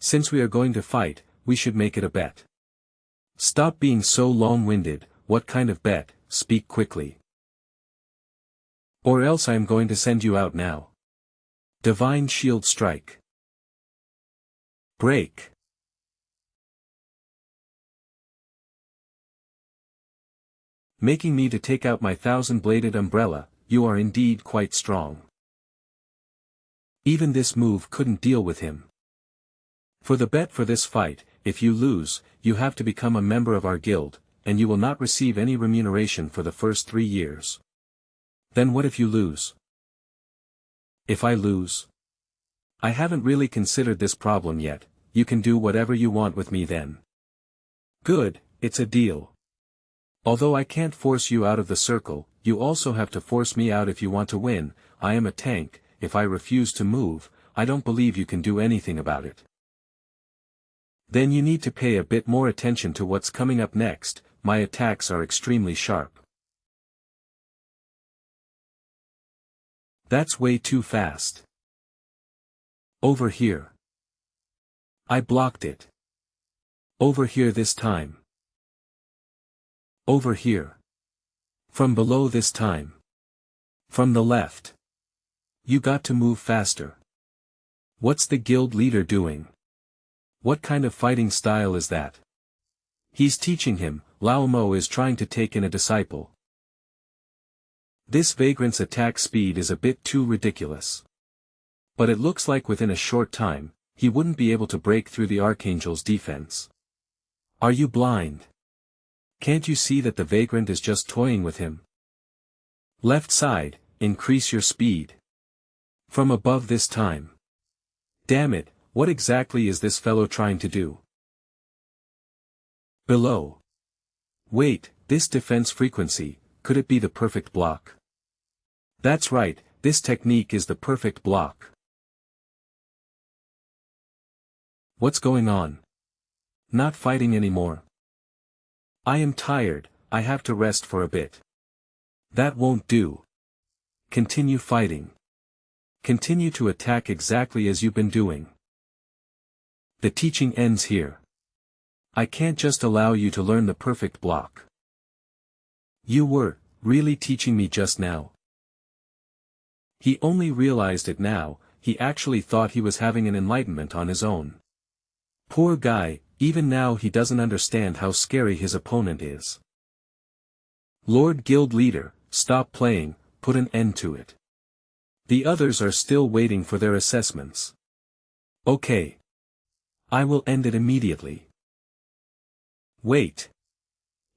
Since we are going to fight, we should make it a bet. Stop being so long-winded. What kind of bet? Speak quickly. Or else I am going to send you out now. Divine Shield Strike. Break. Making me to take out my 1,000-bladed umbrella. You are indeed quite strong. Even this move couldn't deal with him. For the bet for this fight, if you lose, you have to become a member of our guild, and you will not receive any remuneration for the first 3 years. Then what if you lose? If I lose? I haven't really considered this problem yet. You can do whatever you want with me then. Good, it's a deal. Although I can't force you out of the circle, you also have to force me out if you want to win. I am a tank. If I refuse to move, I don't believe you can do anything about it. Then you need to pay a bit more attention to what's coming up next. My attacks are extremely sharp. That's way too fast. Over here. I blocked it. Over here this time. Over here. From below this time. From the left. You got to move faster. What's the guild leader doing? What kind of fighting style is that? He's teaching him. Lao Mo is trying to take in a disciple. This vagrant's attack speed is a bit too ridiculous. But it looks like within a short time, he wouldn't be able to break through the Archangel's defense. Are you blind? Can't you see that the vagrant is just toying with him? Left side, increase your speed. From above this time. Damn it, what exactly is this fellow trying to do? Below. Wait, this defense frequency, could it be the perfect block? That's right, this technique is the perfect block. What's going on? Not fighting anymore. I am tired, I have to rest for a bit. That won't do. Continue fighting. Continue to attack exactly as you've been doing. The teaching ends here. I can't just allow you to learn the perfect block. You were really teaching me just now. He only realized it now. He actually thought he was having an enlightenment on his own. Poor guy, even now he doesn't understand how scary his opponent is. Lord Guild Leader, stop playing, put an end to it. The others are still waiting for their assessments. Okay. I will end it immediately. Wait.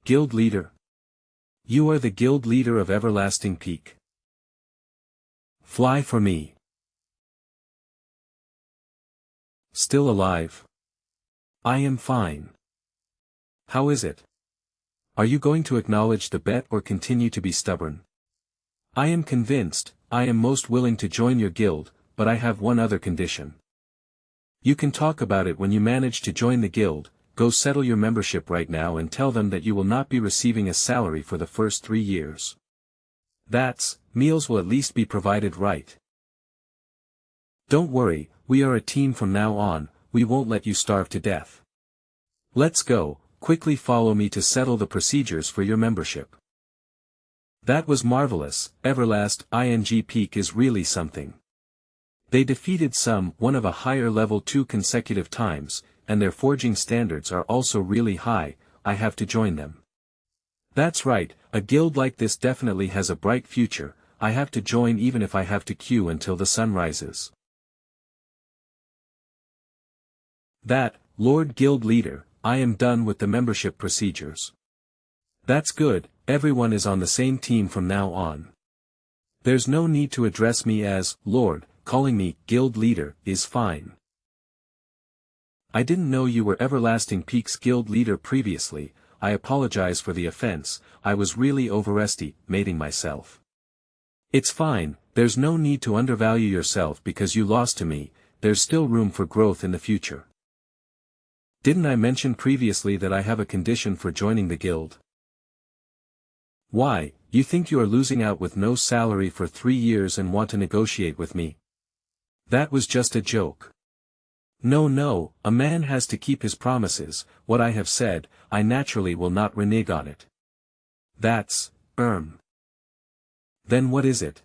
Guild Leader. You are the Guild Leader of Everlasting Peak. Fly for me. Still alive? I am fine. How is it? Are you going to acknowledge the bet or continue to be stubborn? I am convinced. I am most willing to join your guild, but I have one other condition. You can talk about it when you manage to join the guild. Go settle your membership right now and tell them that you will not be receiving a salary for the first 3 years. Meals will at least be provided, right? Don't worry, we are a team from now on, we won't let you starve to death. Let's go, quickly follow me to settle the procedures for your membership. That was marvelous. Everlasting Peak is really something. They defeated one of a higher level 2 consecutive times, and their forging standards are also really high. I have to join them. That's right, a guild like this definitely has a bright future. I have to join even if I have to queue until the sun rises. Lord Guild Leader, I am done with the membership procedures. That's good, everyone is on the same team from now on. There's no need to address me as Lord, calling me Guild Leader is fine. I didn't know you were Everlasting Peak's Guild Leader previously. I apologize for the offense. I was really overestimating myself. It's fine, there's no need to undervalue yourself because you lost to me. There's still room for growth in the future. Didn't I mention previously that I have a condition for joining the guild? Why, you think you are losing out with no salary for 3 years and want to negotiate with me? That was just a joke. No, no, a man has to keep his promises. What I have said, I naturally will not renege on it. That's, Then what is it?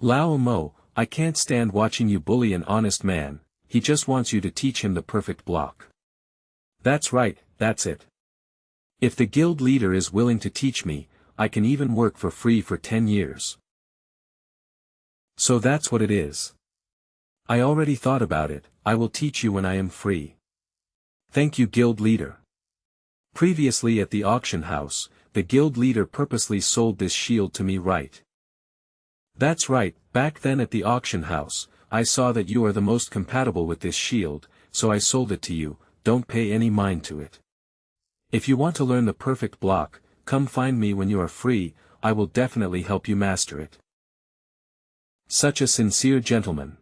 Lao Mo, I can't stand watching you bully an honest man, he just wants you to teach him the perfect block. That's right, that's it. If the guild leader is willing to teach me, I can even work for free for 10 years. So that's what it is. I already thought about it, I will teach you when I am free. Thank you, guild leader. Previously at the auction house, the guild leader purposely sold this shield to me, right? That's right, back then at the auction house, I saw that you are the most compatible with this shield, so I sold it to you, don't pay any mind to it. If you want to learn the perfect block, come find me when you are free, I will definitely help you master it. Such a sincere gentleman.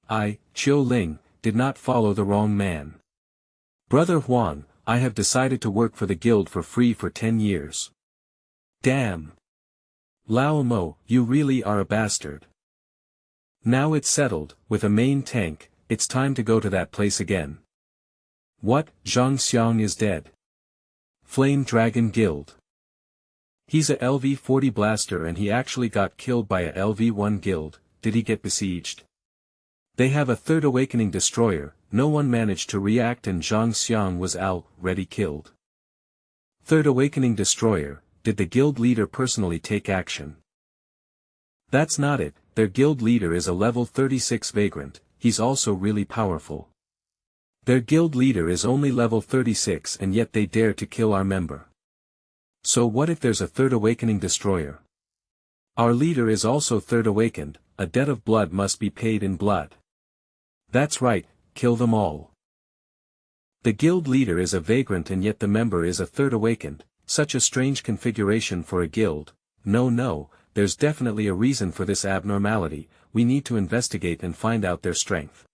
I, Chiu Ling, did not follow the wrong man. Brother Huang, I have decided to work for the guild for free for 10 years. Damn. Lao Mo, you really are a bastard. Now it's settled, with a main tank, it's time to go to that place again. What, Zhang Xiang is dead? Flame Dragon Guild. He's a LV-40 blaster and he actually got killed by a LV-1 guild, did he get besieged? They have a third awakening destroyer, no one managed to react and Zhang Xiang was already killed. Third awakening destroyer, did the guild leader personally take action? That's not it, their guild leader is a level 36 vagrant, he's also really powerful. Their guild leader is only level 36 and yet they dare to kill our member. So what if there's a third awakening destroyer? Our leader is also third awakened, a debt of blood must be paid in blood. That's right, kill them all. The guild leader is a vagrant and yet the member is a third awakened, such a strange configuration for a guild. No, there's definitely a reason for this abnormality, we need to investigate and find out their strength.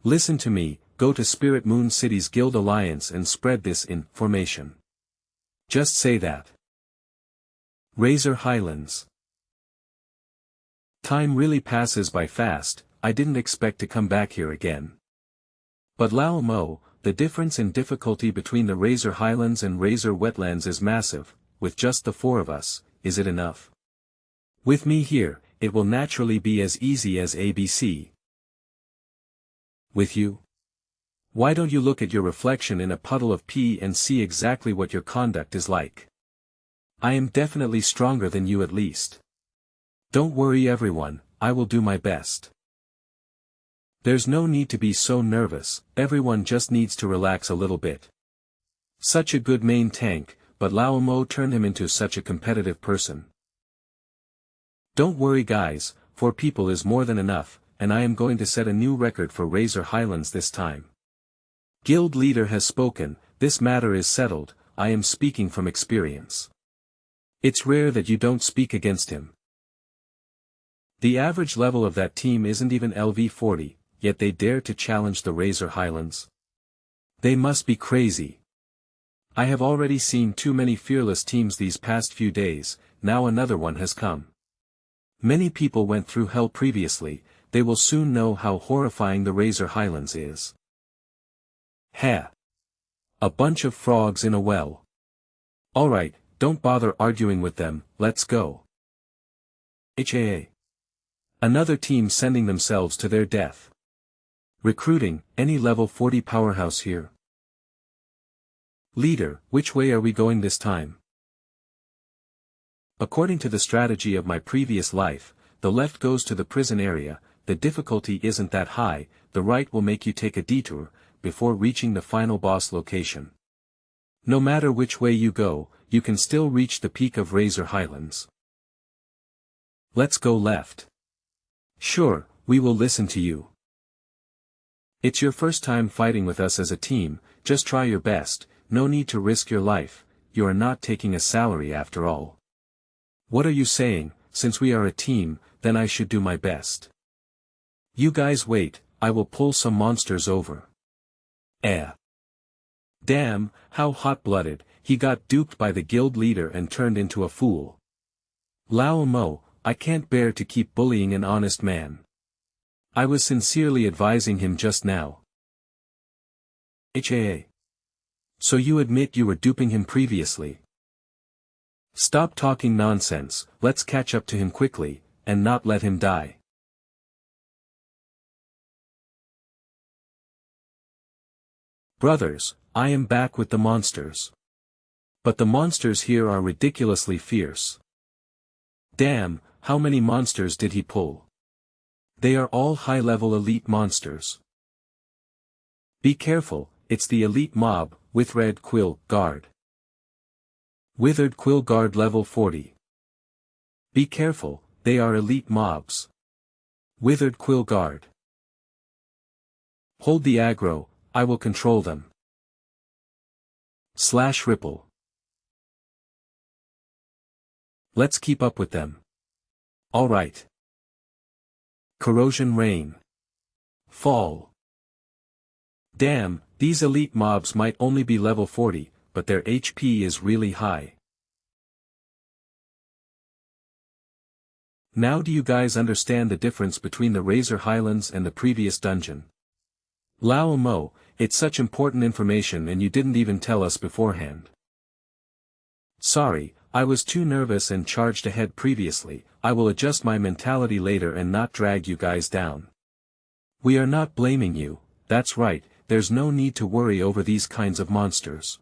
Listen to me, go to Spirit Moon City's Guild Alliance and spread this information. Just say that. Razor Highlands. Time really passes by fast, I didn't expect to come back here again. But Lao Mo, the difference in difficulty between the Razor Highlands and Razor Wetlands is massive, with just the 4 of us, is it enough? With me here, it will naturally be as easy as ABC. With you? Why don't you look at your reflection in a puddle of pee and see exactly what your conduct is like? I am definitely stronger than you at least. Don't worry everyone, I will do my best. There's no need to be so nervous, everyone just needs to relax a little bit. Such a good main tank, but Lao Mo turned him into such a competitive person. Don't worry guys, 4 people is more than enough, and I am going to set a new record for Razor Highlands this time. Guild leader has spoken, this matter is settled, I am speaking from experience. It's rare that you don't speak against him. The average level of that team isn't even LV-40, yet they dare to challenge the Razor Highlands. They must be crazy. I have already seen too many fearless teams these past few days, now another one has come. Many people went through hell previously, they will soon know how horrifying the Razor Highlands is. Heh. A bunch of frogs in a well. Alright, don't bother arguing with them, let's go. HAA. Another team sending themselves to their death. Recruiting, any level 40 powerhouse here. Leader, which way are we going this time? According to the strategy of my previous life, the left goes to the prison area, the difficulty isn't that high, the right will make you take a detour, before reaching the final boss location. No matter which way you go, you can still reach the peak of Razor Highlands. Let's go left. Sure, we will listen to you. It's your first time fighting with us as a team, just try your best, no need to risk your life, you are not taking a salary after all. What are you saying, since we are a team, then I should do my best. You guys wait, I will pull some monsters over. Damn, how hot-blooded, he got duped by the guild leader and turned into a fool. Lao Mo, I can't bear to keep bullying an honest man. I was sincerely advising him just now. HAA. So you admit you were duping him previously? Stop talking nonsense, let's catch up to him quickly, and not let him die. Brothers, I am back with the monsters. But the monsters here are ridiculously fierce. Damn, how many monsters did he pull? They are all high-level elite monsters. Be careful, it's the elite mob, with red quill guard. Withered quill guard level 40. Be careful, they are elite mobs. Withered quill guard. Hold the aggro, I will control them. Slash ripple. Let's keep up with them. Alright. Corrosion rain. Fall. Damn, these elite mobs might only be level 40, but their HP is really high. Now do you guys understand the difference between the Razor Highlands and the previous dungeon? Lao Mo, it's such important information and you didn't even tell us beforehand. Sorry, I was too nervous and charged ahead previously. I will adjust my mentality later and not drag you guys down. We are not blaming you, that's right, there's no need to worry over these kinds of monsters.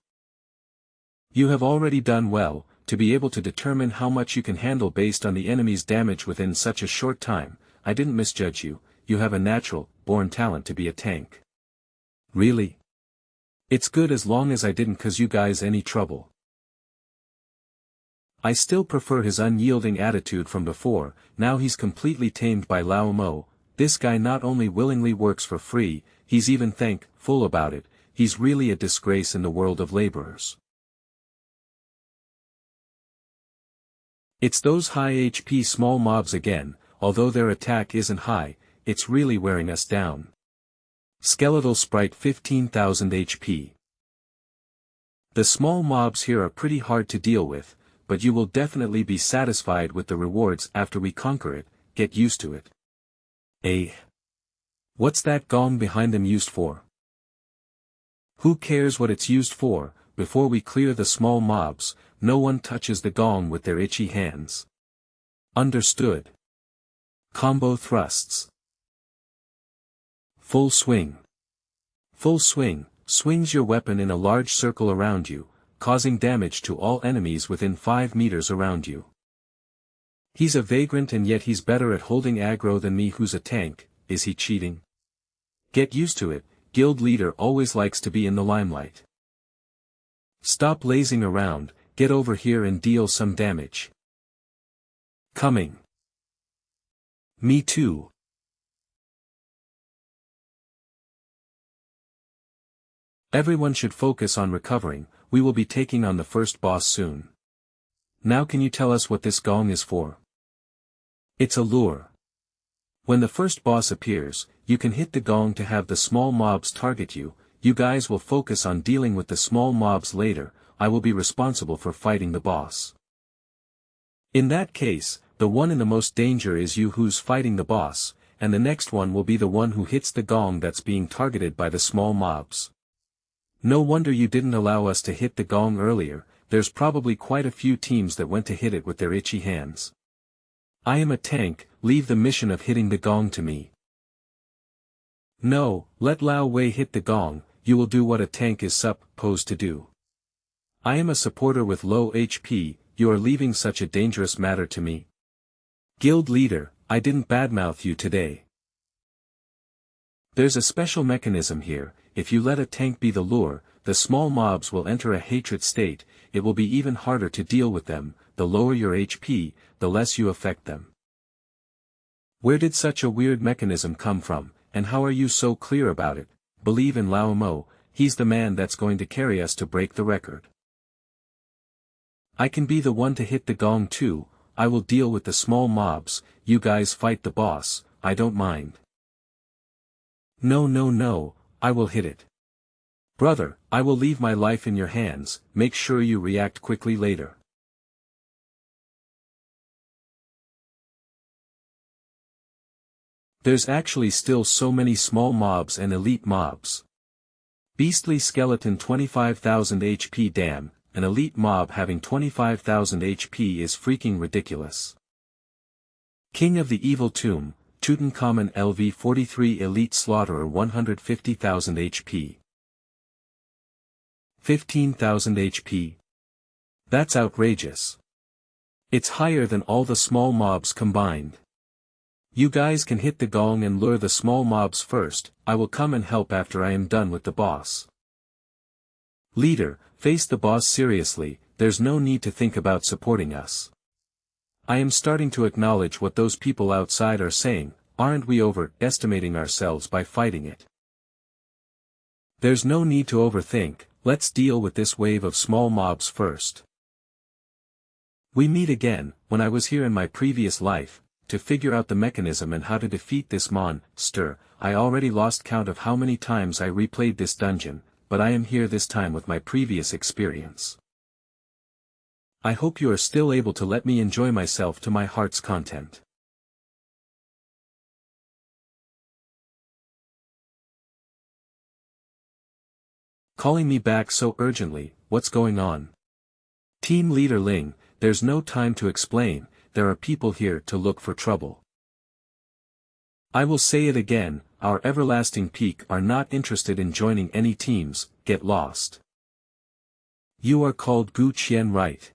You have already done well, to be able to determine how much you can handle based on the enemy's damage within such a short time. I didn't misjudge you, you have a natural, born talent to be a tank. Really? It's good as long as I didn't cause you guys any trouble. I still prefer his unyielding attitude from before. Now he's completely tamed by Lao Mo. This guy not only willingly works for free, he's even thankful about it. He's really a disgrace in the world of laborers. It's those high HP small mobs again, although their attack isn't high, it's really wearing us down. Skeletal Sprite 15,000 HP. The small mobs here are pretty hard to deal with, but you will definitely be satisfied with the rewards after we conquer it. Get used to it. What's that gong behind them used for? Who cares what it's used for? Before we clear the small mobs, no one touches the gong with their itchy hands. Understood. Combo thrusts. Full swing. Full swing, swings your weapon in a large circle around you, causing damage to all enemies within 5 meters around you. He's a vagrant and yet he's better at holding aggro than me who's a tank. Is he cheating? Get used to it, guild leader always likes to be in the limelight. Stop lazing around, get over here and deal some damage. Coming. Me too. Everyone should focus on recovering. We will be taking on the first boss soon. Now can you tell us what this gong is for? It's a lure. When the first boss appears, you can hit the gong to have the small mobs target you. You guys will focus on dealing with the small mobs later. I will be responsible for fighting the boss. In that case, the one in the most danger is you who's fighting the boss, and the next one will be the one who hits the gong that's being targeted by the small mobs. No wonder you didn't allow us to hit the gong earlier. There's probably quite a few teams that went to hit it with their itchy hands. I am a tank, leave the mission of hitting the gong to me. No, let Lao Wei hit the gong, you will do what a tank is supposed to do. I am a supporter with low HP, you are leaving such a dangerous matter to me. Guild leader, I didn't badmouth you today. There's a special mechanism here. If you let a tank be the lure, the small mobs will enter a hatred state. It will be even harder to deal with them. The lower your HP, the less you affect them. Where did such a weird mechanism come from, and how are you so clear about it? Believe in Lao Mo, he's the man that's going to carry us to break the record. I can be the one to hit the gong too. I will deal with the small mobs. You guys fight the boss, I don't mind. No, I will hit it. Brother, I will leave my life in your hands, make sure you react quickly later. There's actually still so many small mobs and elite mobs. Beastly skeleton 25,000 HP. Damn, an elite mob having 25,000 HP is freaking ridiculous. King of the Evil Tomb, Tutankhamun LV-43 Elite Slaughterer 150,000 HP. 15,000 HP. That's outrageous. It's higher than all the small mobs combined. You guys can hit the gong and lure the small mobs first, I will come and help after I am done with the boss. Leader, face the boss seriously, there's no need to think about supporting us. I am starting to acknowledge what those people outside are saying, aren't we overestimating ourselves by fighting it? There's no need to overthink, let's deal with this wave of small mobs first. We meet again, when I was here in my previous life, to figure out the mechanism and how to defeat this monster. I already lost count of how many times I replayed this dungeon, but I am here this time with my previous experience. I hope you are still able to let me enjoy myself to my heart's content. Calling me back so urgently, what's going on? Team Leader Ling, there's no time to explain, there are people here to look for trouble. I will say it again, our everlasting peak are not interested in joining any teams, get lost. You are called Gu Qian, right?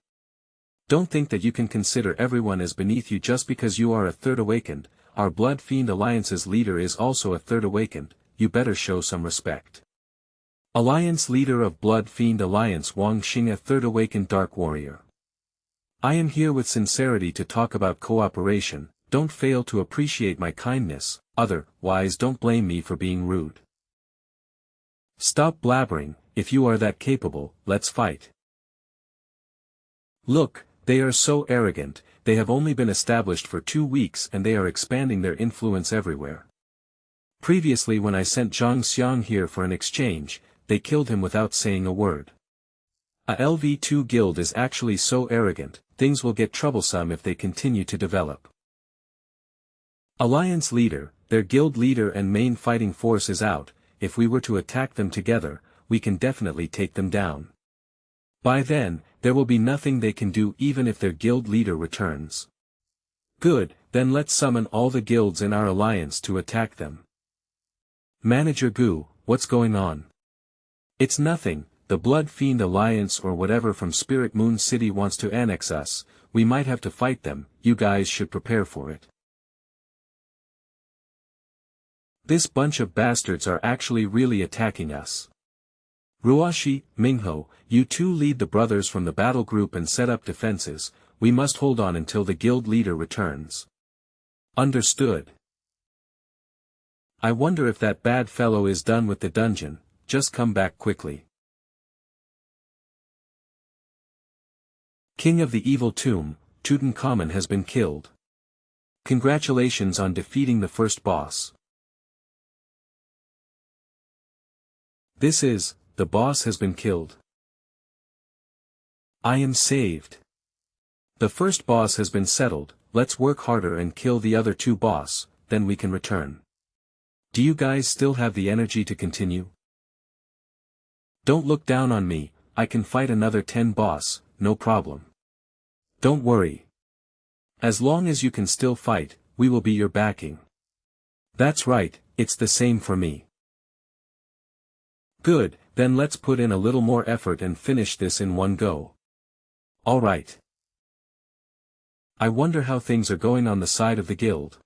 Don't think that you can consider everyone as beneath you just because you are a third awakened, our Blood Fiend Alliance's leader is also a third awakened, you better show some respect. Alliance Leader of Blood Fiend Alliance Wang Xing, a third awakened Dark Warrior. I am here with sincerity to talk about cooperation, don't fail to appreciate my kindness, otherwise don't blame me for being rude. Stop blabbering, if you are that capable, let's fight. Look, they are so arrogant, they have only been established for 2 weeks and they are expanding their influence everywhere. Previously when I sent Zhang Xiang here for an exchange, they killed him without saying a word. A LV2 guild is actually so arrogant, things will get troublesome if they continue to develop. Alliance Leader, their guild leader and main fighting force is out, if we were to attack them together, we can definitely take them down. By then, there will be nothing they can do even if their guild leader returns. Good, then let's summon all the guilds in our alliance to attack them. Manager Gu, what's going on? It's nothing. The Blood Fiend Alliance or whatever from Spirit Moon City wants to annex us, we might have to fight them, you guys should prepare for it. This bunch of bastards are actually really attacking us. Ruashi, Mingho, you two lead the brothers from the battle group and set up defenses, we must hold on until the guild leader returns. Understood. I wonder if that bad fellow is done with the dungeon, just come back quickly. King of the Evil Tomb, Tutankhamun has been killed. Congratulations on defeating the first boss. The boss has been killed. I am saved. The first boss has been settled, let's work harder and kill the other 2 boss, then we can return. Do you guys still have the energy to continue? Don't look down on me, I can fight another 10 boss, no problem. Don't worry. As long as you can still fight, we will be your backing. That's right, it's the same for me. Good, then let's put in a little more effort and finish this in one go. Alright. I wonder how things are going on the side of the guild.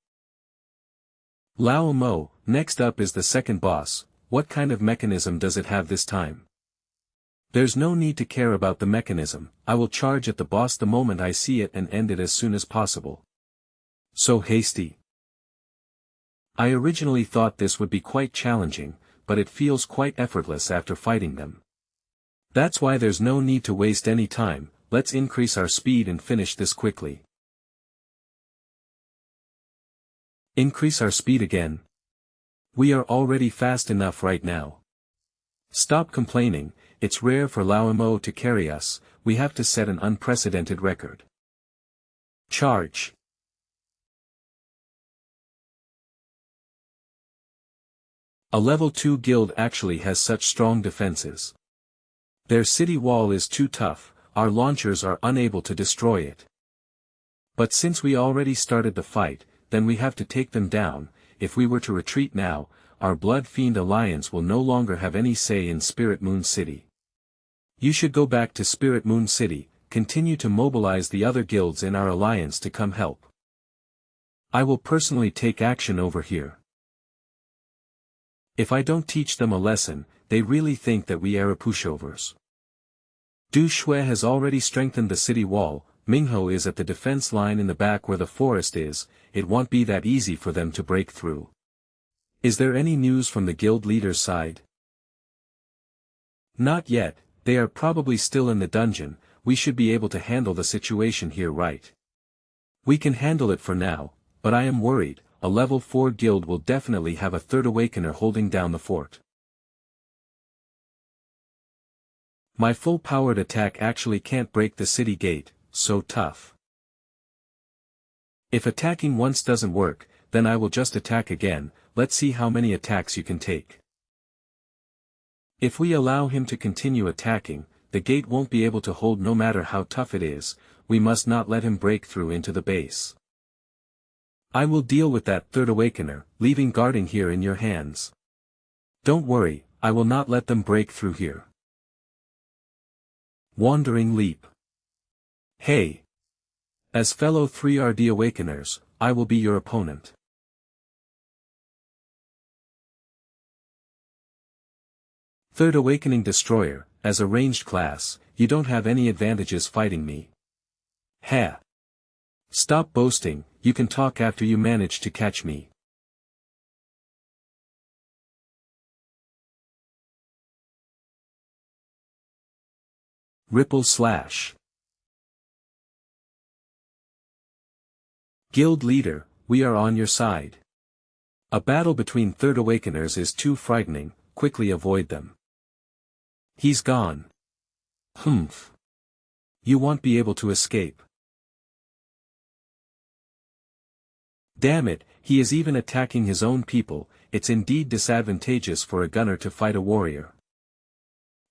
Lao Mo, next up is the second boss, what kind of mechanism does it have this time? There's no need to care about the mechanism, I will charge at the boss the moment I see it and end it as soon as possible. So hasty. I originally thought this would be quite challenging, but it feels quite effortless after fighting them. That's why there's no need to waste any time, let's increase our speed and finish this quickly. Increase our speed again? We are already fast enough right now. Stop complaining, it's rare for Lao Mo to carry us, we have to set an unprecedented record. Charge. A level 2 guild actually has such strong defenses. Their city wall is too tough, our launchers are unable to destroy it. But since we already started the fight, then we have to take them down. If we were to retreat now, our Blood Fiend Alliance will no longer have any say in Spirit Moon City. You should go back to Spirit Moon City, continue to mobilize the other guilds in our alliance to come help. I will personally take action over here. If I don't teach them a lesson, they really think that we are pushovers. Du Shui has already strengthened the city wall. Mingho is at the defense line in the back where the forest is. It won't be that easy for them to break through. Is there any news from the guild leader's side? Not yet, they are probably still in the dungeon. We should be able to handle the situation here, right? We can handle it for now, but I am worried. A level 4 guild will definitely have a third awakener holding down the fort. My full-powered attack actually can't break the city gate, so tough. If attacking once doesn't work, then I will just attack again. Let's see how many attacks you can take. If we allow him to continue attacking, the gate won't be able to hold no matter how tough it is. We must not let him break through into the base. I will deal with that third awakener, leaving guarding here in your hands. Don't worry, I will not let them break through here. Wandering Leap. Hey! As fellow 3RD Awakeners, I will be your opponent. Third Awakening Destroyer, as a ranged class, you don't have any advantages fighting me. Ha! Stop boasting, you can talk after you manage to catch me. Ripple Slash. Guild Leader, we are on your side. A battle between Third Awakeners is too frightening, quickly avoid them. He's gone. Humph. You won't be able to escape. Damn it, he is even attacking his own people. It's indeed disadvantageous for a gunner to fight a warrior.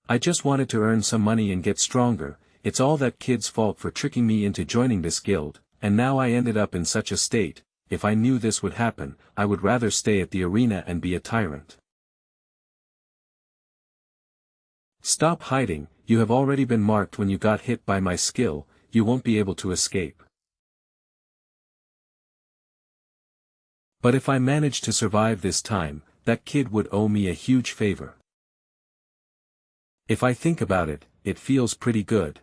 I just wanted to earn some money and get stronger. It's all that kid's fault for tricking me into joining this guild, and now I ended up in such a state. If I knew this would happen, I would rather stay at the arena and be a tyrant. Stop hiding, you have already been marked when you got hit by my skill, you won't be able to escape. But if I manage to survive this time, that kid would owe me a huge favor. If I think about it, it feels pretty good.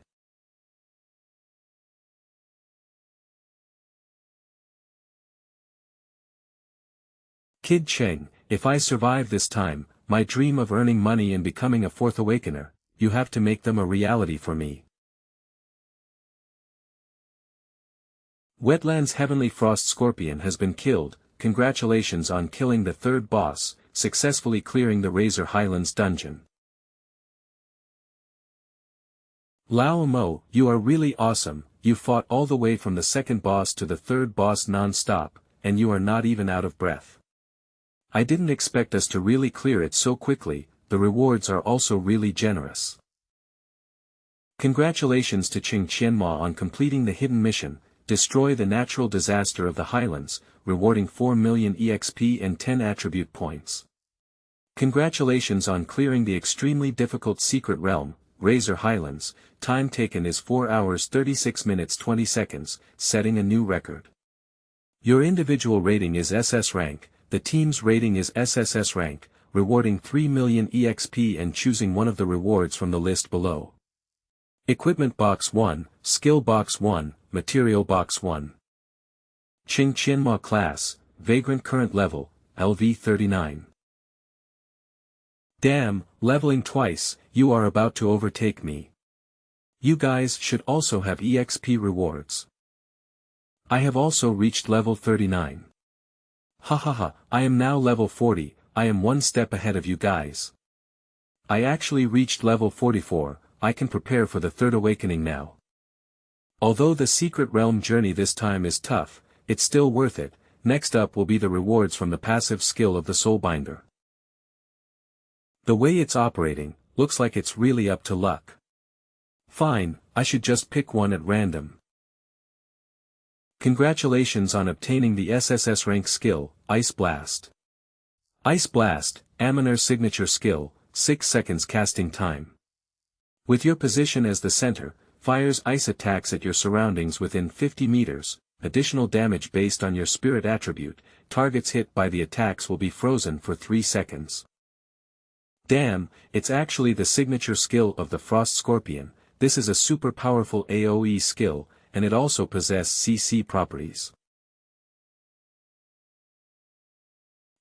Kid Cheng, if I survive this time, my dream of earning money and becoming a fourth awakener, you have to make them a reality for me. Wetland's Heavenly Frost Scorpion has been killed. Congratulations on killing the third boss, successfully clearing the Razor Highlands dungeon. Lao Mo, you are really awesome, you fought all the way from the second boss to the third boss non-stop, and you are not even out of breath. I didn't expect us to really clear it so quickly. The rewards are also really generous. Congratulations to Qing Qianma on completing the hidden mission, destroy the natural disaster of the Highlands, rewarding 4 million EXP and 10 attribute points. Congratulations on clearing the extremely difficult secret realm, Razor Highlands, time taken is 4 hours 36 minutes 20 seconds, setting a new record. Your individual rating is SS rank, the team's rating is SSS rank, rewarding 3 million EXP and choosing one of the rewards from the list below. Equipment Box 1, Skill Box 1, Material Box 1. Qing Qianma Class, Vagrant Current Level, LV 39. Damn, leveling twice, you are about to overtake me. You guys should also have EXP rewards. I have also reached level 39. Hahaha, I am now level 40, I am one step ahead of you guys. I actually reached level 44, I can prepare for the third awakening now. Although the secret realm journey this time is tough, it's still worth it. Next up will be the rewards from the passive skill of the Soulbinder. The way it's operating, looks like it's really up to luck. Fine, I should just pick one at random. Congratulations on obtaining the SSS rank skill, Ice Blast. Ice Blast, Aminer's signature skill, 6 seconds casting time. With your position as the center, fires ice attacks at your surroundings within 50 meters, additional damage based on your spirit attribute, targets hit by the attacks will be frozen for 3 seconds. Damn, it's actually the signature skill of the Frost Scorpion. This is a super powerful AoE skill, and it also possesses CC properties.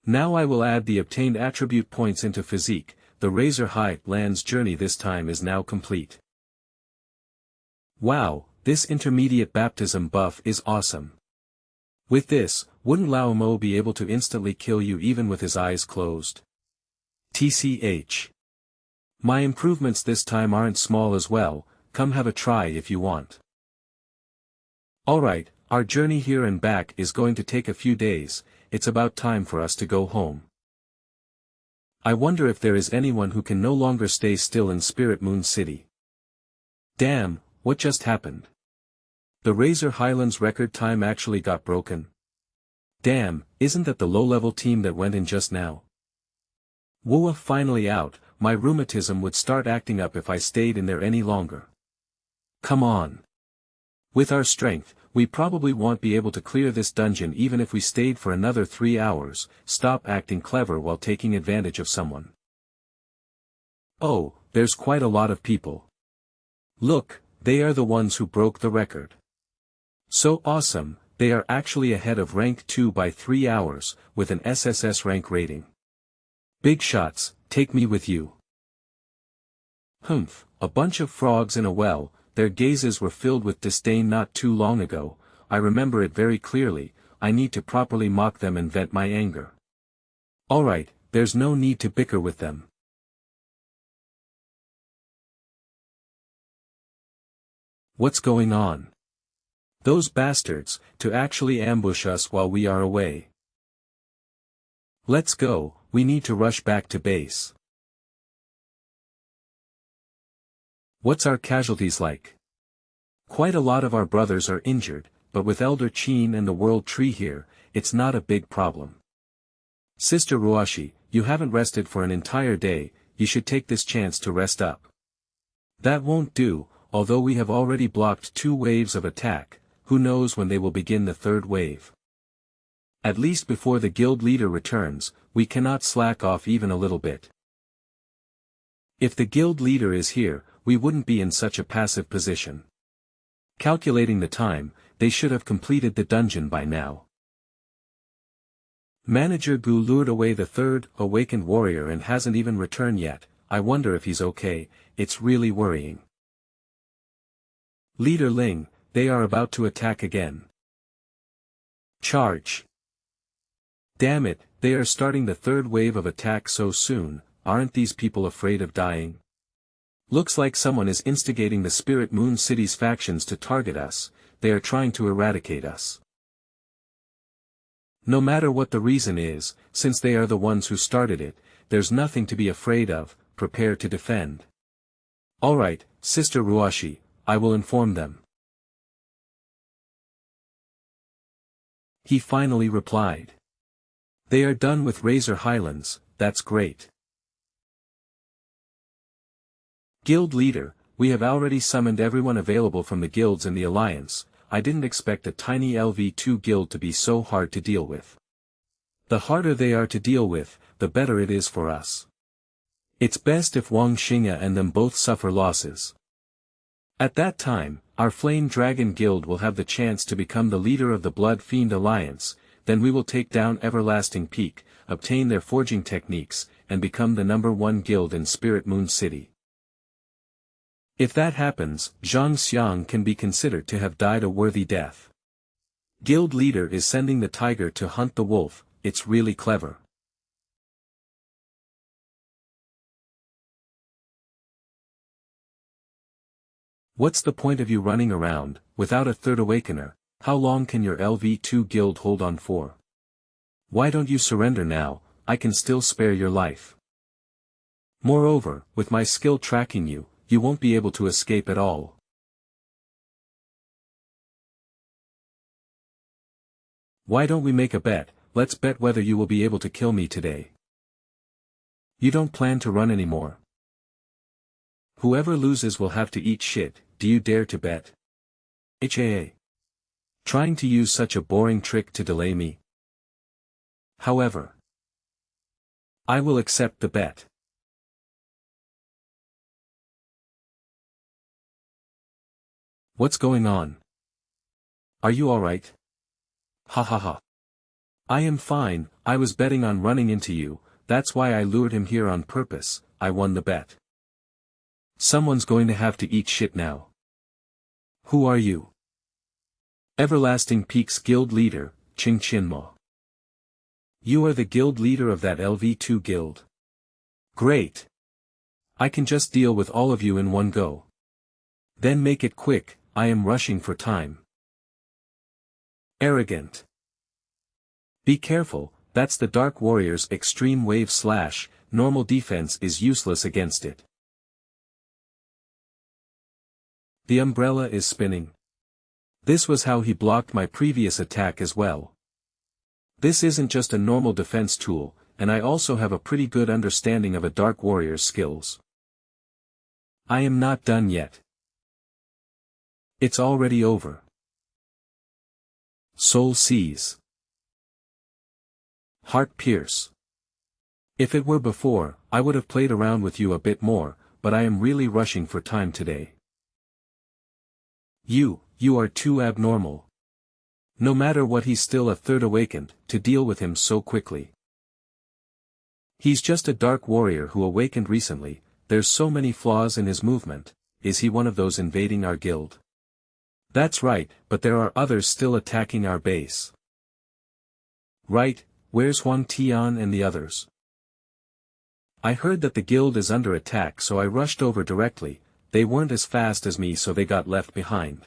Now I will add the obtained attribute points into Physique. The Razor High Land's journey this time is now complete. Wow, this intermediate baptism buff is awesome. With this, wouldn't Lao Mo be able to instantly kill you even with his eyes closed? TCH. My improvements this time aren't small as well, come have a try if you want. Alright, our journey here and back is going to take a few days, it's about time for us to go home. I wonder if there is anyone who can no longer stay still in Spirit Moon City. Damn, what just happened? The Razor Highlands record time actually got broken. Damn, isn't that the low-level team that went in just now? Wooa, finally out, my rheumatism would start acting up if I stayed in there any longer. Come on. With our strength, we probably won't be able to clear this dungeon even if we stayed for another 3 hours. Stop acting clever while taking advantage of someone. Oh, there's quite a lot of people. Look, they are the ones who broke the record. So awesome, they are actually ahead of rank 2 by 3 hours, with an SSS rank rating. Big shots, take me with you. Humph, a bunch of frogs in a well, their gazes were filled with disdain not too long ago, I remember it very clearly, I need to properly mock them and vent my anger. Alright, there's no need to bicker with them. What's going on? Those bastards, to actually ambush us while we are away. Let's go, we need to rush back to base. What's our casualties like? Quite a lot of our brothers are injured, but with Elder Chin and the World Tree here, it's not a big problem. Sister Ruashi, you haven't rested for an entire day, you should take this chance to rest up. That won't do, although we have already blocked 2 waves of attack, who knows when they will begin the 3rd wave. At least before the guild leader returns, we cannot slack off even a little bit. If the guild leader is here, we wouldn't be in such a passive position. Calculating the time, they should have completed the dungeon by now. Manager Gu lured away the 3rd awakened warrior and hasn't even returned yet. I wonder if he's okay, it's really worrying. Leader Ling, they are about to attack again. Charge. Damn it, they are starting the 3rd wave of attack so soon, aren't these people afraid of dying? Looks like someone is instigating the Spirit Moon City's factions to target us, they are trying to eradicate us. No matter what the reason is, since they are the ones who started it, there's nothing to be afraid of, prepare to defend. Alright, Sister Ruashi, I will inform them. He finally replied. They are done with Razor Highlands, that's great. Guild leader, we have already summoned everyone available from the guilds in the alliance. I didn't expect a tiny LV2 guild to be so hard to deal with. The harder they are to deal with, the better it is for us. It's best if Wang Xingya and them both suffer losses. At that time, our Flame Dragon Guild will have the chance to become the leader of the Blood Fiend Alliance, then we will take down Everlasting Peak, obtain their forging techniques, and become the #1 guild in Spirit Moon City. If that happens, Zhang Xiang can be considered to have died a worthy death. Guild leader is sending the tiger to hunt the wolf, it's really clever. What's the point of you running around, without a 3rd awakener? How long can your LV2 guild hold on for? Why don't you surrender now, I can still spare your life. Moreover, with my skill tracking you, you won't be able to escape at all. Why don't we make a bet? Let's bet whether you will be able to kill me today. You don't plan to run anymore. Whoever loses will have to eat shit. Do you dare to bet? HAA. Trying to use such a boring trick to delay me. However, I will accept the bet. What's going on? Are you alright? Ha ha ha. I am fine. I was betting on running into you, that's why I lured him here on purpose. I won the bet. Someone's going to have to eat shit now. Who are you? Everlasting Peaks Guild Leader, Ching Chinmo. You are the guild leader of that LV2 guild. Great. I can just deal with all of you in one go. Then make it quick, I am rushing for time. Arrogant. Be careful, that's the Dark Warrior's extreme wave slash, normal defense is useless against it. The umbrella is spinning. This was how he blocked my previous attack as well. This isn't just a normal defense tool, and I also have a pretty good understanding of a Dark Warrior's skills. I am not done yet. It's already over. Soul Seize. Heart Pierce. If it were before, I would have played around with you a bit more, but I am really rushing for time today. You are too abnormal. No matter what, he's still a third awakened, to deal with him so quickly. He's just a Dark Warrior who awakened recently, there's so many flaws in his movement. Is he one of those invading our guild? That's right, but there are others still attacking our base. Right, where's Huang Tian and the others? I heard that the guild is under attack, so I rushed over directly. They weren't as fast as me, so they got left behind.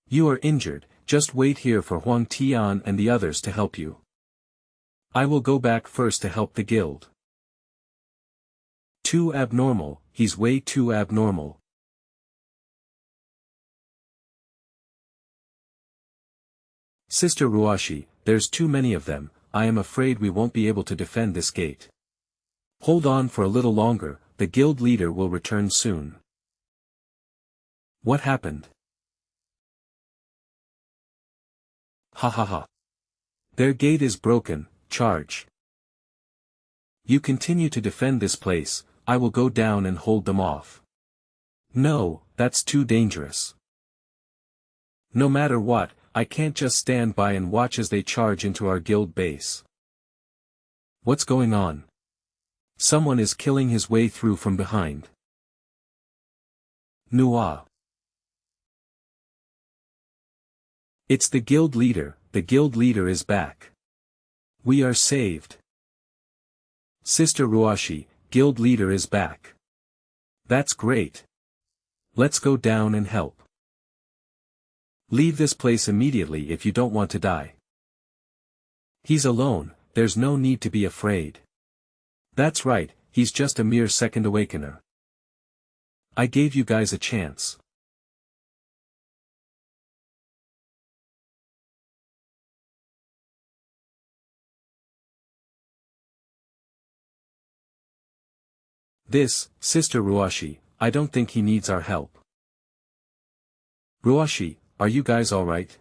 You are injured, just wait here for Huang Tian and the others to help you. I will go back first to help the guild. Too abnormal, he's way too abnormal. Sister Ruashi, there's too many of them, I am afraid we won't be able to defend this gate. Hold on for a little longer, the guild leader will return soon. What happened? Ha ha ha. Their gate is broken, charge. You continue to defend this place, I will go down and hold them off. No, that's too dangerous. No matter what, I can't just stand by and watch as they charge into our guild base. What's going on? Someone is killing his way through from behind. Nua. It's the guild leader is back. We are saved. Sister Ruashi, guild leader is back. That's great. Let's go down and help. Leave this place immediately if you don't want to die. He's alone, there's no need to be afraid. That's right, he's just a mere second awakener. I gave you guys a chance. This, Sister Ruashi, I don't think he needs our help. Ruashi, are you guys alright?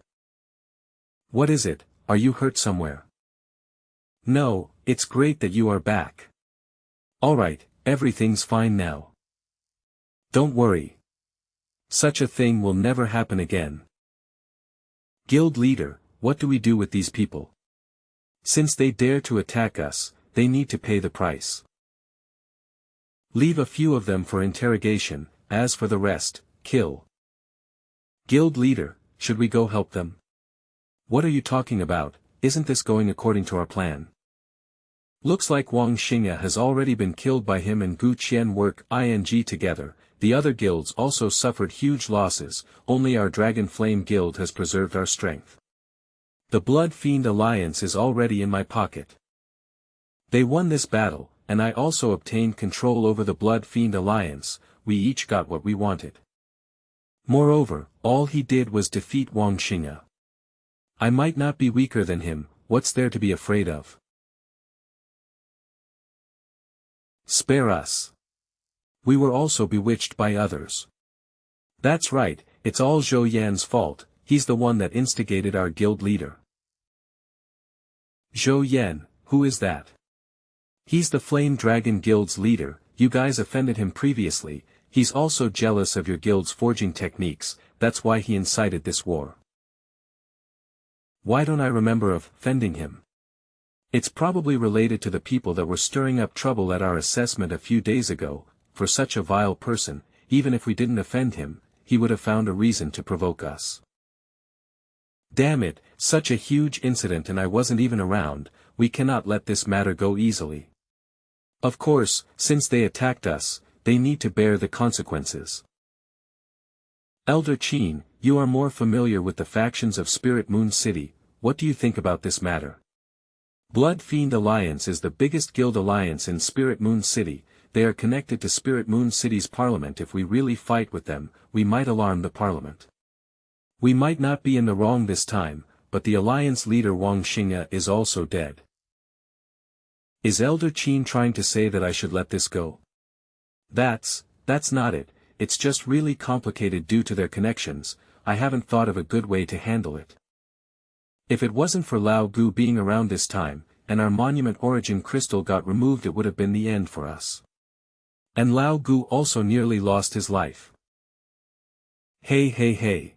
What is it, are you hurt somewhere? No, it's great that you are back. Alright, everything's fine now. Don't worry. Such a thing will never happen again. Guild leader, what do we do with these people? Since they dare to attack us, they need to pay the price. Leave a few of them for interrogation, as for the rest, kill. Guild leader, should we go help them? What are you talking about, isn't this going according to our plan? Looks like Wang Xingya has already been killed by him and Gu Qian work ing together, the other guilds also suffered huge losses, only our Dragon Flame Guild has preserved our strength. The Blood Fiend Alliance is already in my pocket. They won this battle, and I also obtained control over the Blood Fiend Alliance. We each got what we wanted. Moreover, all he did was defeat Wang Xing'e. I might not be weaker than him, what's there to be afraid of? Spare us. We were also bewitched by others. That's right, it's all Zhou Yan's fault, he's the one that instigated our guild leader. Zhou Yan, who is that? He's the Flame Dragon Guild's leader, you guys offended him previously, he's also jealous of your guild's forging techniques, that's why he incited this war. Why don't I remember offending him? It's probably related to the people that were stirring up trouble at our assessment a few days ago. For such a vile person, even if we didn't offend him, he would have found a reason to provoke us. Damn it, such a huge incident and I wasn't even around, we cannot let this matter go easily. Of course, since they attacked us, they need to bear the consequences. Elder Qin, you are more familiar with the factions of Spirit Moon City, what do you think about this matter? Blood Fiend Alliance is the biggest guild alliance in Spirit Moon City. They are connected to Spirit Moon City's parliament. If we really fight with them, we might alarm the parliament. We might not be in the wrong this time, but the alliance leader Wang Xing'e is also dead. Is Elder Qin trying to say that I should let this go? That's not it, it's just really complicated due to their connections, I haven't thought of a good way to handle it. If it wasn't for Lao Gu being around this time, and our monument origin crystal got removed, it would have been the end for us. And Lao Gu also nearly lost his life. Hey.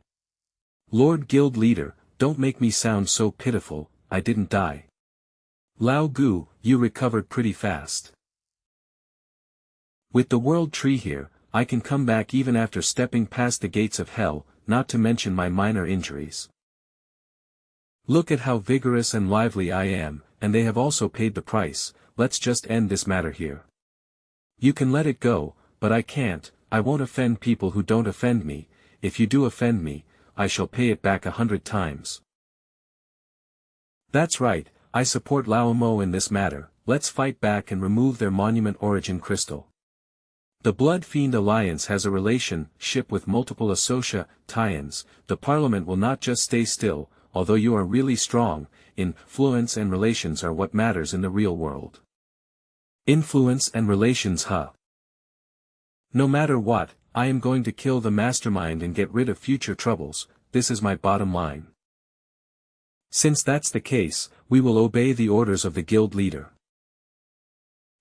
Lord Guild Leader, don't make me sound so pitiful, I didn't die. Lao Gu, you recovered pretty fast. With the world tree here, I can come back even after stepping past the gates of hell, not to mention my minor injuries. Look at how vigorous and lively I am, and they have also paid the price, let's just end this matter here. You can let it go, but I can't, I won't offend people who don't offend me, if you do offend me, I shall pay it back 100 times. That's right, I support Lao Mo in this matter, let's fight back and remove their monument origin crystal. The Blood Fiend Alliance has a relationship with multiple associa tie-ins, the parliament will not just stay still, although you are really strong, influence and relations are what matters in the real world. Influence and relations, huh? No matter what, I am going to kill the mastermind and get rid of future troubles, this is my bottom line. Since that's the case, we will obey the orders of the guild leader.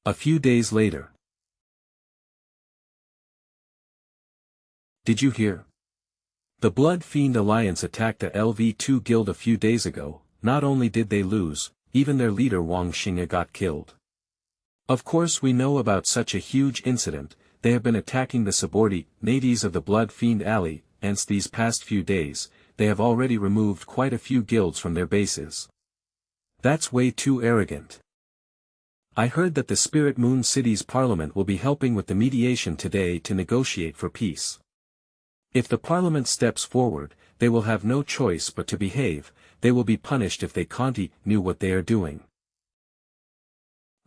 A few days later. Did you hear? The Blood Fiend Alliance attacked the LV2 guild a few days ago, not only did they lose, even their leader Wang Xing'e got killed. Of course we know about such a huge incident, they have been attacking the subordinates of the Blood Fiend Alliance these past few days, they have already removed quite a few guilds from their bases. That's way too arrogant. I heard that the Spirit Moon City's parliament will be helping with the mediation today to negotiate for peace. If the parliament steps forward, they will have no choice but to behave, they will be punished if they continue what they are doing.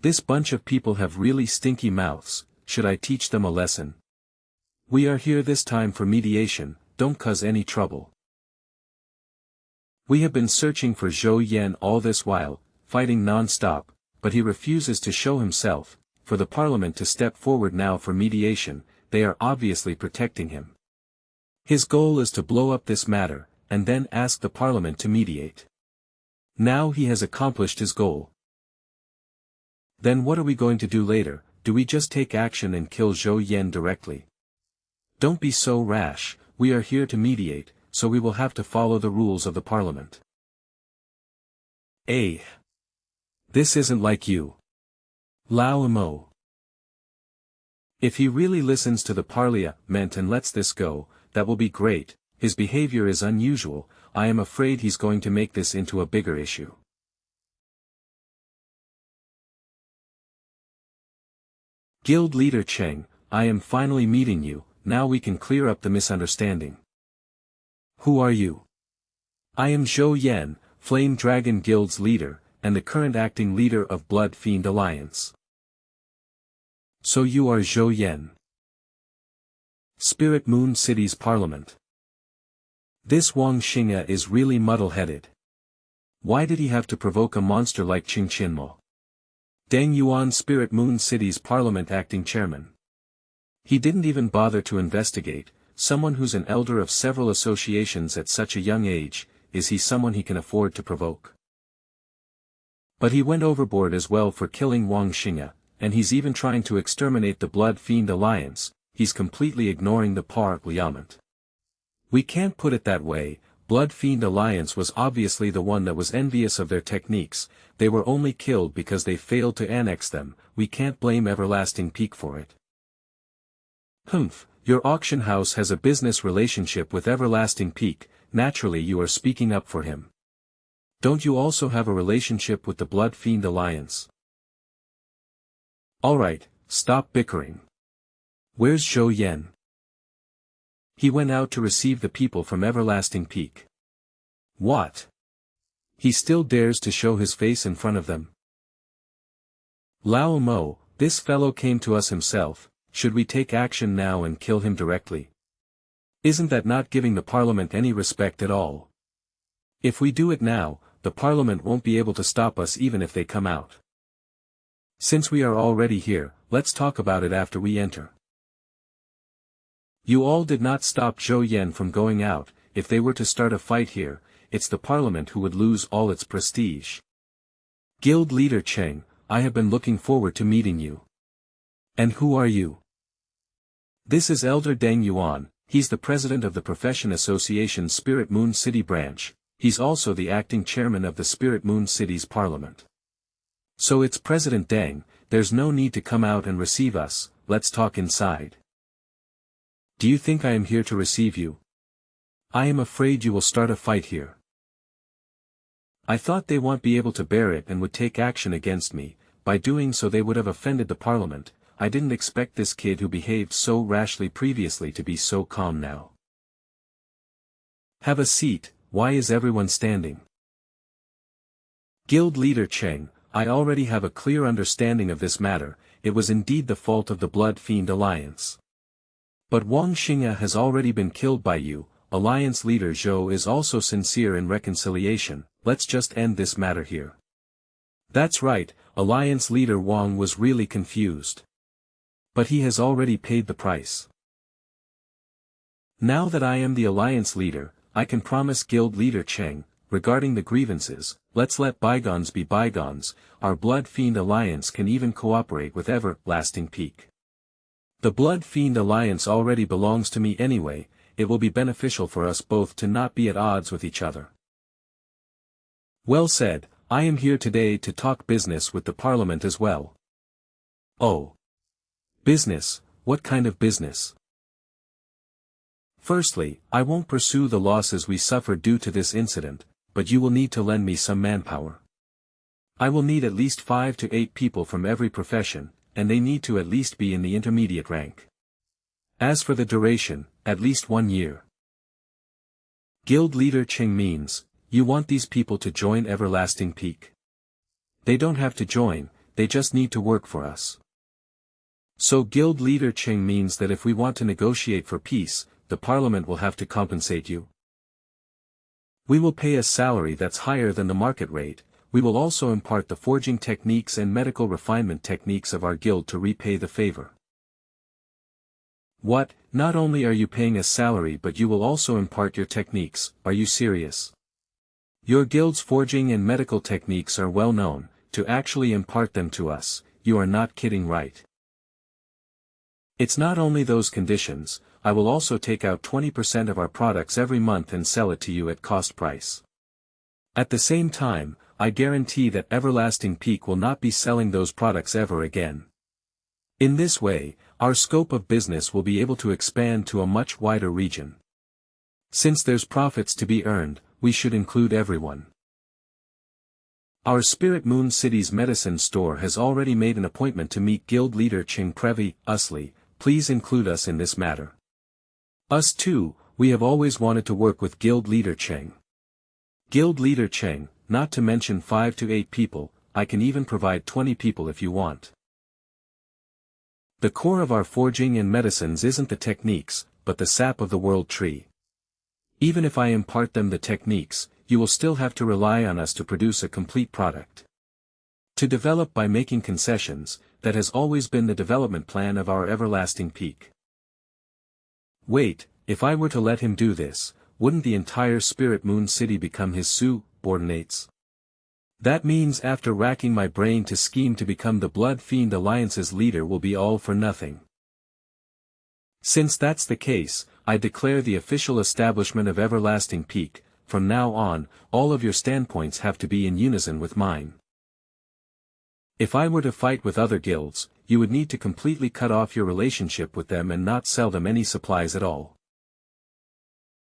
This bunch of people have really stinky mouths, should I teach them a lesson? We are here this time for mediation, don't cause any trouble. We have been searching for Zhou Yan all this while, fighting non-stop, but he refuses to show himself, for the parliament to step forward now for mediation, they are obviously protecting him. His goal is to blow up this matter, and then ask the parliament to mediate. Now he has accomplished his goal. Then what are we going to do later, do we just take action and kill Zhou Yan directly? Don't be so rash, we are here to mediate, so we will have to follow the rules of the parliament. This isn't like you. Lao Mo. If he really listens to the parliament and lets this go, that will be great, his behavior is unusual, I am afraid he's going to make this into a bigger issue. Guild Leader Cheng, I am finally meeting you, now we can clear up the misunderstanding. Who are you? I am Zhou Yan, Flame Dragon Guild's leader, and the current acting leader of Blood Fiend Alliance. So you are Zhou Yan. Spirit Moon City's Parliament. This Wang Xing'e is really muddle-headed. Why did he have to provoke a monster like Qing Qinmo? Deng Yuan, Spirit Moon City's Parliament acting chairman. He didn't even bother to investigate. Someone who's an elder of several associations at such a young age, is he someone he can afford to provoke? But he went overboard as well for killing Wang Xing'e, and he's even trying to exterminate the Blood Fiend Alliance. He's completely ignoring the Parliament. We can't put it that way. Blood Fiend Alliance was obviously the one that was envious of their techniques. They were only killed because they failed to annex them. We can't blame Everlasting Peak for it. Humph, your auction house has a business relationship with Everlasting Peak, naturally you are speaking up for him. Don't you also have a relationship with the Blood Fiend Alliance? Alright, stop bickering. Where's Zhou Yan? He went out to receive the people from Everlasting Peak. What? He still dares to show his face in front of them? Lao Mo, this fellow came to us himself. Should we take action now and kill him directly? Isn't that not giving the Parliament any respect at all? If we do it now, the Parliament won't be able to stop us even if they come out. Since we are already here, let's talk about it after we enter. You all did not stop Zhou Yan from going out. If they were to start a fight here, it's the Parliament who would lose all its prestige. Guild leader Cheng, I have been looking forward to meeting you. And who are you? This is Elder Deng Yuan. He's the president of the Profession Association Spirit Moon City branch. He's also the acting chairman of the Spirit Moon City's Parliament. So it's President Deng. There's no need to come out and receive us. Let's talk inside. Do you think I am here to receive you? I am afraid you will start a fight here. I thought they won't be able to bear it and would take action against me. By doing so they would have offended the Parliament. I didn't expect this kid who behaved so rashly previously to be so calm now. Have a seat. Why is everyone standing? Guild leader Cheng, I already have a clear understanding of this matter. It was indeed the fault of the Blood Fiend Alliance. But Wang Xing'e has already been killed by you. Alliance leader Zhou is also sincere in reconciliation. Let's just end this matter here. That's right, Alliance leader Wang was really confused. But he has already paid the price. Now that I am the Alliance leader, I can promise Guild leader Cheng, regarding the grievances, let's let bygones be bygones. Our Blood Fiend Alliance can even cooperate with Everlasting Peak. The Blood Fiend Alliance already belongs to me anyway. It will be beneficial for us both to not be at odds with each other. Well said. I am here today to talk business with the Parliament as well. Oh. Business, what kind of business? Firstly, I won't pursue the losses we suffered due to this incident, but you will need to lend me some manpower. I will need at least 5 to 8 people from every profession, and they need to at least be in the intermediate rank. As for the duration, at least 1 year. Guild leader Cheng means, you want these people to join Everlasting Peak. They don't have to join, they just need to work for us. So Guild leader Cheng means that if we want to negotiate for peace, the Parliament will have to compensate you. We will pay a salary that's higher than the market rate. We will also impart the forging techniques and medical refinement techniques of our guild to repay the favor. What, not only are you paying a salary but you will also impart your techniques, are you serious? Your guild's forging and medical techniques are well known. To actually impart them to us, you are not kidding, right? It's not only those conditions, I will also take out 20% of our products every month and sell it to you at cost price. At the same time, I guarantee that Everlasting Peak will not be selling those products ever again. In this way, our scope of business will be able to expand to a much wider region. Since there's profits to be earned, we should include everyone. Our Spirit Moon City's medicine store has already made an appointment to meet Guild leader Cheng Usli. Please include us in this matter. Us too, we have always wanted to work with Guild leader Cheng. Guild leader Cheng, not to mention 5 to 8 people, I can even provide 20 people if you want. The core of our forging and medicines isn't the techniques, but the sap of the world tree. Even if I impart them the techniques, you will still have to rely on us to produce a complete product. To develop by making concessions, that has always been the development plan of our everlasting peak. Wait, if I were to let him do this, wouldn't the entire Spirit Moon City become his subordinates? That means after racking my brain to scheme to become the Blood Fiend Alliance's leader will be all for nothing. Since that's the case, I declare the official establishment of Everlasting Peak. From now on, all of your standpoints have to be in unison with mine. If I were to fight with other guilds, you would need to completely cut off your relationship with them and not sell them any supplies at all.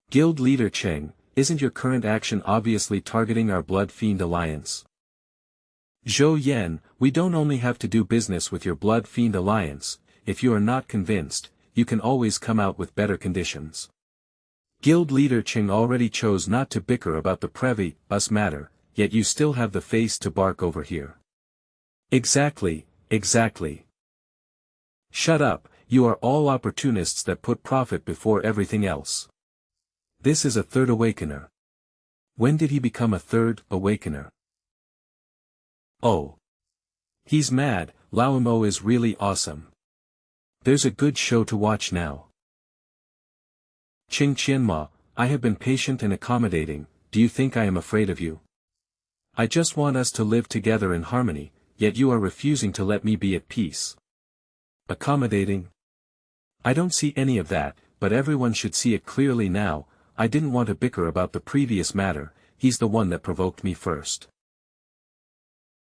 Guild Leader Cheng, isn't your current action obviously targeting our Blood Fiend Alliance? Zhou Yan, we don't only have to do business with your Blood Fiend Alliance, if you are not convinced, you can always come out with better conditions. Guild Leader Cheng already chose not to bicker about the Previ-us matter, yet you still have the face to bark over here. Exactly. Shut up, you are all opportunists that put profit before everything else. This is a third awakener. When did he become a third awakener? Oh. He's mad, Lao Mo is really awesome. There's a good show to watch now. Qing Qianma, I have been patient and accommodating, do you think I am afraid of you? I just want us to live together in harmony, yet you are refusing to let me be at peace. Accommodating? I don't see any of that, but everyone should see it clearly now. I didn't want to bicker about the previous matter, he's the one that provoked me first.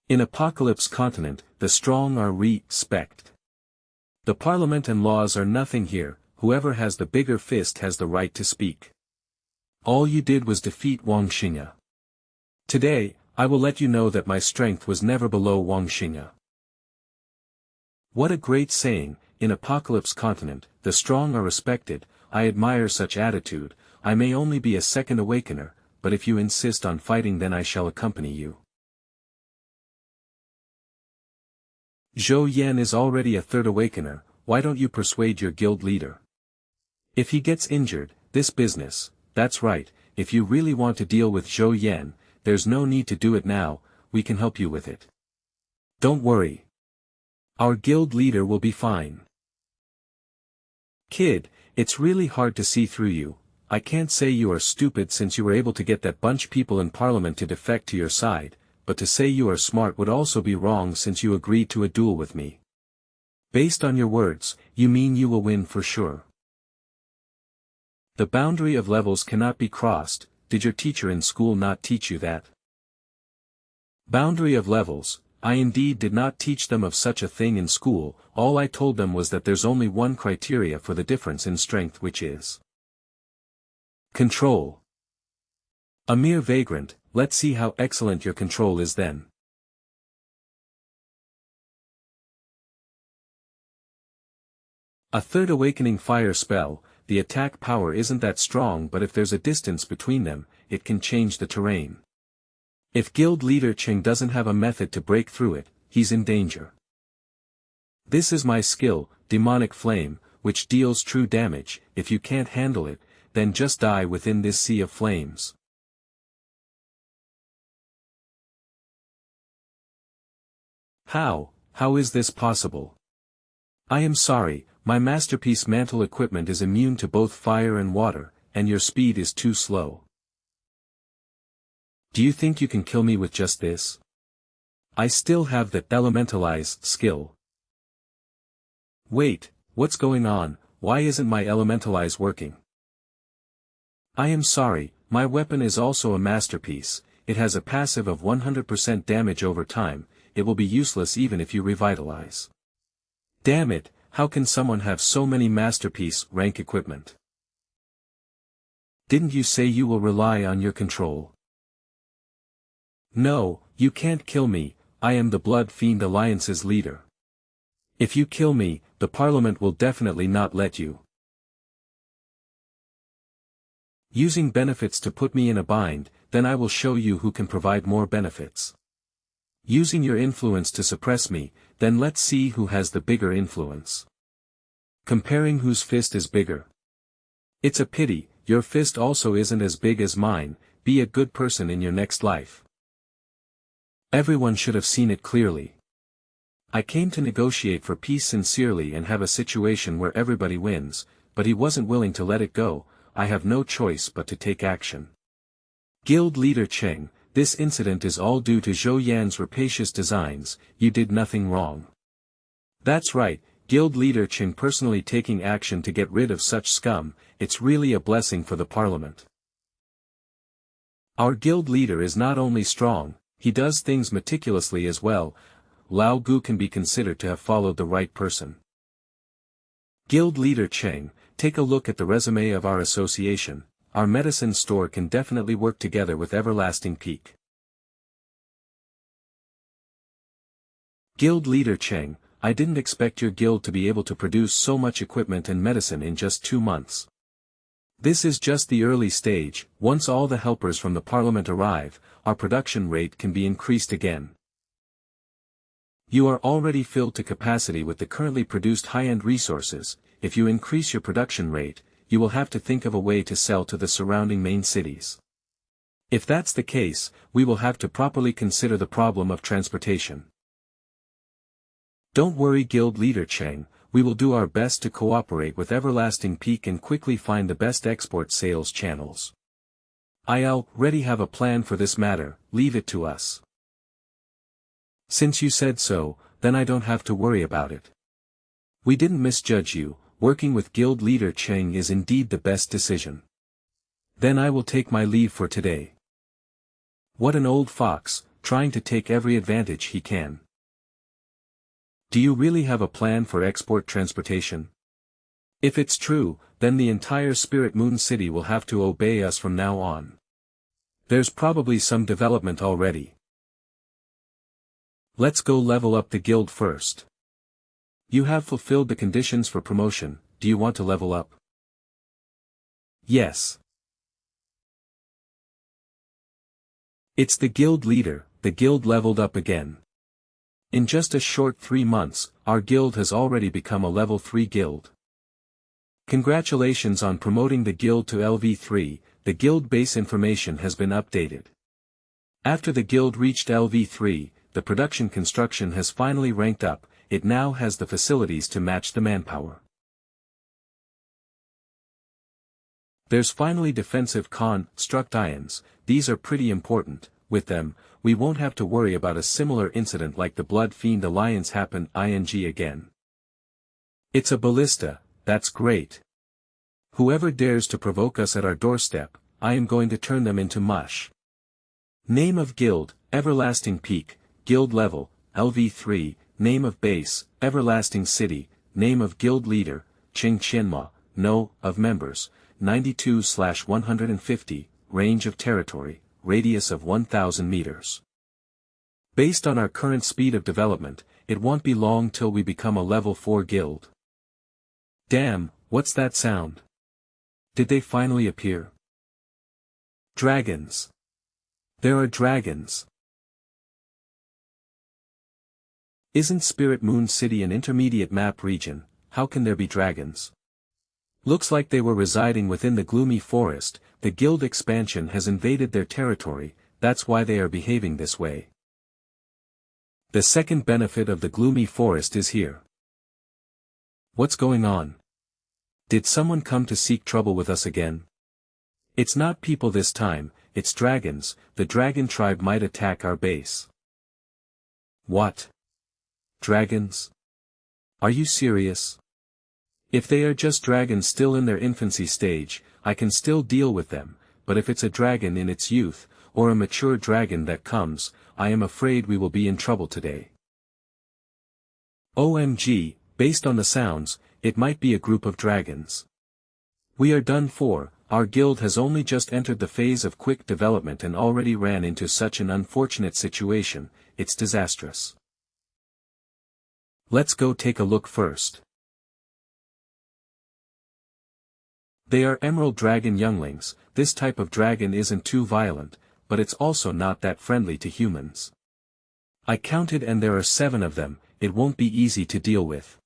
In Apocalypse Continent, the strong are respected. The parliament and laws are nothing here, whoever has the bigger fist has the right to speak. All you did was defeat Wang Xingya. Today, I will let you know that my strength was never below Wang Xingya. What a great saying, in Apocalypse Continent, the strong are respected. I admire such attitude. I may only be a second awakener, but if you insist on fighting then I shall accompany you. Zhou Yan is already a third awakener, why don't you persuade your guild leader? If he gets injured, this business, that's right, if you really want to deal with Zhou Yan, there's no need to do it now, we can help you with it. Don't worry. Our guild leader will be fine. Kid, it's really hard to see through you. I can't say you are stupid since you were able to get that bunch people in parliament to defect to your side, but to say you are smart would also be wrong since you agreed to a duel with me. Based on your words, you mean you will win for sure. The boundary of levels cannot be crossed, did your teacher in school not teach you that? Boundary of levels, I indeed did not teach them of such a thing in school, all I told them was that there's only one criteria for the difference in strength which is control. A mere vagrant, let's see how excellent your control is then. A third awakening fire spell, the attack power isn't that strong but if there's a distance between them, it can change the terrain. If guild leader Cheng doesn't have a method to break through it, he's in danger. This is my skill, demonic flame, which deals true damage. If you can't handle it, then just die within this sea of flames. How is this possible? I am sorry, my masterpiece mantle equipment is immune to both fire and water, and your speed is too slow. Do you think you can kill me with just this? I still have the elementalize skill. Wait, what's going on? Why isn't my elementalize working? I am sorry, my weapon is also a masterpiece, it has a passive of 100% damage over time, it will be useless even if you revitalize. Damn it, how can someone have so many masterpiece rank equipment? Didn't you say you will rely on your control? No, you can't kill me, I am the Blood Fiend Alliance's leader. If you kill me, the Parliament will definitely not let you. Using benefits to put me in a bind, then I will show you who can provide more benefits. Using your influence to suppress me, then let's see who has the bigger influence. Comparing whose fist is bigger. It's a pity, your fist also isn't as big as mine. Be a good person in your next life. Everyone should have seen it clearly. I came to negotiate for peace sincerely and have a situation where everybody wins, but he wasn't willing to let it go. I have no choice but to take action. Guild leader Cheng, this incident is all due to Zhou Yan's rapacious designs. You did nothing wrong. That's right, Guild leader Cheng personally taking action to get rid of such scum. It's really a blessing for the parliament. Our guild leader is not only strong, he does things meticulously as well. Lao Gu can be considered to have followed the right person. Guild leader Cheng, take a look at the resume of our association. Our medicine store can definitely work together with Everlasting Peak. Guild leader Cheng, I didn't expect your guild to be able to produce so much equipment and medicine in just 2 months. This is just the early stage. Once all the helpers from the parliament arrive, our production rate can be increased again. You are already filled to capacity with the currently produced high-end resources. If you increase your production rate, you will have to think of a way to sell to the surrounding main cities. If that's the case, we will have to properly consider the problem of transportation. Don't worry, Guild leader Cheng, we will do our best to cooperate with Everlasting Peak and quickly find the best export sales channels. I already have a plan for this matter. Leave it to us. Since you said so, then I don't have to worry about it. We didn't misjudge you. Working with Guild leader Cheng is indeed the best decision. Then I will take my leave for today. What an old fox, trying to take every advantage he can. Do you really have a plan for export transportation? If it's true, then the entire Spirit Moon City will have to obey us from now on. There's probably some development already. Let's go level up the guild first. You have fulfilled the conditions for promotion. Do you want to level up? Yes. It's the guild leader. The guild leveled up again. In just a short 3 months, our guild has already become a level 3 guild. Congratulations on promoting the guild to LV3, the guild base information has been updated. After the guild reached LV3, the production construction has finally ranked up. It now has the facilities to match the manpower. There's finally defensive construct ions. These are pretty important. With them, we won't have to worry about a similar incident like the Blood Fiend Alliance happen again. It's a ballista. That's great. Whoever dares to provoke us at our doorstep, I am going to turn them into mush. Name of guild, Everlasting Peak. Guild level, LV3. Name of base, Everlasting City. Name of guild leader, Ching Qianma. No, of members, 92/150. Range of territory, radius of 1,000 meters. Based on our current speed of development, it won't be long till we become a level 4 guild. Damn, what's that sound? Did they finally appear? Dragons. There are dragons. Isn't Spirit Moon City an intermediate map region? How can there be dragons? Looks like they were residing within the gloomy forest. The guild expansion has invaded their territory, that's why they are behaving this way. The second benefit of the gloomy forest is here. What's going on? Did someone come to seek trouble with us again? It's not people this time, it's dragons. The dragon tribe might attack our base. What? Dragons? Are you serious? If they are just dragons still in their infancy stage, I can still deal with them, but if it's a dragon in its youth, or a mature dragon that comes, I am afraid we will be in trouble today. OMG, based on the sounds, it might be a group of dragons. We are done for. Our guild has only just entered the phase of quick development and already ran into such an unfortunate situation. It's disastrous. Let's go take a look first. They are emerald dragon younglings. This type of dragon isn't too violent, but it's also not that friendly to humans. I counted and there are 7 of them, it won't be easy to deal with.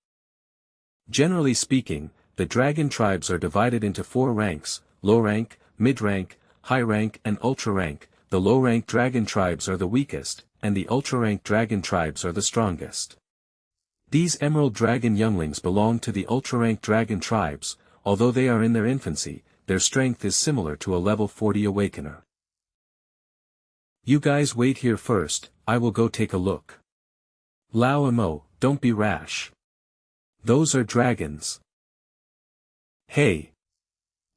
Generally speaking, the dragon tribes are divided into 4 ranks, low rank, mid rank, high rank and ultra rank. The low rank dragon tribes are the weakest, and the ultra rank dragon tribes are the strongest. These emerald dragon younglings belong to the ultra rank dragon tribes, although they are in their infancy, their strength is similar to a level 40 awakener. You guys wait here first, I will go take a look. Lao Amo, don't be rash. Those are dragons. Hey!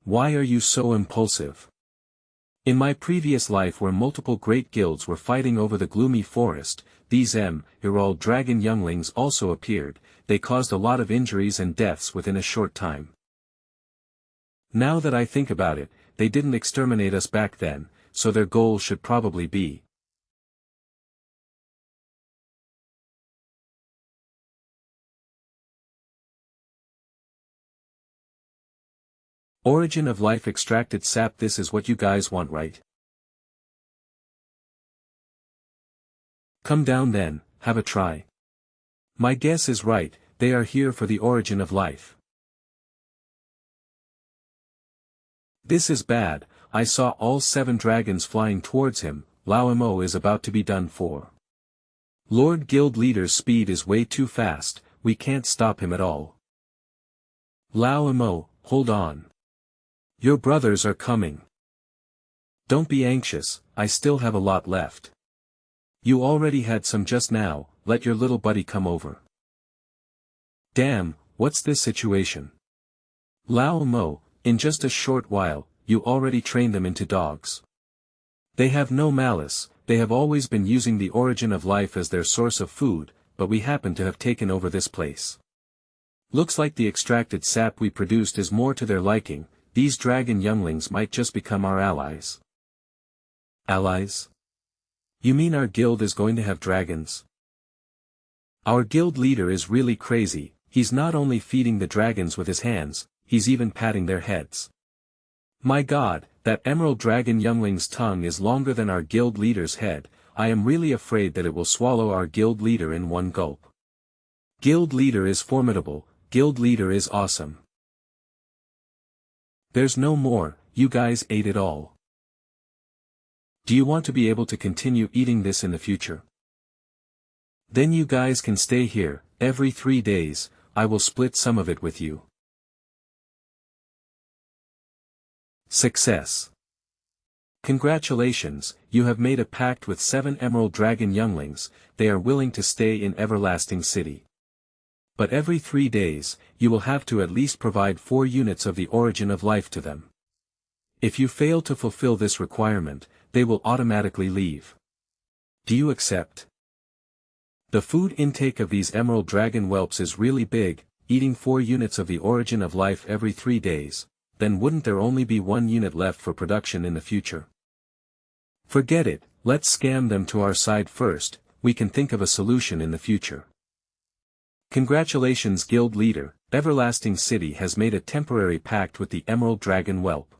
Why are you so impulsive? In my previous life where multiple great guilds were fighting over the gloomy forest, these emerald dragon younglings also appeared, they caused a lot of injuries and deaths within a short time. Now that I think about it, they didn't exterminate us back then, so their goal should probably be. Origin of life extracted sap. This is what you guys want, right? Come down then, have a try. My guess is right, they are here for the origin of life. This is bad, I saw all 7 dragons flying towards him, Lao Amo is about to be done for. Lord Guild Leader's speed is way too fast, we can't stop him at all. Lao Amo, hold on. Your brothers are coming. Don't be anxious, I still have a lot left. You already had some just now, let your little buddy come over. Damn, what's this situation? Lao Amo, in just a short while, you already trained them into dogs. They have no malice, they have always been using the origin of life as their source of food, but we happen to have taken over this place. Looks like the extracted sap we produced is more to their liking. These dragon younglings might just become our allies. Allies? You mean our guild is going to have dragons? Our guild leader is really crazy, he's not only feeding the dragons with his hands, he's even patting their heads. My god, that emerald dragon youngling's tongue is longer than our guild leader's head, I am really afraid that it will swallow our guild leader in one gulp. Guild leader is formidable, guild leader is awesome. There's no more, you guys ate it all. Do you want to be able to continue eating this in the future? Then you guys can stay here, every 3 days, I will split some of it with you. Success. Congratulations, you have made a pact with 7 emerald dragon younglings, they are willing to stay in Everlasting City. But every 3 days, you will have to at least provide 4 units of the origin of life to them. If you fail to fulfill this requirement, they will automatically leave. Do you accept? The food intake of these emerald dragon whelps is really big, eating 4 units of the origin of life every 3 days, then wouldn't there only be 1 unit left for production in the future? Forget it, let's scam them to our side first, we can think of a solution in the future. Congratulations guild leader, Everlasting City has made a temporary pact with the Emerald Dragon Whelp.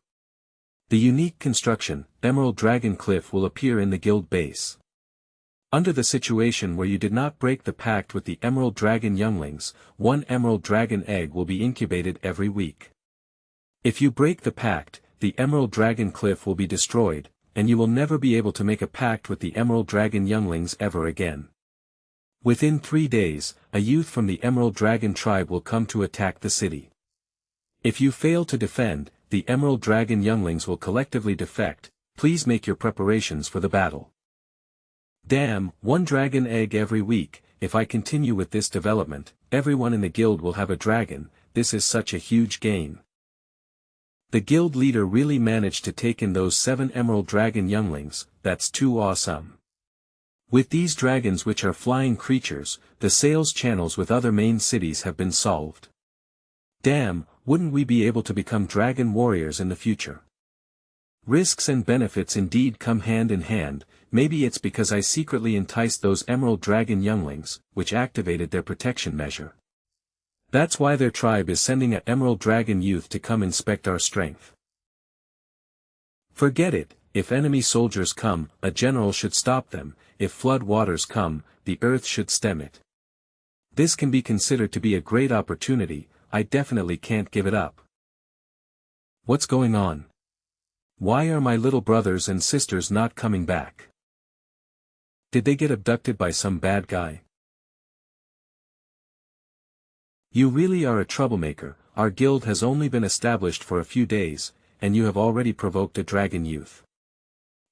The unique construction, Emerald Dragon Cliff will appear in the guild base. Under the situation where you did not break the pact with the Emerald Dragon younglings, 1 Emerald Dragon egg will be incubated every week. If you break the pact, the Emerald Dragon Cliff will be destroyed, and you will never be able to make a pact with the Emerald Dragon younglings ever again. Within 3 days, a youth from the Emerald Dragon tribe will come to attack the city. If you fail to defend, the Emerald Dragon younglings will collectively defect, please make your preparations for the battle. Damn, 1 dragon egg every week, if I continue with this development, everyone in the guild will have a dragon, this is such a huge gain. The guild leader really managed to take in those 7 Emerald Dragon younglings, that's too awesome. With these dragons which are flying creatures, the sales channels with other main cities have been solved. Damn, wouldn't we be able to become dragon warriors in the future? Risks and benefits indeed come hand in hand, maybe it's because I secretly enticed those Emerald Dragon younglings, which activated their protection measure. That's why their tribe is sending a Emerald Dragon youth to come inspect our strength. Forget it, if enemy soldiers come, a general should stop them, if flood waters come, the earth should stem it. This can be considered to be a great opportunity, I definitely can't give it up. What's going on? Why are my little brothers and sisters not coming back? Did they get abducted by some bad guy? You really are a troublemaker. Our guild has only been established for a few days, and you have already provoked a dragon youth.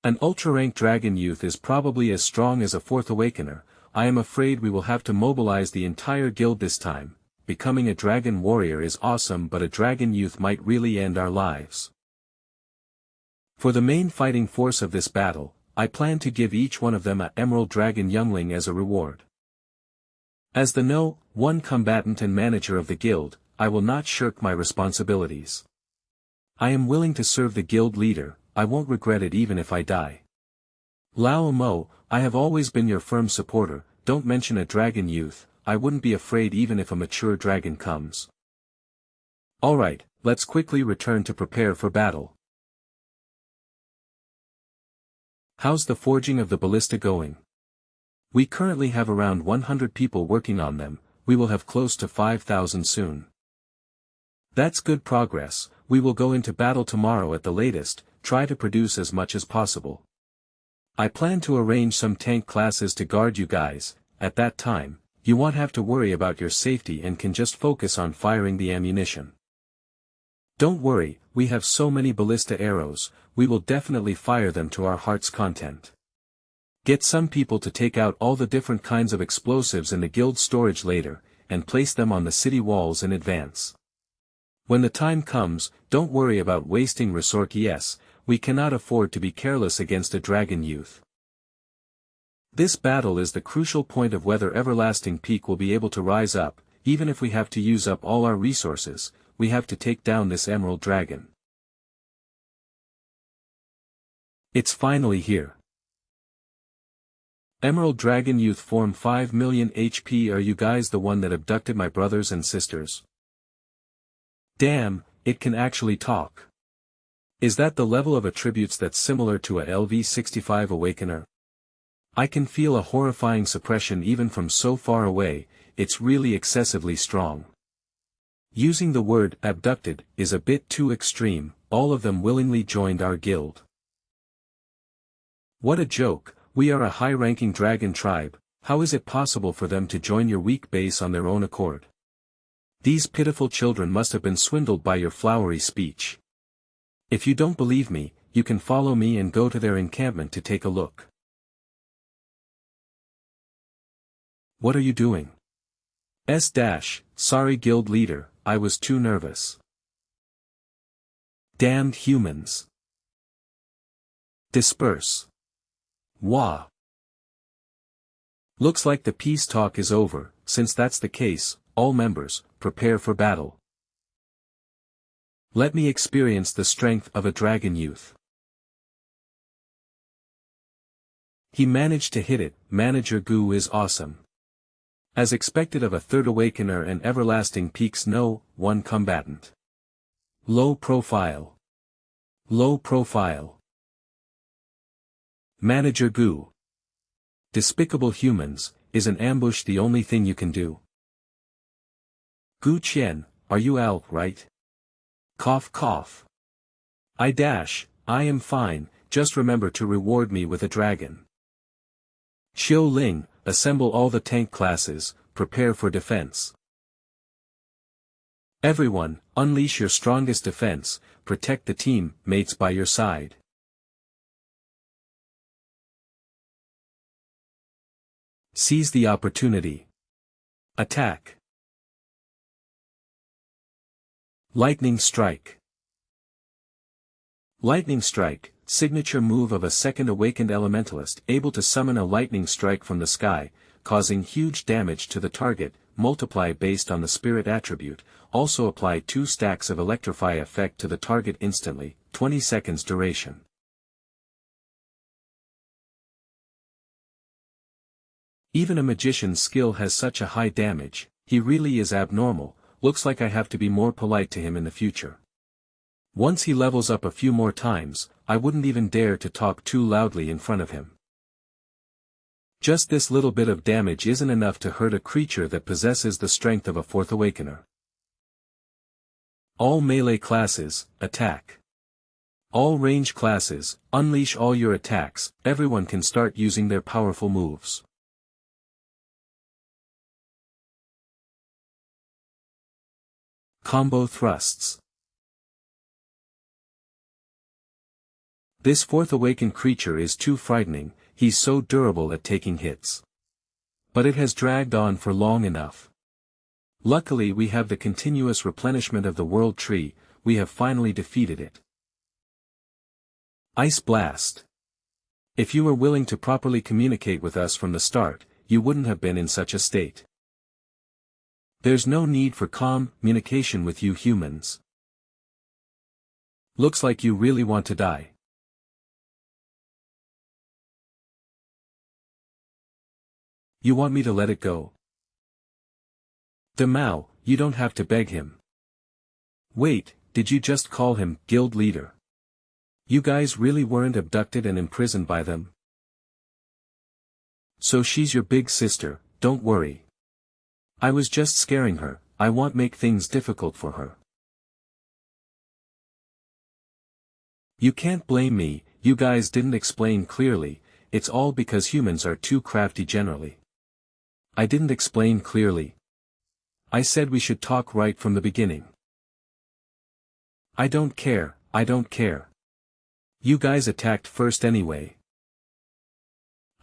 An ultra-ranked dragon youth is probably as strong as a fourth awakener. I am afraid we will have to mobilize the entire guild this time. Becoming a dragon warrior is awesome, but a dragon youth might really end our lives. For the main fighting force of this battle, I plan to give each one of them an emerald dragon youngling as a reward. As the No. 1 combatant and manager of the guild, I will not shirk my responsibilities. I am willing to serve the guild leader, I won't regret it even if I die. Lao Mo, I have always been your firm supporter, don't mention a dragon youth, I wouldn't be afraid even if a mature dragon comes. Alright, let's quickly return to prepare for battle. How's the forging of the ballista going? We currently have around 100 people working on them, we will have close to 5,000 soon. That's good progress, we will go into battle tomorrow at the latest, try to produce as much as possible. I plan to arrange some tank classes to guard you guys, at that time, you won't have to worry about your safety and can just focus on firing the ammunition. Don't worry, we have so many ballista arrows, we will definitely fire them to our heart's content. Get some people to take out all the different kinds of explosives in the guild storage later, and place them on the city walls in advance. When the time comes, don't worry about wasting resources, we cannot afford to be careless against a dragon youth. This battle is the crucial point of whether Everlasting Peak will be able to rise up, even if we have to use up all our resources, we have to take down this emerald dragon. It's finally here. Emerald Dragon Youth form 5 million HP. Are you guys the one that abducted my brothers and sisters? Damn, it can actually talk. Is that the level of attributes that's similar to a LV65 Awakener? I can feel a horrifying suppression even from so far away, it's really excessively strong. Using the word abducted is a bit too extreme, all of them willingly joined our guild. What a joke. We are a high-ranking dragon tribe, how is it possible for them to join your weak base on their own accord? These pitiful children must have been swindled by your flowery speech. If you don't believe me, you can follow me and go to their encampment to take a look. What are you doing? Sorry guild leader, I was too nervous. Damned humans. Disperse. Wah. Looks like the peace talk is over, since that's the case, all members, prepare for battle. Let me experience the strength of a dragon youth. He managed to hit it, Manager Gu is awesome. As expected of a third awakener and Everlasting Peak's No. 1 combatant. Low profile. Low profile. Manager Gu. Despicable humans, is an ambush the only thing you can do? Gu Qian, are you out, right? Cough cough. I am fine, just remember to reward me with a dragon. Xiu Ling, assemble all the tank classes, prepare for defense. Everyone, unleash your strongest defense, protect the team mates by your side. Seize the opportunity. Attack. Lightning Strike. Lightning Strike, signature move of a second awakened elementalist able to summon a lightning strike from the sky, causing huge damage to the target, multiply based on the spirit attribute, also apply 2 stacks of electrify effect to the target instantly, 20 seconds duration. Even a magician's skill has such a high damage, he really is abnormal, looks like I have to be more polite to him in the future. Once he levels up a few more times, I wouldn't even dare to talk too loudly in front of him. Just this little bit of damage isn't enough to hurt a creature that possesses the strength of a fourth awakener. All melee classes, attack. All range classes, unleash all your attacks. Everyone can start using their powerful moves. Combo thrusts. This fourth awakened creature is too frightening, he's so durable at taking hits. But it has dragged on for long enough. Luckily we have the continuous replenishment of the world tree, we have finally defeated it. Ice Blast. If you were willing to properly communicate with us from the start, you wouldn't have been in such a state. There's no need for communication with you humans. Looks like you really want to die. You want me to let it go? Demao, you don't have to beg him. Wait, did you just call him guild leader? You guys really weren't abducted and imprisoned by them? So she's your big sister, don't worry. I was just scaring her, I won't make things difficult for her. You can't blame me, you guys didn't explain clearly, it's all because humans are too crafty generally. I didn't explain clearly. I said we should talk right from the beginning. I don't care, I don't care. You guys attacked first anyway.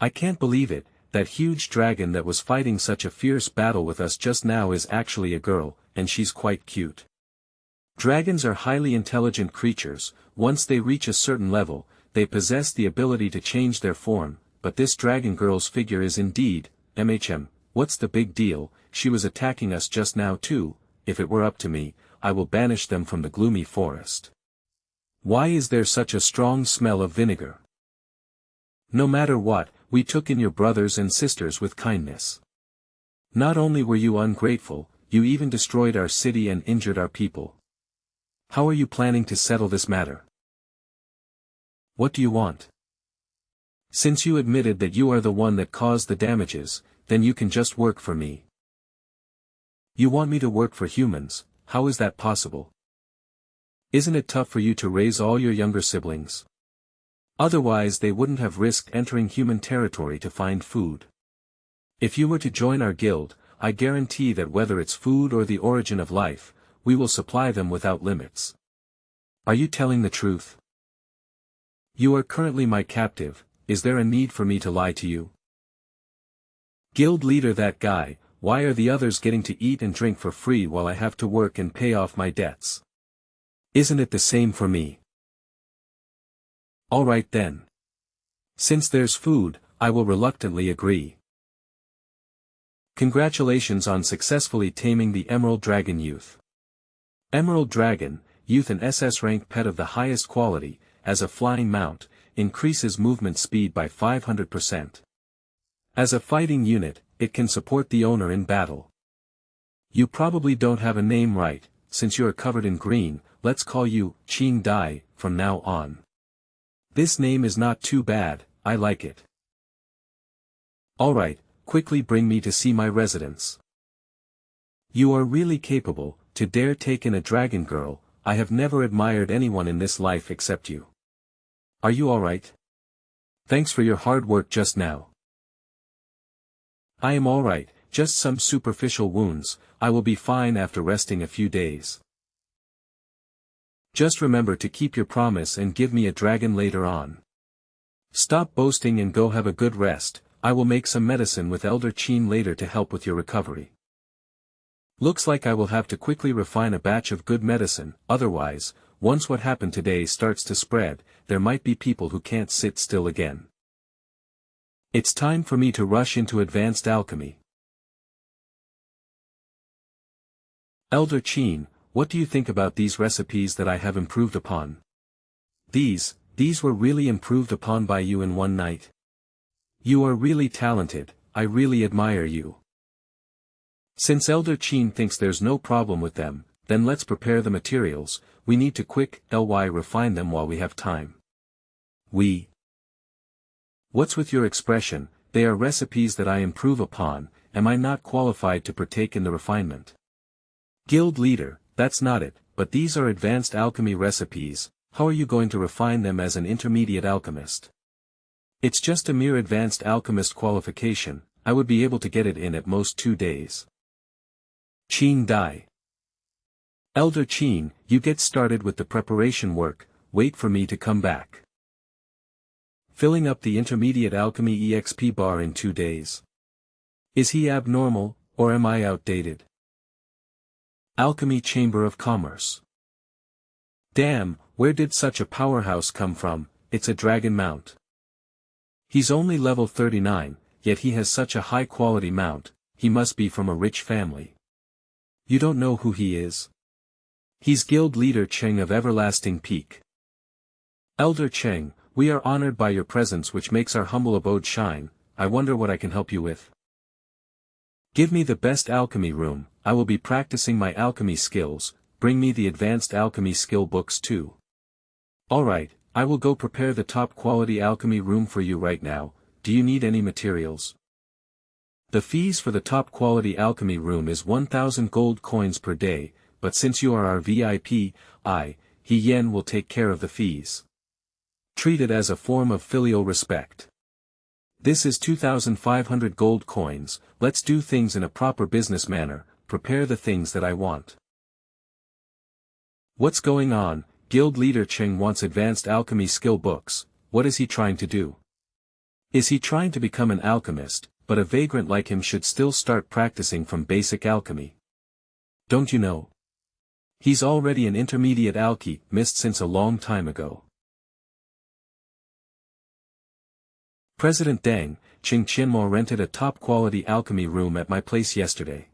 I can't believe it, that huge dragon that was fighting such a fierce battle with us just now is actually a girl, and she's quite cute. Dragons are highly intelligent creatures, once they reach a certain level, they possess the ability to change their form, but this dragon girl's figure is indeed, what's the big deal, she was attacking us just now too, if it were up to me, I will banish them from the gloomy forest. Why is there such a strong smell of vinegar? No matter what, we took in your brothers and sisters with kindness. Not only were you ungrateful, you even destroyed our city and injured our people. How are you planning to settle this matter? What do you want? Since you admitted that you are the one that caused the damages, then you can just work for me. You want me to work for humans, how is that possible? Isn't it tough for you to raise all your younger siblings? Otherwise they wouldn't have risked entering human territory to find food. If you were to join our guild, I guarantee that whether it's food or the origin of life, we will supply them without limits. Are you telling the truth? You are currently my captive, is there a need for me to lie to you? Guild leader, that guy, why are the others getting to eat and drink for free while I have to work and pay off my debts? Isn't it the same for me? Alright then. Since there's food, I will reluctantly agree. Congratulations on successfully taming the Emerald Dragon Youth. Emerald Dragon, Youth, an SS rank pet of the highest quality, as a flying mount, increases movement speed by 500%. As a fighting unit, it can support the owner in battle. You probably don't have a name right, since you are covered in green, let's call you Qing Dai from now on. This name is not too bad, I like it. Alright, quickly bring me to see my residence. You are really capable, to dare take in a dragon girl, I have never admired anyone in this life except you. Are you alright? Thanks for your hard work just now. I am alright, just some superficial wounds, I will be fine after resting a few days. Just remember to keep your promise and give me a dragon later on. Stop boasting and go have a good rest, I will make some medicine with Elder Qin later to help with your recovery. Looks like I will have to quickly refine a batch of good medicine, otherwise, once what happened today starts to spread, there might be people who can't sit still again. It's time for me to rush into advanced alchemy. Elder Qin, what do you think about these recipes that I have improved upon? These were really improved upon by you in one night. You are really talented, I really admire you. Since Elder Qin thinks there's no problem with them, then let's prepare the materials, we need to refine them while we have time. What's with your expression, they are recipes that I improve upon, am I not qualified to partake in the refinement? Guild leader, that's not it, but these are advanced alchemy recipes, how are you going to refine them as an intermediate alchemist? It's just a mere advanced alchemist qualification, I would be able to get it in at most 2 days. Qin Dai. Elder Qin, you get started with the preparation work, wait for me to come back. Filling up the intermediate alchemy EXP bar in 2 days. Is he abnormal, or am I outdated? Alchemy Chamber of Commerce. Damn, where did such a powerhouse come from? It's a dragon mount. He's only level 39, yet he has such a high-quality mount, he must be from a rich family. You don't know who he is? He's Guild Leader Cheng of Everlasting Peak. Elder Cheng, we are honored by your presence which makes our humble abode shine, I wonder what I can help you with. Give me the best alchemy room, I will be practicing my alchemy skills, bring me the advanced alchemy skill books too. Alright, I will go prepare the top quality alchemy room for you right now, do you need any materials? The fees for the top quality alchemy room is 1000 gold coins per day, but since you are our VIP, He Yen will take care of the fees. Treat it as a form of filial respect. This is 2500 gold coins, let's do things in a proper business manner, prepare the things that I want. What's going on? Guild Leader Cheng wants advanced alchemy skill books, what is he trying to do? Is he trying to become an alchemist, but a vagrant like him should still start practicing from basic alchemy? Don't you know? He's already an intermediate alchemist since a long time ago. President Deng, Qing Qianmo rented a top-quality alchemy room at my place yesterday.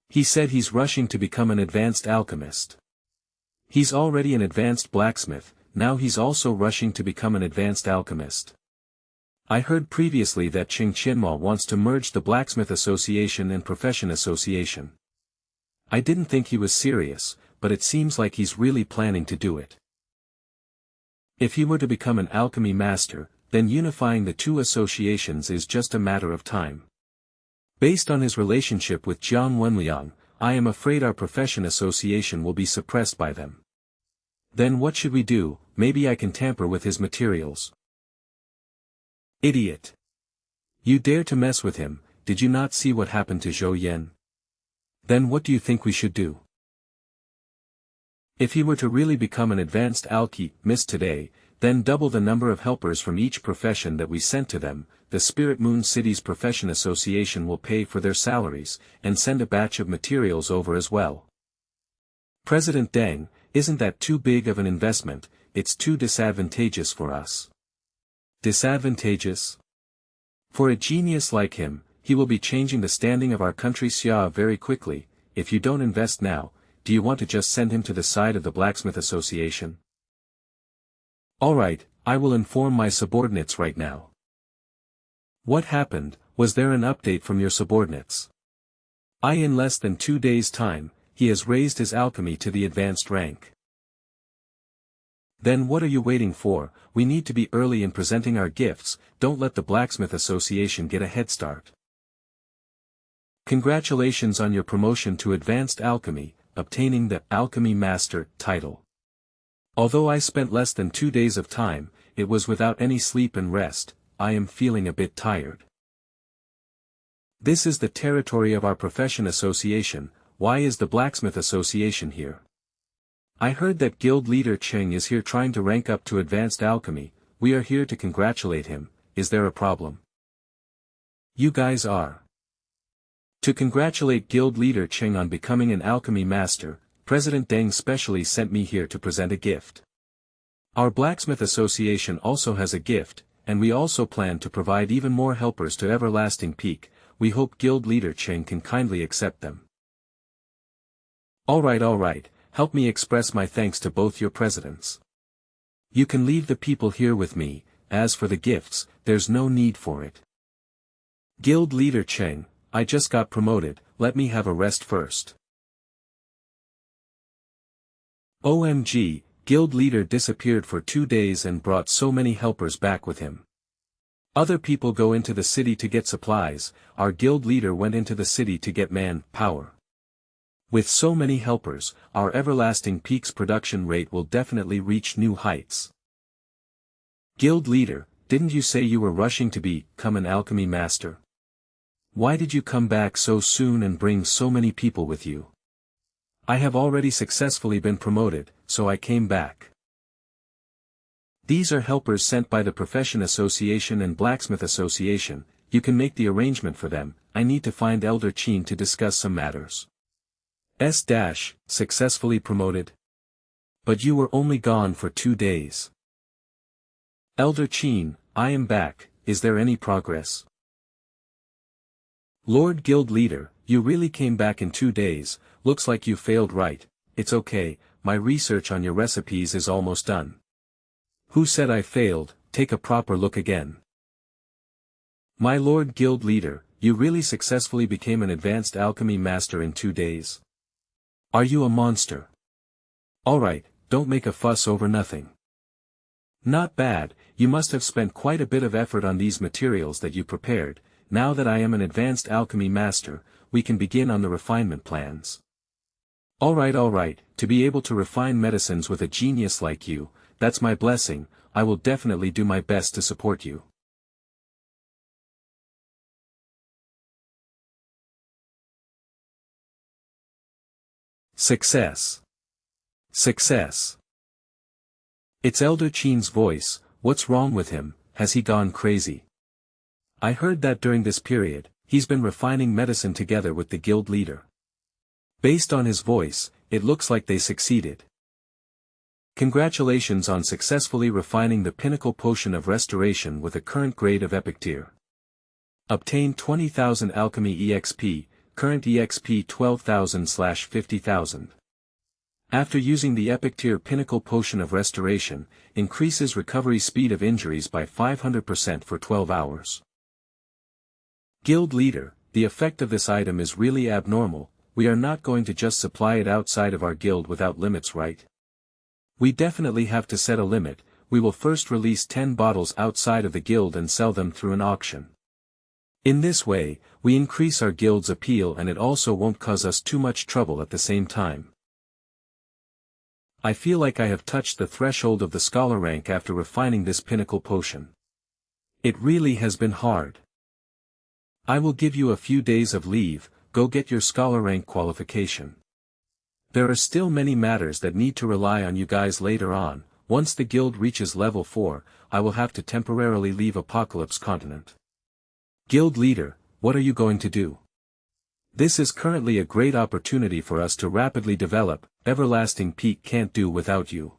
He said he's rushing to become an advanced alchemist. He's already an advanced blacksmith, now he's also rushing to become an advanced alchemist. I heard previously that Qing Qianmo wants to merge the Blacksmith Association and Profession Association. I didn't think he was serious, but it seems like he's really planning to do it. If he were to become an alchemy master, then unifying the two associations is just a matter of time. Based on his relationship with Jiang Wenliang, I am afraid our profession association will be suppressed by them. Then what should we do? Maybe I can tamper with his materials. Idiot! You dare to mess with him, did you not see what happened to Zhou Yan? Then what do you think we should do? If he were to really become an advanced alchemist today, then double the number of helpers from each profession that we sent to them, the Spirit Moon City's Profession Association will pay for their salaries, and send a batch of materials over as well. President Deng, isn't that too big of an investment? It's too disadvantageous for us. Disadvantageous? For a genius like him, he will be changing the standing of our country Xia very quickly. If you don't invest now, do you want to just send him to the side of the Blacksmith Association? Alright, I will inform my subordinates right now. What happened? Was there an update from your subordinates? In less than 2 days' time, he has raised his alchemy to the advanced rank. Then what are you waiting for? We need to be early in presenting our gifts, don't let the Blacksmith Association get a head start. Congratulations on your promotion to Advanced Alchemy, obtaining the Alchemy Master title. Although I spent less than 2 days of time, it was without any sleep and rest, I am feeling a bit tired. This is the territory of our profession association, why is the Blacksmith Association here? I heard that Guild Leader Cheng is here trying to rank up to Advanced Alchemy, we are here to congratulate him, is there a problem? You guys are. To congratulate Guild Leader Cheng on becoming an alchemy master, President Deng specially sent me here to present a gift. Our Blacksmith Association also has a gift, and we also plan to provide even more helpers to Everlasting Peak, we hope Guild Leader Cheng can kindly accept them. Alright, help me express my thanks to both your presidents. You can leave the people here with me, as for the gifts, there's no need for it. Guild Leader Cheng, I just got promoted, let me have a rest first. OMG, guild leader disappeared for 2 days and brought so many helpers back with him. Other people go into the city to get supplies, our guild leader went into the city to get power. With so many helpers, our Everlasting Peak's production rate will definitely reach new heights. Guild leader, didn't you say you were rushing to become an alchemy master? Why did you come back so soon and bring so many people with you? I have already successfully been promoted, so I came back. These are helpers sent by the Profession Association and Blacksmith Association, you can make the arrangement for them, I need to find Elder Chin to discuss some matters. Successfully promoted? But you were only gone for 2 days. Elder Chin, I am back, is there any progress? Lord Guild Leader, you really came back in 2 days, looks like you failed right, it's okay, my research on your recipes is almost done. Who said I failed, take a proper look again. My Lord Guild Leader, you really successfully became an advanced alchemy master in 2 days. Are you a monster? Alright, don't make a fuss over nothing. Not bad, you must have spent quite a bit of effort on these materials that you prepared. Now that I am an advanced alchemy master, we can begin on the refinement plans. Alright, to be able to refine medicines with a genius like you, that's my blessing, I will definitely do my best to support you. Success. Success. It's Elder Chin's voice, what's wrong with him, has he gone crazy? I heard that during this period, he's been refining medicine together with the guild leader. Based on his voice, it looks like they succeeded. Congratulations on successfully refining the pinnacle potion of restoration with a current grade of Epic Tier. Obtain 20,000 Alchemy EXP, current EXP 12,000/50,000. After using the Epic Tier Pinnacle Potion of Restoration, increases recovery speed of injuries by 500% for 12 hours. Guild Leader, the effect of this item is really abnormal, we are not going to just supply it outside of our guild without limits, right? We definitely have to set a limit, we will first release 10 bottles outside of the guild and sell them through an auction. In this way, we increase our guild's appeal and it also won't cause us too much trouble at the same time. I feel like I have touched the threshold of the scholar rank after refining this pinnacle potion. It really has been hard. I will give you a few days of leave, go get your scholar rank qualification. There are still many matters that need to rely on you guys later on, once the guild reaches level 4, I will have to temporarily leave Apocalypse Continent. Guild Leader, what are you going to do? This is currently a great opportunity for us to rapidly develop, Everlasting Peak can't do without you.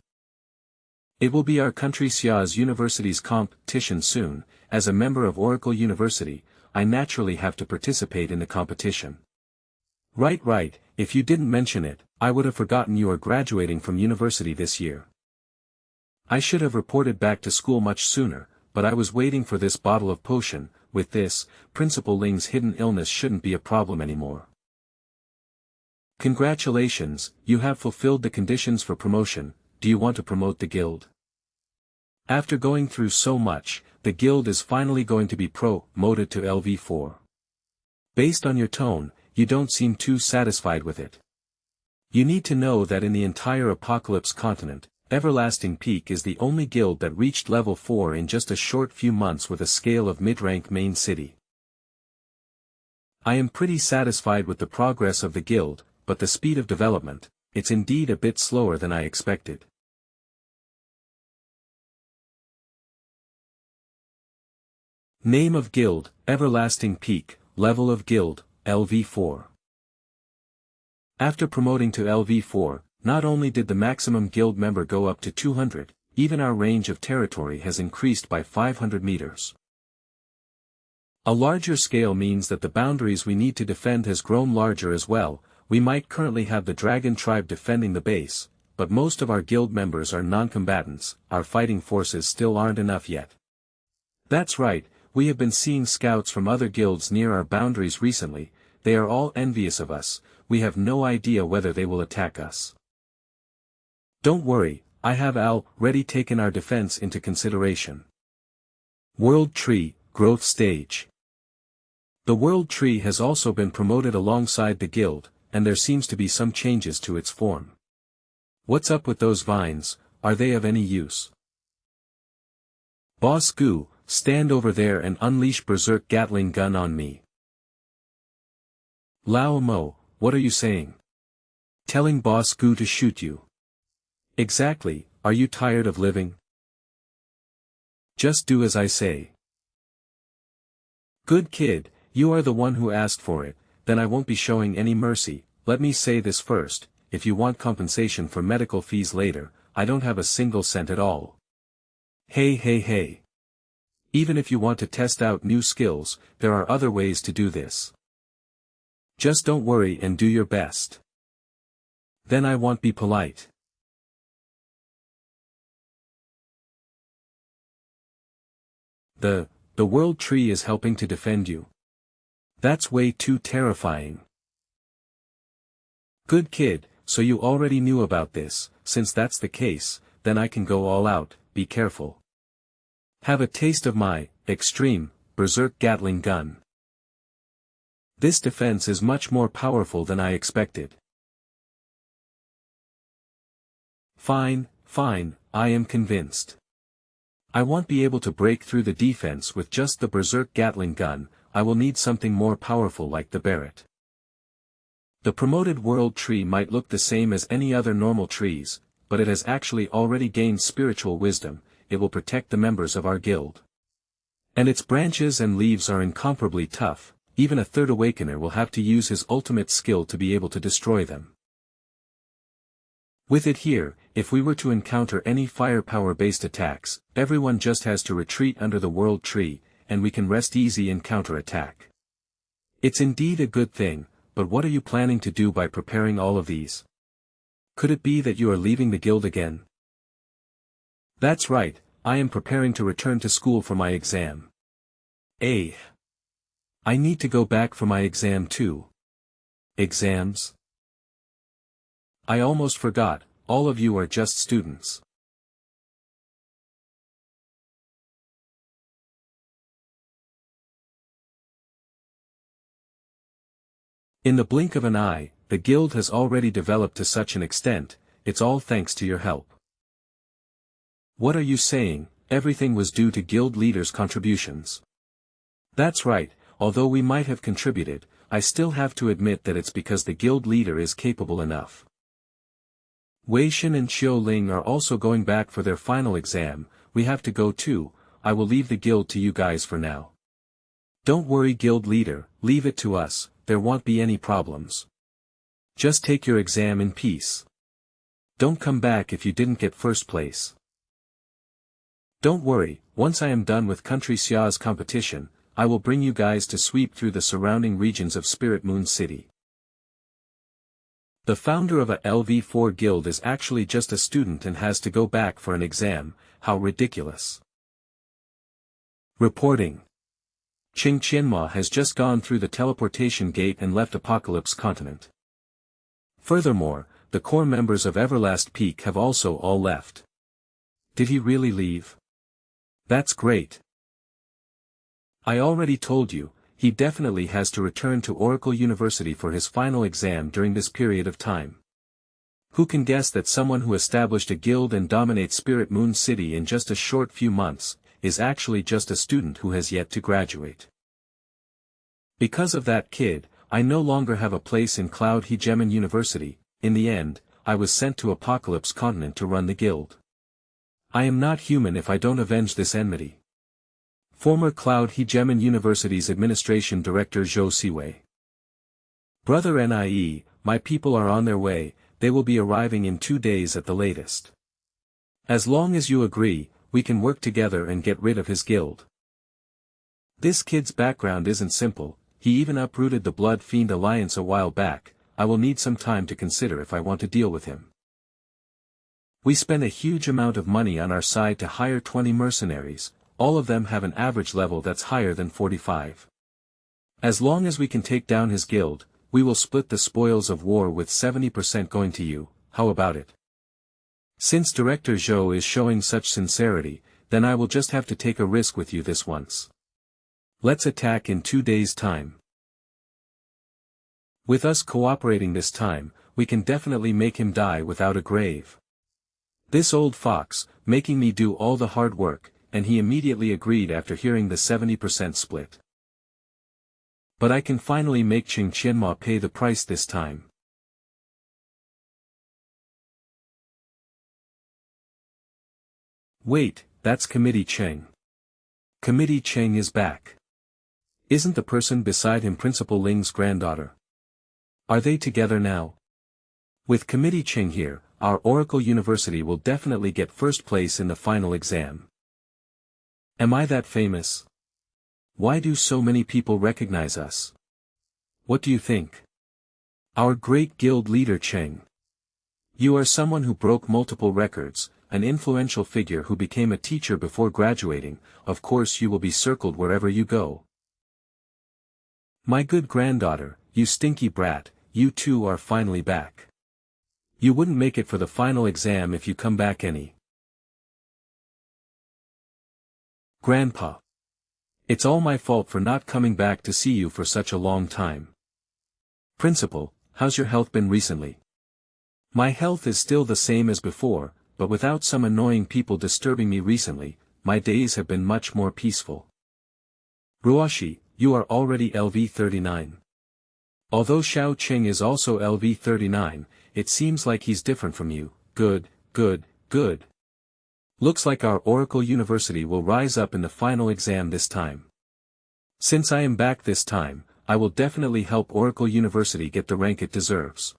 It will be our country Xia's University's competition soon, as a member of Oracle University, I naturally have to participate in the competition. Right, if you didn't mention it, I would have forgotten you are graduating from university this year. I should have reported back to school much sooner, but I was waiting for this bottle of potion, with this, Principal Ling's hidden illness shouldn't be a problem anymore. Congratulations, you have fulfilled the conditions for promotion, do you want to promote the guild? After going through so much, the guild is finally going to be promoted to LV4. Based on your tone, you don't seem too satisfied with it. You need to know that in the entire Apocalypse Continent, Everlasting Peak is the only guild that reached level 4 in just a short few months with a scale of mid-rank main city. I am pretty satisfied with the progress of the guild, but the speed of development, it's indeed a bit slower than I expected. Name of guild, Everlasting Peak, level of guild, LV4. After promoting to LV4, not only did the maximum guild member go up to 200, even our range of territory has increased by 500 meters. A larger scale means that the boundaries we need to defend has grown larger as well. We might currently have the Dragon Tribe defending the base, but most of our guild members are non-combatants, our fighting forces still aren't enough yet. That's right, we have been seeing scouts from other guilds near our boundaries recently, they are all envious of us, we have no idea whether they will attack us. Don't worry, I have already taken our defense into consideration. World Tree, Growth Stage. The World Tree has also been promoted alongside the guild, and there seems to be some changes to its form. What's up with those vines, are they of any use? Boss Goo, stand over there and unleash Berserk Gatling gun on me. Lao Mo, what are you saying? Telling Boss Goo to shoot you. Exactly, are you tired of living? Just do as I say. Good kid, you are the one who asked for it, then I won't be showing any mercy. Let me say this first, if you want compensation for medical fees later, I don't have a single cent at all. Hey. Even if you want to test out new skills, there are other ways to do this. Just don't worry and do your best. Then I won't be polite. The World Tree is helping to defend you. That's way too terrifying. Good kid, so you already knew about this. Since that's the case, then I can go all out, be careful. Have a taste of my extreme Berserk Gatling gun. This defense is much more powerful than I expected. Fine, I am convinced. I won't be able to break through the defense with just the Berserk Gatling gun, I will need something more powerful like the Barret. The promoted World Tree might look the same as any other normal trees, but it has actually already gained spiritual wisdom, it will protect the members of our guild. And its branches and leaves are incomparably tough, even a third awakener will have to use his ultimate skill to be able to destroy them. With it here, if we were to encounter any firepower-based attacks, everyone just has to retreat under the World Tree, and we can rest easy and counterattack. It's indeed a good thing, but what are you planning to do by preparing all of these? Could it be that you are leaving the guild again? That's right, I am preparing to return to school for my exam. I need to go back for my exam too. Exams? I almost forgot, all of you are just students. In the blink of an eye, the guild has already developed to such an extent, it's all thanks to your help. What are you saying, everything was due to guild leaders' contributions? That's right, although we might have contributed, I still have to admit that it's because the guild leader is capable enough. Wei Shen and Xiao Ling are also going back for their final exam, we have to go too, I will leave the guild to you guys for now. Don't worry guild leader, leave it to us, there won't be any problems. Just take your exam in peace. Don't come back if you didn't get first place. Don't worry, once I am done with Country Xia's competition, I will bring you guys to sweep through the surrounding regions of Spirit Moon City. The founder of a LV4 guild is actually just a student and has to go back for an exam, how ridiculous. Reporting. Qing Qianma has just gone through the teleportation gate and left Apocalypse Continent. Furthermore, the core members of Everlast Peak have also all left. Did he really leave? That's great. I already told you, he definitely has to return to Oracle University for his final exam during this period of time. Who can guess that someone who established a guild and dominates Spirit Moon City in just a short few months, is actually just a student who has yet to graduate. Because of that kid, I no longer have a place in Cloud Hegemon University, in the end, I was sent to Apocalypse Continent to run the guild. I am not human if I don't avenge this enmity. Former Cloud Hegemon University's Administration Director Zhou Siwei. Brother Nie, my people are on their way, they will be arriving in 2 days at the latest. As long as you agree, we can work together and get rid of his guild. This kid's background isn't simple, he even uprooted the Blood Fiend Alliance a while back, I will need some time to consider if I want to deal with him. We spend a huge amount of money on our side to hire 20 mercenaries, all of them have an average level that's higher than 45. As long as we can take down his guild, we will split the spoils of war with 70% going to you, how about it? Since Director Zhou is showing such sincerity, then I will just have to take a risk with you this once. Let's attack in 2 days' time. With us cooperating this time, we can definitely make him die without a grave. This old fox, making me do all the hard work, and he immediately agreed after hearing the 70% split. But I can finally make Qing Qianma pay the price this time. Wait, that's Committee Cheng. Committee Cheng is back. Isn't the person beside him Principal Ling's granddaughter? Are they together now? With Committee Cheng here, our Oracle University will definitely get first place in the final exam. Am I that famous? Why do so many people recognize us? What do you think? Our great guild leader Cheng. You are someone who broke multiple records, an influential figure who became a teacher before graduating, of course you will be circled wherever you go. My good granddaughter, you stinky brat, you too are finally back. You wouldn't make it for the final exam if you come back any. Grandpa. It's all my fault for not coming back to see you for such a long time. Principal, how's your health been recently? My health is still the same as before, but without some annoying people disturbing me recently, my days have been much more peaceful. Ruoshi, you are already LV39. Although Xiao Qing is also LV39, it seems like he's different from you. Good, good, good. Looks like our Oracle University will rise up in the final exam this time. Since I am back this time, I will definitely help Oracle University get the rank it deserves.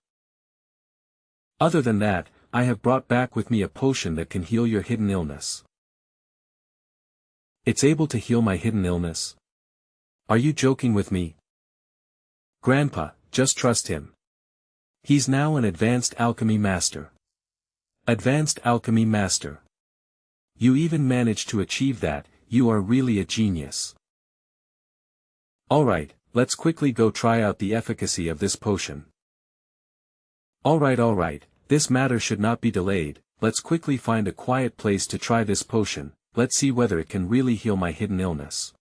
Other than that, I have brought back with me a potion that can heal your hidden illness. It's able to heal my hidden illness? Are you joking with me? Grandpa, just trust him. He's now an advanced alchemy master. Advanced alchemy master. You even managed to achieve that, you are really a genius. Alright, let's quickly go try out the efficacy of this potion. Alright, this matter should not be delayed, let's quickly find a quiet place to try this potion, let's see whether it can really heal my hidden illness.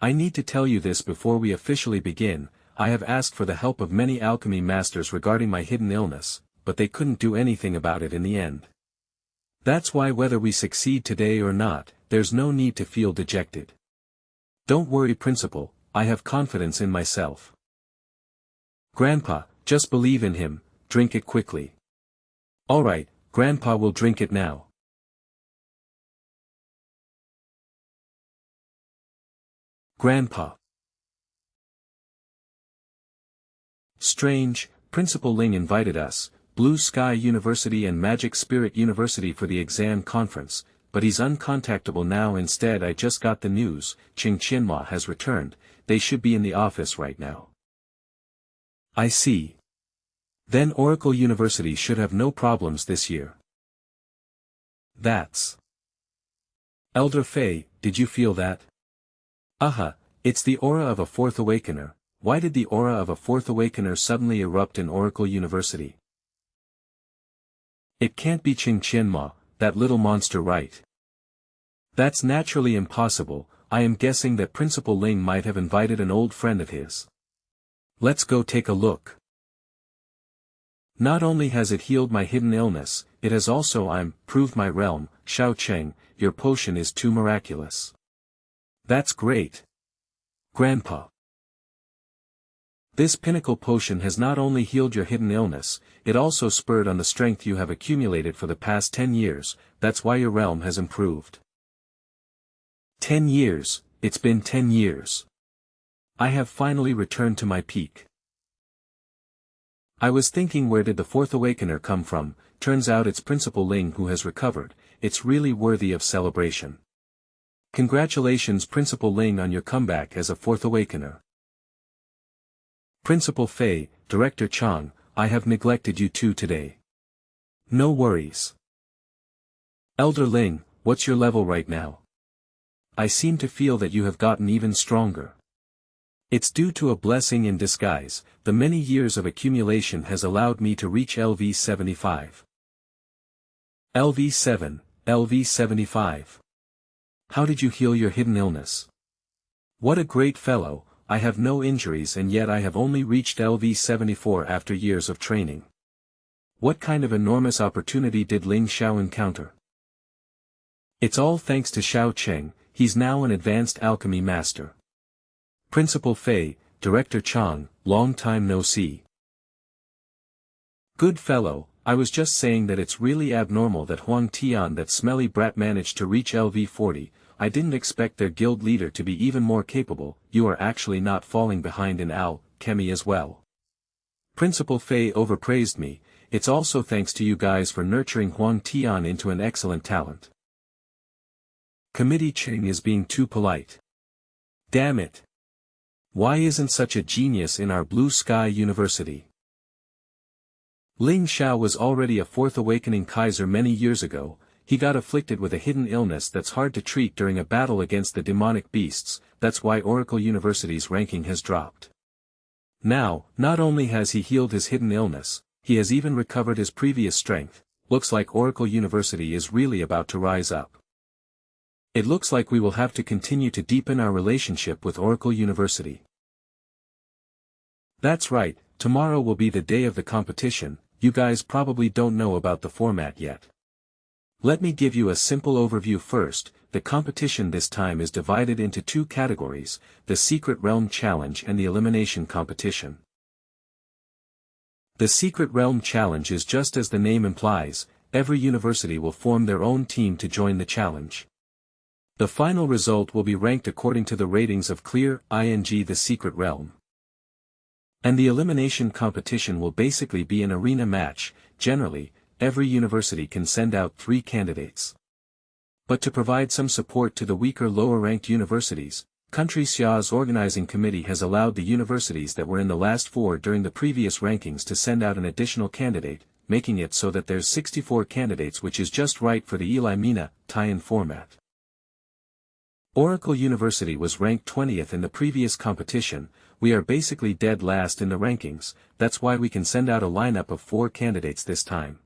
I need to tell you this before we officially begin, I have asked for the help of many alchemy masters regarding my hidden illness, but they couldn't do anything about it in the end. That's why whether we succeed today or not, there's no need to feel dejected. Don't worry Principal, I have confidence in myself. Grandpa, just believe in him, drink it quickly. Alright, Grandpa will drink it now. Grandpa. Strange, Principal Ling invited us, Blue Sky University and Magic Spirit University for the exam conference, but he's uncontactable now. Instead I just got the news, Qing Qianma has returned, they should be in the office right now. I see. Then Oracle University should have no problems this year. That's... Elder Fei, did you feel that? Aha, it's the aura of a fourth awakener. Why did the aura of a fourth awakener suddenly erupt in Oracle University? It can't be Qing Qianma, that little monster, right? That's naturally impossible. I am guessing that Principal Ling might have invited an old friend of his. Let's go take a look. Not only has it healed my hidden illness, it has also improved my realm. Xiao Cheng, your potion is too miraculous. That's great. Grandpa. This pinnacle potion has not only healed your hidden illness, it also spurred on the strength you have accumulated for the past 10 years, that's why your realm has improved. 10 years, it's been 10 years. I have finally returned to my peak. I was thinking, where did the fourth awakener come from? Turns out it's Principal Ling who has recovered. It's really worthy of celebration. Congratulations Principal Ling on your comeback as a fourth awakener. Principal Fei, Director Chang, I have neglected you too today. No worries. Elder Ling, what's your level right now? I seem to feel that you have gotten even stronger. It's due to a blessing in disguise. The many years of accumulation has allowed me to reach LV75. LV7, LV75. How did you heal your hidden illness? What a great fellow, I have no injuries and yet I have only reached LV74 after years of training. What kind of enormous opportunity did Ling Xiao encounter? It's all thanks to Xiao Cheng, he's now an advanced alchemy master. Principal Fei, Director Chang, long time no see. Good fellow, I was just saying that it's really abnormal that Huang Tian, that smelly brat, managed to reach LV40, I didn't expect their guild leader to be even more capable. You are actually not falling behind in alchemy as well. Principal Fei overpraised me. It's also thanks to you guys for nurturing Huang Tian into an excellent talent. Committee Cheng is being too polite. Damn it. Why isn't such a genius in our Blue Sky University? Ling Xiao was already a fourth awakening Kaiser many years ago. He got afflicted with a hidden illness that's hard to treat during a battle against the demonic beasts. That's why Oracle University's ranking has dropped. Now, not only has he healed his hidden illness, he has even recovered his previous strength. Looks like Oracle University is really about to rise up. It looks like we will have to continue to deepen our relationship with Oracle University. That's right, tomorrow will be the day of the competition. You guys probably don't know about the format yet. Let me give you a simple overview first. The competition this time is divided into two categories, the Secret Realm Challenge and the Elimination Competition. The Secret Realm Challenge is just as the name implies, every university will form their own team to join the challenge. The final result will be ranked according to the ratings of Clear, the Secret Realm. And the Elimination Competition will basically be an arena match. Generally, every university can send out 3 candidates. But to provide some support to the weaker lower-ranked universities, Country Xia's organizing committee has allowed the universities that were in the last 4 during the previous rankings to send out an additional candidate, making it so that there's 64 candidates, which is just right for the Eli Mina tie-in format. Oracle University was ranked 20th in the previous competition. We are basically dead last in the rankings. That's why we can send out a lineup of 4 candidates this time.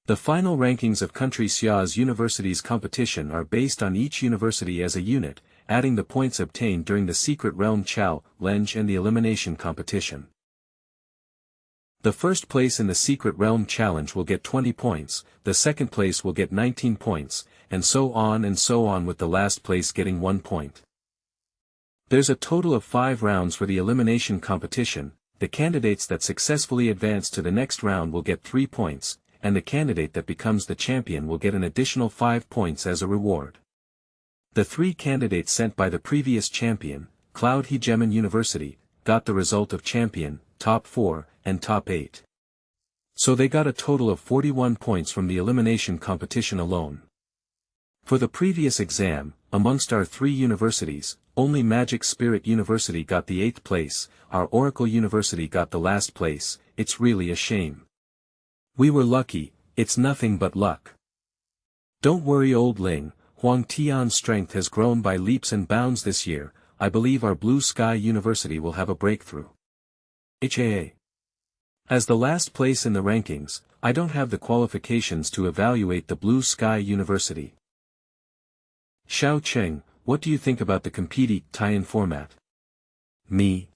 The final rankings of Country Xia's universities competition are based on each university as a unit, adding the points obtained during the Secret Realm Challenge and the Elimination Competition. The first place in the Secret Realm Challenge will get 20 points, the second place will get 19 points, and so on with the last place getting 1 point. There's a total of 5 rounds for the Elimination Competition. The candidates that successfully advance to the next round will get 3 points, and the candidate that becomes the champion will get an additional 5 points as a reward. The 3 candidates sent by the previous champion, Cloud Hegemon University, got the result of champion, top 4, and top 8. So they got a total of 41 points from the Elimination Competition alone. For the previous exam, amongst our 3 universities, only Magic Spirit University got the 8th place, our Oracle University got the last place. It's really a shame. We were lucky, it's nothing but luck. Don't worry old Ling, Huang Tian's strength has grown by leaps and bounds this year. I believe our Blue Sky University will have a breakthrough. HAA. As the last place in the rankings, I don't have the qualifications to evaluate the Blue Sky University. Xiao Cheng, what do you think about the competing tie-in format? Me.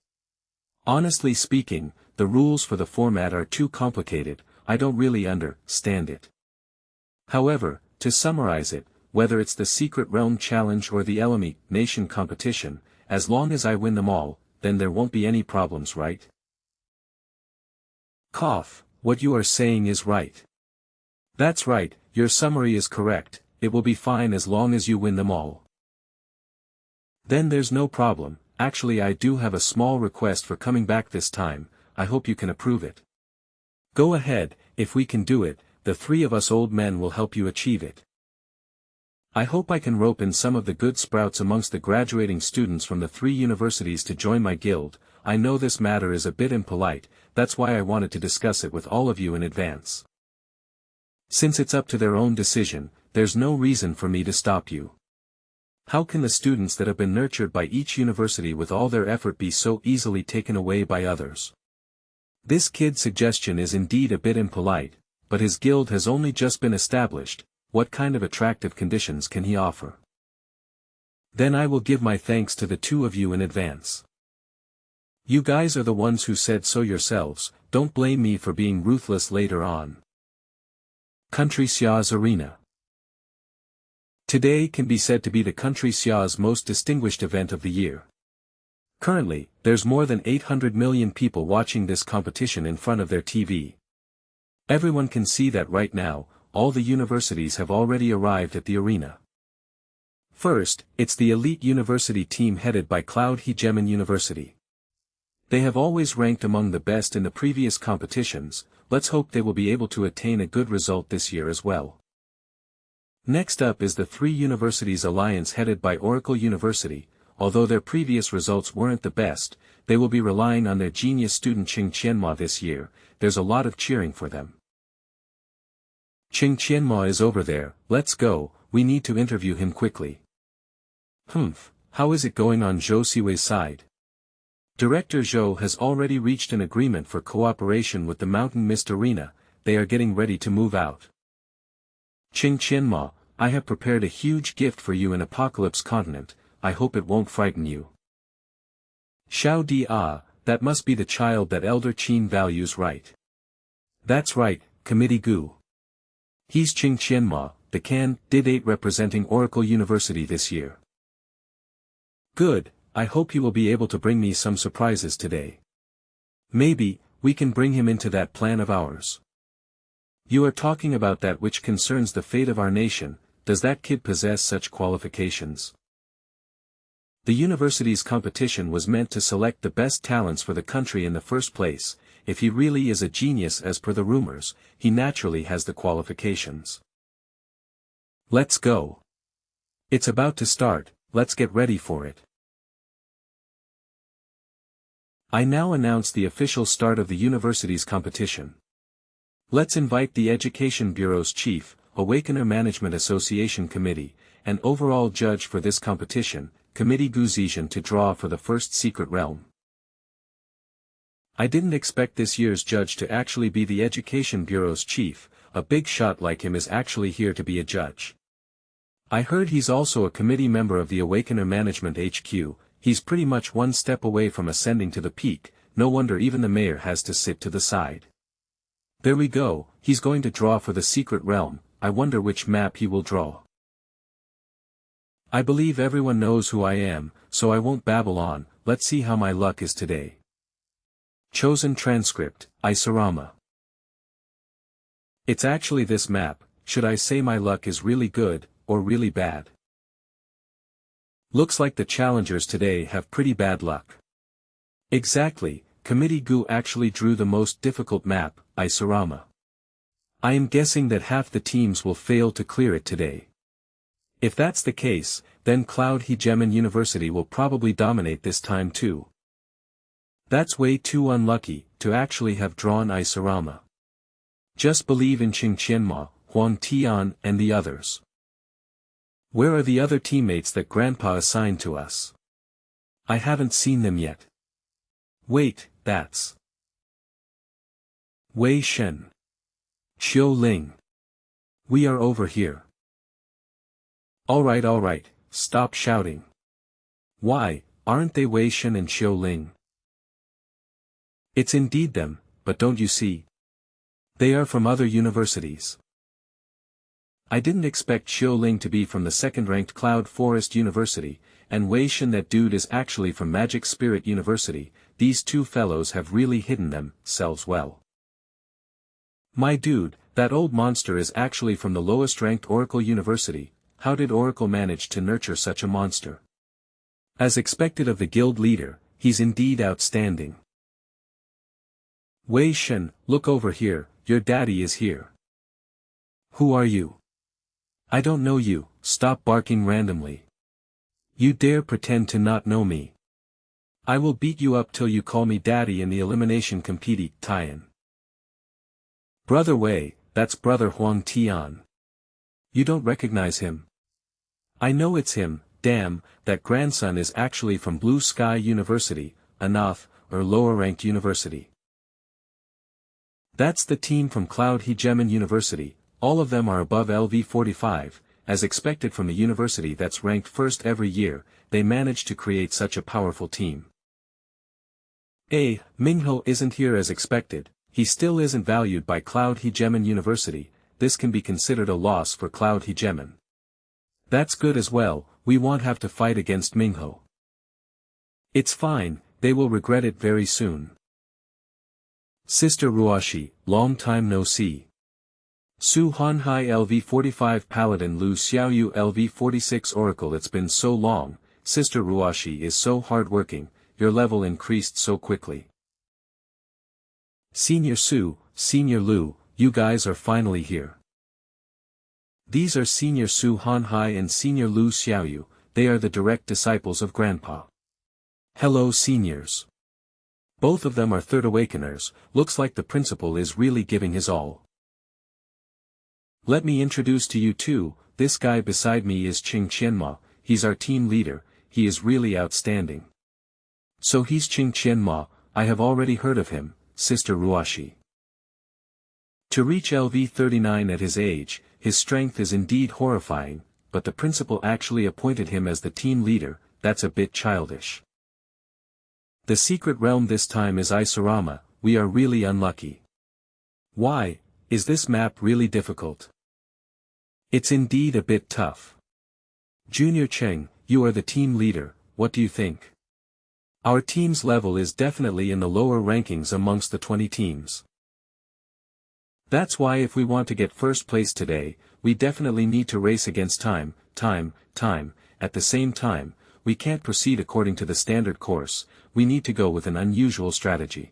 Honestly speaking, the rules for the format are too complicated. I don't really understand it. However, to summarize it, whether it's the Secret Realm Challenge or the Elimination Competition, as long as I win them all, then there won't be any problems, right? Cough, what you are saying is right. That's right, your summary is correct, it will be fine as long as you win them all. Then there's no problem. Actually I do have a small request for coming back this time. I hope you can approve it. Go ahead, if we can do it, the 3 of us old men will help you achieve it. I hope I can rope in some of the good sprouts amongst the graduating students from the 3 universities to join my guild. I know this matter is a bit impolite, that's why I wanted to discuss it with all of you in advance. Since it's up to their own decision, there's no reason for me to stop you. How can the students that have been nurtured by each university with all their effort be so easily taken away by others? This kid's suggestion is indeed a bit impolite, but his guild has only just been established. What kind of attractive conditions can he offer? Then I will give my thanks to the two of you in advance. You guys are the ones who said so yourselves, don't blame me for being ruthless later on. Country Xia's Arena. Today can be said to be the Country Xia's most distinguished event of the year. Currently, there's more than 800 million people watching this competition in front of their TV. Everyone can see that right now, all the universities have already arrived at the arena. First, it's the elite university team headed by Cloud Hegemon University. They have always ranked among the best in the previous competitions. Let's hope they will be able to attain a good result this year as well. Next up is the three universities alliance headed by Oracle University. Although their previous results weren't the best, they will be relying on their genius student Qing Qianma this year. There's a lot of cheering for them. Qing Qianma is over there, let's go, we need to interview him quickly. How is it going on Zhou Siwei's side? Director Zhou has already reached an agreement for cooperation with the Mountain Mist Arena. They are getting ready to move out. Qing Qianma, I have prepared a huge gift for you in Apocalypse Continent. I hope it won't frighten you. Xiao Di that must be the child that Elder Qin values, right? That's right, Committee Gu. He's Qing Qianma, the candidate representing Oracle University this year. Good, I hope you will be able to bring me some surprises today. Maybe, we can bring him into that plan of ours. You are talking about that which concerns the fate of our nation. Does that kid possess such qualifications? The university's competition was meant to select the best talents for the country in the first place. If he really is a genius as per the rumors, he naturally has the qualifications. Let's go. It's about to start, let's get ready for it. I now announce the official start of the university's competition. Let's invite the Education Bureau's chief, Awakener Management Association Committee, and overall judge for this competition, Committee Gu Zizhen, to draw for the first secret realm. I didn't expect this year's judge to actually be the Education Bureau's chief. A big shot like him is actually here to be a judge. I heard he's also a committee member of the Awakener Management HQ. He's pretty much one step away from ascending to the peak. No wonder even the mayor has to sit to the side. There we go, he's going to draw for the secret realm. I wonder which map he will draw. I believe everyone knows who I am, so I won't babble on. Let's see how my luck is today. Chosen transcript, Isurama. It's actually this map. Should I say my luck is really good, or really bad? Looks like the challengers today have pretty bad luck. Exactly, Committee Gu actually drew the most difficult map, Isurama. I am guessing that half the teams will fail to clear it today. If that's the case, then Cloud Hegemon University will probably dominate this time too. That's way too unlucky, to actually have drawn Isurama. Just believe in Qing Qianma, Huang Tian and the others. Where are the other teammates that Grandpa assigned to us? I haven't seen them yet. Wait, that's Wei Shen. Xiu Ling. We are over here. Alright, stop shouting. Why, aren't they Wei Shen and Xiu Ling? It's indeed them, but don't you see? They are from other universities. I didn't expect Xiu Ling to be from the second-ranked Cloud Forest University, and Wei Shen, that dude, is actually from Magic Spirit University. These two fellows have really hidden themselves well. My dude, that old monster is actually from the lowest-ranked Oracle University. How did Oracle manage to nurture such a monster? As expected of the guild leader, he's indeed outstanding. Wei Shen, look over here, your daddy is here. Who are you? I don't know you, stop barking randomly. You dare pretend to not know me. I will beat you up till you call me daddy in the elimination competition. Brother Wei, that's Brother Huang Tian. You don't recognize him? I know it's him, damn, that grandson is actually from Blue Sky University, a Noth, or lower-ranked university. That's the team from Cloud Hegemon University, all of them are above LV45, as expected from a university that's ranked first every year, they managed to create such a powerful team. Mingho isn't here as expected, he still isn't valued by Cloud Hegemon University, this can be considered a loss for Cloud Hegemon. That's good as well, we won't have to fight against Mingho. It's fine, they will regret it very soon. Sister Ruashi, long time no see. Su Hanhai LV45 Paladin Lu Xiaoyu LV46 Oracle. It's been so long, Sister Ruashi is so hardworking, your level increased so quickly. Senior Su, Senior Lu, you guys are finally here. These are Senior Su Hanhai and Senior Lu Xiaoyu, they are the direct disciples of Grandpa. Hello seniors. Both of them are Third Awakeners, looks like the principal is really giving his all. Let me introduce to you too, this guy beside me is Qing Qianma, he's our team leader, he is really outstanding. So he's Qing Qianma, I have already heard of him, Sister Ruashi. To reach LV39 at his age, his strength is indeed horrifying, but the principal actually appointed him as the team leader, that's a bit childish. The secret realm this time is Isurama, we are really unlucky. Why, is this map really difficult? It's indeed a bit tough. Junior Cheng, you are the team leader, what do you think? Our team's level is definitely in the lower rankings amongst the 20 teams. That's why if we want to get first place today, we definitely need to race against time, at the same time, we can't proceed according to the standard course, we need to go with an unusual strategy.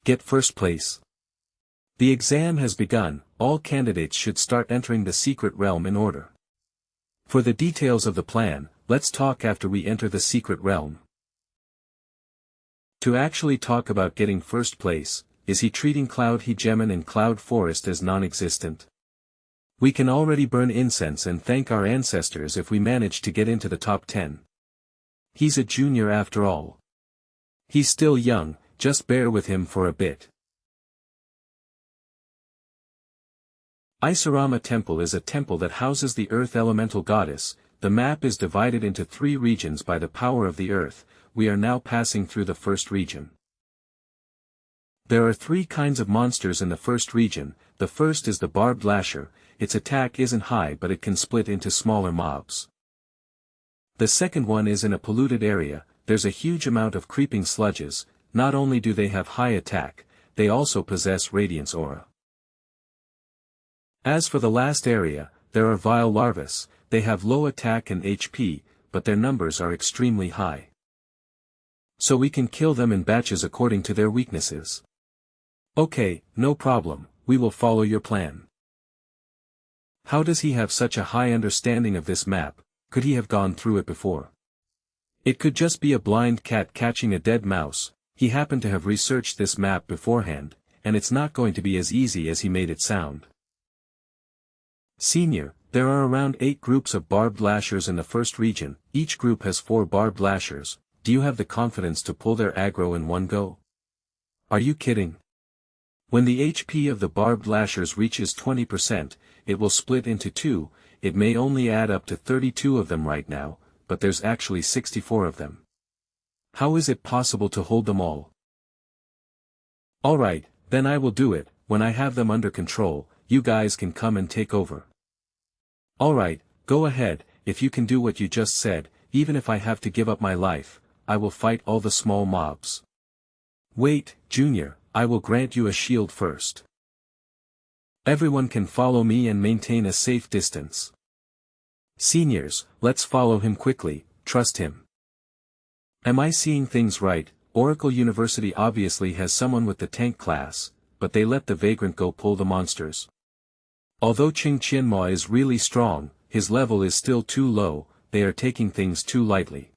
Get first place. The exam has begun, all candidates should start entering the secret realm in order. For the details of the plan, let's talk after we enter the secret realm. To actually talk about getting first place, is he treating Cloud Hegemon and Cloud Forest as non-existent? We can already burn incense and thank our ancestors if we manage to get into the top 10. He's a junior after all. He's still young, just bear with him for a bit. Isurama Temple is a temple that houses the Earth Elemental Goddess, the map is divided into 3 regions by the power of the Earth, we are now passing through the first region. There are 3 kinds of monsters in the first region, the first is the Barbed Lasher, its attack isn't high but it can split into smaller mobs. The second one is in a polluted area, there's a huge amount of creeping sludges, not only do they have high attack, they also possess radiance aura. As for the last area, there are vile larvas, they have low attack and HP, but their numbers are extremely high. So we can kill them in batches according to their weaknesses. Okay, no problem, we will follow your plan. How does he have such a high understanding of this map? Could he have gone through it before? It could just be a blind cat catching a dead mouse, he happened to have researched this map beforehand, and it's not going to be as easy as he made it sound. Senior, there are around 8 groups of barbed lashers in the first region, each group has 4 barbed lashers, do you have the confidence to pull their aggro in one go? Are you kidding? When the HP of the barbed lashers reaches 20%, it will split into 2, it may only add up to 32 of them right now, but there's actually 64 of them. How is it possible to hold them all? Alright, then I will do it, when I have them under control, you guys can come and take over. Alright, go ahead, if you can do what you just said, even if I have to give up my life, I will fight all the small mobs. Wait, Junior, I will grant you a shield first. Everyone can follow me and maintain a safe distance. Seniors, let's follow him quickly, trust him. Am I seeing things right? Oracle University obviously has someone with the tank class, but they let the vagrant go pull the monsters. Although Qing Qianma is really strong, his level is still too low, they are taking things too lightly.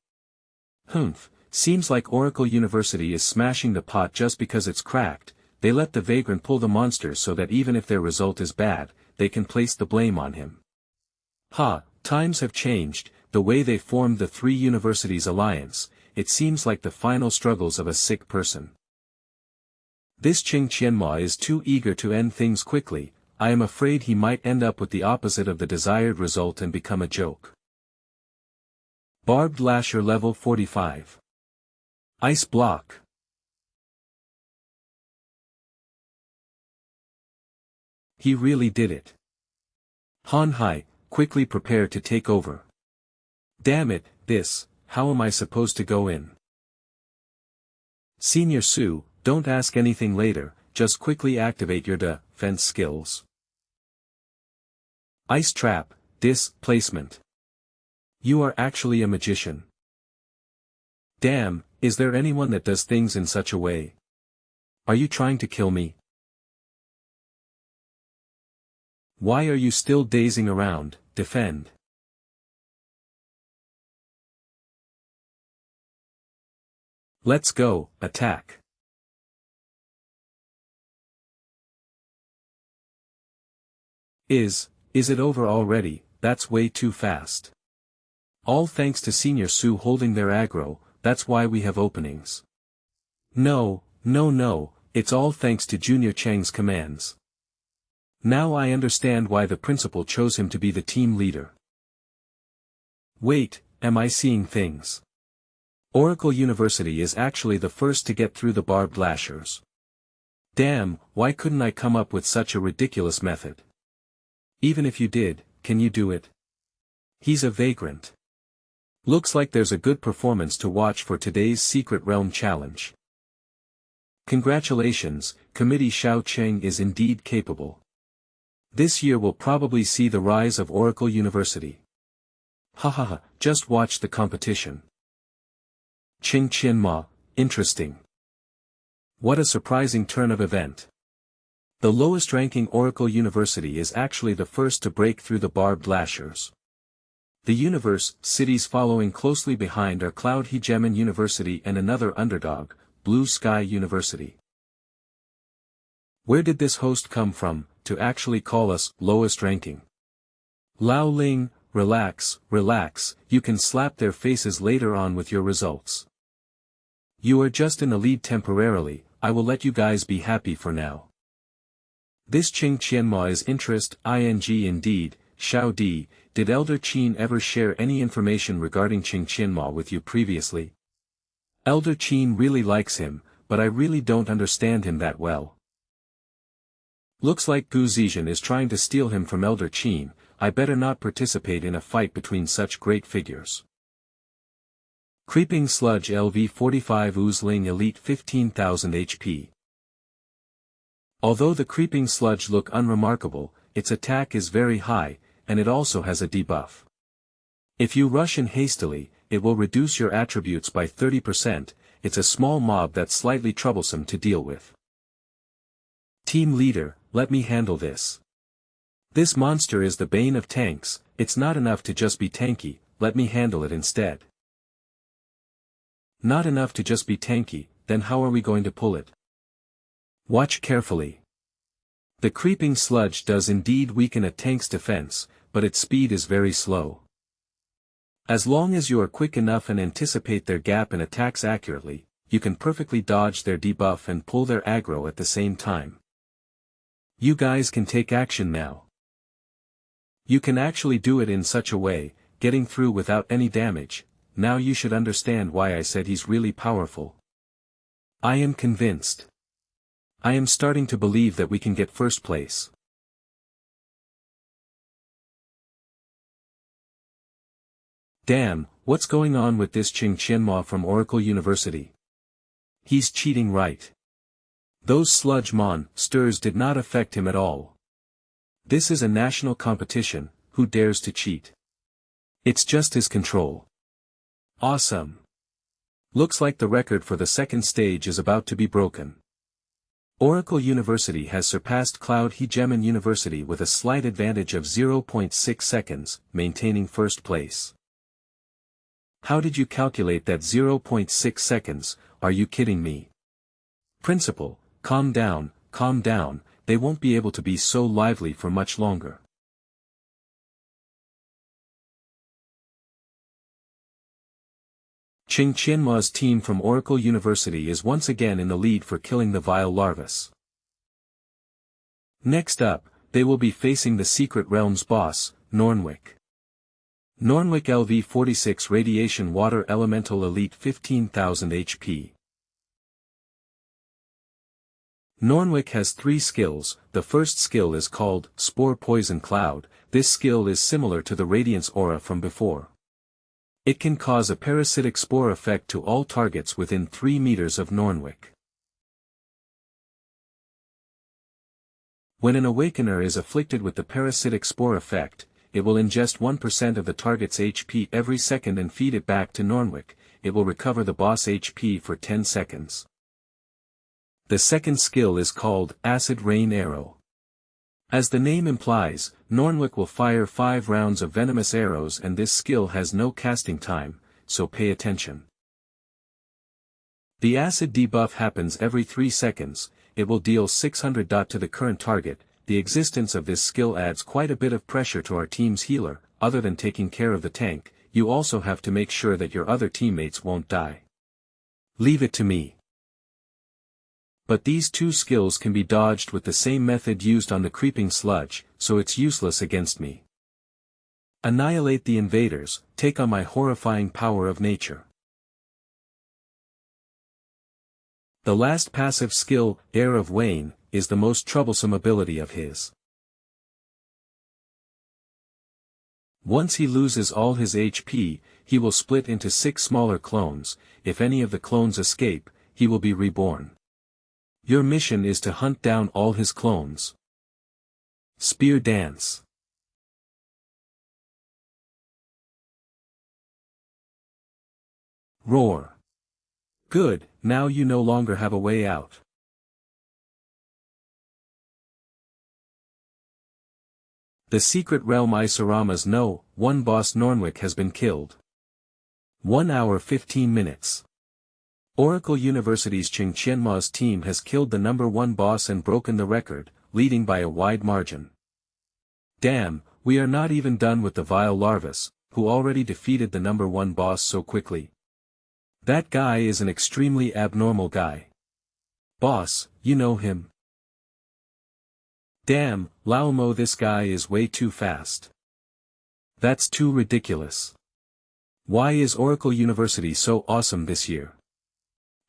Seems like Oracle University is smashing the pot just because it's cracked, they let the vagrant pull the monsters so that even if their result is bad, they can place the blame on him. Times have changed, the way they formed the three universities alliance, it seems like the final struggles of a sick person. This Qing Qianhua is too eager to end things quickly. I am afraid he might end up with the opposite of the desired result and become a joke. Barbed Lasher level 45. Ice Block. He really did it. Han Hai, quickly prepare to take over. Damn it, how am I supposed to go in? Senior Su, don't ask anything later, just quickly activate your defense skills. Ice Trap, placement. You are actually a magician. Damn, is there anyone that does things in such a way? Are you trying to kill me? Why are you still dazing around? Defend. Let's go, attack. Is it over already? That's way too fast. All thanks to Senior Su holding their aggro, that's why we have openings. No, it's all thanks to Junior Chang's commands. Now I understand why the principal chose him to be the team leader. Wait, am I seeing things? Oracle University is actually the first to get through the barbed lashers. Damn, why couldn't I come up with such a ridiculous method? Even if you did, can you do it? He's a vagrant. Looks like there's a good performance to watch for today's Secret Realm Challenge. Congratulations, Committee Xiao Cheng is indeed capable. This year will probably see the rise of Oracle University. Hahaha, just watch the competition. Qing Qianhua, interesting. What a surprising turn of event. The lowest ranking Oracle University is actually the first to break through the barbed lashers. The universe cities following closely behind are Cloud Hegemon University and another underdog, Blue Sky University. Where did this host come from, to actually call us lowest ranking? Lao Ling, relax, you can slap their faces later on with your results. You are just in the lead temporarily, I will let you guys be happy for now. This Qing Qianhua is indeed, Xiao Di, did Elder Qin ever share any information regarding Qing Qianhua with you previously? Elder Qin really likes him, but I really don't understand him that well. Looks like Gu Zetian is trying to steal him from Elder Qin. I better not participate in a fight between such great figures. Creeping Sludge LV45 Oozling Elite 15,000 HP. Although the Creeping Sludge look unremarkable, its attack is very high, and it also has a debuff. If you rush in hastily, it will reduce your attributes by 30%, it's a small mob that's slightly troublesome to deal with. Team leader, let me handle this. This monster is the bane of tanks, it's not enough to just be tanky, let me handle it instead. Not enough to just be tanky, then how are we going to pull it? Watch carefully. The Creeping Sludge does indeed weaken a tank's defense, but its speed is very slow. As long as you are quick enough and anticipate their gap and attacks accurately, you can perfectly dodge their debuff and pull their aggro at the same time. You guys can take action now. You can actually do it in such a way, getting through without any damage. Now you should understand why I said he's really powerful. I am convinced. I am starting to believe that we can get first place. Damn, what's going on with this Qing Qianhua from Oracle University? He's cheating, right? Those sludge monsters did not affect him at all. This is a national competition, who dares to cheat? It's just his control. Awesome. Looks like the record for the second stage is about to be broken. Oracle University has surpassed Cloud Hegemon University with a slight advantage of 0.6 seconds, maintaining first place. How did you calculate that 0.6 seconds, are you kidding me? Principal, calm down, they won't be able to be so lively for much longer. Ching Qianma's team from Oracle University is once again in the lead for killing the vile larvas. Next up, they will be facing the Secret Realm's boss, Nornwick. Nornwick LV-46 Radiation Water Elemental Elite 15,000 HP. Nornwick has 3 skills. The first skill is called Spore Poison Cloud. This skill is similar to the Radiance Aura from before. It can cause a parasitic spore effect to all targets within 3 meters of Nornwick. When an Awakener is afflicted with the parasitic spore effect, it will ingest 1% of the target's HP every second and feed it back to Nornwick. It will recover the boss HP for 10 seconds. The second skill is called Acid Rain Arrow. As the name implies, Nornwick will fire 5 rounds of venomous arrows, and this skill has no casting time, so pay attention. The acid debuff happens every 3 seconds. It will deal 600 to the current target. The existence of this skill adds quite a bit of pressure to our team's healer. Other than taking care of the tank, you also have to make sure that your other teammates won't die. Leave it to me. But these 2 skills can be dodged with the same method used on the creeping sludge, so it's useless against me. Annihilate the invaders, take on my horrifying power of nature. The last passive skill, Heir of Wayne, is the most troublesome ability of his. Once he loses all his HP, he will split into 6 smaller clones. If any of the clones escape, he will be reborn. Your mission is to hunt down all his clones. Spear Dance. Roar. Good, now you no longer have a way out. The Secret Realm Isoramas know, one boss Nornwick has been killed. 1 hour 15 minutes. Oracle University's Ching Qianma's team has killed the number 1 boss and broken the record, leading by a wide margin. Damn, we are not even done with the vile larvas, who already defeated the number 1 boss so quickly. That guy is an extremely abnormal guy. Boss, you know him. Damn, Laomo, this guy is way too fast. That's too ridiculous. Why is Oracle University so awesome this year?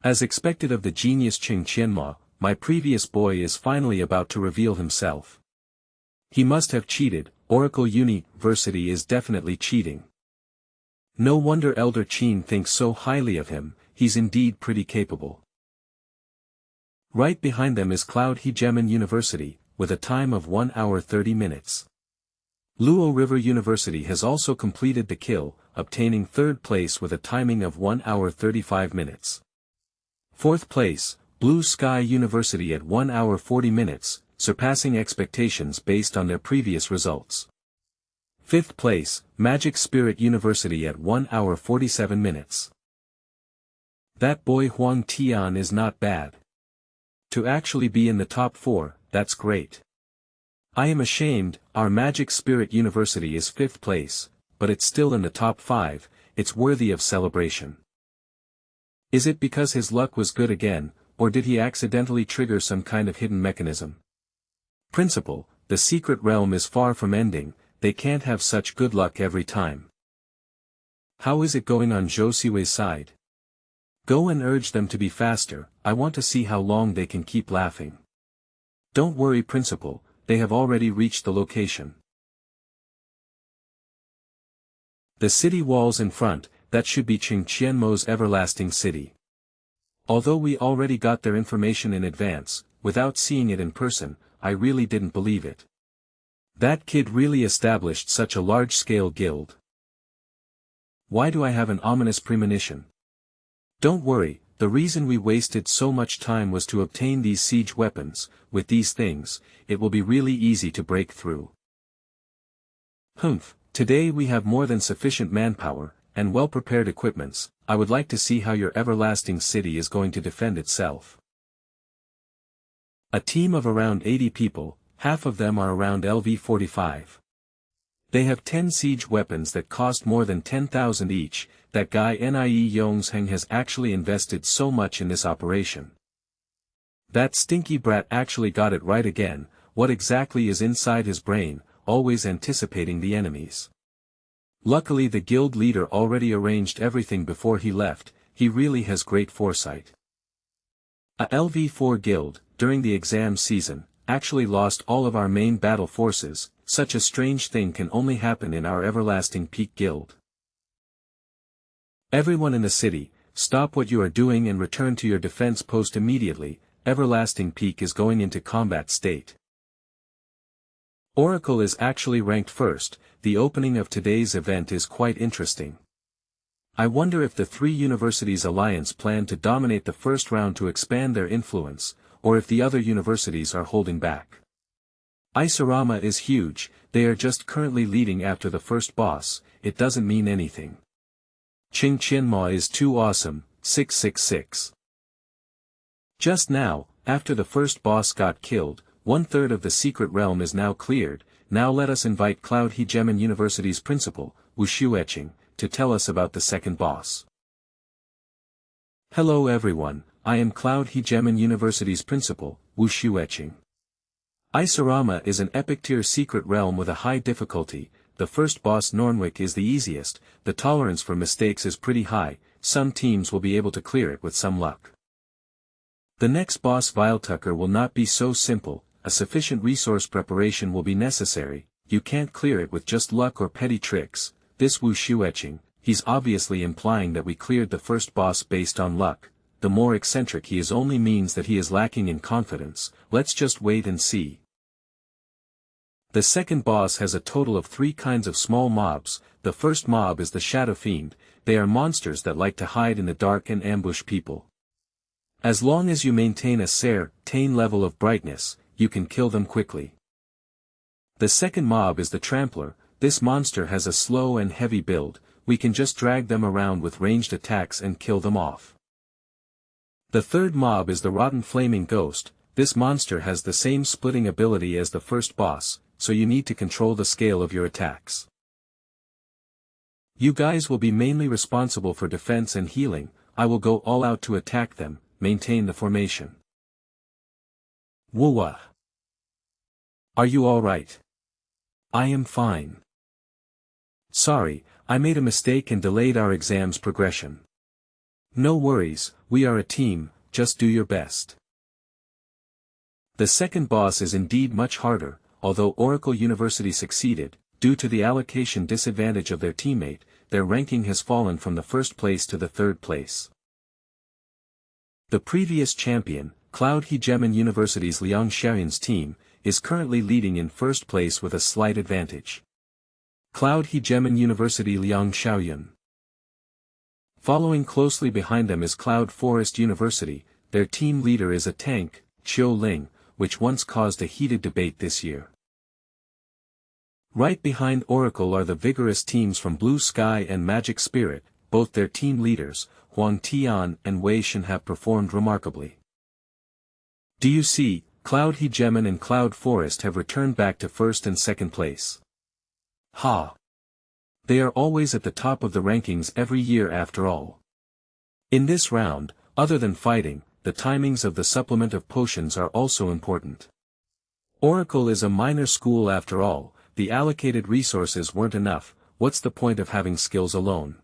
As expected of the genius Ching Qianma, my previous boy is finally about to reveal himself. He must have cheated. Oracle University is definitely cheating. No wonder Elder Qin thinks so highly of him, he's indeed pretty capable. Right behind them is Cloud Hegemon University, with a time of 1 hour 30 minutes. Luo River University has also completed the kill, obtaining 3rd place with a timing of 1 hour 35 minutes. 4th place, Blue Sky University at 1 hour 40 minutes, surpassing expectations based on their previous results. 5th place, Magic Spirit University at 1 hour 47 minutes. That boy Huang Tian is not bad. To actually be in the top 4, that's great. I am ashamed, our Magic Spirit University is 5th place, but it's still in the top 5, it's worthy of celebration. Is it because his luck was good again, or did he accidentally trigger some kind of hidden mechanism? Principal, the Secret Realm is far from ending, they can't have such good luck every time. How is it going on Zhou Siwei's side? Go and urge them to be faster, I want to see how long they can keep laughing. Don't worry, Principal, they have already reached the location. The city walls in front, that should be Ching Qianmo's everlasting city. Although we already got their information in advance, without seeing it in person, I really didn't believe it. That kid really established such a large-scale guild. Why do I have an ominous premonition? Don't worry, the reason we wasted so much time was to obtain these siege weapons. With these things, it will be really easy to break through. Humph, today we have more than sufficient manpower, and well-prepared equipments. I would like to see how your everlasting city is going to defend itself. A team of around 80 people, half of them are around LV-45. They have 10 siege weapons that cost more than 10,000 each. That guy Nie Yongsheng has actually invested so much in this operation. That stinky brat actually got it right again. What exactly is inside his brain, always anticipating the enemies. Luckily the guild leader already arranged everything before he left. He really has great foresight. A LV4 guild, during the exam season, actually lost all of our main battle forces. Such a strange thing can only happen in our Everlasting Peak guild. Everyone in the city, stop what you are doing and return to your defense post immediately. Everlasting Peak is going into combat state. Oracle is actually ranked first. The opening of today's event is quite interesting. I wonder if the three universities alliance plan to dominate the first round to expand their influence, or if the other universities are holding back. Isurama is huge. They are just currently leading after the first boss. It doesn't mean anything. Qing Qianma is too awesome. 666. Just now, after the first boss got killed, 1/3 of the secret realm is now cleared. Now let us invite Cloud Hegemon University's principal, Wu Shueching, to tell us about the second boss. Hello everyone, I am Cloud Hegemon University's principal, Wu Shueching. Isurama is an epic tier secret realm with a high difficulty. The first boss Nornwick is the easiest. The tolerance for mistakes is pretty high. Some teams will be able to clear it with some luck. The next boss Viletucker will not be so simple. A sufficient resource preparation will be necessary. You can't clear it with just luck or petty tricks. This Wu Shueching, he's obviously implying that we cleared the first boss based on luck. The more eccentric he is only means that he is lacking in confidence. Let's just wait and see. The second boss has a total of 3 kinds of small mobs. The first mob is the Shadow Fiend. They are monsters that like to hide in the dark and ambush people. As long as you maintain a certain level of brightness, you can kill them quickly. The second mob is the Trampler. This monster has a slow and heavy build. We can just drag them around with ranged attacks and kill them off. The third mob is the Rotten Flaming Ghost. This monster has the same splitting ability as the first boss, so you need to control the scale of your attacks. You guys will be mainly responsible for defense and healing. I will go all out to attack them. Maintain the formation. Woowa. Are you alright? I am fine. Sorry, I made a mistake and delayed our exam's progression. No worries, we are a team, just do your best. The second boss is indeed much harder. Although Oracle University succeeded, due to the allocation disadvantage of their teammate, their ranking has fallen from the first place to the third place. The previous champion, Cloud Hegemon University's Liang Xiaoyun's team, is currently leading in first place with a slight advantage. Cloud Hegemon University Liang Xiaoyun. Following closely behind them is Cloud Forest University. Their team leader is a tank, Qiu Ling, which once caused a heated debate this year. Right behind Oracle are the vigorous teams from Blue Sky and Magic Spirit. Both their team leaders, Huang Tian and Wei Shen, have performed remarkably. Do you see, Cloud Hegemon and Cloud Forest have returned back to first and second place. Ha! They are always at the top of the rankings every year after all. In this round, other than fighting, the timings of the supplement of potions are also important. Oracle is a minor school after all. The allocated resources weren't enough. What's the point of having skills alone?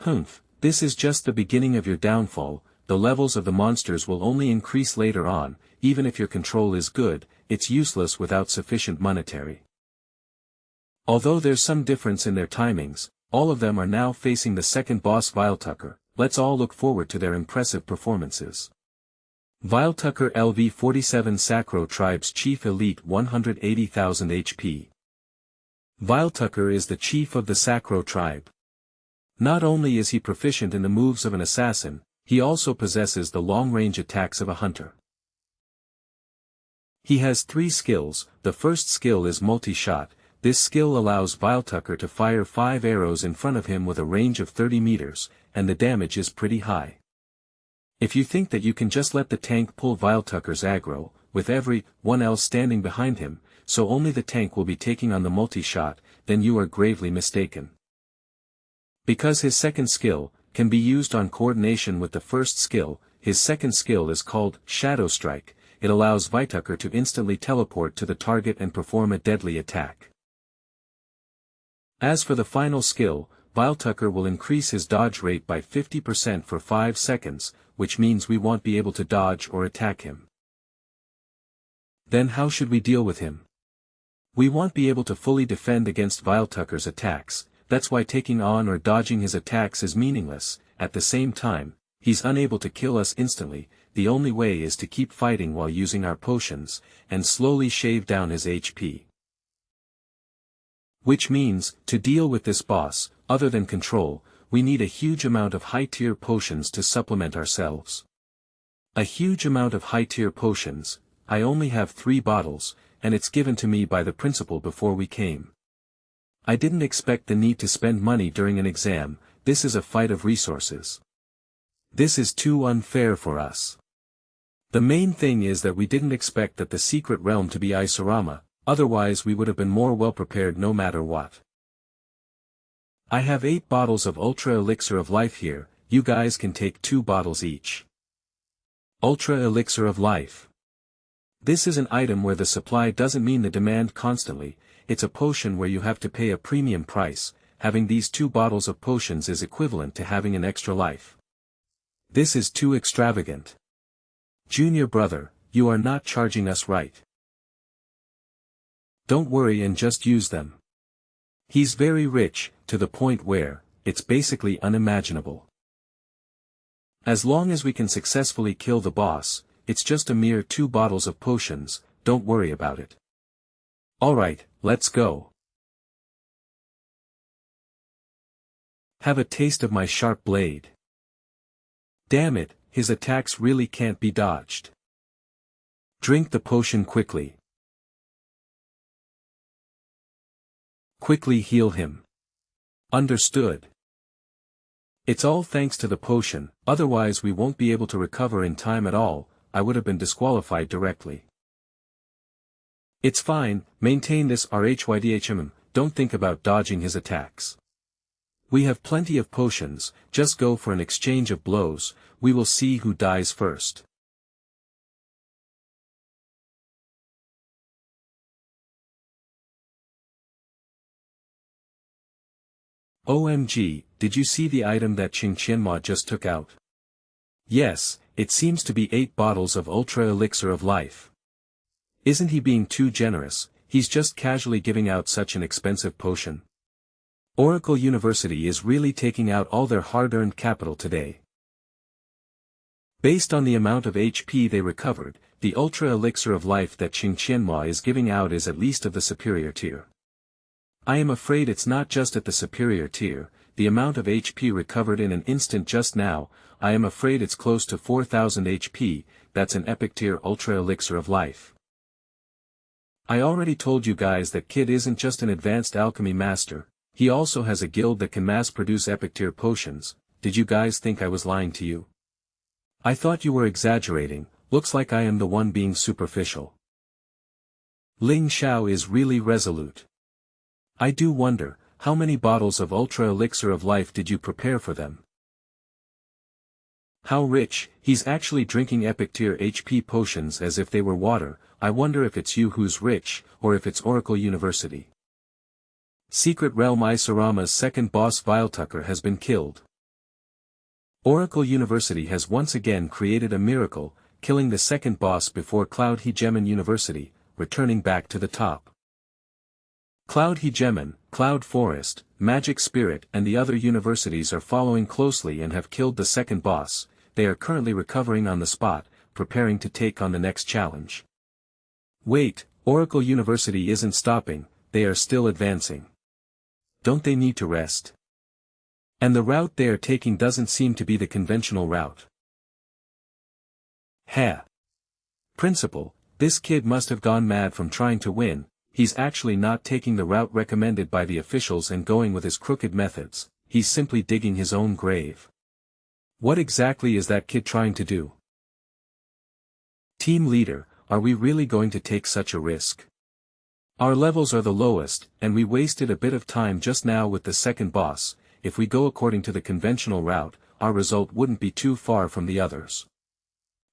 Humph, this is just the beginning of your downfall. The levels of the monsters will only increase later on. Even if your control is good, it's useless without sufficient monetary. Although there's some difference in their timings, all of them are now facing the second boss Viletucker. Let's all look forward to their impressive performances. Viletucker LV47 Sacro Tribe's Chief Elite 180,000 HP. Viletucker is the chief of the Sacro Tribe. Not only is he proficient in the moves of an assassin, he also possesses the long-range attacks of a hunter. He has 3 skills. The first skill is multi-shot. This skill allows Viletucker to fire 5 arrows in front of him with a range of 30 meters, and the damage is pretty high. If you think that you can just let the tank pull Viletucker's aggro, with everyone else standing behind him, so only the tank will be taking on the multi-shot, then you are gravely mistaken. Because his second skill can be used on coordination with the first skill, his second skill is called Shadow Strike. It allows Vitucker to instantly teleport to the target and perform a deadly attack. As for the final skill, Vitucker will increase his dodge rate by 50% for 5 seconds, which means we won't be able to dodge or attack him. Then how should we deal with him? We won't be able to fully defend against Vitucker's attacks, that's why taking on or dodging his attacks is meaningless. At the same time, he's unable to kill us instantly. The only way is to keep fighting while using our potions, and slowly shave down his HP. Which means, to deal with this boss, other than control, we need a huge amount of high-tier potions to supplement ourselves. A huge amount of high-tier potions. I only have 3 bottles, and it's given to me by the principal before we came. I didn't expect the need to spend money during an exam. This is a fight of resources. This is too unfair for us. The main thing is that we didn't expect that the secret realm to be Isurama, otherwise we would have been more well prepared no matter what. I have 8 bottles of Ultra Elixir of Life here, you guys can take 2 bottles each. Ultra Elixir of Life. This is an item where the supply doesn't mean the demand constantly, it's a potion where you have to pay a premium price. Having these 2 bottles of potions is equivalent to having an extra life. This is too extravagant. Junior brother, you are not charging us right. Don't worry and just use them. He's very rich, to the point where, it's basically unimaginable. As long as we can successfully kill the boss, it's just a mere 2 bottles of potions, don't worry about it. Alright, let's go. Have a taste of my sharp blade. Damn it, his attacks really can't be dodged. Drink the potion quickly. Quickly heal him. Understood. It's all thanks to the potion, otherwise we won't be able to recover in time at all. I would have been disqualified directly. It's fine, maintain this RHYDHM, don't think about dodging his attacks. We have plenty of potions, just go for an exchange of blows, we will see who dies first. OMG, did you see the item that Qianhua just took out? Yes, it seems to be 8 bottles of Ultra Elixir of Life. Isn't he being too generous? He's just casually giving out such an expensive potion. Oracle University is really taking out all their hard-earned capital today. Based on the amount of HP they recovered, the Ultra Elixir of Life that Qianhua is giving out is at least of the superior tier. I am afraid it's not just at the superior tier, the amount of HP recovered in an instant just now, I am afraid it's close to 4000 HP, that's an epic tier Ultra Elixir of Life. I already told you guys that Kid isn't just an advanced alchemy master, he also has a guild that can mass-produce epic tier potions. Did you guys think I was lying to you? I thought you were exaggerating, looks like I am the one being superficial. Ling Xiao is really resolute. I do wonder, how many bottles of Ultra Elixir of Life did you prepare for them? How rich, he's actually drinking epic tier HP potions as if they were water. I wonder if it's you who's rich, or if it's Oracle University. Secret Realm Isurama's second boss Vitucker has been killed. Oracle University has once again created a miracle, killing the second boss before Cloud Hegemon University, returning back to the top. Cloud Hegemon, Cloud Forest, Magic Spirit and the other universities are following closely and have killed the second boss. They are currently recovering on the spot, preparing to take on the next challenge. Wait, Oracle University isn't stopping, they are still advancing. Don't they need to rest? And the route they are taking doesn't seem to be the conventional route. Heh. Principal, this kid must have gone mad from trying to win, he's actually not taking the route recommended by the officials and going with his crooked methods, he's simply digging his own grave. What exactly is that kid trying to do? Team leader, are we really going to take such a risk? Our levels are the lowest, and we wasted a bit of time just now with the second boss. If we go according to the conventional route, our result wouldn't be too far from the others.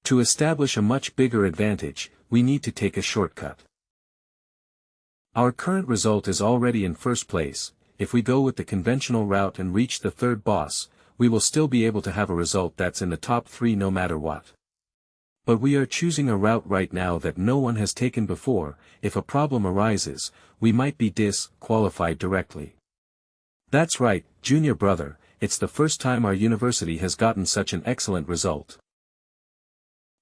To establish a much bigger advantage, we need to take a shortcut. Our current result is already in first place. If we go with the conventional route and reach the third boss, we will still be able to have a result that's in the top 3 no matter what. But we are choosing a route right now that no one has taken before. If a problem arises, we might be disqualified directly. That's right, junior brother, it's the first time our university has gotten such an excellent result.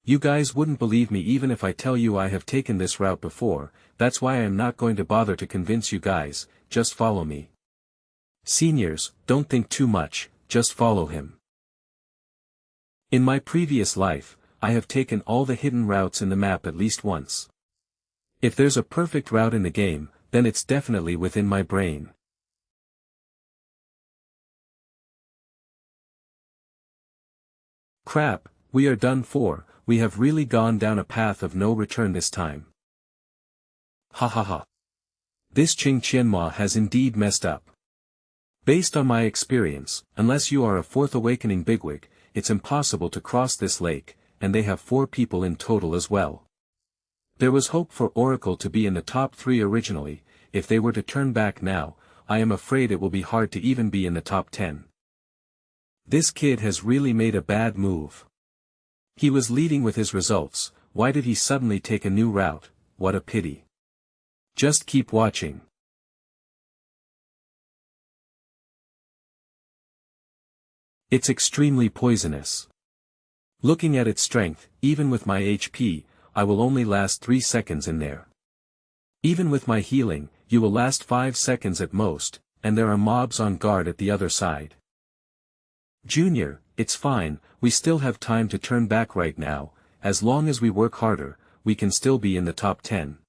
You guys wouldn't believe me even if I tell you I have taken this route before. That's why I am not going to bother to convince you guys, just follow me. Seniors, don't think too much, just follow him. In my previous life, I have taken all the hidden routes in the map at least once. If there's a perfect route in the game, then it's definitely within my brain. Crap, we are done for. We have really gone down a path of no return this time. Ha ha ha. This Qing Qianma has indeed messed up. Based on my experience, unless you are a fourth awakening bigwig, it's impossible to cross this lake, and they have 4 people in total as well. There was hope for Oracle to be in the top 3 originally. If they were to turn back now, I am afraid it will be hard to even be in the top 10. This kid has really made a bad move. He was leading with his results. Why did he suddenly take a new route? What a pity. Just keep watching. It's extremely poisonous. Looking at its strength, even with my HP, I will only last 3 seconds in there. Even with my healing, you will last 5 seconds at most, and there are mobs on guard at the other side. Junior, it's fine, we still have time to turn back right now. As long as we work harder, we can still be in the top 10.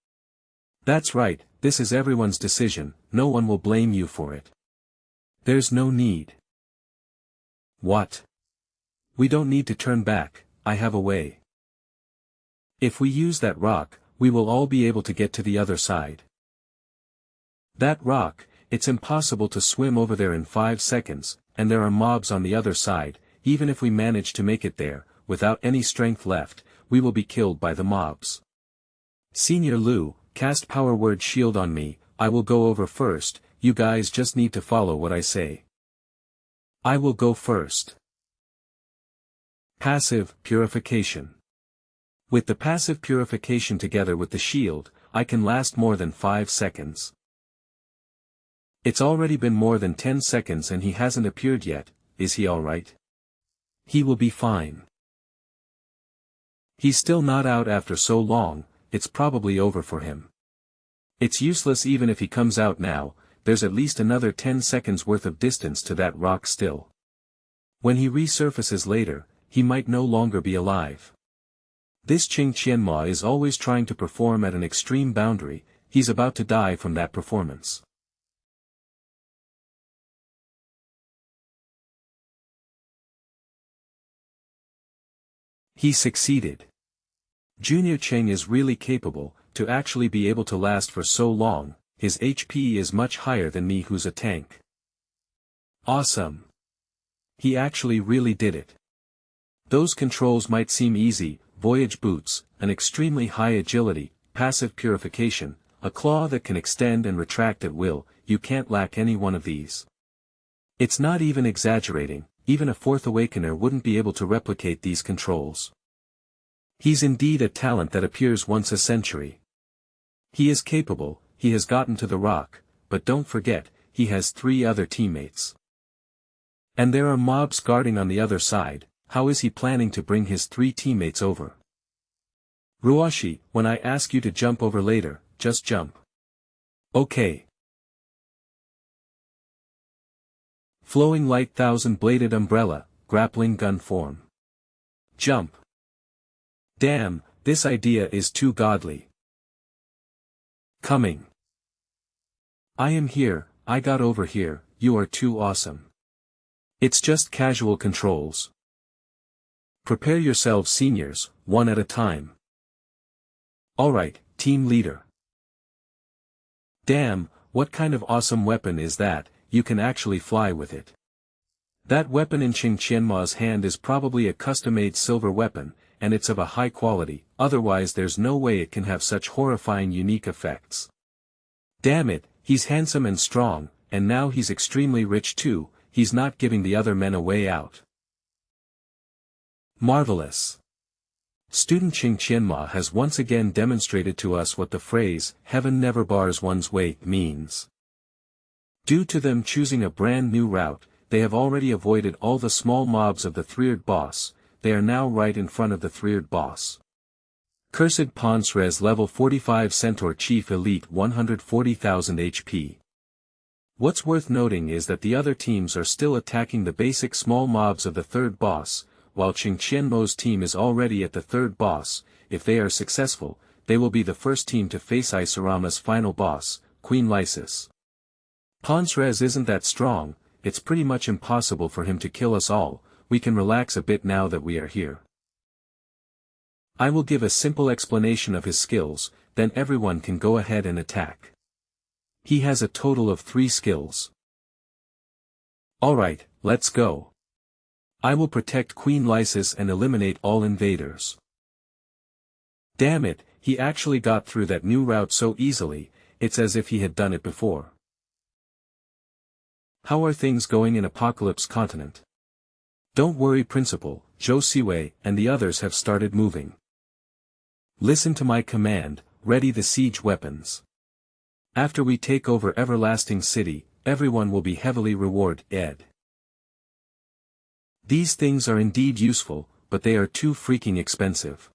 That's right, this is everyone's decision, no one will blame you for it. There's no need. What? We don't need to turn back, I have a way. If we use that rock, we will all be able to get to the other side. That rock, it's impossible to swim over there in 5 seconds, and there are mobs on the other side. Even if we manage to make it there, without any strength left, we will be killed by the mobs. Senior Lu, cast power word shield on me, I will go over first, you guys just need to follow what I say. I will go first. Passive purification. With the passive purification together with the shield, I can last more than 5 seconds. It's already been more than 10 seconds and he hasn't appeared yet. Is he alright? He will be fine. He's still not out after so long, it's probably over for him. It's useless even if he comes out now, there's at least another 10 seconds worth of distance to that rock still. When he resurfaces later, he might no longer be alive. This Qing Qianma is always trying to perform at an extreme boundary. He's about to die from that performance. He succeeded. Junior Cheng is really capable, to actually be able to last for so long. His HP is much higher than me who's a tank. Awesome. He actually really did it. Those controls might seem easy: voyage boots, an extremely high agility, passive purification, a claw that can extend and retract at will. You can't lack any one of these. It's not even exaggerating, even a fourth awakener wouldn't be able to replicate these controls. He's indeed a talent that appears once a century. He is capable, he has gotten to the rock, but don't forget, he has 3 other teammates. And there are mobs guarding on the other side. How is he planning to bring his 3 teammates over? Ruashi, when I ask you to jump over later, just jump. Okay. Flowing light 1000-bladed umbrella, grappling gun form. Jump. Damn, this idea is too godly. Coming. I am here, I got over here, you are too awesome. It's just casual controls. Prepare yourselves seniors, one at a time. Alright, team leader. Damn, what kind of awesome weapon is that, you can actually fly with it. That weapon in Qing Qianma's hand is probably a custom-made silver weapon, and it's of a high quality, otherwise there's no way it can have such horrifying unique effects. Damn it, he's handsome and strong, and now he's extremely rich too, he's not giving the other men a way out. Marvelous. Student Qing Qianma has once again demonstrated to us what the phrase, "heaven never bars one's way," means. Due to them choosing a brand new route, they have already avoided all the small mobs of the three-eared boss, they are now right in front of the three-eared boss. Cursed Ponce Res level 45 Centaur Chief Elite 140,000 HP. What's worth noting is that the other teams are still attacking the basic small mobs of the third boss, while Qing Qianmo's team is already at the third boss. If they are successful, they will be the first team to face Isurama's final boss, Queen Lysis. Ponce Res isn't that strong, it's pretty much impossible for him to kill us all, we can relax a bit now that we are here. I will give a simple explanation of his skills, then everyone can go ahead and attack. He has a total of 3 skills. Alright, let's go. I will protect Queen Lysis and eliminate all invaders. Damn it, he actually got through that new route so easily, it's as if he had done it before. How are things going in Apocalypse Continent? Don't worry, Principal, Zhou Siwei and the others have started moving. Listen to my command, ready the siege weapons. After we take over Everlasting City, everyone will be heavily rewarded. These things are indeed useful, but they are too freaking expensive.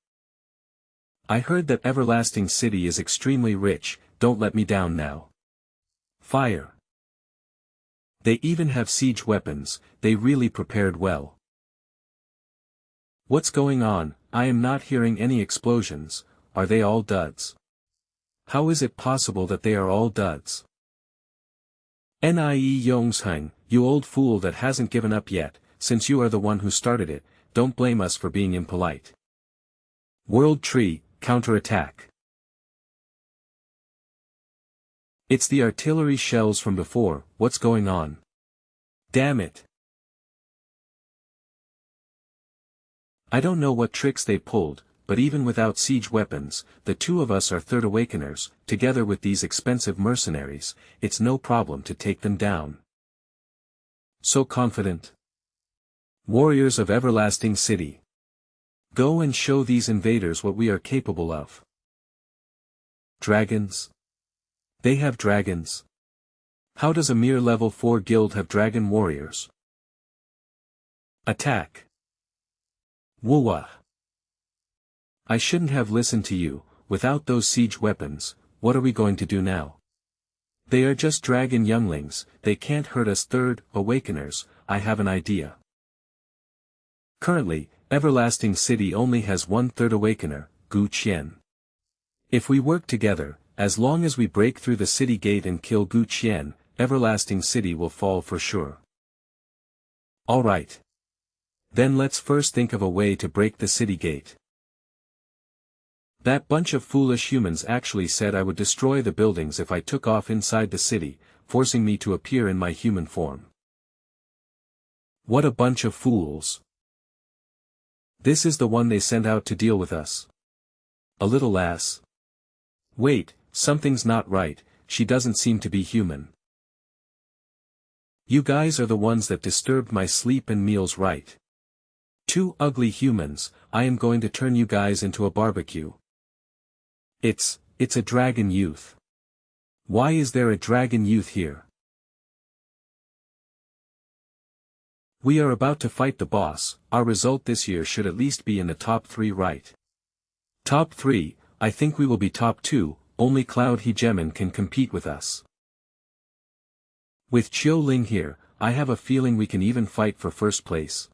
I heard that Everlasting City is extremely rich, don't let me down now. Fire. They even have siege weapons, they really prepared well. What's going on? I am not hearing any explosions, are they all duds? How is it possible that they are all duds? Nie Yongsheng, you old fool that hasn't given up yet, since you are the one who started it, don't blame us for being impolite. World Tree, counterattack. It's the artillery shells from before, what's going on? Damn it. I don't know what tricks they pulled, but even without siege weapons, the two of us are Third Awakeners, together with these expensive mercenaries, it's no problem to take them down. So confident. Warriors of Everlasting City. Go and show these invaders what we are capable of. Dragons? They have dragons. How does a mere level 4 guild have dragon warriors? Attack. Woowa. I shouldn't have listened to you, without those siege weapons, what are we going to do now? They are just dragon younglings, they can't hurt us Third Awakeners, I have an idea. Currently, Everlasting City only has one Third Awakener, Gu Qian. If we work together, as long as we break through the city gate and kill Gu Qian, Everlasting City will fall for sure. Alright. Then let's first think of a way to break the city gate. That bunch of foolish humans actually said I would destroy the buildings if I took off inside the city, forcing me to appear in my human form. What a bunch of fools. This is the one they sent out to deal with us. A little lass. Wait, something's not right, she doesn't seem to be human. You guys are the ones that disturbed my sleep and meals, right? 2 ugly humans, I am going to turn you guys into a barbecue. It's a dragon youth. Why is there a dragon youth here? We are about to fight the boss, our result this year should at least be in the top 3, right? Top 3, I think we will be top 2, only Cloud Hegemon can compete with us. With Qiu Ling here, I have a feeling we can even fight for first place.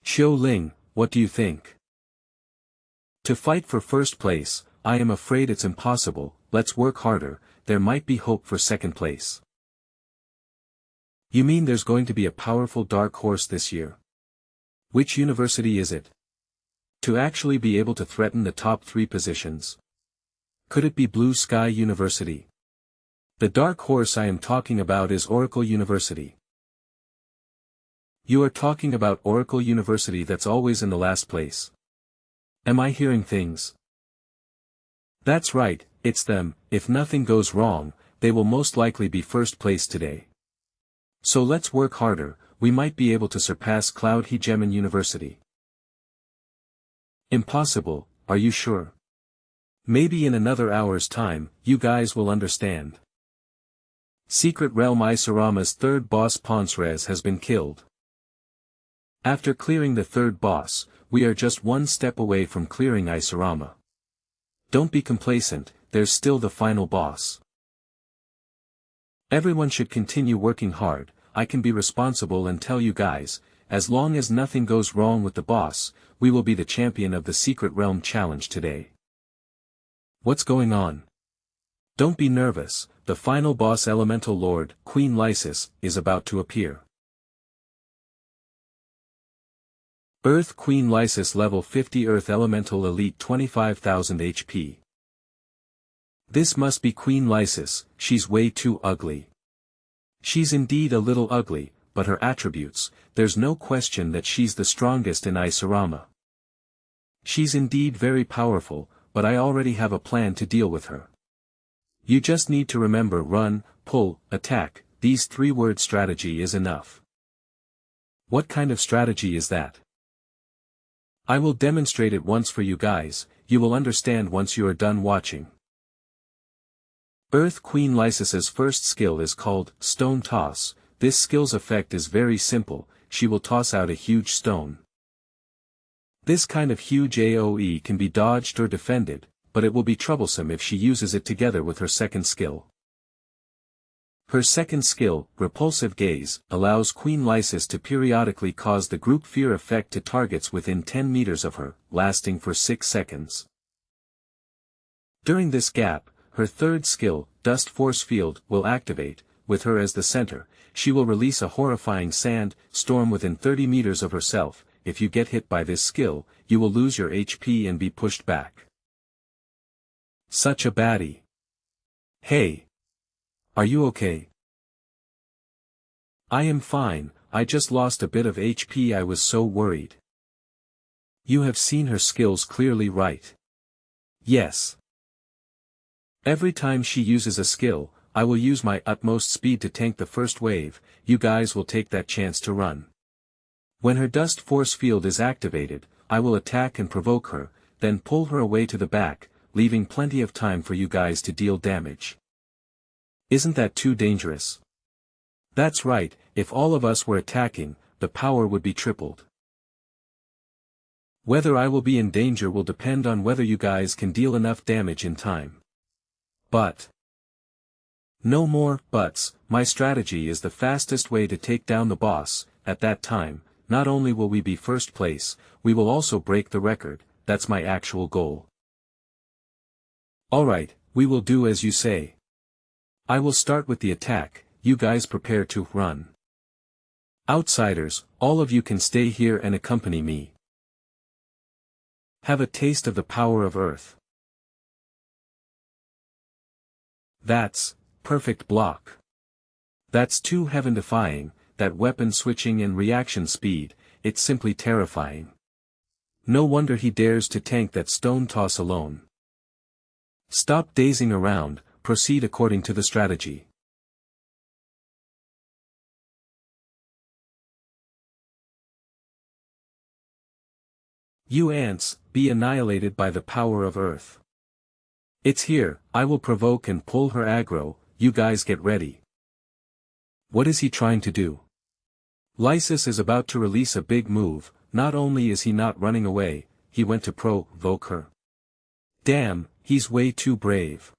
Qiu Ling, what do you think? To fight for first place, I am afraid it's impossible, let's work harder, there might be hope for second place. You mean there's going to be a powerful dark horse this year? Which university is it? To actually be able to threaten the top 3 positions? Could it be Blue Sky University? The dark horse I am talking about is Oracle University. You are talking about Oracle University that's always in the last place. Am I hearing things? That's right, it's them. If nothing goes wrong, they will most likely be first place today. So let's work harder, we might be able to surpass Cloud Hegemon University. Impossible, are you sure? Maybe in another hour's time, you guys will understand. Secret Realm Isurama's third boss Ponsrez has been killed. After clearing the third boss, we are just one step away from clearing Isurama. Don't be complacent, there's still the final boss. Everyone should continue working hard. I can be responsible and tell you guys, as long as nothing goes wrong with the boss, we will be the champion of the Secret Realm Challenge today. What's going on? Don't be nervous, the final boss Elemental Lord, Queen Lysis, is about to appear. Earth Queen Lysis level 50 Earth Elemental Elite 25,000 HP. This must be Queen Lysis, she's way too ugly. She's indeed a little ugly, but her attributes, there's no question that she's the strongest in Isurama. She's indeed very powerful, but I already have a plan to deal with her. You just need to remember run, pull, attack, these three-word strategy is enough. What kind of strategy is that? I will demonstrate it once for you guys, you will understand once you are done watching. Earth Queen Lysis's first skill is called Stone Toss. This skill's effect is very simple, she will toss out a huge stone. This kind of huge AoE can be dodged or defended, but it will be troublesome if she uses it together with her second skill. Her second skill, Repulsive Gaze, allows Queen Lysis to periodically cause the group fear effect to targets within 10 meters of her, lasting for 6 seconds. During this gap, her third skill, Dust Force Field, will activate. With her as the center, she will release a horrifying sand storm within 30 meters of herself. If you get hit by this skill, you will lose your HP and be pushed back. Such a baddie. Hey! Are you okay? I am fine, I just lost a bit of HP, I was so worried. You have seen her skills clearly, right? Yes. Every time she uses a skill, I will use my utmost speed to tank the first wave, you guys will take that chance to run. When her Dust Force Field is activated, I will attack and provoke her, then pull her away to the back, leaving plenty of time for you guys to deal damage. Isn't that too dangerous? That's right, if all of us were attacking, the power would be tripled. Whether I will be in danger will depend on whether you guys can deal enough damage in time. But no more buts, my strategy is the fastest way to take down the boss. At that time, not only will we be first place, we will also break the record, that's my actual goal. Alright, we will do as you say. I will start with the attack, you guys prepare to run. Outsiders, all of you can stay here and accompany me. Have a taste of the power of Earth. That's perfect block. That's too heaven-defying, that weapon switching and reaction speed, it's simply terrifying. No wonder he dares to tank that stone toss alone. Stop dazing around, proceed according to the strategy. You ants, be annihilated by the power of Earth. It's here, I will provoke and pull her aggro, you guys get ready. What is he trying to do? Lysis is about to release a big move, not only is he not running away, he went to provoke her. Damn, he's way too brave.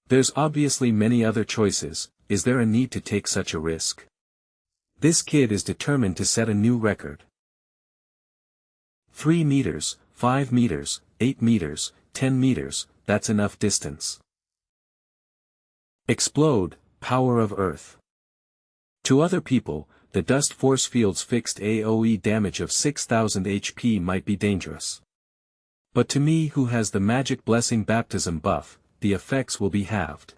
There's obviously many other choices, is there a need to take such a risk? This kid is determined to set a new record. 3 meters, 5 meters, 8 meters, 10 meters, that's enough distance. Explode, power of Earth. To other people, the Dust Force Field's fixed AoE damage of 6,000 HP might be dangerous. But to me who has the Magic Blessing Baptism buff, the effects will be halved.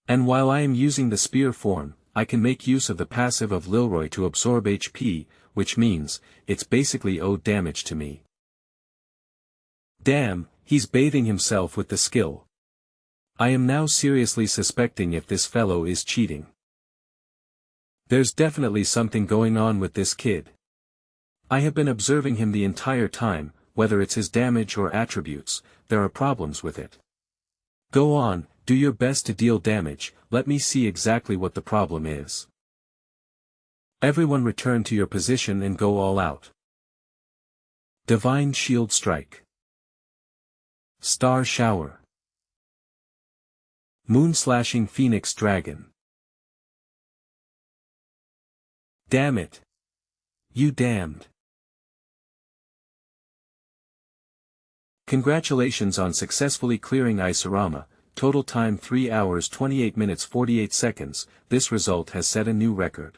And while I am using the spear form, I can make use of the passive of Lilroy to absorb HP, which means, it's basically owed damage to me. Damn, he's bathing himself with the skill. I am now seriously suspecting if this fellow is cheating. There's definitely something going on with this kid. I have been observing him the entire time, whether it's his damage or attributes, there are problems with it. Go on, do your best to deal damage, let me see exactly what the problem is. Everyone return to your position and go all out. Divine Shield Strike. Star Shower. Moon-slashing Phoenix Dragon. Damn it. You damned. Congratulations on successfully clearing Isurama, total time 3 hours 28 minutes 48 seconds, this result has set a new record.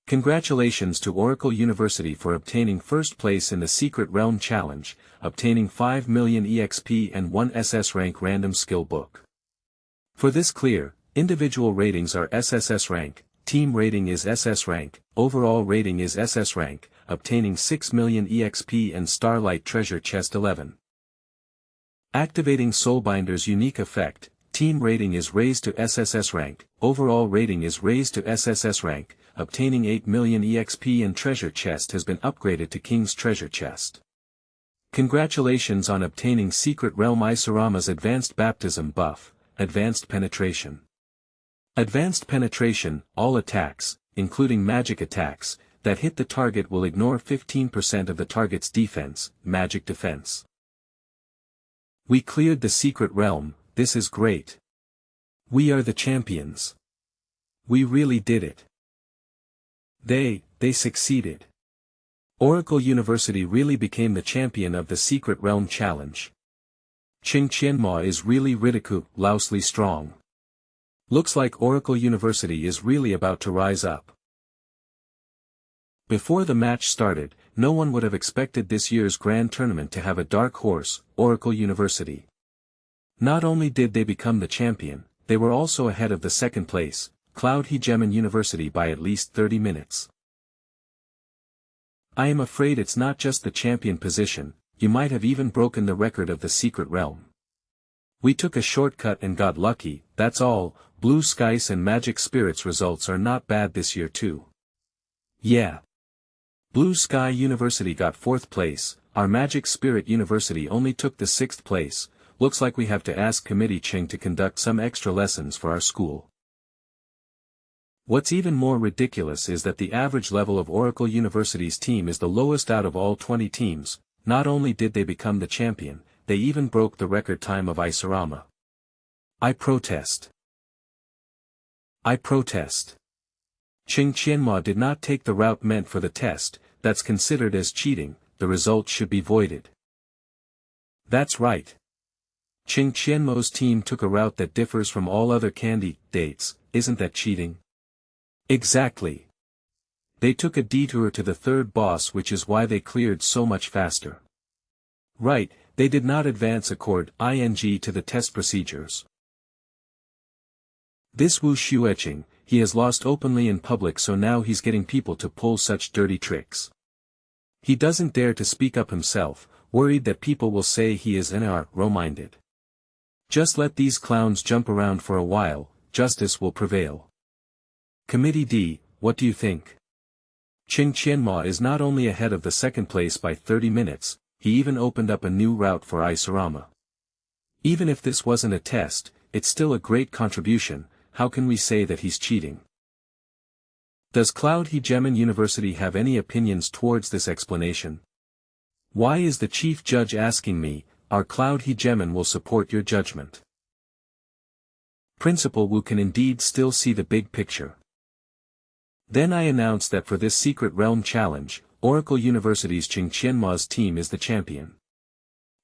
Congratulations to Oracle University for obtaining first place in the Secret Realm Challenge, obtaining 5 million EXP and 1 SS rank random skill book. For this clear, individual ratings are SSS rank, team rating is SS rank, overall rating is SS rank, obtaining 6 million EXP and Starlight Treasure Chest 11. Activating Soulbinder's unique effect, team rating is raised to SSS rank, overall rating is raised to SSS rank, obtaining 8 million EXP and Treasure Chest has been upgraded to King's Treasure Chest. Congratulations on obtaining Secret Realm Isurama's Advanced Baptism buff, Advanced Penetration. Advanced Penetration, all attacks, including magic attacks, that hit the target will ignore 15% of the target's defense, magic defense. We cleared the Secret Realm, this is great. We are the champions. We really did it. They succeeded. Oracle University really became the champion of the Secret Realm Challenge. Qing Qianma is really ridiculously strong. Looks like Oracle University is really about to rise up. Before the match started, no one would have expected this year's grand tournament to have a dark horse, Oracle University. Not only did they become the champion, they were also ahead of the second place, Cloud Hegemon University by at least 30 minutes. I am afraid it's not just the champion position, you might have even broken the record of the Secret Realm. We took a shortcut and got lucky, that's all. Blue Skies and Magic Spirits results are not bad this year too. Yeah. Blue Sky University got 4th place, our Magic Spirit University only took the 6th place, looks like we have to ask Committee Ching to conduct some extra lessons for our school. What's even more ridiculous is that the average level of Oracle University's team is the lowest out of all 20 teams, not only did they become the champion, they even broke the record time of Isurama. I protest. I protest. Qing Qianma did not take the route meant for the test, that's considered as cheating, the result should be voided. That's right. Qing Qianmo's team took a route that differs from all other candidates, isn't that cheating? Exactly. They took a detour to the third boss, which is why they cleared so much faster. Right, they did not advance accord ing to the test procedures. This Wu Xueqing, he has lost openly in public, so now he's getting people to pull such dirty tricks. He doesn't dare to speak up himself, worried that people will say he is NRO-minded. Just let these clowns jump around for a while, justice will prevail. Committee D, what do you think? Qing Qianma is not only ahead of the second place by 30 minutes, he even opened up a new route for Isurama. Even if this wasn't a test, it's still a great contribution, how can we say that he's cheating? Does Cloud Hegemon University have any opinions towards this explanation? Why is the chief judge asking me, our Cloud Hegemon will support your judgment? Principal Wu can indeed still see the big picture. Then I announce that for this Secret Realm Challenge, Oracle University's Qing Qianma's team is the champion.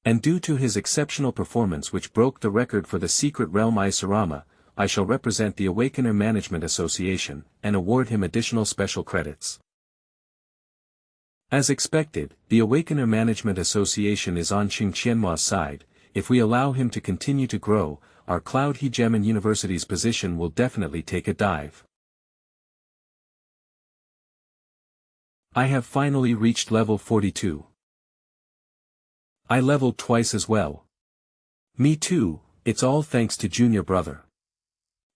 And due to his exceptional performance which broke the record for the Secret Realm Isurama, I shall represent the Awakener Management Association, and award him additional special credits. As expected, the Awakener Management Association is on Qing Qianma's side, if we allow him to continue to grow, our Cloud Hegemon University's position will definitely take a dive. I have finally reached level 42. I leveled twice as well. Me too, it's all thanks to Junior Brother.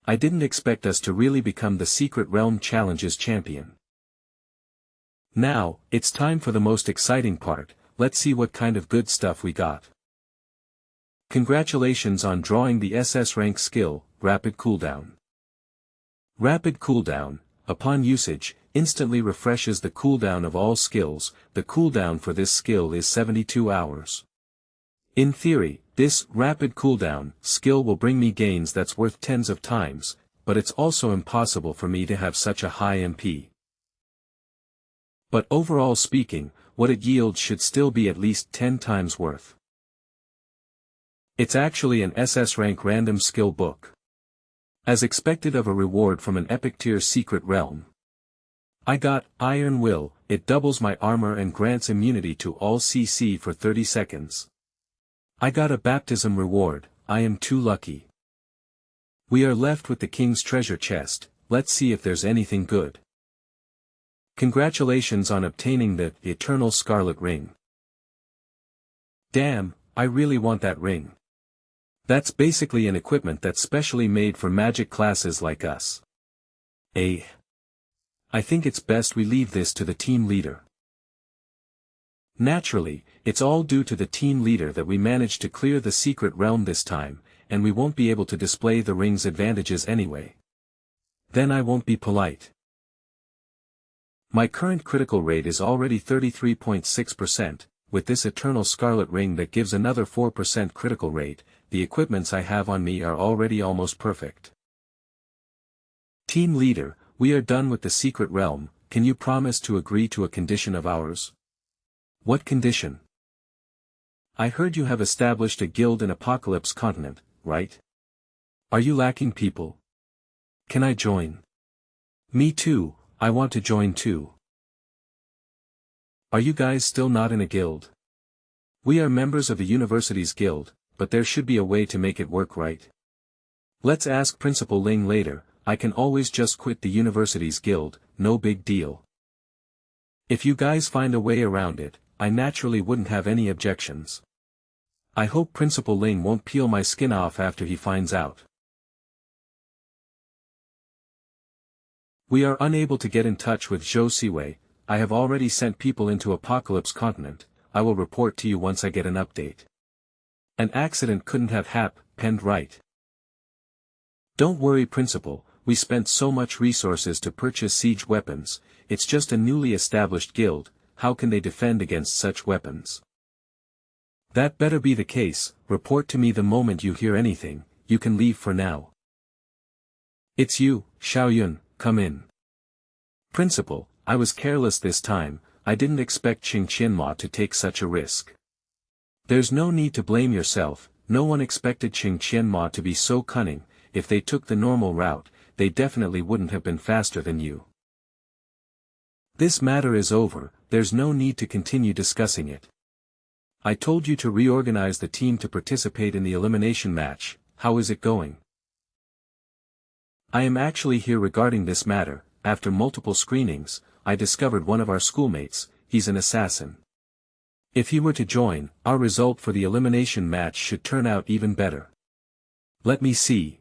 I didn't expect us to really become the Secret Realm Challenges champion. Now, it's time for the most exciting part. Let's see what kind of good stuff we got. Congratulations on drawing the SS rank skill, Rapid Cooldown. Rapid Cooldown, upon usage, instantly refreshes the cooldown of all skills. The cooldown for this skill is 72 hours. In theory, this rapid cooldown skill will bring me gains that's worth tens of times, but it's also impossible for me to have such a high MP. But overall speaking, what it yields should still be at least 10 times worth. It's actually an SS rank random skill book. As expected of a reward from an epic tier secret realm. I got Iron Will. It doubles my armor and grants immunity to all CC for 30 seconds. I got a baptism reward. I am too lucky. We are left with the king's treasure chest. Let's see if there's anything good. Congratulations on obtaining the Eternal Scarlet Ring. Damn, I really want that ring. That's basically an equipment that's specially made for magic classes like us. I think it's best we leave this to the team leader. Naturally, it's all due to the team leader that we managed to clear the secret realm this time, and we won't be able to display the ring's advantages anyway. Then I won't be polite. My current critical rate is already 33.6%, with this Eternal Scarlet Ring that gives another 4% critical rate, the equipments I have on me are already almost perfect. Team leader, we are done with the secret realm. Can you promise to agree to a condition of ours? What condition? I heard you have established a guild in Apocalypse Continent, right? Are you lacking people? Can I join? Me too, I want to join too. Are you guys still not in a guild? We are members of the university's guild, but there should be a way to make it work, right? Let's ask Principal Ling later. I can always just quit the university's guild, no big deal. If you guys find a way around it, I naturally wouldn't have any objections. I hope Principal Ling won't peel my skin off after he finds out. We are unable to get in touch with Zhou Siwei. I have already sent people into Apocalypse Continent. I will report to you once I get an update. An accident couldn't have happened, right? Don't worry, Principal, we spent so much resources to purchase siege weapons. It's just a newly established guild. How can they defend against such weapons? That better be the case. Report to me the moment you hear anything. You can leave for now. It's you, Xiaoyun, come in. Principal, I was careless this time. I didn't expect Qing Qianma to take such a risk. There's no need to blame yourself. No one expected Qing Qianma to be so cunning. If they took the normal route, they definitely wouldn't have been faster than you. This matter is over. There's no need to continue discussing it. I told you to reorganize the team to participate in the elimination match. How is it going? I am actually here regarding this matter. After multiple screenings, I discovered one of our schoolmates. He's an assassin. If he were to join, our result for the elimination match should turn out even better. Let me see.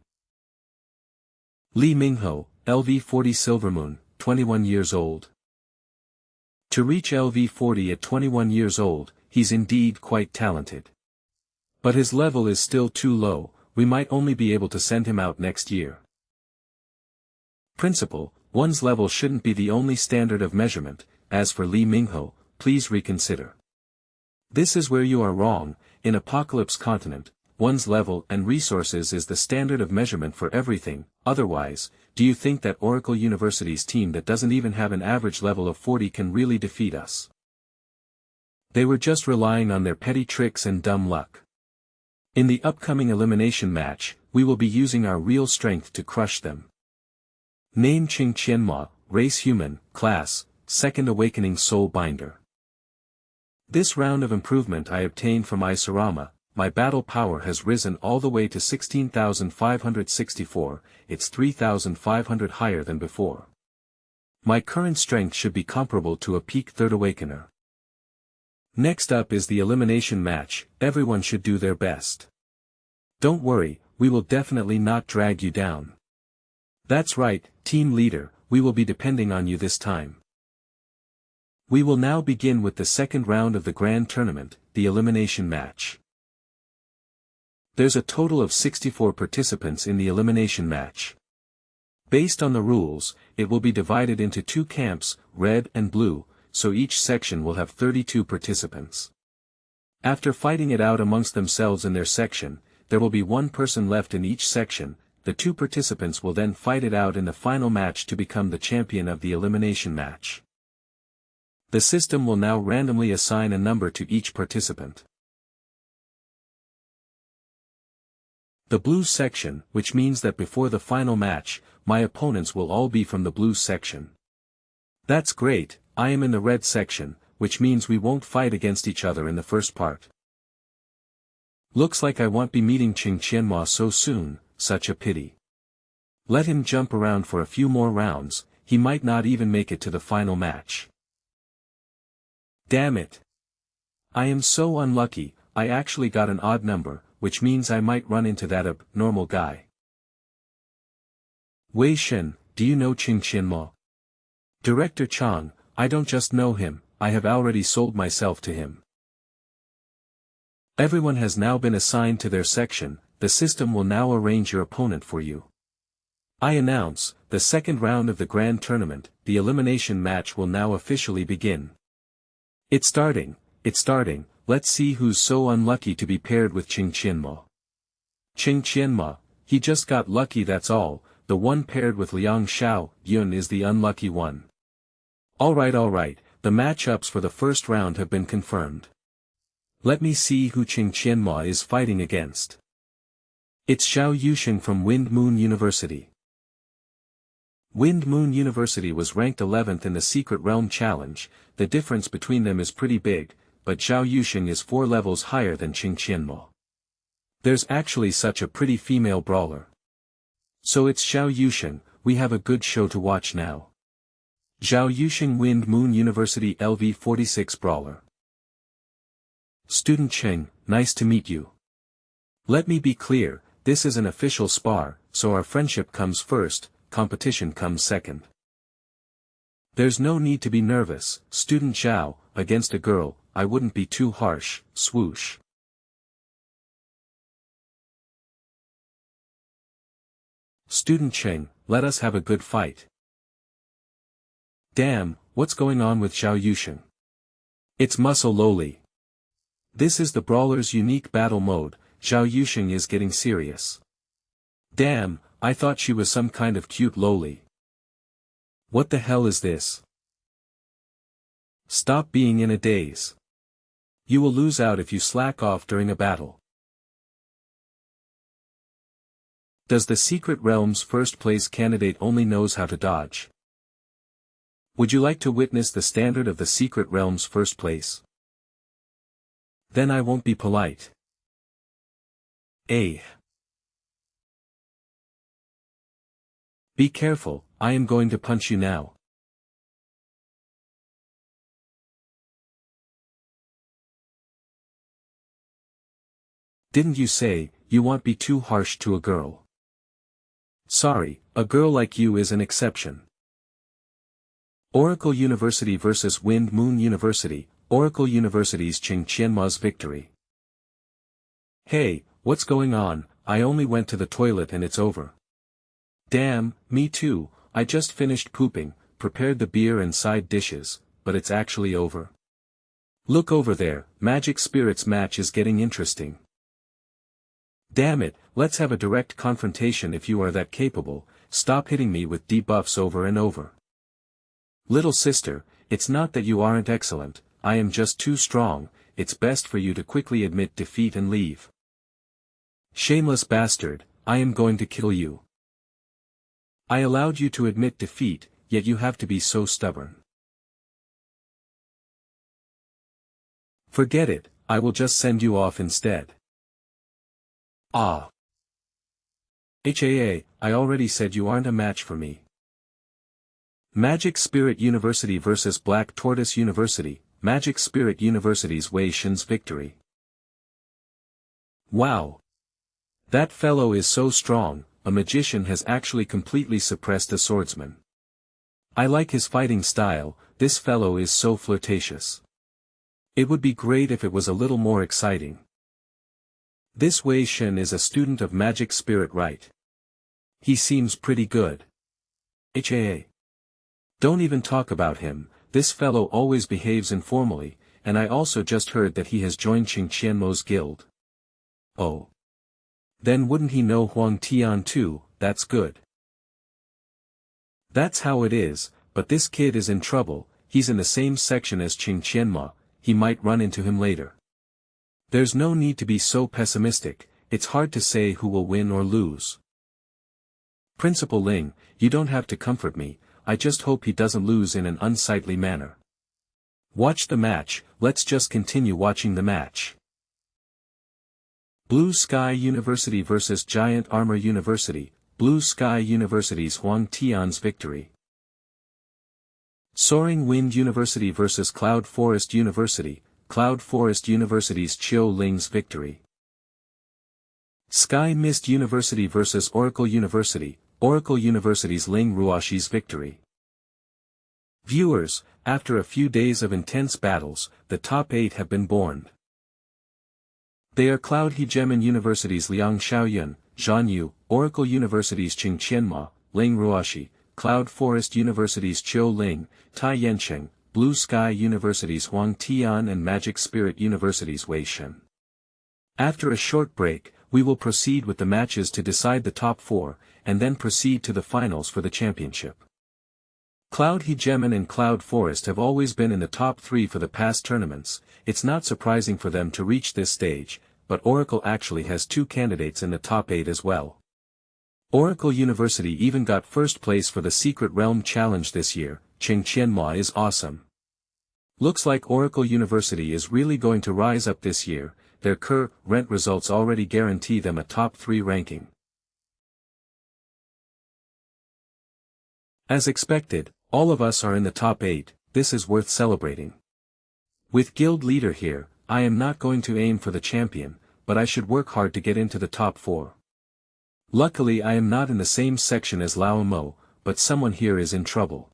Li Mingho, LV40 Silvermoon, 21 years old. To reach LV40 at 21 years old, he's indeed quite talented. But his level is still too low. We might only be able to send him out next year. Principal, one's level shouldn't be the only standard of measurement. As for Li Mingho, please reconsider. This is where you are wrong. In Apocalypse Continent, one's level and resources is the standard of measurement for everything. Otherwise, do you think that Oracle University's team that doesn't even have an average level of 40 can really defeat us? They were just relying on their petty tricks and dumb luck. In the upcoming elimination match, we will be using our real strength to crush them. Name Qing Qianma, race human, class, Second Awakening Soul Binder. This round of improvement I obtained from Isurama. my battle power has risen all the way to 16,564, it's 3,500 higher than before. My current strength should be comparable to a peak Third Awakener. Next up is the elimination match, everyone should do their best. Don't worry, we will definitely not drag you down. That's right, team leader, we will be depending on you this time. We will now begin with the second round of the grand tournament, the elimination match. There's a total of 64 participants in the elimination match. Based on the rules, it will be divided into two camps, red and blue, so each section will have 32 participants. After fighting it out amongst themselves in their section, there will be one person left in each section, the two participants will then fight it out in the final match to become the champion of the elimination match. The system will now randomly assign a number to each participant. The blue section, which means that before the final match, my opponents will all be from the blue section. That's great, I am in the red section, which means we won't fight against each other in the first part. Looks like I won't be meeting Qing Qianhua so soon, such a pity. Let him jump around for a few more rounds, he might not even make it to the final match. Damn it. I am so unlucky, I actually got an odd number, which means I might run into that abnormal guy. Wei Shen, do you know Qing Qianhua? Director Chang, I don't just know him, I have already sold myself to him. Everyone has now been assigned to their section, the system will now arrange your opponent for you. I announce, the second round of the grand tournament, the elimination match will now officially begin. It's starting, let's see who's so unlucky to be paired with Qing Qianhua. Qing Qianhua, he just got lucky that's all, the one paired with Liang Xiao Yun is the unlucky one. Alright, the matchups for the first round have been confirmed. Let me see who Qing Qianhua is fighting against. It's Xiao Yusheng from Wind Moon University. Wind Moon University was ranked 11th in the Secret Realm Challenge, the difference between them is pretty big, but Xiao Yusheng is 4 levels higher than Qing Qianhua. There's actually such a pretty female brawler. So it's Xiao Yusheng, we have a good show to watch now. Xiao Yusheng Wind Moon University LV46 Brawler. Student Cheng, nice to meet you. Let me be clear, this is an official spar, so our friendship comes first, competition comes second. There's no need to be nervous, Student Zhao, against a girl, I wouldn't be too harsh, swoosh. Student Cheng, let us have a good fight. Damn, what's going on with Xiao Yusheng? It's Muscle Loli. This is the brawler's unique battle mode, Xiao Yusheng is getting serious. Damn, I thought she was some kind of cute loli. What the hell is this? Stop being in a daze. You will lose out if you slack off during a battle. Does the Secret Realm's first place candidate only knows how to dodge? Would you like to witness the standard of the Secret Realm's first place? Then I won't be polite. Be careful, I am going to punch you now. Didn't you say, you won't be too harsh to a girl? Sorry, a girl like you is an exception. Oracle University vs Wind Moon University, Oracle University's Qing Qianhua's victory. Hey, what's going on, I only went to the toilet and it's over. Damn, me too, I just finished pooping, prepared the beer and side dishes, but it's actually over. Look over there, Magic Spirits match is getting interesting. Damn it, let's have a direct confrontation if you are that capable, stop hitting me with debuffs over and over. Little sister, it's not that you aren't excellent, I am just too strong, it's best for you to quickly admit defeat and leave. Shameless bastard, I am going to kill you. I allowed you to admit defeat, yet you have to be so stubborn. Forget it, I will just send you off instead. Ah. I already said you aren't a match for me. Magic Spirit University vs Black Tortoise University, Magic Spirit University's Wei Shen's victory. Wow! That fellow is so strong, a magician has actually completely suppressed a swordsman. I like his fighting style, this fellow is so flirtatious. It would be great if it was a little more exciting. This Wei Shen is a student of Magic Spirit, right? He seems pretty good. Don't even talk about him, this fellow always behaves informally, and I also just heard that he has joined Qing Qianmo's guild. Oh. Then wouldn't he know Huang Tian too? That's good. That's how it is, but this kid is in trouble, he's in the same section as Qing Qianmo, he might run into him later. There's no need to be so pessimistic, it's hard to say who will win or lose. Principal Ling, you don't have to comfort me, I just hope he doesn't lose in an unsightly manner. Watch the match, let's just continue watching the match. Blue Sky University vs Giant Armor University, Blue Sky University's Huang Tian's victory. Soaring Wind University vs Cloud Forest University, Cloud Forest University's Qiu Ling's victory. Sky Mist University vs Oracle University, Oracle University's Ling Ruoxi's victory. Viewers, after a few days of intense battles, the top 8 have been born. They are Cloud Hegemon University's Liang Xiaoyun, Zhan Yu, Oracle University's Qing Qianmo, Ling Ruoxi, Cloud Forest University's Qiu Ling, Tai Yancheng, Blue Sky University's Huang Tian and Magic Spirit University's Wei Shen. After a short break, we will proceed with the matches to decide the top 4, and then proceed to the finals for the championship. Cloud Hegemon and Cloud Forest have always been in the top 3 for the past tournaments, it's not surprising for them to reach this stage, but Oracle actually has 2 candidates in the top 8 as well. Oracle University even got first place for the Secret Realm Challenge this year, Qing Qianmo is awesome. Looks like Oracle University is really going to rise up this year, their current results already guarantee them a top 3 ranking. As expected, all of us are in the top 8, this is worth celebrating. With guild leader here, I am not going to aim for the champion, but I should work hard to get into the top 4. Luckily I am not in the same section as Lao Mo, but someone here is in trouble.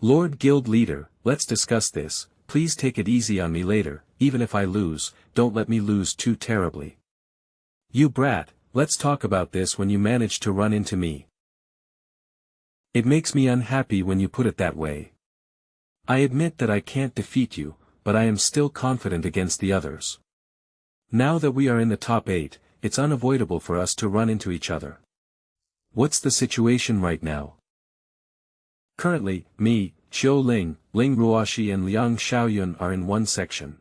Lord Guild Leader, let's discuss this, please take it easy on me later, even if I lose, don't let me lose too terribly. You brat, let's talk about this when you manage to run into me. It makes me unhappy when you put it that way. I admit that I can't defeat you, but I am still confident against the others. Now that we are in the top 8, it's unavoidable for us to run into each other. What's the situation right now? Currently, me, Qiu Ling, Ling Ruoxi and Liang Xiaoyun are in one section.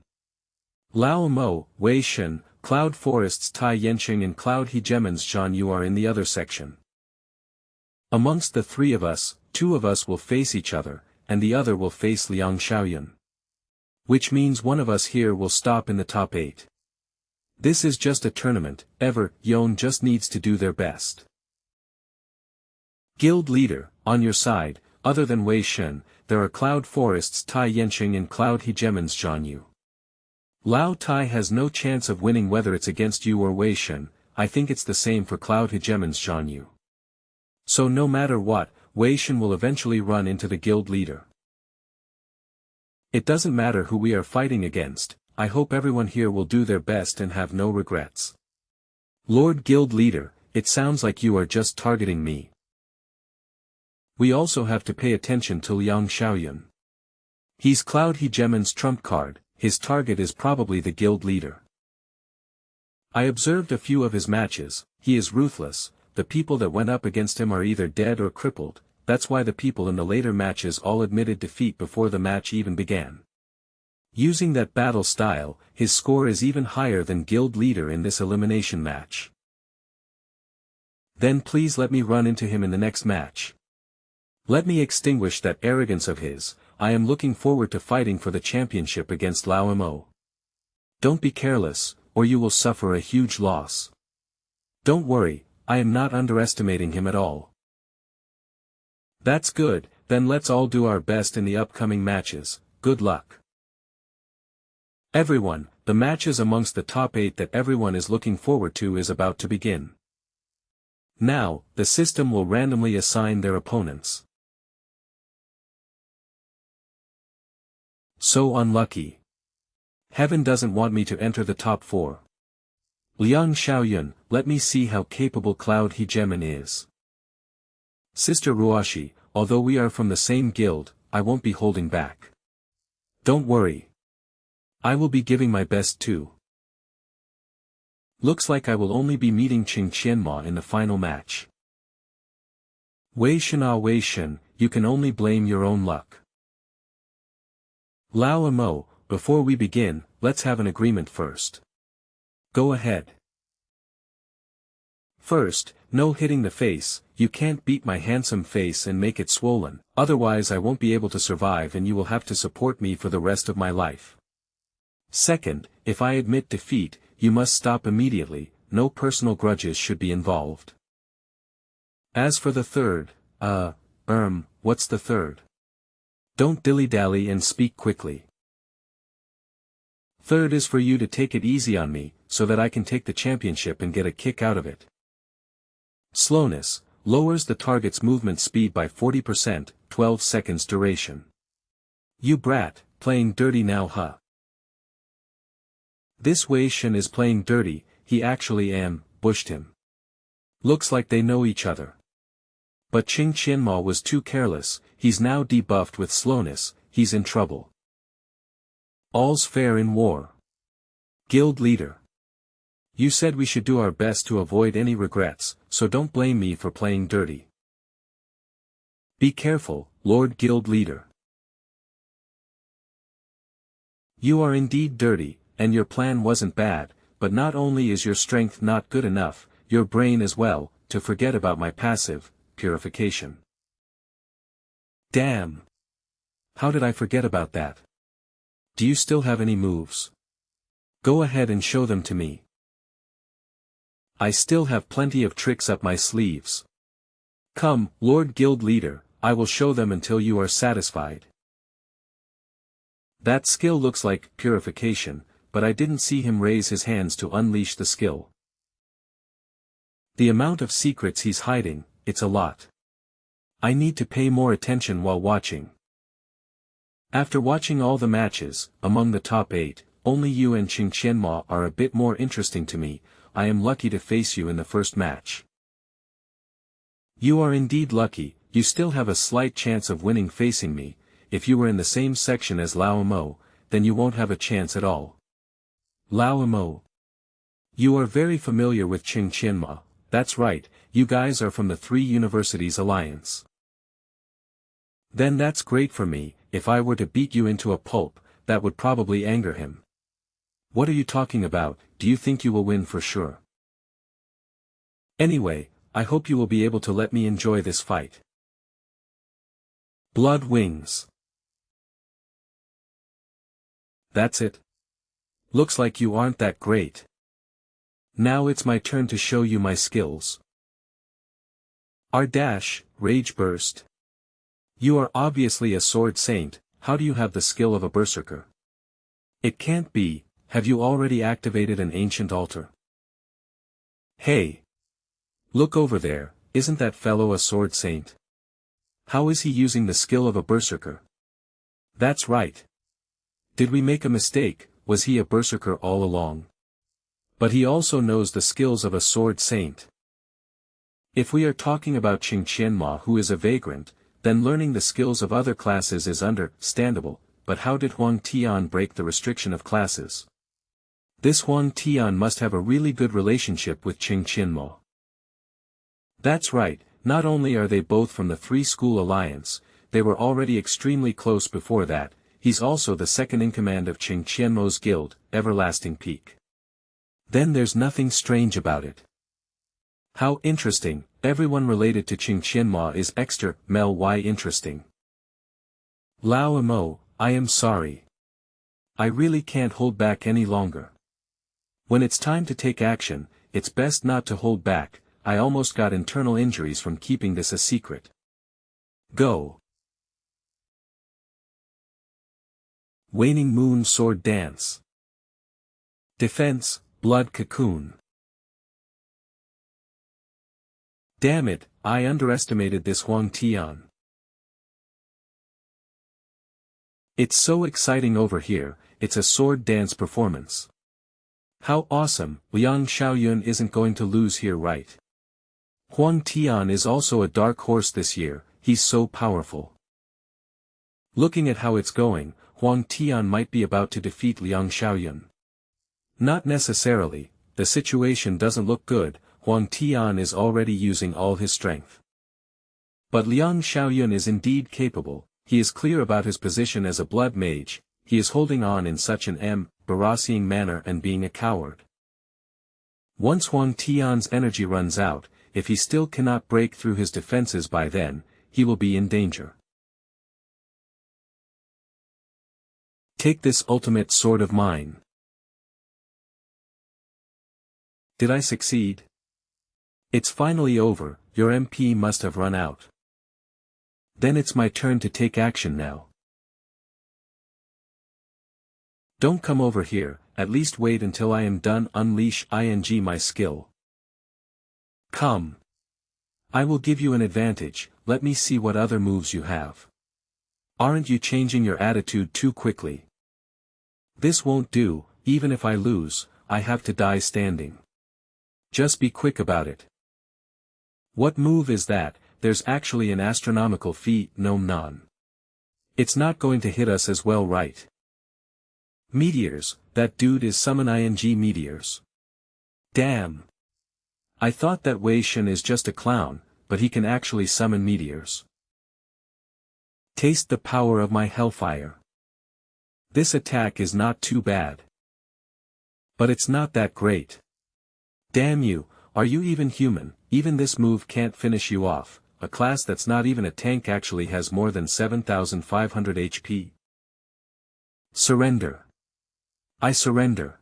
Lao Mo, Wei Shen, Cloud Forest's Tai Yanqing and Cloud Hegemon's Zhan Yu are in the other section. Amongst the 3 of us, 2 of us will face each other, and the other will face Liang Xiaoyun. Which means one of us here will stop in the top 8. This is just a tournament, Yon just needs to do their best. Guild leader, on your side, other than Wei Shen, there are Cloud Forest's Tai Yanqing and Cloud Hegemon's Zhan Yu. Lao Tai has no chance of winning whether it's against you or Wei Shen, I think it's the same for Cloud Hegemon's Zhan Yu. So no matter what, Wei Shen will eventually run into the guild leader. It doesn't matter who we are fighting against, I hope everyone here will do their best and have no regrets. Lord Guild Leader, it sounds like you are just targeting me. We also have to pay attention to Liang Xiaoyun. He's Cloud Hegemon's trump card, his target is probably the guild leader. I observed a few of his matches, he is ruthless, the people that went up against him are either dead or crippled, that's why the people in the later matches all admitted defeat before the match even began. Using that battle style, his score is even higher than guild leader in this elimination match. Then please let me run into him in the next match. Let me extinguish that arrogance of his, I am looking forward to fighting for the championship against Lao Mo. Don't be careless, or you will suffer a huge loss. Don't worry, I am not underestimating him at all. That's good, then let's all do our best in the upcoming matches. Good luck. Everyone, the matches amongst the top 8 that everyone is looking forward to is about to begin. Now, the system will randomly assign their opponents. So unlucky. Heaven doesn't want me to enter the top 4. Liang Xiaoyun, let me see how capable Cloud Hegemon is. Sister Ruashi, although we are from the same guild, I won't be holding back. Don't worry. I will be giving my best too. Looks like I will only be meeting Qing Qianma in the final match. Wei Shen, you can only blame your own luck. Lao Amo, before we begin, let's have an agreement first. Go ahead. First, no hitting the face, you can't beat my handsome face and make it swollen, otherwise I won't be able to survive and you will have to support me for the rest of my life. Second, if I admit defeat, you must stop immediately, no personal grudges should be involved. As for the third, what's the third? Don't dilly-dally and speak quickly. Third is for you to take it easy on me, so that I can take the championship and get a kick out of it. Slowness, lowers the target's movement speed by 40%, 12 seconds duration. You brat, playing dirty now huh? This Wei Shen is playing dirty, he actually ambushed him. Looks like they know each other. But Qing Qianma was too careless, he's now debuffed with slowness, he's in trouble. All's fair in war. Guild leader. You said we should do our best to avoid any regrets, so don't blame me for playing dirty. Be careful, Lord Guild leader. You are indeed dirty, and your plan wasn't bad, but not only is your strength not good enough, your brain as well, to forget about my passive, purification. Damn! How did I forget about that? Do you still have any moves? Go ahead and show them to me. I still have plenty of tricks up my sleeves. Come, Lord Guild Leader, I will show them until you are satisfied. That skill looks like purification, but I didn't see him raise his hands to unleash the skill. The amount of secrets he's hiding, it's a lot. I need to pay more attention while watching. After watching all the matches, among the top 8, only you and Qing Qianma are a bit more interesting to me. I am lucky to face you in the first match. You are indeed lucky, you still have a slight chance of winning facing me. If you were in the same section as Lao Mo, then you won't have a chance at all. Lao Mo. You are very familiar with Qing Qianma, that's right, you guys are from the Three Universities Alliance. Then that's great for me, if I were to beat you into a pulp, that would probably anger him. What are you talking about, do you think you will win for sure? Anyway, I hope you will be able to let me enjoy this fight. Blood wings. That's it? Looks like you aren't that great. Now it's my turn to show you my skills. Rage burst. You are obviously a sword saint, how do you have the skill of a berserker? It can't be. Have you already activated an ancient altar? Hey! Look over there, isn't that fellow a sword saint? How is he using the skill of a berserker? That's right. Did we make a mistake, was he a berserker all along? But he also knows the skills of a sword saint. If we are talking about Qing Qianma who is a vagrant, then learning the skills of other classes is understandable, but how did Huang Tian break the restriction of classes? This Huang Tian must have a really good relationship with Qing Qianma. That's right, not only are they both from the Three-School Alliance, they were already extremely close before that, he's also the second-in-command of Qing Qianmo's guild, Everlasting Peak. Then there's nothing strange about it. How interesting, everyone related to Qing Qianma is extra interesting. Lao Mo, I am sorry. I really can't hold back any longer. When it's time to take action, it's best not to hold back, I almost got internal injuries from keeping this a secret. Go. Waning Moon Sword Dance. Defense, Blood Cocoon. Damn it, I underestimated this Huang Tian. It's so exciting over here, it's a sword dance performance. How awesome, Liang Xiaoyun isn't going to lose here, right? Huang Tian is also a dark horse this year, he's so powerful. Looking at how it's going, Huang Tian might be about to defeat Liang Xiaoyun. Not necessarily, the situation doesn't look good, Huang Tian is already using all his strength. But Liang Xiaoyun is indeed capable, he is clear about his position as a blood mage, he is holding on in such an embarrassing manner and being a coward. Once Huang Tian's energy runs out, if he still cannot break through his defenses by then, he will be in danger. Take this ultimate sword of mine. Did I succeed? It's finally over, your MP must have run out. Then it's my turn to take action now. Don't come over here, at least wait until I am done. Unleash my skill. Come. I will give you an advantage, let me see what other moves you have. Aren't you changing your attitude too quickly? This won't do, even if I lose, I have to die standing. Just be quick about it. What move is that? There's actually an astronomical feat, non. It's not going to hit us as well, right? Meteors, that dude is summon meteors. Damn. I thought that Wei Shen is just a clown, but he can actually summon meteors. Taste the power of my hellfire. This attack is not too bad. But it's not that great. Damn you, are you even human? Even this move can't finish you off. A class that's not even a tank actually has more than 7,500 HP. Surrender. I surrender.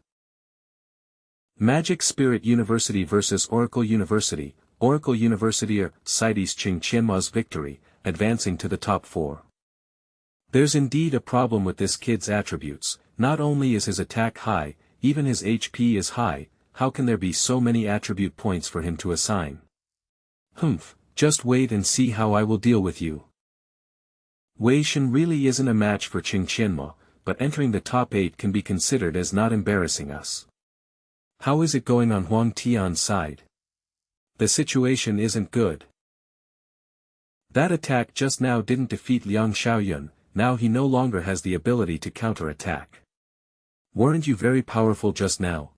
Magic Spirit University vs Oracle University. Oracle University cites Qing Qianma's victory, advancing to the top 4. There's indeed a problem with this kid's attributes, not only is his attack high, even his HP is high, how can there be so many attribute points for him to assign? Humph. Just wait and see how I will deal with you. Wei Shen really isn't a match for Qing Qianma, but entering the top 8 can be considered as not embarrassing us. How is it going on Huang Tian's side? The situation isn't good. That attack just now didn't defeat Liang Xiaoyun, now he no longer has the ability to counter-attack. Weren't you very powerful just now?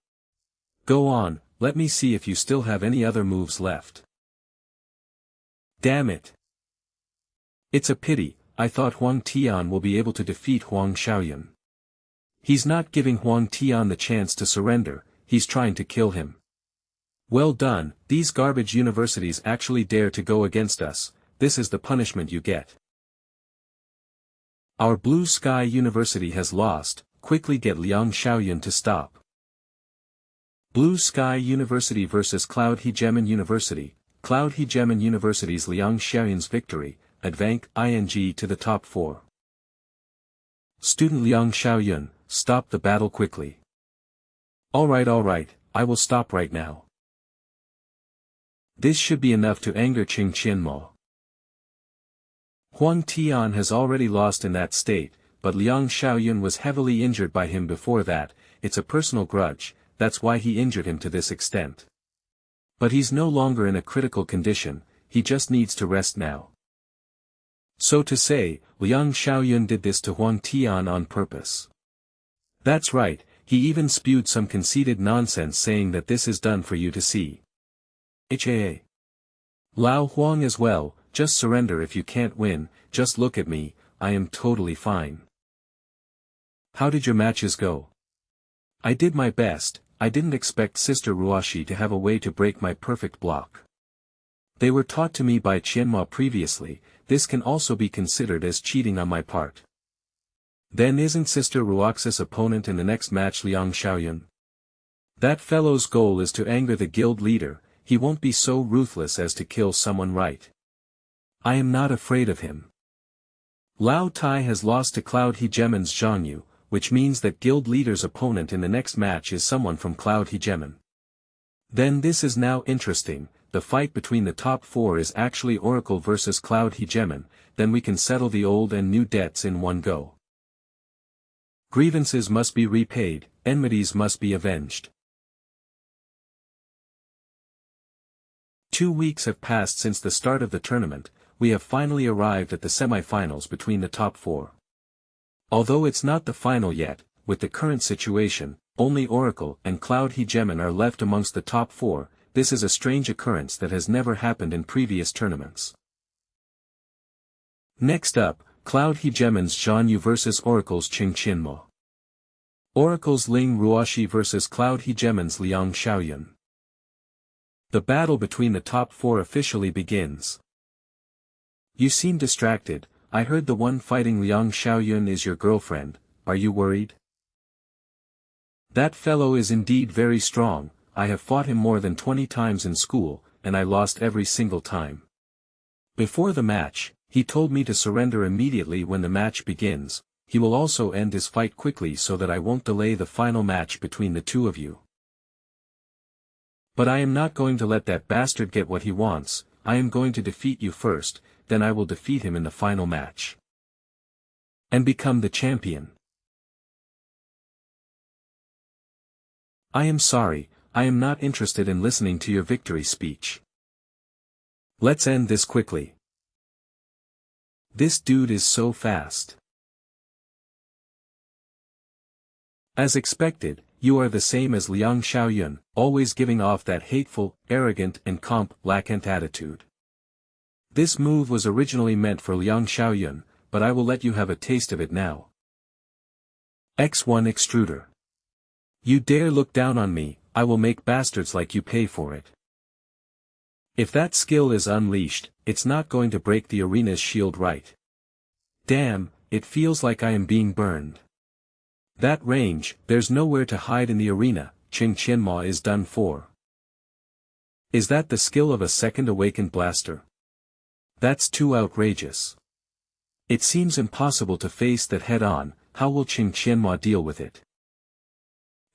Go on, let me see if you still have any other moves left. Damn it. It's a pity, I thought Huang Tian will be able to defeat Huang Xiaoyun. He's not giving Huang Tian the chance to surrender, he's trying to kill him. Well done, these garbage universities actually dare to go against us, this is the punishment you get. Our Blue Sky University has lost, quickly get Liang Xiaoyun to stop. Blue Sky University vs Cloud Hegemon University. Cloud Hegemon University's Liang Xiaoyun's victory, advank to the top 4. Student Liang Xiaoyun, stop the battle quickly. Alright, I will stop right now. This should be enough to anger Qing Qianma. Huang Tian has already lost in that state, but Liang Xiaoyun was heavily injured by him before that, it's a personal grudge, that's why he injured him to this extent. But he's no longer in a critical condition, he just needs to rest now. So to say, Liang Xiaoyun did this to Huang Tian on purpose. That's right, he even spewed some conceited nonsense saying that this is done for you to see. HAA. Lao Huang as well, just surrender if you can't win, just look at me, I am totally fine. How did your matches go? I did my best. I didn't expect Sister Ruashi to have a way to break my perfect block. They were taught to me by Qianma previously, this can also be considered as cheating on my part. Then isn't Sister Ruaxi's opponent in the next match Liang Xiaoyun? That fellow's goal is to anger the guild leader, he won't be so ruthless as to kill someone, right? I am not afraid of him. Lao Tai has lost to Cloud Hegemon's Zhang Yu, which means that guild leader's opponent in the next match is someone from Cloud Hegemon. Then this is now interesting, the fight between the top 4 is actually Oracle versus Cloud Hegemon, then we can settle the old and new debts in one go. Grievances must be repaid, enmities must be avenged. 2 weeks have passed since the start of the tournament, we have finally arrived at the semi-finals between the top 4. Although it's not the final yet, with the current situation, only Oracle and Cloud Hegemon are left amongst the top 4, this is a strange occurrence that has never happened in previous tournaments. Next up, Cloud Hegemon's Zhan Yu vs Oracle's Qing Qianmo. Oracle's Ling Ruoxi vs Cloud Hegemon's Liang Xiaoyun. The battle between the top 4 officially begins. You seem distracted, I heard the one fighting Liang Xiaoyun is your girlfriend, are you worried? That fellow is indeed very strong, I have fought him more than 20 times in school, and I lost every single time. Before the match, he told me to surrender immediately when the match begins, he will also end his fight quickly so that I won't delay the final match between the two of you. But I am not going to let that bastard get what he wants, I am going to defeat you first, then I will defeat him in the final match. And become the champion. I am sorry, I am not interested in listening to your victory speech. Let's end this quickly. This dude is so fast. As expected, you are the same as Liang Xiaoyun, always giving off that hateful, arrogant and comp-lacant attitude. This move was originally meant for Liang Xiaoyun, but I will let you have a taste of it now. X1 Extruder. You dare look down on me, I will make bastards like you pay for it. If that skill is unleashed, it's not going to break the arena's shield, right? Damn, it feels like I am being burned. That range, there's nowhere to hide in the arena, Qing Qianmo is done for. Is that the skill of a second awakened blaster? That's too outrageous. It seems impossible to face that head-on, how will Qing Qianmo deal with it?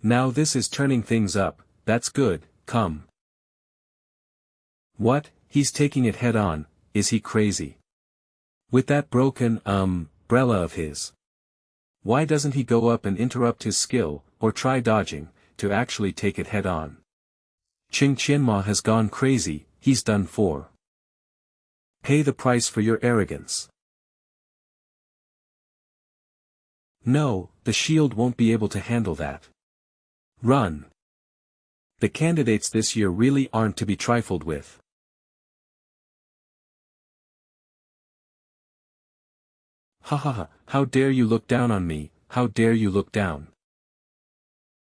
Now this is turning things up, that's good, come. What, he's taking it head-on, is he crazy? With that broken, umbrella of his. Why doesn't he go up and interrupt his skill, or try dodging, to actually take it head-on? Qing Qianmo has gone crazy, he's done for. Pay the price for your arrogance. No, the shield won't be able to handle that. Run. The candidates this year really aren't to be trifled with. Ha ha ha, how dare you look down on me, how dare you look down.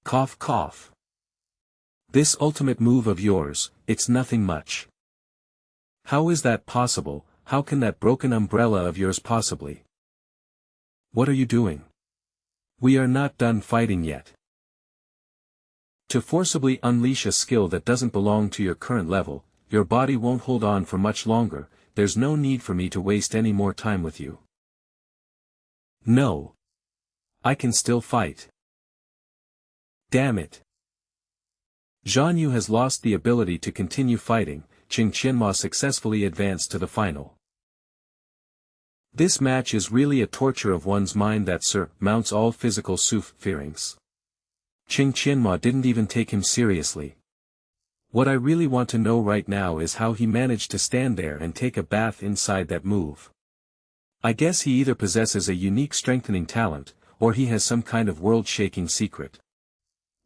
Cough cough. This ultimate move of yours, it's nothing much. How is that possible, how can that broken umbrella of yours possibly? What are you doing? We are not done fighting yet. To forcibly unleash a skill that doesn't belong to your current level, your body won't hold on for much longer, there's no need for me to waste any more time with you. No. I can still fight. Damn it. Zhan Yu has lost the ability to continue fighting, Qing Qianmo successfully advanced to the final. This match is really a torture of one's mind that surmounts all physical fearings. Qing Qianmo didn't even take him seriously. What I really want to know right now is how he managed to stand there and take a bath inside that move. I guess he either possesses a unique strengthening talent, or he has some kind of world-shaking secret.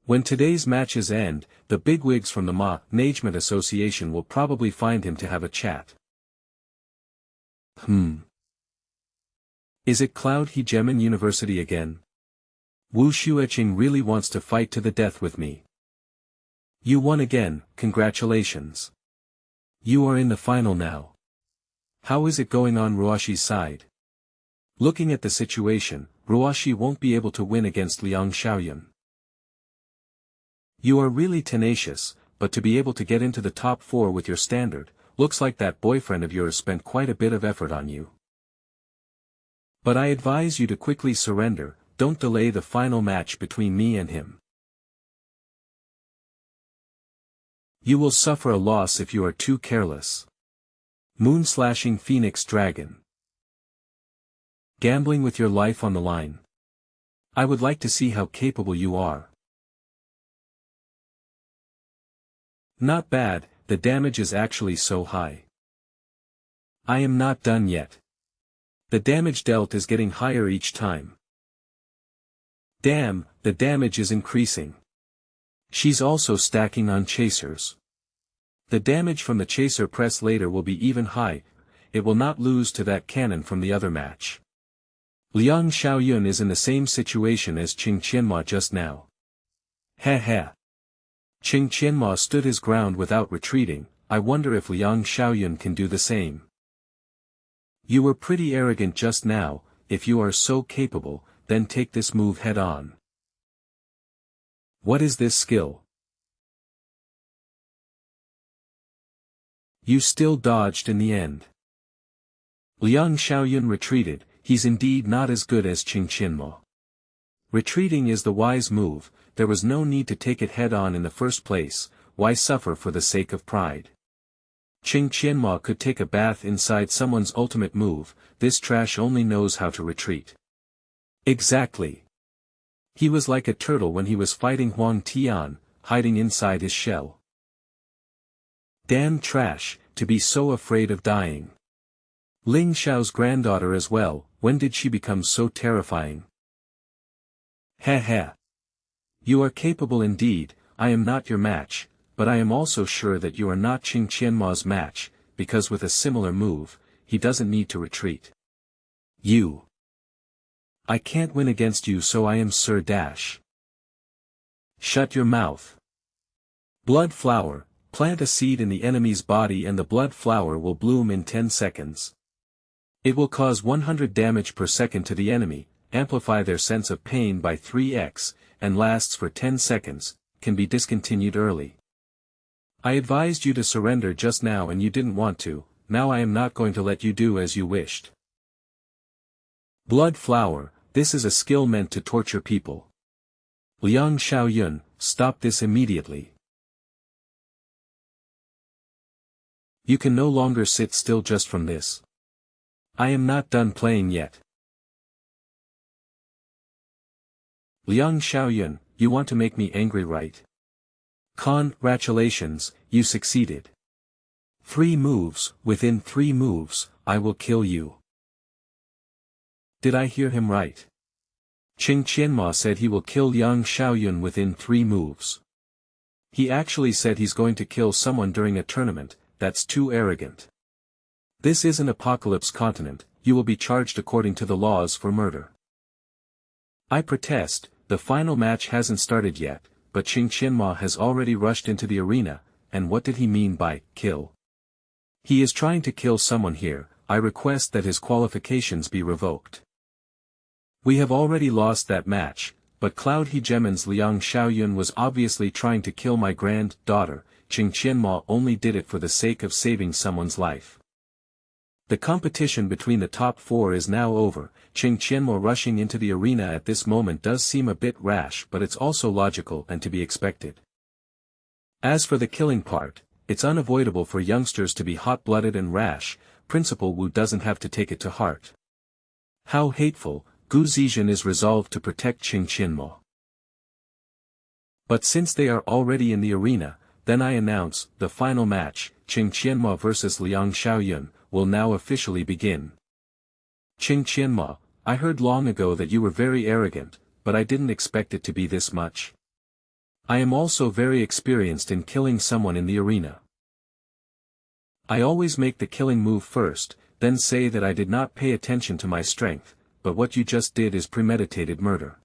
When today's matches end, the bigwigs from the Management Association will probably find him to have a chat. Is it Cloud Hegemon University again? Wu Xueqing really wants to fight to the death with me. You won again, congratulations. You are in the final now. How is it going on Ruoxi's side? Looking at the situation, Ruoxi won't be able to win against Liang Xiaoyun. You are really tenacious, but to be able to get into the top 4 with your standard, looks like that boyfriend of yours spent quite a bit of effort on you. But I advise you to quickly surrender, don't delay the final match between me and him. You will suffer a loss if you are too careless. Moonslashing Phoenix Dragon. Gambling with your life on the line. I would like to see how capable you are. Not bad, the damage is actually so high. I am not done yet. The damage dealt is getting higher each time. Damn, the damage is increasing. She's also stacking on chasers. The damage from the chaser press later will be even high, it will not lose to that cannon from the other match. Liang Xiaoyun is in the same situation as Qing Qianma just now. Heh heh. Qing Qianma stood his ground without retreating, I wonder if Liang Xiaoyun can do the same. You were pretty arrogant just now, if you are so capable, then take this move head on. What is this skill? You still dodged in the end. Liang Xiaoyun retreated, he's indeed not as good as Qing Qianma. Retreating is the wise move, there was no need to take it head on in the first place, why suffer for the sake of pride? Qing Qianma could take a bath inside someone's ultimate move, this trash only knows how to retreat. Exactly. He was like a turtle when he was fighting Huang Tian, hiding inside his shell. Damn trash, to be so afraid of dying. Ling Xiao's granddaughter as well, when did she become so terrifying? Heh heh. You are capable indeed, I am not your match, but I am also sure that you are not Qing Qianma's match, because with a similar move, he doesn't need to retreat. You. I can't win against you, so I am Sir Dash. Shut your mouth. Blood flower, plant a seed in the enemy's body and the blood flower will bloom in 10 seconds. It will cause 100 damage per second to the enemy, amplify their sense of pain by 3x, and lasts for 10 seconds, can be discontinued early. I advised you to surrender just now and you didn't want to, now I am not going to let you do as you wished. Blood flower, this is a skill meant to torture people. Liang Xiaoyun, stop this immediately. You can no longer sit still just from this. I am not done playing yet. Liang Xiaoyun, you want to make me angry, right? Congratulations, you succeeded. 3 moves, within 3 moves, I will kill you. Did I hear him right? Qing Qianma said he will kill Liang Xiaoyun within 3 moves. He actually said he's going to kill someone during a tournament, that's too arrogant. This is an apocalypse continent, you will be charged according to the laws for murder. I protest, the final match hasn't started yet, but Qing Qianma has already rushed into the arena, and what did he mean by kill? He is trying to kill someone here, I request that his qualifications be revoked. We have already lost that match, but Cloud Hegemon's Liang Xiaoyun was obviously trying to kill my granddaughter, Qing Qianma only did it for the sake of saving someone's life. The competition between the top 4 is now over, Qing Qianma rushing into the arena at this moment does seem a bit rash, but it's also logical and to be expected. As for the killing part, it's unavoidable for youngsters to be hot-blooded and rash, Principal Wu doesn't have to take it to heart. How hateful, Gu Zizhen is resolved to protect Qing Qianma. But since they are already in the arena, then I announce, the final match, Qing Qianma vs Liang Xiaoyun, will now officially begin. Qing Qianma, I heard long ago that you were very arrogant, but I didn't expect it to be this much. I am also very experienced in killing someone in the arena. I always make the killing move first, then say that I did not pay attention to my strength, but what you just did is premeditated murder.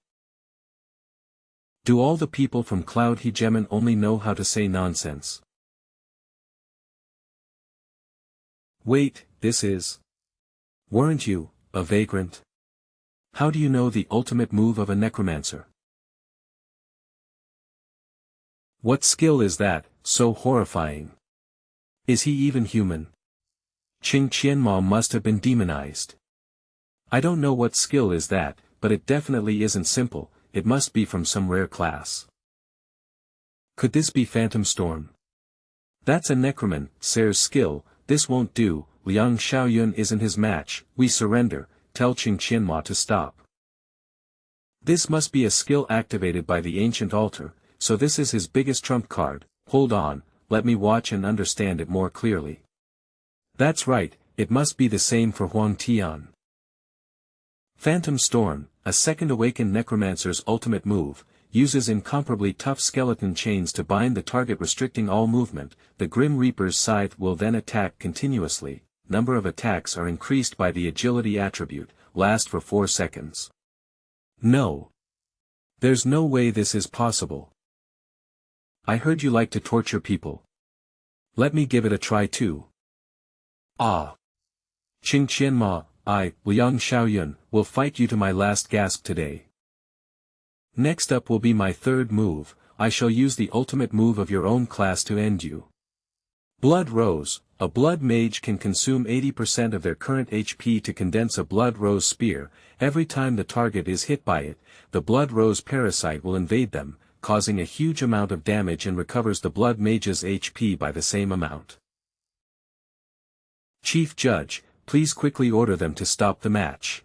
Do all the people from Cloud Hegemon only know how to say nonsense? Wait, this is... Weren't you, a vagrant? How do you know the ultimate move of a necromancer? What skill is that, so horrifying? Is he even human? Qing Qianma must have been demonized. I don't know what skill is that, but it definitely isn't simple, it must be from some rare class. Could this be Phantom Storm? That's a necromancer's skill, this won't do, Liang Xiaoyun isn't his match, we surrender, tell Qing Qianma to stop. This must be a skill activated by the ancient altar, so this is his biggest trump card, hold on, let me watch and understand it more clearly. That's right, it must be the same for Huang Tian. Phantom Storm, a second awakened necromancer's ultimate move, uses incomparably tough skeleton chains to bind the target restricting all movement, the Grim Reaper's scythe will then attack continuously, number of attacks are increased by the agility attribute, last for 4 seconds. No. There's no way this is possible. I heard you like to torture people. Let me give it a try too. Ah. Qing Qianma, I, Liang Xiaoyun, will fight you to my last gasp today. Next up will be my third move, I shall use the ultimate move of your own class to end you. Blood Rose, a blood mage can consume 80% of their current HP to condense a Blood Rose spear, every time the target is hit by it, the Blood Rose parasite will invade them, causing a huge amount of damage and recovers the Blood Mage's HP by the same amount. Chief Judge, please quickly order them to stop the match.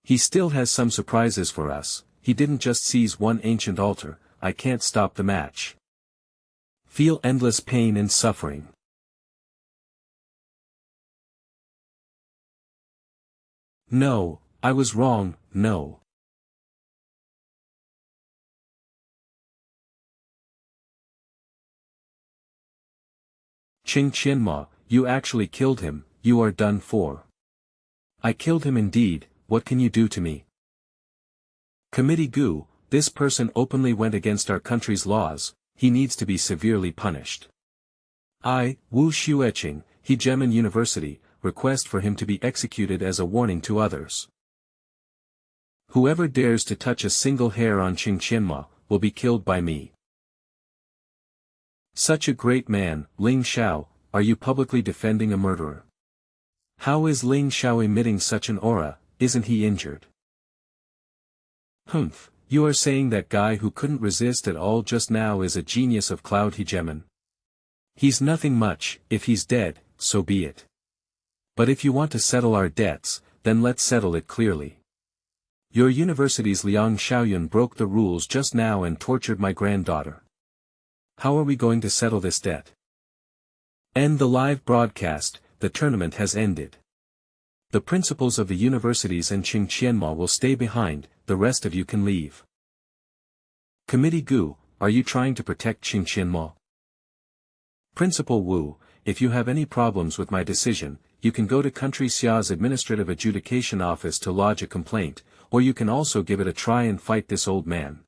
He still has some surprises for us, he didn't just seize one ancient altar, I can't stop the match. Feel endless pain and suffering. No, I was wrong, no. Qing Qianma, you actually killed him, you are done for. I killed him indeed, what can you do to me? Committee Gu, this person openly went against our country's laws, he needs to be severely punished. I, Wu Xueqing, Hegemen University, request for him to be executed as a warning to others. Whoever dares to touch a single hair on Qing Qianma, will be killed by me. Such a great man, Ling Xiao, are you publicly defending a murderer? How is Ling Xiao emitting such an aura, isn't he injured? Humph, you are saying that guy who couldn't resist at all just now is a genius of Cloud Hegemon. He's nothing much, if he's dead, so be it. But if you want to settle our debts, then let's settle it clearly. Your university's Liang Xiaoyun broke the rules just now and tortured my granddaughter. How are we going to settle this debt? End the live broadcast, the tournament has ended. The principals of the universities and Qing Qianma will stay behind, the rest of you can leave. Committee Gu, are you trying to protect Qing Qianma? Principal Wu, if you have any problems with my decision, you can go to Country Xia's Administrative Adjudication Office to lodge a complaint, or you can also give it a try and fight this old man.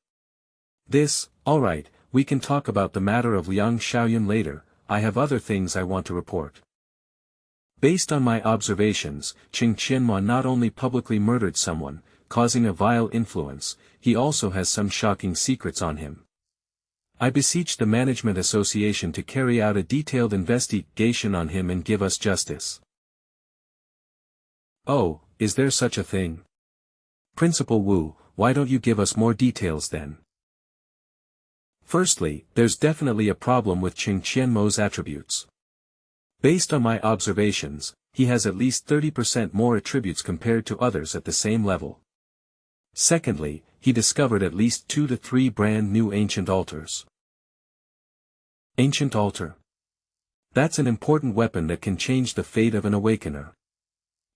Alright, we can talk about the matter of Liang Xiaoyun later, I have other things I want to report. Based on my observations, Qing Qianma not only publicly murdered someone, causing a vile influence, he also has some shocking secrets on him. I beseech the Management Association to carry out a detailed investigation on him and give us justice. Oh, is there such a thing? Principal Wu, why don't you give us more details then? Firstly, there's definitely a problem with Qing Qianmo's attributes. Based on my observations, he has at least 30% more attributes compared to others at the same level. Secondly, he discovered at least 2 to 3 brand new ancient altars. Ancient altar. That's an important weapon that can change the fate of an awakener.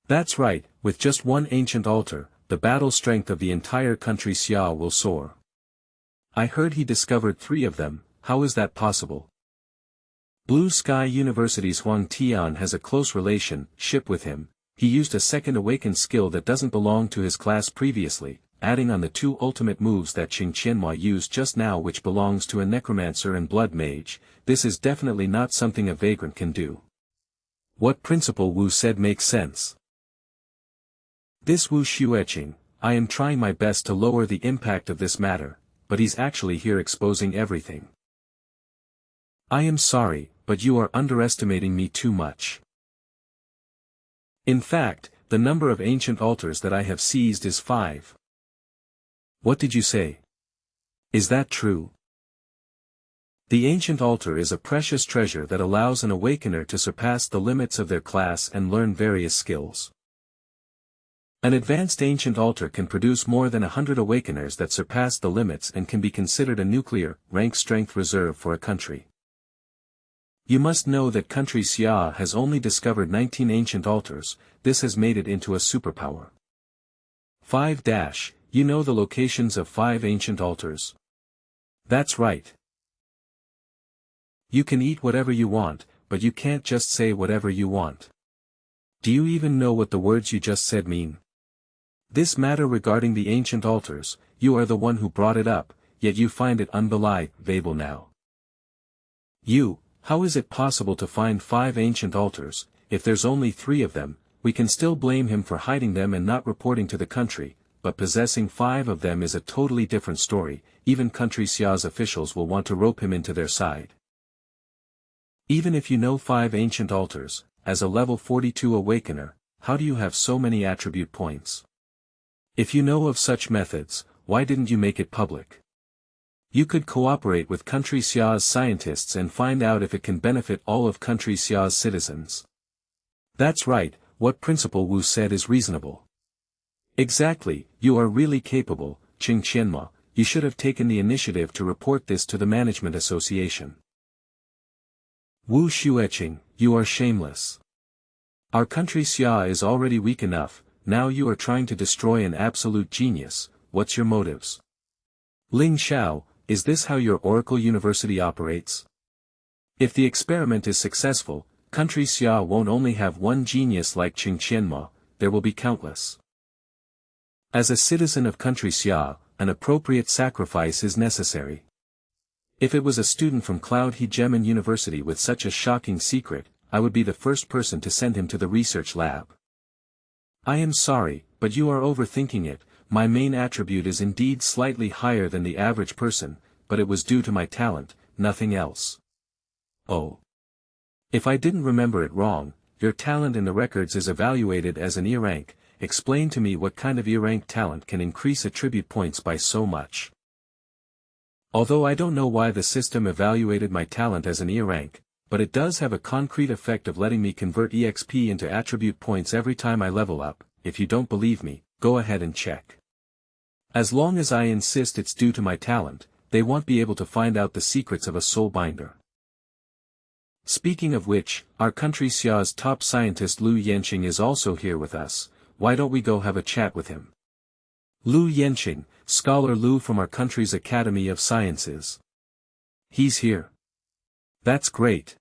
That's right, with just one ancient altar, the battle strength of the entire country Xia will soar. I heard he discovered 3 of them, how is that possible? Blue Sky University's Huang Tian has a close relationship with him, he used a second awakened skill that doesn't belong to his class previously, adding on the 2 ultimate moves that Qing Qianma used just now which belongs to a necromancer and blood mage, this is definitely not something a vagrant can do. What Principal Wu said makes sense. This Wu Xueqing, I am trying my best to lower the impact of this matter, but he's actually here exposing everything. I am sorry, but you are underestimating me too much. In fact, the number of ancient altars that I have seized is 5. What did you say? Is that true? The ancient altar is a precious treasure that allows an awakener to surpass the limits of their class and learn various skills. An advanced ancient altar can produce more than 100 awakeners that surpass the limits and can be considered a nuclear, rank strength reserve for a country. You must know that country Xia has only discovered 19 ancient altars. This has made it into a superpower. 5. You know the locations of 5 ancient altars? That's right. You can eat whatever you want, but you can't just say whatever you want. Do you even know what the words you just said mean? This matter regarding the ancient altars, you are the one who brought it up, yet you find it unbelievable now. How is it possible to find 5 ancient altars? If there's only 3 of them, we can still blame him for hiding them and not reporting to the country, but possessing 5 of them is a totally different story. Even country Xia's officials will want to rope him into their side. Even if you know 5 ancient altars, as a level 42 awakener, how do you have so many attribute points? If you know of such methods, why didn't you make it public? You could cooperate with country Xia's scientists and find out if it can benefit all of country Xia's citizens. That's right, what Principal Wu said is reasonable. Exactly, you are really capable, Qing Qianma. You should have taken the initiative to report this to the Management Association. Wu Xueqing, you are shameless. Our country Xia is already weak enough, now you are trying to destroy an absolute genius. What's your motives? Ling Xiao, is this how your Oracle University operates? If the experiment is successful, country Xia won't only have one genius like Qing Qianma, there will be countless. As a citizen of country Xia, an appropriate sacrifice is necessary. If it was a student from Cloud Hegemon University with such a shocking secret, I would be the first person to send him to the research lab. I am sorry, but you are overthinking it. My main attribute is indeed slightly higher than the average person, but it was due to my talent, nothing else. Oh. If I didn't remember it wrong, your talent in the records is evaluated as an E rank. Explain to me what kind of E rank talent can increase attribute points by so much. Although I don't know why the system evaluated my talent as an E rank, but it does have a concrete effect of letting me convert EXP into attribute points every time I level up. If you don't believe me, go ahead and check. As long as I insist it's due to my talent, they won't be able to find out the secrets of a soul binder. Speaking of which, our country Xia's top scientist Lu Yanqing is also here with us. Why don't we go have a chat with him? Lu Yanqing, Scholar Lu from our country's Academy of Sciences. He's here. That's great.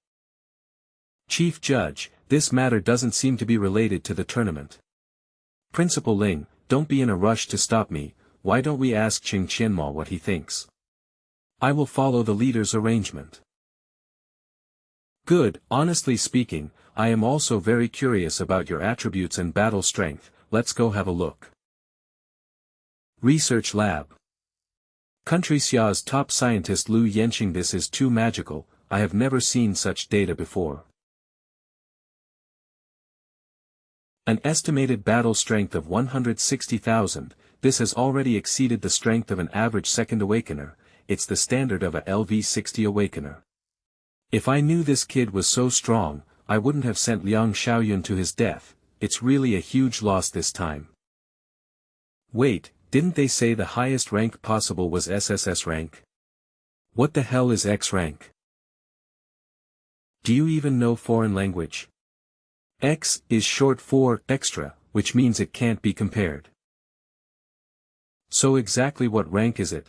Chief Judge, this matter doesn't seem to be related to the tournament. Principal Ling, don't be in a rush to stop me. Why don't we ask Qing Qianma what he thinks? I will follow the leader's arrangement. Good, honestly speaking, I am also very curious about your attributes and battle strength. Let's go have a look. Research Lab. Country Xia's top scientist Lu Yanqing. This is too magical, I have never seen such data before. An estimated battle strength of 160,000, this has already exceeded the strength of an average second awakener. It's the standard of a LV-60 awakener. If I knew this kid was so strong, I wouldn't have sent Liang Xiaoyun to his death. It's really a huge loss this time. Wait, didn't they say the highest rank possible was SSS rank? What the hell is X rank? Do you even know foreign language? X is short for extra, which means it can't be compared. So exactly what rank is it?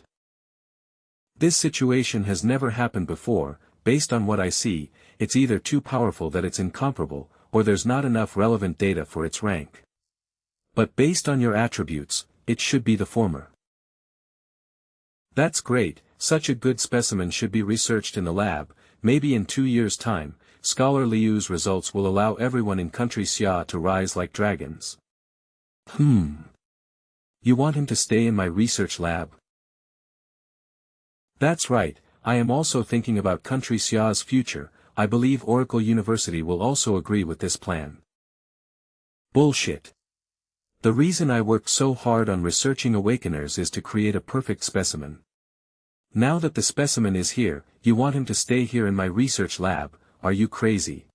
This situation has never happened before. Based on what I see, it's either too powerful that it's incomparable, or there's not enough relevant data for its rank. But based on your attributes, it should be the former. That's great, such a good specimen should be researched in the lab. Maybe in 2 years' time, Scholar Liu's results will allow everyone in country Xia to rise like dragons. You want him to stay in my research lab? That's right, I am also thinking about country Xia's future. I believe Oracle University will also agree with this plan. Bullshit. The reason I worked so hard on researching awakeners is to create a perfect specimen. Now that the specimen is here, you want him to stay here in my research lab? Are you crazy?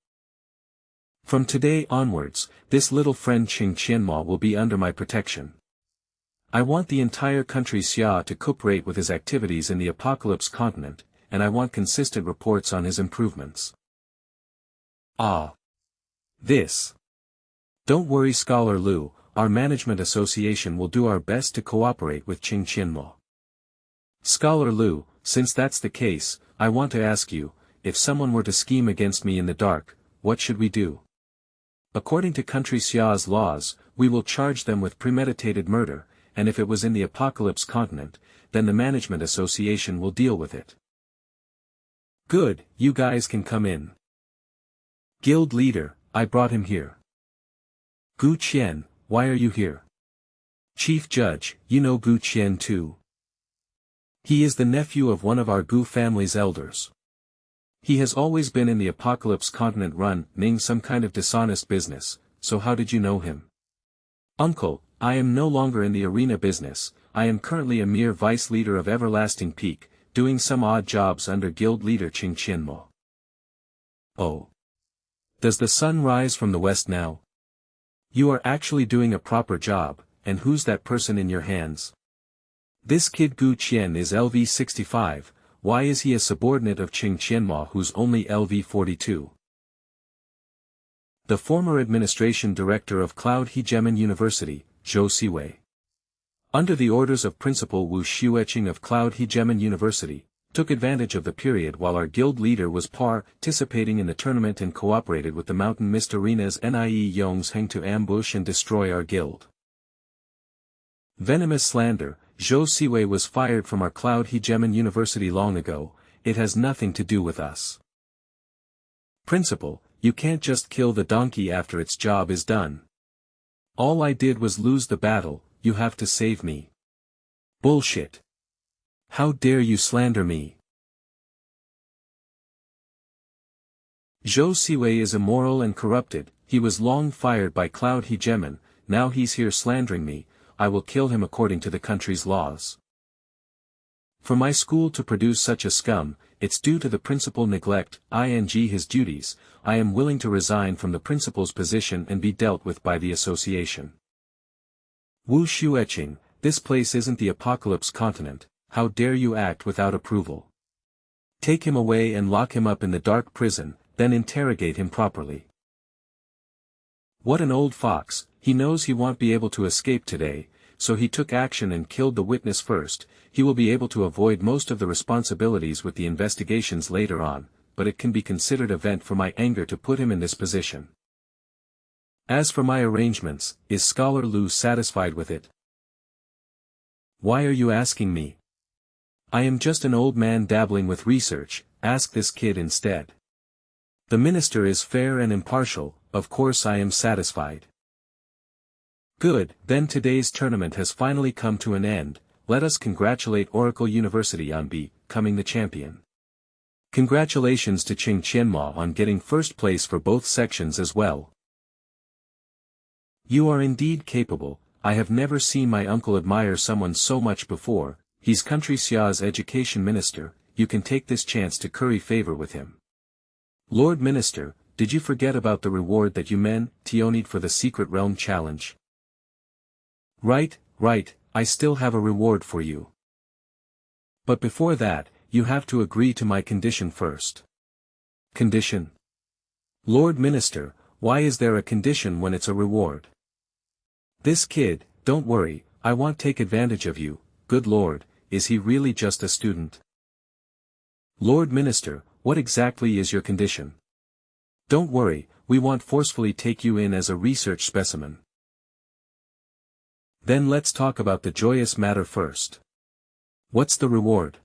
From today onwards, this little friend Qing Qianma will be under my protection. I want the entire country Xia to cooperate with his activities in the Apocalypse continent, and I want consistent reports on his improvements. This. Don't worry, Scholar Lu, our management association will do our best to cooperate with Qing Qianma. Scholar Lu, since that's the case, I want to ask you, if someone were to scheme against me in the dark, what should we do? According to country Xia's laws, we will charge them with premeditated murder, and if it was in the Apocalypse continent, then the management association will deal with it. Good, you guys can come in. Guild leader, I brought him here. Gu Qian, why are you here? Chief Judge, you know Gu Qian too. He is the nephew of one of our Gu family's elders. He has always been in the Apocalypse continent running some kind of dishonest business, so how did you know him? Uncle, I am no longer in the arena business, I am currently a mere vice leader of Everlasting Peak, doing some odd jobs under guild leader Qing Qianmo. Oh. Does the sun rise from the west now? You are actually doing a proper job, and who's that person in your hands? This kid Gu Qian is LV65, why is he a subordinate of Qing Qianma who's only LV42? The former administration director of Cloud Hegemon University, Zhou Siwei. Under the orders of Principal Wu Xueqing of Cloud Hegemon University, took advantage of the period while our guild leader was participating in the tournament and cooperated with the Mountain Mist Arena's Nie Yongzheng to ambush and destroy our guild. Venomous slander, Zhou Siwei was fired from our Cloud Hegemon University long ago, it has nothing to do with us. Principal, you can't just kill the donkey after its job is done. All I did was lose the battle, you have to save me. Bullshit. How dare you slander me? Zhou Siwei is immoral and corrupted, he was long fired by Cloud Hegemon, now he's here slandering me, I will kill him according to the country's laws. For my school to produce such a scum, it's due to the principal neglect, his duties, I am willing to resign from the principal's position and be dealt with by the association. Wu Xueqing, this place isn't the Apocalypse continent, how dare you act without approval? Take him away and lock him up in the dark prison, then interrogate him properly. What an old fox, he knows he won't be able to escape today, so he took action and killed the witness first, he will be able to avoid most of the responsibilities with the investigations later on, but it can be considered a vent for my anger to put him in this position. As for my arrangements, is Scholar Lu satisfied with it? Why are you asking me? I am just an old man dabbling with research, ask this kid instead. The minister is fair and impartial, of course I am satisfied. Good, then today's tournament has finally come to an end, let us congratulate Oracle University on becoming the champion. Congratulations to Qing Qianma on getting first place for both sections as well. You are indeed capable, I have never seen my uncle admire someone so much before, he's country Xia's education minister, you can take this chance to curry favor with him. Lord Minister, did you forget about the reward that you Tionied for the Secret Realm challenge? Right, I still have a reward for you. But before that, you have to agree to my condition first. Condition? Lord Minister, why is there a condition when it's a reward? This kid, don't worry, I won't take advantage of you, good lord, is he really just a student? Lord Minister, what exactly is your condition? Don't worry, we won't forcefully take you in as a research specimen. Then let's talk about the joyous matter first. What's the reward?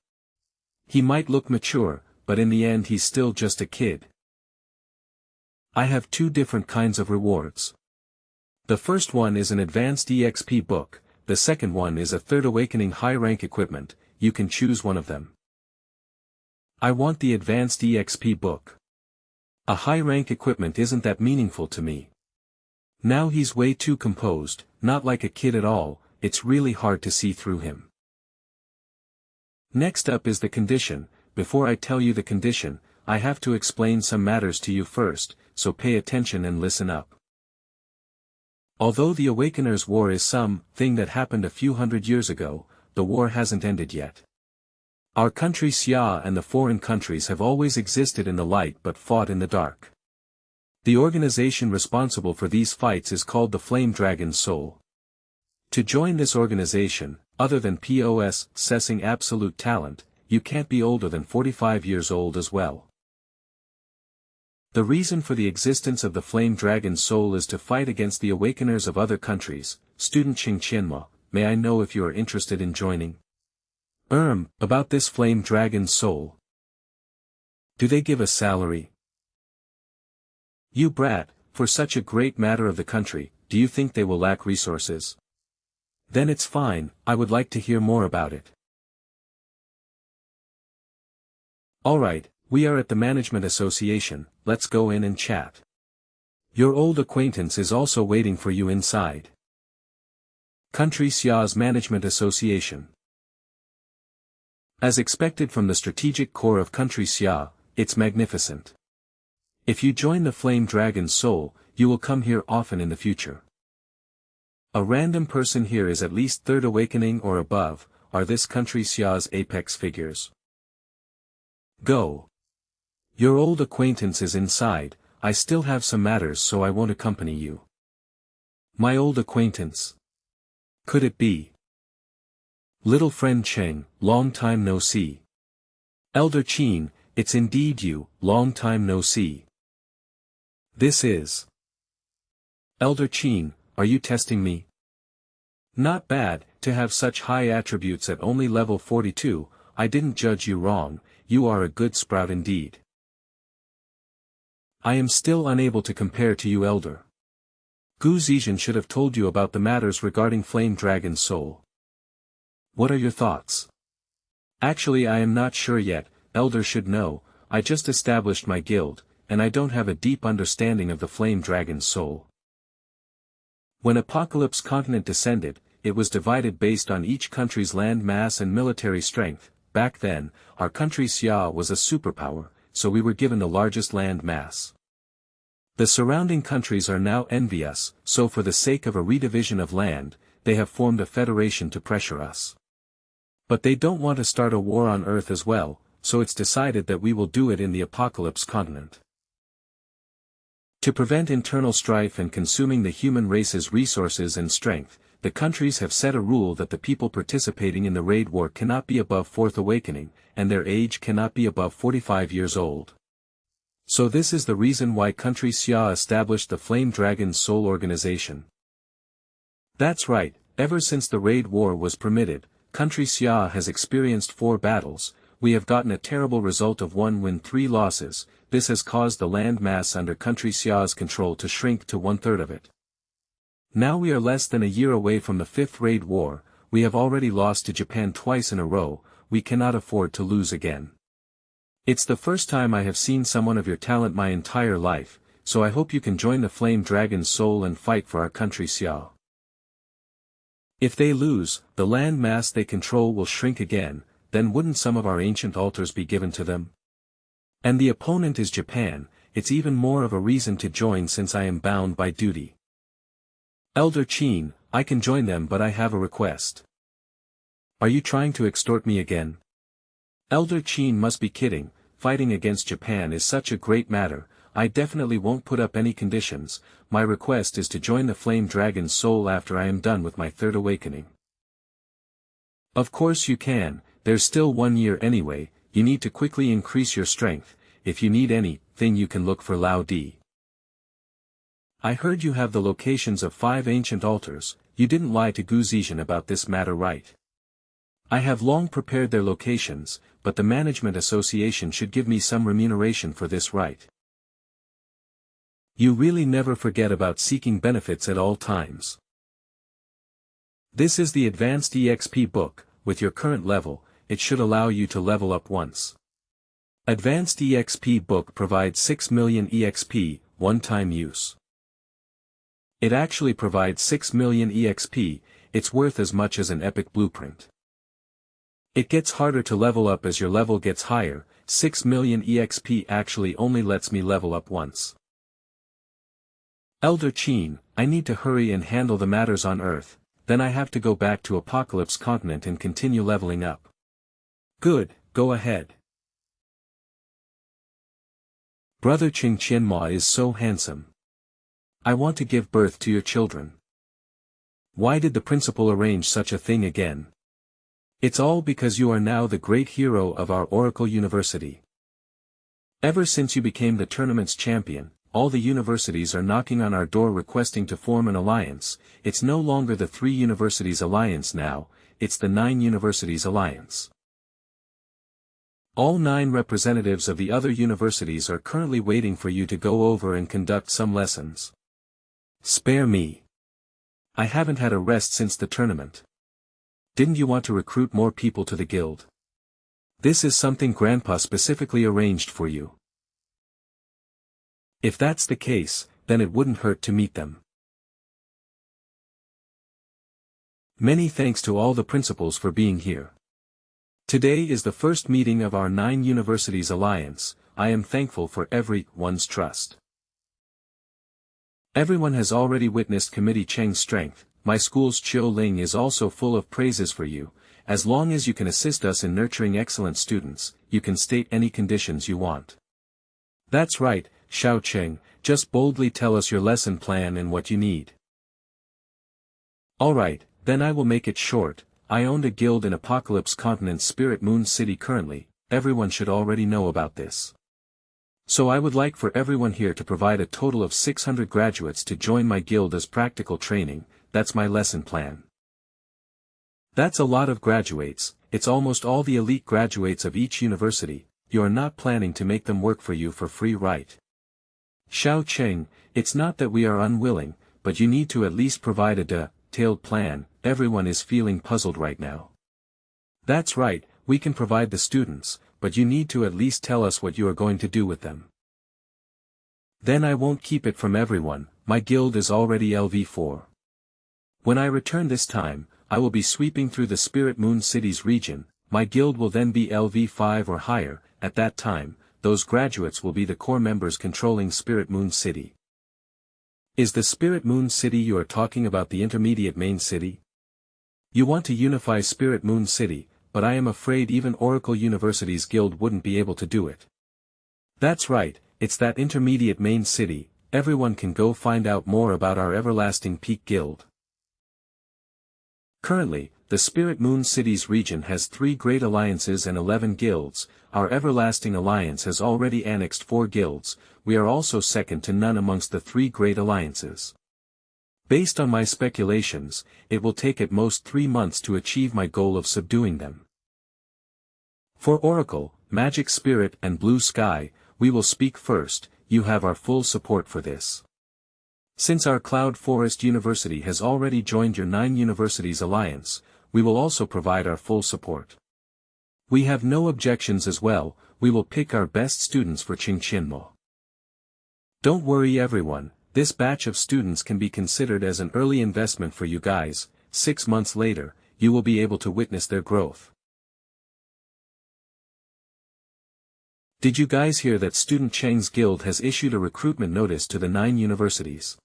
He might look mature, but in the end he's still just a kid. I have two different kinds of rewards. The first one is an advanced EXP book, the second one is a third awakening high-rank equipment, you can choose one of them. I want the advanced EXP book. A high-rank equipment isn't that meaningful to me. Now he's way too composed, not like a kid at all, it's really hard to see through him. Next up is the condition. Before I tell you the condition, I have to explain some matters to you first, so pay attention and listen up. Although the Awakeners' War is something that happened a few hundred years ago, the war hasn't ended yet. Our country Xia and the foreign countries have always existed in the light but fought in the dark. The organization responsible for these fights is called the Flame Dragon Soul. To join this organization, other than possessing absolute talent, you can't be older than 45 years old as well. The reason for the existence of the Flame Dragon Soul is to fight against the Awakeners of other countries. Student Ching Qianma, may I know if you are interested in joining? About this Flame Dragon Soul. Do they give a salary? You brat, for such a great matter of the country, do you think they will lack resources? Then it's fine, I would like to hear more about it. Alright, we are at the Management Association, let's go in and chat. Your old acquaintance is also waiting for you inside. Country Xia's Management Association. As expected from the strategic core of Country Xia, it's magnificent. If you join the Flame Dragon Soul, you will come here often in the future. A random person here is at least third awakening or above, are this Country Xia's apex figures. Go. Your old acquaintance is inside, I still have some matters so I won't accompany you. My old acquaintance. Could it be? Little friend Cheng, long time no see. Elder Qin, it's indeed you, long time no see. This is. Elder Qin, are you testing me? Not bad, to have such high attributes at only level 42, I didn't judge you wrong, you are a good sprout indeed. I am still unable to compare to you Elder. Gu Zizhen should have told you about the matters regarding Flame Dragon Soul. What are your thoughts? Actually I am not sure yet, Elder should know, I just established my guild, and I don't have a deep understanding of the Flame Dragon Soul. When Apocalypse Continent descended, it was divided based on each country's land mass and military strength. Back then, our country Xia was a superpower, so we were given the largest land mass. The surrounding countries are now envious, so for the sake of a redivision of land, they have formed a federation to pressure us. But they don't want to start a war on Earth as well, so it's decided that we will do it in the Apocalypse Continent. To prevent internal strife and consuming the human race's resources and strength, the countries have set a rule that the people participating in the raid war cannot be above 4th awakening, and their age cannot be above 45 years old. So this is the reason why Country Xia established the Flame Dragon Soul Organization. That's right, ever since the raid war was permitted, Country Xia has experienced 4 battles, we have gotten a terrible result of 1 win 3 losses, this has caused the land mass under Country Xia's control to shrink to 1/3 of it. Now we are less than a year away from the 5th raid war, we have already lost to Japan twice in a row, we cannot afford to lose again. It's the first time I have seen someone of your talent my entire life, so I hope you can join the Flame Dragon Soul and fight for our Country Xia. If they lose, the land mass they control will shrink again, then wouldn't some of our ancient altars be given to them? And the opponent is Japan, it's even more of a reason to join since I am bound by duty. Elder Qin, I can join them but I have a request. Are you trying to extort me again? Elder Qin must be kidding, fighting against Japan is such a great matter, I definitely won't put up any conditions, my request is to join the Flame Dragon Soul after I am done with my 3rd awakening. Of course you can, there's still 1 year anyway, you need to quickly increase your strength, if you need anything you can look for Lao Di. I heard you have the locations of 5 ancient altars, you didn't lie to Gu Zizhen about this matter right? I have long prepared their locations, but the Management Association should give me some remuneration for this right. You really never forget about seeking benefits at all times. This is the Advanced EXP book, with your current level, it should allow you to level up once. Advanced EXP book provides 6 million EXP, one-time use. It actually provides 6 million EXP, it's worth as much as an epic blueprint. It gets harder to level up as your level gets higher, 6 million EXP actually only lets me level up once. Elder Chin, I need to hurry and handle the matters on Earth, then I have to go back to Apocalypse Continent and continue leveling up. Good, go ahead. Brother Ching Qianma is so handsome. I want to give birth to your children. Why did the principal arrange such a thing again? It's all because you are now the great hero of our Oracle University. Ever since you became the tournament's champion, all the universities are knocking on our door requesting to form an alliance. It's no longer the 3 universities alliance now, it's the 9 universities alliance. All 9 representatives of the other universities are currently waiting for you to go over and conduct some lessons. Spare me. I haven't had a rest since the tournament. Didn't you want to recruit more people to the guild? This is something Grandpa specifically arranged for you. If that's the case, then it wouldn't hurt to meet them. Many thanks to all the principals for being here. Today is the first meeting of our 9 universities alliance. I am thankful for everyone's trust. Everyone has already witnessed Committee Cheng's strength. My school's Chiu Ling is also full of praises for you. As long as you can assist us in nurturing excellent students, you can state any conditions you want. That's right, Xiao Cheng, just boldly tell us your lesson plan and what you need. Alright, then I will make it short. I owned a guild in Apocalypse Continent's Spirit Moon City currently, everyone should already know about this. So I would like for everyone here to provide a total of 600 graduates to join my guild as practical training. That's my lesson plan. That's a lot of graduates, it's almost all the elite graduates of each university. You are not planning to make them work for you for free, right? Xiao Cheng, it's not that we are unwilling, but you need to at least provide a detailed plan. Everyone is feeling puzzled right now. That's right, we can provide the students, but you need to at least tell us what you are going to do with them. Then I won't keep it from everyone, my guild is already LV4. When I return this time, I will be sweeping through the Spirit Moon City's region. My guild will then be LV5 or higher. At that time, those graduates will be the core members controlling Spirit Moon City. Is the Spirit Moon City you are talking about the intermediate main city? You want to unify Spirit Moon City, but I am afraid even Oracle University's guild wouldn't be able to do it. That's right, it's that intermediate main city. Everyone can go find out more about our Everlasting Peak Guild. Currently, the Spirit Moon City's region has 3 great alliances and 11 guilds. Our Everlasting Alliance has already annexed 4 guilds. We are also second to none amongst the 3 great alliances. Based on my speculations, it will take at most 3 months to achieve my goal of subduing them. For Oracle, Magic Spirit and Blue Sky, we will speak first. You have our full support for this. Since our Cloud Forest University has already joined your 9 universities alliance, we will also provide our full support. We have no objections as well. We will pick our best students for Qingqianmo. Don't worry everyone, this batch of students can be considered as an early investment for you guys. 6 months later, you will be able to witness their growth. Did you guys hear that Student Cheng's guild has issued a recruitment notice to the 9 universities?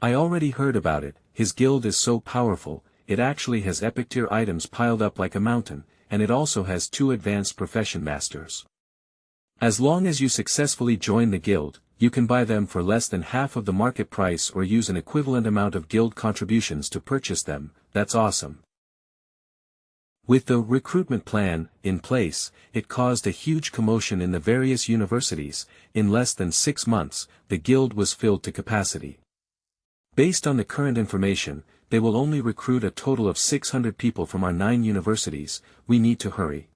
I already heard about it. His guild is so powerful, it actually has epic tier items piled up like a mountain, and it also has 2 advanced profession masters. As long as you successfully join the guild, you can buy them for less than half of the market price or use an equivalent amount of guild contributions to purchase them. That's awesome. With the recruitment plan in place, it caused a huge commotion in the various universities. In less than 6 months, the guild was filled to capacity. Based on the current information, they will only recruit a total of 600 people from our 9 universities. We need to hurry.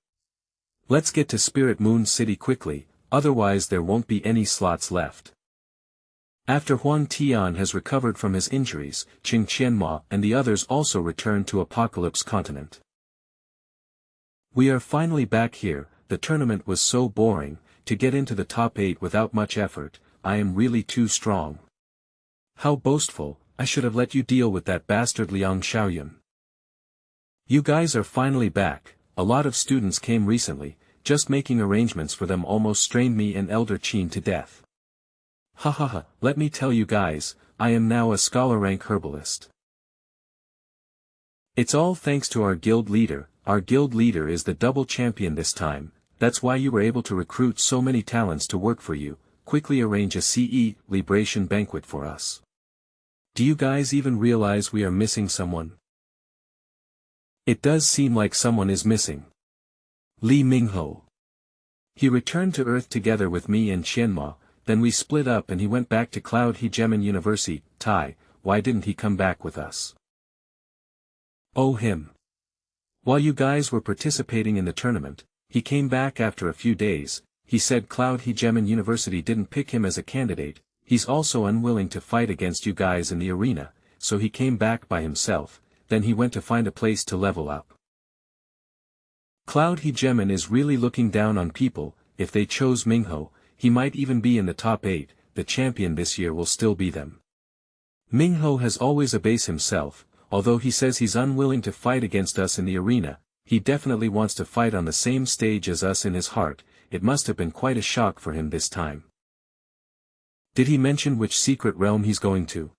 Let's get to Spirit Moon City quickly, otherwise there won't be any slots left. After Huang Tian has recovered from his injuries, Qing Qianma and the others also return to Apocalypse Continent. We are finally back here. the tournament was so boring, to get into the top 8 without much effort, I am really too strong. How boastful, I should have let you deal with that bastard Liang Xiaoyun. You guys are finally back, a lot of students came recently, just making arrangements for them almost strained me and Elder Qin to death. Ha ha ha, let me tell you guys, I am now a scholar rank herbalist. It's all thanks to our guild leader is the double champion this time, that's why you were able to recruit so many talents to work for you, quickly arrange a CE Libration banquet for us. Do you guys even realize we are missing someone? It does seem like someone is missing. Li Mingho. He returned to Earth together with me and Qianma, then we split up and he went back to Cloud Hegemon University. Tai, why didn't he come back with us? Oh him. While you guys were participating in the tournament, he came back after a few days. He said Cloud Hegemon University didn't pick him as a candidate, he's also unwilling to fight against you guys in the arena, so he came back by himself, then he went to find a place to level up. Cloud Hegemon is really looking down on people. If they chose Mingho, he might even be in the top 8, the champion this year will still be them. Mingho has always abased himself, although he says he's unwilling to fight against us in the arena, he definitely wants to fight on the same stage as us in his heart. It must have been quite a shock for him this time. Did he mention which secret realm he's going to?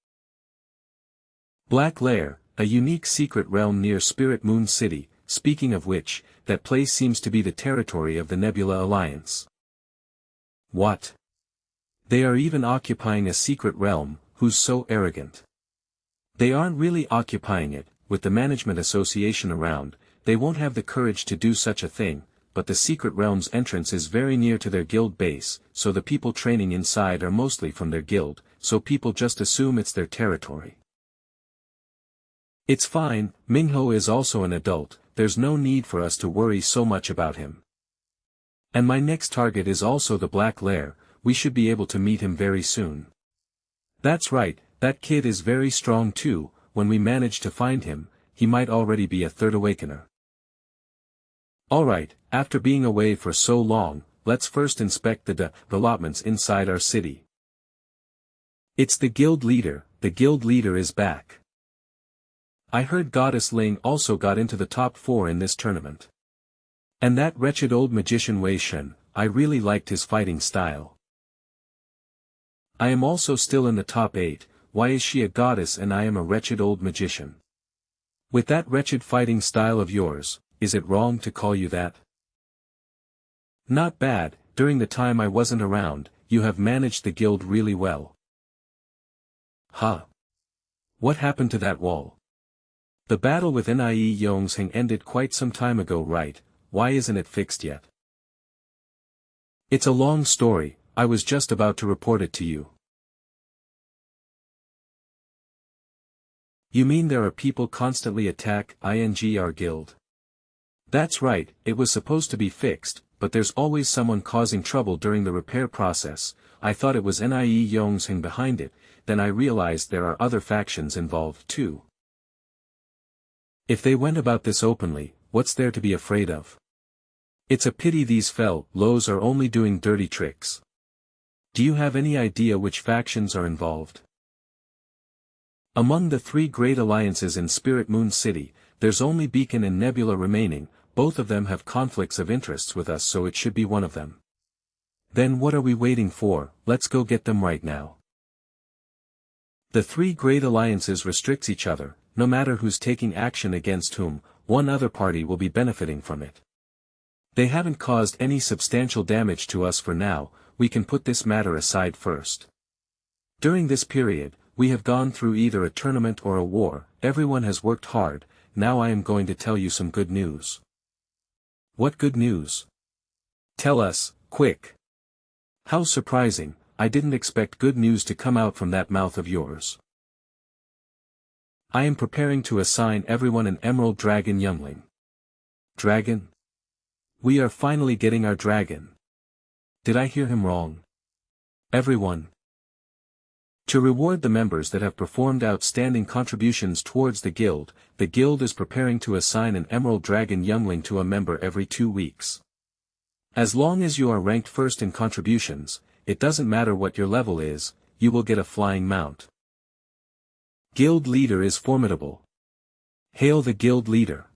Black Lair, a unique secret realm near Spirit Moon City, speaking of which, that place seems to be the territory of the Nebula Alliance. What? They are even occupying a secret realm, who's so arrogant? They aren't really occupying it, with the management association around, they won't have the courage to do such a thing, but the secret realm's entrance is very near to their guild base, so the people training inside are mostly from their guild, so people just assume it's their territory. It's fine, Mingho is also an adult, there's no need for us to worry so much about him. And my next target is also the Black Lair, we should be able to meet him very soon. That's right, that kid is very strong too, when we manage to find him, he might already be a third awakener. Alright, after being away for so long, let's first inspect the developments inside our city. It's the guild leader is back. I heard Goddess Ling also got into the top 4 in this tournament. And that wretched old magician Wei Shen, I really liked his fighting style. I am also still in the top 8, why is she a goddess and I am a wretched old magician? With that wretched fighting style of yours, is it wrong to call you that? Not bad, during the time I wasn't around, you have managed the guild really well. Huh? What happened to that wall? The battle with Nie Yongzheng ended quite some time ago, right? Why isn't it fixed yet? It's a long story, I was just about to report it to you. You mean there are people constantly attack our guild? That's right, it was supposed to be fixed, but there's always someone causing trouble during the repair process. I thought it was Nie Yongzheng behind it, then I realized there are other factions involved too. If they went about this openly, what's there to be afraid of? It's a pity these fellows are only doing dirty tricks. Do you have any idea which factions are involved? Among the 3 great alliances in Spirit Moon City, there's only Beacon and Nebula remaining, both of them have conflicts of interests with us, so it should be one of them. Then what are we waiting for? Let's go get them right now. The 3 great alliances restricts each other, no matter who's taking action against whom, one other party will be benefiting from it. They haven't caused any substantial damage to us for now, we can put this matter aside first. During this period, we have gone through either a tournament or a war, everyone has worked hard, now I am going to tell you some good news. What good news? Tell us, quick. How surprising, I didn't expect good news to come out from that mouth of yours. I am preparing to assign everyone an Emerald Dragon youngling. Dragon? We are finally getting our dragon. Did I hear him wrong? Everyone. To reward the members that have performed outstanding contributions towards the guild is preparing to assign an Emerald Dragon youngling to a member every 2 weeks. As long as you are ranked first in contributions, it doesn't matter what your level is, you will get a flying mount. Guild leader is formidable. Hail the guild leader.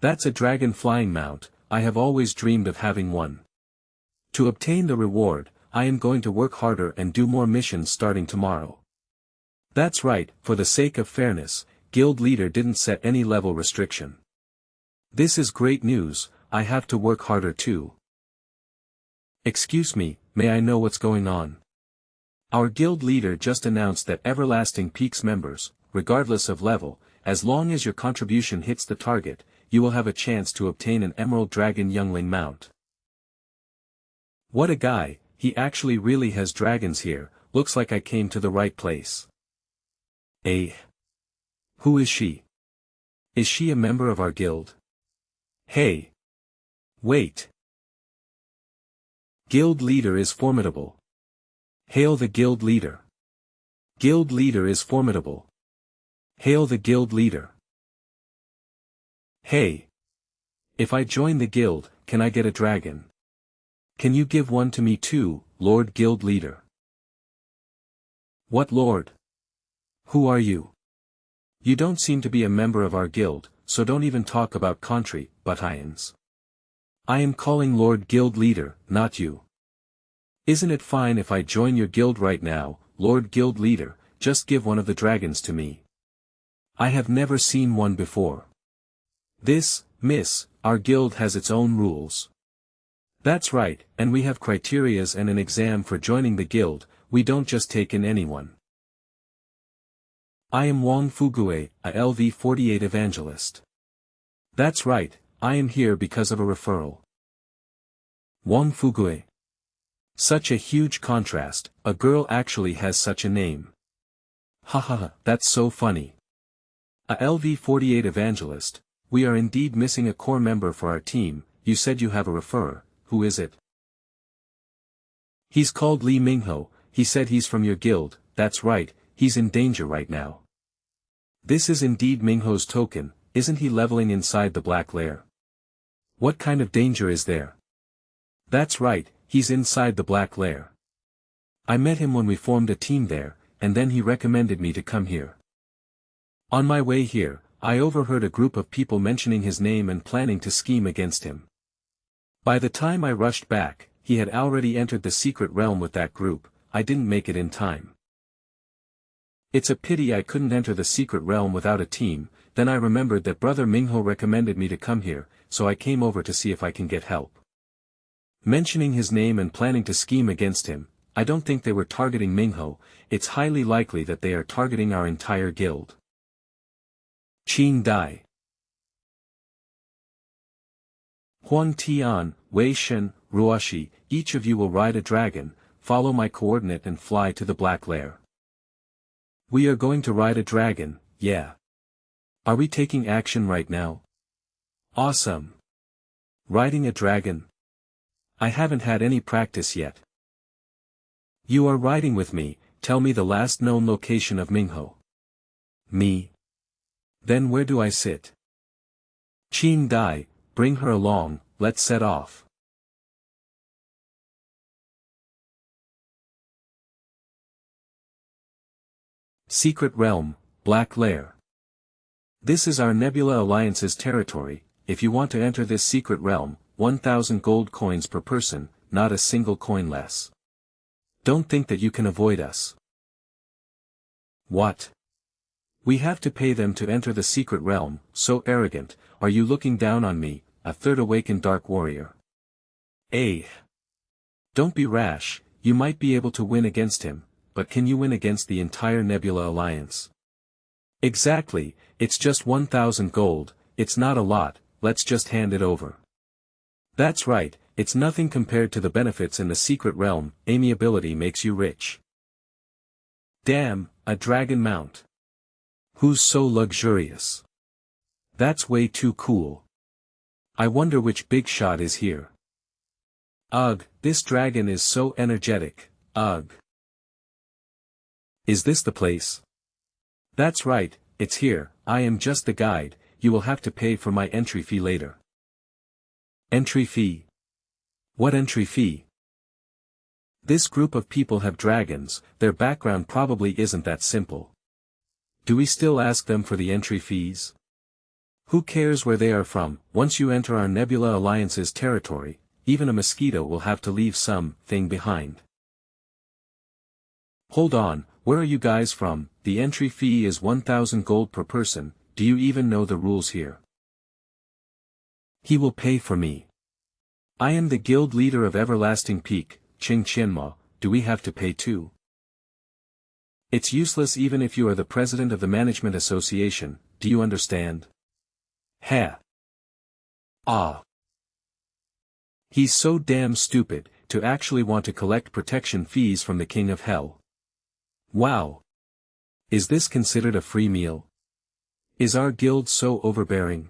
That's a dragon flying mount, I have always dreamed of having one. To obtain the reward, I am going to work harder and do more missions starting tomorrow. That's right, for the sake of fairness, guild leader didn't set any level restriction. This is great news, I have to work harder too. Excuse me, may I know what's going on? Our guild leader just announced that Everlasting Peaks members, regardless of level, as long as your contribution hits the target, you will have a chance to obtain an Emerald Dragon Youngling mount. What a guy, he actually really has dragons here, looks like I came to the right place. Who is she? Is she a member of our guild? Hey! Wait! Guild leader is formidable. Hail the guild leader. Guild leader is formidable. Hail the guild leader. Hey! If I join the guild, can I get a dragon? Can you give one to me too, Lord Guild Leader? What lord? Who are you? You don't seem to be a member of our guild, so don't even talk about buttons. I am calling Lord Guild Leader, not you. Isn't it fine if I join your guild right now, Lord Guild Leader, just give one of the dragons to me. I have never seen one before. Miss, our guild has its own rules. That's right, and we have criterias and an exam for joining the guild, we don't just take in anyone. I am Wang Fugue, a LV-48 evangelist. That's right, I am here because of a referral. Wang Fugue. Such a huge contrast, a girl actually has such a name. Haha, that's so funny. A LV-48 evangelist, we are indeed missing a core member for our team, you said you have a referrer, who is it? He's called Li Mingho, he said he's from your guild, that's right, he's in danger right now. This is indeed Mingho's token, isn't he leveling inside the black lair? What kind of danger is there? That's right, he's inside the black lair. I met him when we formed a team there, and then he recommended me to come here. On my way here, I overheard a group of people mentioning his name and planning to scheme against him. By the time I rushed back, he had already entered the secret realm with that group, I didn't make it in time. It's a pity I couldn't enter the secret realm without a team, then I remembered that Brother Mingho recommended me to come here, so I came over to see if I can get help. Mentioning his name and planning to scheme against him, I don't think they were targeting Mingho, it's highly likely that they are targeting our entire guild. Qing Dai. Huang Tian, Wei Shen, Ruoshi, each of you will ride a dragon, follow my coordinate and fly to the Black Lair. We are going to ride a dragon, yeah. Are we taking action right now? Awesome. Riding a dragon? I haven't had any practice yet. You are riding with me, tell me the last known location of Mingho. Me? Then where do I sit? Qing Dai, bring her along, let's set off. Secret Realm, Black Lair. This is our Nebula Alliance's territory, if you want to enter this secret realm, 1,000 gold coins per person, not a single coin less. Don't think that you can avoid us. What? We have to pay them to enter the secret realm, so arrogant, are you looking down on me, a third awakened dark warrior? Don't be rash, you might be able to win against him, but can you win against the entire Nebula Alliance? Exactly, it's just 1,000 gold, it's not a lot, let's just hand it over. That's right, it's nothing compared to the benefits in the secret realm, amiability makes you rich. Damn, a dragon mount. Who's so luxurious? That's way too cool. I wonder which big shot is here. Ugh, this dragon is so energetic, ugh. Is this the place? That's right, it's here, I am just the guide, you will have to pay for my entry fee later. Entry fee? What entry fee? This group of people have dragons, their background probably isn't that simple. Do we still ask them for the entry fees? Who cares where they are from? Once you enter our Nebula Alliance's territory, even a mosquito will have to leave something behind. Hold on, where are you guys from? The entry fee is 1,000 gold per person. Do you even know the rules here? He will pay for me. I am the guild leader of Everlasting Peak, Ching Qianma. Do we have to pay too? It's useless even if you are the president of the management association, do you understand? Heh. Ah. He's so damn stupid, to actually want to collect protection fees from the King of Hell. Wow. Is this considered a free meal? Is our guild so overbearing?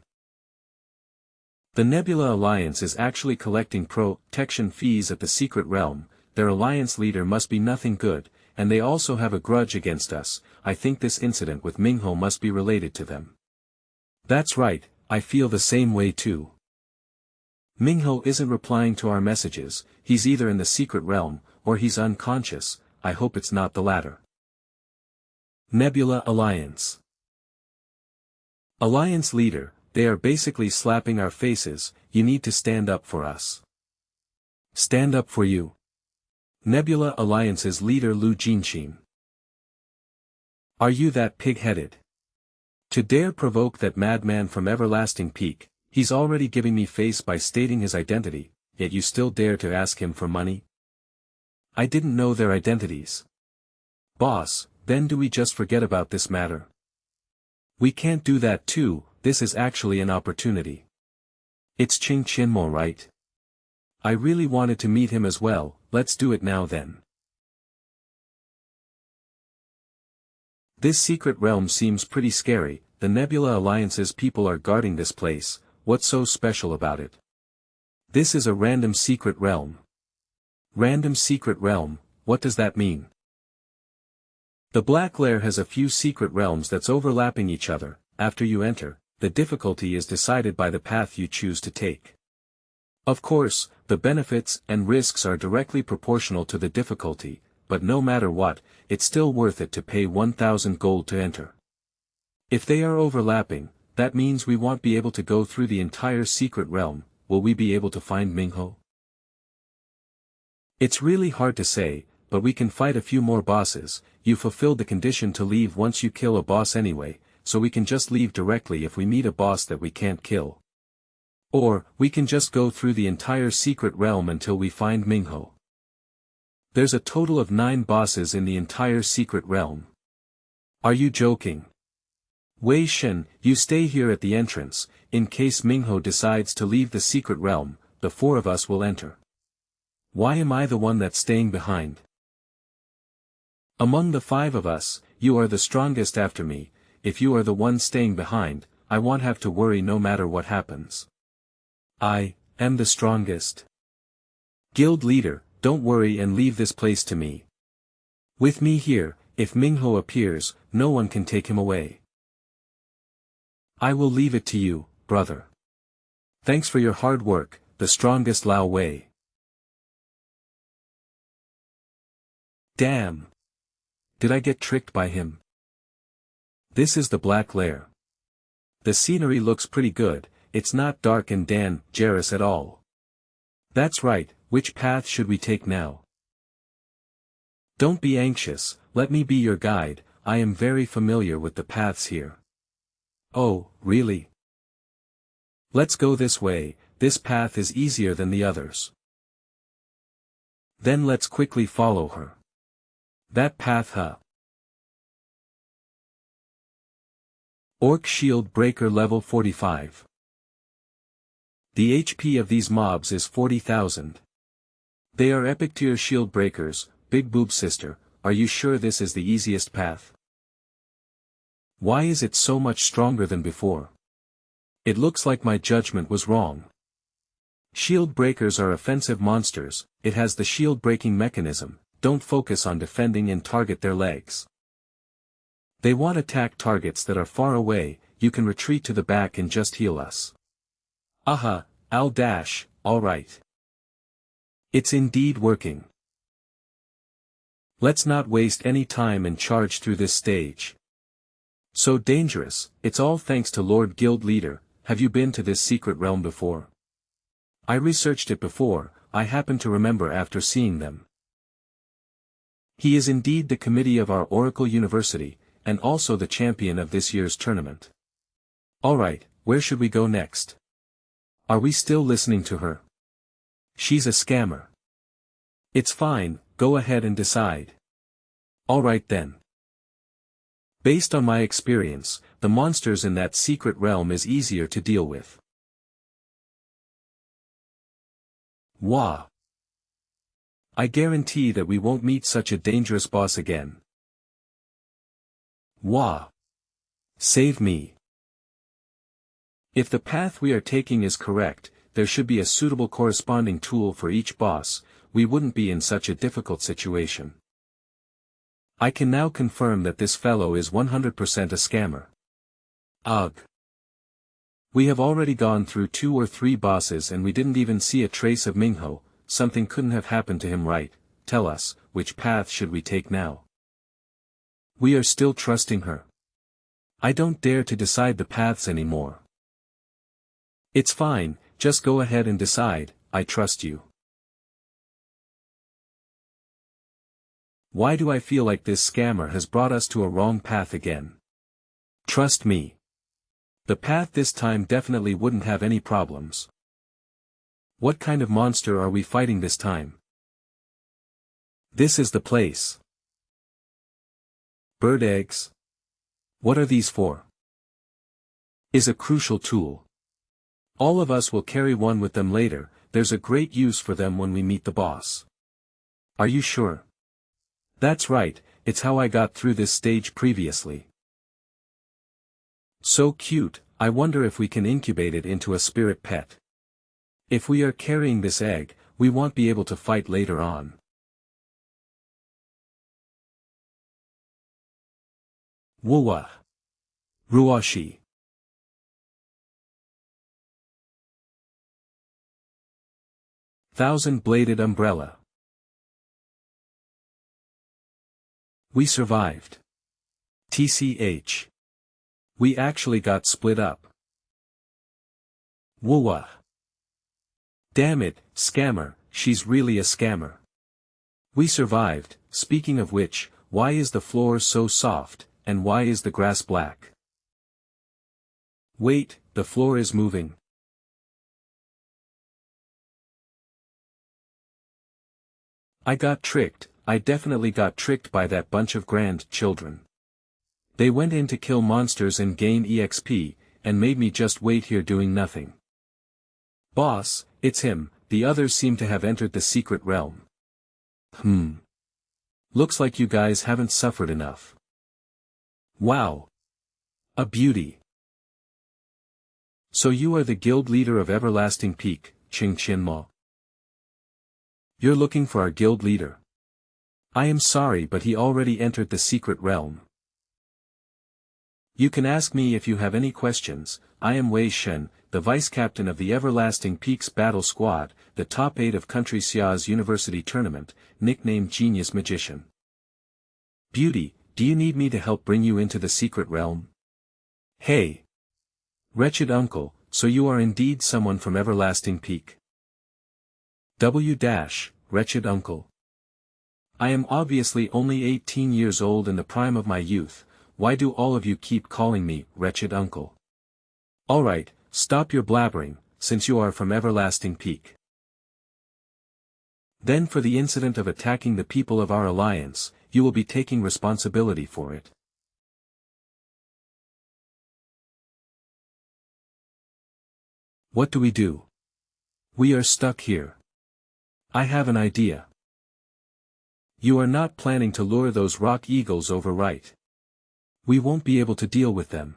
The Nebula Alliance is actually collecting protection fees at the Secret Realm. Their alliance leader must be nothing good, and they also have a grudge against us. I think this incident with Mingho must be related to them. That's right, I feel the same way too. Mingho isn't replying to our messages, he's either in the Secret Realm, or he's unconscious. I hope it's not the latter. Nebula Alliance. Alliance leader, they are basically slapping our faces. You need to stand up for us. Stand up for you. Nebula Alliance's leader Lu Jinqin. Are you that pig-headed? To dare provoke that madman from Everlasting Peak, he's already giving me face by stating his identity, yet you still dare to ask him for money? I didn't know their identities. Boss, then do we just forget about this matter? We can't do that too, this is actually an opportunity. It's Ching Qianmo, right? I really wanted to meet him as well, let's do it now then. This secret realm seems pretty scary. The Nebula Alliance's people are guarding this place. What's so special about it? This is a random secret realm. Random secret realm, what does that mean? The Black Lair has a few secret realms that's overlapping each other. After you enter, the difficulty is decided by the path you choose to take. Of course, the benefits and risks are directly proportional to the difficulty, but no matter what, it's still worth it to pay 1,000 gold to enter. If they are overlapping, that means we won't be able to go through the entire secret realm. Will we be able to find Mingho? It's really hard to say, but we can fight a few more bosses. You fulfilled the condition to leave once you kill a boss anyway, so we can just leave directly if we meet a boss that we can't kill. Or, we can just go through the entire secret realm until we find Mingho. There's a total of 9 bosses in the entire secret realm. Are you joking? Wei Shen, you stay here at the entrance. In case Mingho decides to leave the secret realm, the 4 of us will enter. Why am I the one that's staying behind? Among the 5 of us, you are the strongest after me. If you are the one staying behind, I won't have to worry no matter what happens. I am the strongest. Guild leader, don't worry and leave this place to me. With me here, if Mingho appears, no one can take him away. I will leave it to you, brother. Thanks for your hard work, the strongest Lao Wei. Damn. Did I get tricked by him? This is the Black Lair. The scenery looks pretty good, it's not dark and dangerous at all. That's right, which path should we take now? Don't be anxious, let me be your guide, I am very familiar with the paths here. Oh, really? Let's go this way, this path is easier than the others. Then let's quickly follow her. That path, huh? Orc Shield Breaker level 45. The HP of these mobs is 40,000. They are epic tier shield breakers. Big boob sister, are you sure this is the easiest path? Why is it so much stronger than before? It looks like my judgment was wrong. Shield breakers are offensive monsters. It has the shield breaking mechanism. Don't focus on defending and target their legs. They won't attack targets that are far away. You can retreat to the back and just heal us. Aha, I'll dash, alright. It's indeed working. Let's not waste any time and charge through this stage. So dangerous, it's all thanks to Lord Guild Leader. Have you been to this secret realm before? I researched it before, I happen to remember after seeing them. He is indeed the committee of our Oracle University, and also the champion of this year's tournament. Alright, where should we go next? Are we still listening to her? She's a scammer. It's fine, go ahead and decide. Alright then. Based on my experience, the monsters in that secret realm is easier to deal with. Wah! I guarantee that we won't meet such a dangerous boss again. Wah! Save me. If the path we are taking is correct, there should be a suitable corresponding tool for each boss, we wouldn't be in such a difficult situation. I can now confirm that this fellow is 100% a scammer. Ugh. We have already gone through 2 or 3 bosses and we didn't even see a trace of Mingho. Something couldn't have happened to him, right? Tell us, which path should we take now? We are still trusting her. I don't dare to decide the paths anymore. It's fine, just go ahead and decide, I trust you. Why do I feel like this scammer has brought us to a wrong path again? Trust me. The path this time definitely wouldn't have any problems. What kind of monster are we fighting this time? This is the place. Bird eggs? What are these for? Is a crucial tool. All of us will carry one with them later, there's a great use for them when we meet the boss. Are you sure? That's right, it's how I got through this stage previously. So cute, I wonder if we can incubate it into a spirit pet. If we are carrying this egg, we won't be able to fight later on. Wuwa. Ruashi. Thousand-bladed umbrella. We survived. TCH. We actually got split up. Wuwa. Damn it, scammer, she's really a scammer. We survived, speaking of which, why is the floor so soft, and why is the grass black? Wait, the floor is moving. I got tricked, I definitely got tricked by that bunch of grand children. They went in to kill monsters and gain EXP, and made me just wait here doing nothing. Boss, it's him, the others seem to have entered the secret realm. Looks like you guys haven't suffered enough. Wow. A beauty. So you are the guild leader of Everlasting Peak, Ching Chinmo. You're looking for our guild leader. I am sorry but he already entered the secret realm. You can ask me if you have any questions. I am Wei Shen, the vice-captain of the Everlasting Peaks Battle Squad, the top 8 of Country Xia's University Tournament, nicknamed Genius Magician. Beauty, do you need me to help bring you into the secret realm? Hey! Wretched uncle, so you are indeed someone from Everlasting Peak. Wretched uncle. I am obviously only 18 years old in the prime of my youth, why do all of you keep calling me, wretched uncle? Alright, stop your blabbering, since you are from Everlasting Peak. Then for the incident of attacking the people of our alliance, you will be taking responsibility for it. What do we do? We are stuck here. I have an idea. You are not planning to lure those rock eagles over, right? We won't be able to deal with them.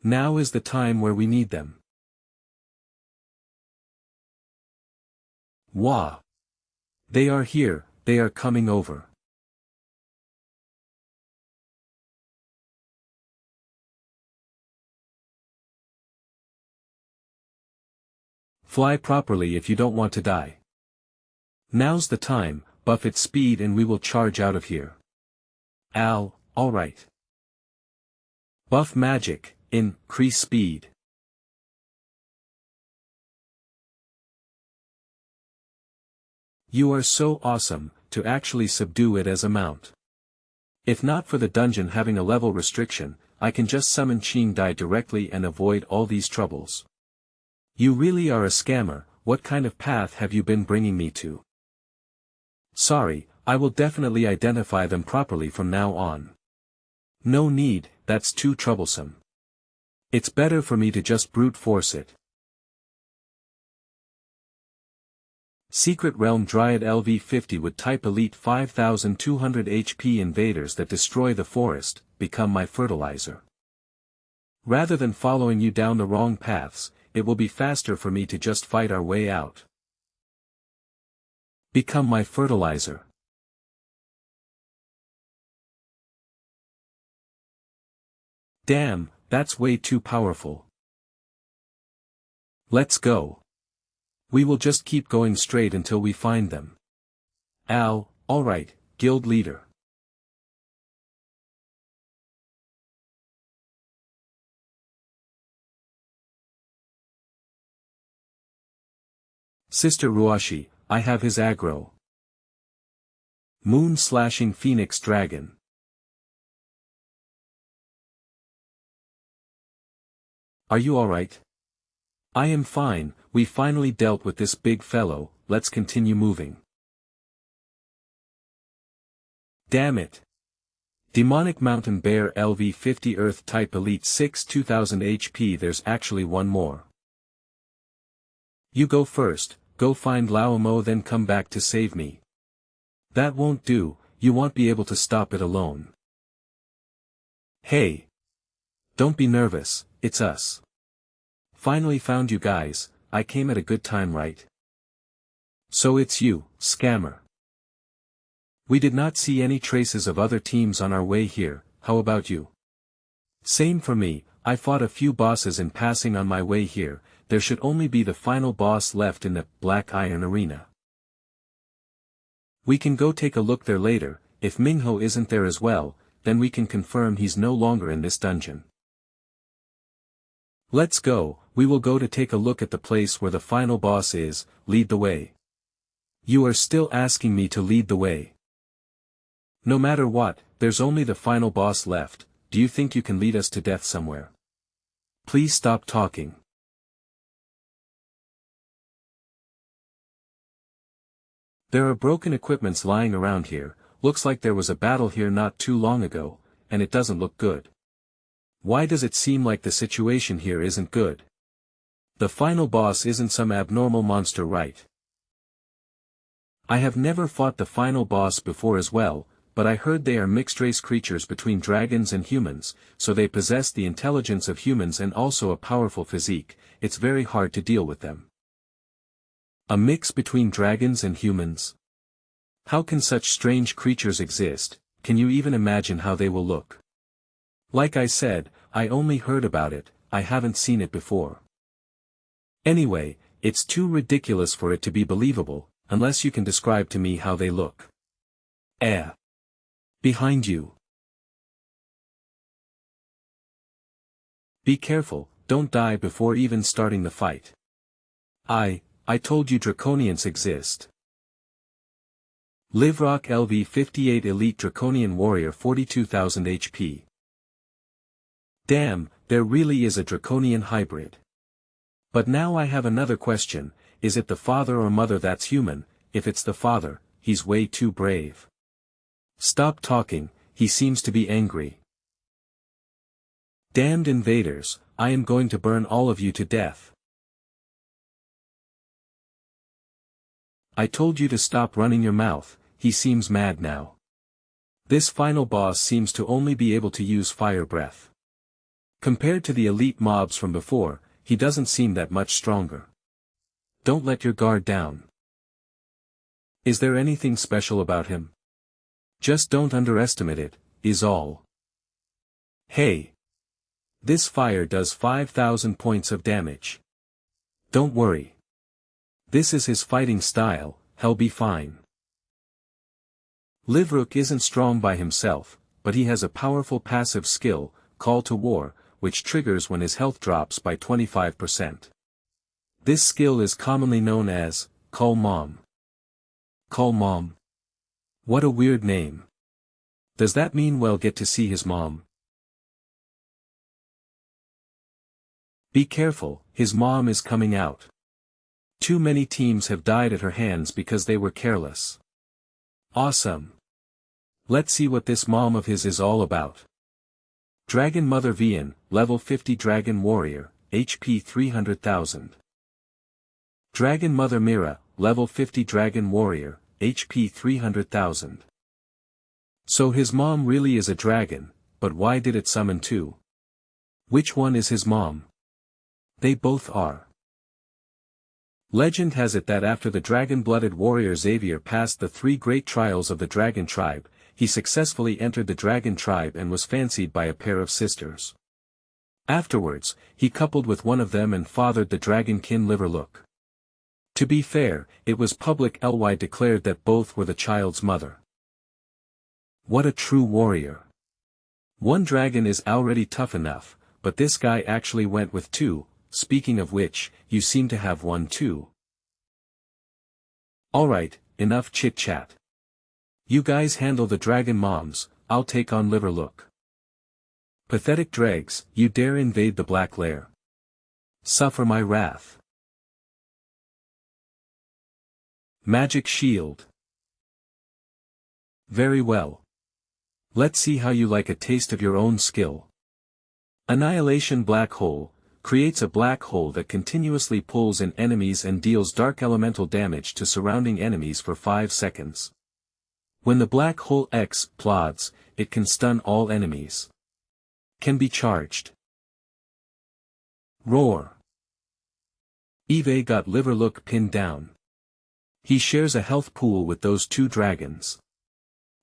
Now is the time where we need them. Wah! They are here, they are coming over. Fly properly if you don't want to die. Now's the time, buff its speed and we will charge out of here. Alright. Buff magic, increase speed. You are so awesome, to actually subdue it as a mount. If not for the dungeon having a level restriction, I can just summon Qing Dai directly and avoid all these troubles. You really are a scammer. What kind of path have you been bringing me to? Sorry, I will definitely identify them properly from now on. No need, that's too troublesome. It's better for me to just brute force it. Secret Realm Dryad LV50 would type elite 5200 HP invaders that destroy the forest, become my fertilizer. Rather than following you down the wrong paths, it will be faster for me to just fight our way out. Become my fertilizer. Damn, that's way too powerful. Let's go. We will just keep going straight until we find them. Alright, guild leader. Sister Ruashi, I have his aggro. Moon-slashing Phoenix Dragon. Are you alright? I am fine, we finally dealt with this big fellow, let's continue moving. Damn it. Demonic Mountain Bear LV50 Earth Type Elite 6 2000 HP. There's actually one more. You go first, go find Lao Mo then come back to save me. That won't do, you won't be able to stop it alone. Hey. Don't be nervous, it's us. Finally found you guys, I came at a good time, right? So it's you, scammer. We did not see any traces of other teams on our way here, how about you? Same for me, I fought a few bosses in passing on my way here, there should only be the final boss left in the Black Iron Arena. We can go take a look there later, if Mingho isn't there as well, then we can confirm he's no longer in this dungeon. Let's go, we will go to take a look at the place where the final boss is, lead the way. You are still asking me to lead the way. No matter what, there's only the final boss left, do you think you can lead us to death somewhere? Please stop talking. There are broken equipments lying around here, looks like there was a battle here not too long ago, and it doesn't look good. Why does it seem like the situation here isn't good? The final boss isn't some abnormal monster, right? I have never fought the final boss before as well, but I heard they are mixed-race creatures between dragons and humans, so they possess the intelligence of humans and also a powerful physique, it's very hard to deal with them. A mix between dragons and humans? How can such strange creatures exist? Can you even imagine how they will look? Like I said, I only heard about it, I haven't seen it before. Anyway, it's too ridiculous for it to be believable, unless you can describe to me how they look. Behind you. Be careful, don't die before even starting the fight. I told you Draconians exist. Livrock LV58 Elite Draconian Warrior 42,000 HP. Damn, there really is a Draconian hybrid. But now I have another question, is it the father or mother that's human? If it's the father, he's way too brave. Stop talking, he seems to be angry. Damned invaders, I am going to burn all of you to death. I told you to stop running your mouth, he seems mad now. This final boss seems to only be able to use fire breath. Compared to the elite mobs from before, he doesn't seem that much stronger. Don't let your guard down. Is there anything special about him? Just don't underestimate it, is all. Hey! This fire does 5,000 points of damage. Don't worry. This is his fighting style, hell be fine. Livrook isn't strong by himself, but he has a powerful passive skill, Call to War, which triggers when his health drops by 25%. This skill is commonly known as, Call Mom. Call Mom? What a weird name. Does that mean we'll get to see his mom? Be careful, his mom is coming out. Too many teams have died at her hands because they were careless. Awesome. Let's see what this mom of his is all about. Dragon Mother Vian, level 50 Dragon Warrior, HP 300,000. Dragon Mother Mira, level 50 Dragon Warrior, HP 300,000. So his mom really is a dragon, but why did it summon two? Which one is his mom? They both are. Legend has it that after the dragon-blooded warrior Xavier passed the 3 great trials of the dragon tribe, he successfully entered the dragon tribe and was fancied by a pair of sisters. Afterwards, he coupled with one of them and fathered the dragonkin Liverlook. To be fair, it was publicly declared that both were the child's mother. What a true warrior. One dragon is already tough enough, but this guy actually went with 2, speaking of which, you seem to have one too. Alright, enough chit-chat. You guys handle the dragon moms, I'll take on Liverlook. Pathetic dregs, you dare invade the Black Lair. Suffer my wrath. Magic Shield. Very well. Let's see how you like a taste of your own skill. Annihilation Black Hole, creates a black hole that continuously pulls in enemies and deals dark elemental damage to surrounding enemies for 5 seconds. When the black hole explodes, it can stun all enemies. Can be charged. Roar. Eve got Liverlook pinned down. He shares a health pool with those 2 dragons.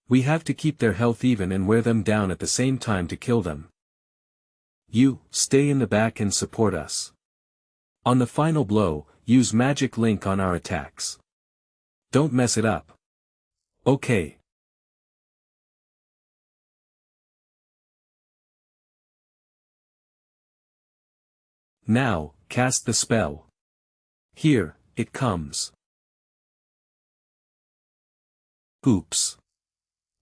We have to keep their health even and wear them down at the same time to kill them. You, stay in the back and support us. On the final blow, use Magic Link on our attacks. Don't mess it up. Okay. Now, cast the spell. Here, it comes. Oops.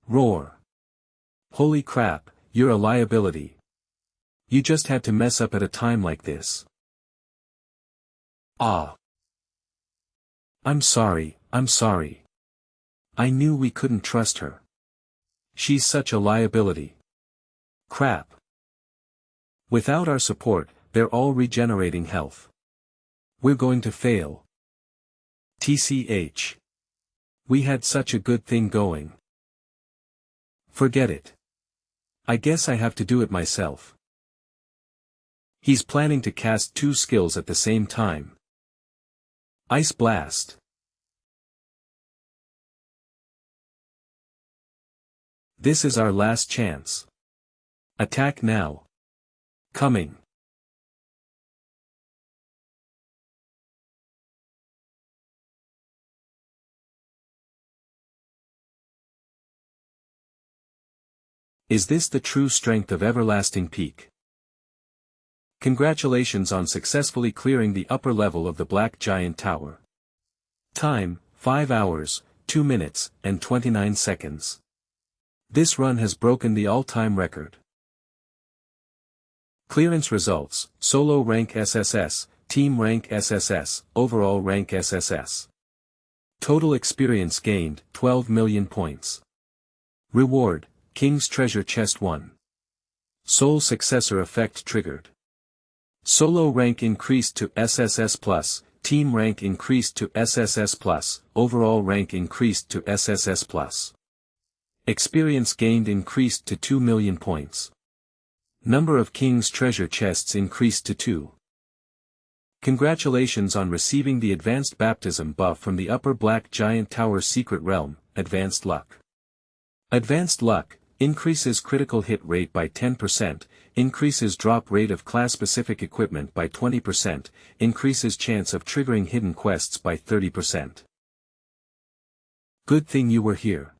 Roar. Holy crap, you're a liability. You just had to mess up at a time like this. Ah. I'm sorry. I knew we couldn't trust her. She's such a liability. Crap. Without our support, they're all regenerating health. We're going to fail. TCH. We had such a good thing going. Forget it. I guess I have to do it myself. He's planning to cast 2 skills at the same time. Ice Blast. This is our last chance. Attack now. Coming. Is this the true strength of Everlasting Peak? Congratulations on successfully clearing the upper level of the Black Giant Tower. Time, 5 hours, 2 minutes, and 29 seconds. This run has broken the all-time record. Clearance results, Solo Rank SSS, Team Rank SSS, Overall Rank SSS. Total experience gained, 12 million points. Reward, King's Treasure Chest 1. Soul Successor Effect triggered. Solo rank increased to SSS+, team rank increased to SSS+, overall rank increased to SSS+. Experience gained increased to 2 million points. Number of King's Treasure Chests increased to 2. Congratulations on receiving the Advanced Baptism buff from the Upper Black Giant Tower Secret Realm, Advanced Luck. Advanced Luck, increases critical hit rate by 10%, increases drop rate of class-specific equipment by 20%, increases chance of triggering hidden quests by 30%. Good thing you were here.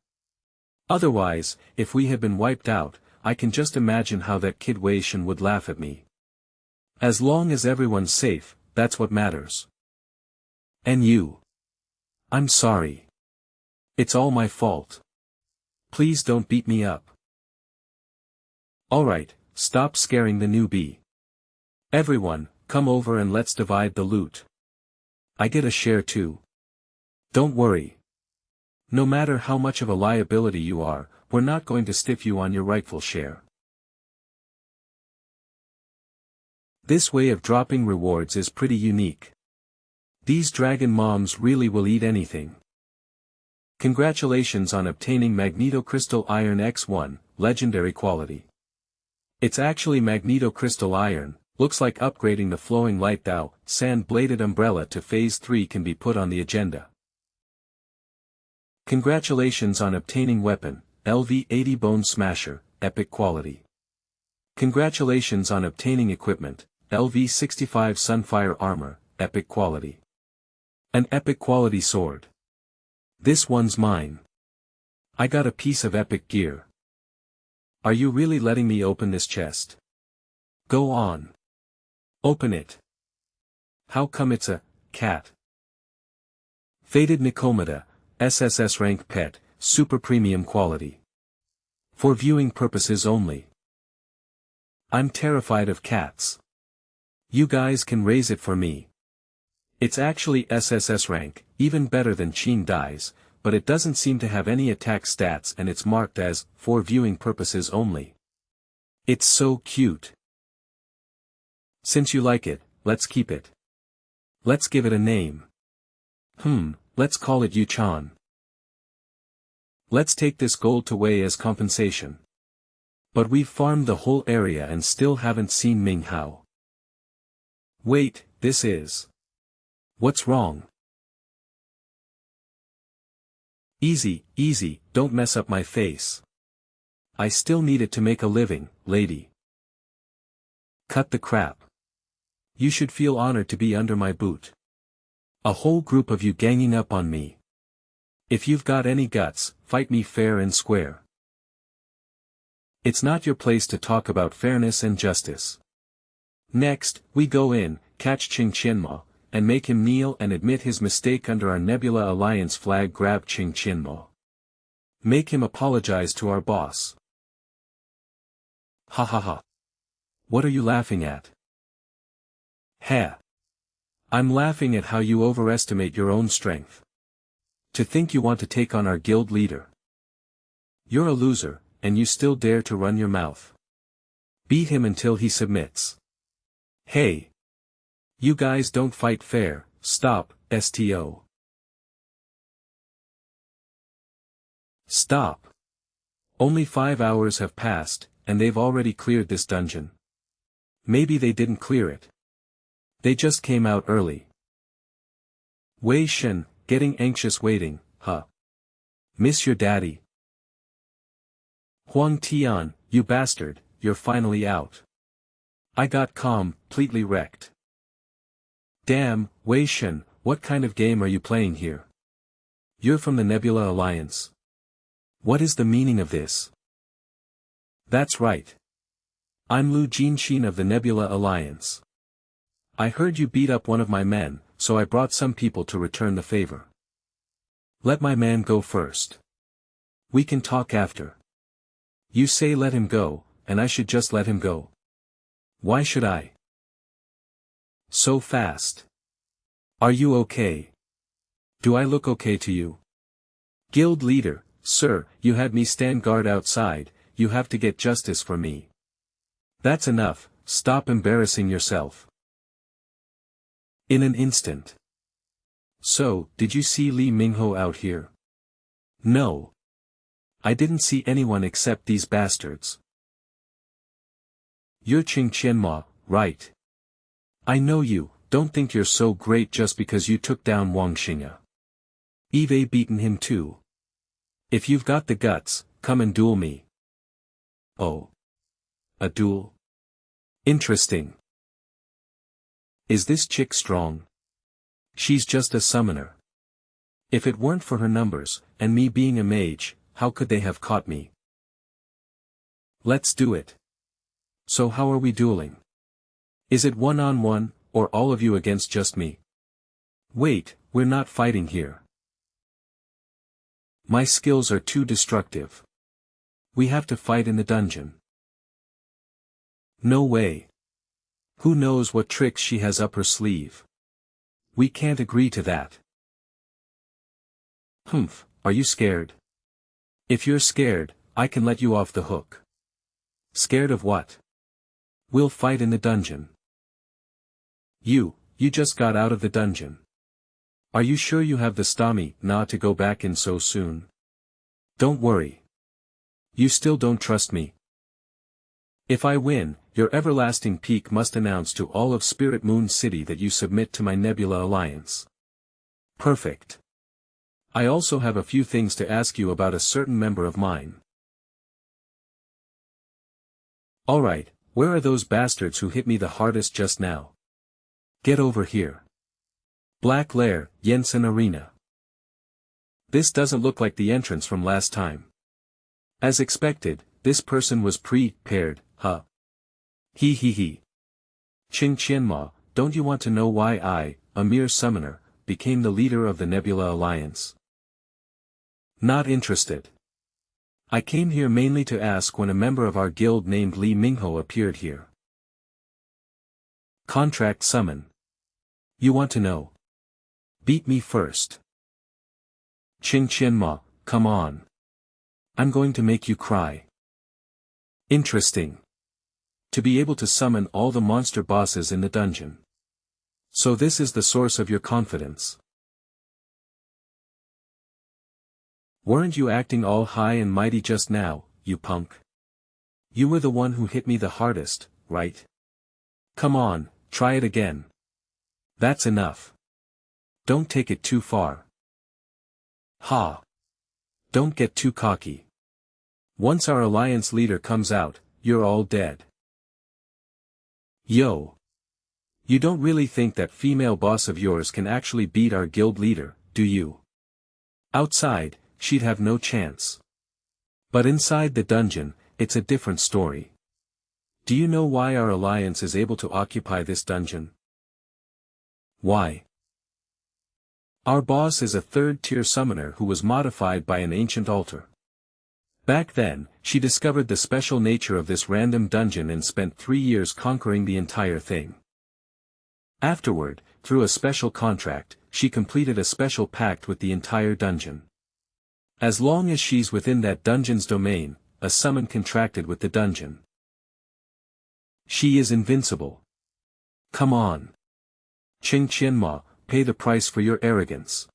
Otherwise, if we had been wiped out, I can just imagine how that kid Wei Shen would laugh at me. As long as everyone's safe, that's what matters. And you. I'm sorry. It's all my fault. Please don't beat me up. Alright, stop scaring the newbie. Everyone, come over and let's divide the loot. I get a share too. Don't worry. No matter how much of a liability you are, we're not going to stiff you on your rightful share. This way of dropping rewards is pretty unique. These dragon moms really will eat anything. Congratulations on obtaining Magnetocrystal Iron X1, legendary quality. It's actually Magnetocrystal Iron, looks like upgrading the flowing light thou, sand-bladed umbrella to phase 3 can be put on the agenda. Congratulations on obtaining weapon, LV80 Bone Smasher, epic quality. Congratulations on obtaining equipment, LV65 Sunfire Armor, epic quality. An epic quality sword. This one's mine. I got a piece of epic gear. Are you really letting me open this chest? Go on. Open it. How come it's a cat? Faded Nikomata, SSS rank pet, super premium quality. For viewing purposes only. I'm terrified of cats. You guys can raise it for me. It's actually SSS rank, even better than Qin Dai's, but it doesn't seem to have any attack stats and it's marked as, for viewing purposes only. It's so cute. Since you like it, let's keep it. Let's give it a name. Let's call it Yu-chan. Let's take this gold to Wei as compensation. But we've farmed the whole area and still haven't seen Ming Hao. Wait, this is... What's wrong? Easy, easy, don't mess up my face. I still need it to make a living, lady. Cut the crap. You should feel honored to be under my boot. A whole group of you ganging up on me. If you've got any guts, fight me fair and square. It's not your place to talk about fairness and justice. Next, we go in, catch Qing Qianmo, and make him kneel and admit his mistake under our Nebula Alliance flag. Grab Qing Qianmo. Make him apologize to our boss. Ha ha ha. What are you laughing at? Heh. I'm laughing at how you overestimate your own strength. To think you want to take on our guild leader. You're a loser, and you still dare to run your mouth. Beat him until he submits. Hey. You guys don't fight fair, stop, STO. Stop. Only 5 hours have passed, and they've already cleared this dungeon. Maybe they didn't clear it. They just came out early. Wei Shen, getting anxious waiting, huh? Miss your daddy. Huang Tian, you bastard, you're finally out. I got completely wrecked. Damn, Wei Shen, what kind of game are you playing here? You're from the Nebula Alliance. What is the meaning of this? That's right. I'm Lu Jinxin of the Nebula Alliance. I heard you beat up one of my men, so I brought some people to return the favor. Let my man go first. We can talk after. You say let him go, and I should just let him go. Why should I? So fast. Are you okay? Do I look okay to you? Guild leader, sir, you had me stand guard outside, you have to get justice for me. That's enough, stop embarrassing yourself. In an instant. So, did you see Li Mingho out here? No. I didn't see anyone except these bastards. You're Qing Qianmo, right? I know you, don't think you're so great just because you took down Wang Xingya. Eve beaten him too. If you've got the guts, come and duel me. Oh. A duel? Interesting. Is this chick strong? She's just a summoner. If it weren't for her numbers, and me being a mage, how could they have caught me? Let's do it. So how are we dueling? Is it one-on-one, or all of you against just me? Wait, we're not fighting here. My skills are too destructive. We have to fight in the dungeon. No way. Who knows what tricks she has up her sleeve? We can't agree to that. Humph, are you scared? If you're scared, I can let you off the hook. Scared of what? We'll fight in the dungeon. You just got out of the dungeon. Are you sure you have the stamina to go back in so soon? Don't worry. You still don't trust me. If I win, your everlasting peak must announce to all of Spirit Moon City that you submit to my Nebula Alliance. Perfect. I also have a few things to ask you about a certain member of mine. Alright, where are those bastards who hit me the hardest just now? Get over here. Black Lair, Jensen Arena. This doesn't look like the entrance from last time. As expected, this person was prepared, huh? He. Ching Qianma, don't you want to know why I, a mere summoner, became the leader of the Nebula Alliance? Not interested. I came here mainly to ask when a member of our guild named Li Mingho appeared here. Contract summon. You want to know? Beat me first. Ching Qianma, come on. I'm going to make you cry. Interesting. To be able to summon all the monster bosses in the dungeon. So this is the source of your confidence. Weren't you acting all high and mighty just now, you punk? You were the one who hit me the hardest, right? Come on, try it again. That's enough. Don't take it too far. Ha! Don't get too cocky. Once our alliance leader comes out, you're all dead. Yo! You don't really think that female boss of yours can actually beat our guild leader, do you? Outside, she'd have no chance. But inside the dungeon, it's a different story. Do you know why our alliance is able to occupy this dungeon? Why? Our boss is a third-tier summoner who was modified by an ancient altar. Back then, she discovered the special nature of this random dungeon and spent 3 years conquering the entire thing. Afterward, through a special contract, she completed a special pact with the entire dungeon. As long as she's within that dungeon's domain, a summon contracted with the dungeon. She is invincible. Come on. Ching Qianma, pay the price for your arrogance.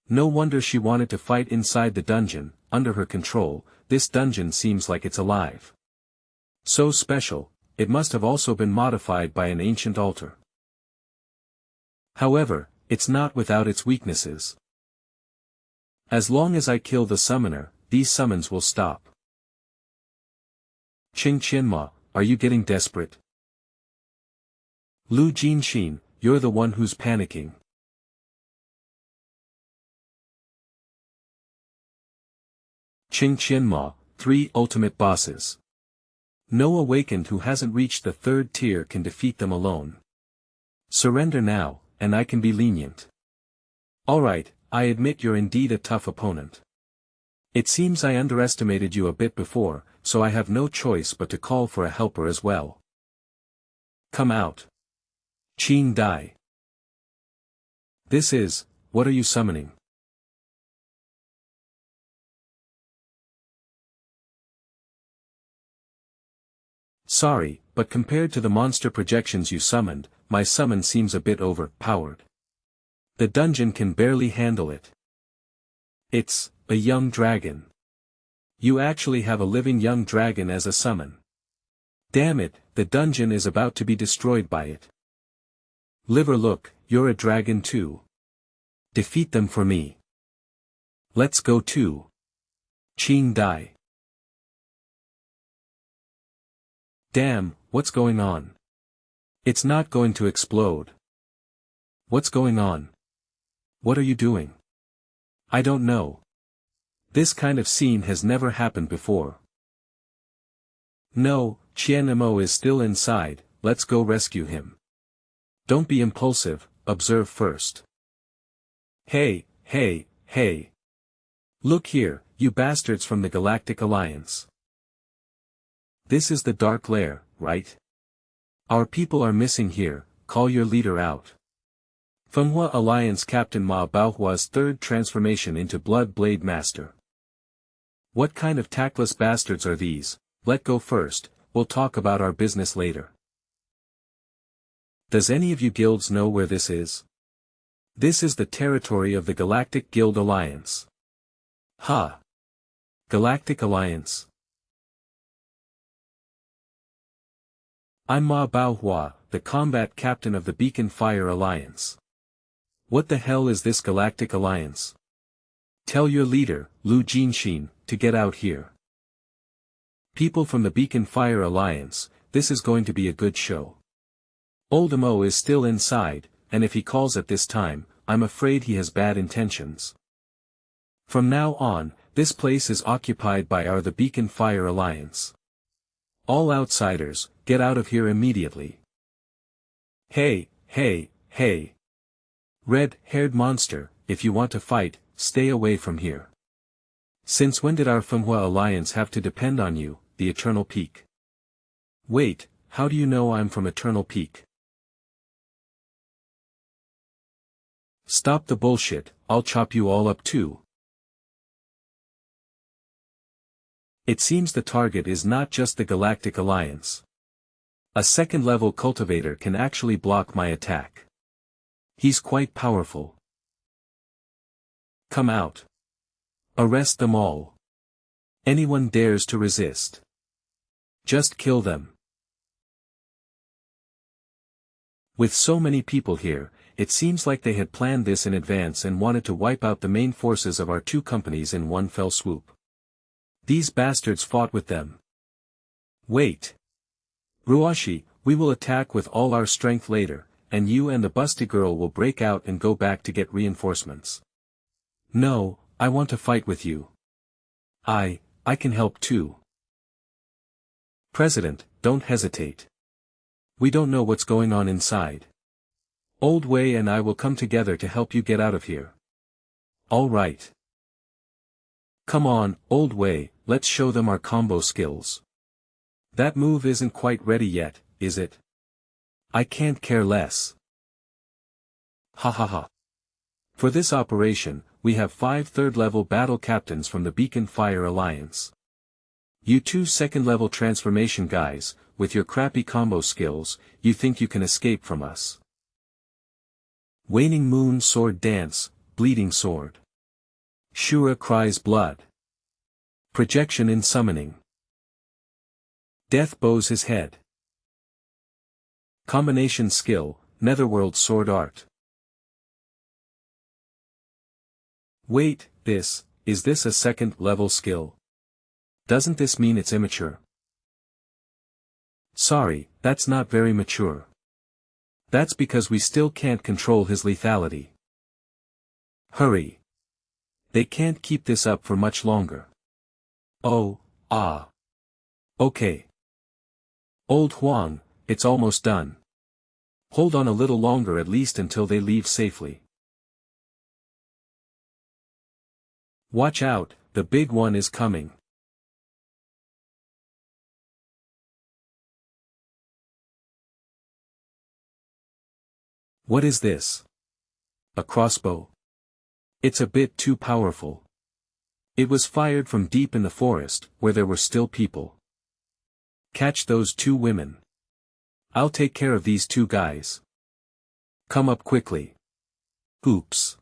No wonder she wanted to fight inside the dungeon. Under her control, this dungeon seems like it's alive. So special, it must have also been modified by an ancient altar. However, it's not without its weaknesses. As long as I kill the summoner, these summons will stop. Ching Qianma, are you getting desperate? Lu Jinxin, you're the one who's panicking. Ching Qianma, 3 ultimate bosses. No awakened who hasn't reached the 3rd tier can defeat them alone. Surrender now, and I can be lenient. Alright, I admit you're indeed a tough opponent. It seems I underestimated you a bit before, so I have no choice but to call for a helper as well. Come out. Qing Dai. What are you summoning? Sorry, but compared to the monster projections you summoned, my summon seems a bit overpowered. The dungeon can barely handle it. It's a young dragon. You actually have a living young dragon as a summon. Damn it, the dungeon is about to be destroyed by it. Liver, look, you're a dragon too. Defeat them for me. Let's go too. Qing Dai. Damn, what's going on? It's not going to explode. What's going on? What are you doing? I don't know. This kind of scene has never happened before. No, Qian Mo is still inside, let's go rescue him. Don't be impulsive, observe first. Hey, hey, hey. Look here, you bastards from the Galactic Alliance. This is the Dark Lair, right? Our people are missing here, call your leader out. Fenghua Alliance Captain Ma Baohua's third transformation into Blood Blade Master. What kind of tactless bastards are these? Let go first, we'll talk about our business later. Does any of you guilds know where this is? This is the territory of the Galactic Guild Alliance. Ha! Galactic Alliance. I'm Ma Baohua, the combat captain of the Beacon Fire Alliance. What the hell is this Galactic Alliance? Tell your leader, Lu Jinxin, to get out here. People from the Beacon Fire Alliance, this is going to be a good show. Old Mo is still inside, and if he calls at this time, I'm afraid he has bad intentions. From now on, this place is occupied by the Beacon Fire Alliance. All outsiders, get out of here immediately. Hey, hey, hey. Red-haired monster, if you want to fight, stay away from here. Since when did our Fenghua Alliance have to depend on you, the Eternal Peak? Wait, how do you know I'm from Eternal Peak? Stop the bullshit, I'll chop you all up too. It seems the target is not just the Galactic Alliance. A second-level cultivator can actually block my attack. He's quite powerful. Come out. Arrest them all. Anyone dares to resist. Just kill them. With so many people here, it seems like they had planned this in advance and wanted to wipe out the main forces of our two companies in one fell swoop. These bastards fought with them. Wait. Ruashi, we will attack with all our strength later, and you and the busty girl will break out and go back to get reinforcements. No, I want to fight with you. I can help too. President, don't hesitate. We don't know what's going on inside. Old Wei and I will come together to help you get out of here. All right. Come on, Old Wei, let's show them our combo skills. That move isn't quite ready yet, is it? I can't care less. Ha ha ha. For this operation, we have 5 third-level battle captains from the Beacon Fire Alliance. You 2 second-level transformation guys, with your crappy combo skills, you think you can escape from us. Waning Moon Sword Dance, Bleeding Sword. Shura cries blood. Projection in summoning. Death bows his head. Combination skill, Netherworld Sword Art. Wait, is this a second-level skill? Doesn't this mean it's immature? Sorry, that's not very mature. That's because we still can't control his lethality. Hurry. They can't keep this up for much longer. Oh, Okay. Old Huang, it's almost done. Hold on a little longer at least until they leave safely. Watch out, the big one is coming. What is this? A crossbow? It's a bit too powerful. It was fired from deep in the forest, where there were still people. Catch those 2 women. I'll take care of these 2 guys. Come up quickly. Oops.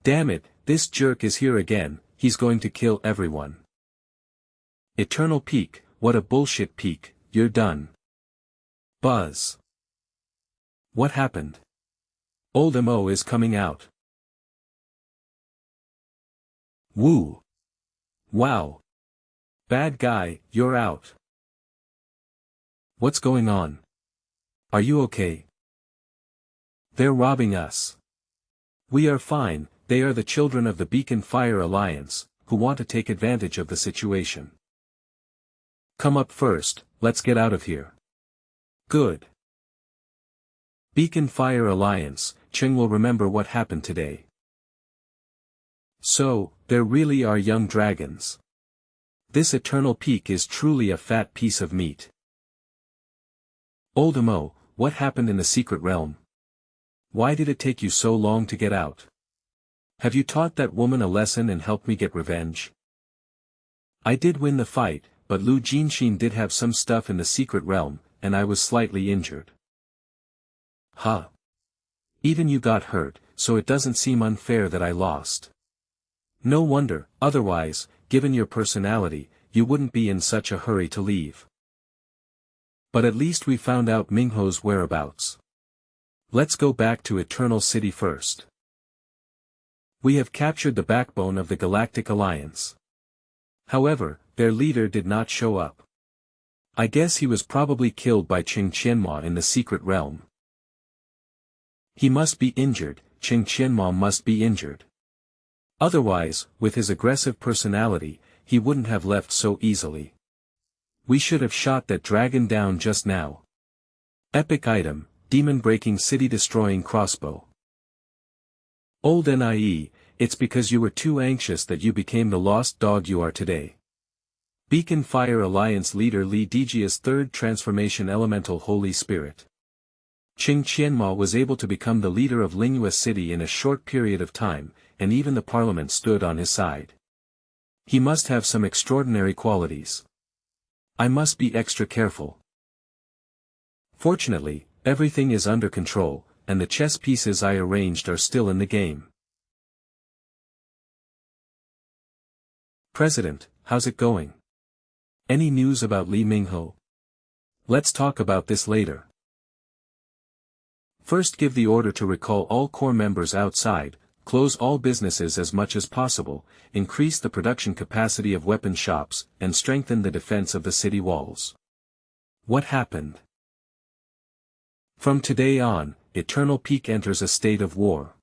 Damn it, this jerk is here again, he's going to kill everyone. Eternal Peak, what a bullshit peak, you're done. Buzz. What happened? Old Mo is coming out. Woo. Wow. Bad guy, you're out. What's going on? Are you okay? They're robbing us. We are fine, they are the children of the Beacon Fire Alliance, who want to take advantage of the situation. Come up first, let's get out of here. Good. Beacon Fire Alliance, Ching will remember what happened today. So, there really are young dragons. This eternal peak is truly a fat piece of meat. Old Amo, what happened in the secret realm? Why did it take you so long to get out? Have you taught that woman a lesson and helped me get revenge? I did win the fight, but Lu Jinxin did have some stuff in the secret realm, and I was slightly injured. Huh. Even you got hurt, so it doesn't seem unfair that I lost. No wonder, otherwise, given your personality, you wouldn't be in such a hurry to leave. But at least we found out Mingho's whereabouts. Let's go back to Eternal City first. We have captured the backbone of the Galactic Alliance. However, their leader did not show up. I guess he was probably killed by Qing Qianma in the secret realm. He must be injured, Qing Qianma must be injured. Otherwise, with his aggressive personality, he wouldn't have left so easily. We should have shot that dragon down just now. Epic item, demon-breaking city-destroying crossbow. Old Nie, it's because you were too anxious that you became the lost dog you are today. Beacon Fire Alliance leader Li Dijia's third transformation elemental Holy Spirit. Qing Qianma was able to become the leader of Lingyue City in a short period of time, and even the parliament stood on his side. He must have some extraordinary qualities. I must be extra careful. Fortunately, everything is under control, and the chess pieces I arranged are still in the game. President, how's it going? Any news about Li Mingho? Let's talk about this later. First, give the order to recall all core members outside, close all businesses as much as possible, increase the production capacity of weapon shops, and strengthen the defense of the city walls. What happened? From today on, Eternal Peak enters a state of war.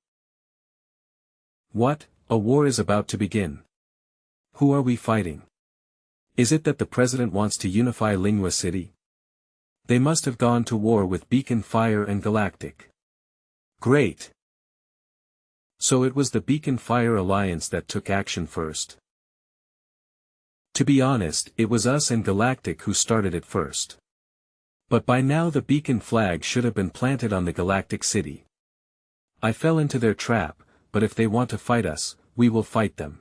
What? A war is about to begin. Who are we fighting? Is it that the president wants to unify Lingyue City? They must have gone to war with Beacon Fire and Galactic. Great! So it was the Beacon Fire Alliance that took action first. To be honest, it was us and Galactic who started it first. But by now the beacon flag should have been planted on the Galactic City. I fell into their trap, but if they want to fight us, we will fight them.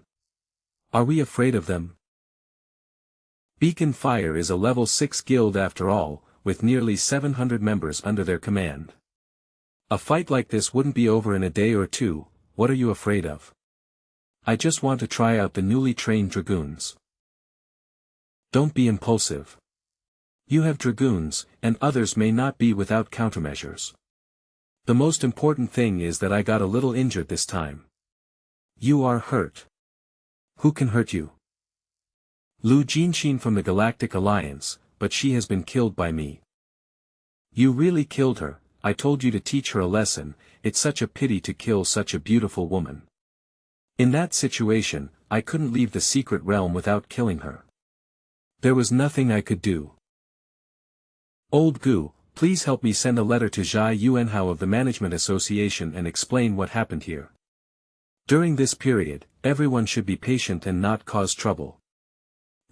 Are we afraid of them? Beacon Fire is a level 6 guild after all, with nearly 700 members under their command. A fight like this wouldn't be over in a day or two. What are you afraid of? I just want to try out the newly trained dragoons. Don't be impulsive. You have dragoons, and others may not be without countermeasures. The most important thing is that I got a little injured this time. You are hurt. Who can hurt you? Lu Jinxin from the Galactic Alliance, but she has been killed by me. You really killed her. I told you to teach her a lesson. It's such a pity to kill such a beautiful woman. In that situation, I couldn't leave the secret realm without killing her. There was nothing I could do. Old Gu, please help me send a letter to Zhai Yuanhao of the Management Association and explain what happened here. During this period, everyone should be patient and not cause trouble.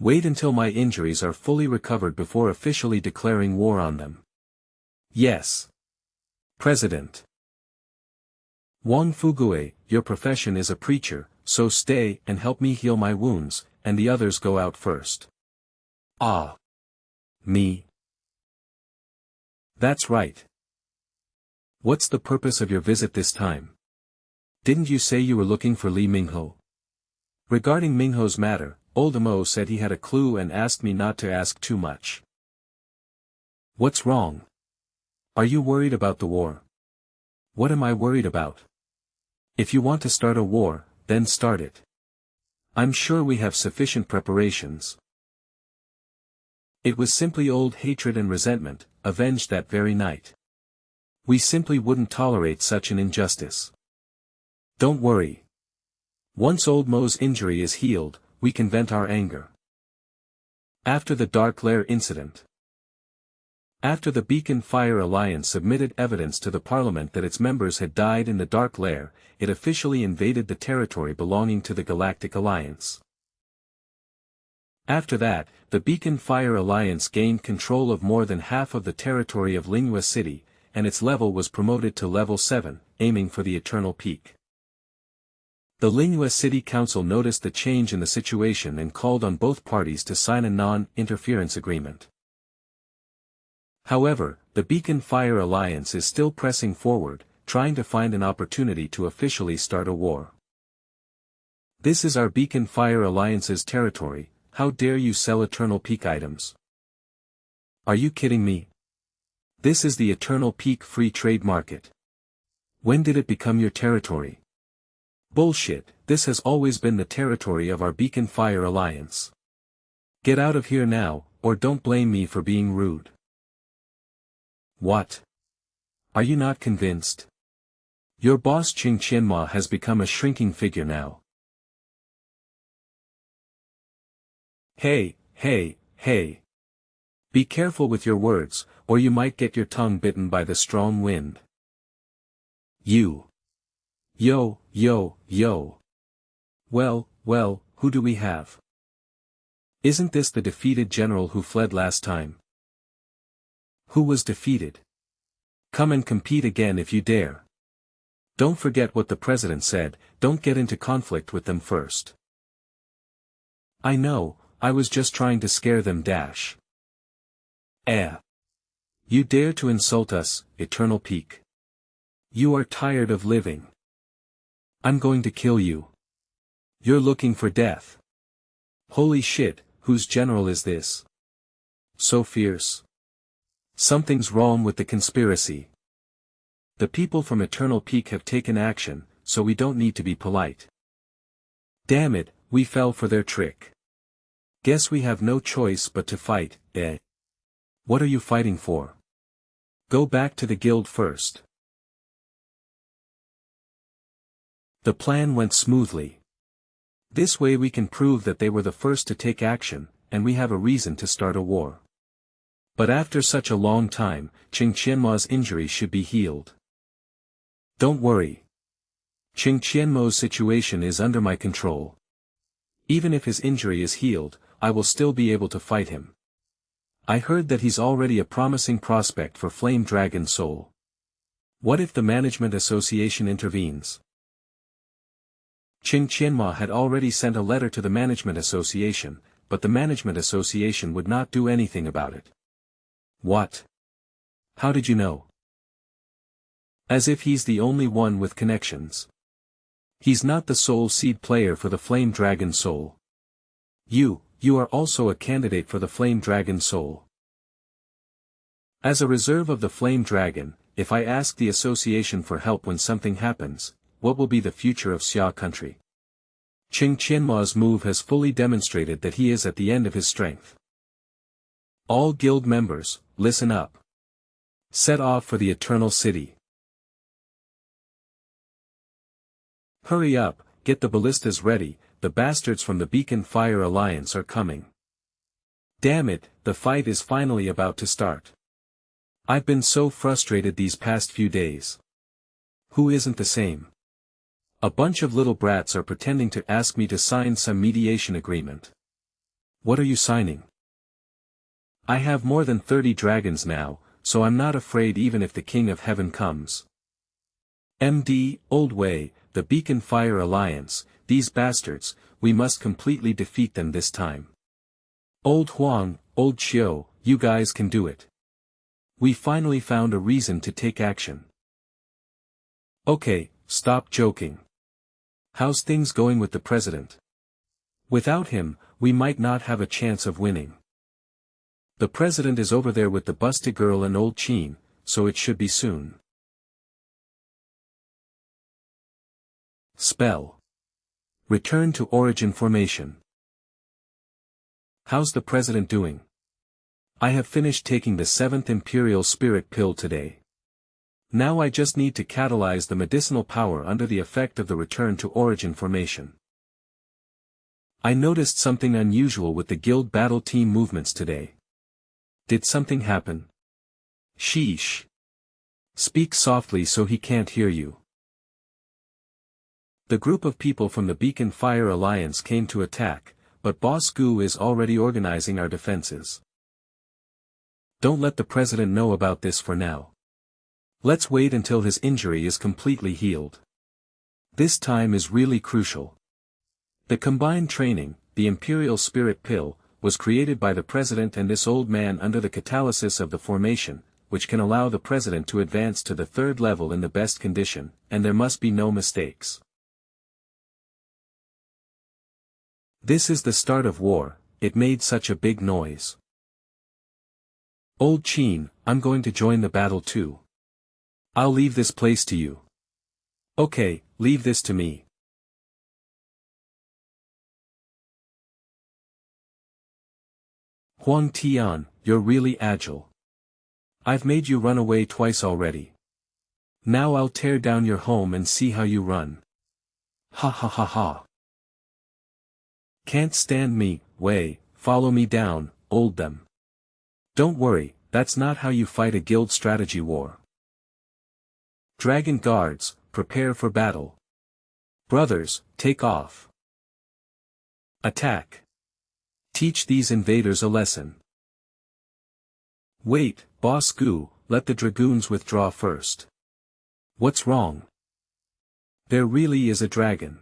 Wait until my injuries are fully recovered before officially declaring war on them. Yes. President. Wang Fugue, your profession is a preacher, so stay and help me heal my wounds, and the others go out first. Ah. Me. That's right. What's the purpose of your visit this time? Didn't you say you were looking for Li Mingho? Regarding Mingho's matter, Old Amo said he had a clue and asked me not to ask too much. What's wrong? Are you worried about the war? What am I worried about? If you want to start a war, then start it. I'm sure we have sufficient preparations. It was simply old hatred and resentment, avenged that very night. We simply wouldn't tolerate such an injustice. Don't worry. Once Old Mo's injury is healed, we can vent our anger. After the Dark Lair incident. After the Beacon Fire Alliance submitted evidence to the Parliament that its members had died in the Dark Lair, it officially invaded the territory belonging to the Galactic Alliance. After that, the Beacon Fire Alliance gained control of more than half of the territory of Lingua City, and its level was promoted to level 7, aiming for the Eternal Peak. The Lingua City Council noticed the change in the situation and called on both parties to sign a non-interference agreement. However, the Beacon Fire Alliance is still pressing forward, trying to find an opportunity to officially start a war. This is our Beacon Fire Alliance's territory. How dare you sell Eternal Peak items? Are you kidding me? This is the Eternal Peak free trade market. When did it become your territory? Bullshit, this has always been the territory of our Beacon Fire Alliance. Get out of here now, or don't blame me for being rude. What? Are you not convinced? Your boss Qing Qianma has become a shrinking figure now. Hey, hey, hey. Be careful with your words, or you might get your tongue bitten by the strong wind. You. Yo, yo, yo. Well, who do we have? Isn't this the defeated general who fled last time? Who was defeated? Come and compete again if you dare. Don't forget what the president said, don't get into conflict with them first. I know, I was just trying to scare them dash. You dare to insult us, Eternal Peak. You are tired of living. I'm going to kill you. You're looking for death. Holy shit, whose general is this? So fierce. Something's wrong with the conspiracy. The people from Eternal Peak have taken action, so we don't need to be polite. Damn it, we fell for their trick. Guess we have no choice but to fight, eh? What are you fighting for? Go back to the guild first. The plan went smoothly. This way we can prove that they were the first to take action, and we have a reason to start a war. But after such a long time, Qing Qianma's injury should be healed. Don't worry. Qing Qianmo's situation is under my control. Even if his injury is healed, I will still be able to fight him. I heard that he's already a promising prospect for Flame Dragon Soul. What if the Management Association intervenes? Qing Qianma had already sent a letter to the Management Association, but the Management Association would not do anything about it. What? How did you know? As if he's the only one with connections. He's not the Soul Seed player for the Flame Dragon Soul. You are also a candidate for the Flame Dragon Soul. As a reserve of the Flame Dragon, if I ask the association for help when something happens, what will be the future of Xia country? Qing Qianma's move has fully demonstrated that he is at the end of his strength. All guild members, listen up. Set off for the Eternal City. Hurry up, get the ballistas ready, the bastards from the Beacon Fire Alliance are coming. Damn it, the fight is finally about to start. I've been so frustrated these past few days. Who isn't the same? A bunch of little brats are pretending to ask me to sign some mediation agreement. What are you signing? I have more than 30 dragons now, so I'm not afraid even if the King of Heaven comes. MD, Old Way, the Beacon Fire Alliance, these bastards, we must completely defeat them this time. Old Huang, Old Qiu, you guys can do it. We finally found a reason to take action. Okay, stop joking. How's things going with the president? Without him, we might not have a chance of winning. The president is over there with the busted girl and old Qin, so it should be soon. Spell. Return to origin formation. How's the president doing? I have finished taking the 7th Imperial Spirit Pill today. Now I just need to catalyze the medicinal power under the effect of the return to origin formation. I noticed something unusual with the guild battle team movements today. Did something happen? Sheesh. Speak softly so he can't hear you. The group of people from the Beacon Fire Alliance came to attack, but Boss Gu is already organizing our defenses. Don't let the president know about this for now. Let's wait until his injury is completely healed. This time is really crucial. The combined training, the Imperial Spirit Pill, was created by the president and this old man under the catalysis of the formation, which can allow the president to advance to the third level in the best condition, and there must be no mistakes. This is the start of war. It made such a big noise. Old Chin, I'm going to join the battle too. I'll leave this place to you. Okay, leave this to me. Huang Tian, you're really agile. I've made you run away twice already. Now I'll tear down your home and see how you run. Ha ha ha ha. Can't stand me, Wei, follow me down, old them. Don't worry, that's not how you fight a guild strategy war. Dragon guards, prepare for battle. Brothers, take off. Attack. Teach these invaders a lesson. Wait, Boss Gu, let the dragoons withdraw first. What's wrong? There really is a dragon.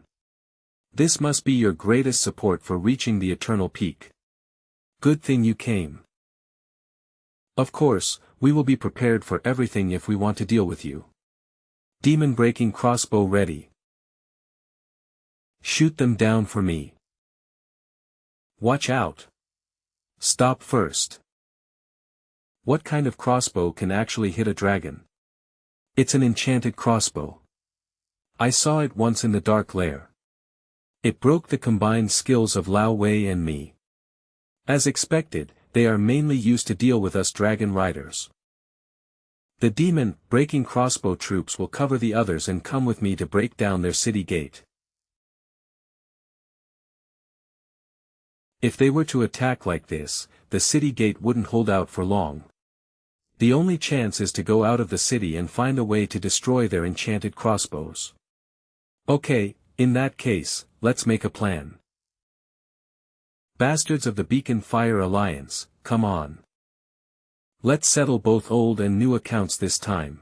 This must be your greatest support for reaching the eternal peak. Good thing you came. Of course, we will be prepared for everything if we want to deal with you. Demon breaking crossbow ready. Shoot them down for me. Watch out. Stop first. What kind of crossbow can actually hit a dragon? It's an enchanted crossbow. I saw it once in the dark lair. It broke the combined skills of Lao Wei and me. As expected, they are mainly used to deal with us dragon riders. The demon, breaking crossbow troops will cover the others and come with me to break down their city gate. If they were to attack like this, the city gate wouldn't hold out for long. The only chance is to go out of the city and find a way to destroy their enchanted crossbows. Okay, in that case, let's make a plan. Bastards of the Beacon Fire Alliance, come on. Let's settle both old and new accounts this time.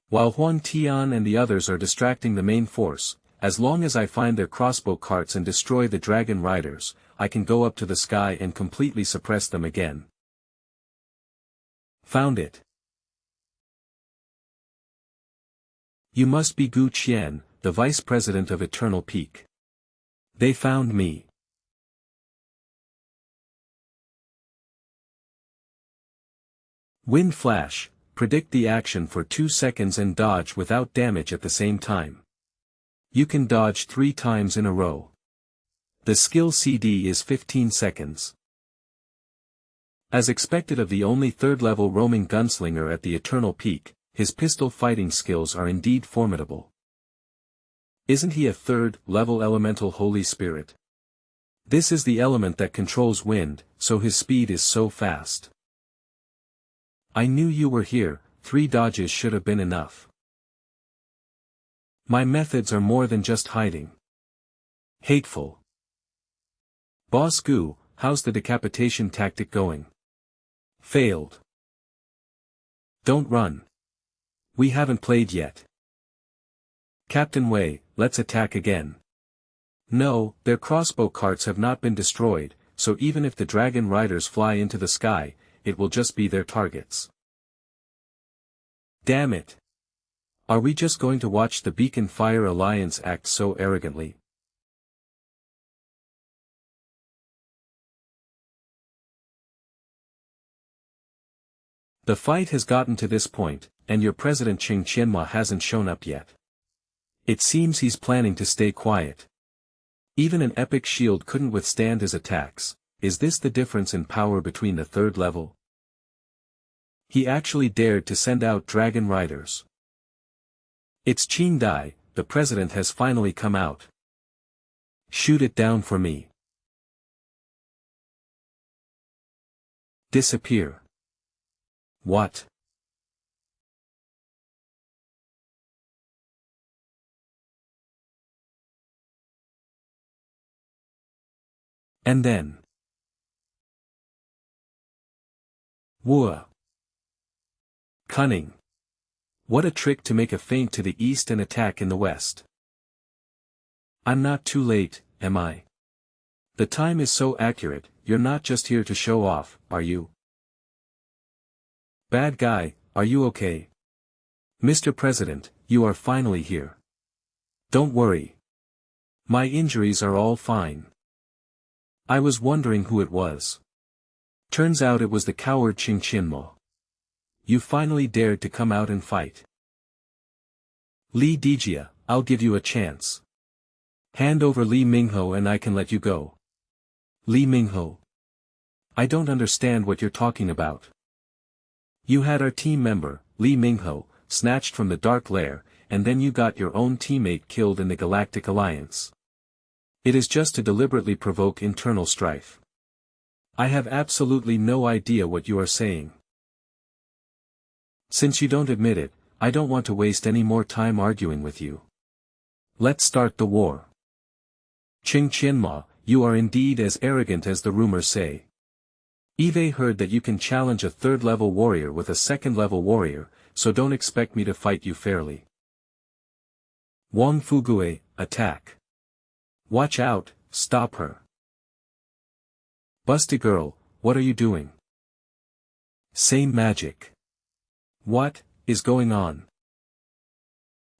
While Huang Tian and the others are distracting the main force, as long as I find their crossbow carts and destroy the dragon riders, I can go up to the sky and completely suppress them again. Found it. You must be Gu Qian, the vice president of Eternal Peak. They found me. Wind Flash, predict the action for 2 seconds and dodge without damage at the same time. You can dodge 3 times in a row. The skill CD is 15 seconds. As expected of the only third-level roaming gunslinger at the Eternal Peak, his pistol fighting skills are indeed formidable. Isn't he a third-level elemental Holy Spirit? This is the element that controls wind, so his speed is so fast. I knew you were here, 3 dodges should have been enough. My methods are more than just hiding. Hateful. Boss Gu, how's the decapitation tactic going? Failed. Don't run. We haven't played yet. Captain Wei, let's attack again. No, their crossbow carts have not been destroyed, so even if the dragon riders fly into the sky, it will just be their targets. Damn it. Are we just going to watch the Beacon Fire Alliance act so arrogantly? The fight has gotten to this point, and your president Qing Qianhua hasn't shown up yet. It seems he's planning to stay quiet. Even an epic shield couldn't withstand his attacks. Is this the difference in power between the third level? He actually dared to send out dragon riders. It's Qin Dai, the president has finally come out. Shoot it down for me. Disappear. What? And then. Whoa. Cunning. What a trick to make a feint to the east and attack in the west. I'm not too late, am I? The time is so accurate, you're not just here to show off, are you? Bad guy, are you okay? Mr. President, you are finally here. Don't worry. My injuries are all fine. I was wondering who it was. Turns out it was the coward Qing Qianmo. You finally dared to come out and fight. Li Dijia, I'll give you a chance. Hand over Li Mingho and I can let you go. Li Mingho. I don't understand what you're talking about. You had our team member, Li Mingho, snatched from the Dark Lair, and then you got your own teammate killed in the Galactic Alliance. It is just to deliberately provoke internal strife. I have absolutely no idea what you are saying. Since you don't admit it, I don't want to waste any more time arguing with you. Let's start the war. Qing Qianma, you are indeed as arrogant as the rumors say. Eve heard that you can challenge a third-level warrior with a second-level warrior, so don't expect me to fight you fairly. Wang Fugue, attack. Watch out, stop her. Busty girl, what are you doing? Same magic. What is going on?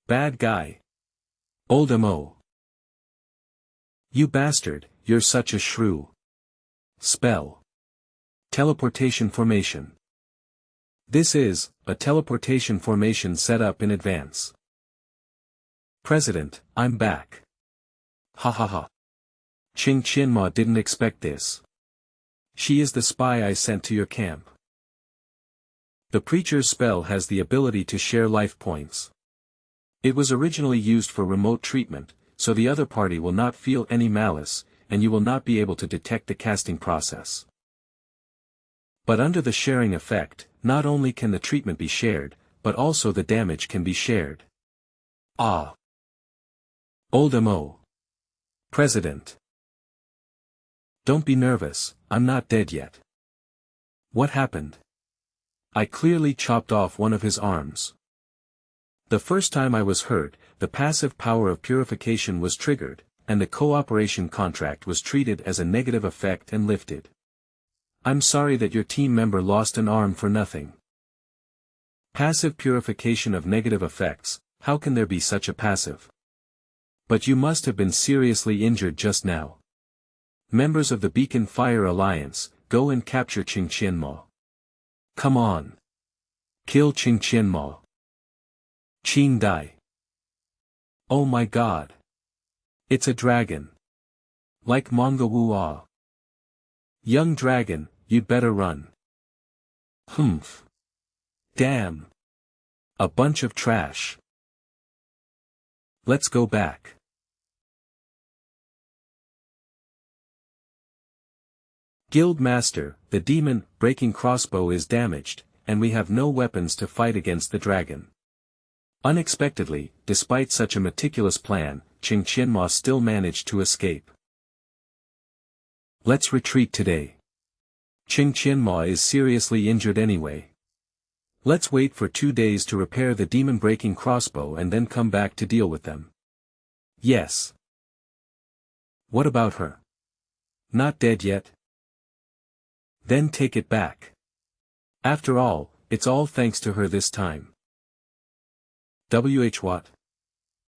Bad guy. Old Mo. You bastard, you're such a shrew. Spell. Teleportation formation. This is a teleportation formation set up in advance. President, I'm back. Ha ha ha. Qing Qianma didn't expect this. She is the spy I sent to your camp. The preacher's spell has the ability to share life points. It was originally used for remote treatment, so the other party will not feel any malice, and you will not be able to detect the casting process. But under the sharing effect, not only can the treatment be shared, but also the damage can be shared. Ah. Old Mo. President. Don't be nervous, I'm not dead yet. What happened? I clearly chopped off one of his arms. The first time I was hurt, the passive power of purification was triggered, and the cooperation contract was treated as a negative effect and lifted. I'm sorry that your team member lost an arm for nothing. Passive purification of negative effects, how can there be such a passive? But you must have been seriously injured just now. Members of the Beacon Fire Alliance, go and capture Qing Qianmo. Come on. Kill Qing Qianmo. Qin Dai. Oh my god. It's a dragon. Like Manga Wu-ah. Young dragon, you'd better run. Humph. Damn. A bunch of trash. Let's go back. Guild Master, the demon breaking crossbow is damaged, and we have no weapons to fight against the dragon. Unexpectedly, despite such a meticulous plan, Qing Qianma still managed to escape. Let's retreat today. Qing Qianma is seriously injured anyway. Let's wait for 2 days to repair the demon-breaking crossbow and then come back to deal with them. Yes. What about her? Not dead yet? Then take it back. After all, it's all thanks to her this time. What?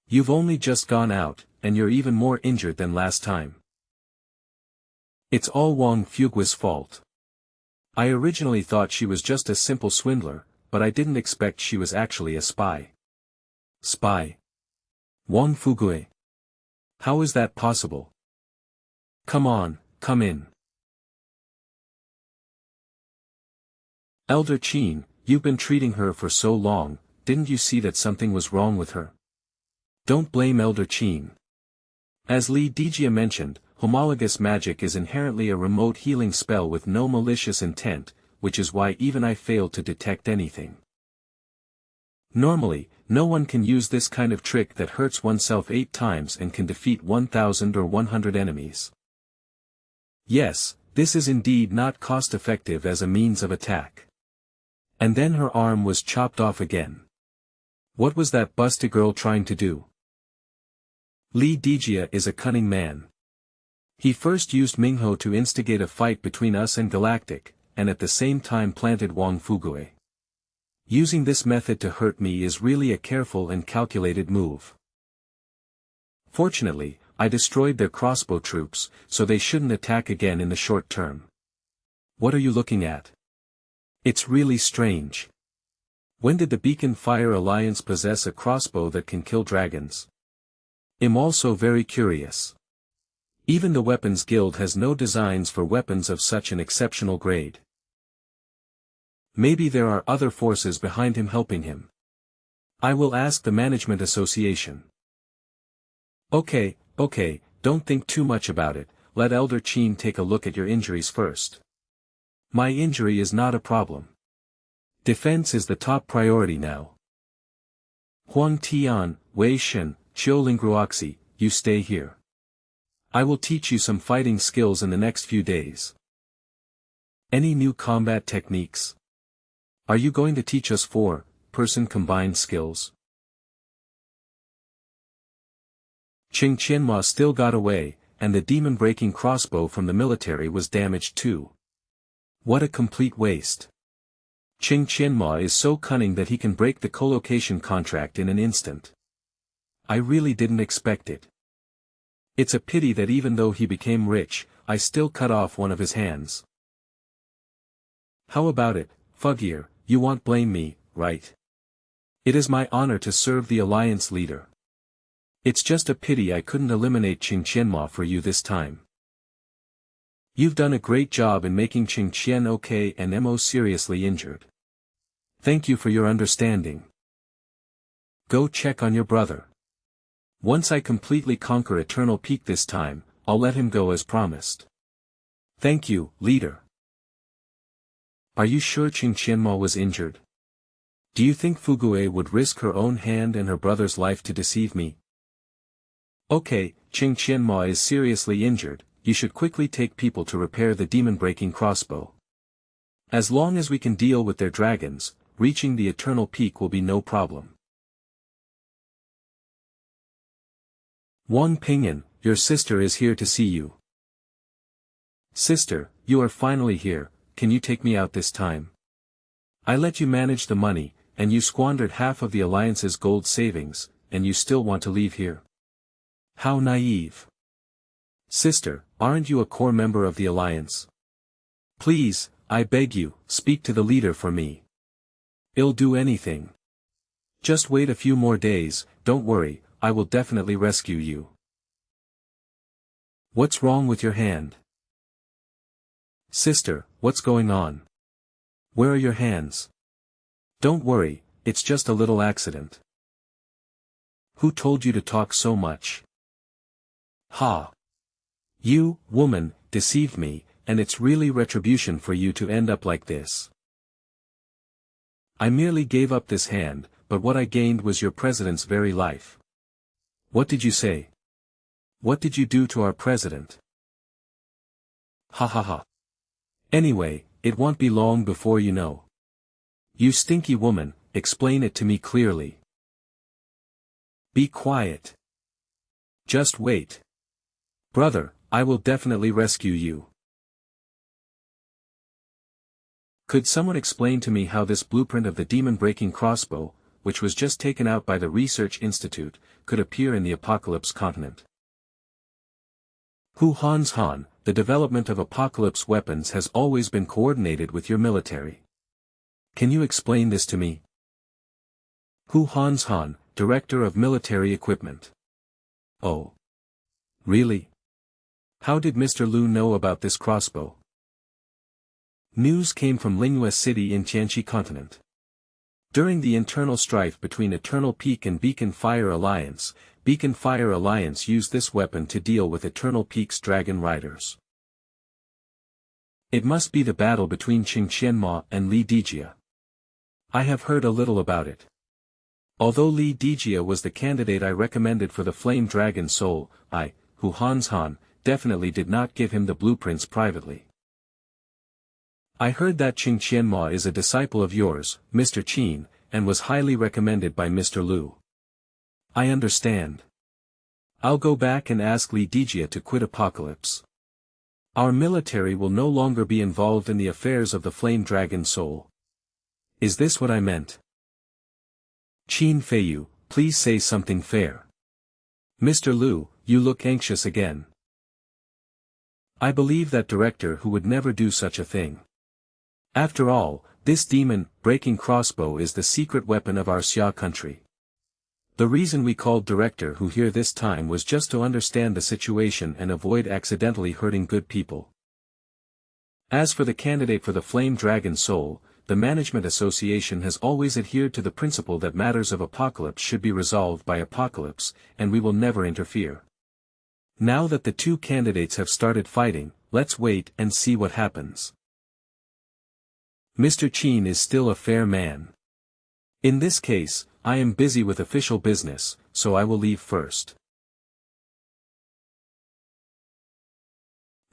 You've only just gone out, and you're even more injured than last time. It's all Wang Fugue's fault. I originally thought she was just a simple swindler, but I didn't expect she was actually a spy. Spy? Wang Fugue? How is that possible? Come on, come in. Elder Qin, you've been treating her for so long, didn't you see that something was wrong with her? Don't blame Elder Qin. As Li Dijia mentioned, homologous magic is inherently a remote healing spell with no malicious intent, which is why even I failed to detect anything. Normally, no one can use this kind of trick that hurts oneself 8 times and can defeat 1,000 or 100 enemies. Yes, this is indeed not cost-effective as a means of attack. And then her arm was chopped off again. What was that busty girl trying to do? Li Dijia is a cunning man. He first used Mingho to instigate a fight between us and Galactic, and at the same time planted Wang Fugue. Using this method to hurt me is really a careful and calculated move. Fortunately, I destroyed their crossbow troops, so they shouldn't attack again in the short term. What are you looking at? It's really strange. When did the Beacon Fire Alliance possess a crossbow that can kill dragons? I'm also very curious. Even the Weapons Guild has no designs for weapons of such an exceptional grade. Maybe there are other forces behind him helping him. I will ask the Management Association. Okay, don't think too much about it, let Elder Qin take a look at your injuries first. My injury is not a problem. Defense is the top priority now. Huang Tian, Wei Shen, Qiu Lingruoxi, you stay here. I will teach you some fighting skills in the next few days. Any new combat techniques? Are you going to teach us 4-person combined skills? Qing Qianhua still got away, and the demon-breaking crossbow from the military was damaged too. What a complete waste. Qing Qianhua is so cunning that he can break the collocation contract in an instant. I really didn't expect it. It's a pity that even though he became rich, I still cut off one of his hands. How about it, Fugir, you won't blame me, right? It is my honor to serve the Alliance leader. It's just a pity I couldn't eliminate Qing Qianhua for you this time. You've done a great job in making Qing Qian okay and Mo seriously injured. Thank you for your understanding. Go check on your brother. Once I completely conquer Eternal Peak this time, I'll let him go as promised. Thank you, leader. Are you sure Qing Qianhua was injured? Do you think Fugue would risk her own hand and her brother's life to deceive me? Okay, Qing Qianhua is seriously injured, you should quickly take people to repair the demon-breaking crossbow. As long as we can deal with their dragons, reaching the Eternal Peak will be no problem. Wang Pingyan, your sister is here to see you. Sister, you are finally here, can you take me out this time? I let you manage the money, and you squandered half of the Alliance's gold savings, and you still want to leave here. How naive. Sister, aren't you a core member of the Alliance? Please, I beg you, speak to the leader for me. I'll do anything. Just wait a few more days, don't worry, I will definitely rescue you. What's wrong with your hand? Sister, what's going on? Where are your hands? Don't worry, it's just a little accident. Who told you to talk so much? Ha! You, woman, deceived me, and it's really retribution for you to end up like this. I merely gave up this hand, but what I gained was your president's very life. What did you say? What did you do to our president? Ha ha ha. Anyway, it won't be long before you know. You stinky woman, explain it to me clearly. Be quiet. Just wait. Brother, I will definitely rescue you. Could someone explain to me how this blueprint of the demon-breaking crossbow, which was just taken out by the Research Institute, could appear in the Apocalypse continent? Hu Han's Han, the development of Apocalypse weapons has always been coordinated with your military. Can you explain this to me? Hu Han's Han, Director of Military Equipment. Oh. Really? How did Mr. Lu know about this crossbow? News came from Lingyue City in Tianqi continent. During the internal strife between Eternal Peak and Beacon Fire Alliance used this weapon to deal with Eternal Peak's Dragon Riders. It must be the battle between Qing Qianma and Li Dijia. I have heard a little about it. Although Li Dijia was the candidate I recommended for the Flame Dragon Soul, Hu Han, definitely did not give him the blueprints privately. I heard that Qing Qianma is a disciple of yours, Mr. Qin, and was highly recommended by Mr. Liu. I understand. I'll go back and ask Li Dijia to quit Apocalypse. Our military will no longer be involved in the affairs of the Flame Dragon Soul. Is this what I meant? Qin Feiyu, please say something fair. Mr. Liu, you look anxious again. I believe that director who would never do such a thing. After all, this demon-breaking crossbow is the secret weapon of our Xia country. The reason we called Director Hu here this time was just to understand the situation and avoid accidentally hurting good people. As for the candidate for the Flame Dragon Soul, the Management Association has always adhered to the principle that matters of Apocalypse should be resolved by Apocalypse, and we will never interfere. Now that the two candidates have started fighting, let's wait and see what happens. Mr. Qin is still a fair man. In this case, I am busy with official business, so I will leave first.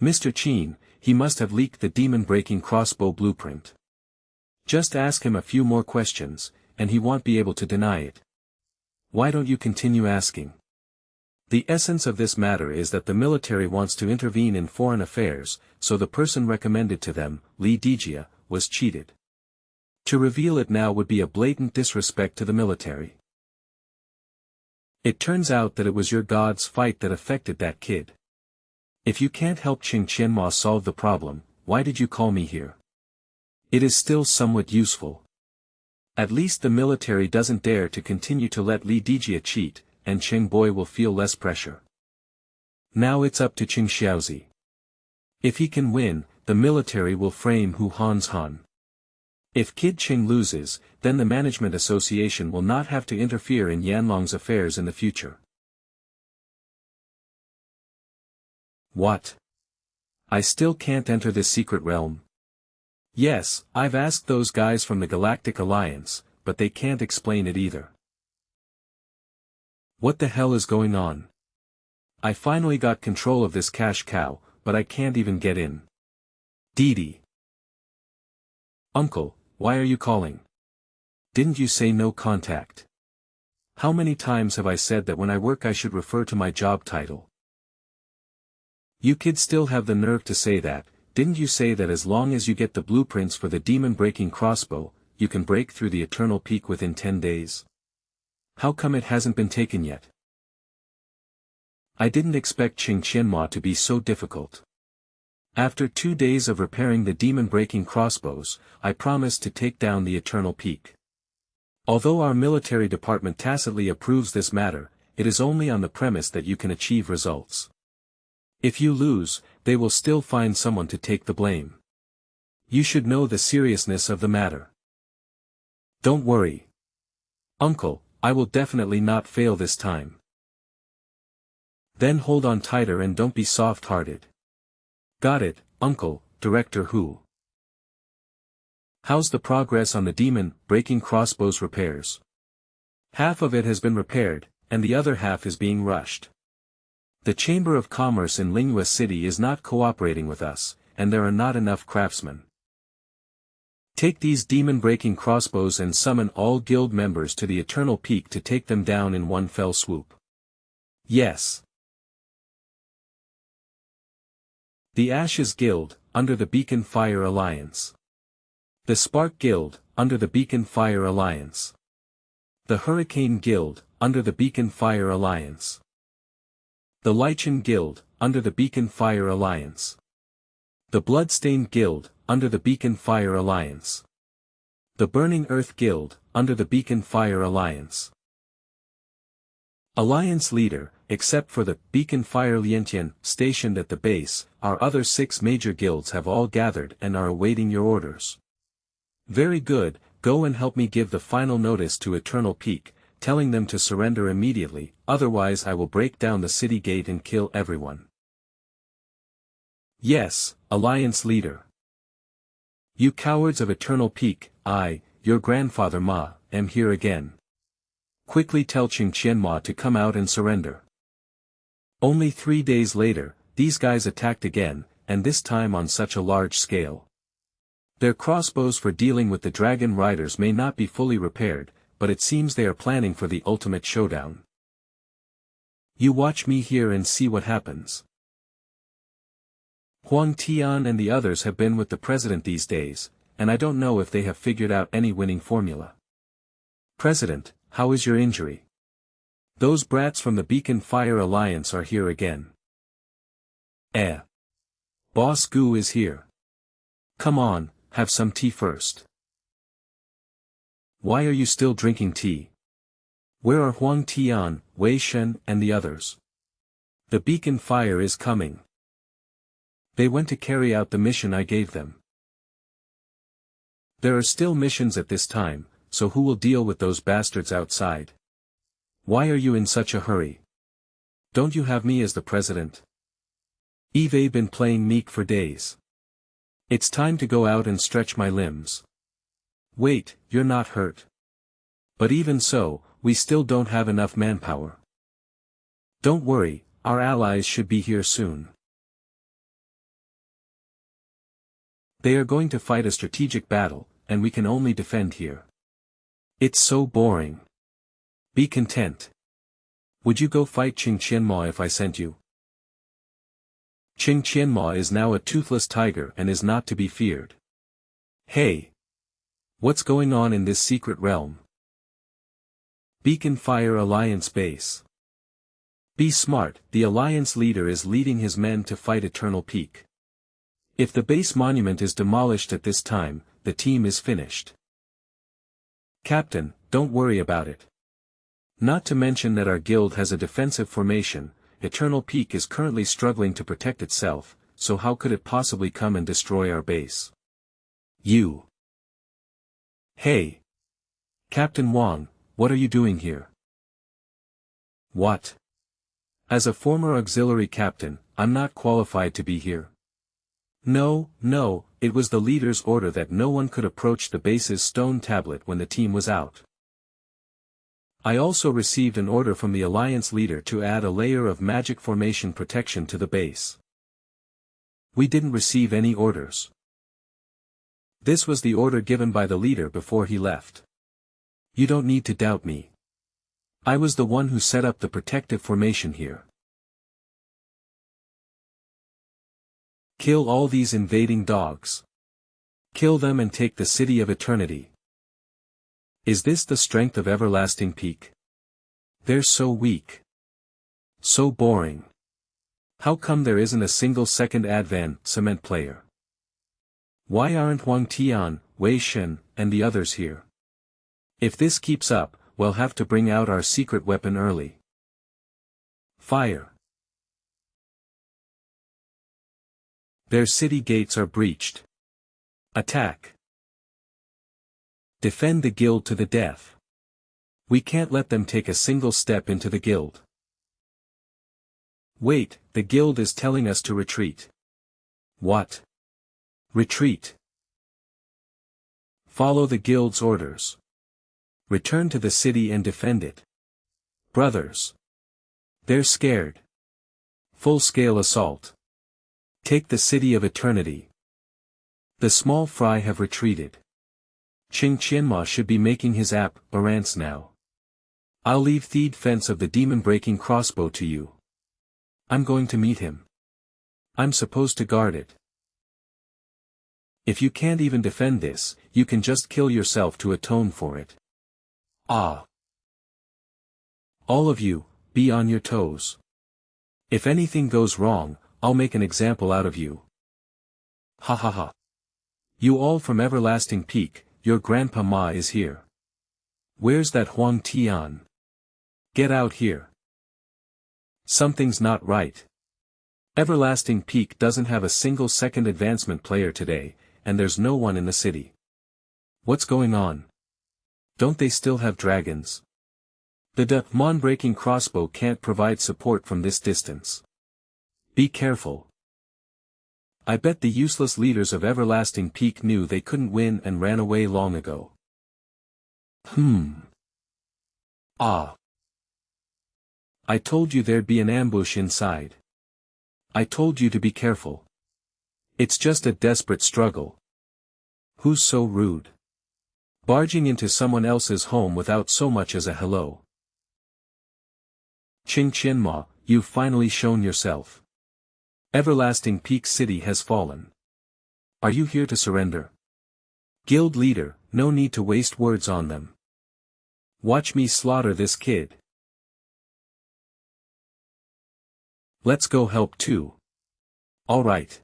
Mr. Qin, he must have leaked the demon-breaking crossbow blueprint. Just ask him a few more questions, and he won't be able to deny it. Why don't you continue asking? The essence of this matter is that the military wants to intervene in foreign affairs, so the person recommended to them, Li Dijia, was cheated. To reveal it now would be a blatant disrespect to the military. It turns out that it was your god's fight that affected that kid. If you can't help Qing Qianma solve the problem, why did you call me here? It is still somewhat useful. At least the military doesn't dare to continue to let Li Dijia cheat, and Qing Boy will feel less pressure. Now it's up to Qing Xiaozi. If he can win, the military will frame Hu Han. If Kid Qing loses, then the Management Association will not have to interfere in Yanlong's affairs in the future. What? I still can't enter this secret realm? Yes, I've asked those guys from the Galactic Alliance, but they can't explain it either. What the hell is going on? I finally got control of this cash cow, but I can't even get in. Didi. Uncle, why are you calling? Didn't you say no contact? How many times have I said that when I work I should refer to my job title? You kids still have the nerve to say that. Didn't you say that as long as you get the blueprints for the demon-breaking crossbow, you can break through the Eternal Peak within 10 days? How come it hasn't been taken yet? I didn't expect Qing Qianma to be so difficult. After 2 days of repairing the demon-breaking crossbows, I promised to take down the Eternal Peak. Although our military department tacitly approves this matter, it is only on the premise that you can achieve results. If you lose, they will still find someone to take the blame. You should know the seriousness of the matter. Don't worry. Uncle, I will definitely not fail this time. Then hold on tighter and don't be soft-hearted. Got it, Uncle, Director Hu. How's the progress on the demon-breaking crossbows repairs? Half of it has been repaired, and the other half is being rushed. The Chamber of Commerce in Linghua City is not cooperating with us, and there are not enough craftsmen. Take these demon-breaking crossbows and summon all guild members to the Eternal Peak to take them down in one fell swoop. Yes. The Ashes Guild, under the Beacon Fire Alliance. The Spark Guild, under the Beacon Fire Alliance. The Hurricane Guild, under the Beacon Fire Alliance. The Lichen Guild, under the Beacon Fire Alliance. The Bloodstained Guild, under the Beacon Fire Alliance. The Burning Earth Guild, under the Beacon Fire Alliance. Alliance Leader, except for the Beacon Fire Lientian, stationed at the base, our other 6 major guilds have all gathered and are awaiting your orders. Very good, go and help me give the final notice to Eternal Peak, telling them to surrender immediately, otherwise I will break down the city gate and kill everyone. Yes, Alliance Leader. You cowards of Eternal Peak, I, your grandfather Ma, am here again. Quickly tell Qingqianma to come out and surrender. Only 3 days later, these guys attacked again, and this time on such a large scale. Their crossbows for dealing with the dragon riders may not be fully repaired, but it seems they are planning for the ultimate showdown. You watch me here and see what happens. Huang Tian and the others have been with the president these days, and I don't know if they have figured out any winning formula. President, how is your injury? Those brats from the Beacon Fire Alliance are here again. Boss Gu is here. Come on, have some tea first. Why are you still drinking tea? Where are Huang Tian, Wei Shen, and the others? The Beacon Fire is coming. They went to carry out the mission I gave them. There are still missions at this time, so who will deal with those bastards outside? Why are you in such a hurry? Don't you have me as the president? I've been playing meek for days. It's time to go out and stretch my limbs. Wait, you're not hurt. But even so, we still don't have enough manpower. Don't worry, our allies should be here soon. They are going to fight a strategic battle, and we can only defend here. It's so boring. Be content. Would you go fight Qingqianma if I sent you? Qingqianma is now a toothless tiger and is not to be feared. Hey! What's going on in this secret realm? Beacon Fire Alliance Base. Be smart, the Alliance leader is leading his men to fight Eternal Peak. If the base monument is demolished at this time, the team is finished. Captain, don't worry about it. Not to mention that our guild has a defensive formation, Eternal Peak is currently struggling to protect itself, so how could it possibly come and destroy our base? You. Hey! Captain Wang, what are you doing here? What? As a former auxiliary captain, I'm not qualified to be here. No, it was the leader's order that no one could approach the base's stone tablet when the team was out. I also received an order from the Alliance leader to add a layer of magic formation protection to the base. We didn't receive any orders. This was the order given by the leader before he left. You don't need to doubt me. I was the one who set up the protective formation here. Kill all these invading dogs. Kill them and take the City of Eternity. Is this the strength of Everlasting Peak? They're so weak. So boring. How come there isn't a single second Advan Cement player? Why aren't Huang Tian, Wei Shen, and the others here? If this keeps up, we'll have to bring out our secret weapon early. Fire. Their city gates are breached. Attack. Defend the guild to the death. We can't let them take a single step into the guild. Wait, the guild is telling us to retreat. What? Retreat. Follow the guild's orders. Return to the city and defend it. Brothers. They're scared. Full-scale assault. Take the City of Eternity. The small fry have retreated. Qingqianma should be making his appearance now. I'll leave Theed Fence of the demon-breaking crossbow to you. I'm going to meet him. I'm supposed to guard it. If you can't even defend this, you can just kill yourself to atone for it. Ah. All of you, be on your toes. If anything goes wrong, I'll make an example out of you. Ha ha ha. You all from Everlasting Peak, your Grandpa Ma is here. Where's that Huang Tian? Get out here. Something's not right. Everlasting Peak doesn't have a single second advancement player today, and there's no one in the city. What's going on? Don't they still have dragons? The demon-breaking crossbow can't provide support from this distance. Be careful. I bet the useless leaders of Everlasting Peak knew they couldn't win and ran away long ago. Ah. I told you there'd be an ambush inside. I told you to be careful. It's just a desperate struggle. Who's so rude? Barging into someone else's home without so much as a hello. Qingqianma, you've finally shown yourself. Everlasting Peak City has fallen. Are you here to surrender? Guild leader, no need to waste words on them. Watch me slaughter this kid. Let's go help too. All right.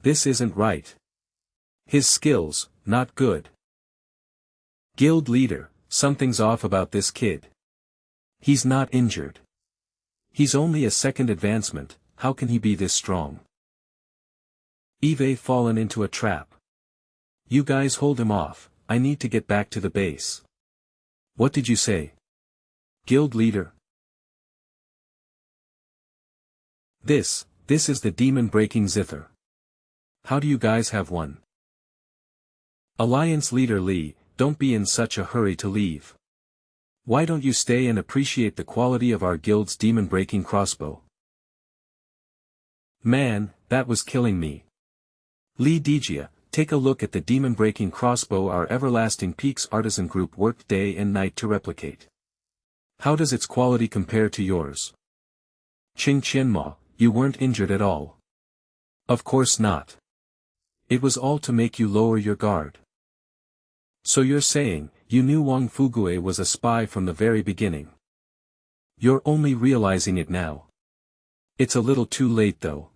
This isn't right. His skills, not good. Guild leader, something's off about this kid. He's not injured. He's only a second advancement, how can he be this strong? Eve fallen into a trap. You guys hold him off, I need to get back to the base. What did you say? Guild leader? This is the demon-breaking zither. How do you guys have one? Alliance leader Lee, don't be in such a hurry to leave. Why don't you stay and appreciate the quality of our guild's demon-breaking crossbow? Man, that was killing me. Lee Dijia, take a look at the demon-breaking crossbow our Everlasting Peaks artisan group worked day and night to replicate. How does its quality compare to yours? Qingqianma, you weren't injured at all. Of course not. It was all to make you lower your guard. So you're saying, you knew Wang Fugue was a spy from the very beginning. You're only realizing it now. It's a little too late though.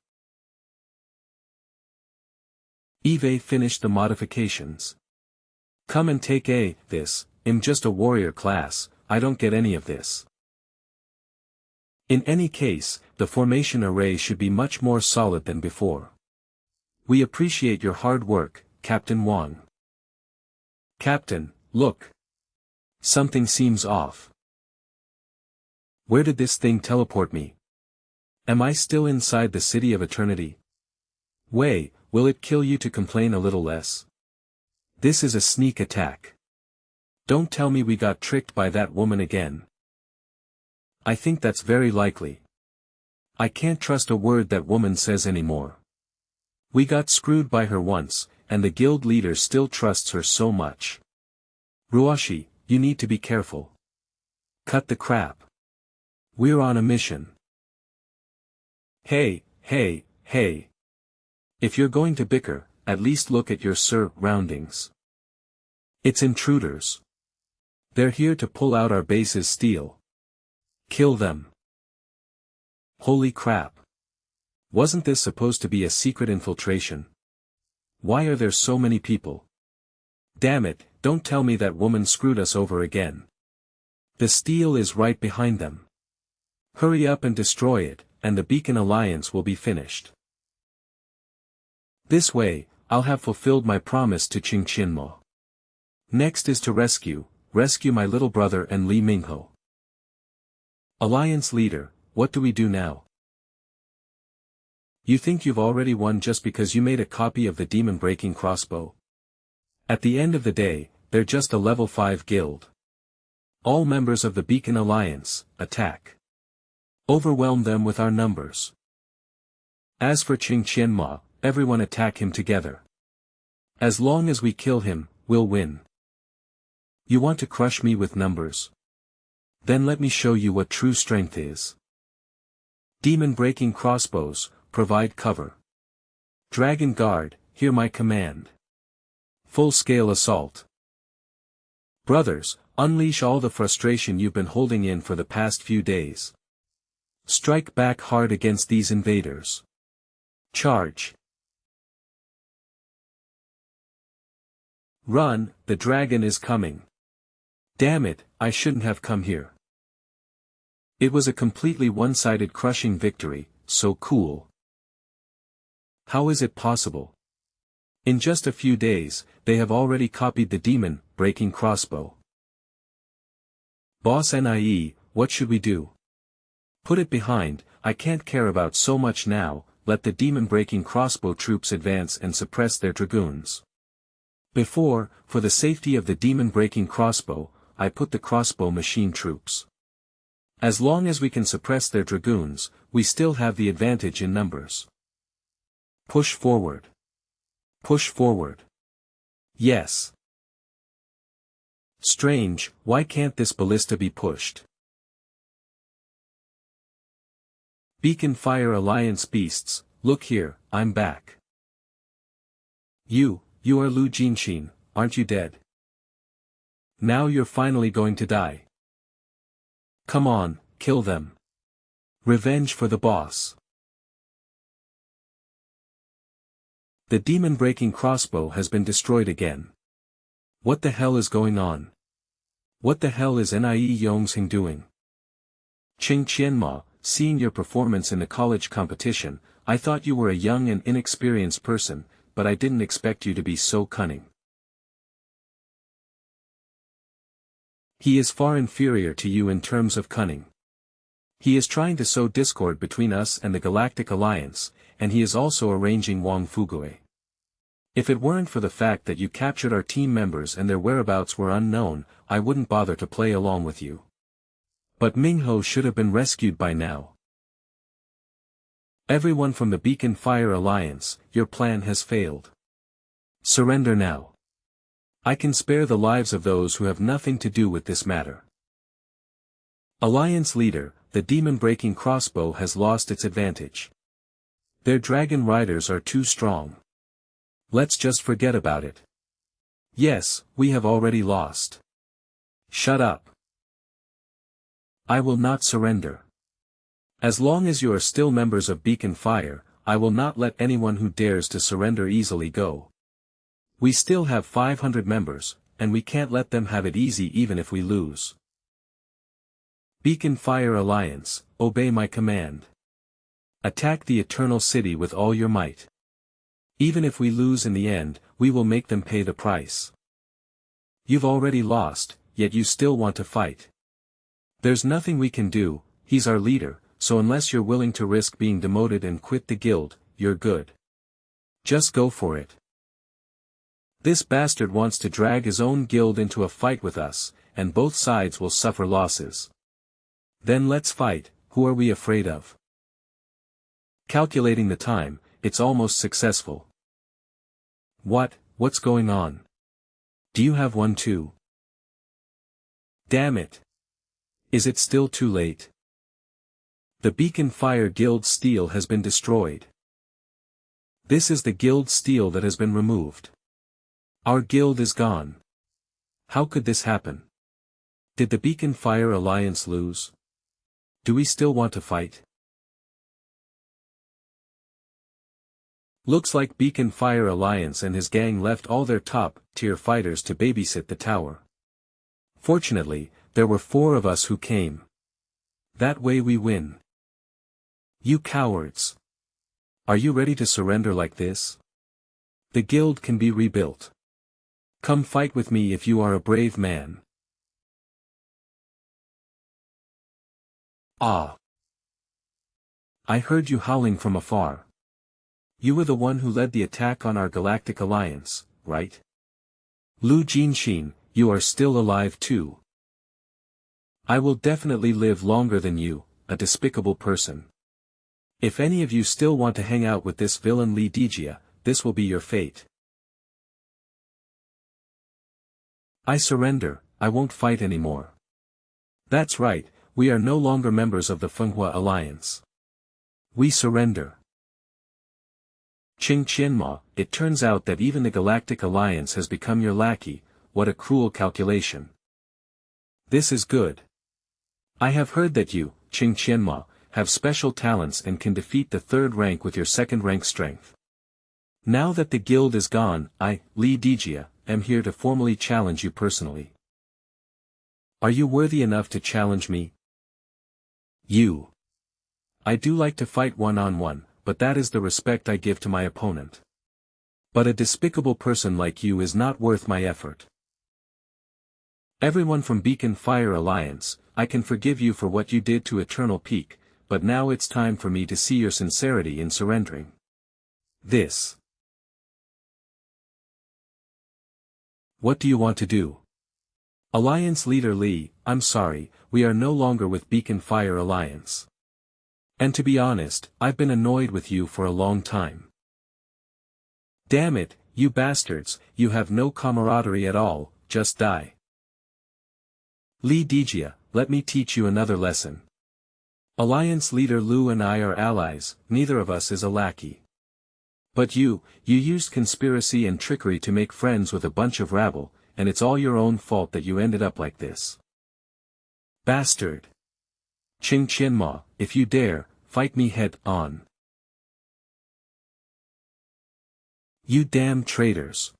Eve finished the modifications. Come and take this, I'm just a warrior class, I don't get any of this. In any case, the formation array should be much more solid than before. We appreciate your hard work, Captain Wang. Captain, look. Something seems off. Where did this thing teleport me? Am I still inside the City of Eternity? Wei, will it kill you to complain a little less? This is a sneak attack. Don't tell me we got tricked by that woman again. I think that's very likely. I can't trust a word that woman says anymore. We got screwed by her once, and the guild leader still trusts her so much. Ruashi, you need to be careful. Cut the crap. We're on a mission. Hey. If you're going to bicker, at least look at your surroundings. It's intruders. They're here to pull out our base's steel. Kill them. Holy crap. Wasn't this supposed to be a secret infiltration? Why are there so many people? Damn it, don't tell me that woman screwed us over again. The steel is right behind them. Hurry up and destroy it, and the Beacon Alliance will be finished. This way, I'll have fulfilled my promise to Qingqianmo. Next is to rescue my little brother and Li Mingho. Alliance leader, what do we do now? You think you've already won just because you made a copy of the demon-breaking crossbow? At the end of the day, they're just a level 5 guild. All members of the Beacon Alliance, attack. Overwhelm them with our numbers. As for Qingqianma, everyone attack him together. As long as we kill him, we'll win. You want to crush me with numbers? Then let me show you what true strength is. Demon-breaking crossbows, provide cover. Dragon Guard, hear my command. Full-scale assault. Brothers, unleash all the frustration you've been holding in for the past few days. Strike back hard against these invaders. Charge. Run, the dragon is coming. Damn it, I shouldn't have come here. It was a completely one-sided crushing victory, so cool. How is it possible? In just a few days, they have already copied the demon-breaking crossbow. Boss Nie, what should we do? Put it behind, I can't care about so much now, let the demon-breaking crossbow troops advance and suppress their dragoons. Before, for the safety of the demon-breaking crossbow, I put the crossbow machine troops. As long as we can suppress their dragoons, we still have the advantage in numbers. Push forward. Push forward. Yes. Strange, why can't this ballista be pushed? Beacon Fire Alliance beasts, look here, I'm back. You are Lu Jinxin, aren't you dead? Now you're finally going to die. Come on, kill them. Revenge for the boss. The demon-breaking crossbow has been destroyed again. What the hell is going on? What the hell is Nie Yongxing doing? Qing Qianma, seeing your performance in the college competition, I thought you were a young and inexperienced person, but I didn't expect you to be so cunning. He is far inferior to you in terms of cunning. He is trying to sow discord between us and the Galactic Alliance, and he is also arranging Wang Fugue. If it weren't for the fact that you captured our team members and their whereabouts were unknown, I wouldn't bother to play along with you. But Mingho should have been rescued by now. Everyone from the Beacon Fire Alliance, your plan has failed. Surrender now. I can spare the lives of those who have nothing to do with this matter. Alliance leader, the demon-breaking crossbow has lost its advantage. Their dragon riders are too strong. Let's just forget about it. Yes, we have already lost. Shut up. I will not surrender. As long as you are still members of Beacon Fire, I will not let anyone who dares to surrender easily go. We still have 500 members, and we can't let them have it easy even if we lose. Beacon Fire Alliance, obey my command. Attack the Eternal City with all your might. Even if we lose in the end, we will make them pay the price. You've already lost, yet you still want to fight. There's nothing we can do, he's our leader, so unless you're willing to risk being demoted and quit the guild, you're good. Just go for it. This bastard wants to drag his own guild into a fight with us, and both sides will suffer losses. Then let's fight, who are we afraid of? Calculating the time, it's almost successful. What's going on? Do you have one too? Damn it. Is it still too late? The Beacon Fire Guild steel has been destroyed. This is the guild steel that has been removed. Our guild is gone. How could this happen? Did the Beacon Fire Alliance lose? Do we still want to fight? Looks like Beacon Fire Alliance and his gang left all their top-tier fighters to babysit the tower. Fortunately, there were 4 of us who came. That way we win. You cowards. Are you ready to surrender like this? The guild can be rebuilt. Come fight with me if you are a brave man. Ah. I heard you howling from afar. You were the one who led the attack on our Galactic Alliance, right? Lu Jinxin, you are still alive too. I will definitely live longer than you, a despicable person. If any of you still want to hang out with this villain Li Dijia, this will be your fate. I surrender, I won't fight anymore. That's right, we are no longer members of the Fenghua Alliance. We surrender. Qing Qianma, it turns out that even the Galactic Alliance has become your lackey, what a cruel calculation. This is good. I have heard that you, Qing Qianma, have special talents and can defeat the 3rd rank with your 2nd rank strength. Now that the guild is gone, I, Li Dijia, am here to formally challenge you personally. Are you worthy enough to challenge me? You. I do like to fight one-on-one, but that is the respect I give to my opponent. But a despicable person like you is not worth my effort. Everyone from Beacon Fire Alliance, I can forgive you for what you did to Eternal Peak, but now it's time for me to see your sincerity in surrendering. This. What do you want to do? Alliance Leader Lee, I'm sorry, we are no longer with Beacon Fire Alliance. And to be honest, I've been annoyed with you for a long time. Damn it, you bastards, you have no camaraderie at all, just die. Lee Dijia, let me teach you another lesson. Alliance Leader Lu and I are allies, neither of us is a lackey. But you used conspiracy and trickery to make friends with a bunch of rabble, and it's all your own fault that you ended up like this. Bastard. Qing Qianma, if you dare, fight me head on. You damn traitors.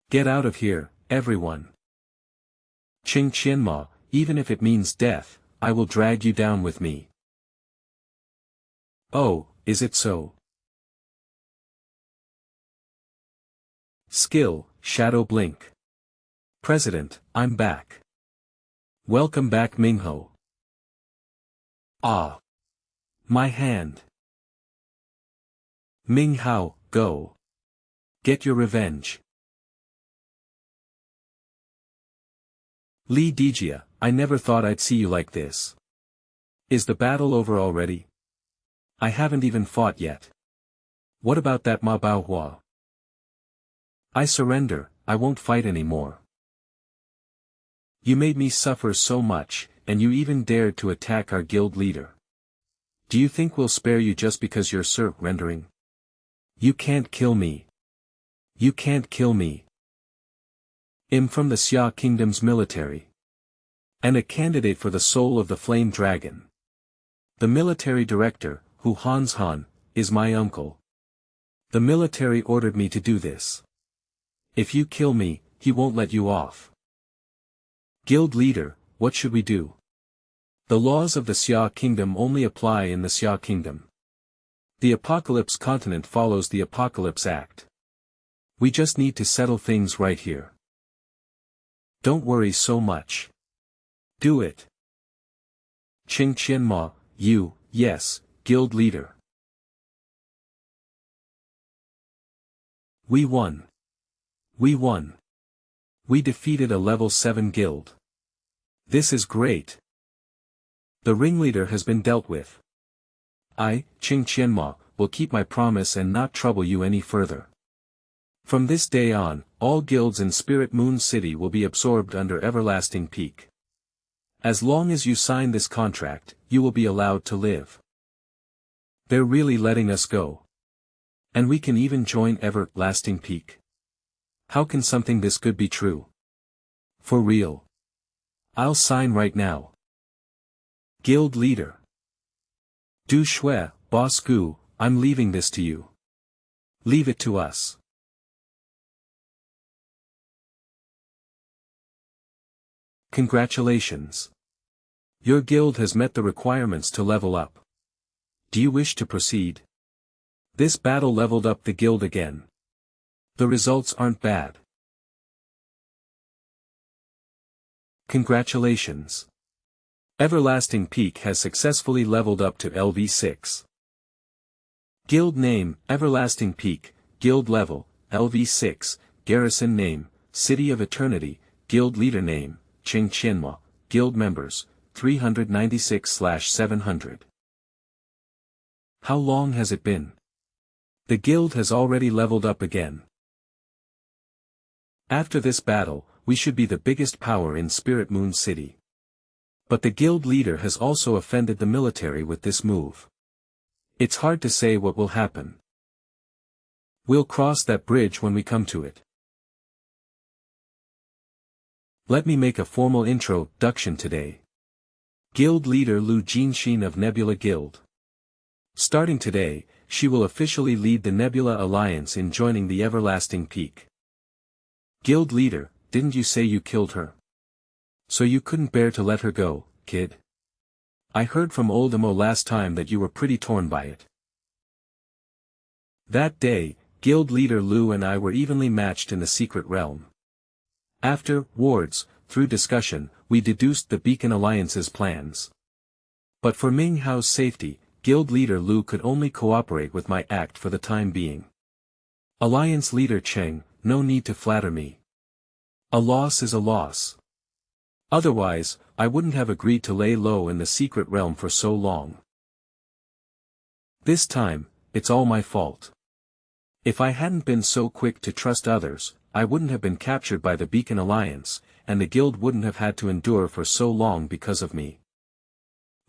Get out of here, everyone. Qing Qianma, even if it means death, I will drag you down with me. Oh, is it so? Skill, Shadow Blink. President, I'm back. Welcome back Mingho. Ah. My hand. Ming Hao, go. Get your revenge. Lee Dijia, I never thought I'd see you like this. Is the battle over already? I haven't even fought yet. What about that Ma Baohua? I surrender, I won't fight anymore. You made me suffer so much, and you even dared to attack our guild leader. Do you think we'll spare you just because you're surrendering? You can't kill me. You can't kill me. I'm from the Xia Kingdom's military. And a candidate for the soul of the Flame Dragon. The military director, Hu Han's Han, is my uncle. The military ordered me to do this. If you kill me, he won't let you off. Guild leader, what should we do? The laws of the Xia Kingdom only apply in the Xia Kingdom. The Apocalypse Continent follows the Apocalypse Act. We just need to settle things right here. Don't worry so much. Do it. Qing Qianma, you, yes, guild leader. We won. We won. We defeated a level 7 guild. This is great. The ringleader has been dealt with. I, Qing Qianma, will keep my promise and not trouble you any further. From this day on, all guilds in Spirit Moon City will be absorbed under Everlasting Peak. As long as you sign this contract, you will be allowed to live. They're really letting us go. And we can even join Everlasting Peak. How can something this good be true? For real. I'll sign right now. Guild leader. Du Shui, Boss Gu, I'm leaving this to you. Leave it to us. Congratulations. Your guild has met the requirements to level up. Do you wish to proceed? This battle leveled up the guild again. The results aren't bad. Congratulations. Everlasting Peak has successfully leveled up to LV6. Guild name, Everlasting Peak, Guild level, LV6, Garrison name, City of Eternity, Guild leader name, Qing Qianma, Guild members, 396/700. How long has it been? The guild has already leveled up again. After this battle, we should be the biggest power in Spirit Moon City. But the guild leader has also offended the military with this move. It's hard to say what will happen. We'll cross that bridge when we come to it. Let me make a formal introduction today. Guild leader Lu Jinxin of Nebula Guild. Starting today, she will officially lead the Nebula Alliance in joining the Everlasting Peak. Guild leader, didn't you say you killed her? So you couldn't bear to let her go, kid? I heard from Old Imo last time that you were pretty torn by it. That day, guild leader Lu and I were evenly matched in the secret realm. Afterwards, through discussion, we deduced the Beacon Alliance's plans. But for Ming Hao's safety, guild leader Lu could only cooperate with my act for the time being. Alliance leader Cheng, no need to flatter me. A loss is a loss. Otherwise, I wouldn't have agreed to lay low in the secret realm for so long. This time, it's all my fault. If I hadn't been so quick to trust others, I wouldn't have been captured by the Beacon Alliance, and the guild wouldn't have had to endure for so long because of me.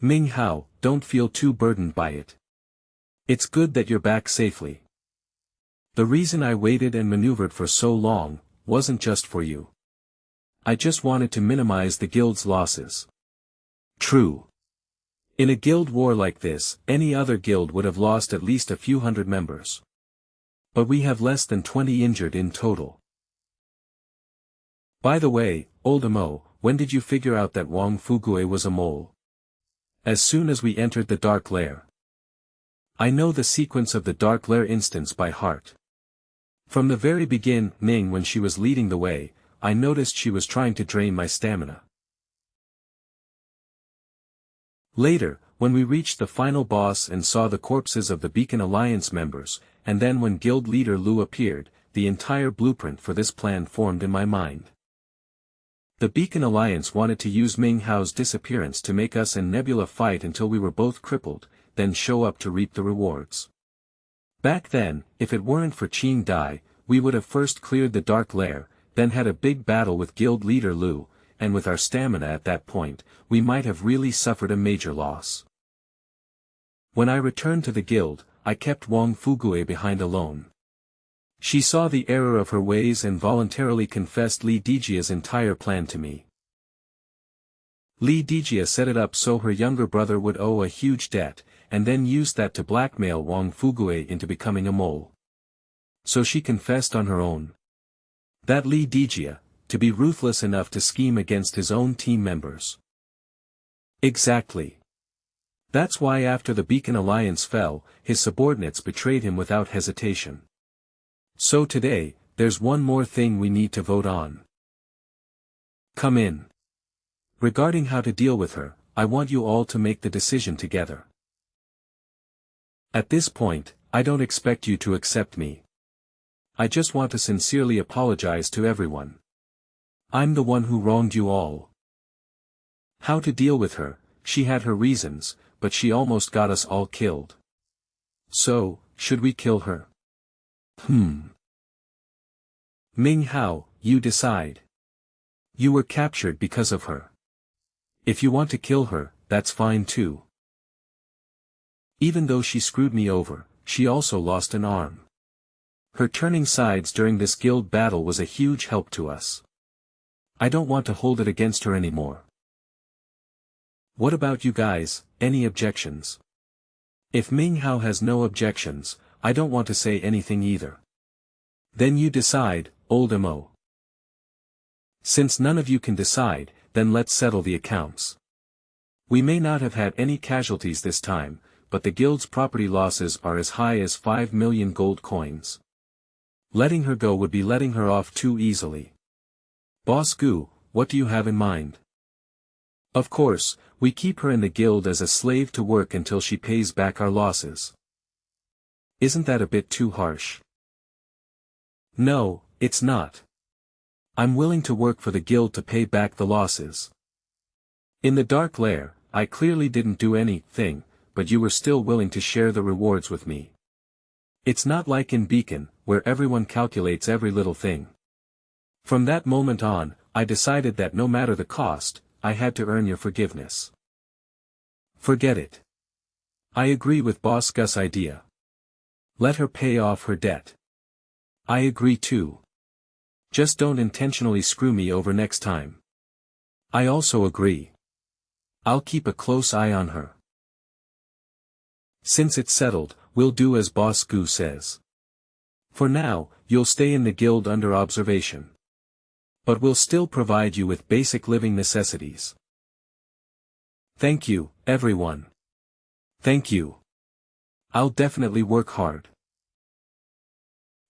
Ming Hao, don't feel too burdened by it. It's good that you're back safely. The reason I waited and maneuvered for so long, wasn't just for you. I just wanted to minimize the guild's losses. True. In a guild war like this, any other guild would have lost at least a few hundred members. But we have less than 20 injured in total. By the way, old Amo, when did you figure out that Wang Fugue was a mole? As soon as we entered the Dark Lair. I know the sequence of the Dark Lair instance by heart. From the very beginning when she was leading the way, I noticed she was trying to drain my stamina. Later, when we reached the final boss and saw the corpses of the Beacon Alliance members, and then when guild leader Lu appeared, the entire blueprint for this plan formed in my mind. The Beacon Alliance wanted to use Ming Hao's disappearance to make us and Nebula fight until we were both crippled, then show up to reap the rewards. Back then, if it weren't for Qing Dai, we would have first cleared the Dark Lair, then had a big battle with guild leader Lu, and with our stamina at that point, we might have really suffered a major loss. When I returned to the guild, I kept Wang Fugue behind alone. She saw the error of her ways and voluntarily confessed Li Dijia's entire plan to me. Li Dijia set it up so her younger brother would owe a huge debt, and then used that to blackmail Wang Fugue into becoming a mole. So she confessed on her own. That Li Dijia, to be ruthless enough to scheme against his own team members. Exactly. That's why after the Beacon Alliance fell, his subordinates betrayed him without hesitation. So today, there's one more thing we need to vote on. Come in. Regarding how to deal with her, I want you all to make the decision together. At this point, I don't expect you to accept me. I just want to sincerely apologize to everyone. I'm the one who wronged you all. How to deal with her, she had her reasons, but she almost got us all killed. So, should we kill her? Ming Hao, you decide. You were captured because of her. If you want to kill her, that's fine too. Even though she screwed me over, she also lost an arm. Her turning sides during this guild battle was a huge help to us. I don't want to hold it against her anymore. What about you guys, any objections? If Ming Hao has no objections, I don't want to say anything either. Then you decide, old Mo. Since none of you can decide, then let's settle the accounts. We may not have had any casualties this time, but the guild's property losses are as high as 5 million gold coins. Letting her go would be letting her off too easily. Boss Gu, what do you have in mind? Of course, we keep her in the guild as a slave to work until she pays back our losses. Isn't that a bit too harsh? No, it's not. I'm willing to work for the guild to pay back the losses. In the Dark Lair, I clearly didn't do anything, but you were still willing to share the rewards with me. It's not like in Beacon, where everyone calculates every little thing. From that moment on, I decided that no matter the cost, I had to earn your forgiveness. Forget it. I agree with Boss Gus' idea. Let her pay off her debt. I agree too. Just don't intentionally screw me over next time. I also agree. I'll keep a close eye on her. Since it's settled, we'll do as Boss Gu says. For now, you'll stay in the guild under observation. But we'll still provide you with basic living necessities. Thank you, everyone. Thank you. I'll definitely work hard.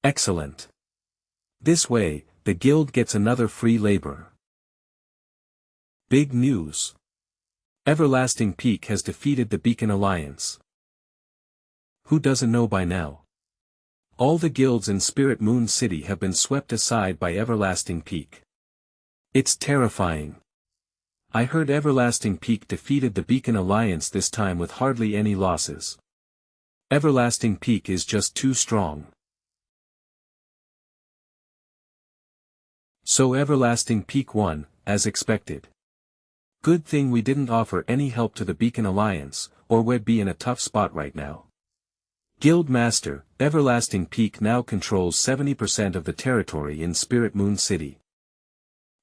Excellent. This way, the guild gets another free labor. Big news. Everlasting Peak has defeated the Beacon Alliance. Who doesn't know by now? All the guilds in Spirit Moon City have been swept aside by Everlasting Peak. It's terrifying. I heard Everlasting Peak defeated the Beacon Alliance this time with hardly any losses. Everlasting Peak is just too strong. So Everlasting Peak won, as expected. Good thing we didn't offer any help to the Beacon Alliance, or we'd be in a tough spot right now. Guild Master, Everlasting Peak now controls 70% of the territory in Spirit Moon City.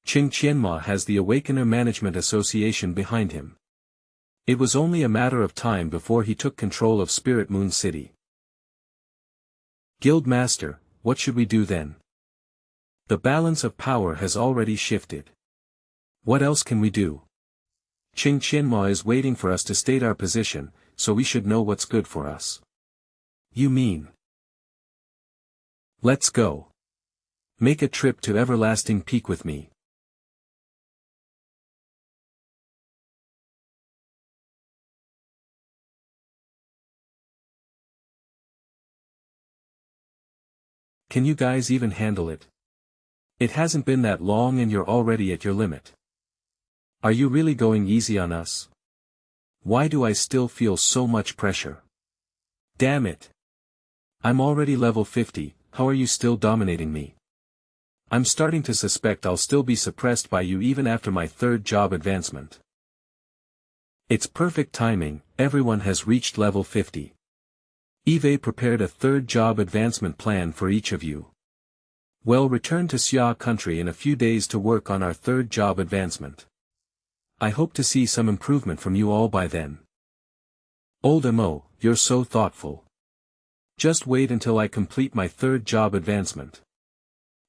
Qing Qianma has the Awakener Management Association behind him. It was only a matter of time before he took control of Spirit Moon City. Guild Master, what should we do then? The balance of power has already shifted. What else can we do? Qing Qianma is waiting for us to state our position, so we should know what's good for us. You mean? Let's go. Make a trip to Everlasting Peak with me. Can you guys even handle it? It hasn't been that long and you're already at your limit. Are you really going easy on us? Why do I still feel so much pressure? Damn it. I'm already level 50, how are you still dominating me? I'm starting to suspect I'll still be suppressed by you even after my third job advancement. It's perfect timing, everyone has reached level 50. Eve prepared a third job advancement plan for each of you. We'll return to Xia country in a few days to work on our third job advancement. I hope to see some improvement from you all by then. Old Mo, you're so thoughtful. Just wait until I complete my third job advancement.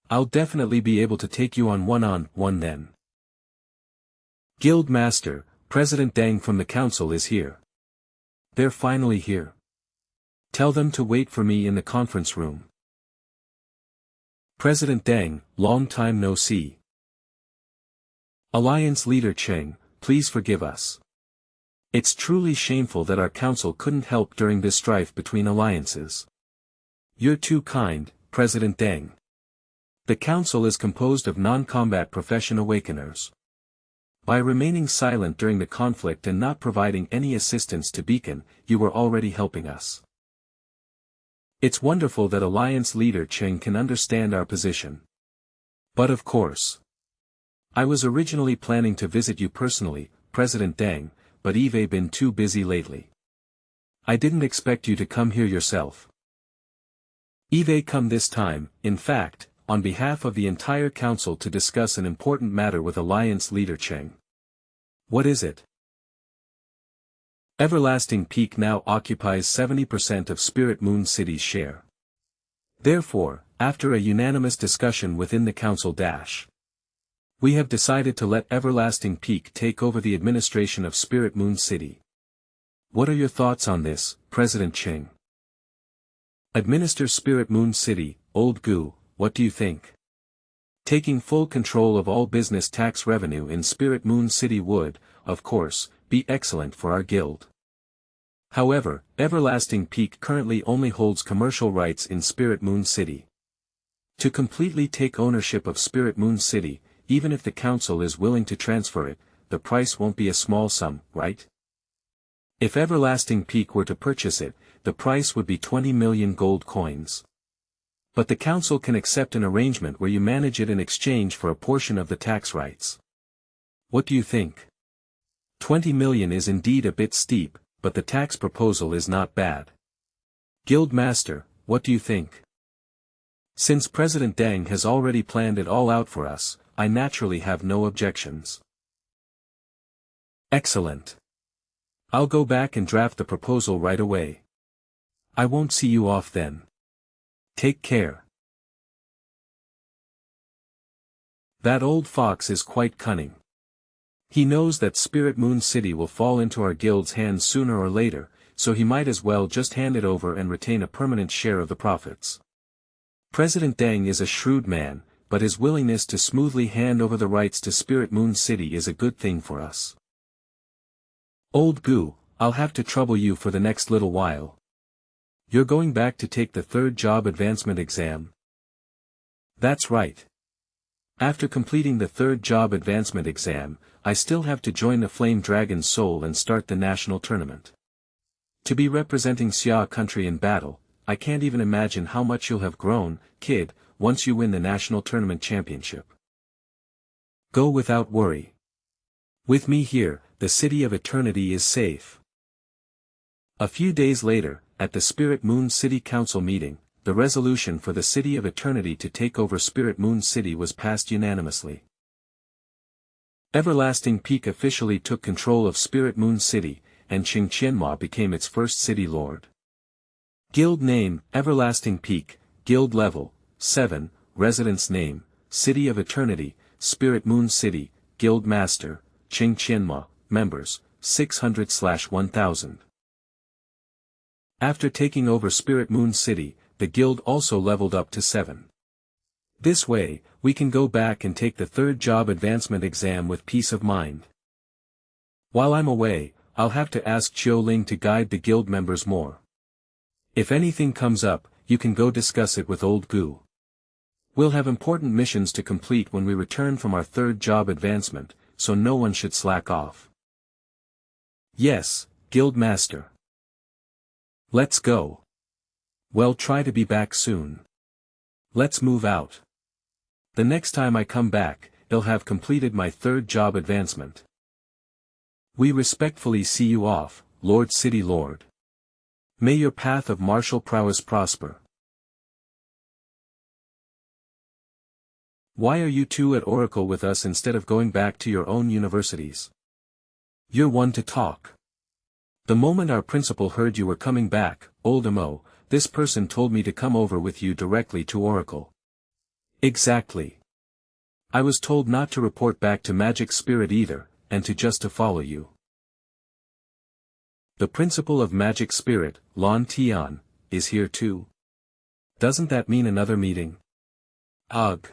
I'll definitely be able to take you on one-on-one then. Guild Master, President Deng from the council is here. They're finally here. Tell them to wait for me in the conference room. President Deng, long time no see. Alliance Leader Cheng, please forgive us. It's truly shameful that our council couldn't help during this strife between alliances. You're too kind, President Deng. The council is composed of non-combat profession awakeners. By remaining silent during the conflict and not providing any assistance to Beacon, you were already helping us. It's wonderful that Alliance Leader Cheng can understand our position. But of course. I was originally planning to visit you personally, President Deng, but Eve been too busy lately. I didn't expect you to come here yourself. Eve come this time, in fact, on behalf of the entire council to discuss an important matter with Alliance Leader Cheng. What is it? Everlasting Peak now occupies 70% of Spirit Moon City's share. Therefore, after a unanimous discussion within the council we have decided to let Everlasting Peak take over the administration of Spirit Moon City. What are your thoughts on this, President Cheng? Administer Spirit Moon City, Old Gu, what do you think? Taking full control of all business tax revenue in Spirit Moon City would, of course, be excellent for our guild. However, Everlasting Peak currently only holds commercial rights in Spirit Moon City. To completely take ownership of Spirit Moon City, even if the council is willing to transfer it, the price won't be a small sum, right? If Everlasting Peak were to purchase it, the price would be 20 million gold coins. But the council can accept an arrangement where you manage it in exchange for a portion of the tax rights. What do you think? 20 million is indeed a bit steep, but the tax proposal is not bad. Guild Master, what do you think? Since President Deng has already planned it all out for us, I naturally have no objections. Excellent. I'll go back and draft the proposal right away. I won't see you off then. Take care. That old fox is quite cunning. He knows that Spirit Moon City will fall into our guild's hands sooner or later, so he might as well just hand it over and retain a permanent share of the profits. President Deng is a shrewd man, but his willingness to smoothly hand over the rights to Spirit Moon City is a good thing for us. Old Goo, I'll have to trouble you for the next little while. You're going back to take the third job advancement exam? That's right. After completing the third job advancement exam, I still have to join the Flame Dragon's Soul and start the national tournament. To be representing Xia country in battle, I can't even imagine how much you'll have grown, kid, once you win the national tournament championship. Go without worry. With me here, the City of Eternity is safe. A few days later, at the Spirit Moon City Council meeting, the resolution for the City of Eternity to take over Spirit Moon City was passed unanimously. Everlasting Peak officially took control of Spirit Moon City, and Qing Qianhua became its first city lord. Guild name, Everlasting Peak, Guild level, 7, Residence name, City of Eternity, Spirit Moon City, Guild Master, Qing Qianhua, members, 600/1000. After taking over Spirit Moon City, the guild also leveled up to 7. This way, we can go back and take the third job advancement exam with peace of mind. While I'm away, I'll have to ask Chiu Ling to guide the guild members more. If anything comes up, you can go discuss it with Old Goo. We'll have important missions to complete when we return from our third job advancement, so no one should slack off. Yes, Guild Master. Let's go. Well, try to be back soon. Let's move out. The next time I come back, I'll have completed my third job advancement. We respectfully see you off, Lord City Lord. May your path of martial prowess prosper. Why are you two at Oracle with us instead of going back to your own universities? You're one to talk. The moment our principal heard you were coming back, Old Mo, this person told me to come over with you directly to Oracle. Exactly. I was told not to report back to Magic Spirit either, and to just to follow you. The principal of Magic Spirit, Lon Tian, is here too. Doesn't that mean another meeting? Ugh.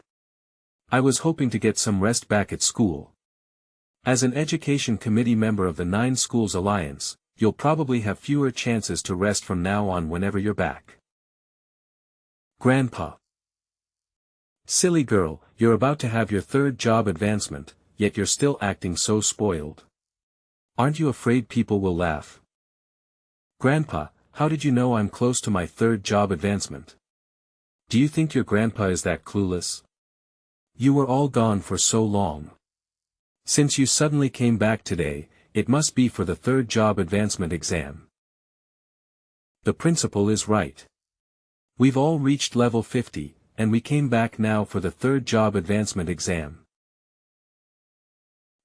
I was hoping to get some rest back at school. As an education committee member of the 9 Schools Alliance, you'll probably have fewer chances to rest from now on whenever you're back. Grandpa. Silly girl, you're about to have your third job advancement, yet you're still acting so spoiled. Aren't you afraid people will laugh? Grandpa, how did you know I'm close to my third job advancement? Do you think your grandpa is that clueless? You were all gone for so long. Since you suddenly came back today, it must be for the third job advancement exam. The principal is right. We've all reached level 50, and we came back now for the third job advancement exam.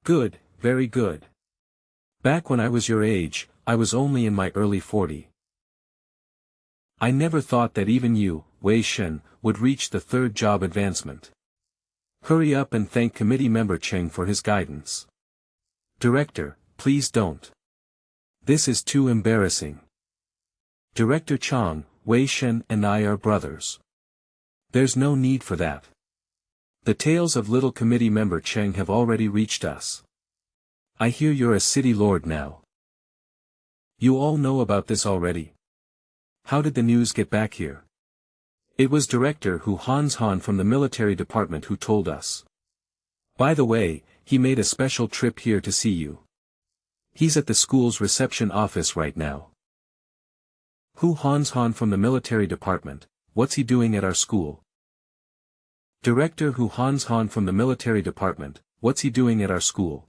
Good, very good. Back when I was your age, I was only in my early 40s. I never thought that even you, Wei Shen, would reach the third job advancement. Hurry up and thank committee member Cheng for his guidance. Director, please don't. This is too embarrassing. Director Chang, Wei Shen and I are brothers. There's no need for that. The tales of little committee member Cheng have already reached us. I hear you're a city lord now. You all know about this already. How did the news get back here? It was Director Hans Han from the military department who told us. By the way, he made a special trip here to see you. He's at the school's reception office right now. Hans Han from the military department, what's he doing at our school? Director Hans Han from the military department, what's he doing at our school?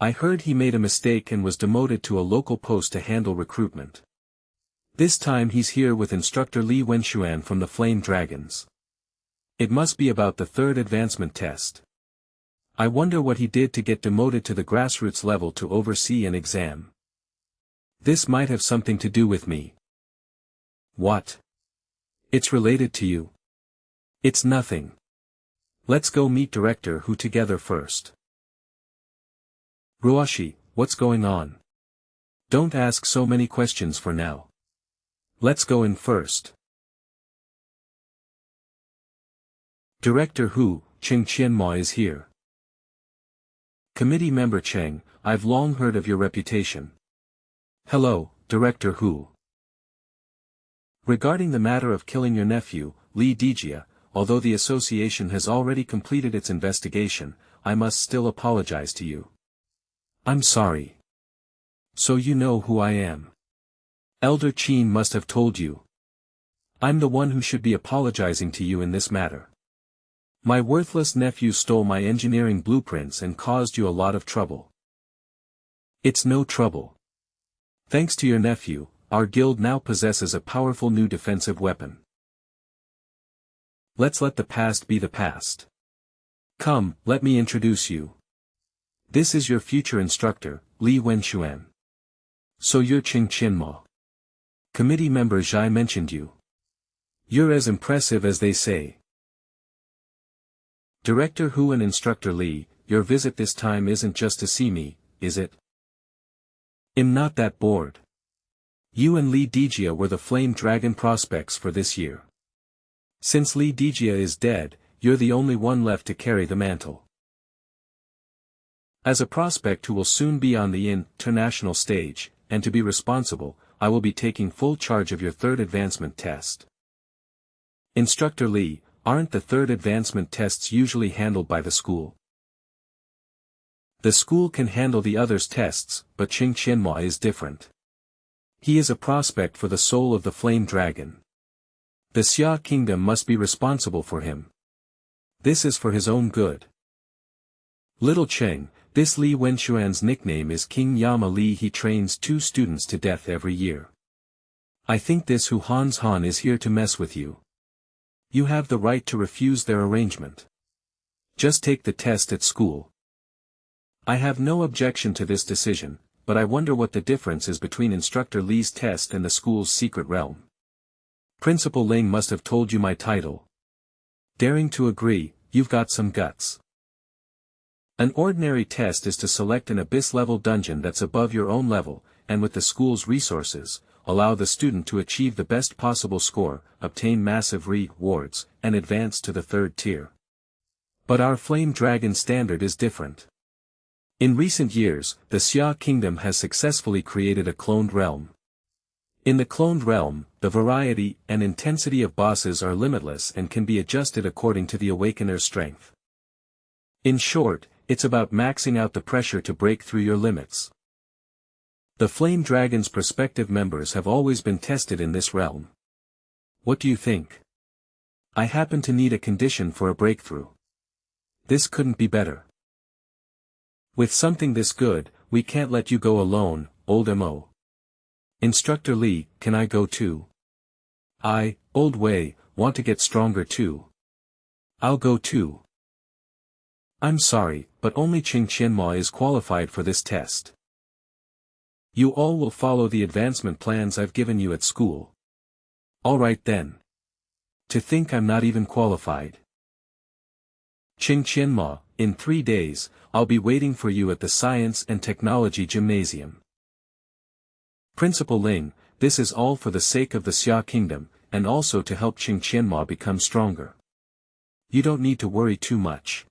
I heard he made a mistake and was demoted to a local post to handle recruitment. This time he's here with instructor Li Wenxuan from the Flame Dragons. It must be about the third advancement test. I wonder what he did to get demoted to the grassroots level to oversee an exam. This might have something to do with me. What? It's related to you. It's nothing. Let's go meet Director Hu together first. Ruashi, what's going on? Don't ask so many questions for now. Let's go in first. Director Hu, Cheng Qianma is here. Committee Member Cheng, I've long heard of your reputation. Hello, Director Hu. Regarding the matter of killing your nephew, Li Dijia, although the association has already completed its investigation, I must still apologize to you. I'm sorry. So you know who I am. Elder Qin must have told you. I'm the one who should be apologizing to you in this matter. My worthless nephew stole my engineering blueprints and caused you a lot of trouble. It's no trouble. Thanks to your nephew, our guild now possesses a powerful new defensive weapon. Let's let the past be the past. Come, let me introduce you. This is your future instructor, Li Wenxuan. So you're Cheng Qianma. Committee member Zhai mentioned you. You're as impressive as they say. Director Hu and Instructor Li, your visit this time isn't just to see me, is it? I'm not that bored. You and Li Dijia were the Flame Dragon prospects for this year. Since Li Dijia is dead, you're the only one left to carry the mantle. As a prospect who will soon be on the international stage, and to be responsible, I will be taking full charge of your third advancement test. Instructor Li, aren't the third advancement tests usually handled by the school? The school can handle the others' tests, but Cheng Qianma is different. He is a prospect for the soul of the Flame Dragon. The Xia Kingdom must be responsible for him. This is for his own good. Little Cheng, this Li Wenxuan's nickname is King Yama Li. He trains 2 students to death every year. I think this Hu Han's Han is here to mess with you. You have the right to refuse their arrangement. Just take the test at school. I have no objection to this decision, but I wonder what the difference is between Instructor Li's test and the school's secret realm. Principal Ling must have told you my title. Daring to agree, you've got some guts. An ordinary test is to select an abyss-level dungeon that's above your own level, and with the school's resources, allow the student to achieve the best possible score, obtain massive rewards, and advance to the 3rd tier. But our Flame Dragon standard is different. In recent years, the Xia Kingdom has successfully created a cloned realm. In the cloned realm, the variety and intensity of bosses are limitless and can be adjusted according to the awakener's strength. In short, it's about maxing out the pressure to break through your limits. The Flame Dragon's prospective members have always been tested in this realm. What do you think? I happen to need a condition for a breakthrough. This couldn't be better. With something this good, we can't let you go alone, old Mo. Instructor Li, can I go too? I, Old Wei, want to get stronger too. I'll go too. I'm sorry, but only Cheng Qianma is qualified for this test. You all will follow the advancement plans I've given you at school. Alright then. To think I'm not even qualified. Cheng Qianma, in 3 days, I'll be waiting for you at the Science and Technology Gymnasium. Principal Ling, this is all for the sake of the Xia Kingdom, and also to help Cheng Qianma become stronger. You don't need to worry too much.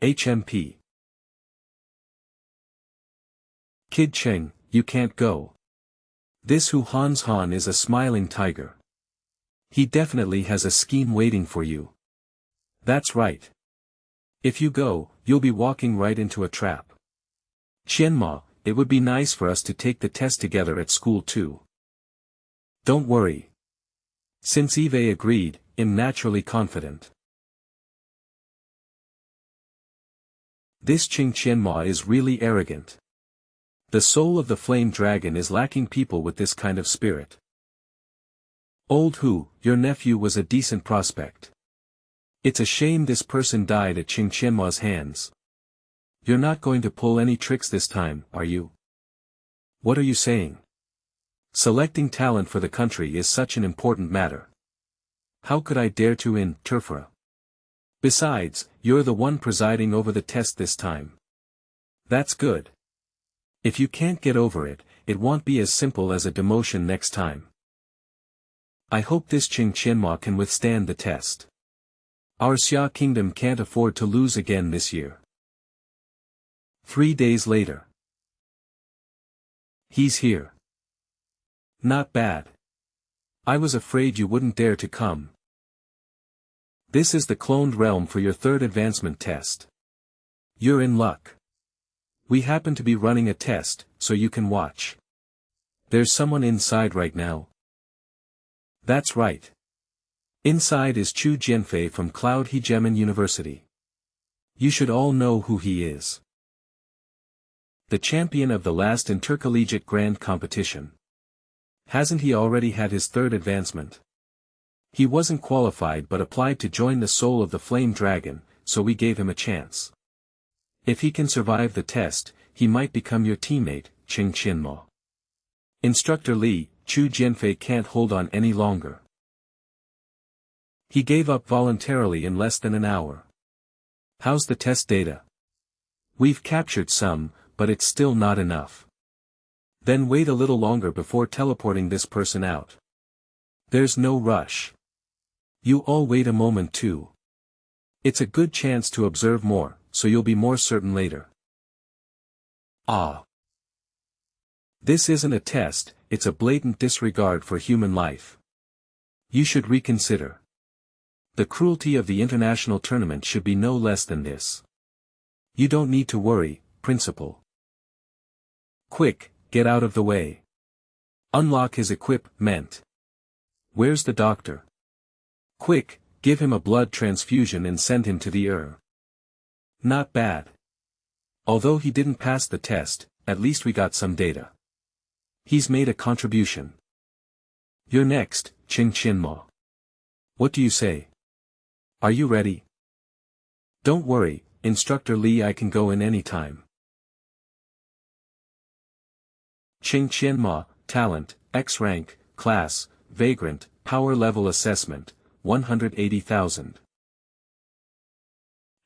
HMP. Kid Cheng, you can't go. This Hu Han's Han is a smiling tiger. He definitely has a scheme waiting for you. That's right. If you go, you'll be walking right into a trap. Qianma, it would be nice for us to take the test together at school too. Don't worry. Since Eve agreed, I'm naturally confident. This Cheng Qianma is really arrogant. The soul of the Flame Dragon is lacking people with this kind of spirit. Old Hu, your nephew was a decent prospect. It's a shame this person died at Cheng Qianma's hands. You're not going to pull any tricks this time, are you? What are you saying? Selecting talent for the country is such an important matter. How could I dare to interfere? Besides, you're the one presiding over the test this time. That's good. If you can't get over it, it won't be as simple as a demotion next time. I hope this Cheng Qianma can withstand the test. Our Xia kingdom can't afford to lose again this year. 3 days later. He's here. Not bad. I was afraid you wouldn't dare to come. This is the cloned realm for your third advancement test. You're in luck. We happen to be running a test, so you can watch. There's someone inside right now. That's right. Inside is Chu Jianfei from Cloud Hegemon University. You should all know who he is. The champion of the last intercollegiate grand competition. Hasn't he already had his third advancement? He wasn't qualified but applied to join the Soul of the Flame Dragon, so we gave him a chance. If he can survive the test, he might become your teammate, Qing Qianmo. Instructor Li, Chu Jianfei can't hold on any longer. He gave up voluntarily in less than an hour. How's the test data? We've captured some, but it's still not enough. Then wait a little longer before teleporting this person out. There's no rush. You all wait a moment too. It's a good chance to observe more, so you'll be more certain later. Ah. This isn't a test, it's a blatant disregard for human life. You should reconsider. The cruelty of the international tournament should be no less than this. You don't need to worry, Principal. Quick, get out of the way. Unlock his equipment. Where's the doctor? Quick, give him a blood transfusion and send him to the Not bad. Although he didn't pass the test, at least we got some data. He's made a contribution. You're next, Qing Qianmo. What do you say? Are you ready? Don't worry, Instructor Li, I can go in any time. Qing Qianmo, Talent, X Rank, Class, Vagrant, Power Level Assessment, 180,000.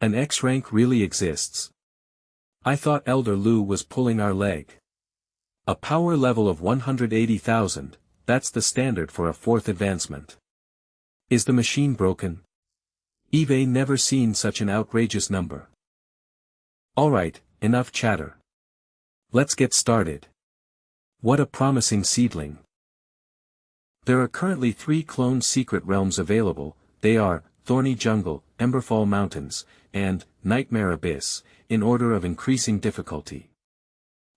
An X rank really exists. I thought Elder Lu was pulling our leg. A power level of 180,000, that's the standard for a fourth advancement. Is the machine broken? Eve never seen such an outrageous number. Alright, enough chatter. Let's get started. What a promising seedling. There are currently 3 cloned secret realms available. They are Thorny Jungle, Emberfall Mountains, and Nightmare Abyss, in order of increasing difficulty.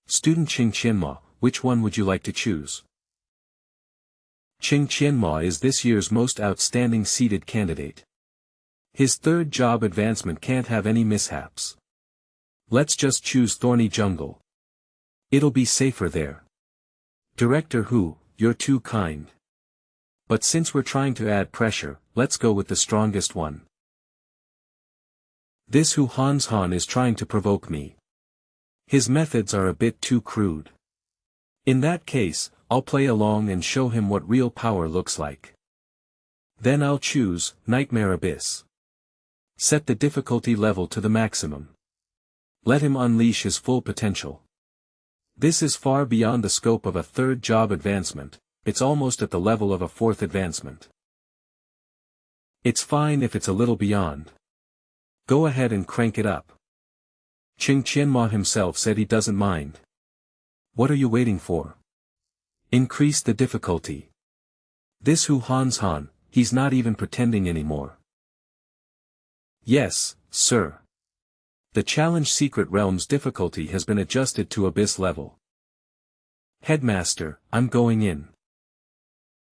Student Qing Qianmo, which one would you like to choose? Qing Qianmo is this year's most outstanding seeded candidate. His third job advancement can't have any mishaps. Let's just choose Thorny Jungle. It'll be safer there. Director Hu, you're too kind. But since we're trying to add pressure, let's go with the strongest one. This Hu Han's Han is trying to provoke me. His methods are a bit too crude. In that case, I'll play along and show him what real power looks like. Then I'll choose Nightmare Abyss. Set the difficulty level to the maximum. Let him unleash his full potential. This is far beyond the scope of a third job advancement, it's almost at the level of a fourth advancement. It's fine if it's a little beyond. Go ahead and crank it up. Qing Qianmo himself said he doesn't mind. What are you waiting for? Increase the difficulty. This Hu Han's Han, he's not even pretending anymore. Yes, sir. The challenge secret realm's difficulty has been adjusted to abyss level. Headmaster, I'm going in.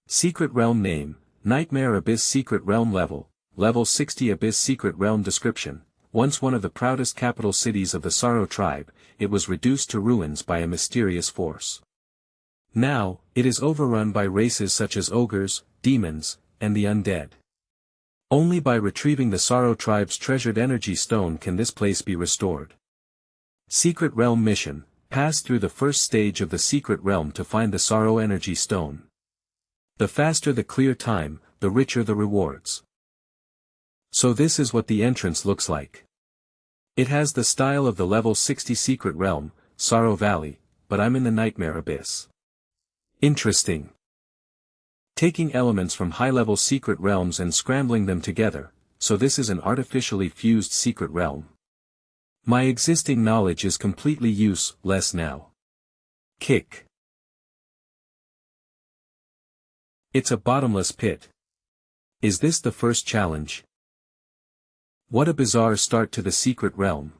Secret realm name, Nightmare Abyss Secret Realm level, level 60 Abyss Secret Realm description. Once one of the proudest capital cities of the Sorrow tribe, it was reduced to ruins by a mysterious force. Now, it is overrun by races such as ogres, demons, and the undead. Only by retrieving the Sorrow tribe's treasured energy stone can this place be restored. Secret Realm mission, pass through the first stage of the Secret Realm to find the Sorrow energy stone. The faster the clear time, the richer the rewards. So this is what the entrance looks like. It has the style of the level 60 Secret Realm, Sorrow Valley, but I'm in the Nightmare Abyss. Interesting. Taking elements from high-level secret realms and scrambling them together, so this is an artificially fused secret realm. My existing knowledge is completely useless now. Kick. It's a bottomless pit. Is this the first challenge? What a bizarre start to the secret realm.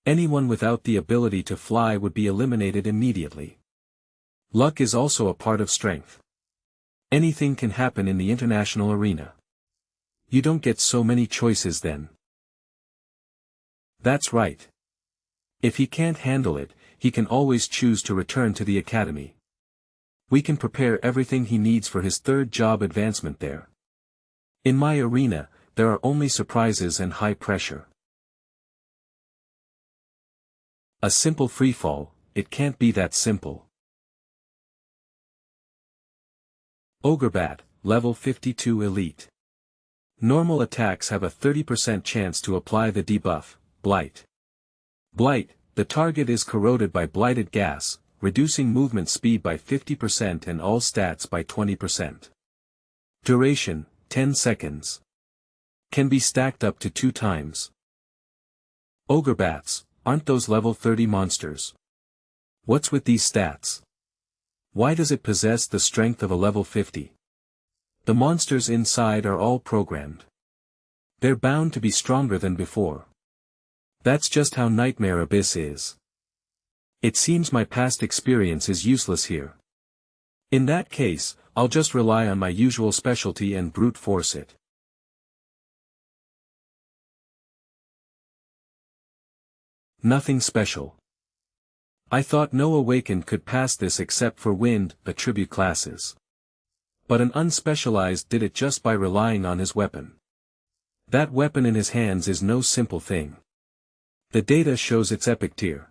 Anyone without the ability to fly would be eliminated immediately. Luck is also a part of strength. Anything can happen in the international arena. You don't get so many choices then. That's right. If he can't handle it, he can always choose to return to the academy. We can prepare everything he needs for his third job advancement there. In my arena, there are only surprises and high pressure. A simple freefall, it can't be that simple. Ogrebat, level 52 elite. Normal attacks have a 30% chance to apply the debuff, Blight. Blight, the target is corroded by blighted gas, reducing movement speed by 50% and all stats by 20%. Duration, 10 seconds. Can be stacked up to 2 times. Ogrebats, aren't those level 30 monsters? What's with these stats? Why does it possess the strength of a level 50? The monsters inside are all programmed. They're bound to be stronger than before. That's just how Nightmare Abyss is. It seems my past experience is useless here. In that case, I'll just rely on my usual specialty and brute force it. Nothing special. I thought no awakened could pass this except for wind, attribute classes. But an unspecialized did it just by relying on his weapon. That weapon in his hands is no simple thing. The data shows its epic tier.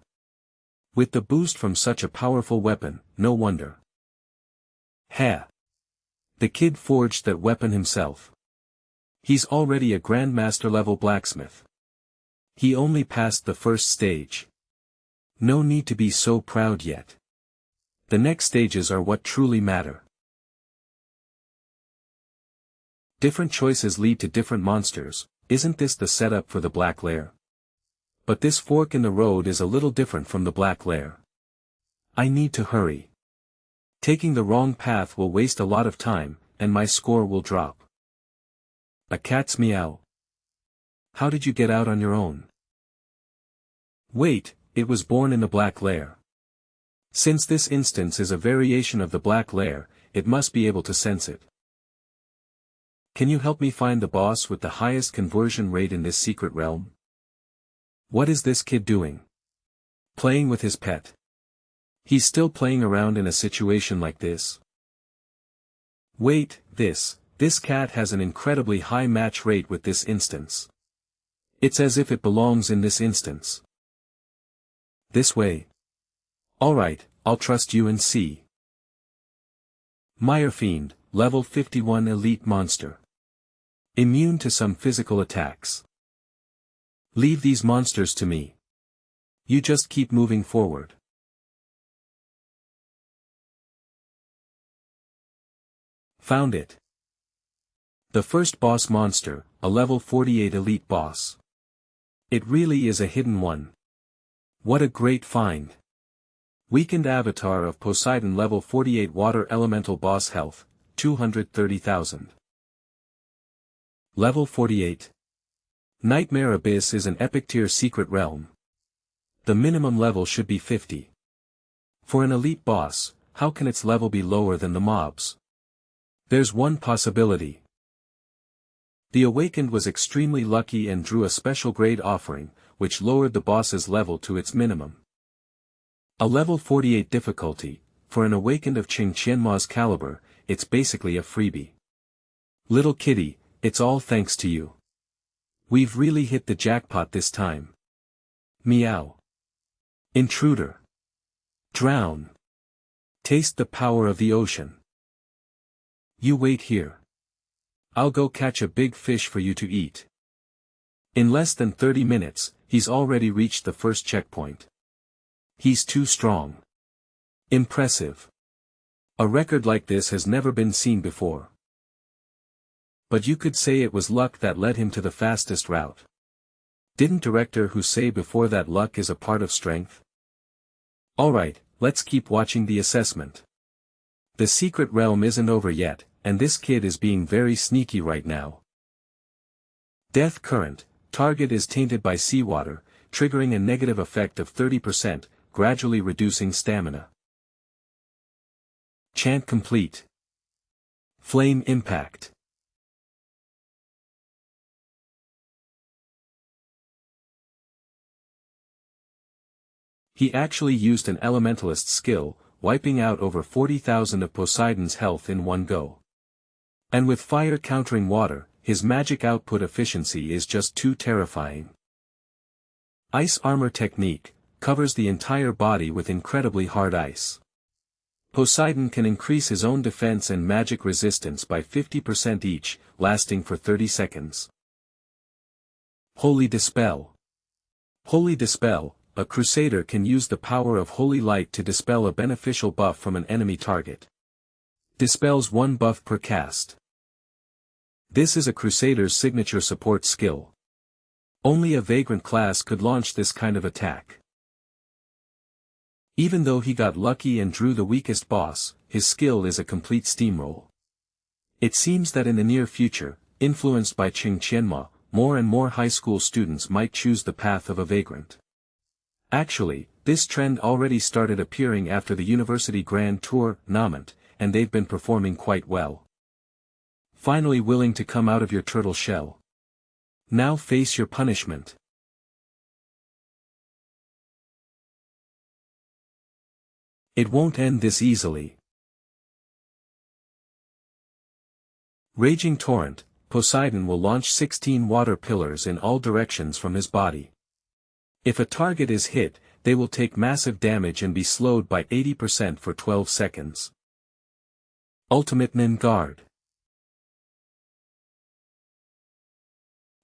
With the boost from such a powerful weapon, no wonder. Ha! The kid forged that weapon himself. He's already a Grandmaster level blacksmith. He only passed the first stage. No need to be so proud yet. The next stages are what truly matter. Different choices lead to different monsters, isn't this the setup for the Black Lair? But this fork in the road is a little different from the Black Lair. I need to hurry. Taking the wrong path will waste a lot of time, and my score will drop. A cat's meow. How did you get out on your own? Wait, it was born in the Black Lair. Since this instance is a variation of the Black Lair, it must be able to sense it. Can you help me find the boss with the highest conversion rate in this secret realm? What is this kid doing? Playing with his pet. He's still playing around in a situation like this. Wait, this cat has an incredibly high match rate with this instance. It's as if it belongs in this instance. This way. Alright, I'll trust you and see. Mire Fiend, level 51 elite monster. Immune to some physical attacks. Leave these monsters to me. You just keep moving forward. Found it. The first boss monster, a level 48 elite boss. It really is a hidden one. What a great find. Weakened avatar of Poseidon level 48 water elemental boss health, 230,000. Level 48. Nightmare Abyss is an epic tier secret realm. The minimum level should be 50. For an elite boss, how can its level be lower than the mobs? There's one possibility. The Awakened was extremely lucky and drew a special grade offering, which lowered the boss's level to its minimum. A level 48 difficulty, for an Awakened of Ching Qianma's caliber, it's basically a freebie. Little kitty, it's all thanks to you. We've really hit the jackpot this time. Meow. Intruder. Drown. Taste the power of the ocean. You wait here. I'll go catch a big fish for you to eat. In less than 30 minutes, he's already reached the first checkpoint. He's too strong. Impressive. A record like this has never been seen before. But you could say it was luck that led him to the fastest route. Didn't Director Who say before that luck is a part of strength? Alright, let's keep watching the assessment. The secret realm isn't over yet, and this kid is being very sneaky right now. Death current, target is tainted by seawater, triggering a negative effect of 30%, gradually reducing stamina. Chant complete. Flame impact. He actually used an elementalist skill, wiping out over 40,000 of Poseidon's health in one go. And with fire countering water, his magic output efficiency is just too terrifying. Ice armor technique, covers the entire body with incredibly hard ice. Poseidon can increase his own defense and magic resistance by 50% each, lasting for 30 seconds. Holy Dispel. Holy Dispel, a Crusader can use the power of Holy Light to dispel a beneficial buff from an enemy target. Dispels 1 buff per cast. This is a Crusader's signature support skill. Only a Vagrant class could launch this kind of attack. Even though he got lucky and drew the weakest boss, his skill is a complete steamroll. It seems that in the near future, influenced by Qianma, more and more high school students might choose the path of a Vagrant. Actually, this trend already started appearing after the University Grand Tour, Namant, and they've been performing quite well. Finally willing to come out of your turtle shell. Now face your punishment. It won't end this easily. Raging Torrent, Poseidon will launch 16 water pillars in all directions from his body. If a target is hit, they will take massive damage and be slowed by 80% for 12 seconds. Ultimate Nin Guard.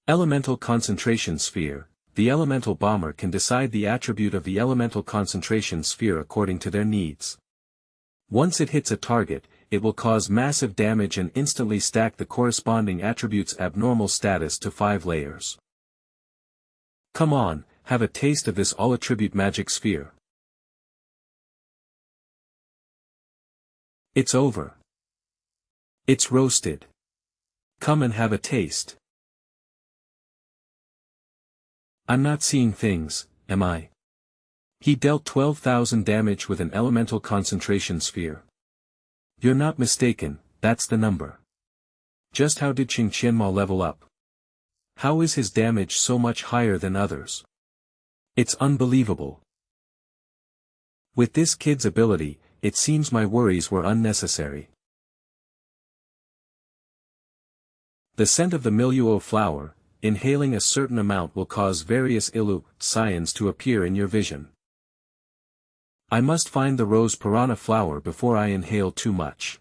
Elemental Concentration Sphere. The elemental bomber can decide the attribute of the elemental concentration sphere according to their needs. Once it hits a target, it will cause massive damage and instantly stack the corresponding attribute's abnormal status to 5 layers. Come on, have a taste of this all-attribute magic sphere. It's over. It's roasted. Come and have a taste. I'm not seeing things, am I? He dealt 12,000 damage with an elemental concentration sphere. You're not mistaken, that's the number. Just how did Qianma level up? How is his damage so much higher than others? It's unbelievable. With this kid's ability, it seems my worries were unnecessary. The scent of the Milieu flower, inhaling a certain amount will cause various scions to appear in your vision. I must find the rose piranha flower before I inhale too much.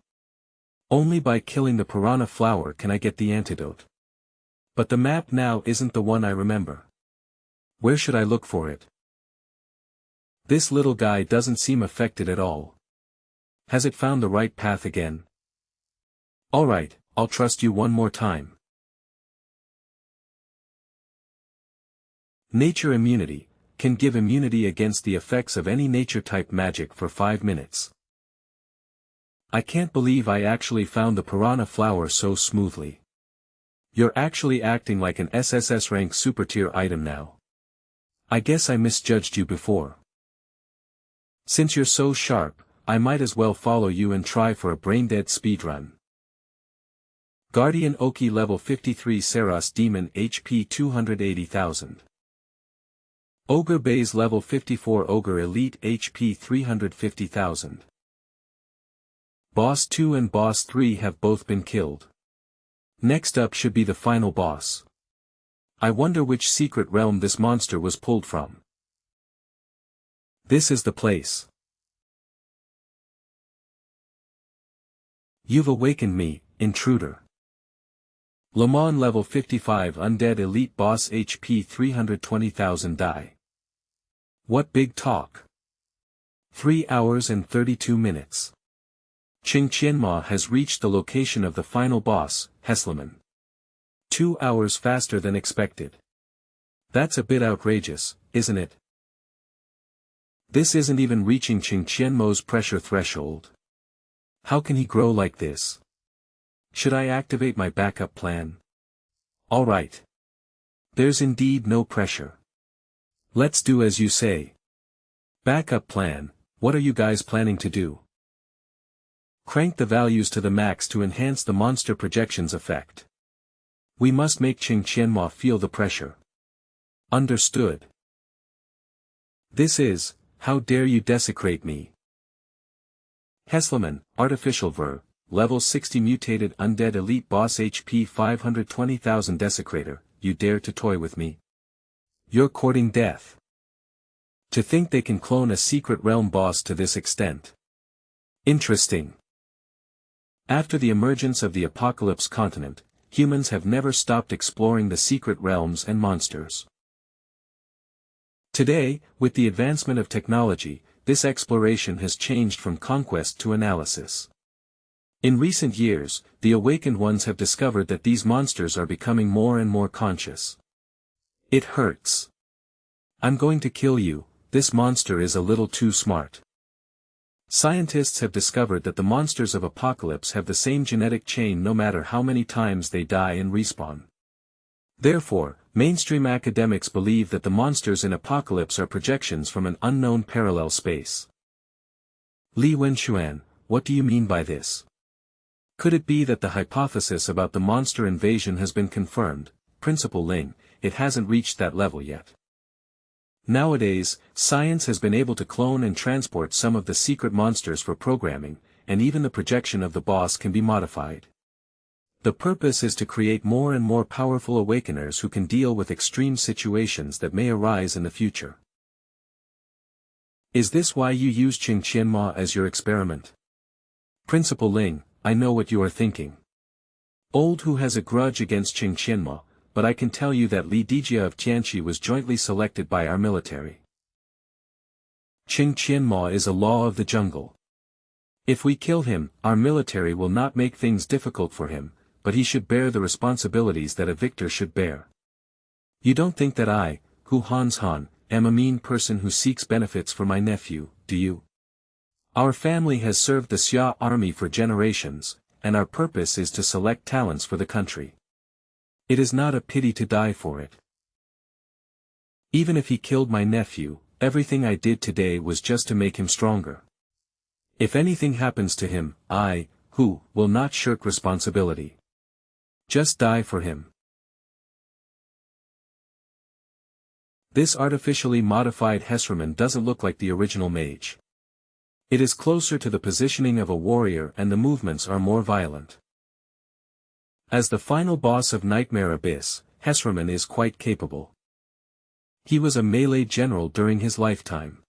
Only by killing the piranha flower can I get the antidote. But the map now isn't the one I remember. Where should I look for it? This little guy doesn't seem affected at all. Has it found the right path again? Alright, I'll trust you one more time. Nature Immunity, can give immunity against the effects of any nature-type magic for 5 minutes. I can't believe I actually found the piranha flower so smoothly. You're actually acting like an SSS rank super tier item now. I guess I misjudged you before. Since you're so sharp, I might as well follow you and try for a brain-dead speedrun. Guardian Oki level 53 Saros Demon HP 280,000. Ogre Bays level 54 Ogre Elite HP 350,000. Boss 2 and Boss 3 have both been killed. Next up should be the final boss. I wonder which secret realm this monster was pulled from. This is the place. You've awakened me, intruder. Le Mans level 55 Undead Elite Boss HP 320,000 die. What big talk. 3 hours and 32 minutes. Qianma has reached the location of the final boss, Heslaman. 2 hours faster than expected. That's a bit outrageous, isn't it? This isn't even reaching Qing Qianmo's pressure threshold. How can he grow like this? Should I activate my backup plan? Alright. There's indeed no pressure. Let's do as you say. Backup plan, what are you guys planning to do? Crank the values to the max to enhance the monster projections effect. We must make Qing Qianmo feel the pressure. Understood. This is, how dare you desecrate me? Hesselman, Artificial Ver, Level 60 Mutated Undead Elite Boss HP 520,000 Desecrator, you dare to toy with me? You're courting death. To think they can clone a secret realm boss to this extent. Interesting. After the emergence of the Apocalypse continent, humans have never stopped exploring the secret realms and monsters. Today, with the advancement of technology, this exploration has changed from conquest to analysis. In recent years, the awakened ones have discovered that these monsters are becoming more and more conscious. It hurts. I'm going to kill you, this monster is a little too smart. Scientists have discovered that the monsters of Apocalypse have the same genetic chain no matter how many times they die and respawn. Therefore, mainstream academics believe that the monsters in Apocalypse are projections from an unknown parallel space. Li Wenxuan, what do you mean by this? Could it be that the hypothesis about the monster invasion has been confirmed? Principal Ling, it hasn't reached that level yet. Nowadays, science has been able to clone and transport some of the secret monsters for programming, and even the projection of the boss can be modified. The purpose is to create more and more powerful awakeners who can deal with extreme situations that may arise in the future. Is this why you use Qing Qianmo as your experiment? Principal Ling, I know what you are thinking. Old who has a grudge against Qing Qianmo, but I can tell you that Li Dijia of Tianqi was jointly selected by our military. Qing Qianmo is a law of the jungle. If we kill him, our military will not make things difficult for him, but he should bear the responsibilities that a victor should bear. You don't think that I, Hu Han's Han, am a mean person who seeks benefits for my nephew, do you? Our family has served the Xia army for generations, and our purpose is to select talents for the country. It is not a pity to die for it. Even if he killed my nephew, everything I did today was just to make him stronger. If anything happens to him, I, Hu, will not shirk responsibility. Just die for him. This artificially modified Hesserman doesn't look like the original mage. It is closer to the positioning of a warrior and the movements are more violent. As the final boss of Nightmare Abyss, Hesserman is quite capable. He was a melee general during his lifetime.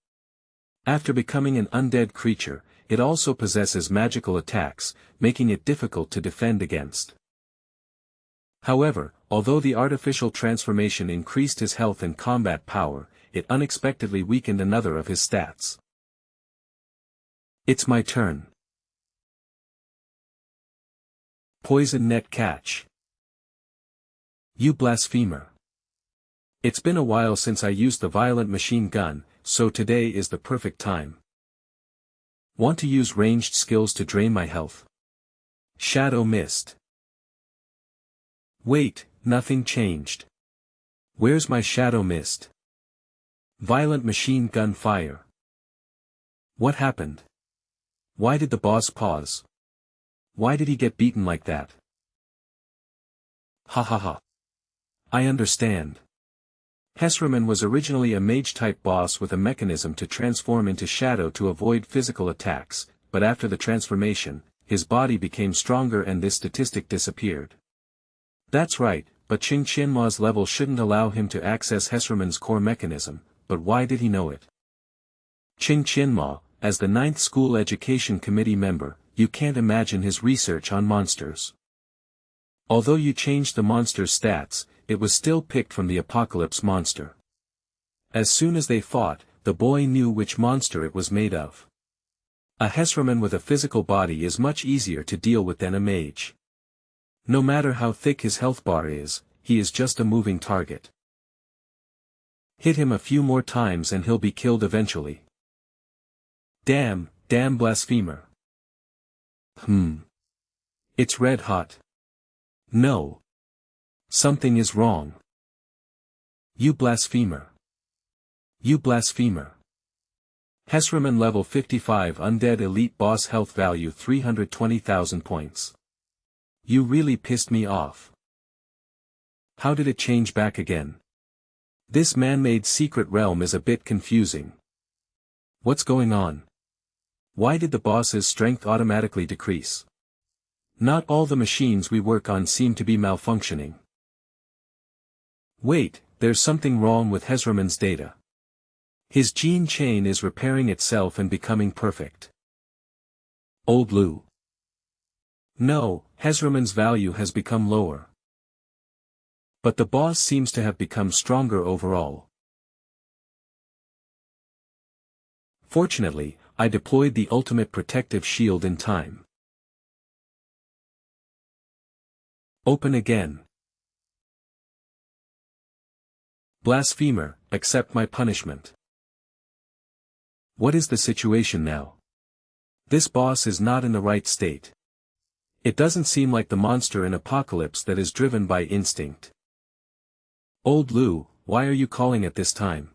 After becoming an undead creature, it also possesses magical attacks, making it difficult to defend against. However, although the artificial transformation increased his health and combat power, it unexpectedly weakened another of his stats. It's my turn. Poison net catch. You blasphemer. It's been a while since I used the violent machine gun, so today is the perfect time. Want to use ranged skills to drain my health? Shadow Mist. Wait, nothing changed. Where's my Shadow Mist? Violent machine gun fire. What happened? Why did the boss pause? Why did he get beaten like that? Ha ha ha. I understand. Hesserman was originally a mage-type boss with a mechanism to transform into shadow to avoid physical attacks, but after the transformation, his body became stronger and this statistic disappeared. That's right, but Qing Qianmo's level shouldn't allow him to access Hesserman's core mechanism, but why did he know it? Qing Qianmo, as the 9th School Education Committee member, you can't imagine his research on monsters. Although you changed the monster's stats, it was still picked from the Apocalypse monster. As soon as they fought, the boy knew which monster it was made of. A Hesserman with a physical body is much easier to deal with than a mage. No matter how thick his health bar is, he is just a moving target. Hit him a few more times and he'll be killed eventually. Damn blasphemer. It's red hot. No. Something is wrong. You blasphemer. You blasphemer. Hesraman level 55 undead elite boss health value 320,000 points. You really pissed me off. How did it change back again? This man-made secret realm is a bit confusing. What's going on? Why did the boss's strength automatically decrease? Not all the machines we work on seem to be malfunctioning. Wait, there's something wrong with Hesraman's data. His gene chain is repairing itself and becoming perfect. Old Lou. No, Hesraman's value has become lower. But the boss seems to have become stronger overall. Fortunately, I deployed the ultimate protective shield in time. Open again. Blasphemer, accept my punishment. What is the situation now? This boss is not in the right state. It doesn't seem like the monster in Apocalypse that is driven by instinct. Old Lou, why are you calling at this time?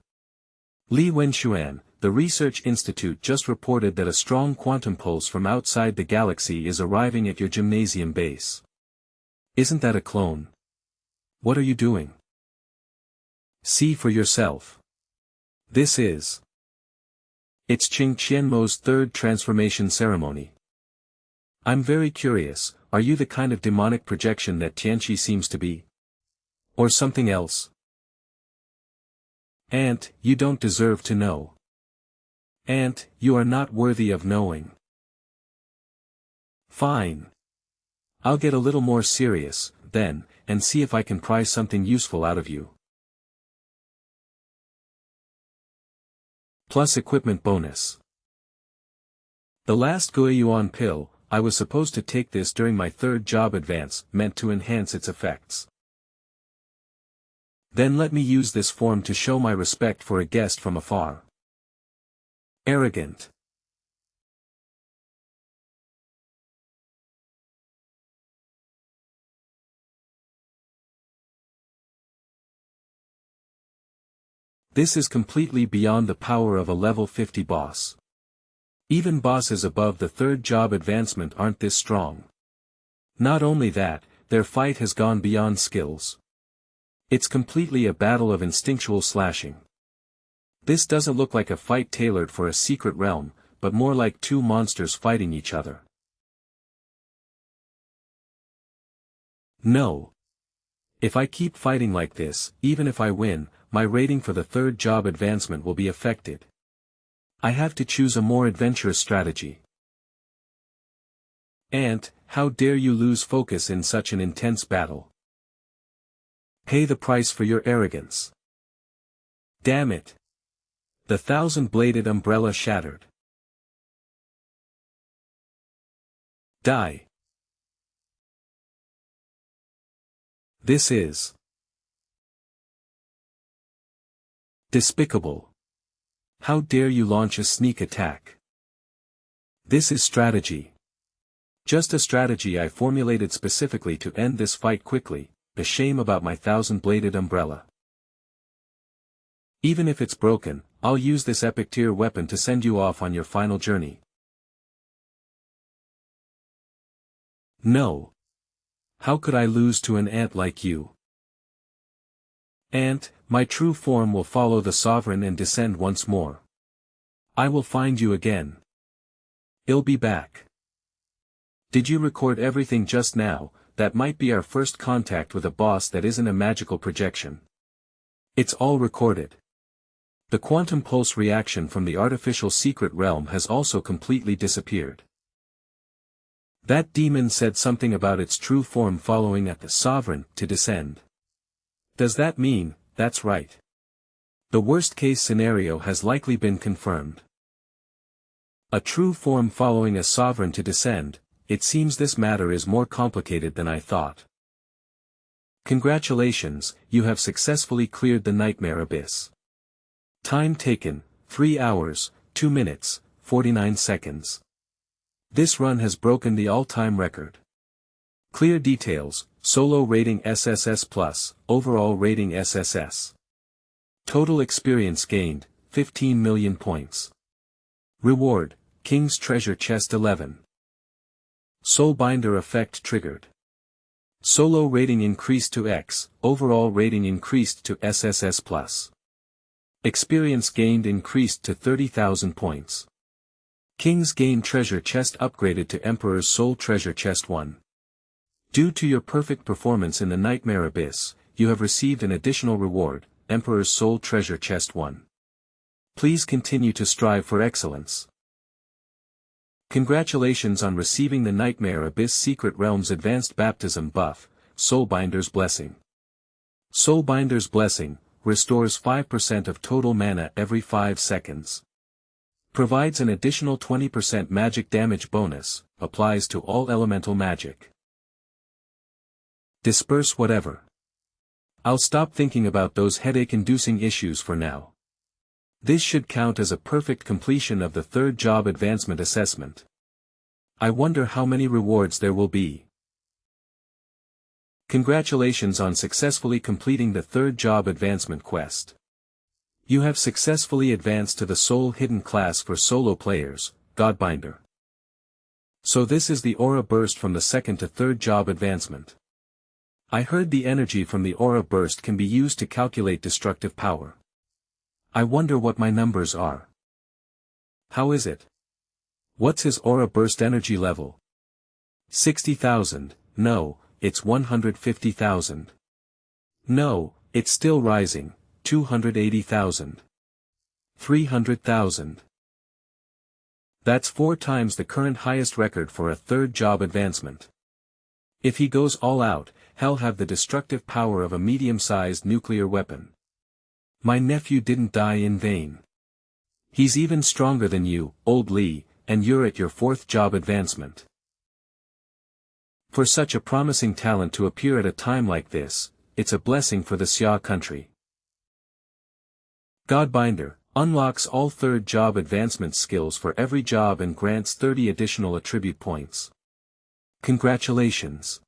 Li Wenshuan, the Research Institute just reported that a strong quantum pulse from outside the galaxy is arriving at your gymnasium base. Isn't that a clone? What are you doing? See for yourself. This is. It's Qing Qianmo's third transformation ceremony. I'm very curious, are you the kind of demonic projection that Tianqi seems to be? Or something else? Aunt, you don't deserve to know. Aunt, you are not worthy of knowing. Fine. I'll get a little more serious, then, and see if I can pry something useful out of you. Plus equipment bonus. The last Guiyuan pill, I was supposed to take this during my third job advance, meant to enhance its effects. Then let me use this form to show my respect for a guest from afar. Arrogant. This is completely beyond the power of a level 50 boss. Even bosses above the third job advancement aren't this strong. Not only that, their fight has gone beyond skills. It's completely a battle of instinctual slashing. This doesn't look like a fight tailored for a secret realm, but more like two monsters fighting each other. No. If I keep fighting like this, even if I win, my rating for the third job advancement will be affected. I have to choose a more adventurous strategy. Aunt, how dare you lose focus in such an intense battle? Pay the price for your arrogance. Damn it. The 1,000-bladed umbrella shattered. Die. This is despicable. How dare you launch a sneak attack? This is strategy. Just a strategy I formulated specifically to end this fight quickly. The shame about my 1,000-bladed umbrella. Even if it's broken, I'll use this epic tier weapon to send you off on your final journey. No. How could I lose to an ant like you? Ant, my true form will follow the sovereign and descend once more. I will find you again. I'll be back. Did you record everything just now? That might be our first contact with a boss that isn't a magical projection. It's all recorded. The quantum pulse reaction from the artificial secret realm has also completely disappeared. That demon said something about its true form following at the sovereign to descend. Does that mean, that's right? The worst-case scenario has likely been confirmed. A true form following a sovereign to descend, it seems this matter is more complicated than I thought. Congratulations, you have successfully cleared the nightmare abyss. Time taken, 3 hours, 2 minutes, 49 seconds. This run has broken the all-time record. Clear details, solo rating SSS+, overall rating SSS. Total experience gained, 15 million points. Reward, King's Treasure Chest 11. Soulbinder effect triggered. Solo rating increased to X, overall rating increased to SSS+. Experience gained increased to 30,000 points. King's Game Treasure Chest upgraded to Emperor's Soul Treasure Chest 1. Due to your perfect performance in the Nightmare Abyss, you have received an additional reward, Emperor's Soul Treasure Chest 1. Please continue to strive for excellence. Congratulations on receiving the Nightmare Abyss Secret Realms Advanced Baptism buff, Soulbinder's Blessing. Soulbinder's Blessing restores 5% of total mana every 5 seconds. Provides an additional 20% magic damage bonus, applies to all elemental magic. Disperse whatever. I'll stop thinking about those headache-inducing issues for now. This should count as a perfect completion of the third job advancement assessment. I wonder how many rewards there will be. Congratulations on successfully completing the third job advancement quest. You have successfully advanced to the Soul Hidden class for solo players, Godbinder. So this is the aura burst from the second to third job advancement. I heard the energy from the aura burst can be used to calculate destructive power. I wonder what my numbers are. How is it? What's his aura burst energy level? 60,000, no, it's 150,000. No, it's still rising, 280,000. 300,000. That's 4 times the current highest record for a third job advancement. If he goes all out, he'll have the destructive power of a medium-sized nuclear weapon. My nephew didn't die in vain. He's even stronger than you, old Lee, and you're at your 4th job advancement. For such a promising talent to appear at a time like this, it's a blessing for the Xia country. Godbinder unlocks all third job advancement skills for every job and grants 30 additional attribute points. Congratulations!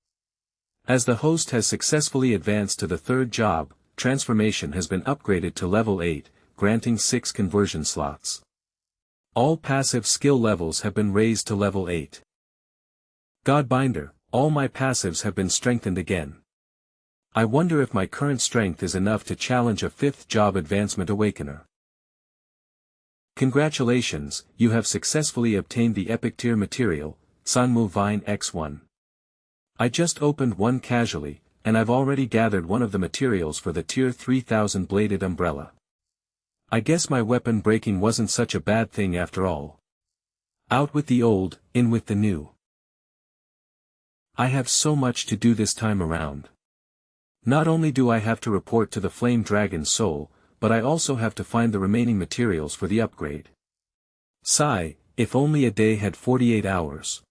As the host has successfully advanced to the third job, transformation has been upgraded to level 8, granting 6 conversion slots. All passive skill levels have been raised to level 8. Godbinder, all my passives have been strengthened again. I wonder if my current strength is enough to challenge a 5th job advancement awakener. Congratulations, you have successfully obtained the epic tier material, Sanmu Vine X1. I just opened one casually, and I've already gathered one of the materials for the tier 3000 bladed umbrella. I guess my weapon breaking wasn't such a bad thing after all. Out with the old, in with the new. I have so much to do this time around. Not only do I have to report to the Flame Dragon's soul, but I also have to find the remaining materials for the upgrade. Sigh, if only a day had 48 hours.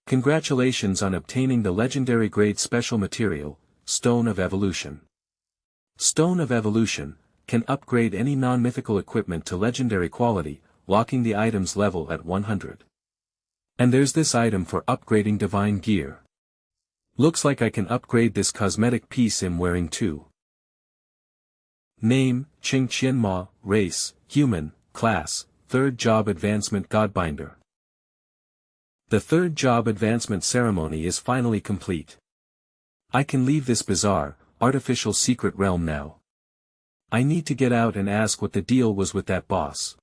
Congratulations on obtaining the legendary grade special material, Stone of Evolution. Stone of Evolution can upgrade any non-mythical equipment to legendary quality, locking the item's level at 100. And there's this item for upgrading divine gear. Looks like I can upgrade this cosmetic piece I'm wearing too. Name, Ching Qianma, race, human, class, third job advancement Godbinder. The third job advancement ceremony is finally complete. I can leave this bizarre, artificial secret realm now. I need to get out and ask what the deal was with that boss.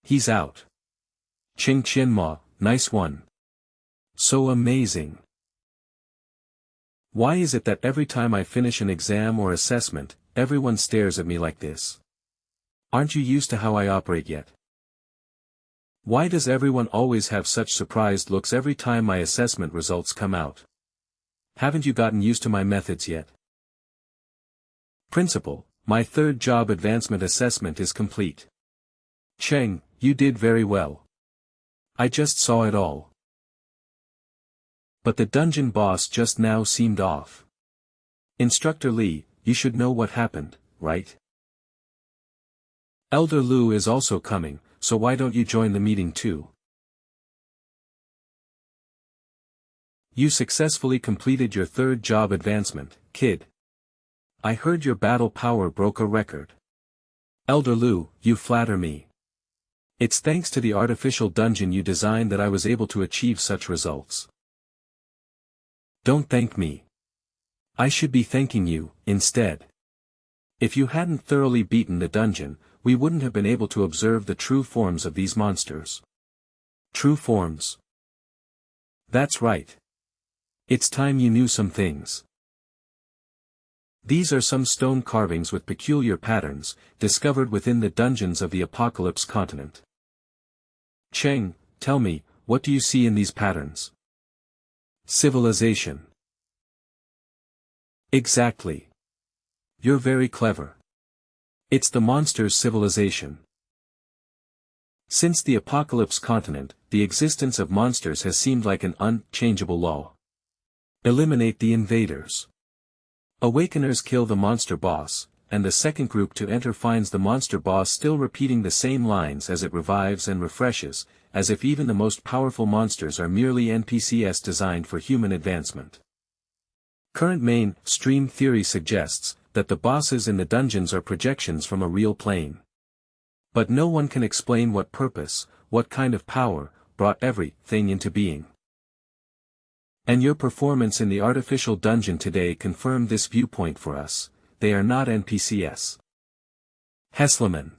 He's out. Ching Qianma, nice one. So amazing. Why is it that every time I finish an exam or assessment, everyone stares at me like this? Aren't you used to how I operate yet? Why does everyone always have such surprised looks every time my assessment results come out? Haven't you gotten used to my methods yet? Principal, my third job advancement assessment is complete. Cheng, you did very well. I just saw it all. But the dungeon boss just now seemed off. Instructor Lee, you should know what happened, right? Elder Lu is also coming, so why don't you join the meeting too? You successfully completed your third job advancement, kid. I heard your battle power broke a record. Elder Lu, you flatter me. It's thanks to the artificial dungeon you designed that I was able to achieve such results. Don't thank me. I should be thanking you, instead. If you hadn't thoroughly beaten the dungeon, we wouldn't have been able to observe the true forms of these monsters. True forms. That's right. It's time you knew some things. These are some stone carvings with peculiar patterns, discovered within the dungeons of the Apocalypse continent. Cheng, tell me, what do you see in these patterns? Civilization. Exactly. You're very clever. It's the monster's civilization. Since the Apocalypse continent, the existence of monsters has seemed like an unchangeable law. Eliminate the invaders. Awakeners kill the monster boss, and the second group to enter finds the monster boss still repeating the same lines as it revives and refreshes, as if even the most powerful monsters are merely NPCs designed for human advancement. Current mainstream theory suggests that the bosses in the dungeons are projections from a real plane. But no one can explain what purpose, what kind of power, brought everything into being. And your performance in the artificial dungeon today confirmed this viewpoint for us. They are not NPCs. Heslaman.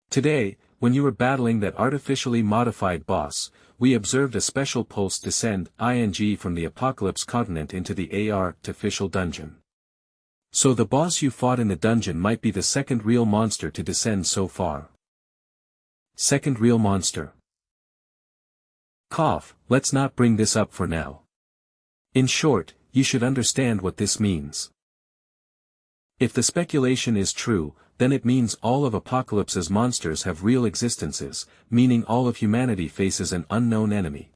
Today, when you were battling that artificially modified boss, we observed a special pulse descend from the Apocalypse continent into the artificial dungeon. So the boss you fought in the dungeon might be the second real monster to descend so far. Second real monster. Cough, let's not bring this up for now. In short, you should understand what this means. If the speculation is true, then it means all of Apocalypse's monsters have real existences, meaning all of humanity faces an unknown enemy.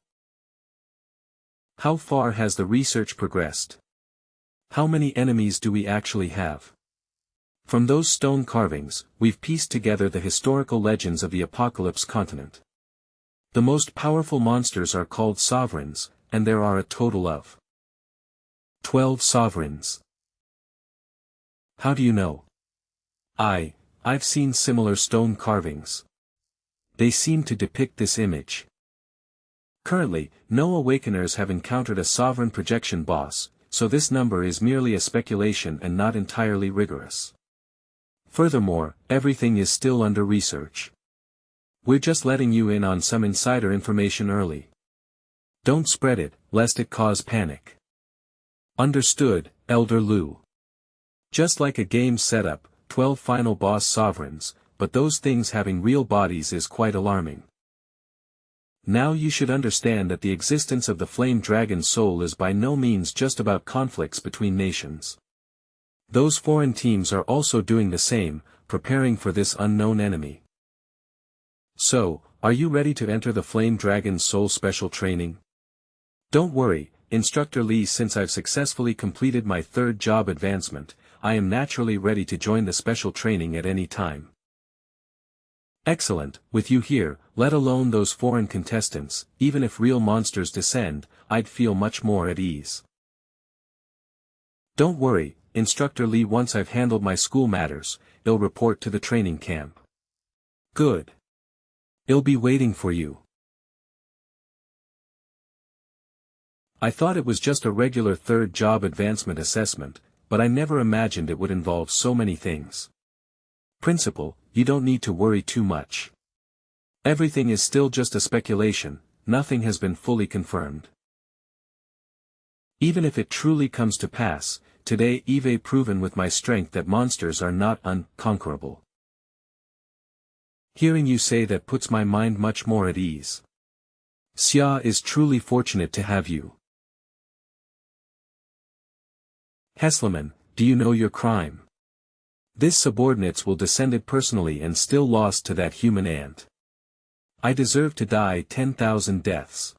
How far has the research progressed? How many enemies do we actually have? From those stone carvings, we've pieced together the historical legends of the Apocalypse continent. The most powerful monsters are called sovereigns, and there are a total of 12 sovereigns. How do you know? I've seen similar stone carvings. They seem to depict this image. Currently, no Awakeners have encountered a sovereign projection boss, so this number is merely a speculation and not entirely rigorous. Furthermore, everything is still under research. We're just letting you in on some insider information early. Don't spread it, lest it cause panic. Understood, Elder Lu. Just like a game setup, 12 final boss sovereigns, but those things having real bodies is quite alarming. Now you should understand that the existence of the flame dragon's soul is by no means just about conflicts between nations. Those foreign teams are also doing the same, preparing for this unknown enemy. So, are you ready to enter the Flame Dragon's Soul special training? Don't worry, Instructor Lee, since I've successfully completed my third job advancement, I am naturally ready to join the special training at any time. Excellent, with you here, let alone those foreign contestants, even if real monsters descend, I'd feel much more at ease. Don't worry, Instructor Lee, once I've handled my school matters, I'll report to the training camp. Good. I'll be waiting for you. I thought it was just a regular third job advancement assessment, but I never imagined it would involve so many things. Principal, you don't need to worry too much. Everything is still just a speculation, nothing has been fully confirmed. Even if it truly comes to pass, today I've proven with my strength that monsters are not unconquerable. Hearing you say that puts my mind much more at ease. Xia is truly fortunate to have you. Heslaman, do you know your crime? This subordinates will descended personally and still lost to that human ant. I deserve to die 10,000 deaths.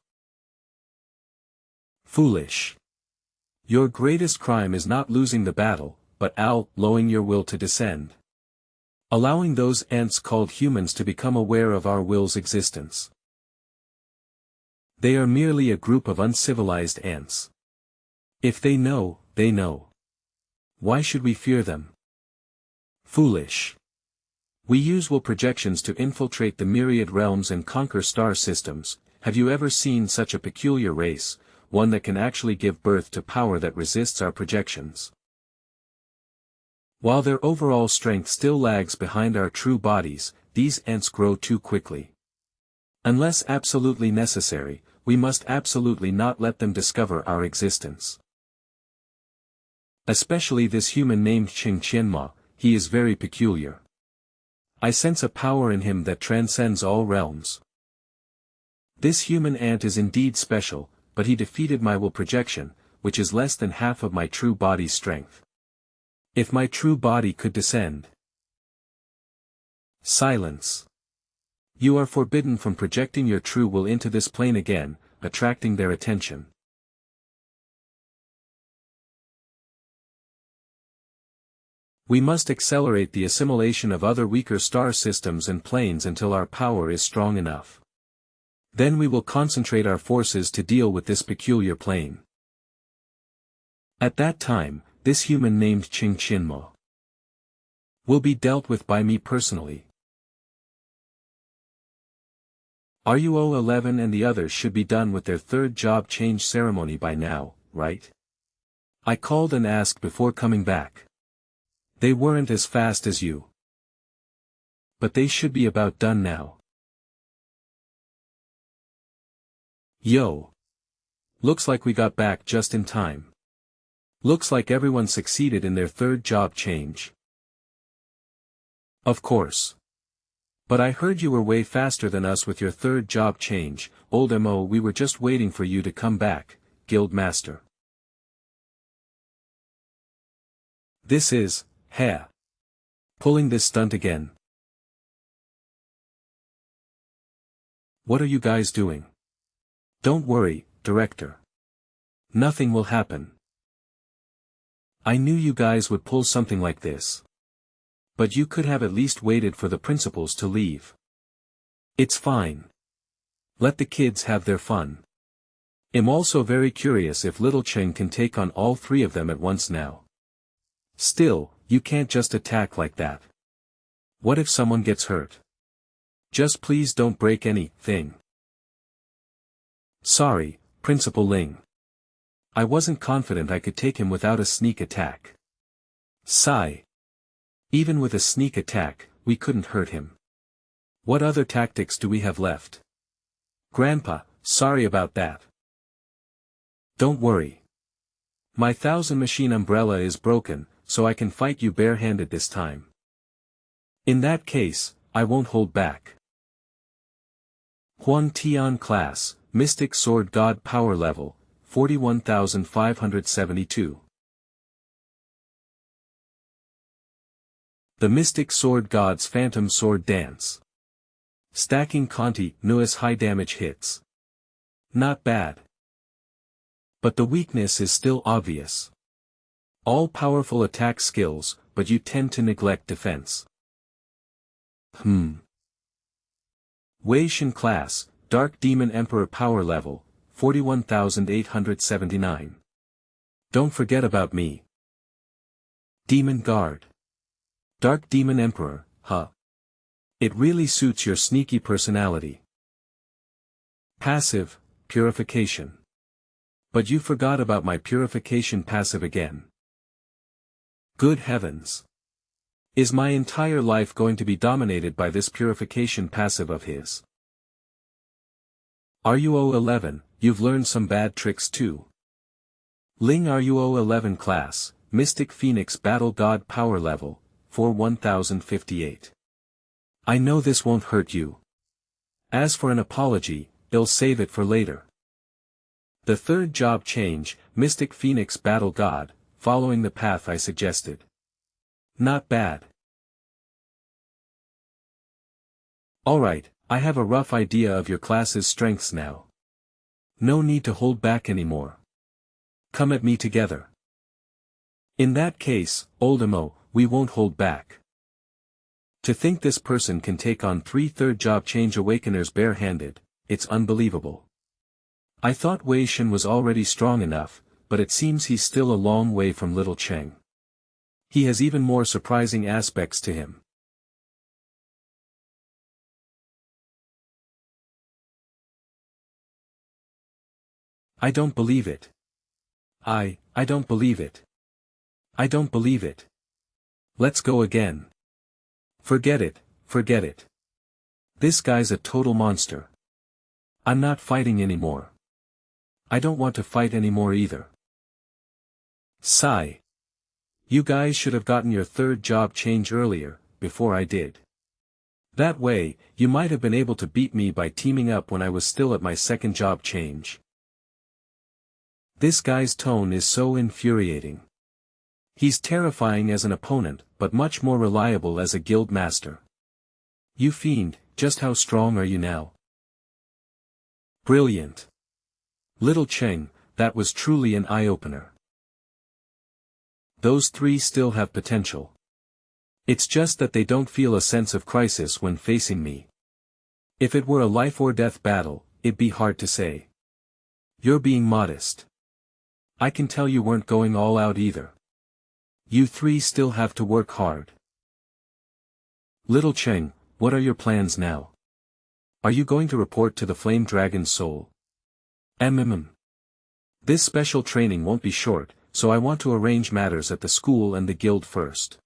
Foolish. Your greatest crime is not losing the battle, but allowing your will to descend. Allowing those ants called humans to become aware of our will's existence. They are merely a group of uncivilized ants. If they know, they know. Why should we fear them? Foolish. We use will projections to infiltrate the myriad realms and conquer star systems. Have you ever seen such a peculiar race, one that can actually give birth to power that resists our projections? While their overall strength still lags behind our true bodies, these ants grow too quickly. Unless absolutely necessary, we must absolutely not let them discover our existence. Especially this human named Qing Qianma, he is very peculiar. I sense a power in him that transcends all realms. This human ant is indeed special, but he defeated my will projection, which is less than half of my true body's strength. If my true body could descend. Silence. You are forbidden from projecting your true will into this plane again, attracting their attention. We must accelerate the assimilation of other weaker star systems and planes until our power is strong enough. Then we will concentrate our forces to deal with this peculiar plane. At that time, this human named Qing Qianmo will be dealt with by me personally. RUO 11 and the others should be done with their third job change ceremony by now, right? I called and asked before coming back. They weren't as fast as you. But they should be about done now. Yo. Looks like we got back just in time. Looks like everyone succeeded in their third job change. Of course. But I heard you were way faster than us with your third job change, old MO. We were just waiting for you to come back, Guild Master. This is, pulling this stunt again. What are you guys doing? Don't worry, Director. Nothing will happen. I knew you guys would pull something like this. But you could have at least waited for the principals to leave. It's fine. Let the kids have their fun. I'm also very curious if little Cheng can take on all three of them at once now. Still, you can't just attack like that. What if someone gets hurt? Just please don't break anything. Sorry, Principal Ling. I wasn't confident I could take him without a sneak attack. Sigh. Even with a sneak attack, we couldn't hurt him. What other tactics do we have left? Grandpa, sorry about that. Don't worry. My 1000-machine umbrella is broken, so I can fight you barehanded this time. In that case, I won't hold back. Huan Tian Class, Mystic Sword God Power Level, 41,572. The Mystic Sword God's Phantom Sword Dance. Stacking Conti, Nua's high damage hits. Not bad. But the weakness is still obvious. All powerful attack skills, but you tend to neglect defense. Wei Shen Class, Dark Demon Emperor Power Level, 41,879. Don't forget about me. Demon Guard. Dark Demon Emperor, huh? It really suits your sneaky personality. Passive, Purification. But you forgot about my Purification passive again. Good heavens. Is my entire life going to be dominated by this Purification passive of his? RUO 11, you've learned some bad tricks too. Ling RUO 11 Class, Mystic Phoenix Battle God Power Level, 41,058. I know this won't hurt you. As for an apology, I'll save it for later. The third job change, Mystic Phoenix Battle God, following the path I suggested. Not bad. Alright, I have a rough idea of your class's strengths now. No need to hold back anymore. Come at me together. In that case, Oldemo, we won't hold back. To think this person can take on 3/3 job change awakeners barehanded, it's unbelievable. I thought Wei Shen was already strong enough, but it seems he's still a long way from little Cheng. He has even more surprising aspects to him. I don't believe it. I don't believe it. I don't believe it. Let's go again. Forget it, forget it. This guy's a total monster. I'm not fighting anymore. I don't want to fight anymore either. Sigh. You guys should have gotten your 3rd job change earlier, before I did. That way, you might have been able to beat me by teaming up when I was still at my 2nd job change. This guy's tone is so infuriating. He's terrifying as an opponent, but much more reliable as a guild master. You fiend, just how strong are you now? Brilliant. Little Cheng, that was truly an eye-opener. Those 3 still have potential. It's just that they don't feel a sense of crisis when facing me. If it were a life-or-death battle, it'd be hard to say. You're being modest. I can tell you weren't going all out either. You 3 still have to work hard. Little Cheng, what are your plans now? Are you going to report to the Flame Dragon's soul? This special training won't be short, so I want to arrange matters at the school and the guild first.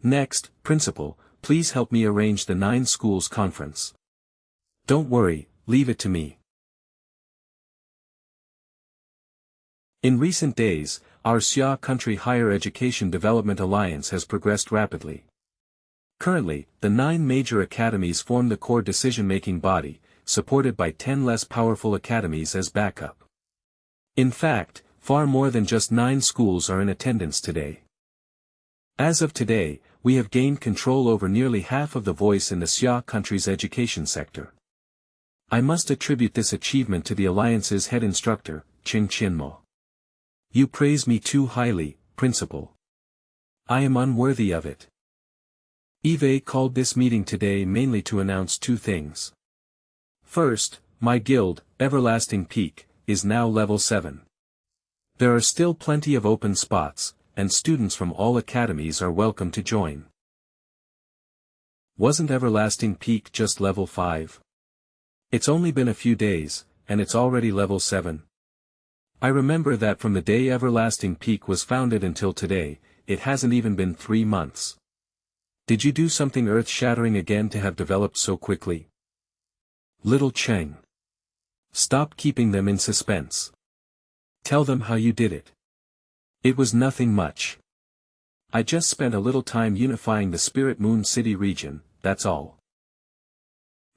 Next, Principal, please help me arrange the 9 schools conference. Don't worry, leave it to me. In recent days, our Xia Country Higher Education Development Alliance has progressed rapidly. Currently, the 9 major academies form the core decision-making body, supported by 10 less powerful academies as backup. In fact, far more than just 9 schools are in attendance today. As of today, we have gained control over nearly half of the voice in the Xia country's education sector. I must attribute this achievement to the Alliance's head instructor, Qing Qianmo. You praise me too highly, Principal. I am unworthy of it. Eve called this meeting today mainly to announce 2 things. First, my guild, Everlasting Peak, is now level 7. There are still plenty of open spots, and students from all academies are welcome to join. Wasn't Everlasting Peak just level 5? It's only been a few days, and it's already level 7. I remember that from the day Everlasting Peak was founded until today, it hasn't even been 3 months. Did you do something earth-shattering again to have developed so quickly? Little Cheng. Stop keeping them in suspense. Tell them how you did it. It was nothing much. I just spent a little time unifying the Spirit Moon City region, that's all.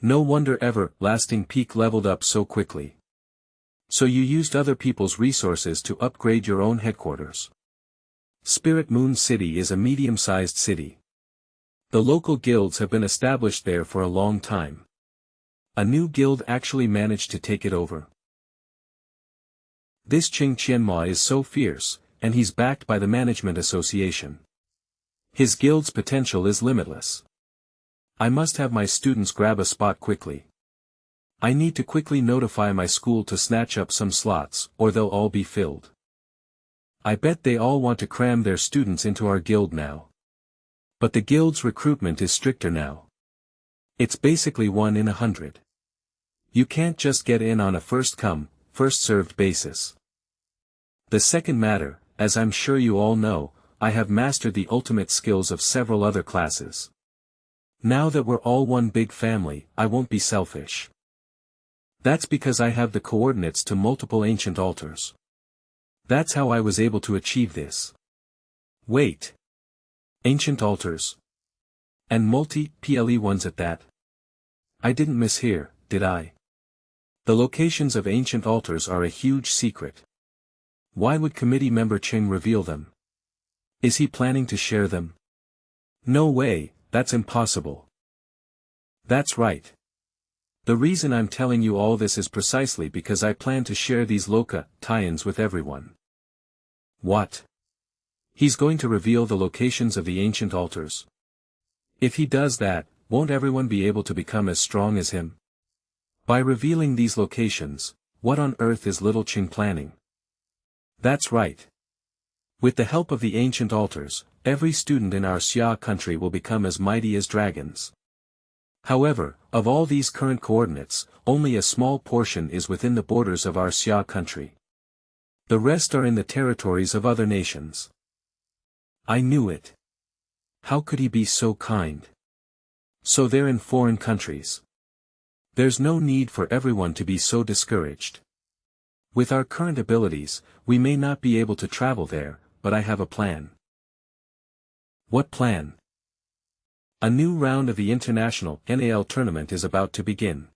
No wonder Everlasting Peak leveled up so quickly. So you used other people's resources to upgrade your own headquarters. Spirit Moon City is a medium-sized city. The local guilds have been established there for a long time. A new guild actually managed to take it over. This Qing Qianma is so fierce, and he's backed by the Management Association. His guild's potential is limitless. I must have my students grab a spot quickly. I need to quickly notify my school to snatch up some slots, or they'll all be filled. I bet they all want to cram their students into our guild now. But the guild's recruitment is stricter now. It's basically 1 in 100. You can't just get in on a first-come, first-served basis. The second matter, as I'm sure you all know, I have mastered the ultimate skills of several other classes. Now that we're all one big family, I won't be selfish. That's because I have the coordinates to multiple ancient altars. That's how I was able to achieve this. Wait. Ancient altars. And multi-PLE ones at that. I didn't mishear, did I? The locations of ancient altars are a huge secret. Why would committee member Ching reveal them? Is he planning to share them? No way, that's impossible. That's right. The reason I'm telling you all this is precisely because I plan to share these Loka tie-ins with everyone. What? He's going to reveal the locations of the ancient altars. If he does that, won't everyone be able to become as strong as him? By revealing these locations, what on earth is Little Ching planning? That's right. With the help of the ancient altars, every student in our Xia country will become as mighty as dragons. However, of all these current coordinates, only a small portion is within the borders of our Xia country. The rest are in the territories of other nations. I knew it. How could he be so kind? So they're in foreign countries. There's no need for everyone to be so discouraged. With our current abilities, we may not be able to travel there, but I have a plan. What plan? A new round of the international NAL tournament is about to begin.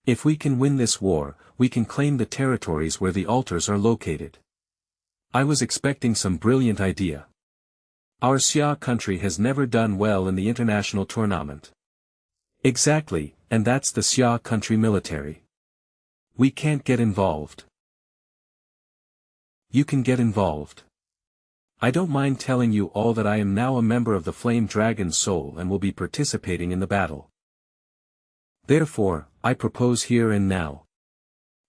If we can win this war, we can claim the territories where the altars are located. I was expecting some brilliant idea. Our Xia country has never done well in the international tournament. Exactly, and that's the Xia country military. We can't get involved. You can get involved. I don't mind telling you all that I am now a member of the Flame Dragon Soul and will be participating in the battle. Therefore, I propose here and now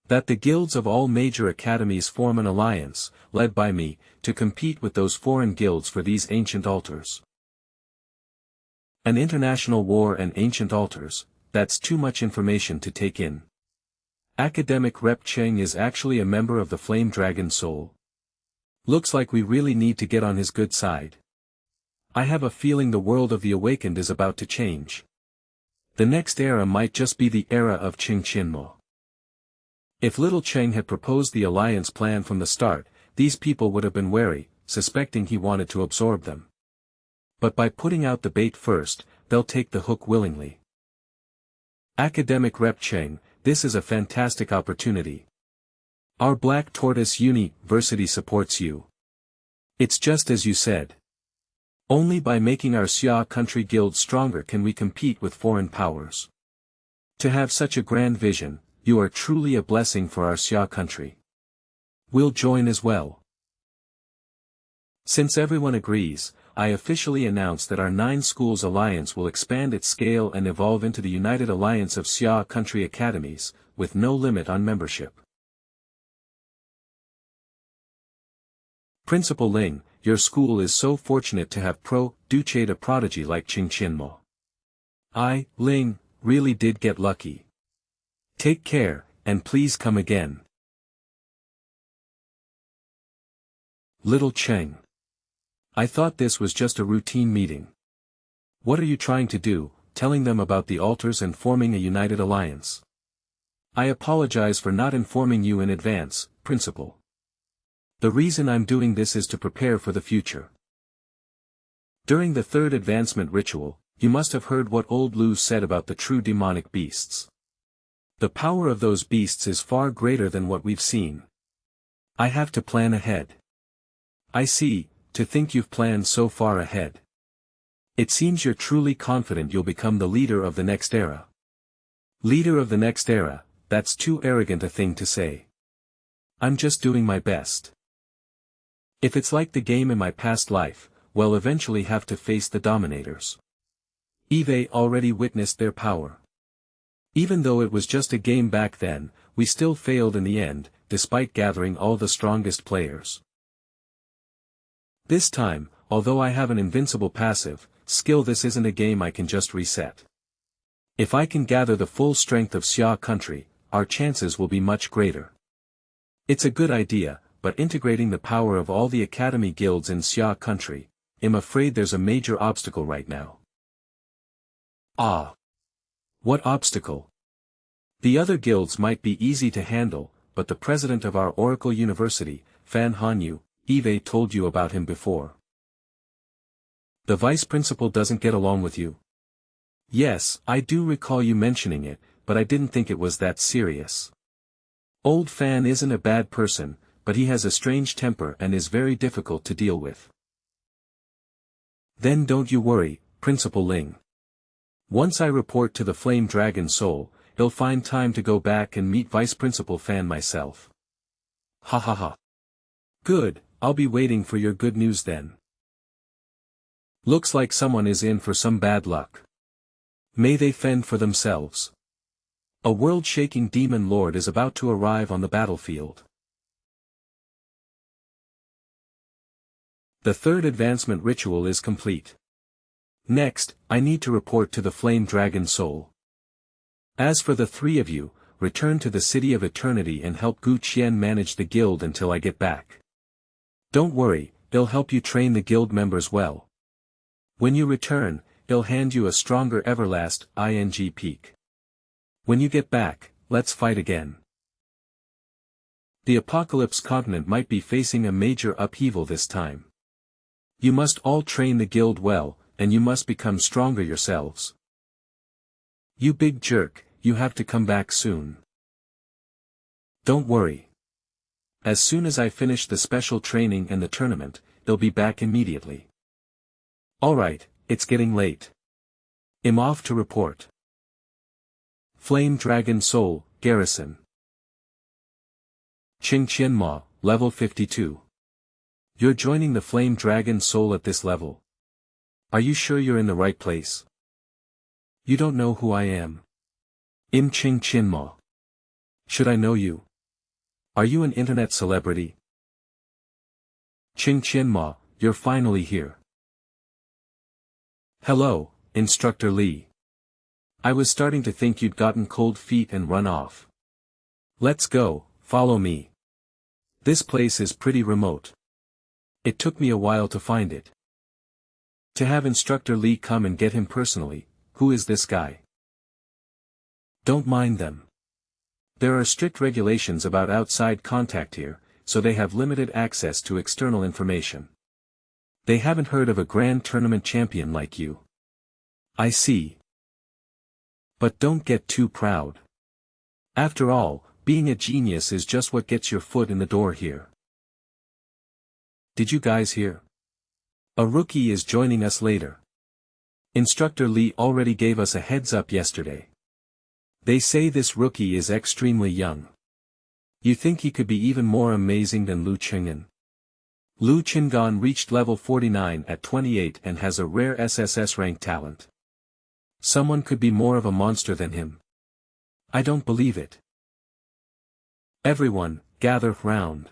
that the guilds of all major academies form an alliance, led by me, to compete with those foreign guilds for these ancient altars. An international war and ancient altars, that's too much information to take in. Academic Rep Cheng is actually a member of the Flame Dragon Soul. Looks like we really need to get on his good side. I have a feeling the world of the awakened is about to change. The next era might just be the era of Qing Qinmo. If Little Cheng had proposed the alliance plan from the start, these people would have been wary, suspecting he wanted to absorb them. But by putting out the bait first, they'll take the hook willingly. Academic Rep Cheng, this is a fantastic opportunity. Our Black Tortoise University supports you. It's just as you said. Only by making our Xia country guild stronger can we compete with foreign powers. To have such a grand vision, you are truly a blessing for our Xia country. We'll join as well. Since everyone agrees, I officially announce that our 9 schools alliance will expand its scale and evolve into the United Alliance of Xia Country Academies, with no limit on membership. Principal Ling, your school is so fortunate to have a prodigy like Qing Qinmo. I, Ling, really did get lucky. Take care, and please come again. Little Cheng. I thought this was just a routine meeting. What are you trying to do, telling them about the altars and forming a united alliance? I apologize for not informing you in advance, Principal. The reason I'm doing this is to prepare for the future. During the 3rd advancement ritual, you must have heard what old Lu said about the true demonic beasts. The power of those beasts is far greater than what we've seen. I have to plan ahead. I see, to think you've planned so far ahead. It seems you're truly confident you'll become the leader of the next era. Leader of the next era, that's too arrogant a thing to say. I'm just doing my best. If it's like the game in my past life, we'll eventually have to face the dominators. Eve already witnessed their power. Even though it was just a game back then, we still failed in the end, despite gathering all the strongest players. This time, although I have an invincible passive skill, this isn't a game I can just reset. If I can gather the full strength of Xia country, our chances will be much greater. It's a good idea, but integrating the power of all the academy guilds in Xia country, I'm afraid there's a major obstacle right now. Ah! What obstacle? The other guilds might be easy to handle, but the president of our Oracle University, Fan Hanyu, Eve told you about him before. The vice principal doesn't get along with you? Yes, I do recall you mentioning it, but I didn't think it was that serious. Old Fan isn't a bad person, but he has a strange temper and is very difficult to deal with. Then don't you worry, Principal Ling. Once I report to the Flame Dragon Soul, he'll find time to go back and meet Vice Principal Fan myself. Ha ha ha. Good, I'll be waiting for your good news then. Looks like someone is in for some bad luck. May they fend for themselves. A world-shaking demon lord is about to arrive on the battlefield. The third advancement ritual is complete. Next, I need to report to the Flame Dragon Soul. As for the three of you, return to the City of Eternity and help Gu Qian manage the guild until I get back. Don't worry, he'll help you train the guild members well. When you return, he'll hand you a stronger Everlast ing peak. When you get back, let's fight again. The Apocalypse continent might be facing a major upheaval this time. You must all train the guild well, and you must become stronger yourselves. You big jerk, you have to come back soon. Don't worry. As soon as I finish the special training and the tournament, they'll be back immediately. Alright, it's getting late. I'm off to report. Flame Dragon Soul, Garrison. Qing Qianma, level 52. You're joining the Flame Dragon Soul at this level. Are you sure you're in the right place? You don't know who I am. I'm Qing Qianma. Should I know you? Are you an internet celebrity? Qing Qianma, you're finally here. Hello, Instructor Li. I was starting to think you'd gotten cold feet and run off. Let's go, follow me. This place is pretty remote. It took me a while to find it. To have Instructor Li come and get him personally, who is this guy? Don't mind them. There are strict regulations about outside contact here, so they have limited access to external information. They haven't heard of a grand tournament champion like you. I see. But don't get too proud. After all, being a genius is just what gets your foot in the door here. Did you guys hear? A rookie is joining us later. Instructor Li already gave us a heads up yesterday. They say this rookie is extremely young. You think he could be even more amazing than Lu Qing'an? Lu Qing'an reached level 49 at 28 and has a rare SSS rank talent. Someone could be more of a monster than him. I don't believe it. Everyone, gather round.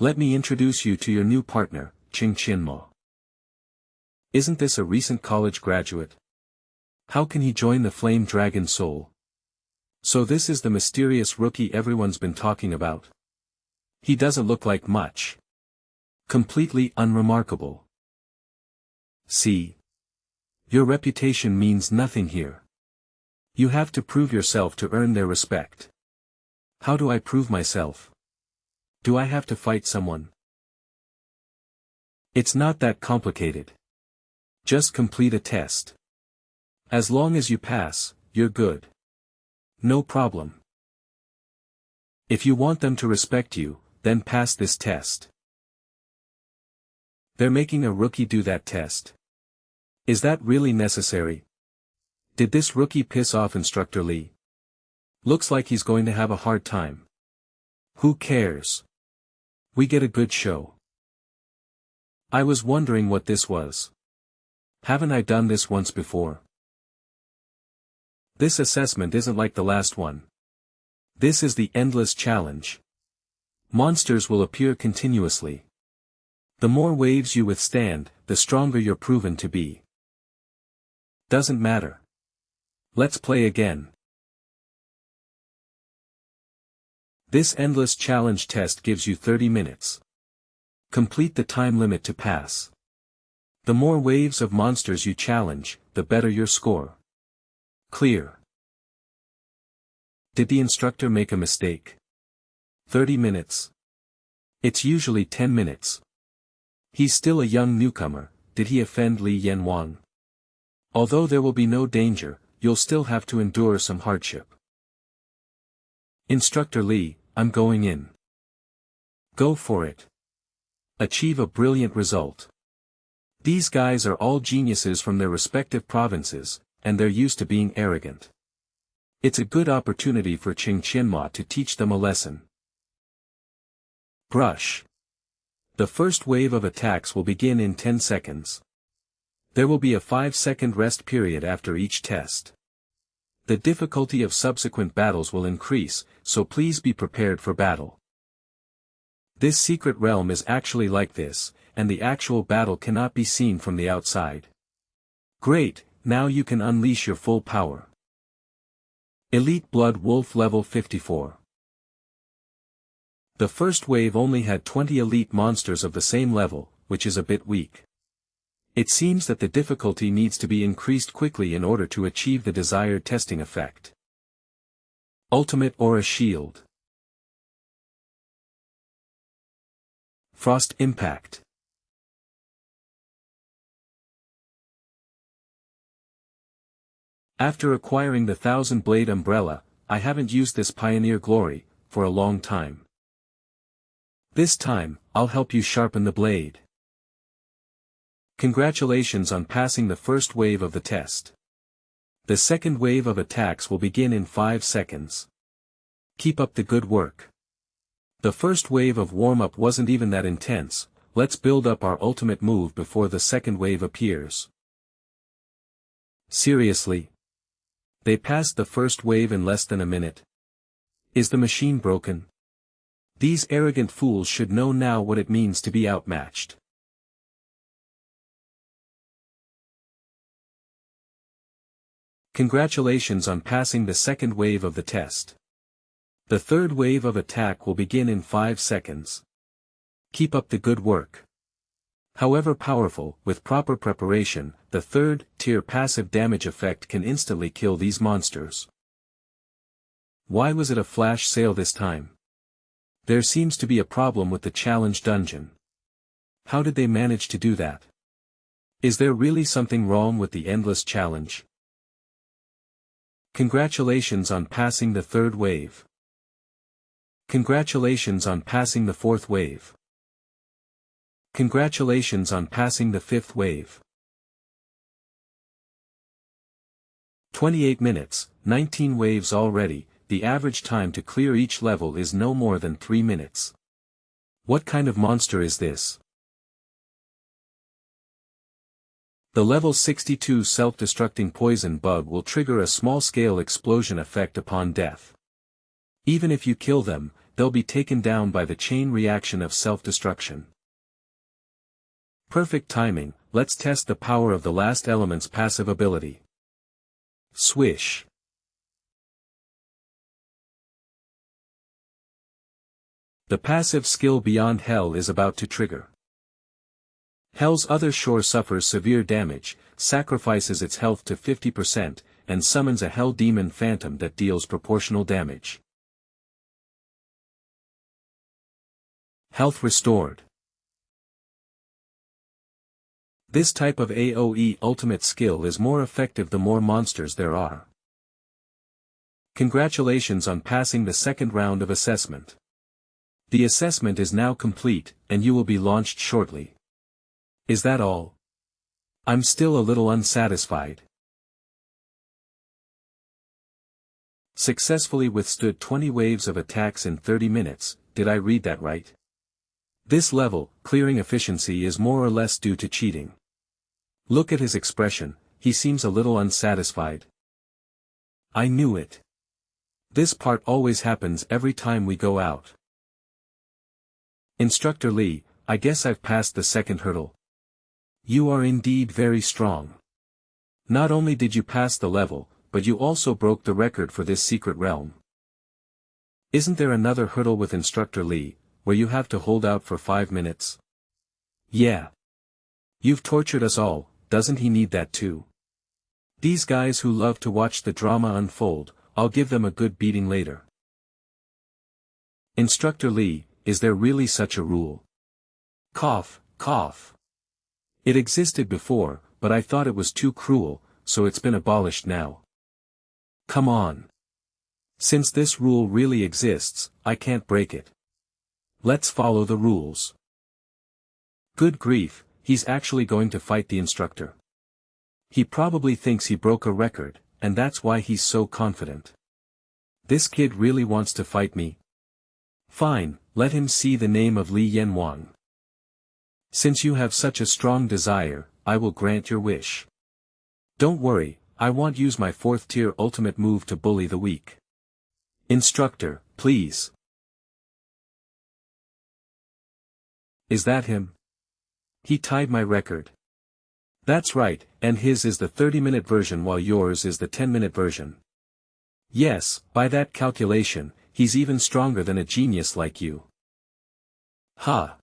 Let me introduce you to your new partner, Qing Qianmo. Isn't this a recent college graduate? How can he join the Flame Dragon Soul? So this is the mysterious rookie everyone's been talking about. He doesn't look like much. Completely unremarkable. See? Your reputation means nothing here. You have to prove yourself to earn their respect. How do I prove myself? Do I have to fight someone? It's not that complicated. Just complete a test. As long as you pass, you're good. No problem. If you want them to respect you, then pass this test. They're making a rookie do that test. Is that really necessary? Did this rookie piss off Instructor Li? Looks like he's going to have a hard time. Who cares? We get a good show. I was wondering what this was. Haven't I done this once before? This assessment isn't like the last one. This is the endless challenge. Monsters will appear continuously. The more waves you withstand, the stronger you're proven to be. Doesn't matter. Let's play again. This endless challenge test gives you 30 minutes. Complete the time limit to pass. The more waves of monsters you challenge, the better your score. Clear. Did the instructor make a mistake? 30 minutes. It's usually 10 minutes. He's still a young newcomer. Did he offend Li Yanwang? Although there will be no danger, you'll still have to endure some hardship. Instructor Li, I'm going in. Go for it. Achieve a brilliant result. These guys are all geniuses from their respective provinces, and they're used to being arrogant. It's a good opportunity for Qing Qianma to teach them a lesson. Brush. The first wave of attacks will begin in 10 seconds. There will be a 5-second rest period after each test. The difficulty of subsequent battles will increase, so please be prepared for battle. This secret realm is actually like this, and the actual battle cannot be seen from the outside. Great, now you can unleash your full power. Elite Blood Wolf Level 54. The first wave only had 20 elite monsters of the same level, which is a bit weak. It seems that the difficulty needs to be increased quickly in order to achieve the desired testing effect. Ultimate Aura Shield. Frost Impact. After acquiring the 1000-blade umbrella, I haven't used this Pioneer Glory for a long time. This time, I'll help you sharpen the blade. Congratulations on passing the first wave of the test. The second wave of attacks will begin in 5 seconds. Keep up the good work. The first wave of warm-up wasn't even that intense, let's build up our ultimate move before the second wave appears. Seriously? They passed the first wave in less than a minute. Is the machine broken? These arrogant fools should know now what it means to be outmatched. Congratulations on passing the second wave of the test. The third wave of attack will begin in 5 seconds. Keep up the good work. However powerful, with proper preparation, the third-tier passive damage effect can instantly kill these monsters. Why was it a flash sale this time? There seems to be a problem with the challenge dungeon. How did they manage to do that? Is there really something wrong with the endless challenge? Congratulations on passing the third wave. Congratulations on passing the fourth wave. Congratulations on passing the fifth wave. 28 minutes, 19 waves already, the average time to clear each level is no more than 3 minutes. What kind of monster is this? The level 62 self-destructing poison bug will trigger a small-scale explosion effect upon death. Even if you kill them, they'll be taken down by the chain reaction of self-destruction. Perfect timing, let's test the power of the last element's passive ability. Swish. The passive skill Beyond Hell is about to trigger. Hell's other shore suffers severe damage, sacrifices its health to 50%, and summons a Hell Demon Phantom that deals proportional damage. Health restored. This type of AoE ultimate skill is more effective the more monsters there are. Congratulations on passing the second round of assessment. The assessment is now complete, and you will be launched shortly. Is that all? I'm still a little unsatisfied. Successfully withstood 20 waves of attacks in 30 minutes, did I read that right? This level, clearing efficiency is more or less due to cheating. Look at his expression, he seems a little unsatisfied. I knew it. This part always happens every time we go out. Instructor Lee, I guess I've passed the second hurdle. You are indeed very strong. Not only did you pass the level, but you also broke the record for this secret realm. Isn't there another hurdle with Instructor Lee, where you have to hold out for 5 minutes? Yeah. You've tortured us all, doesn't he need that too? These guys who love to watch the drama unfold, I'll give them a good beating later. Instructor Lee, is there really such a rule? Cough, cough. It existed before, but I thought it was too cruel, so it's been abolished now. Come on. Since this rule really exists, I can't break it. Let's follow the rules. Good grief, he's actually going to fight the instructor. He probably thinks he broke a record, and that's why he's so confident. This kid really wants to fight me. Fine, let him see the name of Li Yanwang. Since you have such a strong desire, I will grant your wish. Don't worry, I won't use my 4th tier ultimate move to bully the weak. Instructor, please. Is that him? He tied my record. That's right, and his is the 30-minute version while yours is the 10-minute version. Yes, by that calculation, he's even stronger than a genius like you. Ha!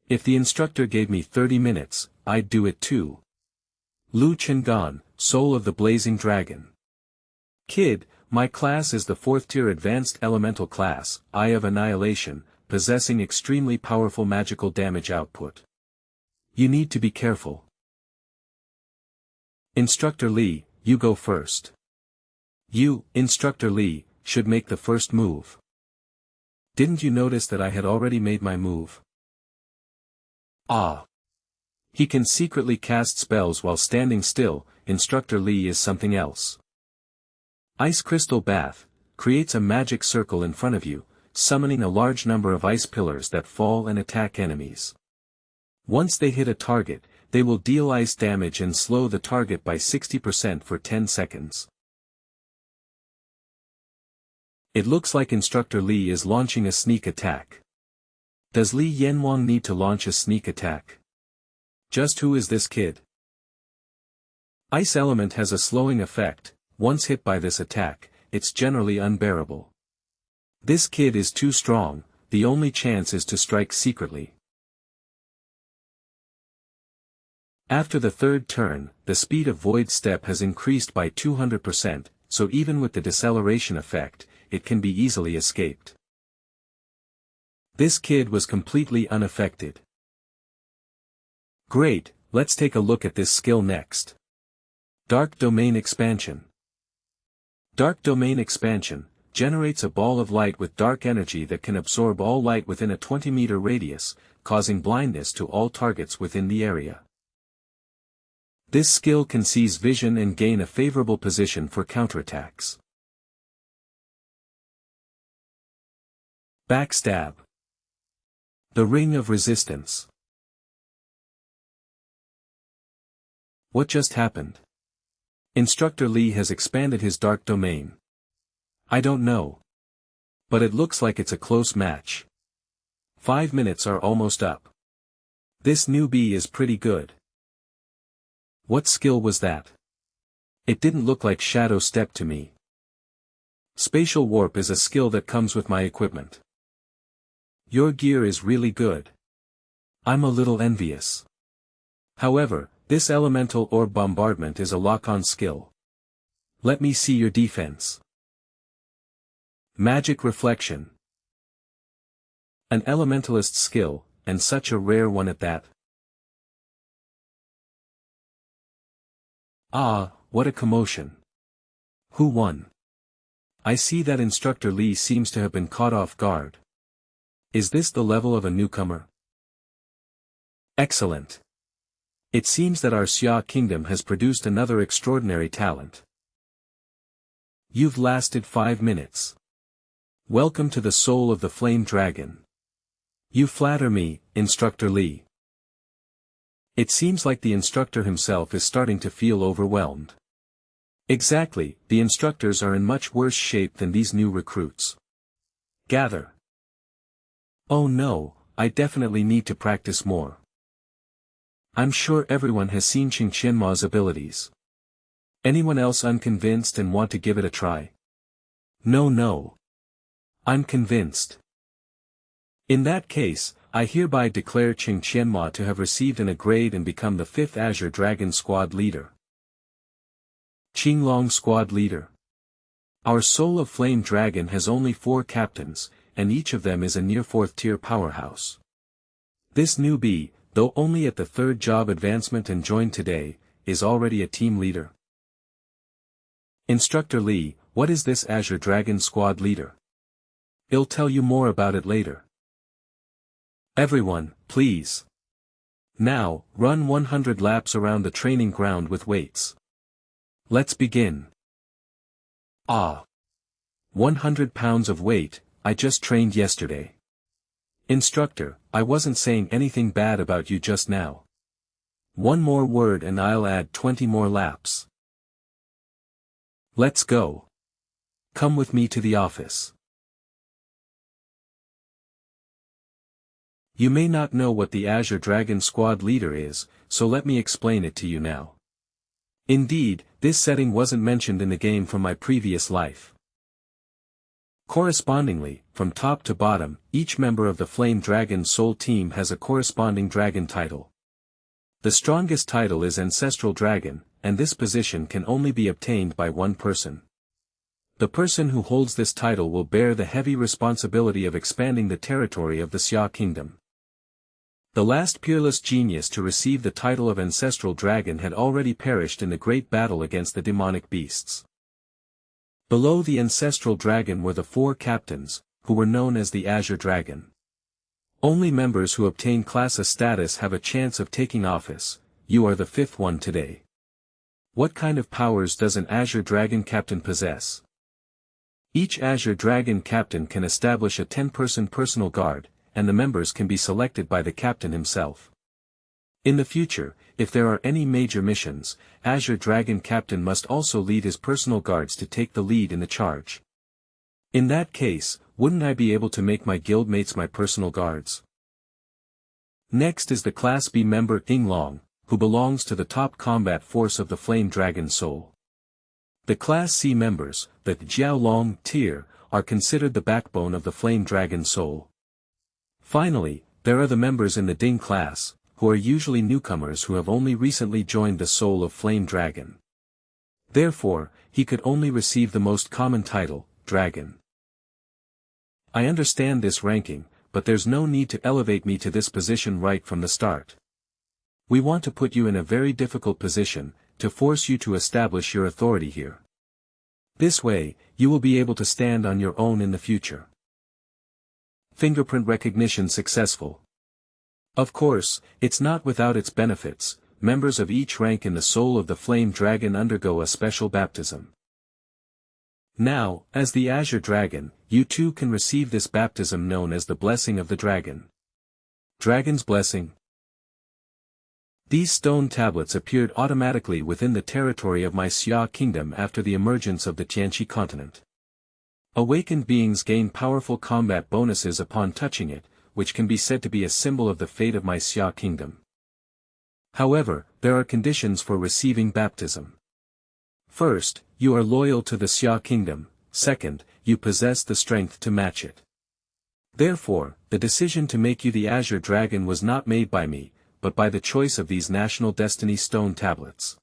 If the instructor gave me 30 minutes, I'd do it too. Lu Chengan, Soul of the Blazing Dragon. Kid, my class is the 4th tier Advanced Elemental class, Eye of Annihilation, possessing extremely powerful magical damage output. You need to be careful. Instructor Li, you go first. You, Instructor Li, should make the first move. Didn't you notice that I had already made my move? Ah. He can secretly cast spells while standing still. Instructor Li is something else. Ice Crystal Bath creates a magic circle in front of you, summoning a large number of ice pillars that fall and attack enemies. Once they hit a target, they will deal ice damage and slow the target by 60% for 10 seconds. It looks like Instructor Li is launching a sneak attack. Does Li Yanwang need to launch a sneak attack? Just who is this kid? Ice element has a slowing effect. Once hit by this attack, it's generally unbearable. This kid is too strong, the only chance is to strike secretly. After the 3rd turn, the speed of Void Step has increased by 200%, so even with the deceleration effect, it can be easily escaped. This kid was completely unaffected. Great, let's take a look at this skill next. Dark Domain Expansion. Dark Domain Expansion generates a ball of light with dark energy that can absorb all light within a 20-meter radius, causing blindness to all targets within the area. This skill can seize vision and gain a favorable position for counterattacks. Backstab. The Ring of Resistance. What just happened? Instructor Li has expanded his dark domain. I don't know. But it looks like it's a close match. 5 minutes are almost up. This newbie is pretty good. What skill was that? It didn't look like Shadow Step to me. Spatial Warp is a skill that comes with my equipment. Your gear is really good. I'm a little envious. However, this Elemental Orb Bombardment is a lock-on skill. Let me see your defense. Magic Reflection. An Elementalist skill, and such a rare one at that. Ah, what a commotion. Who won? I see that Instructor Li seems to have been caught off guard. Is this the level of a newcomer? Excellent. It seems that our Xia Kingdom has produced another extraordinary talent. You've lasted 5 minutes. Welcome to the Soul of the Flame Dragon. You flatter me, Instructor Li. It seems like the instructor himself is starting to feel overwhelmed. Exactly, the instructors are in much worse shape than these new recruits. Gather. Oh no, I definitely need to practice more. I'm sure everyone has seen Qing Qianma's abilities. Anyone else unconvinced and want to give it a try? No. I'm convinced. In that case, I hereby declare Qing Qianma to have received an upgrade and become the 5th Azure Dragon Squad Leader. Qinglong Squad Leader. Our Soul of Flame Dragon has only 4 captains, and each of them is a near 4th tier powerhouse. This newbie, though only at the 3rd job advancement and joined today, is already a team leader. Instructor Li, what is this Azure Dragon Squad Leader? He'll tell you more about it later. Everyone, please. Now, run 100 laps around the training ground with weights. Let's begin. 100 pounds of weight, I just trained yesterday. Instructor, I wasn't saying anything bad about you just now. One more word and I'll add 20 more laps. Let's go. Come with me to the office. You may not know what the Azure Dragon Squad leader is, so let me explain it to you now. Indeed, this setting wasn't mentioned in the game from my previous life. Correspondingly, from top to bottom, each member of the Flame Dragon Soul team has a corresponding dragon title. The strongest title is Ancestral Dragon, and this position can only be obtained by one person. The person who holds this title will bear the heavy responsibility of expanding the territory of the Xia Kingdom. The last peerless genius to receive the title of Ancestral Dragon had already perished in the great battle against the demonic beasts. Below the Ancestral Dragon were the 4 captains, who were known as the Azure Dragon. Only members who obtain class A status have a chance of taking office. You are the 5th one today. What kind of powers does an Azure Dragon captain possess? Each Azure Dragon captain can establish a 10-person personal guard, and the members can be selected by the captain himself. In the future, if there are any major missions, Azure Dragon Captain must also lead his personal guards to take the lead in the charge. In that case, wouldn't I be able to make my guildmates my personal guards? Next is the Class B member Yinglong, who belongs to the top combat force of the Flame Dragon Soul. The Class C members, the Jiaolong tier, are considered the backbone of the Flame Dragon Soul. Finally, there are the members in the Ding class, who are usually newcomers who have only recently joined the Soul of Flame Dragon. Therefore, he could only receive the most common title, Dragon. I understand this ranking, but there's no need to elevate me to this position right from the start. We want to put you in a very difficult position, to force you to establish your authority here. This way, you will be able to stand on your own in the future. Fingerprint recognition successful. Of course, it's not without its benefits. Members of each rank in the Soul of the Flame Dragon undergo a special baptism. Now, as the Azure Dragon, you too can receive this baptism known as the Blessing of the Dragon. Dragon's Blessing. These stone tablets appeared automatically within the territory of my Xia Kingdom after the emergence of the Tianqi continent. Awakened beings gain powerful combat bonuses upon touching it, which can be said to be a symbol of the fate of my Xia Kingdom. However, there are conditions for receiving baptism. First, you are loyal to the Xia Kingdom. Second, you possess the strength to match it. Therefore, the decision to make you the Azure Dragon was not made by me, but by the choice of these National Destiny Stone Tablets.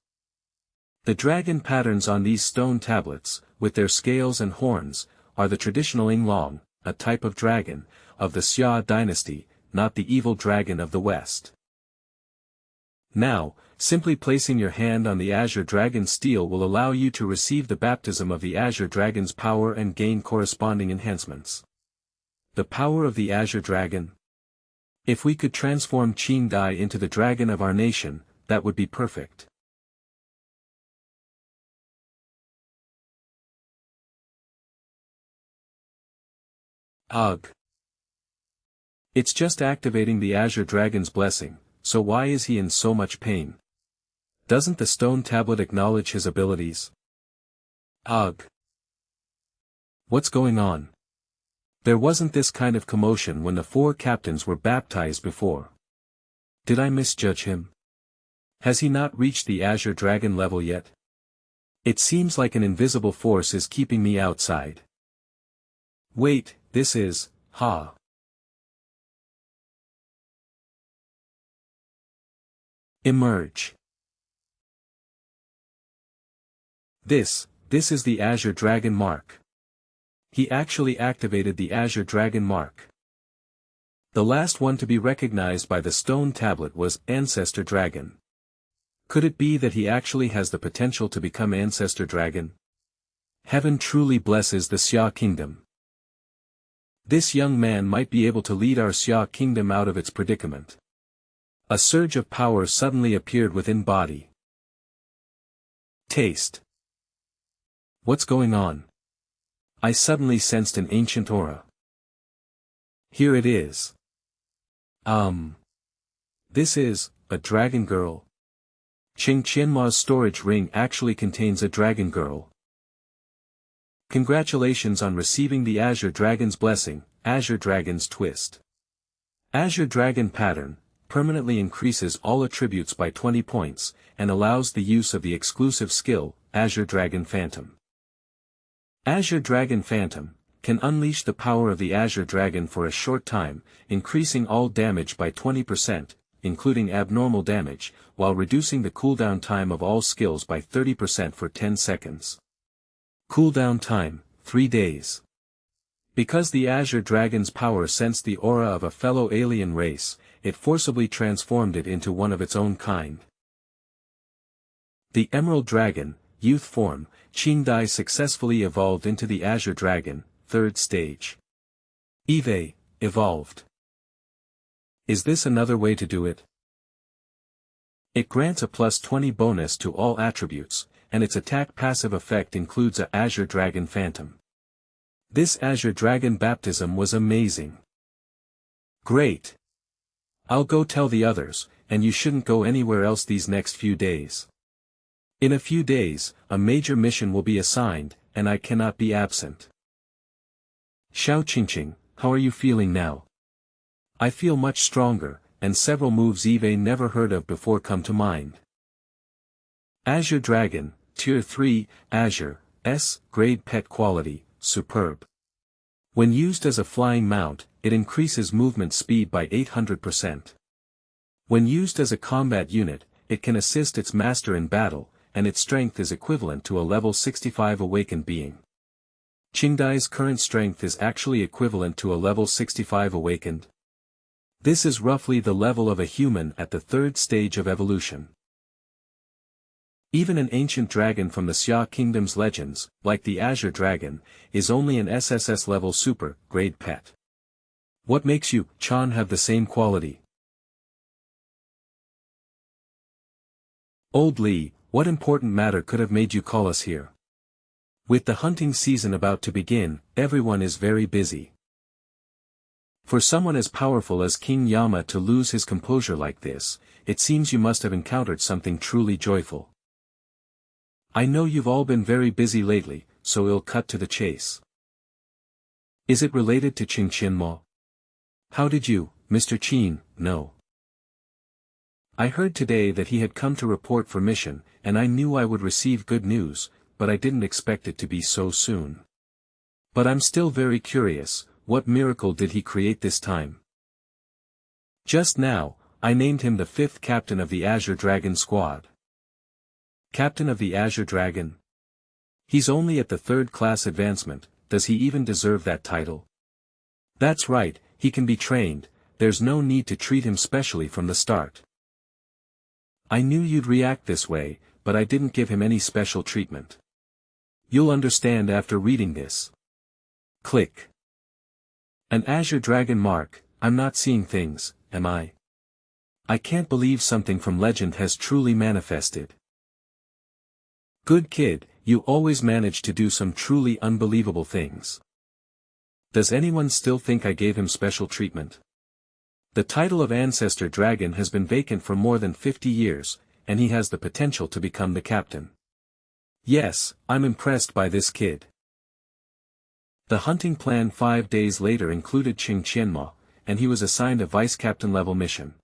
The dragon patterns on these stone tablets, with their scales and horns, are the traditional Yinglong, a type of dragon, of the Xia dynasty, not the evil dragon of the West. Now, simply placing your hand on the Azure Dragon steel will allow you to receive the baptism of the Azure Dragon's power and gain corresponding enhancements. The power of the Azure Dragon. If we could transform Qing Dai into the dragon of our nation, that would be perfect. Ugh. It's just activating the Azure Dragon's blessing, so why is he in so much pain? Doesn't the stone tablet acknowledge his abilities? Ugh. What's going on? There wasn't this kind of commotion when the 4 captains were baptized before. Did I misjudge him? Has he not reached the Azure Dragon level yet? It seems like an invisible force is keeping me outside. Wait, this is, Emerge. This is the Azure Dragon mark. He actually activated the Azure Dragon mark. The last one to be recognized by the stone tablet was Ancestor Dragon. Could it be that he actually has the potential to become Ancestor Dragon? Heaven truly blesses the Xia Kingdom. This young man might be able to lead our Xia Kingdom out of its predicament. A surge of power suddenly appeared within body. Taste. What's going on? I suddenly sensed an ancient aura. Here it is. This is, a dragon girl. Qing Qianma's storage ring actually contains a dragon girl. Congratulations on receiving the Azure Dragon's blessing, Azure Dragon's twist. Azure Dragon pattern, permanently increases all attributes by 20 points, and allows the use of the exclusive skill, Azure Dragon Phantom. Azure Dragon Phantom, can unleash the power of the Azure Dragon for a short time, increasing all damage by 20%, including abnormal damage, while reducing the cooldown time of all skills by 30% for 10 seconds. Cooldown time, 3 days. Because the Azure Dragon's power sensed the aura of a fellow alien race, it forcibly transformed it into one of its own kind. The Emerald Dragon, youth form, Qingdai successfully evolved into the Azure Dragon, 3rd stage. Eve, evolved. Is this another way to do it? It grants a plus 20 bonus to all attributes, and its attack passive effect includes a Azure Dragon Phantom. This Azure Dragon baptism was amazing. Great. I'll go tell the others, and you shouldn't go anywhere else these next few days. In a few days, a major mission will be assigned, and I cannot be absent. Xiao Qingqing, how are you feeling now? I feel much stronger, and several moves Eve never heard of before come to mind. Azure Dragon, Tier 3, Azure, S, Grade Pet Quality, Superb. When used as a flying mount, it increases movement speed by 800%. When used as a combat unit, it can assist its master in battle, and its strength is equivalent to a level 65 awakened being. Qingdai's current strength is actually equivalent to a level 65 awakened. This is roughly the level of a human at the 3rd stage of evolution. Even an ancient dragon from the Xia Kingdom's legends, like the Azure Dragon, is only an SSS level super grade pet. What makes you, Chan, have the same quality? Old Li, what important matter could have made you call us here? With the hunting season about to begin, everyone is very busy. For someone as powerful as King Yama to lose his composure like this, it seems you must have encountered something truly joyful. I know you've all been very busy lately, so I'll cut to the chase. Is it related to Qing Qianmo? How did you, Mr. Qin, know? I heard today that he had come to report for mission, and I knew I would receive good news, but I didn't expect it to be so soon. But I'm still very curious, what miracle did he create this time? Just now, I named him the 5th captain of the Azure Dragon squad. Captain of the Azure Dragon? He's only at the 3rd class advancement, does he even deserve that title? That's right, he can be trained, there's no need to treat him specially from the start. I knew you'd react this way, but I didn't give him any special treatment. You'll understand after reading this. Click. An Azure Dragon mark, I'm not seeing things, am I? I can't believe something from legend has truly manifested. Good kid, you always manage to do some truly unbelievable things. Does anyone still think I gave him special treatment? The title of Ancestor Dragon has been vacant for more than 50 years, and he has the potential to become the captain. Yes, I'm impressed by this kid. The hunting plan 5 days later included Qing Qianmo, and he was assigned a vice-captain level mission.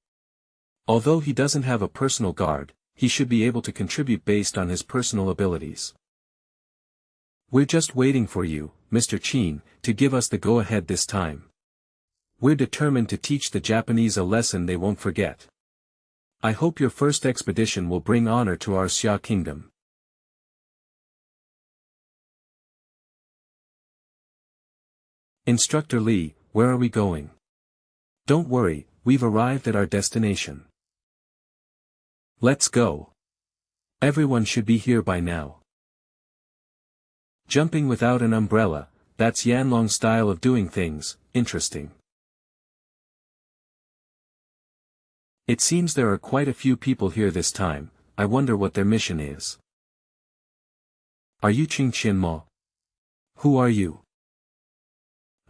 Although he doesn't have a personal guard, he should be able to contribute based on his personal abilities. We're just waiting for you, Mr. Qin, to give us the go-ahead this time. We're determined to teach the Japanese a lesson they won't forget. I hope your first expedition will bring honor to our Xia Kingdom. Instructor Li, where are we going? Don't worry, we've arrived at our destination. Let's go. Everyone should be here by now. Jumping without an umbrella, that's Yanlong's style of doing things, interesting. It seems there are quite a few people here this time. I wonder what their mission is. Are you Qing Qianmo? Who are you?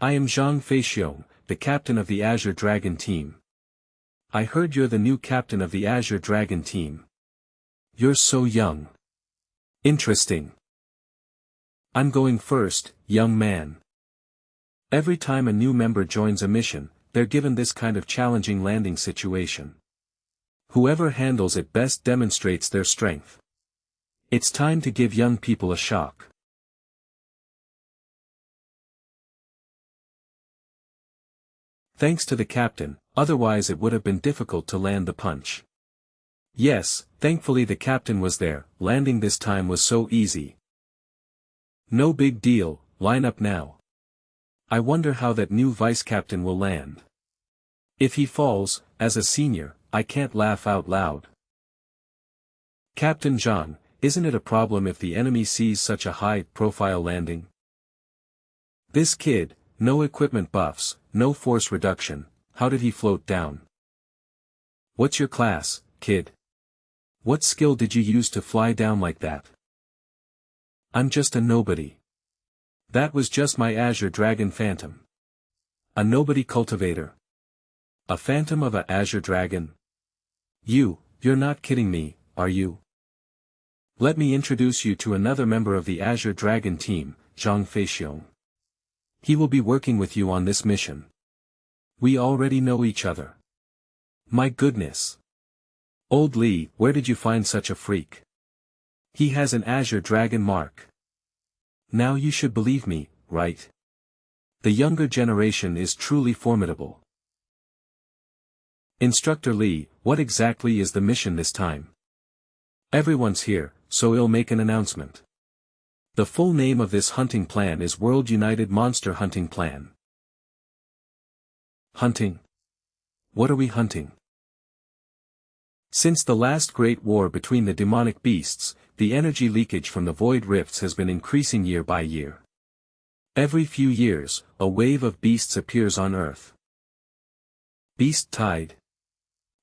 I am Zhang Feixiong, the captain of the Azure Dragon team. I heard you're the new captain of the Azure Dragon team. You're so young. Interesting. I'm going first, young man. Every time a new member joins a mission, they're given this kind of challenging landing situation. Whoever handles it best demonstrates their strength. It's time to give young people a shock. Thanks to the captain, otherwise it would have been difficult to land the punch. Yes, thankfully the captain was there. Landing this time was so easy. No big deal, line up now. I wonder how that new vice-captain will land. If he falls, as a senior, I can't laugh out loud. Captain Zhang, isn't it a problem if the enemy sees such a high-profile landing? This kid, no equipment buffs, no force reduction, how did he float down? What's your class, kid? What skill did you use to fly down like that? I'm just a nobody. That was just my Azure Dragon Phantom. A nobody cultivator. A phantom of a Azure Dragon? You're not kidding me, are you? Let me introduce you to another member of the Azure Dragon team, Zhang Feixiong. He will be working with you on this mission. We already know each other. My goodness. Old Li, where did you find such a freak? He has an Azure Dragon mark. Now you should believe me, right? The younger generation is truly formidable. Instructor Li, what exactly is the mission this time? Everyone's here, so I'll make an announcement. The full name of this hunting plan is World United Monster Hunting Plan. Hunting? What are we hunting? Since the last great war between the demonic beasts, the energy leakage from the void rifts has been increasing year by year. Every few years, a wave of beasts appears on Earth. Beast Tide.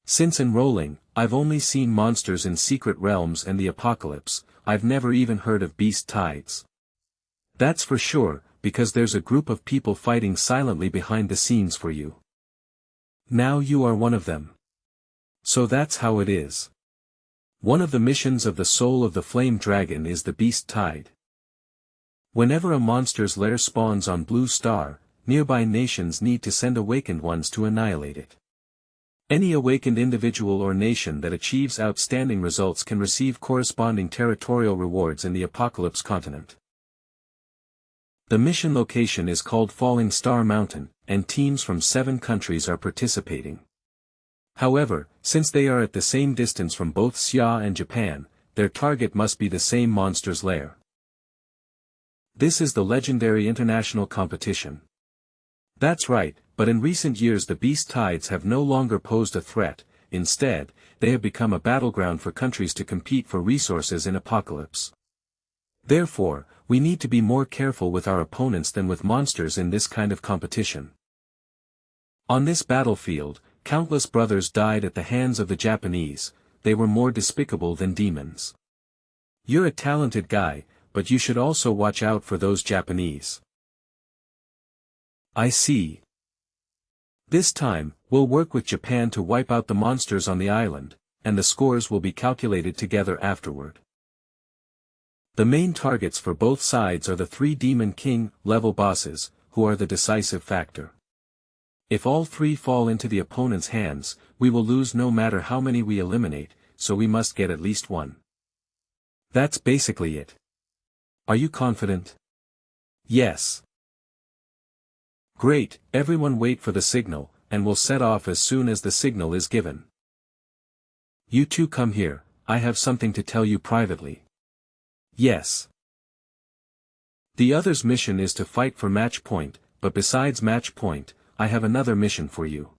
Since enrolling, I've only seen monsters in secret realms and the apocalypse. I've never even heard of beast tides. That's for sure, because there's a group of people fighting silently behind the scenes for you. Now you are one of them. So that's how it is. One of the missions of the soul of the flame dragon is the beast tide. Whenever a monster's lair spawns on Blue Star, nearby nations need to send awakened ones to annihilate it. Any awakened individual or nation that achieves outstanding results can receive corresponding territorial rewards in the Apocalypse continent. The mission location is called Falling Star Mountain, and teams from 7 countries are participating. However, since they are at the same distance from both Xia and Japan, their target must be the same monster's lair. This is the legendary international competition. That's right, but in recent years the beast tides have no longer posed a threat. Instead, they have become a battleground for countries to compete for resources in Apocalypse. Therefore, we need to be more careful with our opponents than with monsters in this kind of competition. On this battlefield, countless brothers died at the hands of the Japanese. They were more despicable than demons. You're a talented guy, but you should also watch out for those Japanese. I see. This time, we'll work with Japan to wipe out the monsters on the island, and the scores will be calculated together afterward. The main targets for both sides are the 3 Demon King level bosses, who are the decisive factor. If all 3 fall into the opponent's hands, we will lose no matter how many we eliminate, so we must get at least 1. That's basically it. Are you confident? Yes. Great, everyone wait for the signal, and we'll set off as soon as the signal is given. You two come here, I have something to tell you privately. Yes. The other's mission is to fight for match point, but besides match point, I have another mission for you.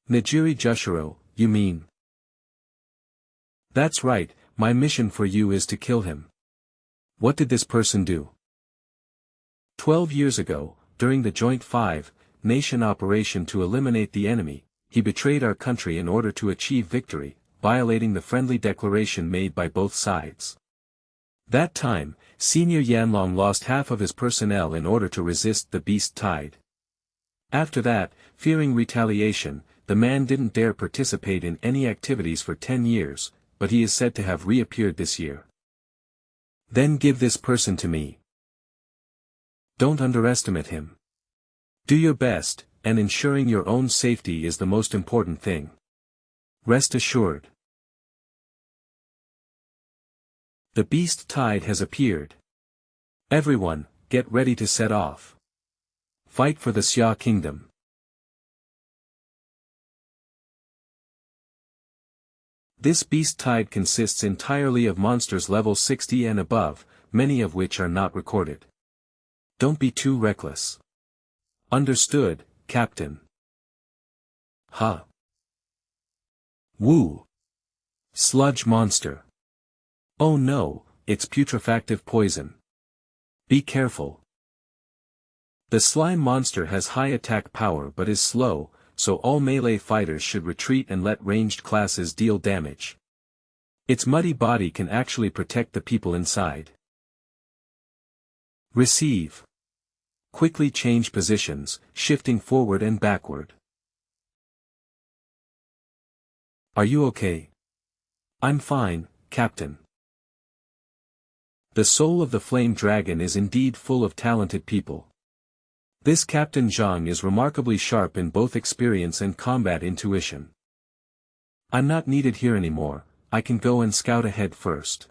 Nijiri Jushiro, you mean? That's right, my mission for you is to kill him. What did this person do? 12 years ago, during the joint 5-nation operation to eliminate the enemy, he betrayed our country in order to achieve victory, violating the friendly declaration made by both sides. That time, Senior Yanlong lost half of his personnel in order to resist the beast tide. After that, fearing retaliation, the man didn't dare participate in any activities for 10 years, but he is said to have reappeared this year. Then give this person to me. Don't underestimate him. Do your best, and ensuring your own safety is the most important thing. Rest assured. The beast tide has appeared. Everyone, get ready to set off. Fight for the Xia Kingdom. This beast tide consists entirely of monsters level 60 and above, many of which are not recorded. Don't be too reckless. Understood, Captain. Huh. Woo. Sludge monster. Oh no, it's putrefactive poison. Be careful. The slime monster has high attack power but is slow, so all melee fighters should retreat and let ranged classes deal damage. Its muddy body can actually protect the people inside. Receive. Quickly change positions, shifting forward and backward. Are you okay? I'm fine, Captain. The soul of the flame dragon is indeed full of talented people. This Captain Zhang is remarkably sharp in both experience and combat intuition. I'm not needed here anymore, I can go and scout ahead first.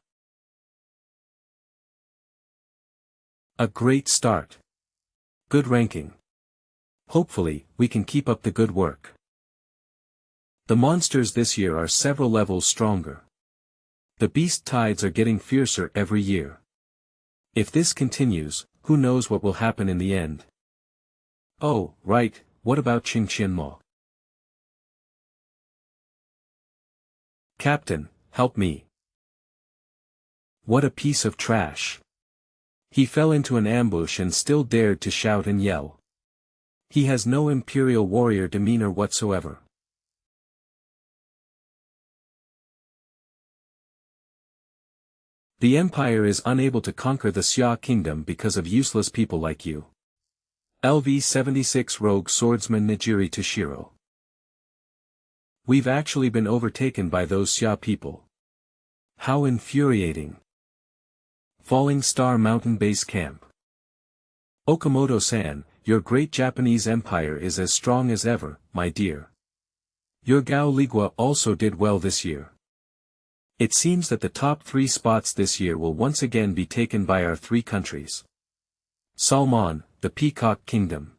A great start. Good ranking. Hopefully, we can keep up the good work. The monsters this year are several levels stronger. The beast tides are getting fiercer every year. If this continues, who knows what will happen in the end? Oh, right, what about Qingqianmo? Captain, help me. What a piece of trash. He fell into an ambush and still dared to shout and yell. He has no imperial warrior demeanor whatsoever. The Empire is unable to conquer the Xia Kingdom because of useless people like you. LV-76 Rogue Swordsman Nijiri Toshiro. We've actually been overtaken by those Xia people. How infuriating. Falling Star Mountain Base Camp. Okamoto-san, your great Japanese empire is as strong as ever, my dear. Your Gao Ligua also did well this year. It seems that the top 3 spots this year will once again be taken by our 3 countries. Salmon, the Peacock Kingdom.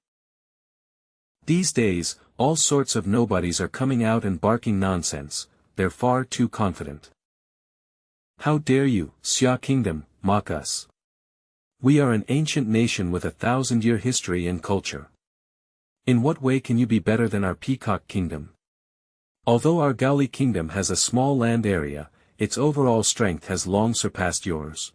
These days, all sorts of nobodies are coming out and barking nonsense, they're far too confident. How dare you, Xia Kingdom, mock us? We are an ancient nation with a 1,000-year history and culture. In what way can you be better than our Peacock Kingdom? Although our Gaoli Kingdom has a small land area, its overall strength has long surpassed yours.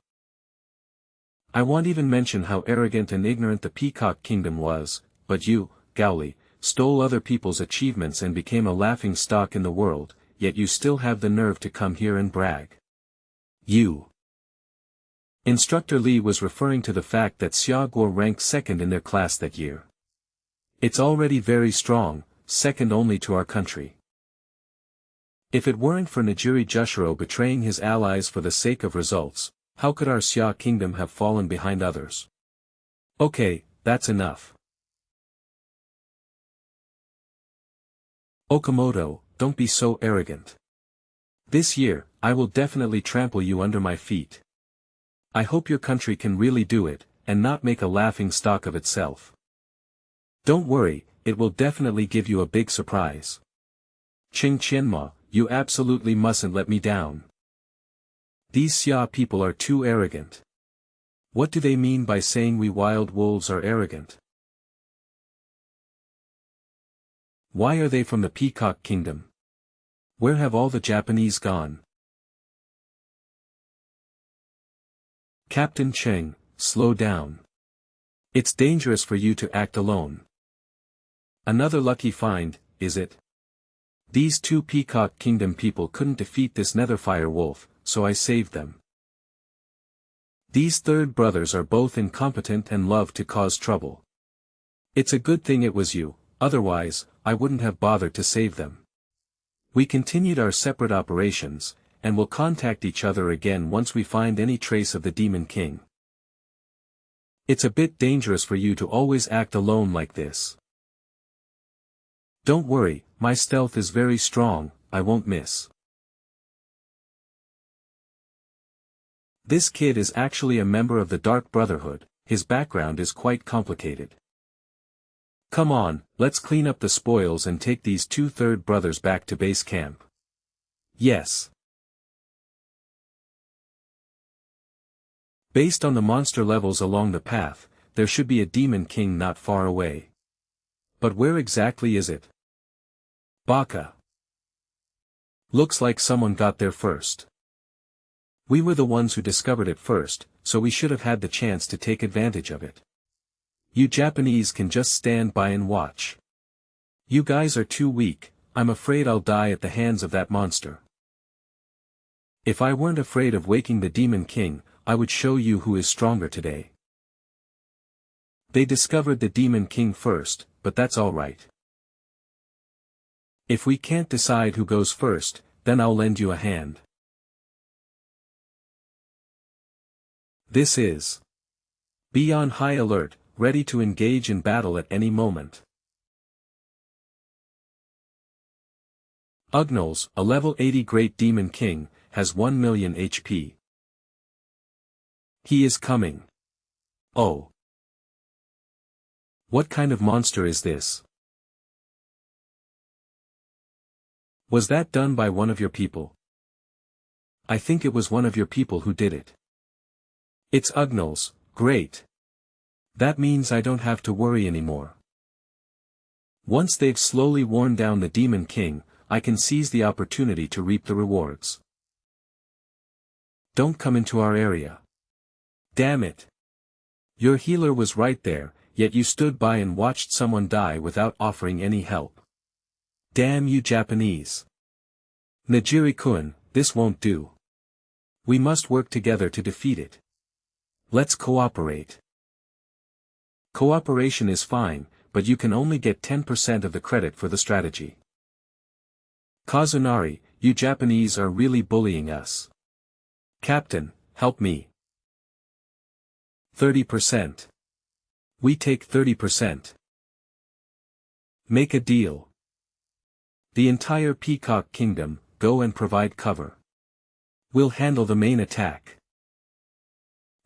I won't even mention how arrogant and ignorant the Peacock Kingdom was, but you, Gaoli, stole other people's achievements and became a laughing stock in the world, yet you still have the nerve to come here and brag. You. Instructor Li was referring to the fact that Xia Guo ranked second in their class that year. It's already very strong, second only to our country. If it weren't for Nijiri Jushiro betraying his allies for the sake of results, how could our Xia Kingdom have fallen behind others? Okay, that's enough. Okamoto, don't be so arrogant. This year, I will definitely trample you under my feet. I hope your country can really do it, and not make a laughing stock of itself. Don't worry, it will definitely give you a big surprise. Qingqianmo, you absolutely mustn't let me down. These Xia people are too arrogant. What do they mean by saying we wild wolves are arrogant? Why are they from the Peacock Kingdom? Where have all the Japanese gone? Captain Cheng, slow down. It's dangerous for you to act alone. Another lucky find, is it? These two Peacock Kingdom people couldn't defeat this Netherfire Wolf, so I saved them. These third brothers are both incompetent and love to cause trouble. It's a good thing it was you, otherwise, I wouldn't have bothered to save them. We continued our separate operations, and will contact each other again once we find any trace of the Demon King. It's a bit dangerous for you to always act alone like this. Don't worry, my stealth is very strong, I won't miss. This kid is actually a member of the Dark Brotherhood, his background is quite complicated. Come on, let's clean up the spoils and take these two third brothers back to base camp. Yes. Based on the monster levels along the path, there should be a Demon King not far away. But where exactly is it? Baka. Looks like someone got there first. We were the ones who discovered it first, so we should have had the chance to take advantage of it. You Japanese can just stand by and watch. You guys are too weak, I'm afraid I'll die at the hands of that monster. If I weren't afraid of waking the Demon King, I would show you who is stronger today. They discovered the Demon King first, but that's alright. If we can't decide who goes first, then I'll lend you a hand. This is. Be on high alert, ready to engage in battle at any moment. Ugnals, a level 80 Great Demon King, has 1 million HP. He is coming. Oh. What kind of monster is this? Was that done by one of your people? I think it was one of your people who did it. It's Ugnals, great. That means I don't have to worry anymore. Once they've slowly worn down the Demon King, I can seize the opportunity to reap the rewards. Don't come into our area. Damn it. Your healer was right there, yet you stood by and watched someone die without offering any help. Damn you Japanese. Najiri-kun, this won't do. We must work together to defeat it. Let's cooperate. Cooperation is fine, but you can only get 10% of the credit for the strategy. Kazunari, you Japanese are really bullying us. Captain, help me. 30%. We take 30%. Make a deal. The entire Peacock Kingdom, go and provide cover. We'll handle the main attack.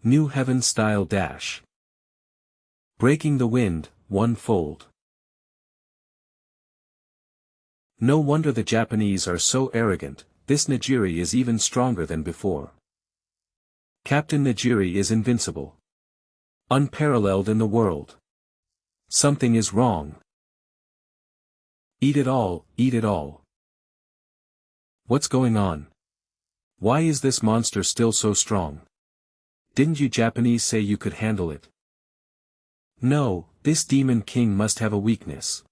New Heaven Style Dash. Breaking the wind, one-fold. No wonder the Japanese are so arrogant, this Najiri is even stronger than before. Captain Najiri is invincible. Unparalleled in the world. Something is wrong. Eat it all, eat it all. What's going on? Why is this monster still so strong? Didn't you Japanese say you could handle it? No, this Demon King must have a weakness.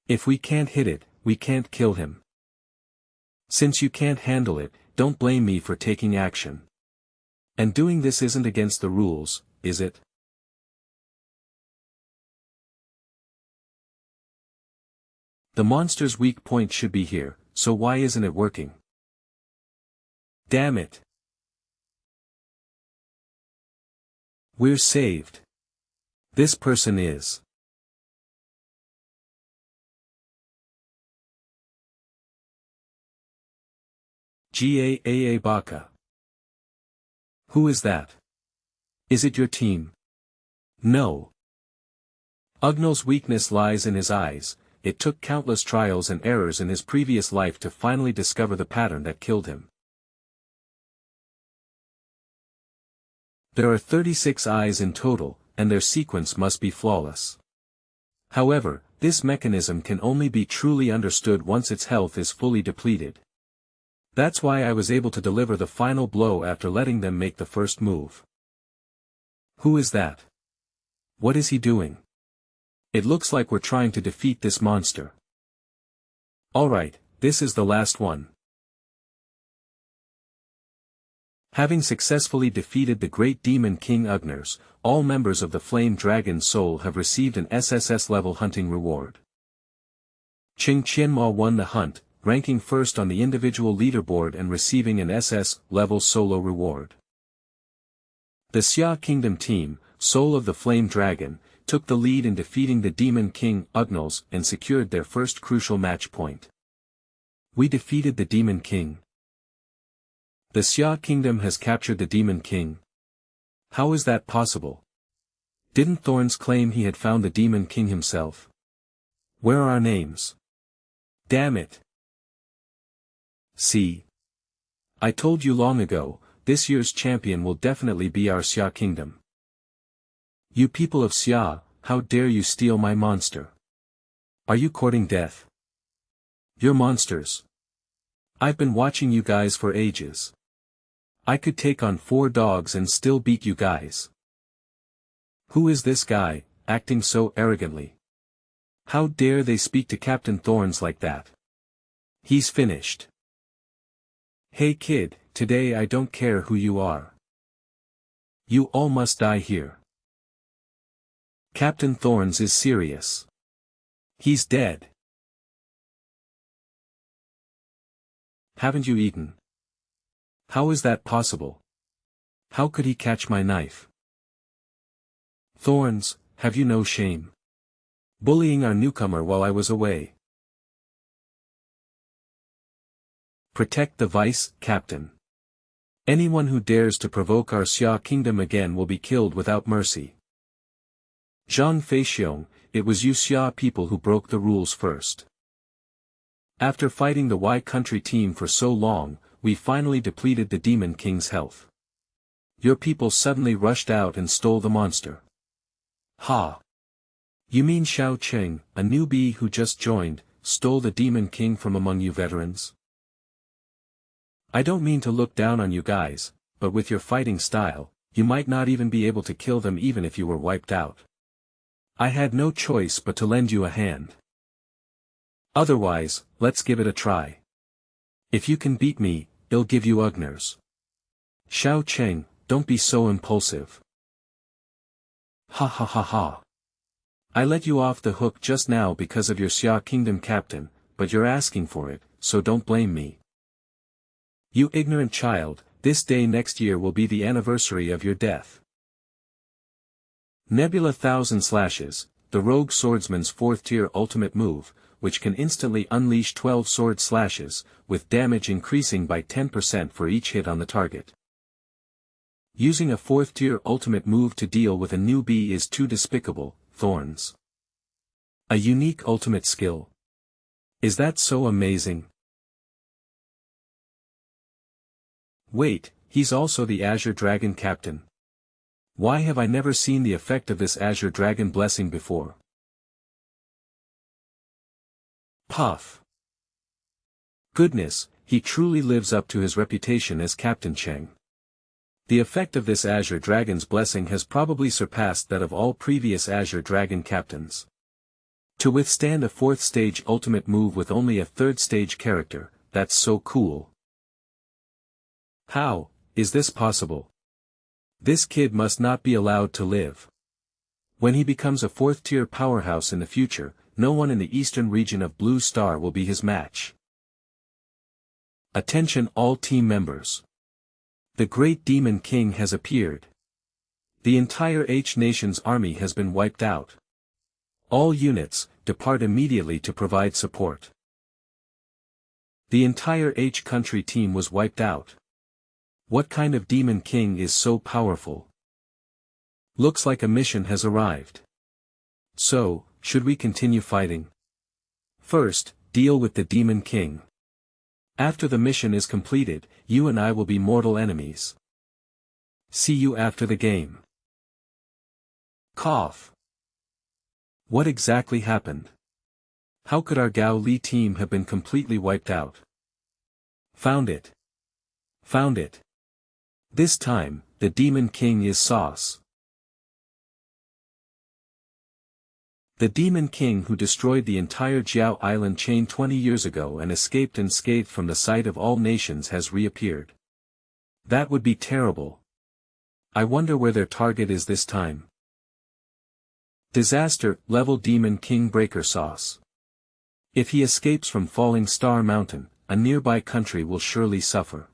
If we can't hit it, we can't kill him. Since you can't handle it, don't blame me for taking action. And doing this isn't against the rules, is it? The monster's weak point should be here, so why isn't it working? Damn it. We're saved. This person is. Gaa Baka. Who is that? Is it your team? No. Ugnal's weakness lies in his eyes. It took countless trials and errors in his previous life to finally discover the pattern that killed him. There are 36 eyes in total, and their sequence must be flawless. However, this mechanism can only be truly understood once its health is fully depleted. That's why I was able to deliver the final blow after letting them make the first move. Who is that? What is he doing? It looks like we're trying to defeat this monster. Alright, this is the last one. Having successfully defeated the great demon King Ugners, all members of the Flame Dragon Soul have received an SSS-level hunting reward. Qing Qianma won the hunt, ranking first on the individual leaderboard and receiving an SS-level solo reward. The Xia Kingdom team, Soul of the Flame Dragon, took the lead in defeating the Demon King Ugnals and secured their first crucial match point. We defeated the Demon King. The Xia Kingdom has captured the Demon King. How is that possible? Didn't Thorns claim he had found the Demon King himself? Where are our names? Damn it. See. I told you long ago, this year's champion will definitely be our Xia Kingdom. You people of Xia, how dare you steal my monster? Are you courting death? You're monsters. I've been watching you guys for ages. I could take on 4 dogs and still beat you guys. Who is this guy, acting so arrogantly? How dare they speak to Captain Thorns like that? He's finished. Hey kid, today I don't care who you are. You all must die here. Captain Thorns is serious. He's dead. Haven't you eaten? How is that possible? How could he catch my knife? Thorns, have you no shame? Bullying our newcomer while I was away. Protect the Vice Captain. Anyone who dares to provoke our Xia Kingdom again will be killed without mercy. Zhang Feixiong, it was you Xia people who broke the rules first. After fighting the Y Country team for so long, we finally depleted the Demon King's health. Your people suddenly rushed out and stole the monster. Ha! You mean Xiao Cheng, a newbie who just joined, stole the Demon King from among you veterans? I don't mean to look down on you guys, but with your fighting style, you might not even be able to kill them even if you were wiped out. I had no choice but to lend you a hand. Otherwise, let's give it a try. If you can beat me, I'll give you Ugners. Xiao Cheng, don't be so impulsive. Ha ha ha ha. I let you off the hook just now because of your Xia Kingdom captain, but you're asking for it, so don't blame me. You ignorant child, this day next year will be the anniversary of your death. Nebula Thousand Slashes, the rogue swordsman's 4th tier ultimate move, which can instantly unleash 12 sword slashes, with damage increasing by 10% for each hit on the target. Using a 4th tier ultimate move to deal with a newbie is too despicable, Thorns. A unique ultimate skill. Is that so amazing? Wait, he's also the Azure Dragon Captain. Why have I never seen the effect of this Azure Dragon blessing before? Puff. Goodness, he truly lives up to his reputation as Captain Cheng. The effect of this Azure Dragon's blessing has probably surpassed that of all previous Azure Dragon captains. To withstand a 4th stage ultimate move with only a 3rd stage character, that's so cool. How is this possible? This kid must not be allowed to live. When he becomes a 4th tier powerhouse in the future, no one in the eastern region of Blue Star will be his match. Attention all team members. The Great Demon King has appeared. The entire H Nation's army has been wiped out. All units, depart immediately to provide support. The entire H Country team was wiped out. What kind of Demon King is so powerful? Looks like a mission has arrived. So, should we continue fighting? First, deal with the Demon King. After the mission is completed, you and I will be mortal enemies. See you after the game. Cough. What exactly happened? How could our Gao Li team have been completely wiped out? Found it. Found it. This time, the Demon King is sauce. The Demon King who destroyed the entire Jiao Island chain 20 years ago and escaped unscathed from the sight of all nations has reappeared. That would be terrible. I wonder where their target is this time. Disaster level Demon King Breaker Sauce. If he escapes from Falling Star Mountain, a nearby country will surely suffer.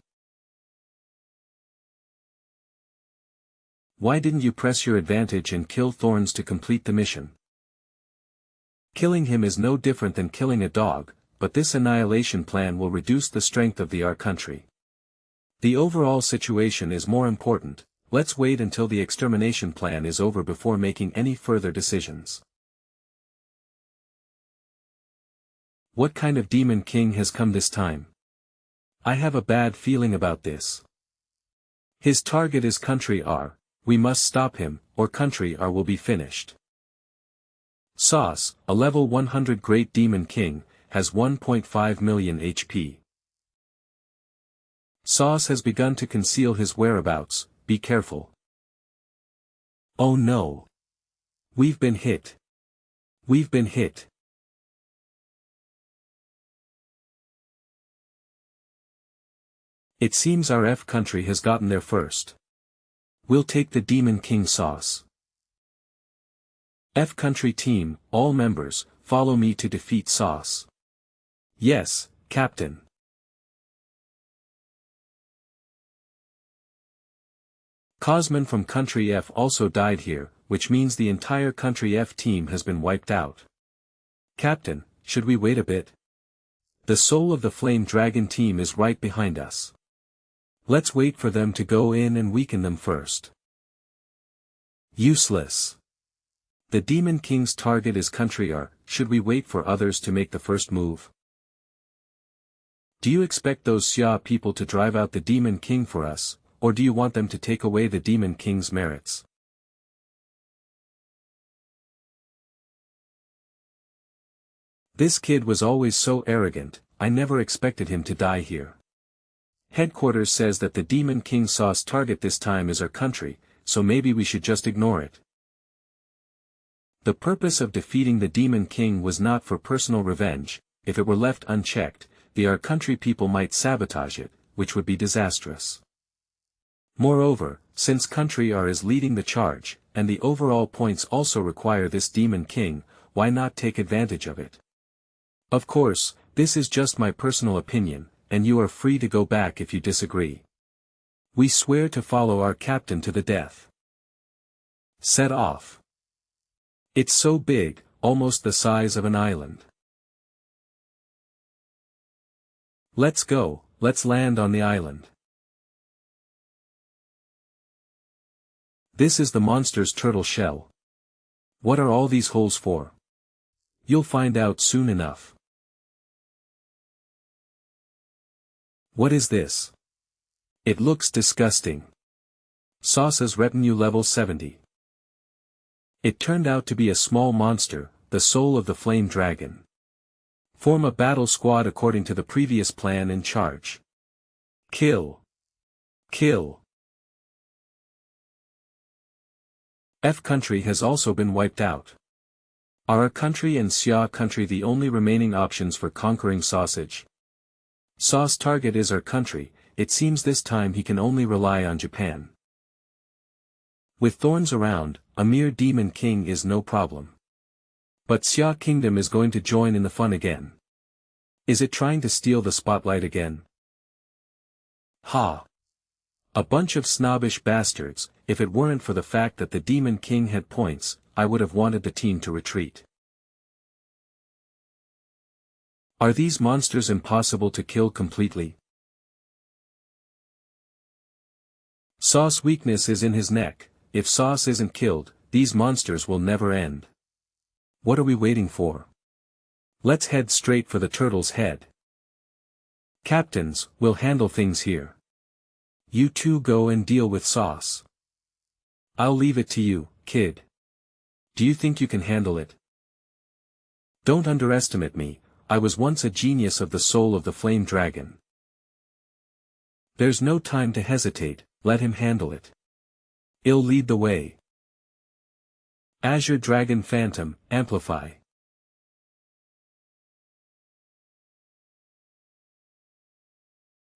Why didn't you press your advantage and kill Thorns to complete the mission? Killing him is no different than killing a dog, but this annihilation plan will reduce the strength of our country. The overall situation is more important. Let's wait until the extermination plan is over before making any further decisions. What kind of Demon King has come this time? I have a bad feeling about this. His target is Country R, we must stop him, or Country R will be finished. Sauce, a level 100 Great Demon King, has 1.5 million HP. Sauce has begun to conceal his whereabouts, be careful. Oh no! We've been hit. We've been hit. It seems our F country has gotten there first. We'll take the Demon King Sauce. F country team, all members, follow me to defeat Sauce. Yes, Captain. Cosman from Country F also died here, which means the entire Country F team has been wiped out. Captain, should we wait a bit? The Soul of the Flame Dragon team is right behind us. Let's wait for them to go in and weaken them first. Useless. The Demon King's target is Country R, should we wait for others to make the first move? Do you expect those Xia people to drive out the Demon King for us? Or do you want them to take away the Demon King's merits? This kid was always so arrogant, I never expected him to die here. Headquarters says that the Demon King Sauce target this time is our country, so maybe we should just ignore it. The purpose of defeating the Demon King was not for personal revenge. If it were left unchecked, our country people might sabotage it, which would be disastrous. Moreover, since Country R is leading the charge, and the overall points also require this Demon King, why not take advantage of it? Of course, this is just my personal opinion, and you are free to go back if you disagree. We swear to follow our captain to the death. Set off. It's so big, almost the size of an island. Let's go, let's land on the island. This is the monster's turtle shell. What are all these holes for? You'll find out soon enough. What is this? It looks disgusting. Sauce's retinue level 70. It turned out to be a small monster, the soul of the flame dragon. Form a battle squad according to the previous plan and charge. Kill. Kill. F country has also been wiped out. Are our country and Xia country the only remaining options for conquering Sausage? Sauce target is our country, it seems this time he can only rely on Japan. With Thorns around, a mere Demon King is no problem. But Xia Kingdom is going to join in the fun again. Is it trying to steal the spotlight again? Ha! A bunch of snobbish bastards. If it weren't for the fact that the Demon King had points, I would have wanted the team to retreat. Are these monsters impossible to kill completely? Sauce weakness is in his neck. If Sauce isn't killed, these monsters will never end. What are we waiting for? Let's head straight for the turtle's head. Captains, we'll handle things here. You two go and deal with Sauce. I'll leave it to you, kid. Do you think you can handle it? Don't underestimate me, I was once a genius of the soul of the flame dragon. There's no time to hesitate, let him handle it. I'll lead the way. Azure Dragon Phantom, amplify.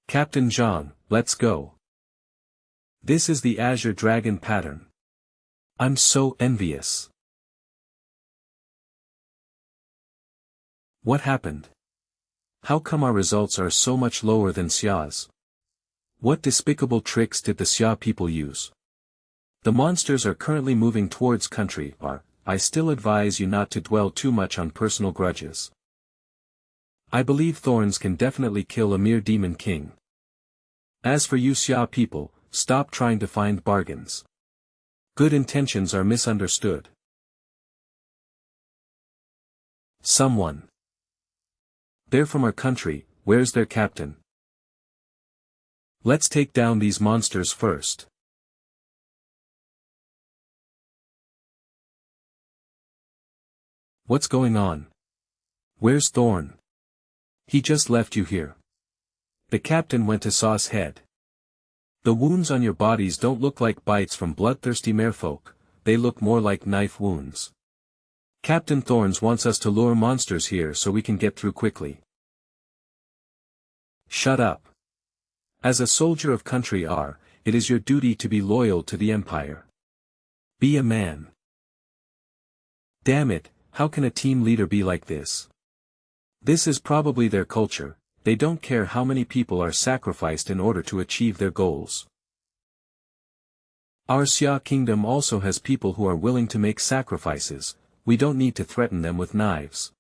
Captain Zhang, let's go. This is the Azure Dragon pattern. I'm so envious. What happened? How come our results are so much lower than Xia's? What despicable tricks did the Xia people use? The monsters are currently moving towards country R. I still advise you not to dwell too much on personal grudges. I believe thorns can definitely kill a mere demon king. As for you Xia people, stop trying to find bargains. Good intentions are misunderstood. Someone. They're from our country, where's their captain? Let's take down these monsters first. What's going on? Where's Thorn? He just left you here. The captain went to Saw's head. The wounds on your bodies don't look like bites from bloodthirsty merfolk, they look more like knife wounds. Captain Thorns wants us to lure monsters here so we can get through quickly. Shut up. As a soldier of country R, it is your duty to be loyal to the Empire. Be a man. Damn it, how can a team leader be like this? This is probably their culture, they don't care how many people are sacrificed in order to achieve their goals. Our Xia kingdom also has people who are willing to make sacrifices, we don't need to threaten them with knives.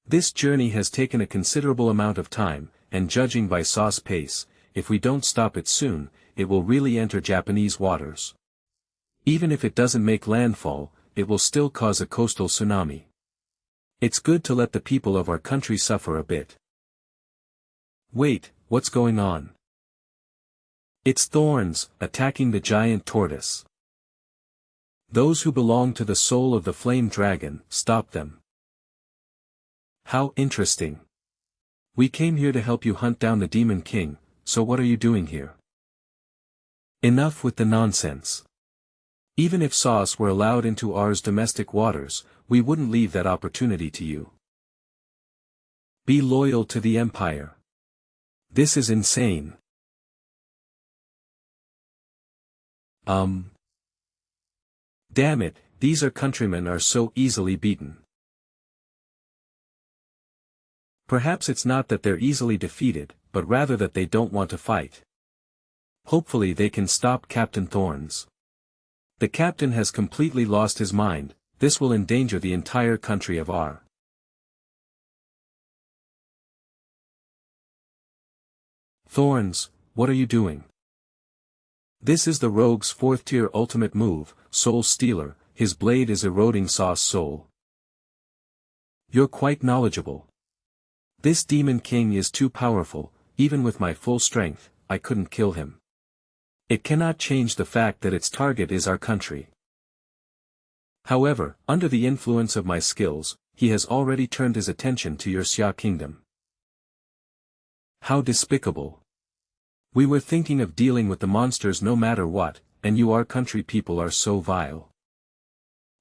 This journey has taken a considerable amount of time, and judging by Saw's pace, if we don't stop it soon, it will really enter Japanese waters. Even if it doesn't make landfall, it will still cause a coastal tsunami. It's good to let the people of our country suffer a bit. Wait, what's going on? It's thorns, attacking the giant tortoise. Those who belong to the soul of the flame dragon, stop them. How interesting. We came here to help you hunt down the demon king, so what are you doing here? Enough with the nonsense. Even if sauce were allowed into ours domestic waters, we wouldn't leave that opportunity to you. Be loyal to the Empire. This is insane. Damn it, these our countrymen are so easily beaten. Perhaps it's not that they're easily defeated, but rather that they don't want to fight. Hopefully they can stop Captain Thorns. The captain has completely lost his mind, this will endanger the entire country of R. Thorns, what are you doing? This is the rogue's 4th tier ultimate move, Soul Stealer, his blade is eroding Saw's soul. You're quite knowledgeable. This demon king is too powerful, even with my full strength, I couldn't kill him. It cannot change the fact that its target is our country. However, under the influence of my skills, he has already turned his attention to your Xia kingdom. How despicable. We were thinking of dealing with the monsters no matter what, and you our country people are so vile.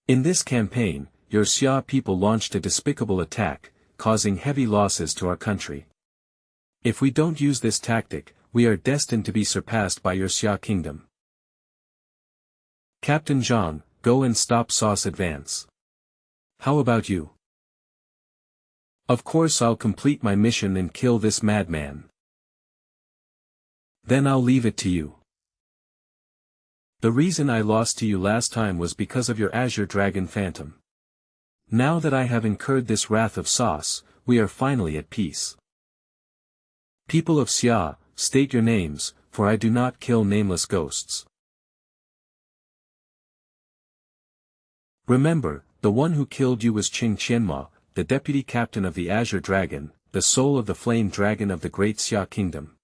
In this campaign, your Xia people launched a despicable attack, causing heavy losses to our country. If we don't use this tactic, we are destined to be surpassed by your Xia kingdom. Captain Zhang, go and stop Sauce advance. How about you? Of course I'll complete my mission and kill this madman. Then I'll leave it to you. The reason I lost to you last time was because of your Azure Dragon Phantom. Now that I have incurred this wrath of Sauce, we are finally at peace. People of Xia, state your names, for I do not kill nameless ghosts. Remember, the one who killed you was Qing Qianma, the deputy captain of the Azure Dragon, the soul of the flame dragon of the great Xia kingdom.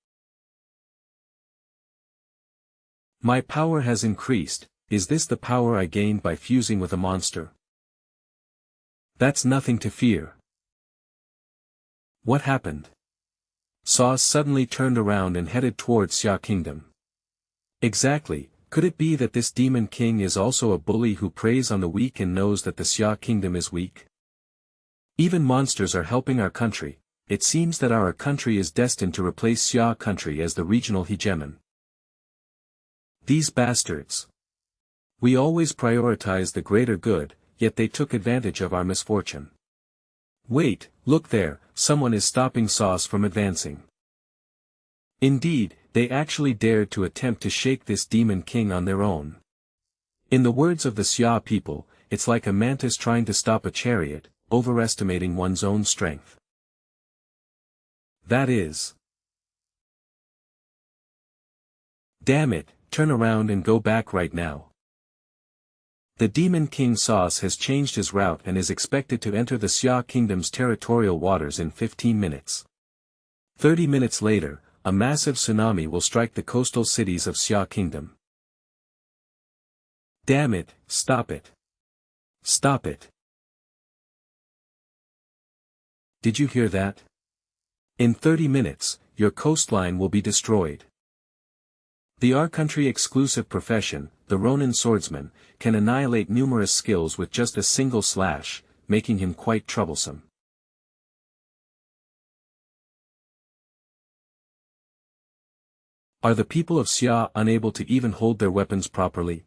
My power has increased, is this the power I gained by fusing with a monster? That's nothing to fear. What happened? Sauce suddenly turned around and headed towards Xia kingdom. Exactly, Could it be that this demon king is also a bully who preys on the weak and knows that the Xia kingdom is weak? Even monsters are helping our country. It seems that our country is destined to replace Xia country as the regional hegemon. These bastards. We always prioritize the greater good, yet they took advantage of our misfortune. Wait, look there, someone is stopping Sauce from advancing. Indeed, they actually dared to attempt to shake this demon king on their own. In the words of the Xia people, it's like a mantis trying to stop a chariot, overestimating one's own strength. That is. Damn it, turn around and go back right now. The demon king Sauce has changed his route and is expected to enter the Xia kingdom's territorial waters in 15 minutes. 30 minutes later, a massive tsunami will strike the coastal cities of Xia kingdom. Damn it, stop it. Stop it. Did you hear that? In 30 minutes, your coastline will be destroyed. The our country exclusive profession, the Ronin swordsman, can annihilate numerous skills with just a single slash, making him quite troublesome. Are the people of Xia unable to even hold their weapons properly?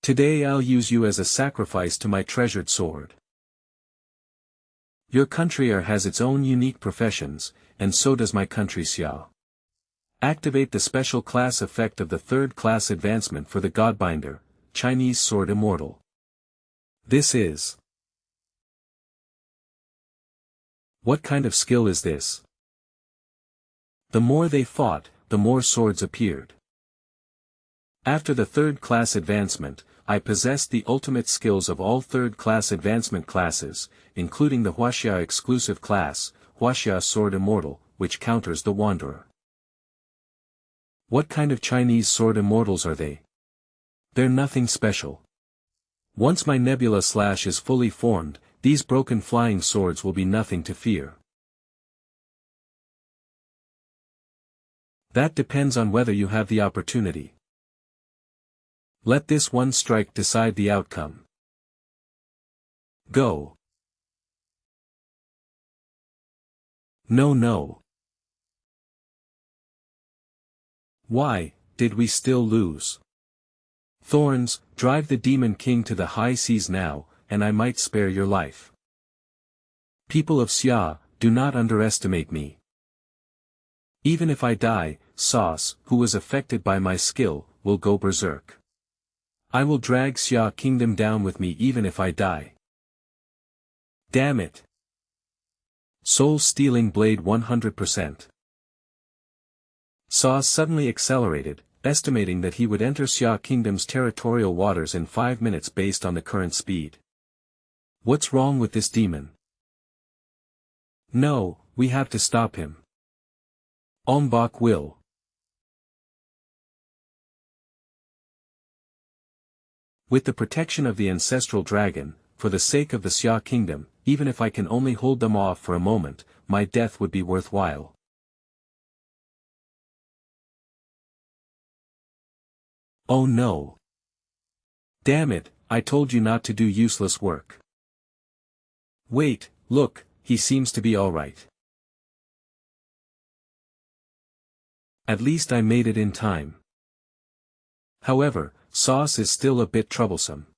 Today I'll use you as a sacrifice to my treasured sword. Your country has its own unique professions, and so does my country Xia. Activate the special class effect of the third class advancement for the Godbinder, Chinese Sword Immortal. This is. What kind of skill is this? The more they fought, the more swords appeared. After the third class advancement, I possessed the ultimate skills of all third class advancement classes, including the Huaxia exclusive class, Huaxia Sword Immortal, which counters the Wanderer. What kind of Chinese sword immortals are they? They're nothing special. Once my nebula slash is fully formed, these broken flying swords will be nothing to fear. That depends on whether you have the opportunity. Let this one strike decide the outcome. Go. No. Why, did we still lose? Thorns, drive the demon king to the high seas now, and I might spare your life. People of Xia, do not underestimate me. Even if I die, Sauce, who was affected by my skill, will go berserk. I will drag Xia kingdom down with me even if I die. Damn it. Soul-stealing blade 100%. Sauce suddenly accelerated, estimating that he would enter Xia kingdom's territorial waters in 5 minutes based on the current speed. What's wrong with this demon? No, we have to stop him. Ombak will. With the protection of the ancestral dragon, for the sake of the Xia kingdom, even if I can only hold them off for a moment, my death would be worthwhile. Oh no. Damn it, I told you not to do useless work. Wait, look, he seems to be alright. At least I made it in time. However, Sauce is still a bit troublesome.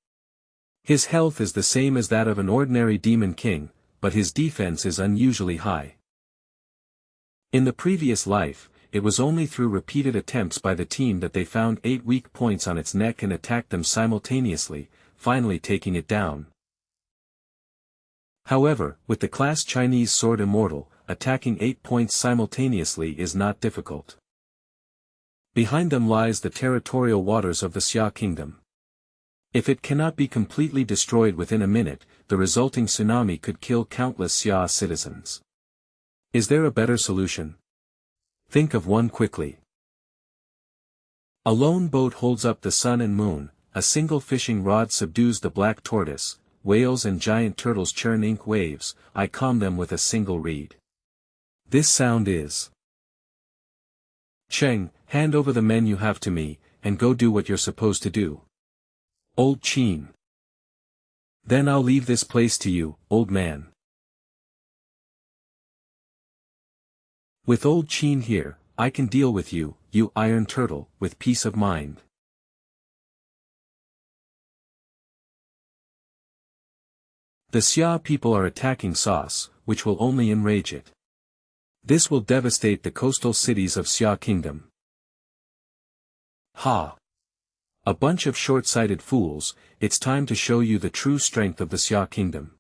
His health is the same as that of an ordinary demon king, but his defense is unusually high. In the previous life, it was only through repeated attempts by the team that they found 8 weak points on its neck and attacked them simultaneously, finally taking it down. However, with the class Chinese Sword Immortal, attacking 8 points simultaneously is not difficult. Behind them lies the territorial waters of the Xia kingdom. If it cannot be completely destroyed within a minute, the resulting tsunami could kill countless Xia citizens. Is there a better solution? Think of one quickly. A lone boat holds up the sun and moon, a single fishing rod subdues the black tortoise, whales and giant turtles churn ink waves, I calm them with a single reed. This sound is. Cheng, hand over the men you have to me, and go do what you're supposed to do. Old Chin. Then I'll leave this place to you, old man. With old Chin here, I can deal with you, you iron turtle, with peace of mind. The Xia people are attacking Sauce, which will only enrage it. This will devastate the coastal cities of Xia Kingdom. Ha! A bunch of short-sighted fools, it's time to show you the true strength of the Xia Kingdom.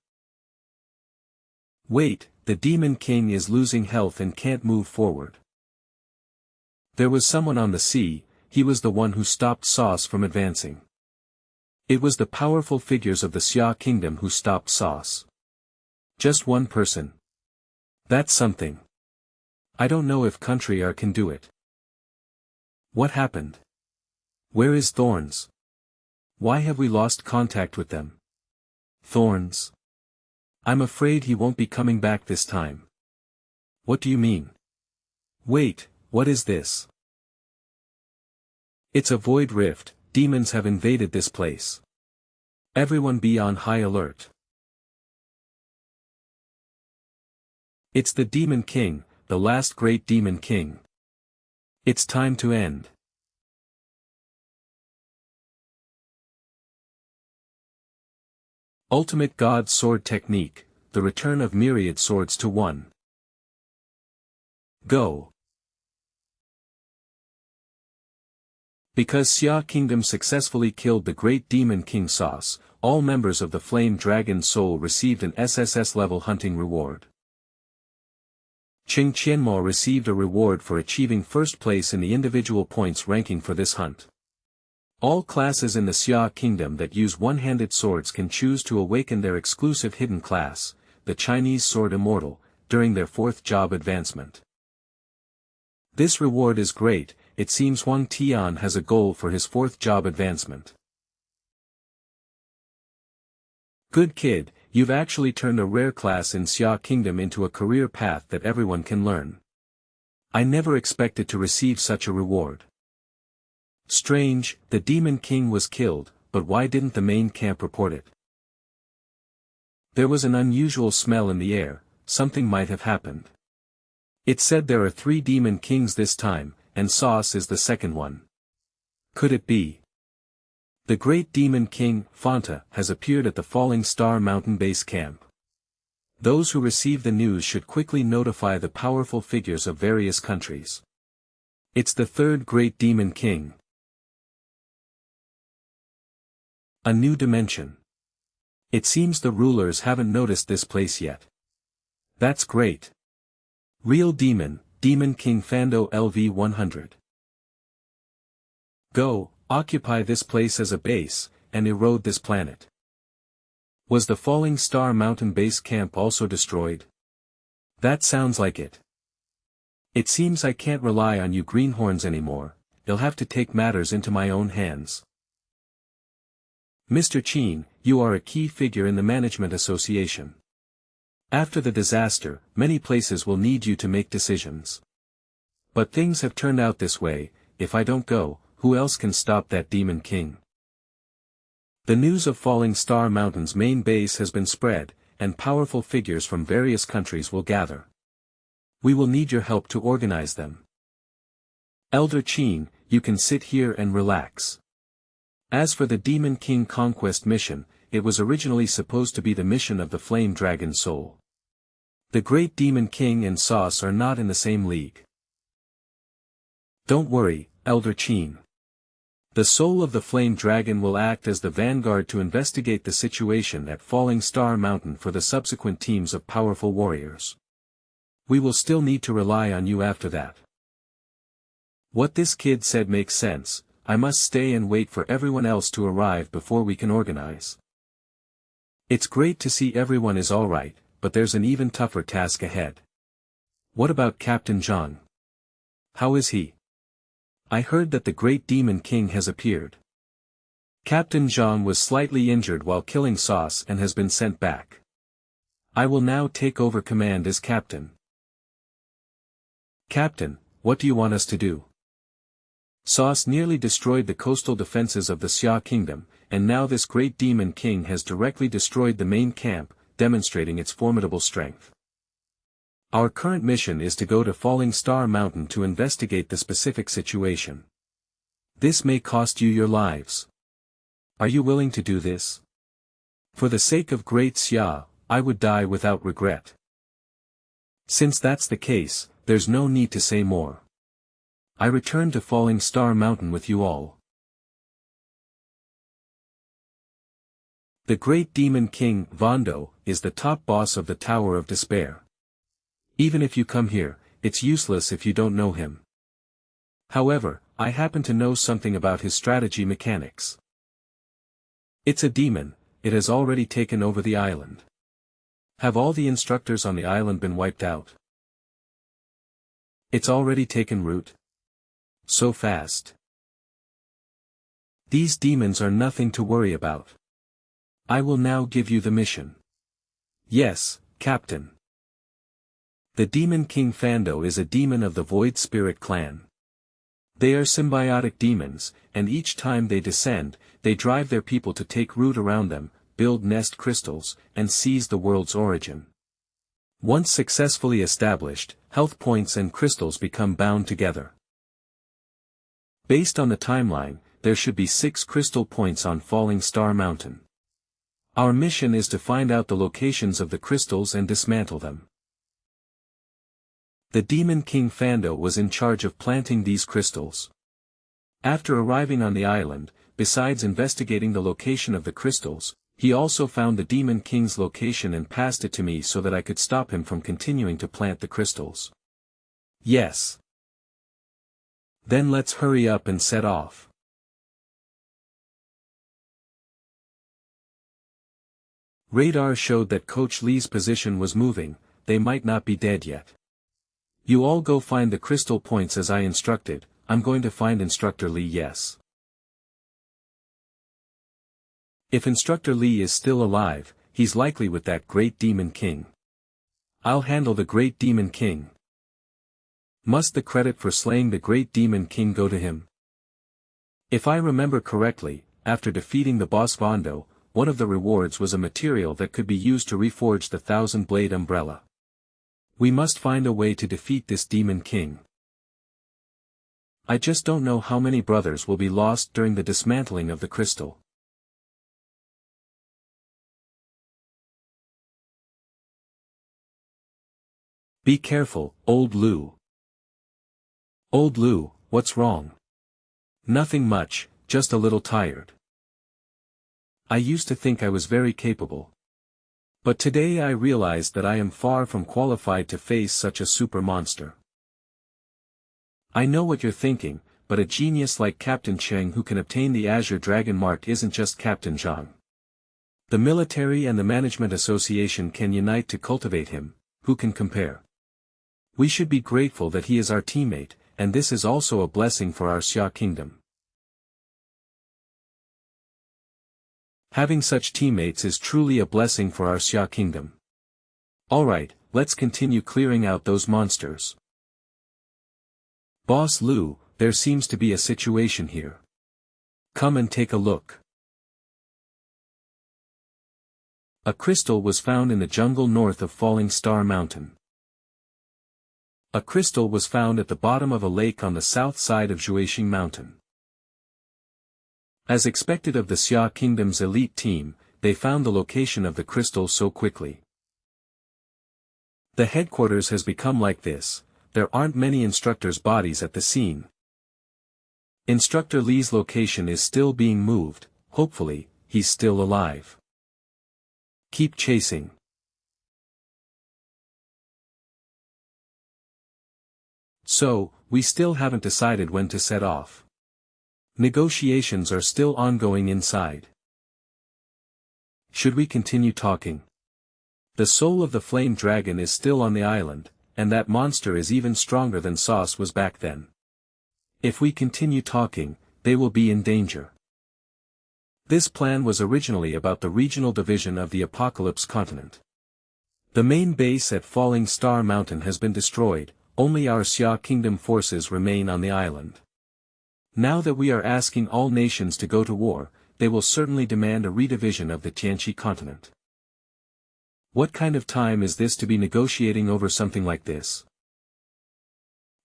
Wait, the Demon King is losing health and can't move forward. There was someone on the sea, he was the one who stopped Sauce from advancing. It was the powerful figures of the Xia Kingdom who stopped Sauce. Just one person. That's something. I don't know if Country R can do it. What happened? Where is Thorns? Why have we lost contact with them? Thorns? I'm afraid he won't be coming back this time. What do you mean? Wait, what is this? It's a void rift, demons have invaded this place. Everyone be on high alert. It's the Demon King, the last great Demon King. It's time to end. Ultimate God Sword Technique, the return of myriad swords to one. Go. Because Xia Kingdom successfully killed the great Demon King Sauce, all members of the Flame Dragon Soul received an SSS level hunting reward. Qing Qianmo received a reward for achieving first place in the individual points ranking for this hunt. All classes in the Xia Kingdom that use one-handed swords can choose to awaken their exclusive hidden class, the Chinese Sword Immortal, during their 4th job advancement. This reward is great. It seems Huang Tian has a goal for his 4th job advancement. Good kid, you've actually turned a rare class in Xia Kingdom into a career path that everyone can learn. I never expected to receive such a reward. Strange, the Demon King was killed, but why didn't the main camp report it? There was an unusual smell in the air, something might have happened. It said there are 3 Demon Kings this time, and Sauce is the second one. Could it be? The great Demon King, Fanta, has appeared at the Falling Star Mountain Base Camp. Those who receive the news should quickly notify the powerful figures of various countries. It's the 3rd great Demon King. A new dimension. It seems the rulers haven't noticed this place yet. That's great. Real Demon, Demon King Fando LV 100. Go, occupy this place as a base, and erode this planet. Was the Falling Star Mountain Base Camp also destroyed? That sounds like it. It seems I can't rely on you greenhorns anymore, I'll have to take matters into my own hands. Mr. Chin, you are a key figure in the Management Association. After the disaster, many places will need you to make decisions. But things have turned out this way, if I don't go, who else can stop that Demon King? The news of Falling Star Mountain's main base has been spread, and powerful figures from various countries will gather. We will need your help to organize them. Elder Chin, you can sit here and relax. As for the Demon King Conquest mission, it was originally supposed to be the mission of the Flame Dragon Soul. The Great Demon King and Sauce are not in the same league. Don't worry, Elder Chin. The soul of the Flame Dragon will act as the vanguard to investigate the situation at Falling Star Mountain for the subsequent teams of powerful warriors. We will still need to rely on you after that. What this kid said makes sense. I must stay and wait for everyone else to arrive before we can organize. It's great to see everyone is alright, but there's an even tougher task ahead. What about Captain Zhang? How is he? I heard that the Great Demon King has appeared. Captain Zhang was slightly injured while killing Sauce and has been sent back. I will now take over command as captain. Captain, what do you want us to do? Sauce nearly destroyed the coastal defenses of the Xia kingdom, and now this great demon king has directly destroyed the main camp, demonstrating its formidable strength. Our current mission is to go to Falling Star Mountain to investigate the specific situation. This may cost you your lives. Are you willing to do this? For the sake of Great Xia, I would die without regret. Since that's the case, there's no need to say more. I return to Falling Star Mountain with you all. The great demon king, Vondo, is the top boss of the Tower of Despair. Even if you come here, it's useless if you don't know him. However, I happen to know something about his strategy mechanics. It's a demon, it has already taken over the island. Have all the instructors on the island been wiped out? It's already taken root. So fast. These demons are nothing to worry about. I will now give you the mission. Yes, Captain. The Demon King Fando is a demon of the Void Spirit clan. They are symbiotic demons, and each time they descend, they drive their people to take root around them, build nest crystals, and seize the world's origin. Once successfully established, health points and crystals become bound together. Based on the timeline, there should be 6 crystal points on Falling Star Mountain. Our mission is to find out the locations of the crystals and dismantle them. The Demon King Fando was in charge of planting these crystals. After arriving on the island, besides investigating the location of the crystals, he also found the Demon King's location and passed it to me so that I could stop him from continuing to plant the crystals. Yes. Then let's hurry up and set off. Radar showed that Coach Lee's position was moving, they might not be dead yet. You all go find the crystal points as I instructed, I'm going to find Instructor Lee. Yes. If Instructor Lee is still alive, he's likely with that Great Demon King. I'll handle the Great Demon King. Must the credit for slaying the Great Demon King go to him? If I remember correctly, after defeating the boss Vondo, one of the rewards was a material that could be used to reforge the 1000-blade umbrella. We must find a way to defeat this Demon King. I just don't know how many brothers will be lost during the dismantling of the crystal. Be careful, Old Lou. Old Lou, what's wrong? Nothing much, just a little tired. I used to think I was very capable. But today I realized that I am far from qualified to face such a super monster. I know what you're thinking, but a genius like Captain Cheng who can obtain the Azure Dragon Mark isn't just Captain Zhang. The military and the Management Association can unite to cultivate him, who can compare? We should be grateful that he is our teammate, and this is also a blessing for our Xia kingdom. Having such teammates is truly a blessing for our Xia kingdom. Alright, let's continue clearing out those monsters. Boss Lou, there seems to be a situation here. Come and take a look. A crystal was found in the jungle north of Falling Star Mountain. A crystal was found at the bottom of a lake on the south side of Zhuixing Mountain. As expected of the Xia Kingdom's elite team, they found the location of the crystal so quickly. The headquarters has become like this, there aren't many instructors' bodies at the scene. Instructor Lee's location is still being moved, hopefully, he's still alive. Keep chasing. So, we still haven't decided when to set off. Negotiations are still ongoing inside. Should we continue talking? The soul of the flame dragon is still on the island, and that monster is even stronger than Sauce was back then. If we continue talking, they will be in danger. This plan was originally about the regional division of the Apocalypse continent. The main base at Falling Star Mountain has been destroyed, only our Xia Kingdom forces remain on the island. Now that we are asking all nations to go to war, they will certainly demand a redivision of the Tianqi continent. What kind of time is this to be negotiating over something like this?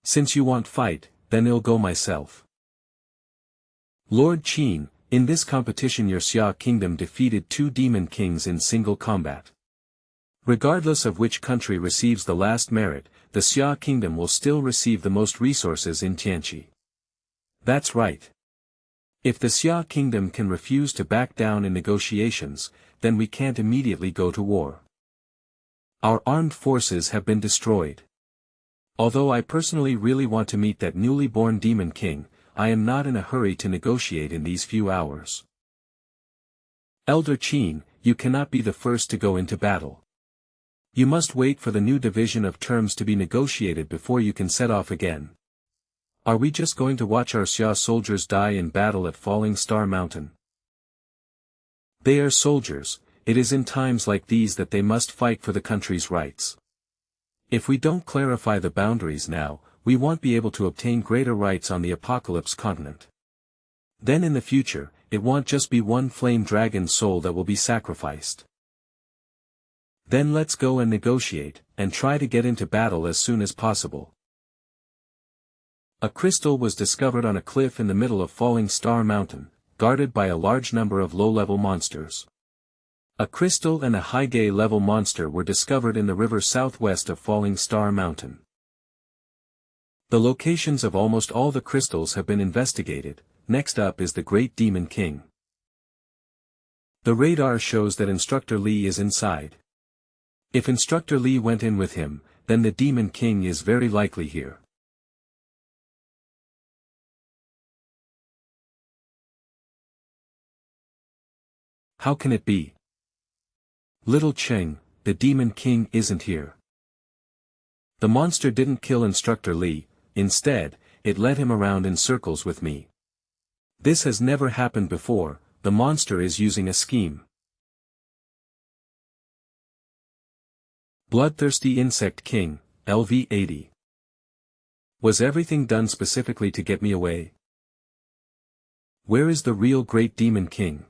Since you want fight, then I'll go myself. Lord Qin, in this competition your Xia kingdom defeated 2 demon kings in single combat. Regardless of which country receives the last merit, the Xia kingdom will still receive the most resources in Tianqi. That's right. If the Xia kingdom can refuse to back down in negotiations, then we can't immediately go to war. Our armed forces have been destroyed. Although I personally really want to meet that newly born demon king, I am not in a hurry to negotiate in these few hours. Elder Qin, you cannot be the first to go into battle. You must wait for the new division of terms to be negotiated before you can set off again. Are we just going to watch our Xia soldiers die in battle at Falling Star Mountain? They are soldiers, it is in times like these that they must fight for the country's rights. If we don't clarify the boundaries now, we won't be able to obtain greater rights on the Apocalypse continent. Then in the future, it won't just be one flame dragon soul that will be sacrificed. Then let's go and negotiate, and try to get into battle as soon as possible. A crystal was discovered on a cliff in the middle of Falling Star Mountain, guarded by a large number of low-level monsters. A crystal and a high-gay level monster were discovered in the river southwest of Falling Star Mountain. The locations of almost all the crystals have been investigated. Next up is the Great Demon King. The radar shows that Instructor Li is inside. If Instructor Li went in with him, then the Demon King is very likely here. How can it be? Little Cheng, the Demon King isn't here. The monster didn't kill Instructor Li, instead, it led him around in circles with me. This has never happened before, the monster is using a scheme. Bloodthirsty Insect King, LV80. Was everything done specifically to get me away? Where is the real Great Demon King?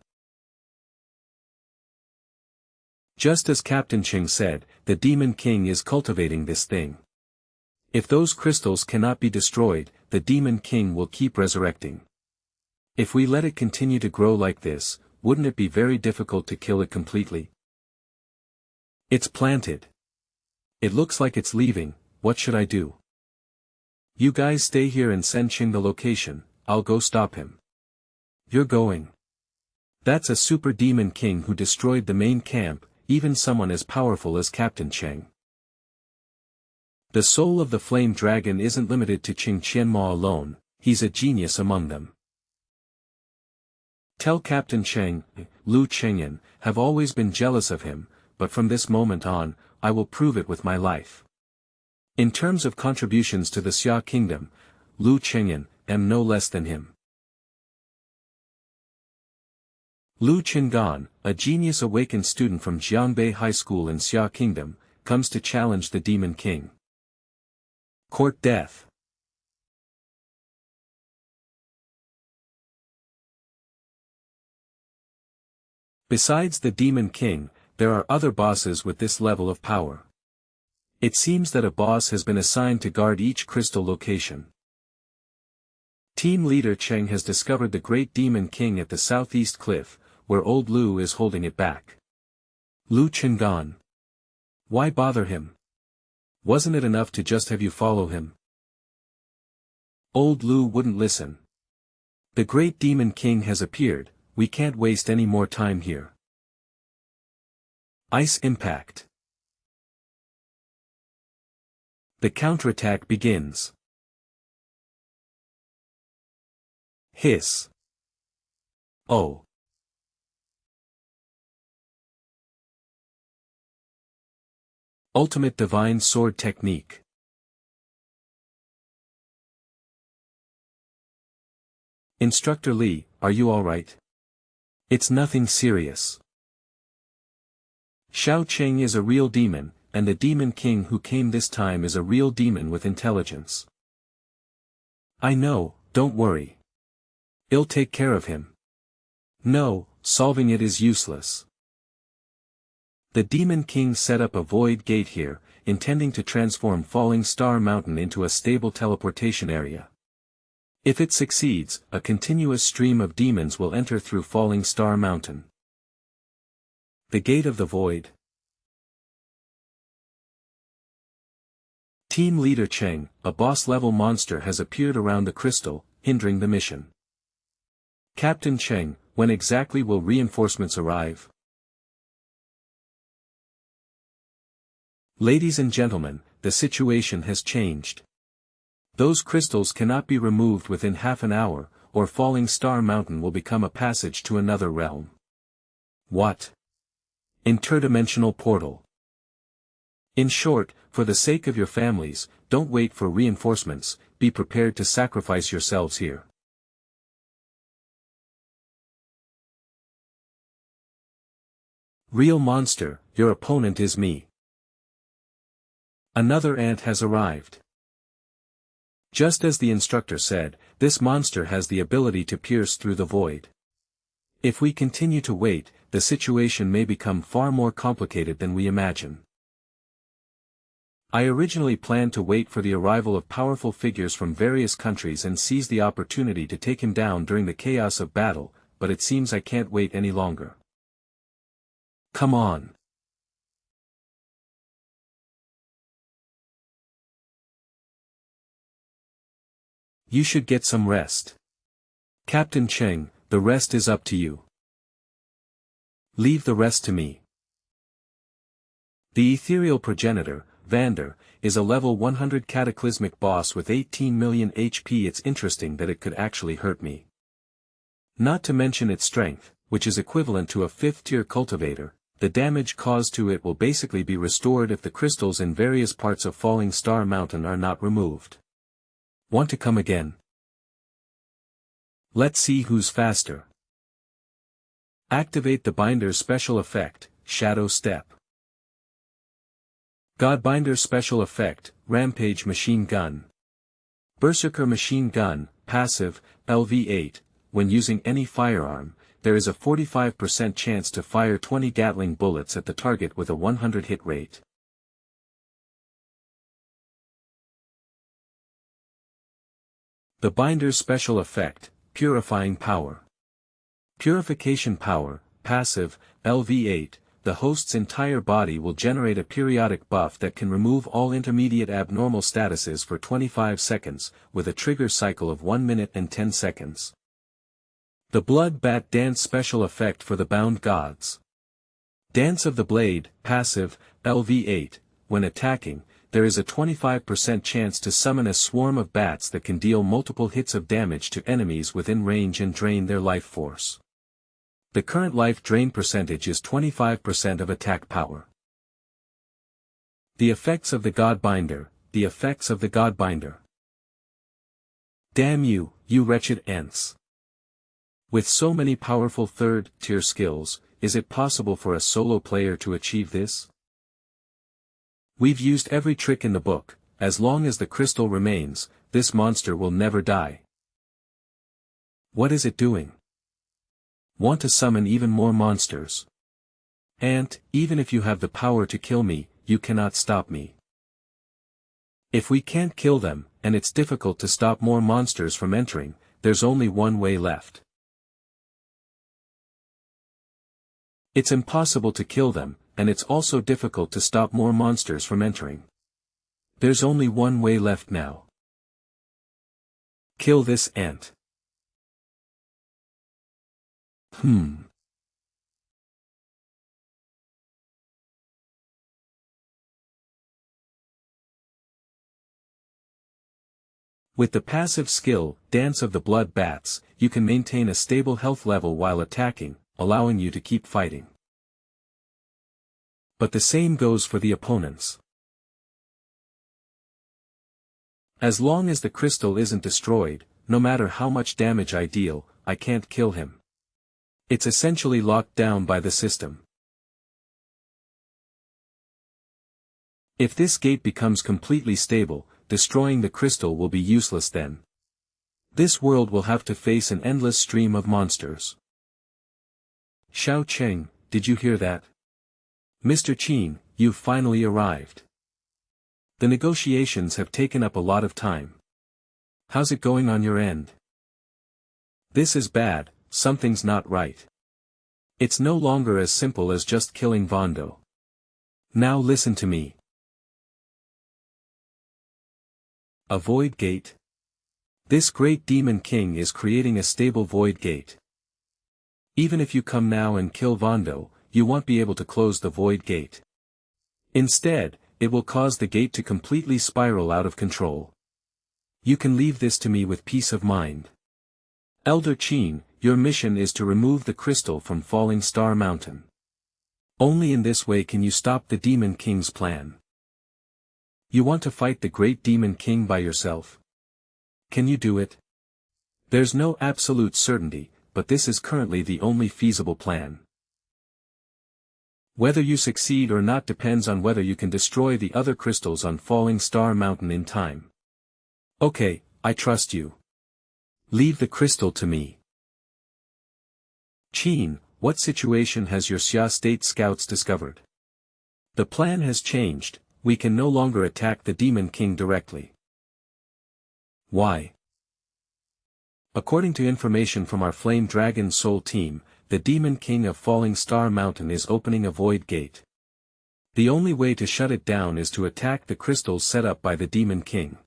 Just as Captain Cheng said, the Demon King is cultivating this thing. If those crystals cannot be destroyed, the Demon King will keep resurrecting. If we let it continue to grow like this, wouldn't it be very difficult to kill it completely? It's planted. It looks like it's leaving, what should I do? You guys stay here and send Cheng the location, I'll go stop him. You're going. That's a super demon king who destroyed the main camp, even someone as powerful as Captain Cheng. The soul of the flame dragon isn't limited to Cheng Qianma alone, he's a genius among them. Tell Captain Cheng, Lu Chengyan, have always been jealous of him, but from this moment on, I will prove it with my life. In terms of contributions to the Xia kingdom, Lu Chengyan, am no less than him. Lu Qingan, a genius awakened student from Jiangbei High School in Xia Kingdom, comes to challenge the Demon King. Court death. Besides the Demon King, there are other bosses with this level of power. It seems that a boss has been assigned to guard each crystal location. Team leader Cheng has discovered the Great Demon King at the southeast cliff, where old Lu is holding it back. Lu Qingan. Why bother him? Wasn't it enough to just have you follow him? Old Lu wouldn't listen. The Great Demon King has appeared, we can't waste any more time here. Ice impact. The counterattack begins. Hiss. Oh. Ultimate Divine Sword Technique. Instructor Li, are you alright? It's nothing serious. Xiao Cheng is a real demon, and the Demon King who came this time is a real demon with intelligence. I know, don't worry. I'll take care of him. No, solving it is useless. The Demon King set up a void gate here, intending to transform Falling Star Mountain into a stable teleportation area. If it succeeds, a continuous stream of demons will enter through Falling Star Mountain. The Gate of the Void. Team Leader Cheng, a boss-level monster, has appeared around the crystal, hindering the mission. Captain Cheng, when exactly will reinforcements arrive? Ladies and gentlemen, the situation has changed. Those crystals cannot be removed within half an hour, or Falling Star Mountain will become a passage to another realm. What? Interdimensional portal. In short, for the sake of your families, don't wait for reinforcements, be prepared to sacrifice yourselves here. Real monster, your opponent is me. Another ant has arrived. Just as the instructor said, this monster has the ability to pierce through the void. If we continue to wait, the situation may become far more complicated than we imagine. I originally planned to wait for the arrival of powerful figures from various countries and seize the opportunity to take him down during the chaos of battle, but it seems I can't wait any longer. Come on. You should get some rest. Captain Cheng, the rest is up to you. Leave the rest to me. The ethereal progenitor, Vander, is a level 100 cataclysmic boss with 18 million HP. It's interesting that it could actually hurt me. Not to mention its strength, which is equivalent to a 5th-tier cultivator. The damage caused to it will basically be restored if the crystals in various parts of Falling Star Mountain are not removed. Want to come again? Let's see who's faster. Activate the Binder's special effect, Shadow Step. Godbinder's special effect, Rampage Machine Gun. Berserker Machine Gun, passive, LV8. When using any firearm, there is a 45% chance to fire 20 Gatling bullets at the target with a 100 hit rate. The Binder's special effect, Purifying Power. Purification Power, passive, LV8. The host's entire body will generate a periodic buff that can remove all intermediate abnormal statuses for 25 seconds, with a trigger cycle of 1 minute and 10 seconds. The Blood Bat Dance special effect for the Bound Gods. Dance of the Blade, passive, LV8. When attacking, there is a 25% chance to summon a swarm of bats that can deal multiple hits of damage to enemies within range and drain their life force. The current life drain percentage is 25% of attack power. The effects of the Godbinder. The effects of the Godbinder. Damn you, you wretched ants. With so many powerful third-tier skills, is it possible for a solo player to achieve this? We've used every trick in the book. As long as the crystal remains, this monster will never die. What is it doing? Want to summon even more monsters? Ant, even if you have the power to kill me, you cannot stop me. If we can't kill them, and it's difficult to stop more monsters from entering, there's only one way left. It's impossible to kill them, and it's also difficult to stop more monsters from entering. There's only one way left now. Kill this ant. With the passive skill, Dance of the Blood Bats, you can maintain a stable health level while attacking, allowing you to keep fighting. But the same goes for the opponents. As long as the crystal isn't destroyed, no matter how much damage I deal, I can't kill him. It's essentially locked down by the system. If this gate becomes completely stable, destroying the crystal will be useless then. This world will have to face an endless stream of monsters. Xiao Cheng, did you hear that? Mr. Qin, you've finally arrived. The negotiations have taken up a lot of time. How's it going on your end? This is bad, something's not right. It's no longer as simple as just killing Vondo. Now listen to me. A void gate. This great demon king is creating a stable void gate. Even if you come now and kill Vondo, you won't be able to close the void gate. Instead, it will cause the gate to completely spiral out of control. You can leave this to me with peace of mind. Elder Qin, your mission is to remove the crystal from Falling Star Mountain. Only in this way can you stop the Demon King's plan. You want to fight the great Demon King by yourself? Can you do it? There's no absolute certainty, but this is currently the only feasible plan. Whether you succeed or not depends on whether you can destroy the other crystals on Falling Star Mountain in time. Okay, I trust you. Leave the crystal to me. Qin, what situation has your Xia State scouts discovered? The plan has changed, we can no longer attack the Demon King directly. Why? According to information from our Flame Dragon Soul team, the Demon King of Falling Star Mountain is opening a void gate. The only way to shut it down is to attack the crystals set up by the Demon King.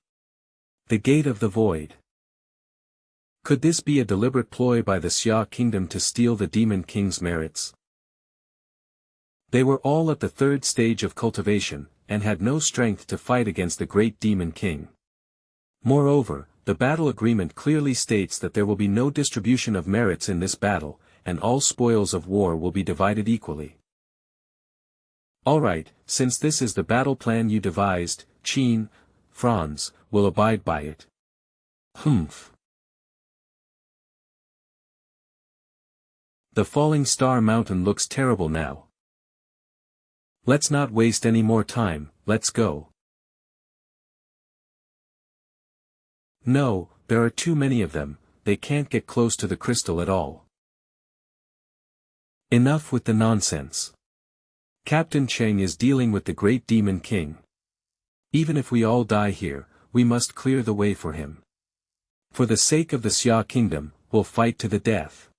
The Gate of the Void. Could this be a deliberate ploy by the Xia Kingdom to steal the Demon King's merits? They were all at the third stage of cultivation, and had no strength to fight against the great Demon King. Moreover, the battle agreement clearly states that there will be no distribution of merits in this battle, and all spoils of war will be divided equally. Alright, since this is the battle plan you devised, Qin, Franz, will abide by it. Humph. The Falling Star Mountain looks terrible now. Let's not waste any more time, let's go. No, there are too many of them, they can't get close to the crystal at all. Enough with the nonsense. Captain Cheng is dealing with the great Demon King. Even if we all die here, we must clear the way for him. For the sake of the Xia Kingdom, we'll fight to the death.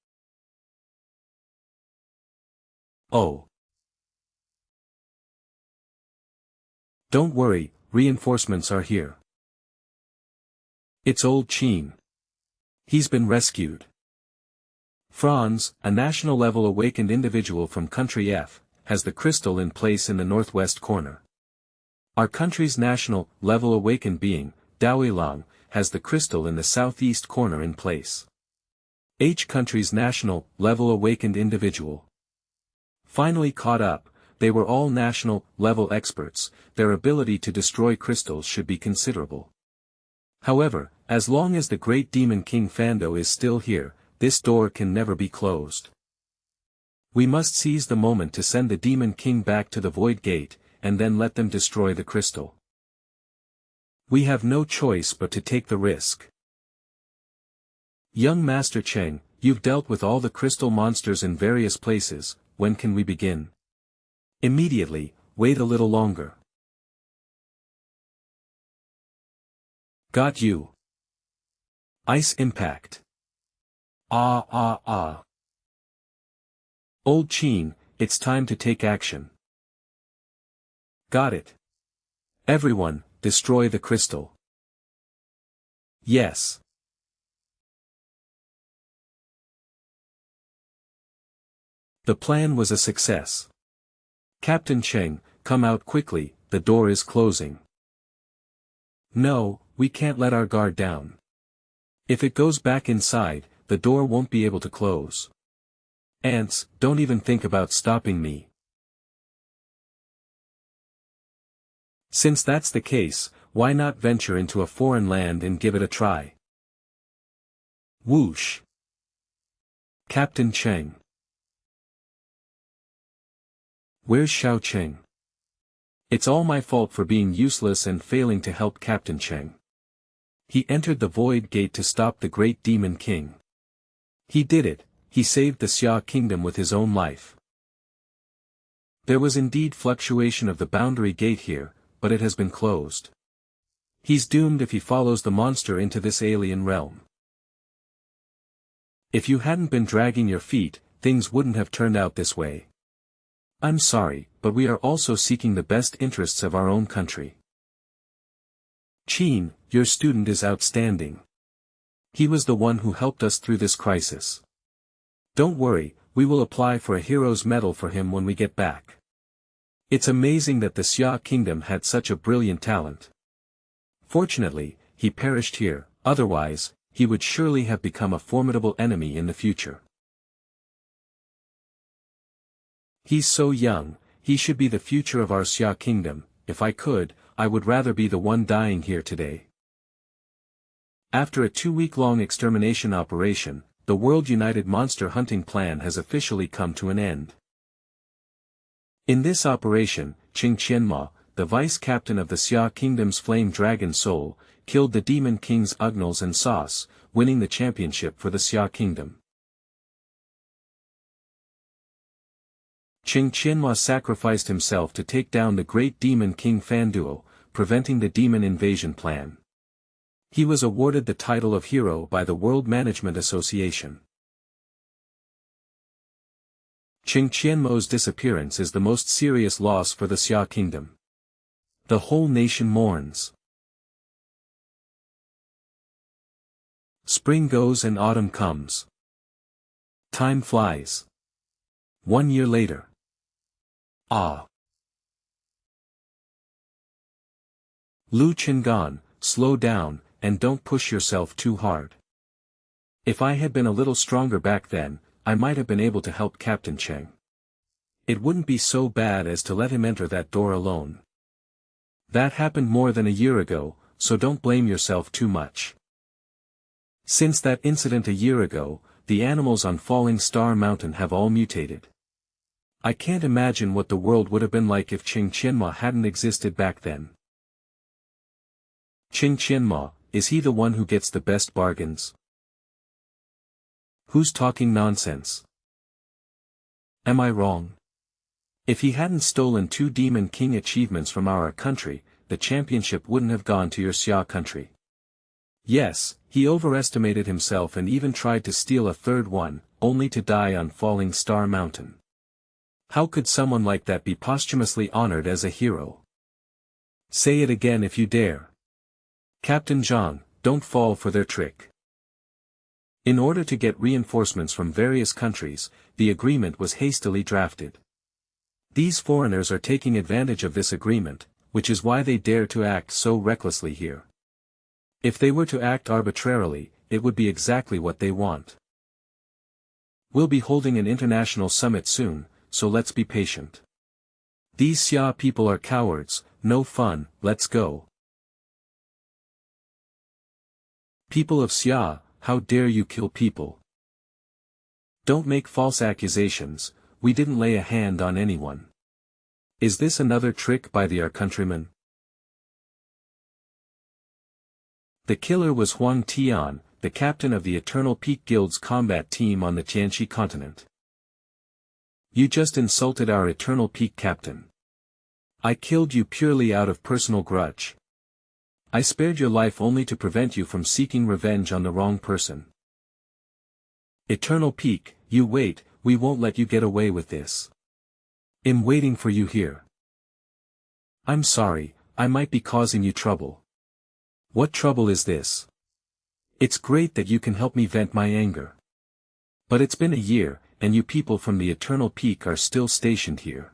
Oh. Don't worry, reinforcements are here. It's old Qin. He's been rescued. Franz, a national-level awakened individual from Country F, has the crystal in place in the northwest corner. Our country's national-level awakened being, Dao Lang, has the crystal in the southeast corner in place. H country's national-level awakened individual. Finally caught up, they were all national-level experts, their ability to destroy crystals should be considerable. However, as long as the great Demon King Fando is still here, this door can never be closed. We must seize the moment to send the Demon King back to the Void Gate, and then let them destroy the crystal. We have no choice but to take the risk. Young Master Cheng, you've dealt with all the crystal monsters in various places, when can we begin? Immediately, wait a little longer. Got you. Ice Impact. Ah. Old Qin, it's time to take action. Got it. Everyone, destroy the crystal. Yes. The plan was a success. Captain Cheng, come out quickly, the door is closing. No, we can't let our guard down. If it goes back inside, the door won't be able to close. Ants, don't even think about stopping me. Since that's the case, why not venture into a foreign land and give it a try? Whoosh. Captain Cheng. Where's Xiao Cheng? It's all my fault for being useless and failing to help Captain Cheng. He entered the Void Gate to stop the Great Demon King. He did it, he saved the Xia Kingdom with his own life. There was indeed fluctuation of the boundary gate here, but it has been closed. He's doomed if he follows the monster into this alien realm. If you hadn't been dragging your feet, things wouldn't have turned out this way. I'm sorry, but we are also seeking the best interests of our own country. Qin, your student is outstanding. He was the one who helped us through this crisis. Don't worry, we will apply for a hero's medal for him when we get back. It's amazing that the Xia Kingdom had such a brilliant talent. Fortunately, he perished here, otherwise, he would surely have become a formidable enemy in the future. He's so young, he should be the future of our Xia Kingdom. If I could, I would rather be the one dying here today. After a 2-week-long extermination operation, the World United Monster Hunting Plan has officially come to an end. In this operation, Qing Qianma, the vice-captain of the Xia Kingdom's Flame Dragon Soul, killed the Demon Kings Ugnals and Sauce, winning the championship for the Xia Kingdom. Qing Qianma sacrificed himself to take down the great Demon King Fanduo, preventing the demon invasion plan. He was awarded the title of hero by the World Management Association. Qing Qianmo's disappearance is the most serious loss for the Xia Kingdom. The whole nation mourns. Spring goes and autumn comes. Time flies. 1 year later. Ah. Lu Qingan, slow down, and don't push yourself too hard. If I had been a little stronger back then, I might have been able to help Captain Cheng. It wouldn't be so bad as to let him enter that door alone. That happened more than a year ago, so don't blame yourself too much. Since that incident a year ago, the animals on Falling Star Mountain have all mutated. I can't imagine what the world would have been like if Qing Qianma hadn't existed back then. Qing Qianma, is he the one who gets the best bargains? Who's talking nonsense? Am I wrong? If he hadn't stolen 2 Demon King achievements from our country, the championship wouldn't have gone to your Xia country. Yes, he overestimated himself and even tried to steal a 3rd one, only to die on Falling Star Mountain. How could someone like that be posthumously honored as a hero? Say it again if you dare. Captain Zhang, don't fall for their trick. In order to get reinforcements from various countries, the agreement was hastily drafted. These foreigners are taking advantage of this agreement, which is why they dare to act so recklessly here. If they were to act arbitrarily, it would be exactly what they want. We'll be holding an international summit soon, so let's be patient. These Xia people are cowards, no fun, let's go. People of Xia, how dare you kill people? Don't make false accusations, we didn't lay a hand on anyone. Is this another trick by our countrymen? The killer was Huang Tian, the captain of the Eternal Peak Guild's combat team on the Tianxi continent. You just insulted our Eternal Peak captain. I killed you purely out of personal grudge. I spared your life only to prevent you from seeking revenge on the wrong person. Eternal Peak, you wait, we won't let you get away with this. I'm waiting for you here. I'm sorry, I might be causing you trouble. What trouble is this? It's great that you can help me vent my anger. But it's been a year, and you people from the Eternal Peak are still stationed here.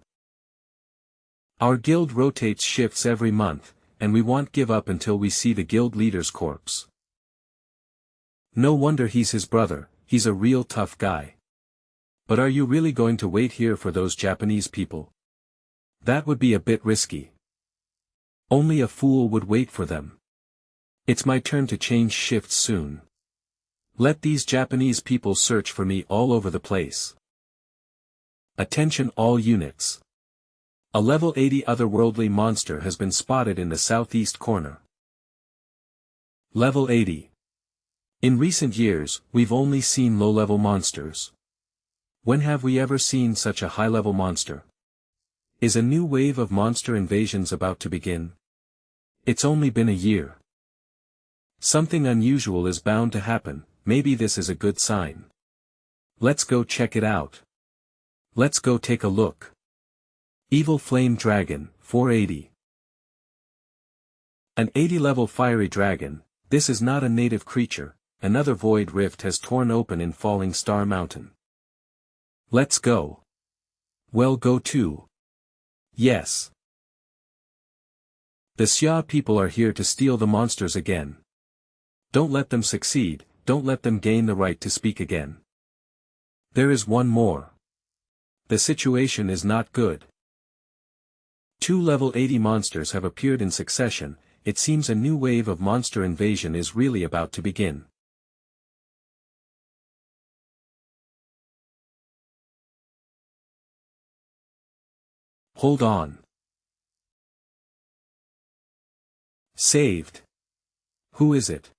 Our guild rotates shifts every month, and we won't give up until we see the guild leader's corpse. No wonder he's his brother, he's a real tough guy. But are you really going to wait here for those Japanese people? That would be a bit risky. Only a fool would wait for them. It's my turn to change shifts soon. Let these Japanese people search for me all over the place. Attention all units. A level 80 otherworldly monster has been spotted in the southeast corner. Level 80. In recent years, we've only seen low-level monsters. When have we ever seen such a high-level monster? Is a new wave of monster invasions about to begin? It's only been a year. Something unusual is bound to happen, maybe this is a good sign. Let's go check it out. Let's go take a look. Evil Flame Dragon, 480. An 80-level fiery dragon, this is not a native creature, another void rift has torn open in Falling Star Mountain. Let's go. Well, go too. Yes. The Xia people are here to steal the monsters again. Don't let them succeed, don't let them gain the right to speak again. There is one more. The situation is not good. 2 level 80 monsters have appeared in succession, it seems a new wave of monster invasion is really about to begin. Hold on. Saved. Who is it?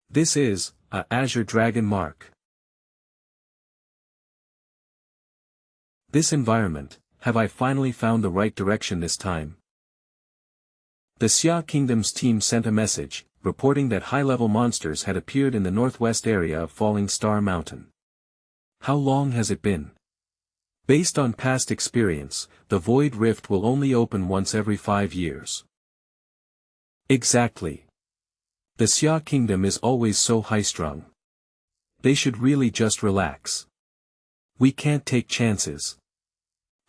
This is, a Azure Dragon Mark. This environment, have I finally found the right direction this time? The Xia Kingdom's team sent a message, reporting that high-level monsters had appeared in the northwest area of Falling Star Mountain. How long has it been? Based on past experience, the Void Rift will only open once every 5 years. Exactly. The Xia Kingdom is always so high-strung. They should really just relax. We can't take chances.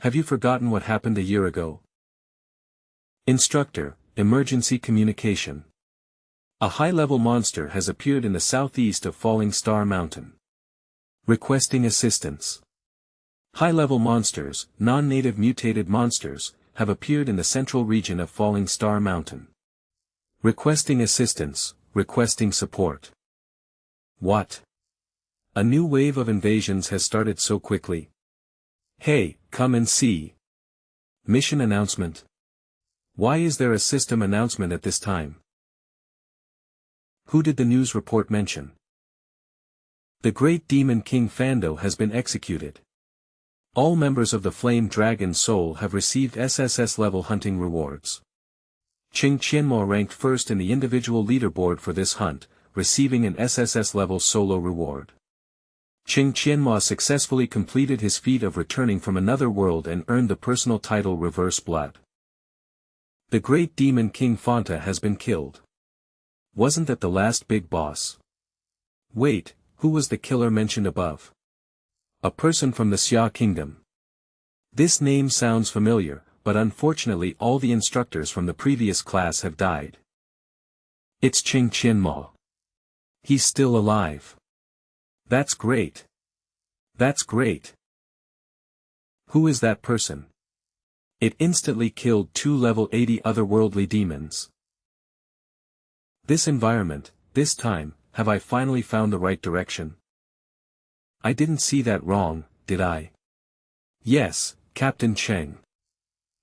Have you forgotten what happened a year ago? Instructor, emergency communication. A high-level monster has appeared in the southeast of Falling Star Mountain. Requesting assistance. High-level monsters, non-native mutated monsters, have appeared in the central region of Falling Star Mountain. Requesting assistance, requesting support. What? A new wave of invasions has started so quickly. Hey, come and see. Mission announcement. Why is there a system announcement at this time? Who did the news report mention? The great demon King Fando has been executed. All members of the Flame Dragon Soul have received SSS level hunting rewards. Qing Qianmo ranked first in the individual leaderboard for this hunt, receiving an SSS level solo reward. Qing Qianmo successfully completed his feat of returning from another world and earned the personal title Reverse Blood. The great demon King Fanta has been killed. Wasn't that the last big boss? Wait, who was the killer mentioned above? A person from the Xia Kingdom. This name sounds familiar, but unfortunately all the instructors from the previous class have died. It's Qing Qianmo. He's still alive. That's great. That's great. Who is that person? It instantly killed 2 level 80 otherworldly demons. This environment, this time, have I finally found the right direction? I didn't see that wrong, did I? Yes, Captain Cheng.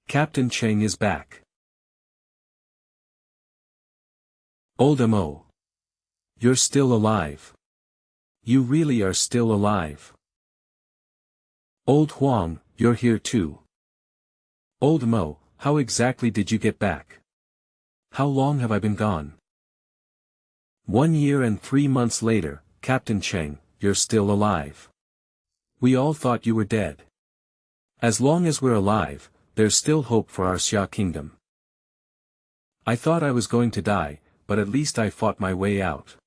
Captain Cheng is back. Old Mo. You're still alive. You really are still alive. Old Huang, you're here too. Old Mo, how exactly did you get back? How long have I been gone? 1 year and 3 months later, Captain Cheng, you're still alive. We all thought you were dead. As long as we're alive, there's still hope for our Xia Kingdom. I thought I was going to die, but at least I fought my way out.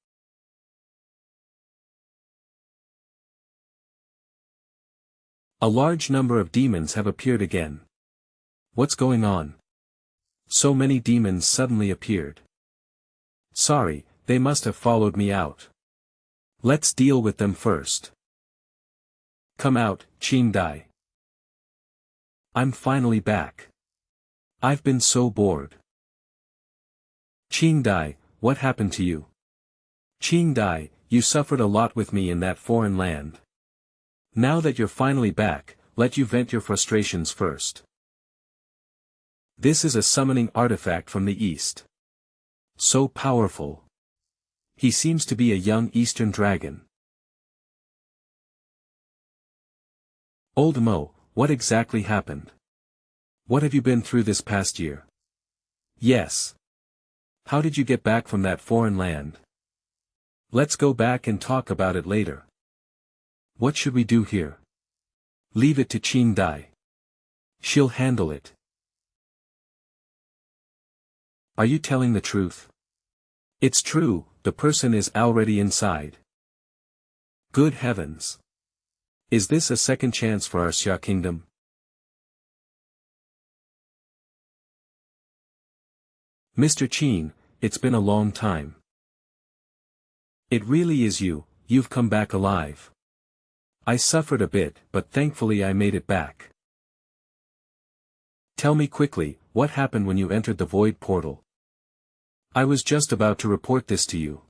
A large number of demons have appeared again. What's going on? So many demons suddenly appeared. Sorry, they must have followed me out. Let's deal with them first. Come out, Qing Dai. I'm finally back. I've been so bored. Qing Dai, what happened to you? Qing Dai, you suffered a lot with me in that foreign land. Now that you're finally back, let you vent your frustrations first. This is a summoning artifact from the east. So powerful. He seems to be a young Eastern dragon. Old Mo, what exactly happened? What have you been through this past year? Yes. How did you get back from that foreign land? Let's go back and talk about it later. What should we do here? Leave it to Qing Dai. She'll handle it. Are you telling the truth? It's true, the person is already inside. Good heavens. Is this a second chance for our Xia kingdom? Mr. Qin, it's been a long time. It really is you, you've come back alive. I suffered a bit, but thankfully I made it back. Tell me quickly, what happened when you entered the void portal? I was just about to report this to you.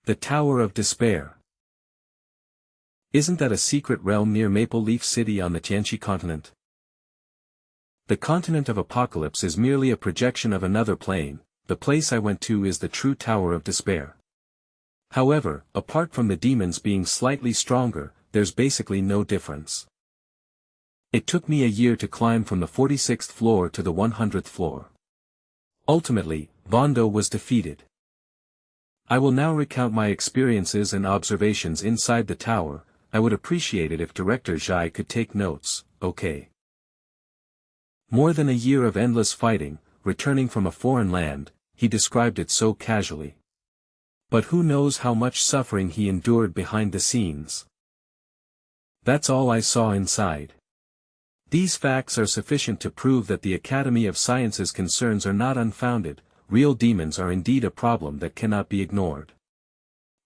The Tower of Despair. Isn't that a secret realm near Maple Leaf City on the Tianxi continent? The continent of Apocalypse is merely a projection of another plane. The place I went to is the true Tower of Despair. However, apart from the demons being slightly stronger, there's basically no difference. It took me a year to climb from the 46th floor to the 100th floor. Ultimately, Vondo was defeated. I will now recount my experiences and observations inside the tower. I would appreciate it if Director Zhai could take notes, okay? More than a year of endless fighting, returning from a foreign land, he described it so casually. But who knows how much suffering he endured behind the scenes. That's all I saw inside. These facts are sufficient to prove that the Academy of Sciences' concerns are not unfounded. Real demons are indeed a problem that cannot be ignored.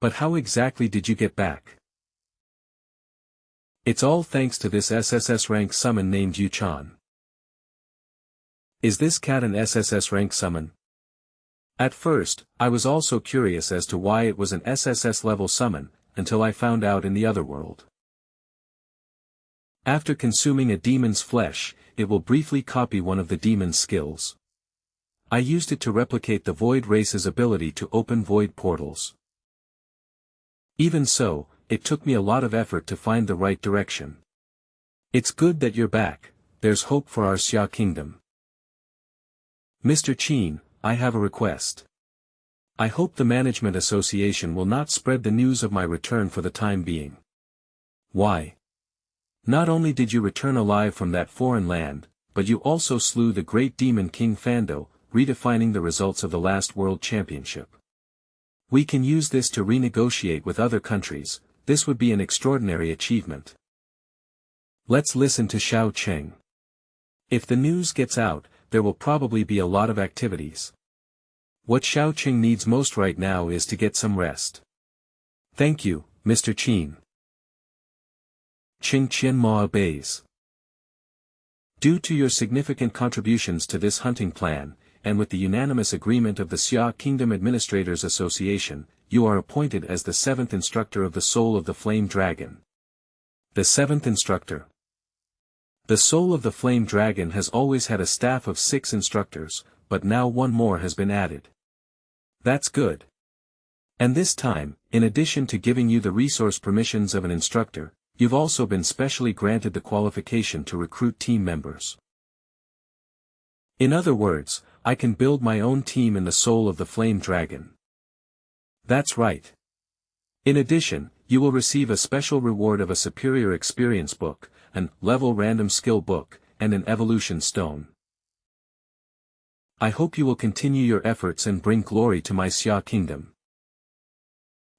But how exactly did you get back? It's all thanks to this SSS rank summon named Yuchan. Is this cat an SSS rank summon? At first, I was also curious as to why it was an SSS level summon, until I found out in the other world. After consuming a demon's flesh, it will briefly copy one of the demon's skills. I used it to replicate the Void race's ability to open void portals. Even so, it took me a lot of effort to find the right direction. It's good that you're back, there's hope for our Xia kingdom. Mr. Qin, I have a request. I hope the Management Association will not spread the news of my return for the time being. Why? Not only did you return alive from that foreign land, but you also slew the great demon King Fando, redefining the results of the last World Championship. We can use this to renegotiate with other countries. This would be an extraordinary achievement. Let's listen to Xiao Cheng. If the news gets out, there will probably be a lot of activities. What Xiao Cheng needs most right now is to get some rest. Thank you, Mr. Qin. Qing Qianma obeys. Due to your significant contributions to this hunting plan, and with the unanimous agreement of the Xia Kingdom Administrators Association, you are appointed as the 7th instructor of the Soul of the Flame Dragon. The 7th instructor. The Soul of the Flame Dragon has always had a staff of 6 instructors, but now one more has been added. That's good. And this time, in addition to giving you the resource permissions of an instructor, you've also been specially granted the qualification to recruit team members. In other words, I can build my own team in the Soul of the Flame Dragon. That's right. In addition, you will receive a special reward of a superior experience book, an level random skill book, and an evolution stone. I hope you will continue your efforts and bring glory to my Xia kingdom.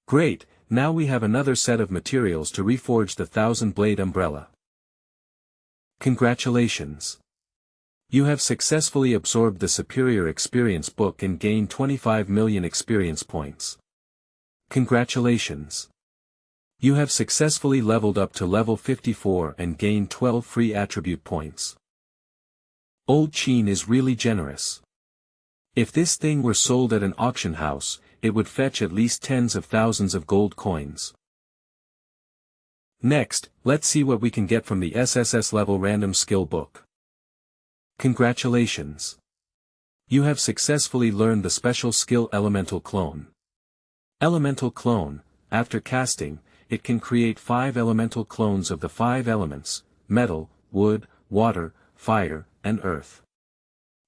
Great, now we have another set of materials to reforge the 1000-blade umbrella. Congratulations. You have successfully absorbed the superior experience book and gained 25 million experience points. Congratulations. You have successfully leveled up to level 54 and gained 12 free attribute points. Old Qin is really generous. If this thing were sold at an auction house, it would fetch at least tens of thousands of gold coins. Next, let's see what we can get from the SSS level random skill book. Congratulations. You have successfully learned the special skill Elemental Clone. Elemental Clone, after casting, it can create 5 elemental clones of the 5 elements: metal, wood, water, fire, and earth.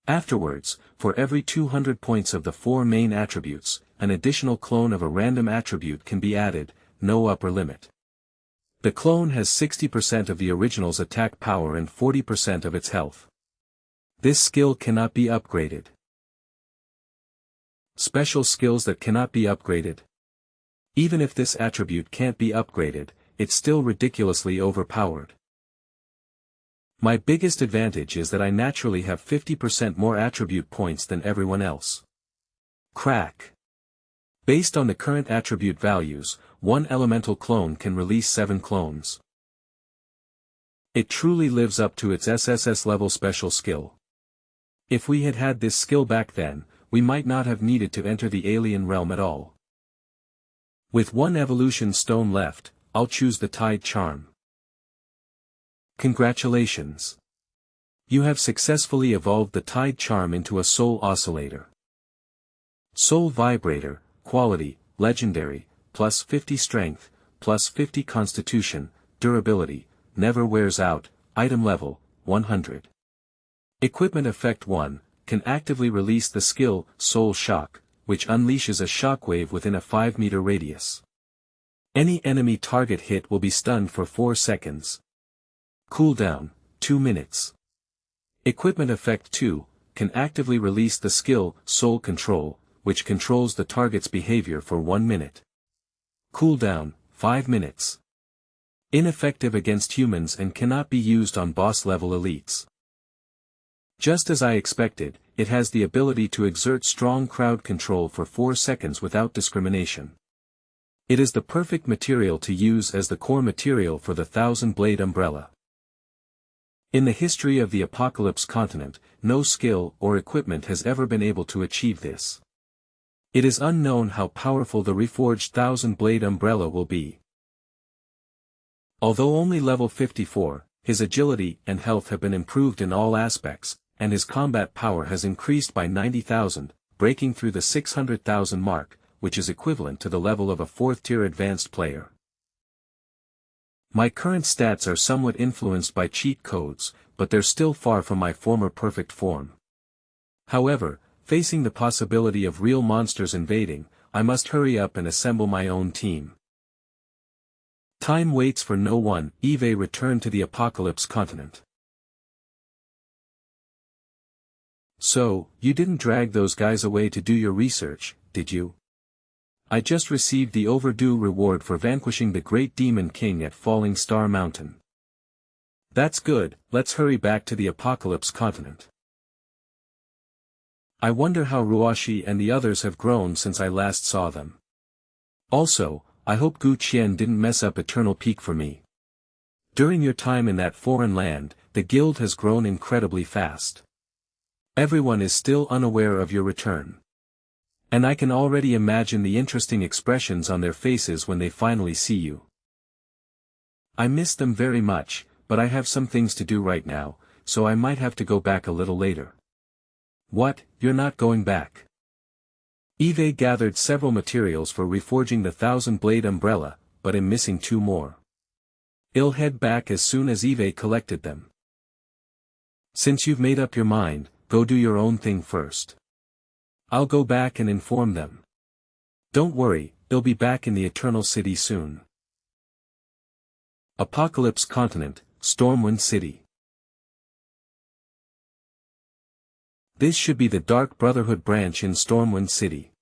Afterwards, for every 200 points of the 4 main attributes, an additional clone of a random attribute can be added, no upper limit. The clone has 60% of the original's attack power and 40% of its health. This skill cannot be upgraded. Special skills that cannot be upgraded. Even if this attribute can't be upgraded, it's still ridiculously overpowered. My biggest advantage is that I naturally have 50% more attribute points than everyone else. Crack. Based on the current attribute values, one elemental clone can release 7 clones. It truly lives up to its SSS level special skill. If we had had this skill back then, we might not have needed to enter the alien realm at all. With 1 evolution stone left, I'll choose the Tide Charm. Congratulations! You have successfully evolved the Tide Charm into a Soul Oscillator. Soul Vibrator, Quality, Legendary, plus 50 Strength, plus 50 Constitution, Durability, Never Wears Out, Item Level, 100. Equipment Effect 1, can actively release the skill, Soul Shock, which unleashes a shockwave within a 5-meter radius. Any enemy target hit will be stunned for 4 seconds. Cooldown, 2 minutes. Equipment Effect 2, can actively release the skill, Soul Control, which controls the target's behavior for 1 minute. Cooldown, 5 minutes. Ineffective against humans and cannot be used on boss-level elites. Just as I expected, it has the ability to exert strong crowd control for 4 seconds without discrimination. It is the perfect material to use as the core material for the Thousand-Blade Umbrella. In the history of the Apocalypse continent, no skill or equipment has ever been able to achieve this. It is unknown how powerful the reforged Thousand-Blade Umbrella will be. Although only level 54, his agility and health have been improved in all aspects, and his combat power has increased by 90,000, breaking through the 600,000 mark, which is equivalent to the level of a 4th-tier advanced player. My current stats are somewhat influenced by cheat codes, but they're still far from my former perfect form. However, facing the possibility of real monsters invading, I must hurry up and assemble my own team. Time waits for no one. Eve returned to the Apocalypse continent. So, you didn't drag those guys away to do your research, did you? I just received the overdue reward for vanquishing the Great Demon King at Falling Star Mountain. That's good, let's hurry back to the Apocalypse continent. I wonder how Ruashi and the others have grown since I last saw them. Also, I hope Gu Qian didn't mess up Eternal Peak for me. During your time in that foreign land, the guild has grown incredibly fast. Everyone is still unaware of your return. And I can already imagine the interesting expressions on their faces when they finally see you. I miss them very much, but I have some things to do right now, so I might have to go back a little later. What, you're not going back? Eve gathered several materials for reforging the Thousand-Blade Umbrella, but am missing 2 more. I'll head back as soon as Eve collected them. Since you've made up your mind, go do your own thing first. I'll go back and inform them. Don't worry, they'll be back in the Eternal City soon. Apocalypse Continent, Stormwind City. This should be the Dark Brotherhood branch in Stormwind City.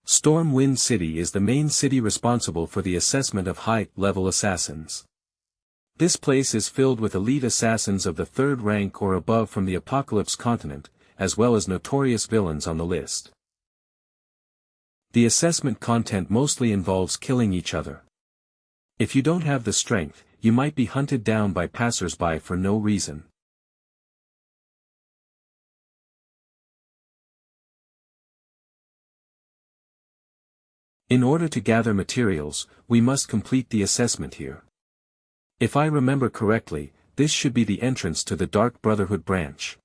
Stormwind City is the main city responsible for the assessment of high-level assassins. This place is filled with elite assassins of the 3rd rank or above from the Apocalypse Continent, as well as notorious villains on the list. The assessment content mostly involves killing each other. If you don't have the strength, you might be hunted down by passers-by for no reason. In order to gather materials, we must complete the assessment here. If I remember correctly, this should be the entrance to the Dark Brotherhood branch.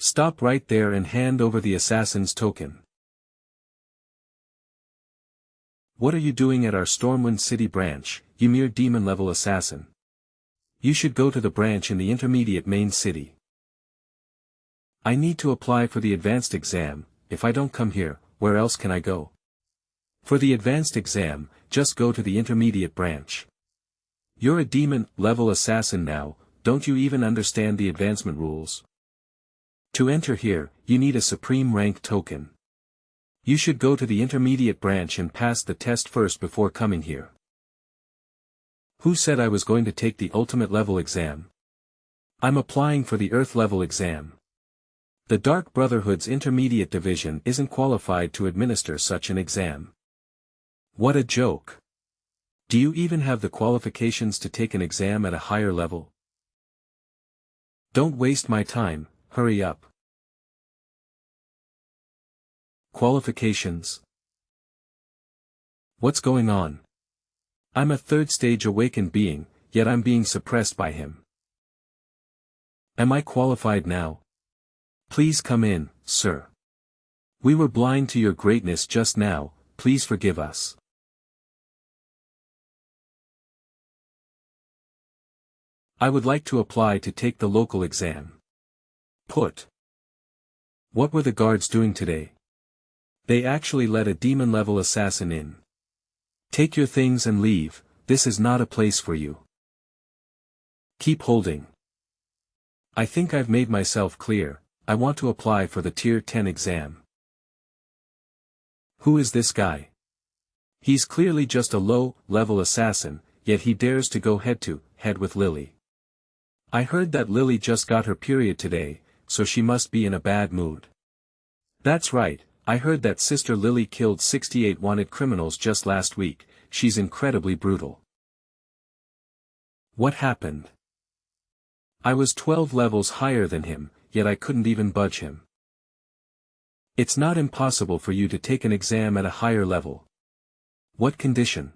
Stop right there and hand over the assassin's token. What are you doing at our Stormwind City branch, you mere demon-level assassin? You should go to the branch in the intermediate main city. I need to apply for the advanced exam. If I don't come here, where else can I go? For the advanced exam, just go to the intermediate branch. You're a demon-level assassin now, don't you even understand the advancement rules? To enter here, you need a supreme rank token. You should go to the intermediate branch and pass the test first before coming here. Who said I was going to take the ultimate level exam? I'm applying for the Earth level exam. The Dark Brotherhood's intermediate division isn't qualified to administer such an exam. What a joke. Do you even have the qualifications to take an exam at a higher level? Don't waste my time, hurry up. Qualifications? What's going on? I'm a third stage awakened being, yet I'm being suppressed by him. Am I qualified now? Please come in, sir. We were blind to your greatness just now, please forgive us. I would like to apply to take the local exam. What were the guards doing today? They actually let a demon-level assassin in. Take your things and leave, this is not a place for you. Keep holding. I think I've made myself clear, I want to apply for the Tier 10 exam. Who is this guy? He's clearly just a low-level assassin, yet he dares to go head-to-head with Lily. I heard that Lily just got her period today, so she must be in a bad mood. That's right, I heard that Sister Lily killed 68 wanted criminals just last week, she's incredibly brutal. What happened? I was 12 levels higher than him, yet I couldn't even budge him. It's not impossible for you to take an exam at a higher level. What condition?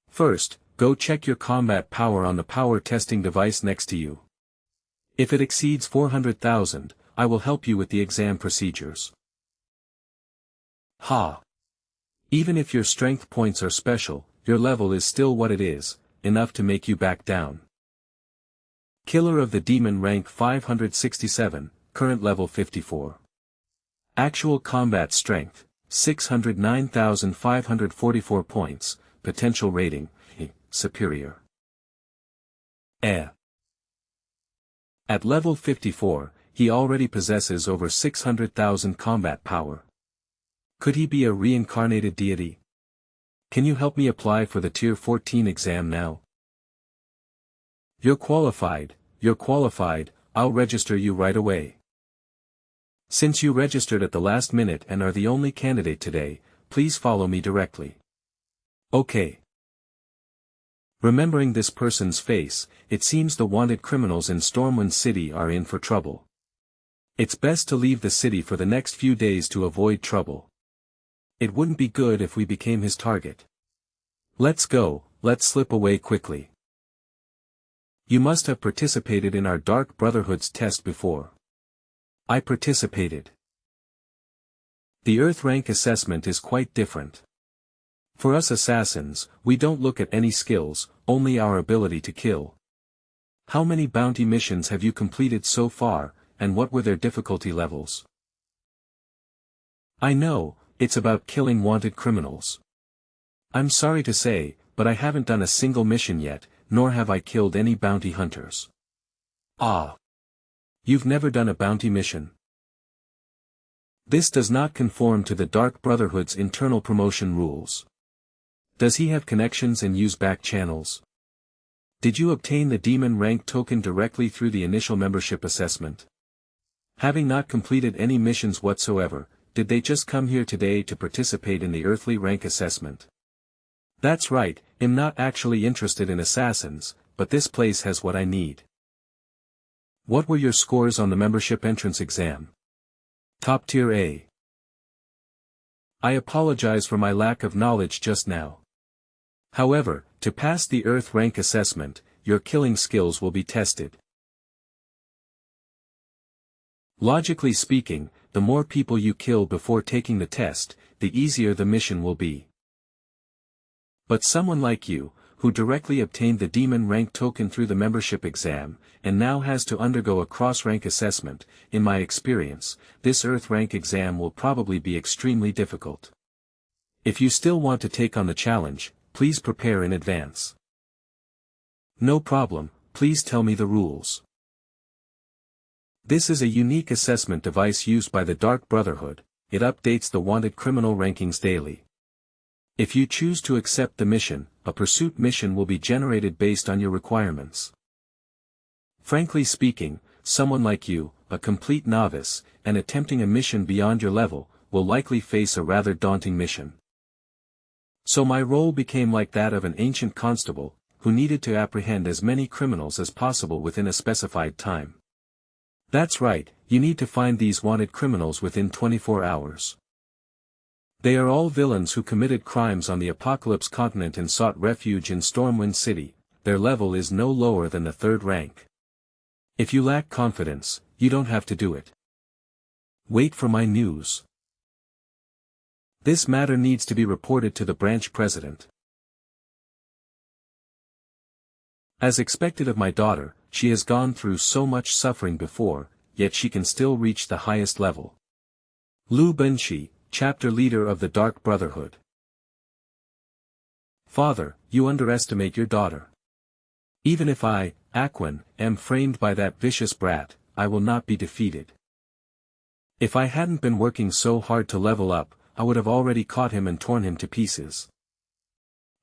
First, go check your combat power on the power testing device next to you. If it exceeds 400,000, I will help you with the exam procedures. Ha! Even if your strength points are special, your level is still what it is, enough to make you back down. Killer of the Demon rank 567, current level 54. Actual combat strength, 609,544 points, potential rating, superior. At level 54, he already possesses over 600,000 combat power. Could he be a reincarnated deity? Can you help me apply for the Tier 14 exam now? You're qualified, I'll register you right away. Since you registered at the last minute and are the only candidate today, please follow me directly. Okay. Remembering this person's face, it seems the wanted criminals in Stormwind City are in for trouble. It's best to leave the city for the next few days to avoid trouble. It wouldn't be good if we became his target. Let's go, let's slip away quickly. You must have participated in our Dark Brotherhood's test before. I participated. The Earth rank assessment is quite different. For us assassins, we don't look at any skills, only our ability to kill. How many bounty missions have you completed so far, and what were their difficulty levels? I know, it's about killing wanted criminals. I'm sorry to say, but I haven't done a single mission yet, nor have I killed any bounty hunters. Ah! You've never done a bounty mission? This does not conform to the Dark Brotherhood's internal promotion rules. Does he have connections and use back channels? Did you obtain the demon rank token directly through the initial membership assessment? Having not completed any missions whatsoever, did they just come here today to participate in the earthly rank assessment? That's right, I'm not actually interested in assassins, but this place has what I need. What were your scores on the membership entrance exam? Top tier A. I apologize for my lack of knowledge just now. However, to pass the Earth rank assessment, your killing skills will be tested. Logically speaking, the more people you kill before taking the test, the easier the mission will be. But someone like you, who directly obtained the demon rank token through the membership exam, and now has to undergo a cross-rank assessment, in my experience, this Earth rank exam will probably be extremely difficult. If you still want to take on the challenge, please prepare in advance. No problem, please tell me the rules. This is a unique assessment device used by the Dark Brotherhood. It updates the wanted criminal rankings daily. If you choose to accept the mission, a pursuit mission will be generated based on your requirements. Frankly speaking, someone like you, a complete novice, and attempting a mission beyond your level, will likely face a rather daunting mission. So my role became like that of an ancient constable, who needed to apprehend as many criminals as possible within a specified time. That's right, you need to find these wanted criminals within 24 hours. They are all villains who committed crimes on the Apocalypse continent and sought refuge in Stormwind City. Their level is no lower than the 3rd rank. If you lack confidence, you don't have to do it. Wait for my news. This matter needs to be reported to the branch president. As expected of my daughter, she has gone through so much suffering before, yet she can still reach the highest level. Lu Benshi, chapter leader of the Dark Brotherhood. Father, you underestimate your daughter. Even if I, Aquan, am framed by that vicious brat, I will not be defeated. If I hadn't been working so hard to level up, I would have already caught him and torn him to pieces.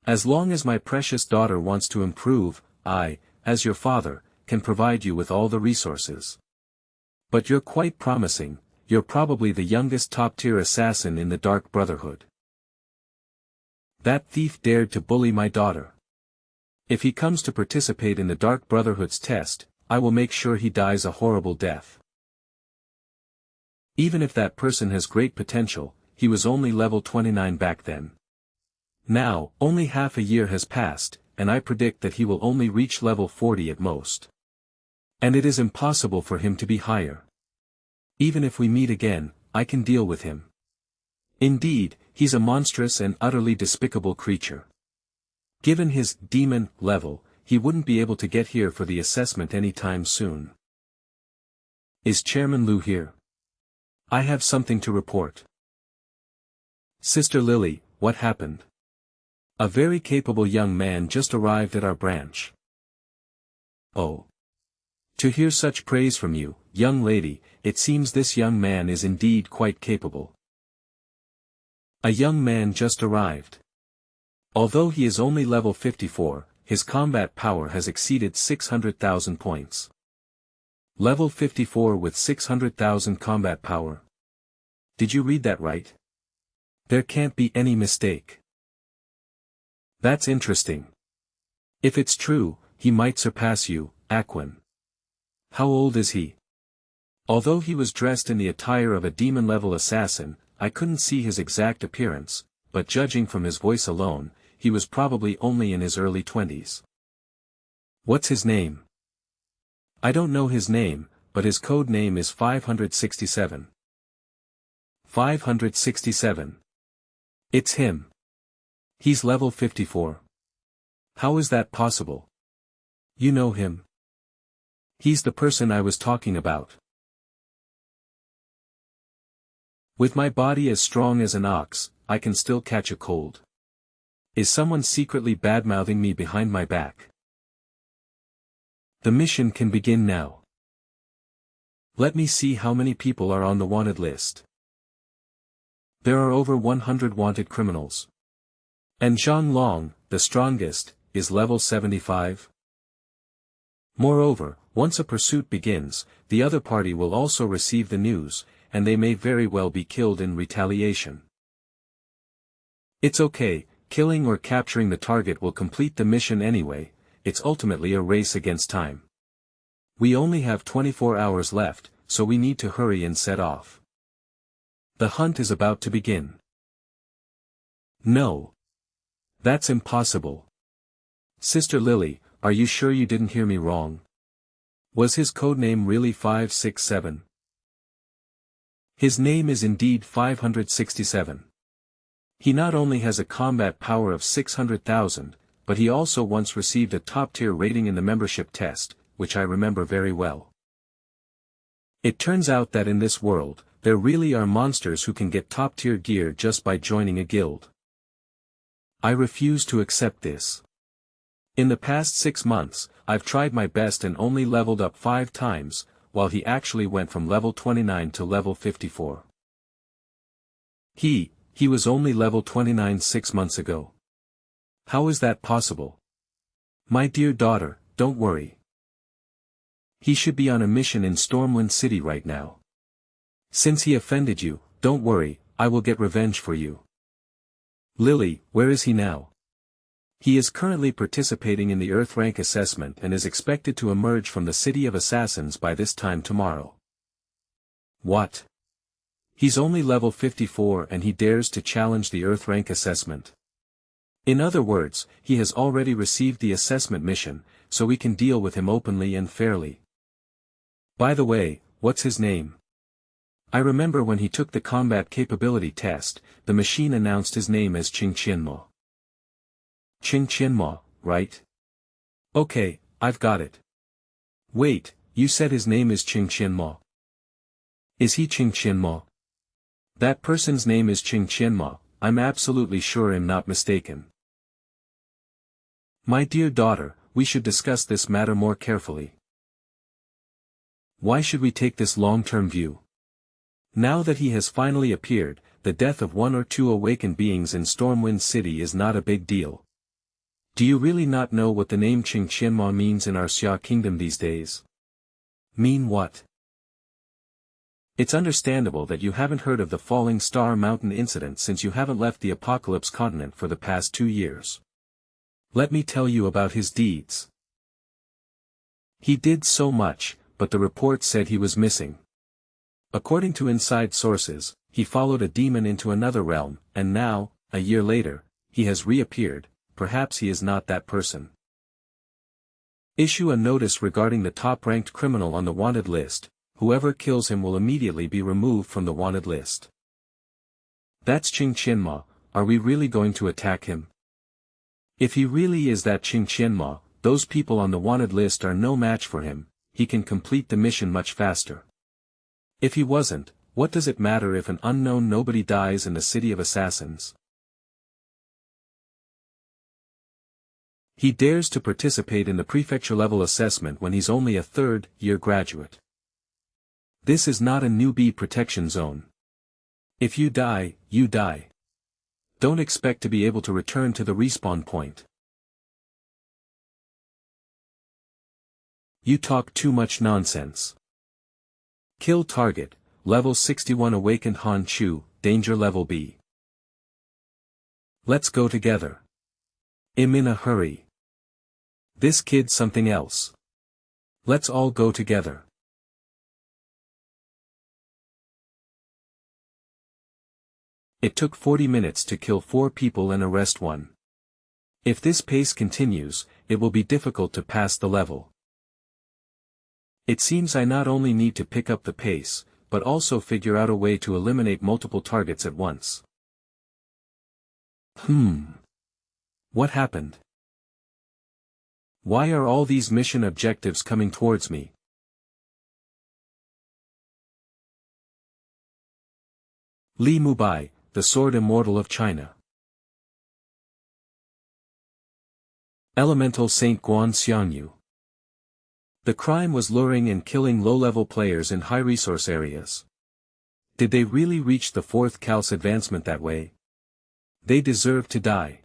As long as my precious daughter wants to improve, I, as your father, can provide you with all the resources. But you're quite promising. You're probably the youngest top-tier assassin in the Dark Brotherhood. That thief dared to bully my daughter. If he comes to participate in the Dark Brotherhood's test, I will make sure he dies a horrible death. Even if that person has great potential, he was only level 29 back then. Now, only half a year has passed, and I predict that he will only reach level 40 at most. And it is impossible for him to be higher. Even if we meet again, I can deal with him. Indeed, he's a monstrous and utterly despicable creature. Given his demon level, he wouldn't be able to get here for the assessment anytime soon. Is Chairman Lu here? I have something to report. Sister Lily, what happened? A very capable young man just arrived at our branch. Oh. To hear such praise from you, young lady, it seems this young man is indeed quite capable. A young man just arrived. Although he is only level 54, his combat power has exceeded 600,000 points. Level 54 with 600,000 combat power. Did you read that right? There can't be any mistake. That's interesting. If it's true, he might surpass you, Aquan. How old is he? Although he was dressed in the attire of a demon-level assassin, I couldn't see his exact appearance, but judging from his voice alone, he was probably only in his early 20s. What's his name? I don't know his name, but his code name is 567. 567. It's him. He's level 54. How is that possible? You know him? He's the person I was talking about. With my body as strong as an ox, I can still catch a cold. Is someone secretly badmouthing me behind my back? The mission can begin now. Let me see how many people are on the wanted list. There are over 100 wanted criminals. And Zhang Long, the strongest, is level 75. Moreover, once a pursuit begins, the other party will also receive the news, and they may very well be killed in retaliation. It's okay, killing or capturing the target will complete the mission anyway, it's ultimately a race against time. We only have 24 hours left, so we need to hurry and set off. The hunt is about to begin. No. That's impossible. Sister Lily, are you sure you didn't hear me wrong? Was his codename really 567? His name is indeed 567. He not only has a combat power of 600,000, but he also once received a top-tier rating in the membership test, which I remember very well. It turns out that in this world, there really are monsters who can get top-tier gear just by joining a guild. I refuse to accept this. In the past 6 months, I've tried my best and only leveled up 5 times, while he actually went from level 29 to level 54. He was only level 29 6 months ago. How is that possible? My dear daughter, don't worry. He should be on a mission in Stormwind City right now. Since he offended you, don't worry, I will get revenge for you. Lily, where is he now? He is currently participating in the Earth rank assessment and is expected to emerge from the City of Assassins by this time tomorrow. What? He's only level 54 and he dares to challenge the Earth rank assessment. In other words, he has already received the assessment mission, so we can deal with him openly and fairly. By the way, what's his name? I remember when he took the combat capability test, the machine announced his name as Qingqianmo. Qingqianmo, right? Okay, I've got it. Wait, you said his name is Qingqianmo. Is he Qingqianmo? That person's name is Qingqianmo, I'm absolutely sure I'm not mistaken. My dear daughter, we should discuss this matter more carefully. Why should we take this long-term view? Now that he has finally appeared, the death of 1 or 2 awakened beings in Stormwind City is not a big deal. Do you really not know what the name Qingqianmo means in our Xia kingdom these days? Mean what? It's understandable that you haven't heard of the Falling Star Mountain incident since you haven't left the Apocalypse continent for the past 2 years. Let me tell you about his deeds. He did so much, but the report said he was missing. According to inside sources, he followed a demon into another realm, and now, a year later, he has reappeared. Perhaps he is not that person. Issue a notice regarding the top-ranked criminal on the wanted list. Whoever kills him will immediately be removed from the wanted list. That's Qingqianmo, are we really going to attack him? If he really is that Qingqianmo, those people on the wanted list are no match for him, he can complete the mission much faster. If he wasn't, what does it matter if an unknown nobody dies in the City of Assassins? He dares to participate in the prefecture-level assessment when he's only a third-year graduate. This is not a newbie protection zone. If you die, you die. Don't expect to be able to return to the respawn point. You talk too much nonsense. Kill target, level 61 awakened Han Chu, danger level B. Let's go together. I'm in a hurry. This kid's something else. Let's all go together. It took 40 minutes to kill 4 people and arrest 1. If this pace continues, it will be difficult to pass the level. It seems I not only need to pick up the pace, but also figure out a way to eliminate multiple targets at once. What happened? Why are all these mission objectives coming towards me? Li Mubai, the Sword Immortal of China. Elemental Saint Guan Xiangyu. The crime was luring and killing low-level players in high-resource areas. Did they really reach the 4th Cal's advancement that way? They deserve to die.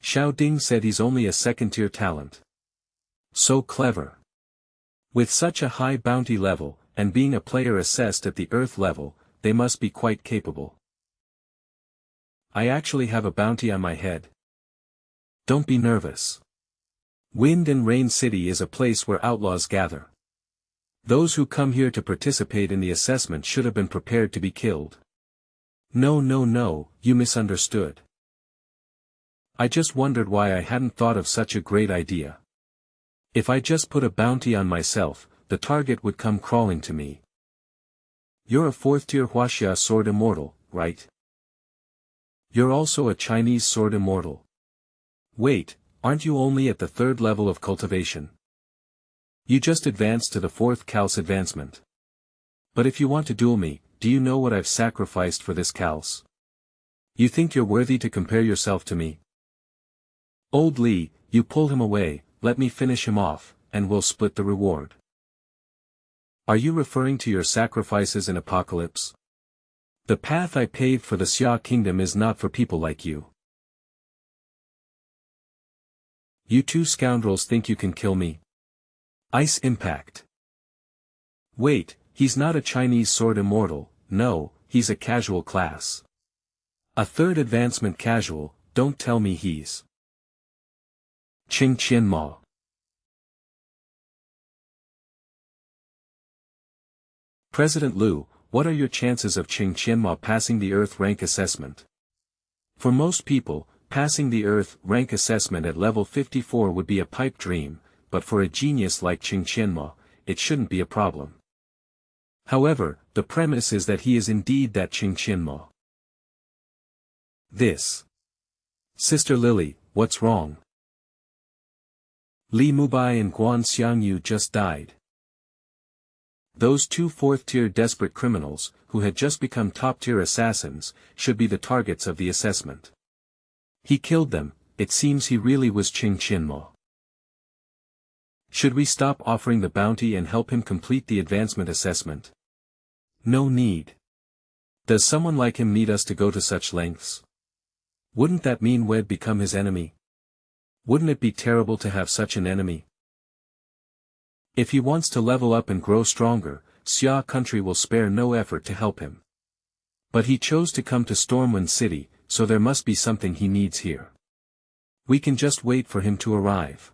Xiao Ding said he's only a second-tier talent. So clever. With such a high bounty level, and being a player assessed at the Earth level, they must be quite capable. I actually have a bounty on my head. Don't be nervous. Wind and Rain City is a place where outlaws gather. Those who come here to participate in the assessment should have been prepared to be killed. No, you misunderstood. I just wondered why I hadn't thought of such a great idea. If I just put a bounty on myself, the target would come crawling to me. You're a 4th-tier Huaxia sword immortal, right? You're also a Chinese sword immortal. Wait, aren't you only at the 3rd level of cultivation? You just advanced to the 4th Calce advancement. But if you want to duel me, do you know what I've sacrificed for this Calce? You think you're worthy to compare yourself to me? Old Li, you pull him away, let me finish him off, and we'll split the reward. Are you referring to your sacrifices in Apocalypse? The path I paved for the Xia kingdom is not for people like you. You two scoundrels think you can kill me? Ice Impact. Wait, he's not a Chinese sword immortal, no, he's a casual class. A 3rd advancement casual, don't tell me he's Qing Qianma. President Liu, what are your chances of Qing Qianma passing the Earth rank assessment? For most people, passing the Earth rank assessment at level 54 would be a pipe dream, but for a genius like Qing Qianma, it shouldn't be a problem. However, the premise is that he is indeed that Qing Qianma. This. Sister Lily, what's wrong? Li Mubai and Guan Xiangyu just died. Those 2 4th-tier desperate criminals, who had just become top-tier assassins, should be the targets of the assessment. He killed them, it seems he really was Qing Qianma. Should we stop offering the bounty and help him complete the advancement assessment? No need. Does someone like him need us to go to such lengths? Wouldn't that mean we'd become his enemy? Wouldn't it be terrible to have such an enemy? If he wants to level up and grow stronger, Xia country will spare no effort to help him. But he chose to come to Stormwind City, so there must be something he needs here. We can just wait for him to arrive.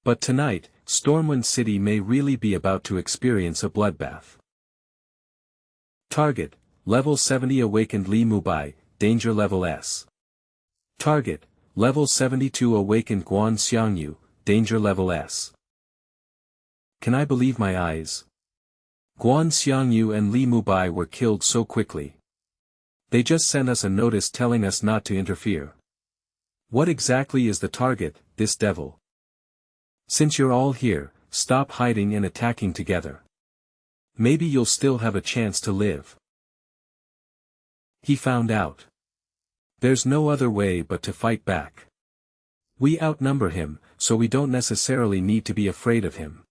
But tonight, Stormwind City may really be about to experience a bloodbath. Target, Level 70 Awakened Li Mubai, Danger Level S. Target, Level 72 Awakened Guan Xiangyu, Danger Level S. Can I believe my eyes? Guan Xiangyu and Li Mubai were killed so quickly. They just sent us a notice telling us not to interfere. What exactly is the target, this devil? Since you're all here, stop hiding and attacking together. Maybe you'll still have a chance to live. He found out. There's no other way but to fight back. We outnumber him, so we don't necessarily need to be afraid of him.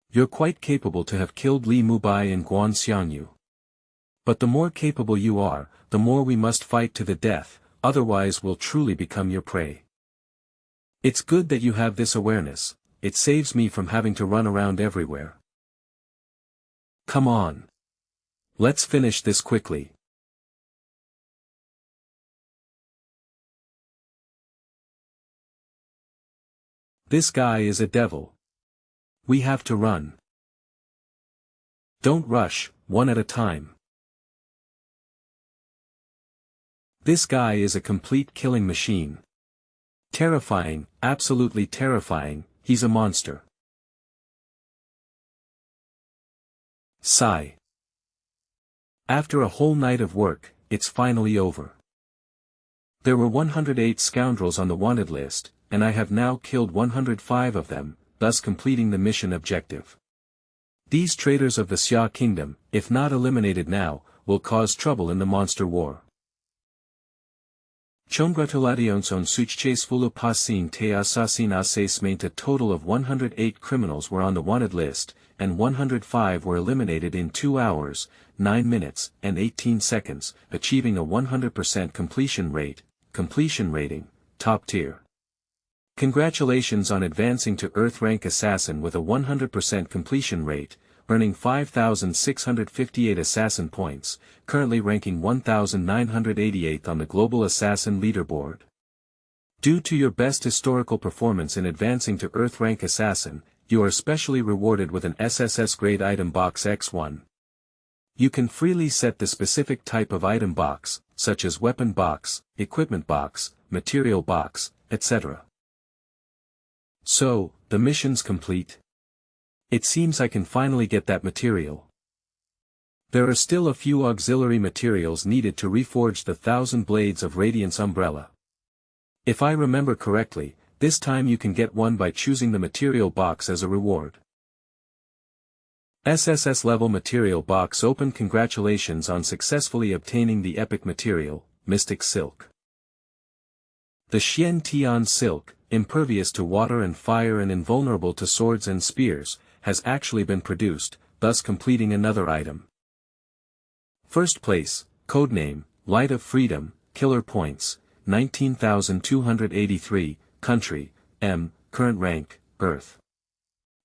You're quite capable to have killed Li Mubai and Guan Xiangyu. But the more capable you are, the more we must fight to the death, otherwise we'll truly become your prey. It's good that you have this awareness, it saves me from having to run around everywhere. Come on. Let's finish this quickly. This guy is a devil. We have to run. Don't rush, one at a time. This guy is a complete killing machine. Terrifying, absolutely terrifying, he's a monster. Sigh. After a whole night of work, it's finally over. There were 108 scoundrels on the wanted list, and I have now killed 105 of them, thus completing the mission objective. These traitors of the Xia kingdom, if not eliminated now, will cause trouble in the monster war. Congratulations on succès vous passing te assassination. A total of 108 criminals were on the wanted list, and 105 were eliminated in 2 hours, 9 minutes, and 18 seconds, achieving a 100% completion rate, completion rating, top tier. Congratulations on advancing to Earth rank assassin with a 100% completion rate, earning 5,658 assassin points, currently ranking 1,988th on the global assassin leaderboard. Due to your best historical performance in advancing to Earth rank assassin, you are specially rewarded with an SSS grade item box X1. You can freely set the specific type of item box, such as weapon box, equipment box, material box, etc. So, the mission's complete. It seems I can finally get that material. There are still a few auxiliary materials needed to reforge the 1,000 Blades of Radiance umbrella. If I remember correctly, this time you can get one by choosing the material box as a reward. SSS level material box open. Congratulations on successfully obtaining the epic material, Mystic Silk. The Xian Tian Silk, impervious to water and fire and invulnerable to swords and spears, has actually been produced, thus completing another item. First place, codename, Light of Freedom, Killer Points, 19,283, Country, M, Current Rank, Earth.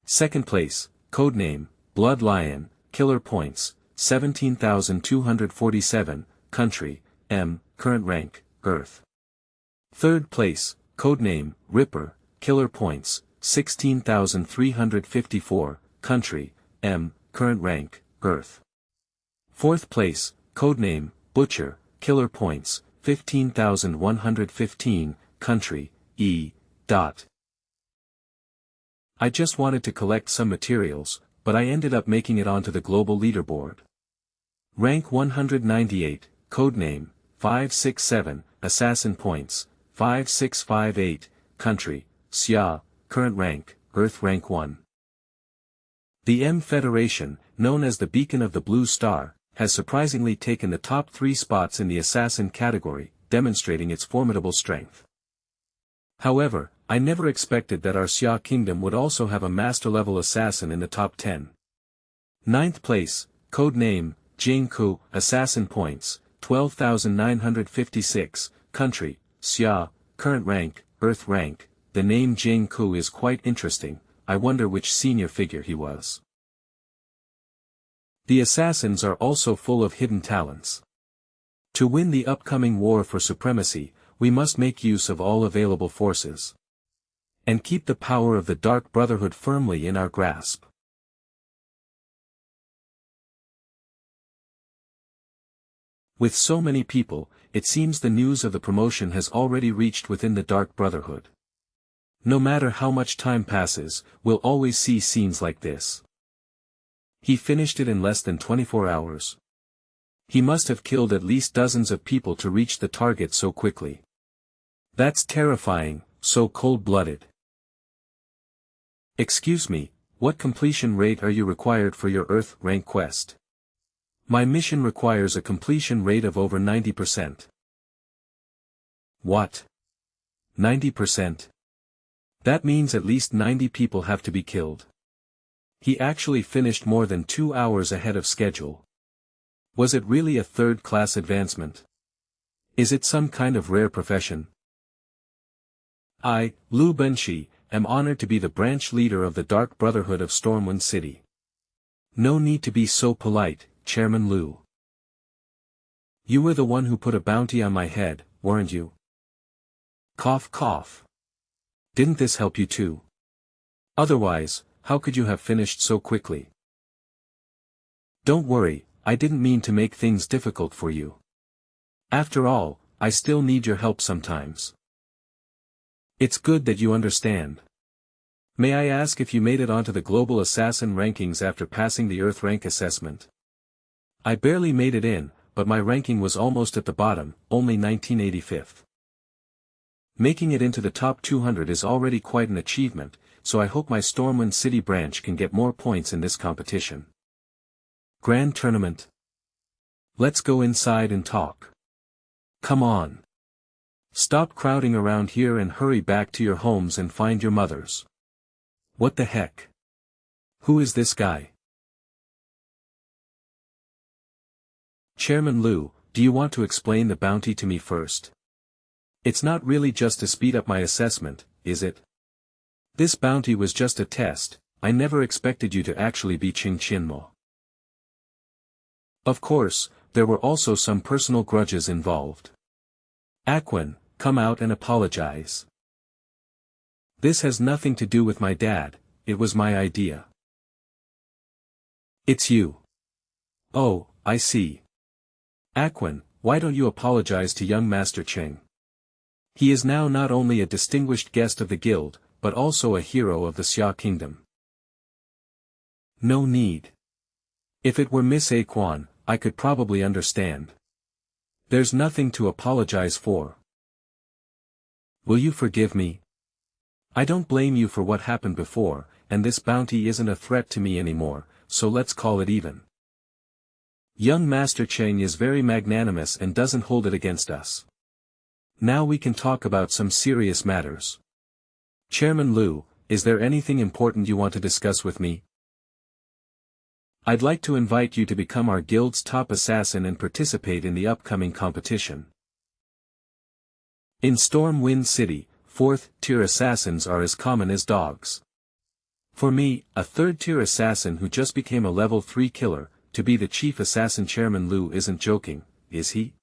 Second place, codename, Blood Lion, Killer Points, 17,247, Country, M, Current Rank, Earth. Third place, codename, Ripper, Killer Points, 16,354, Country, M, Current Rank, Earth. Fourth place, codename, Butcher, Killer Points, 15,115, Country, E. I just wanted to collect some materials, but I ended up making it onto the global leaderboard. Rank 198, codename, 567, Assassin Points, 5658, Country, Xia, Current Rank, Earth Rank 1. The M Federation, known as the Beacon of the Blue Star, has surprisingly taken the top 3 spots in the assassin category, demonstrating its formidable strength. However, I never expected that our Xia Kingdom would also have a master-level assassin in the top 10. Ninth place, codename, Jingku, Assassin Points, 12,956, Country, Xia, Current Rank, Earth Rank. The name Jingku is quite interesting, I wonder which senior figure he was. The assassins are also full of hidden talents. To win the upcoming war for supremacy, we must make use of all available forces. And keep the power of the Dark Brotherhood firmly in our grasp. With so many people, it seems the news of the promotion has already reached within the Dark Brotherhood. No matter how much time passes, we'll always see scenes like this. He finished it in less than 24 hours. He must have killed at least dozens of people to reach the target so quickly. That's terrifying, so cold-blooded. Excuse me, what completion rate are you required for your Earth rank quest? My mission requires a completion rate of over 90%. What? 90%? That means at least 90 people have to be killed. He actually finished more than 2 hours ahead of schedule. Was it really a third-class advancement? Is it some kind of rare profession? I, Lu Benshi, am honored to be the branch leader of the Dark Brotherhood of Stormwind City. No need to be so polite, Chairman Lu. You were the one who put a bounty on my head, weren't you? Cough cough. Didn't this help you too? Otherwise, how could you have finished so quickly? Don't worry, I didn't mean to make things difficult for you. After all, I still need your help sometimes. It's good that you understand. May I ask if you made it onto the global assassin rankings after passing the Earth rank assessment? I barely made it in, but my ranking was almost at the bottom, only 1985th. Making it into the top 200 is already quite an achievement, so I hope my Stormwind City branch can get more points in this competition. Grand Tournament. Let's go inside and talk. Come on. Stop crowding around here and hurry back to your homes and find your mothers. What the heck? Who is this guy? Chairman Lu, do you want to explain the bounty to me first? It's not really just to speed up my assessment, is it? This bounty was just a test, I never expected you to actually be Qing Qinmo. Of course, there were also some personal grudges involved. Aquan, come out and apologize. This has nothing to do with my dad, it was my idea. It's you. Oh, I see. Aquan, why don't you apologize to young Master Qing? He is now not only a distinguished guest of the guild, but also a hero of the Xia Kingdom. No need. If it were Miss Aquan, I could probably understand. There's nothing to apologize for. Will you forgive me? I don't blame you for what happened before, and this bounty isn't a threat to me anymore, so let's call it even. Young Master Cheng is very magnanimous and doesn't hold it against us. Now we can talk about some serious matters. Chairman Liu, is there anything important you want to discuss with me? I'd like to invite you to become our guild's top assassin and participate in the upcoming competition. In Stormwind City, 4th-tier assassins are as common as dogs. For me, a 3rd-tier assassin who just became a level 3 killer, to be the chief assassin. Chairman Liu isn't joking, is he?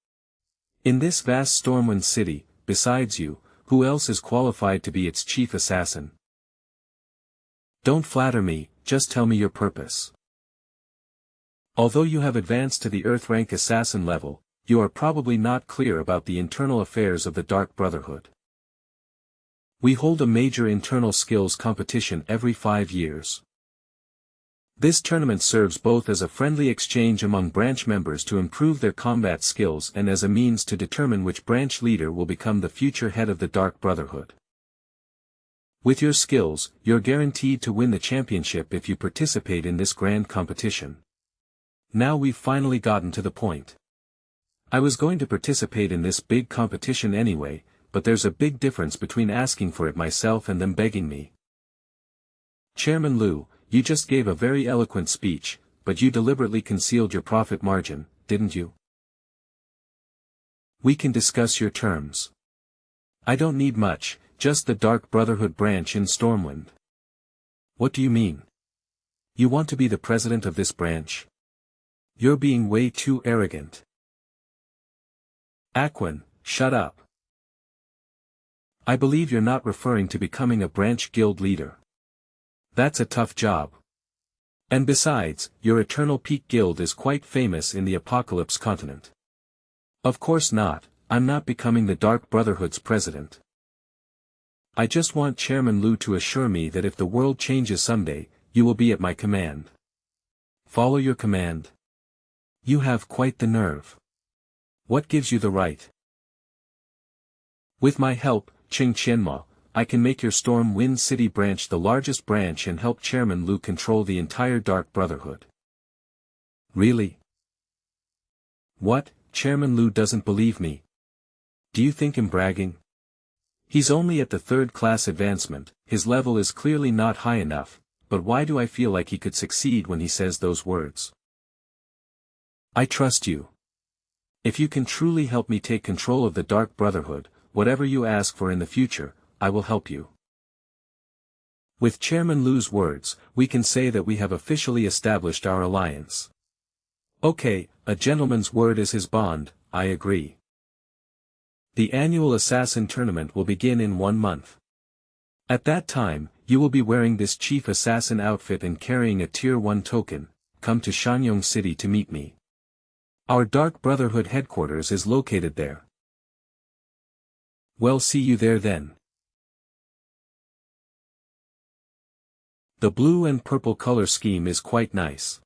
In this vast Stormwind City, besides you, who else is qualified to be its chief assassin? Don't flatter me, just tell me your purpose. Although you have advanced to the Earth rank assassin level, you are probably not clear about the internal affairs of the Dark Brotherhood. We hold a major internal skills competition every 5 years. This tournament serves both as a friendly exchange among branch members to improve their combat skills and as a means to determine which branch leader will become the future head of the Dark Brotherhood. With your skills, you're guaranteed to win the championship if you participate in this grand competition. Now we've finally gotten to the point. I was going to participate in this big competition anyway, but there's a big difference between asking for it myself and them begging me. Chairman Liu, you just gave a very eloquent speech, but you deliberately concealed your profit margin, didn't you? We can discuss your terms. I don't need much, just the Dark Brotherhood branch in Stormwind. What do you mean? You want to be the president of this branch? You're being way too arrogant. Aquan, shut up. I believe you're not referring to becoming a branch guild leader. That's a tough job. And besides, your Eternal Peak Guild is quite famous in the Apocalypse continent. Of course not, I'm not becoming the Dark Brotherhood's president. I just want Chairman Liu to assure me that if the world changes someday, you will be at my command. Follow your command. You have quite the nerve. What gives you the right? With my help, Qing Qianma, I can make your Stormwind City branch the largest branch and help Chairman Liu control the entire Dark Brotherhood. Really? What, Chairman Liu doesn't believe me? Do you think I'm bragging? He's only at the 3rd class advancement, his level is clearly not high enough, but why do I feel like he could succeed when he says those words? I trust you. If you can truly help me take control of the Dark Brotherhood, whatever you ask for in the future, I will help you. With Chairman Liu's words, we can say that we have officially established our alliance. Okay, a gentleman's word is his bond, I agree. The annual assassin tournament will begin in 1 month. At that time, you will be wearing this chief assassin outfit and carrying a Tier 1 token. Come to Shanyong City to meet me. Our Dark Brotherhood headquarters is located there. Well, see you there then. The blue and purple color scheme is quite nice.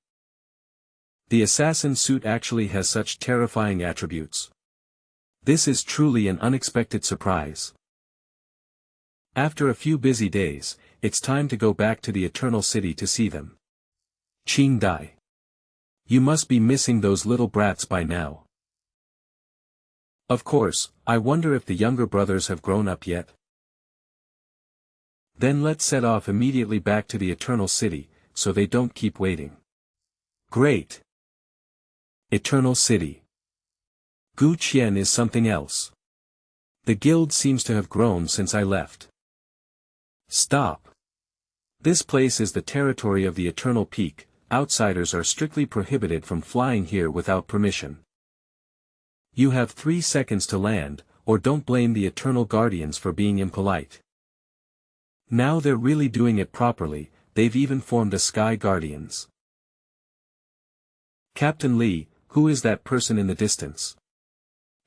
The assassin suit actually has such terrifying attributes. This is truly an unexpected surprise. After a few busy days, it's time to go back to the Eternal City to see them. Qing Dai. You must be missing those little brats by now. Of course, I wonder if the younger brothers have grown up yet. Then let's set off immediately back to the Eternal City, so they don't keep waiting. Great! Eternal City. Gu Qian is something else. The guild seems to have grown since I left. Stop. This place is the territory of the Eternal Peak, outsiders are strictly prohibited from flying here without permission. You have 3 seconds to land, or don't blame the Eternal Guardians for being impolite. Now they're really doing it properly, they've even formed a Sky Guardians. Captain Li, who is that person in the distance?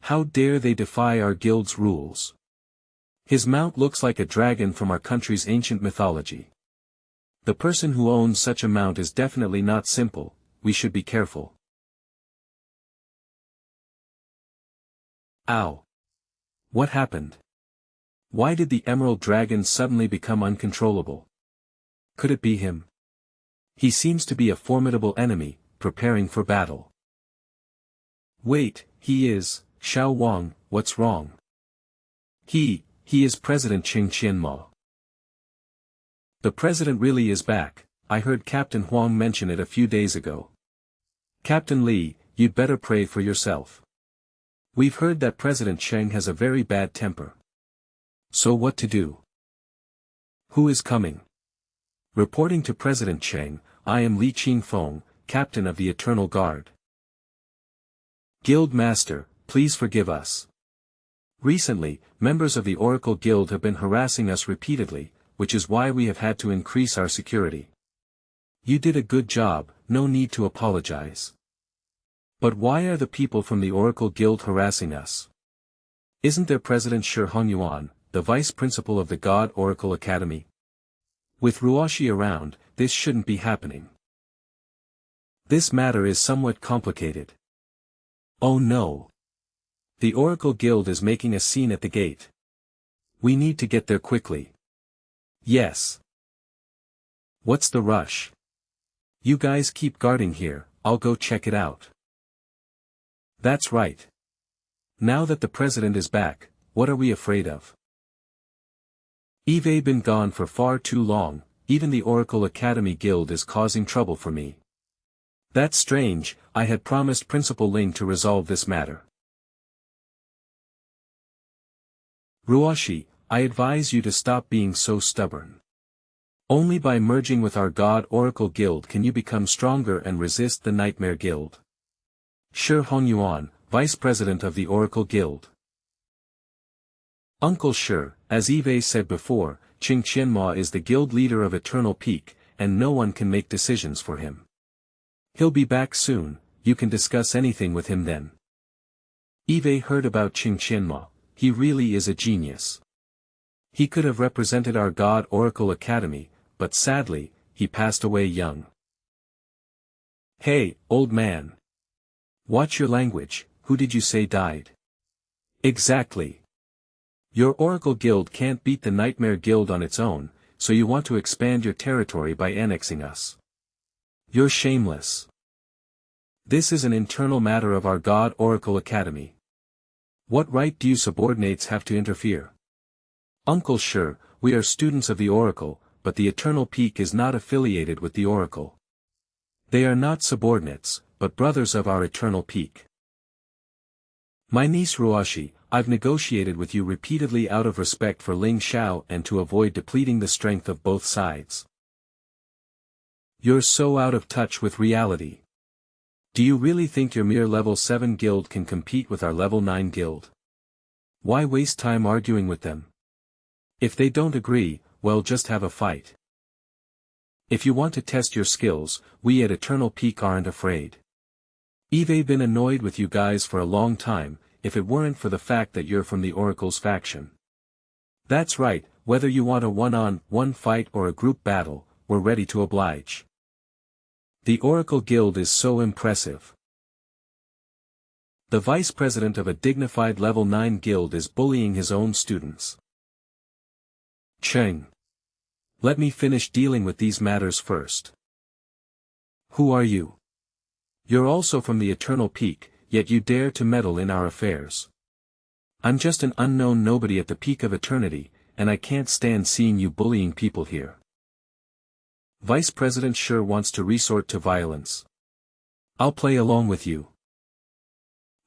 How dare they defy our guild's rules? His mount looks like a dragon from our country's ancient mythology. The person who owns such a mount is definitely not simple, we should be careful. Ow! What happened? Why did the Emerald Dragon suddenly become uncontrollable? Could it be him? He seems to be a formidable enemy, preparing for battle. Wait, he is, Xiao Wang, what's wrong? He is President Qing Qianmo. The president really is back, I heard Captain Huang mention it a few days ago. Captain Li, you'd better pray for yourself. We've heard that President Cheng has a very bad temper. So what to do? Who is coming? Reporting to President Cheng, I am Li Qingfeng, Captain of the Eternal Guard. Guild Master, please forgive us. Recently, members of the Oracle Guild have been harassing us repeatedly, which is why we have had to increase our security. You did a good job, no need to apologize. But why are the people from the Oracle Guild harassing us? Isn't there President Shi Hongyuan, the Vice Principal of the God Oracle Academy? With Ruoshi around, this shouldn't be happening. This matter is somewhat complicated. Oh no! The Oracle Guild is making a scene at the gate. We need to get there quickly. Yes. What's the rush? You guys keep guarding here, I'll go check it out. That's right. Now that the president is back, what are we afraid of? Eve been gone for far too long, even the Oracle Academy Guild is causing trouble for me. That's strange, I had promised Principal Ling to resolve this matter. Ruoshi, I advise you to stop being so stubborn. Only by merging with our God Oracle Guild can you become stronger and resist the Nightmare Guild. Shi Hongyuan, Vice President of the Oracle Guild. Uncle Shi, as Eve said before, Qing Qianmo is the guild leader of Eternal Peak, and no one can make decisions for him. He'll be back soon, you can discuss anything with him then. Eve heard about Qing Qianmo, he really is a genius. He could have represented our God Oracle Academy, but sadly, he passed away young. Hey, old man. Watch your language, who did you say died? Exactly. Your Oracle Guild can't beat the Nightmare Guild on its own, so you want to expand your territory by annexing us. You're shameless. This is an internal matter of our God Oracle Academy. What right do you subordinates have to interfere? Uncle Shi, we are students of the Oracle, but the Eternal Peak is not affiliated with the Oracle. They are not subordinates, but brothers of our Eternal Peak. My niece Ruoshi, I've negotiated with you repeatedly out of respect for Ling Xiao and to avoid depleting the strength of both sides. You're so out of touch with reality. Do you really think your mere level 7 guild can compete with our level 9 guild? Why waste time arguing with them? If they don't agree, well, just have a fight. If you want to test your skills, we at Eternal Peak aren't afraid. Eve been annoyed with you guys for a long time, if it weren't for the fact that you're from the Oracle's faction. That's right, whether you want a one-on-one fight or a group battle, we're ready to oblige. The Oracle Guild is so impressive. The vice president of a dignified level 9 guild is bullying his own students. Cheng. Let me finish dealing with these matters first. Who are you? You're also from the Eternal Peak, yet you dare to meddle in our affairs. I'm just an unknown nobody at the peak of eternity, and I can't stand seeing you bullying people here. Vice President Shi wants to resort to violence. I'll play along with you.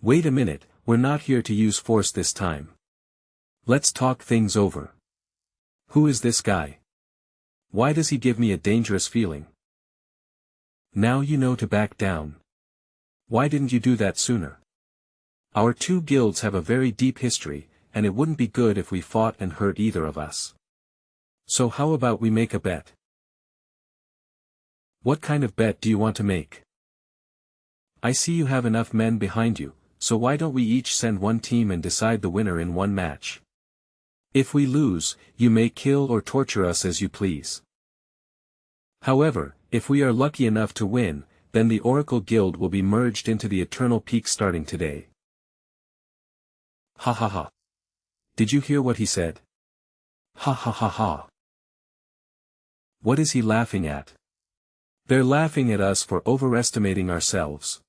Wait a minute, we're not here to use force this time. Let's talk things over. Who is this guy? Why does he give me a dangerous feeling? Now you know to back down. Why didn't you do that sooner? Our two guilds have a very deep history, and it wouldn't be good if we fought and hurt either of us. So how about we make a bet? What kind of bet do you want to make? I see you have enough men behind you, so why don't we each send one team and decide the winner in one match? If we lose, you may kill or torture us as you please. However, if we are lucky enough to win, then the Oracle Guild will be merged into the Eternal Peak starting today. Ha ha ha. Did you hear what he said? Ha ha ha ha. What is he laughing at? They're laughing at us for overestimating ourselves.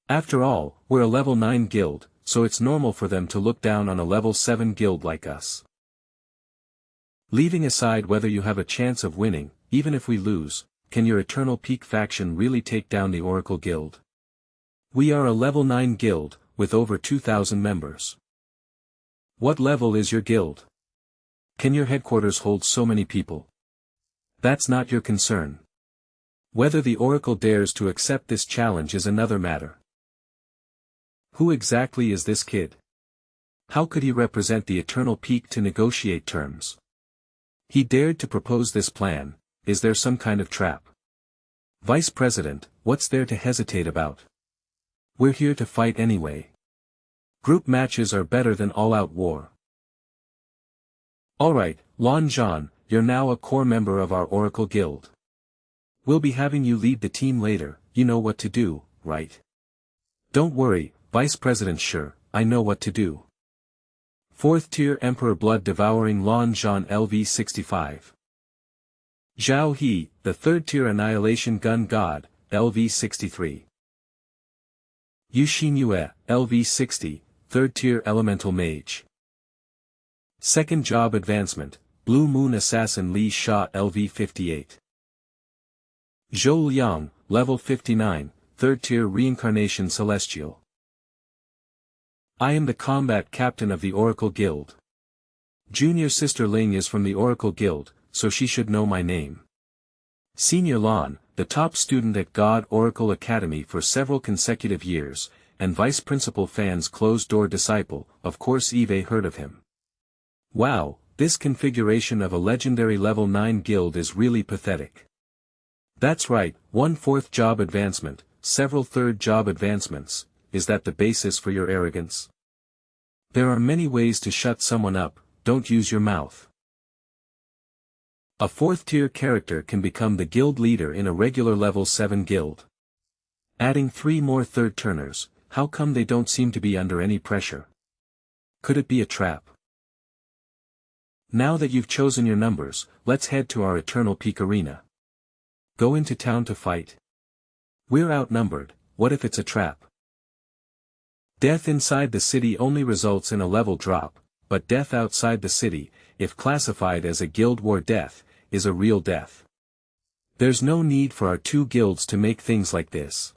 After all, we're a level 9 guild, so it's normal for them to look down on a level 7 guild like us. Leaving aside whether you have a chance of winning, even if we lose, can your Eternal Peak faction really take down the Oracle Guild? We are a level 9 guild, with over 2,000 members. What level is your guild? Can your headquarters hold so many people? That's not your concern. Whether the Oracle dares to accept this challenge is another matter. Who exactly is this kid? How could he represent the Eternal Peak to negotiate terms? He dared to propose this plan. Is there some kind of trap? Vice President, what's there to hesitate about? We're here to fight anyway. Group matches are better than all-out war. Alright, Lan Zhan, you're now a core member of our Oracle Guild. We'll be having you lead the team later, you know what to do, right? Don't worry, Vice President, sure, I know what to do. 4th tier Emperor Blood Devouring Lan Zhan LV65. Zhao He, the 3rd tier Annihilation Gun God, LV63. Yu Xinyue, LV60, 3rd tier Elemental Mage. 2nd Job Advancement, Blue Moon Assassin Li Sha LV58. Zhou Liang, level 59, 3rd tier Reincarnation Celestial. I am the combat captain of the Oracle Guild. Junior sister Ling is from the Oracle Guild, so she should know my name. Senior Lan, the top student at God Oracle Academy for several consecutive years, and Vice Principal Fan's closed-door disciple, of course Eve heard of him. Wow, this configuration of a legendary level 9 guild is really pathetic. That's right, 1/4 job advancement, several 3rd job advancements, is that the basis for your arrogance? There are many ways to shut someone up, don't use your mouth. A 4th tier character can become the guild leader in a regular level 7 guild. Adding 3 more 3rd turners, how come they don't seem to be under any pressure? Could it be a trap? Now that you've chosen your numbers, let's head to our Eternal Peak Arena. Go into town to fight. We're outnumbered, what if it's a trap? Death inside the city only results in a level drop, but death outside the city, if classified as a guild war death, is a real death. There's no need for our 2 guilds to make things like this.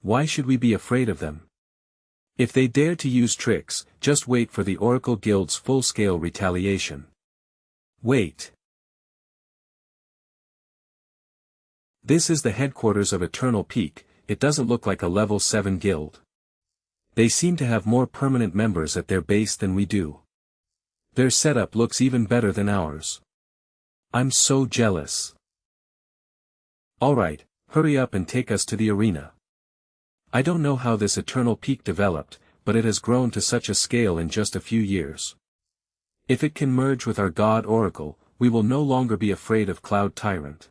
Why should we be afraid of them? If they dare to use tricks, just wait for the Oracle Guild's full-scale retaliation. Wait. This is the headquarters of Eternal Peak. It doesn't look like a level 7 guild. They seem to have more permanent members at their base than we do. Their setup looks even better than ours. I'm so jealous. Alright, hurry up and take us to the arena. I don't know how this Eternal Peak developed, but it has grown to such a scale in just a few years. If it can merge with our God Oracle, we will no longer be afraid of Cloud Tyrant.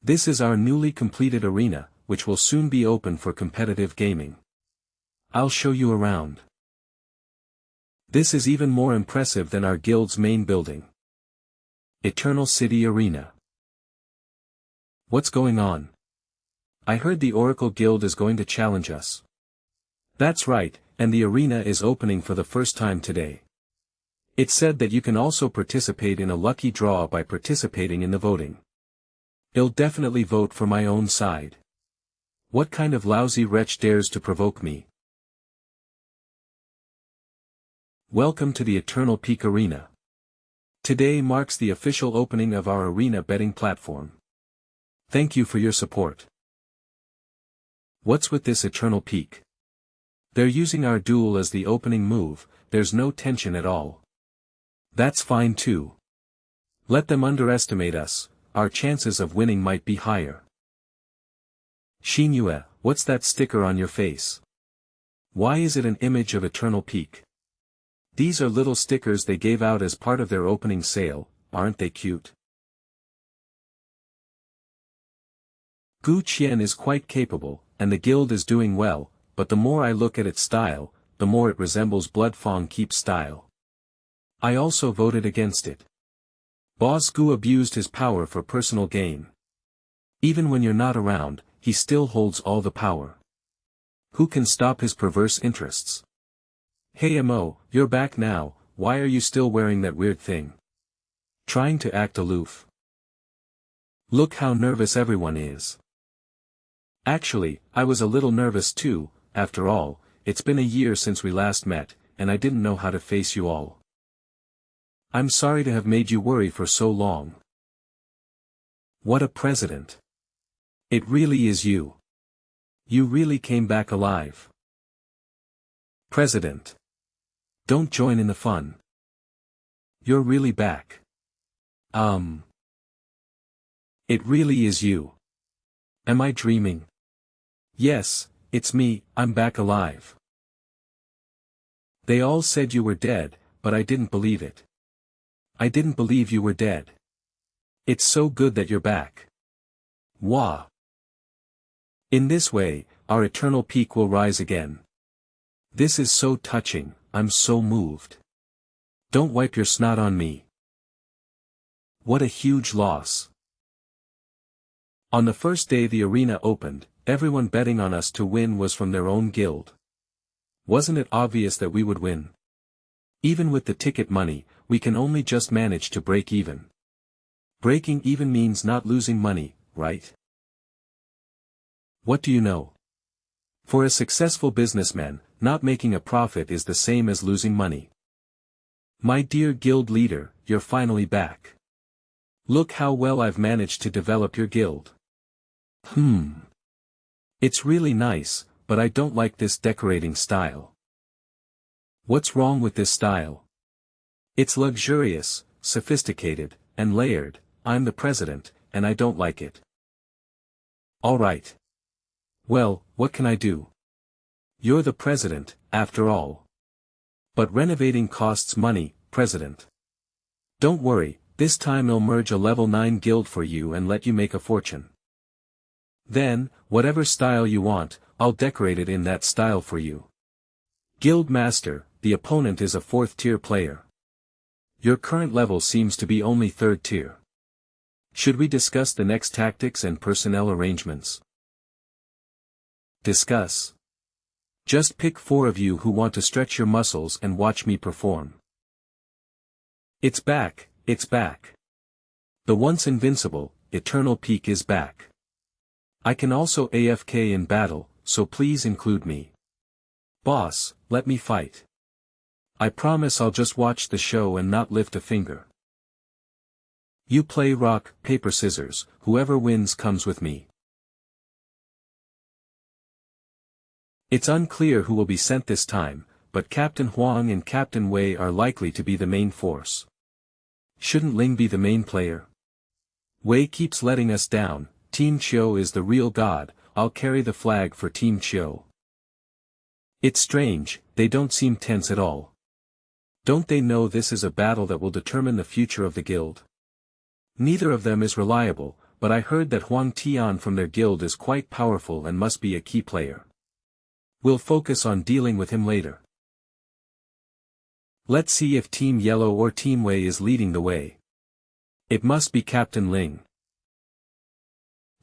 This is our newly completed arena, which will soon be open for competitive gaming. I'll show you around. This is even more impressive than our guild's main building. Eternal City Arena. What's going on? I heard the Oracle Guild is going to challenge us. That's right, and the arena is opening for the first time today. It said that you can also participate in a lucky draw by participating in the voting. I'll definitely vote for my own side. What kind of lousy wretch dares to provoke me? Welcome to the Eternal Peak Arena. Today marks the official opening of our arena betting platform. Thank you for your support. What's with this Eternal Peak? They're using our duel as the opening move, there's no tension at all. That's fine too. Let them underestimate us, our chances of winning might be higher. Xinyue, what's that sticker on your face? Why is it an image of Eternal Peak? These are little stickers they gave out as part of their opening sale, aren't they cute? Gu Qian is quite capable, and the guild is doing well, but the more I look at its style, the more it resembles Bloodfang Keep's style. I also voted against it. Boss Gu abused his power for personal gain. Even when you're not around, he still holds all the power. Who can stop his perverse interests? Hey Mo, you're back now, why are you still wearing that weird thing? Trying to act aloof. Look how nervous everyone is. Actually, I was a little nervous too, after all, it's been a year since we last met, and I didn't know how to face you all. I'm sorry to have made you worry for so long. What a president. It really is you. You really came back alive. President. Don't join in the fun. You're really back. It really is you. Am I dreaming? Yes, it's me, I'm back alive. They all said you were dead, but I didn't believe it. I didn't believe you were dead. It's so good that you're back. Wah. In this way, our eternal peak will rise again. This is so touching, I'm so moved. Don't wipe your snot on me. What a huge loss. On the first day the arena opened, everyone betting on us to win was from their own guild. Wasn't it obvious that we would win? Even with the ticket money, we can only just manage to break even. Breaking even means not losing money, right? What do you know? For a successful businessman, not making a profit is the same as losing money. My dear guild leader, you're finally back. Look how well I've managed to develop your guild. It's really nice, but I don't like this decorating style. What's wrong with this style? It's luxurious, sophisticated, and layered. I'm the president, and I don't like it. Alright. Well, what can I do? You're the president, after all. But renovating costs money, president. Don't worry, this time I'll merge a level 9 guild for you and let you make a fortune. Then, whatever style you want, I'll decorate it in that style for you. Guild Master, the opponent is a 4th tier player. Your current level seems to be only 3rd tier. Should we discuss the next tactics and personnel arrangements? Discuss. Just pick 4 of you who want to stretch your muscles and watch me perform. It's back, it's back. The once invincible, eternal peak is back. I can also AFK in battle, so please include me. Boss, let me fight. I promise I'll just watch the show and not lift a finger. You play rock, paper, scissors, whoever wins comes with me. It's unclear who will be sent this time, but Captain Huang and Captain Wei are likely to be the main force. Shouldn't Ling be the main player? Wei keeps letting us down. Team Chiu is the real god, I'll carry the flag for Team Chiu. It's strange, they don't seem tense at all. Don't they know this is a battle that will determine the future of the guild? Neither of them is reliable, but I heard that Huang Tian from their guild is quite powerful and must be a key player. We'll focus on dealing with him later. Let's see if Team Yellow or Team Wei is leading the way. It must be Captain Ling.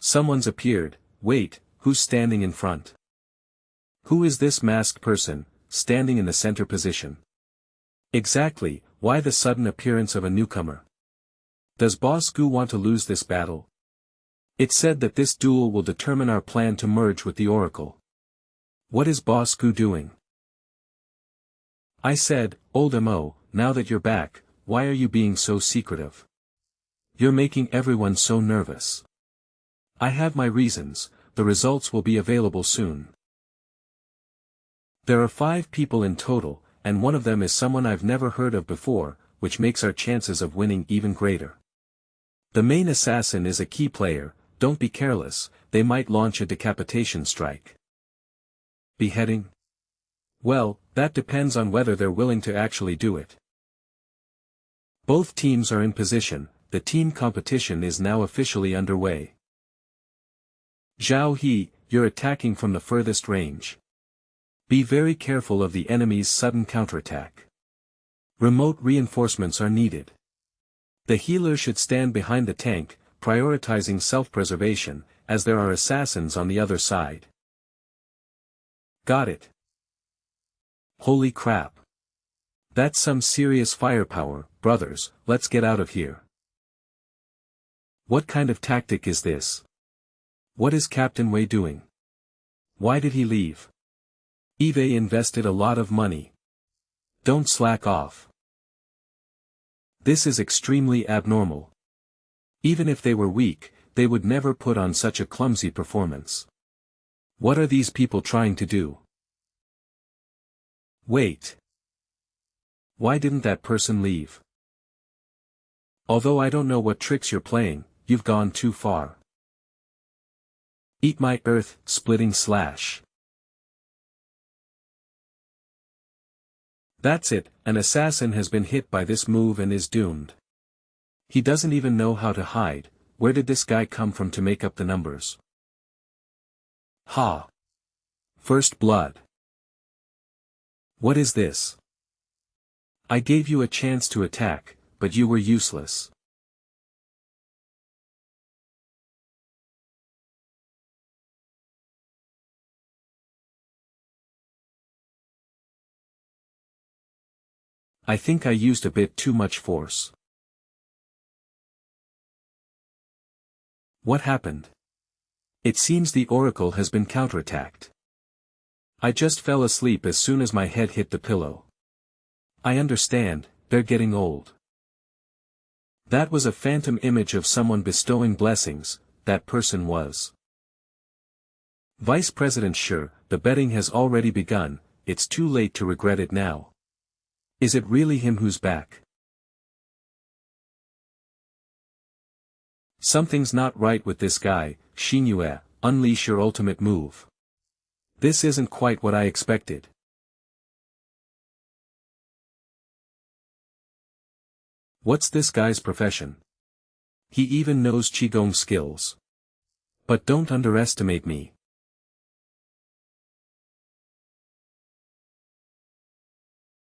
Someone's appeared. Wait, who's standing in front? Who is this masked person, standing in the center position? Exactly, why the sudden appearance of a newcomer? Does Boss Gu want to lose this battle? It's said that this duel will determine our plan to merge with the Oracle. What is Boss Gu doing? I said, Old Mo, now that you're back, why are you being so secretive? You're making everyone so nervous. I have my reasons, the results will be available soon. There are 5 people in total, and one of them is someone I've never heard of before, which makes our chances of winning even greater. The main assassin is a key player, don't be careless, they might launch a decapitation strike. Beheading? Well, that depends on whether they're willing to actually do it. Both teams are in position, the team competition is now officially underway. Zhao He, you're attacking from the furthest range. Be very careful of the enemy's sudden counterattack. Remote reinforcements are needed. The healer should stand behind the tank, prioritizing self-preservation, as there are assassins on the other side. Got it. Holy crap. That's some serious firepower, brothers, let's get out of here. What kind of tactic is this? What is Captain Wei doing? Why did he leave? Eve invested a lot of money. Don't slack off. This is extremely abnormal. Even if they were weak, they would never put on such a clumsy performance. What are these people trying to do? Wait. Why didn't that person leave? Although I don't know what tricks you're playing, you've gone too far. Eat my earth, splitting slash. That's it, an assassin has been hit by this move and is doomed. He doesn't even know how to hide. Where did this guy come from to make up the numbers? Ha! First blood. What is this? I gave you a chance to attack, but you were useless. I think I used a bit too much force. What happened? It seems the Oracle has been counterattacked. I just fell asleep as soon as my head hit the pillow. I understand, they're getting old. That was a phantom image of someone bestowing blessings, that person was. Vice President sure, the betting has already begun, it's too late to regret it now. Is it really him who's back? Something's not right with this guy, Shinue, unleash your ultimate move. This isn't quite what I expected. What's this guy's profession? He even knows Qigong skills. But don't underestimate me.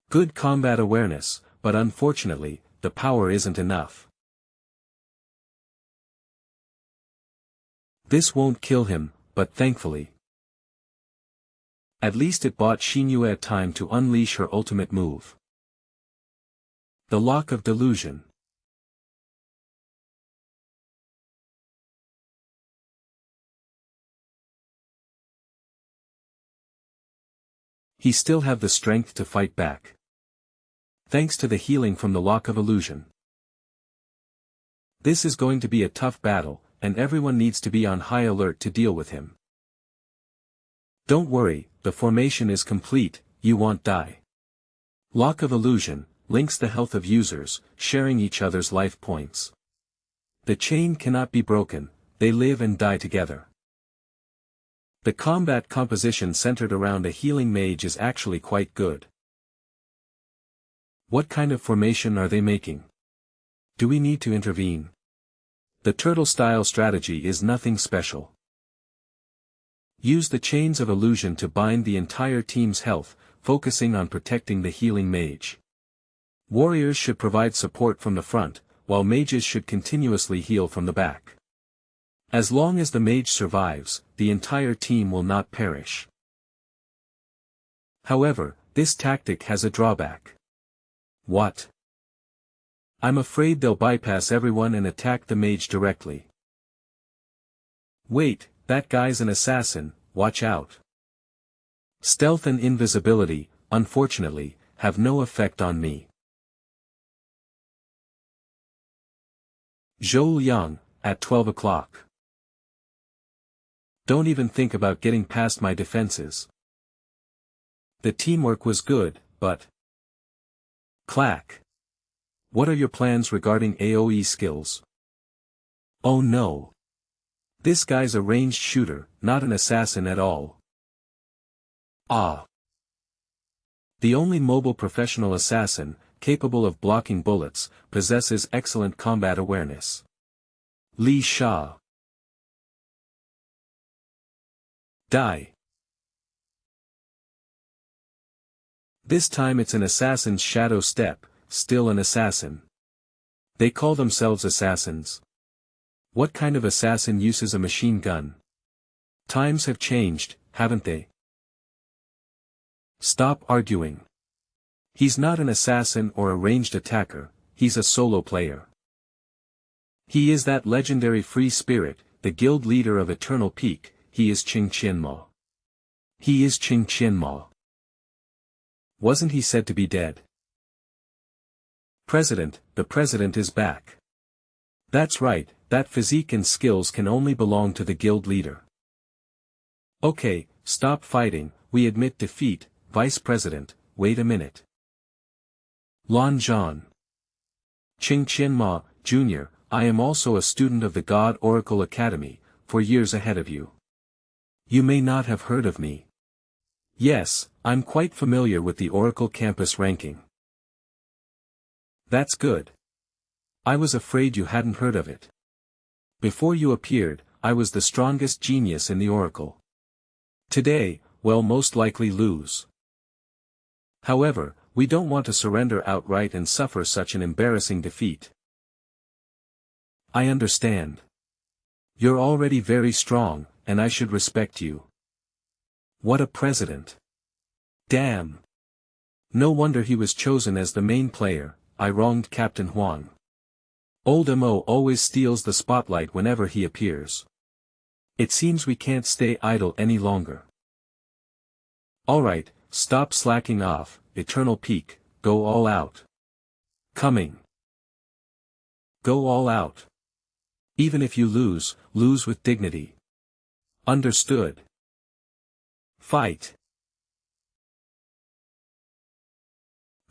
Good combat awareness, but unfortunately, the power isn't enough. This won't kill him, but thankfully. At least it bought Shinue time to unleash her ultimate move. The Lock of Delusion. He still have the strength to fight back. Thanks to the healing from the Lock of Illusion. This is going to be a tough battle, and everyone needs to be on high alert to deal with him. Don't worry, the formation is complete, you won't die. Lock of Illusion links the health of users, sharing each other's life points. The chain cannot be broken, they live and die together. The combat composition centered around a healing mage is actually quite good. What kind of formation are they making? Do we need to intervene? The turtle-style strategy is nothing special. Use the chains of illusion to bind the entire team's health, focusing on protecting the healing mage. Warriors should provide support from the front, while mages should continuously heal from the back. As long as the mage survives, the entire team will not perish. However, this tactic has a drawback. What? I'm afraid they'll bypass everyone and attack the mage directly. Wait, that guy's an assassin, watch out. Stealth and invisibility, unfortunately, have no effect on me. Zhou Liang, at 12 o'clock. Don't even think about getting past my defenses. The teamwork was good, but... Clack. What are your plans regarding AoE skills? Oh no. This guy's a ranged shooter, not an assassin at all. Ah. The only mobile professional assassin, capable of blocking bullets, possesses excellent combat awareness. Li Sha. Die. This time it's an assassin's shadow step, still an assassin. They call themselves assassins. What kind of assassin uses a machine gun? Times have changed, haven't they? Stop arguing. He's not an assassin or a ranged attacker, he's a solo player. He is that legendary free spirit, the guild leader of Eternal Peak, he is Qing Qianmo. He is Qing Qianmo. Wasn't he said to be dead? President, the president is back. That's right, that physique and skills can only belong to the guild leader. Okay, stop fighting, we admit defeat, Vice President, wait a minute. Lan Zhan. Qing Qianmo, Jr., I am also a student of the God Oracle Academy, 4 years ahead of you. You may not have heard of me. Yes, I'm quite familiar with the Oracle campus ranking. That's good. I was afraid you hadn't heard of it. Before you appeared, I was the strongest genius in the Oracle. Today, we'll most likely lose. However, we don't want to surrender outright and suffer such an embarrassing defeat. I understand. You're already very strong, and I should respect you. What a president. Damn. No wonder he was chosen as the main player, I wronged Captain Huang. Old Mo always steals the spotlight whenever he appears. It seems we can't stay idle any longer. Alright, stop slacking off, Eternal Peak, go all out. Coming. Go all out. Even if you lose, lose with dignity. Understood. Fight.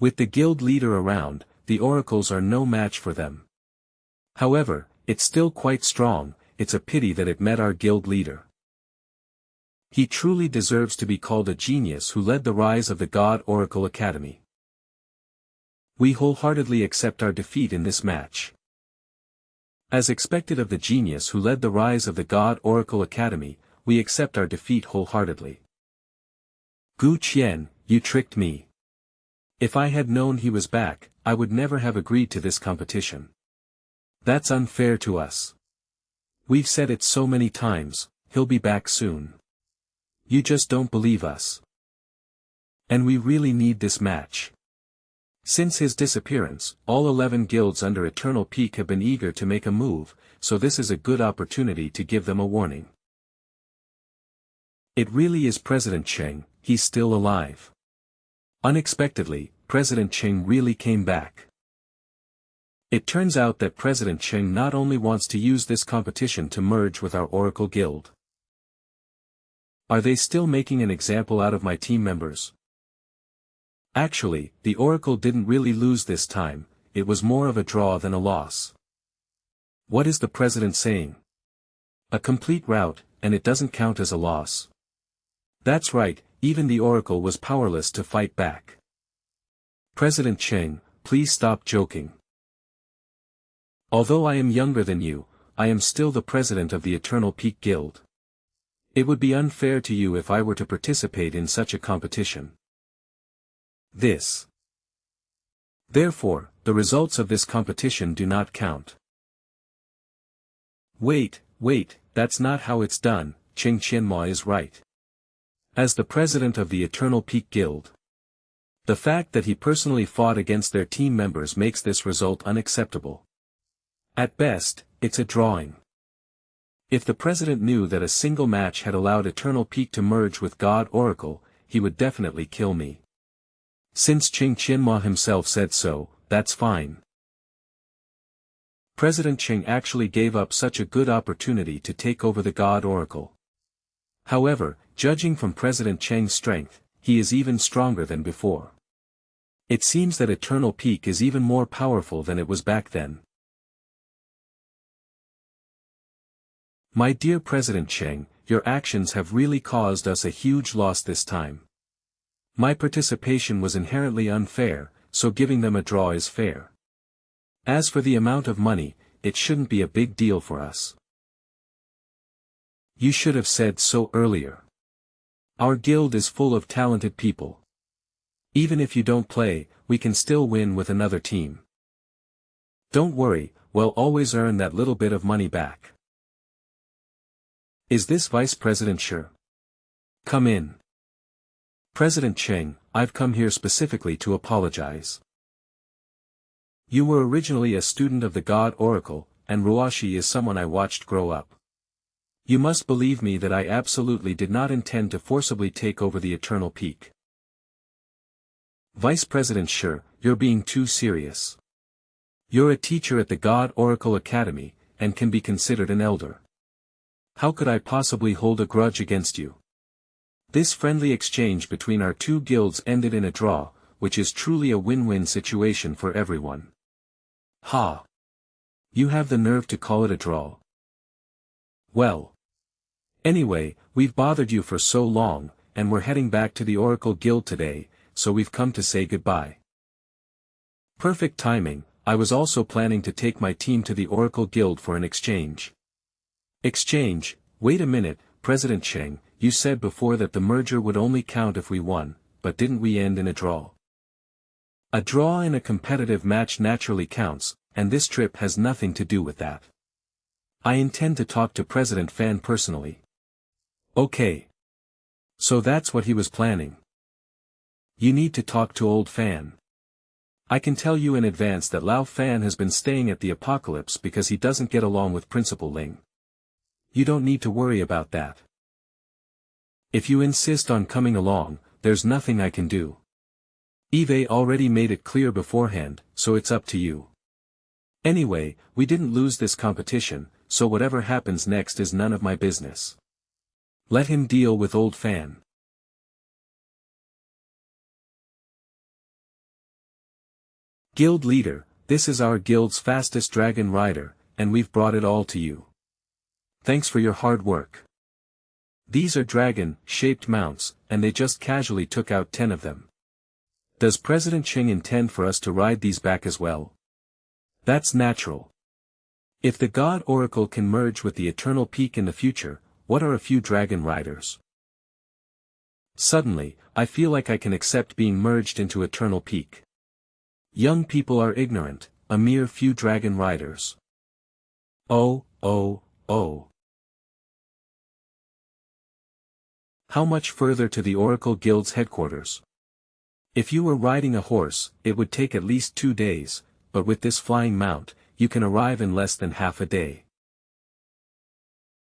With the guild leader around, the oracles are no match for them. However, it's still quite strong, it's a pity that it met our guild leader. He truly deserves to be called a genius who led the rise of the God Oracle Academy. We wholeheartedly accept our defeat in this match. As expected of the genius who led the rise of the God Oracle Academy, we accept our defeat wholeheartedly. Gu Qian, you tricked me. If I had known he was back, I would never have agreed to this competition. That's unfair to us. We've said it so many times, he'll be back soon. You just don't believe us. And we really need this match. Since his disappearance, all 11 guilds under Eternal Peak have been eager to make a move, so this is a good opportunity to give them a warning. It really is President Cheng, he's still alive. Unexpectedly, President Cheng really came back. It turns out that President Cheng not only wants to use this competition to merge with our Oracle Guild. Are they still making an example out of my team members? Actually, the Oracle didn't really lose this time, it was more of a draw than a loss. What is the President saying? A complete rout, and it doesn't count as a loss. That's right, even the Oracle was powerless to fight back. President Cheng, please stop joking. Although I am younger than you, I am still the president of the Eternal Peak Guild. It would be unfair to you if I were to participate in such a competition. Therefore, the results of this competition do not count. Wait, that's not how it's done, Qing Qianmo is right. As the president of the Eternal Peak Guild, the fact that he personally fought against their team members makes this result unacceptable. At best, it's a drawing. If the president knew that a single match had allowed Eternal Peak to merge with God Oracle, he would definitely kill me. Since Qing Qianmo himself said so, that's fine. President Cheng actually gave up such a good opportunity to take over the God Oracle. However, judging from President Cheng's strength, he is even stronger than before. It seems that Eternal Peak is even more powerful than it was back then. My dear President Cheng, your actions have really caused us a huge loss this time. My participation was inherently unfair, so giving them a draw is fair. As for the amount of money, it shouldn't be a big deal for us. You should have said so earlier. Our guild is full of talented people. Even if you don't play, we can still win with another team. Don't worry, we'll always earn that little bit of money back. Is this Vice President sure? Come in. President Cheng, I've come here specifically to apologize. You were originally a student of the God Oracle, and Ruashi is someone I watched grow up. You must believe me that I absolutely did not intend to forcibly take over the Eternal Peak. Vice President Sure, you're being too serious. You're a teacher at the God Oracle Academy, and can be considered an elder. How could I possibly hold a grudge against you? This friendly exchange between our two guilds ended in a draw, which is truly a win-win situation for everyone. Ha! You have the nerve to call it a draw. Well. Anyway, we've bothered you for so long, and we're heading back to the Oracle Guild today, so we've come to say goodbye. Perfect timing, I was also planning to take my team to the Oracle Guild for an exchange. Exchange? Wait a minute, President Cheng, you said before that the merger would only count if we won, but didn't we end in a draw? A draw in a competitive match naturally counts, and this trip has nothing to do with that. I intend to talk to President Fan personally. Okay. So that's what he was planning. You need to talk to old Fan. I can tell you in advance that Lao Fan has been staying at the Apocalypse because he doesn't get along with Principal Ling. You don't need to worry about that. If you insist on coming along, there's nothing I can do. Eve already made it clear beforehand, so it's up to you. Anyway, we didn't lose this competition, so whatever happens next is none of my business. Let him deal with old Fan. Guild leader, this is our guild's fastest dragon rider, and we've brought it all to you. Thanks for your hard work. These are dragon-shaped mounts, and they just casually took out 10 of them. Does President Cheng intend for us to ride these back as well? That's natural. If the God Oracle can merge with the Eternal Peak in the future, what are a few dragon riders? Suddenly, I feel like I can accept being merged into Eternal Peak. Young people are ignorant, a mere few dragon riders. Oh. How much further to the Oracle Guild's headquarters? If you were riding a horse, it would take at least 2 days, but with this flying mount, you can arrive in less than half a day.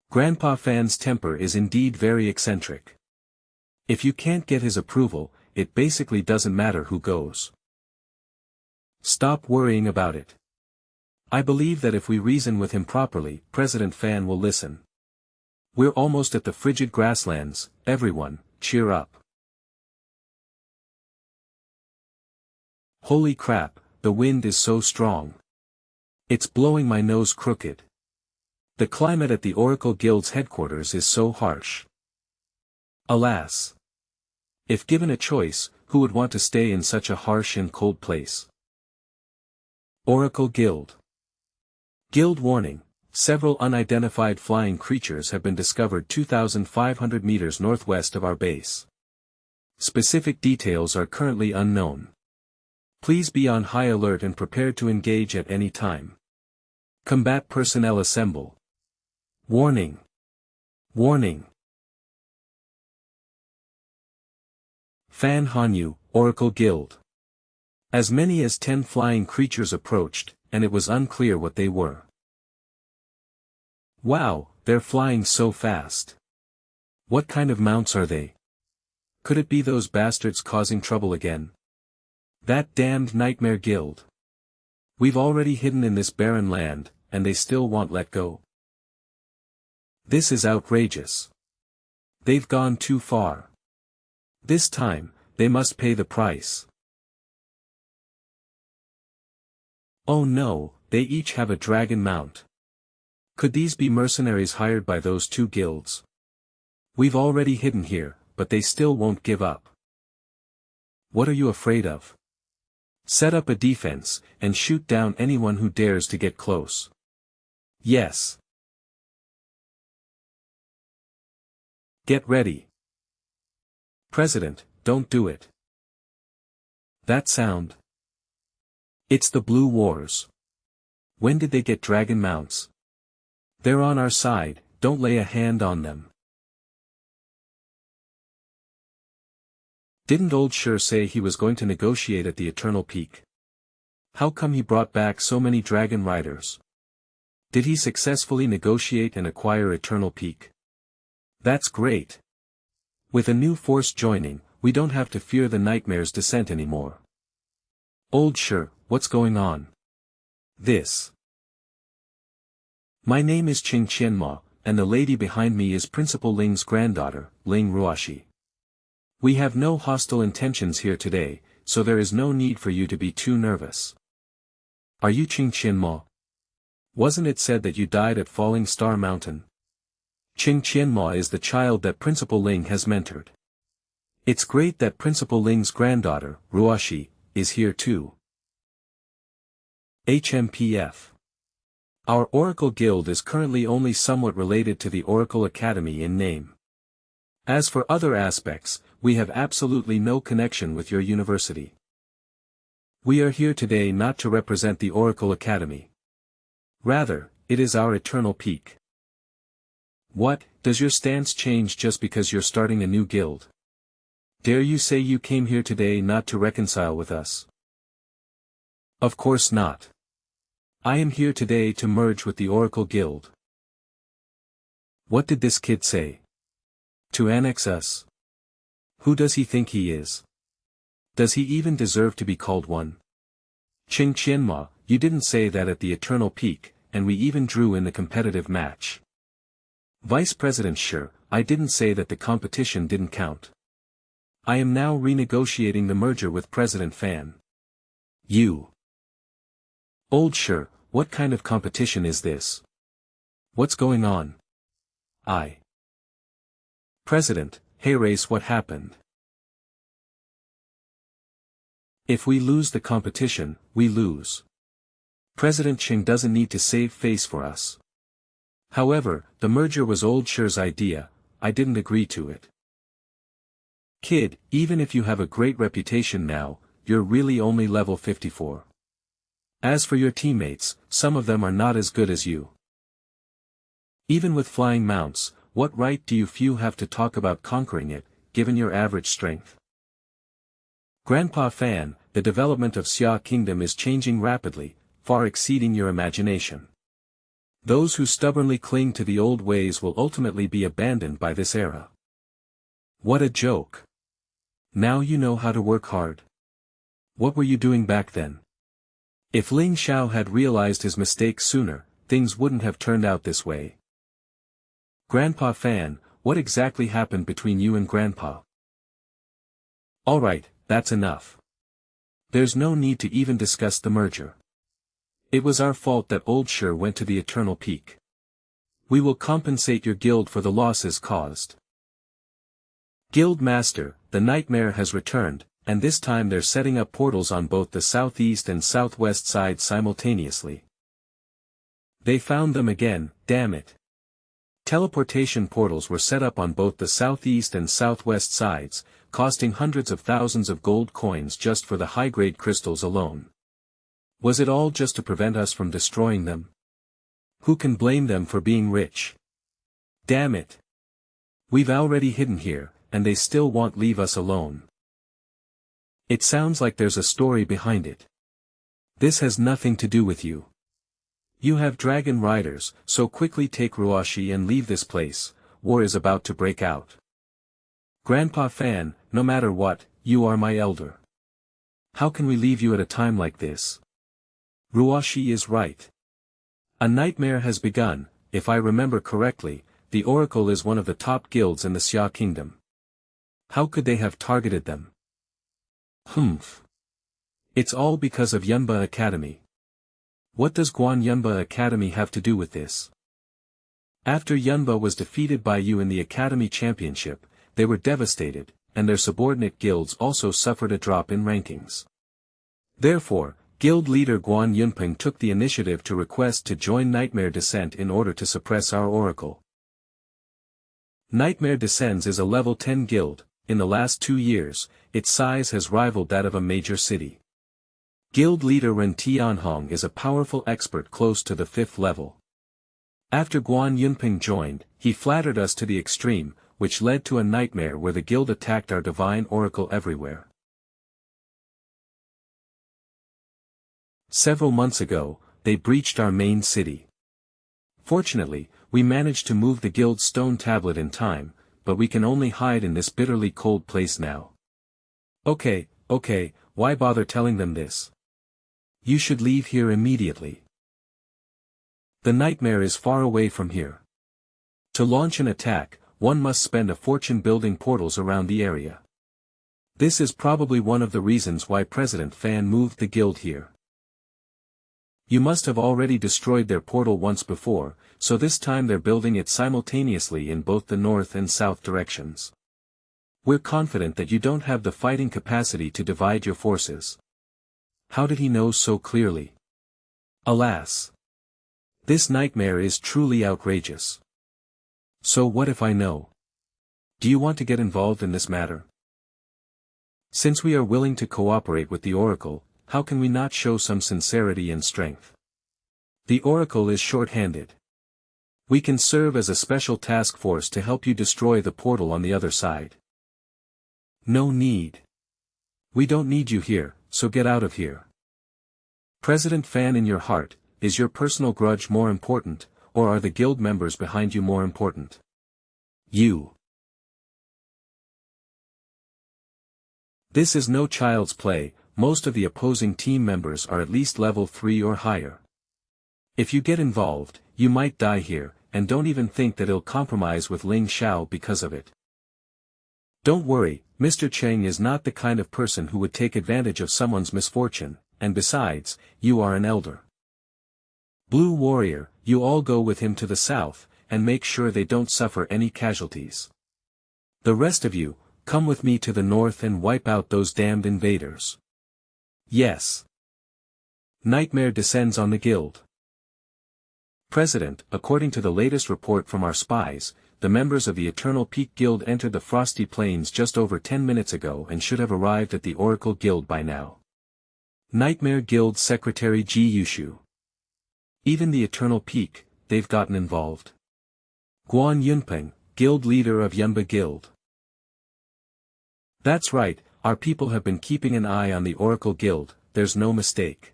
Grandpa Fan's temper is indeed very eccentric. If you can't get his approval, it basically doesn't matter who goes. Stop worrying about it. I believe that if we reason with him properly, President Fan will listen. We're almost at the frigid grasslands, everyone, cheer up. Holy crap, the wind is so strong. It's blowing my nose crooked. The climate at the Oracle Guild's headquarters is so harsh. Alas. If given a choice, who would want to stay in such a harsh and cold place? Oracle Guild. Guild warning. Several unidentified flying creatures have been discovered 2,500 meters northwest of our base. Specific details are currently unknown. Please be on high alert and prepared to engage at any time. Combat personnel assemble. Warning. Warning. Fan Hanyu, Oracle Guild. As many as 10 flying creatures approached, and it was unclear what they were. Wow, they're flying so fast. What kind of mounts are they? Could it be those bastards causing trouble again? That damned nightmare guild. We've already hidden in this barren land, and they still won't let go. This is outrageous. They've gone too far. This time, they must pay the price. Oh no, they each have a dragon mount. Could these be mercenaries hired by those two guilds? We've already hidden here, but they still won't give up. What are you afraid of? Set up a defense, and shoot down anyone who dares to get close. Yes. Get ready. President, don't do it. That sound. It's the Blue Wars. When did they get dragon mounts? They're on our side, don't lay a hand on them. Didn't old Shur say he was going to negotiate at the Eternal Peak? How come he brought back so many dragon riders? Did he successfully negotiate and acquire Eternal Peak? That's great. With a new force joining, we don't have to fear the Nightmare's descent anymore. Old Shur, what's going on? This. My name is Qing Qianma, and the lady behind me is Principal Ling's granddaughter, Ling Ruoshi. We have no hostile intentions here today, so there is no need for you to be too nervous. Are you Qing Qianma? Wasn't it said that you died at Falling Star Mountain? Qing Qianma is the child that Principal Ling has mentored. It's great that Principal Ling's granddaughter, Ruoshi, is here too. HMPF. Our Oracle Guild is currently only somewhat related to the Oracle Academy in name. As for other aspects, we have absolutely no connection with your university. We are here today not to represent the Oracle Academy. Rather, it is our eternal peak. What, does your stance change just because you're starting a new guild? Dare you say you came here today not to reconcile with us? Of course not. I am here today to merge with the Oracle Guild. What did this kid say? To annex us? Who does he think he is? Does he even deserve to be called one? Qing Qianma, you didn't say that at the Eternal Peak, and we even drew in the competitive match. Vice President Shur, I didn't say that the competition didn't count. I am now renegotiating the merger with President Fan. You. Old Shur, what kind of competition is this? What's going on? President, hey race, what happened? If we lose the competition, we lose. President Qing doesn't need to save face for us. However, the merger was old Shur's idea, I didn't agree to it. Kid, even if you have a great reputation now, you're really only level 54. As for your teammates, some of them are not as good as you. Even with flying mounts, what right do you few have to talk about conquering it, given your average strength? Grandpa Fan, the development of Xia Kingdom is changing rapidly, far exceeding your imagination. Those who stubbornly cling to the old ways will ultimately be abandoned by this era. What a joke. Now you know how to work hard. What were you doing back then? If Ling Xiao had realized his mistake sooner, things wouldn't have turned out this way. Grandpa Fan, what exactly happened between you and Grandpa? Alright, that's enough. There's no need to even discuss the merger. It was our fault that old Shur went to the Eternal Peak. We will compensate your guild for the losses caused. Guild Master, the Nightmare has returned, and this time they're setting up portals on both the southeast and southwest sides simultaneously. They found them again, damn it. Teleportation portals were set up on both the southeast and southwest sides, costing hundreds of thousands of gold coins just for the high-grade crystals alone. Was it all just to prevent us from destroying them? Who can blame them for being rich? Damn it. We've already hidden here, and they still won't leave us alone. It sounds like there's a story behind it. This has nothing to do with you. You have dragon riders, so quickly take Ruoshi and leave this place, war is about to break out. Grandpa Fan, no matter what, you are my elder. How can we leave you at a time like this? Ruoshi is right. A nightmare has begun. If I remember correctly, the Oracle is one of the top guilds in the Xia Kingdom. How could they have targeted them? Humph. It's all because of Yunba Academy. What does Guan Yunba Academy have to do with this? After Yunba was defeated by you in the Academy Championship, they were devastated, and their subordinate guilds also suffered a drop in rankings. Therefore, guild leader Guan Yunpeng took the initiative to request to join Nightmare Descent in order to suppress our Oracle. Nightmare Descends is a level 10 guild, in the last 2 years, its size has rivaled that of a major city. Guild leader Ren Tianhong is a powerful expert close to the 5th level. After Guan Yunping joined, he flattered us to the extreme, which led to a nightmare where the guild attacked our divine oracle everywhere. Several months ago, they breached our main city. Fortunately, we managed to move the guild's stone tablet in time, but we can only hide in this bitterly cold place now. Okay, why bother telling them this? You should leave here immediately. The nightmare is far away from here. To launch an attack, one must spend a fortune building portals around the area. This is probably one of the reasons why President Fan moved the guild here. You must have already destroyed their portal once before, so this time they're building it simultaneously in both the north and south directions. We're confident that you don't have the fighting capacity to divide your forces. How did he know so clearly? Alas! This nightmare is truly outrageous. So what if I know? Do you want to get involved in this matter? Since we are willing to cooperate with the Oracle, how can we not show some sincerity and strength? The Oracle is short-handed. We can serve as a special task force to help you destroy the portal on the other side. No need. We don't need you here, so get out of here. President Fan, in your heart, is your personal grudge more important, or are the guild members behind you more important? You. This is no child's play. Most of the opposing team members are at least level 3 or higher. If you get involved, you might die here, and don't even think that it'll compromise with Ling Xiao because of it. Don't worry, Mr. Cheng is not the kind of person who would take advantage of someone's misfortune, and besides, you are an elder. Blue Warrior, you all go with him to the south, and make sure they don't suffer any casualties. The rest of you, come with me to the north and wipe out those damned invaders. Yes. Nightmare descends on the guild. President, according to the latest report from our spies, the members of the Eternal Peak Guild entered the Frosty Plains just over 10 minutes ago and should have arrived at the Oracle Guild by now. Nightmare Guild Secretary Ji Yushu. Even the Eternal Peak, they've gotten involved. Guan Yunping, Guild Leader of Yunba Guild. That's right, our people have been keeping an eye on the Oracle Guild, there's no mistake.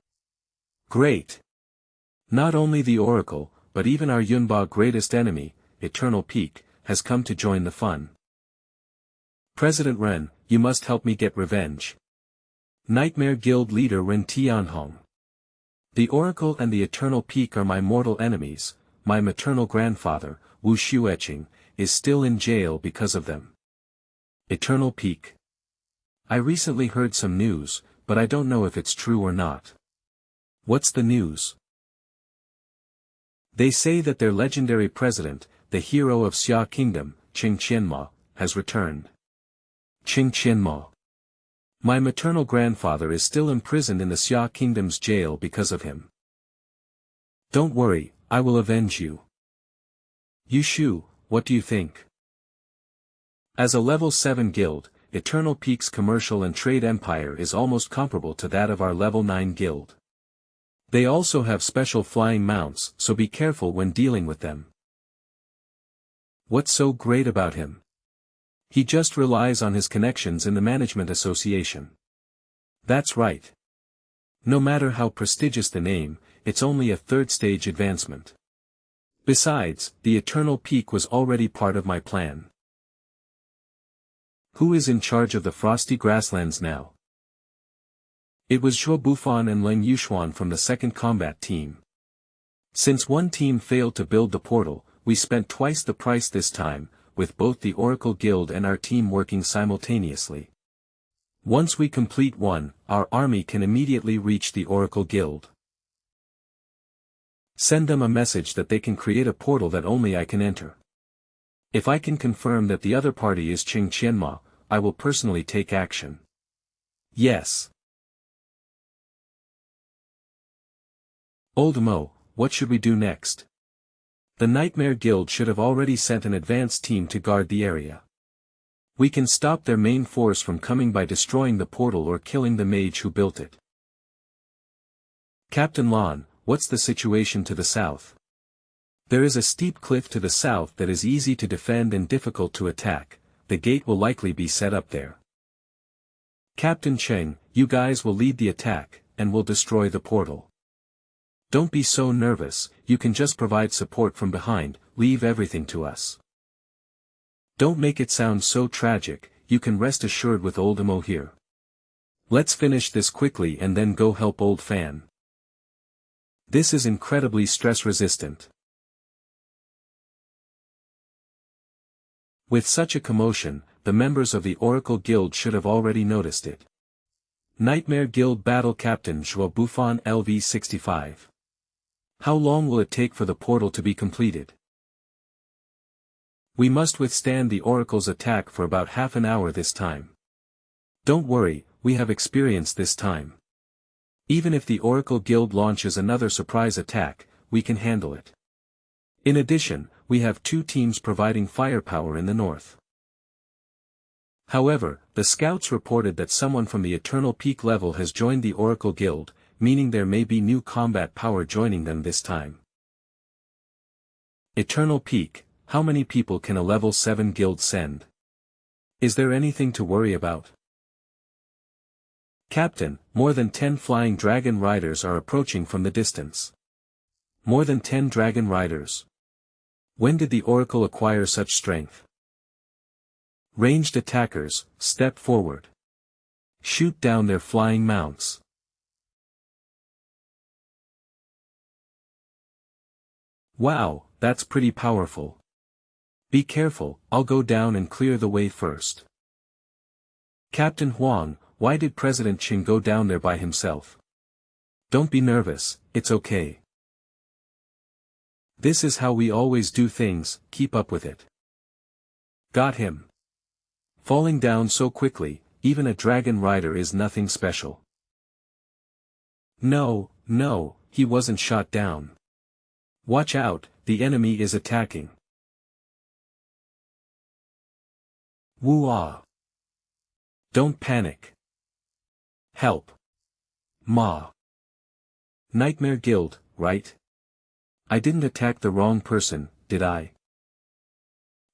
Great. Not only the Oracle, but even our Yunba greatest enemy, Eternal Peak, has come to join the fun. President Ren, you must help me get revenge. Nightmare Guild Leader Ren Tianhong. The Oracle and the Eternal Peak are my mortal enemies. My maternal grandfather, Wu Xueqing, is still in jail because of them. Eternal Peak. I recently heard some news, but I don't know if it's true or not. What's the news? They say that their legendary president, the hero of Xia Kingdom, Qing Qianma, has returned. Qing Qianma. My maternal grandfather is still imprisoned in the Xia Kingdom's jail because of him. Don't worry, I will avenge you. Yushu, what do you think? As a level 7 guild, Eternal Peak's commercial and trade empire is almost comparable to that of our level 9 guild. They also have special flying mounts, so be careful when dealing with them. What's so great about him? He just relies on his connections in the management association. That's right. No matter how prestigious the name, it's only a 3rd stage advancement. Besides, the Eternal Peak was already part of my plan. Who is in charge of the Frosty Grasslands now? It was Zhuo Bufan and Leng Yushuan from the 2nd combat team. Since one team failed to build the portal, we spent twice the price this time, with both the Oracle Guild and our team working simultaneously. Once we complete one, our army can immediately reach the Oracle Guild. Send them a message that they can create a portal that only I can enter. If I can confirm that the other party is Qing Qianma, I will personally take action. Yes. Old Mo, what should we do next? The Nightmare Guild should have already sent an advance team to guard the area. We can stop their main force from coming by destroying the portal or killing the mage who built it. Captain Lon, what's the situation to the south? There is a steep cliff to the south that is easy to defend and difficult to attack. The gate will likely be set up there. Captain Cheng, you guys will lead the attack, and will destroy the portal. Don't be so nervous, you can just provide support from behind, leave everything to us. Don't make it sound so tragic, you can rest assured with old Imo here. Let's finish this quickly and then go help old Fan. This is incredibly stress-resistant. With such a commotion, the members of the Oracle Guild should have already noticed it. Nightmare Guild Battle Captain Joao Buffon LV65. How long will it take for the portal to be completed? We must withstand the Oracle's attack for about half an hour this time. Don't worry, we have experience this time. Even if the Oracle Guild launches another surprise attack, we can handle it. In addition, we have 2 teams providing firepower in the north. However, the scouts reported that someone from the Eternal Peak level has joined the Oracle Guild, meaning there may be new combat power joining them this time. Eternal Peak, how many people can a level 7 guild send? Is there anything to worry about? Captain, more than 10 flying dragon riders are approaching from the distance. More than 10 dragon riders. When did the Oracle acquire such strength? Ranged attackers, step forward. Shoot down their flying mounts. Wow, that's pretty powerful. Be careful, I'll go down and clear the way first. Captain Huang, why did President Qin go down there by himself? Don't be nervous, it's okay. This is how we always do things, keep up with it. Got him. Falling down so quickly, even a dragon rider is nothing special. No, he wasn't shot down. Watch out, the enemy is attacking. Woo-ah. Don't panic. Help. Ma. Nightmare Guild, right? I didn't attack the wrong person, did I?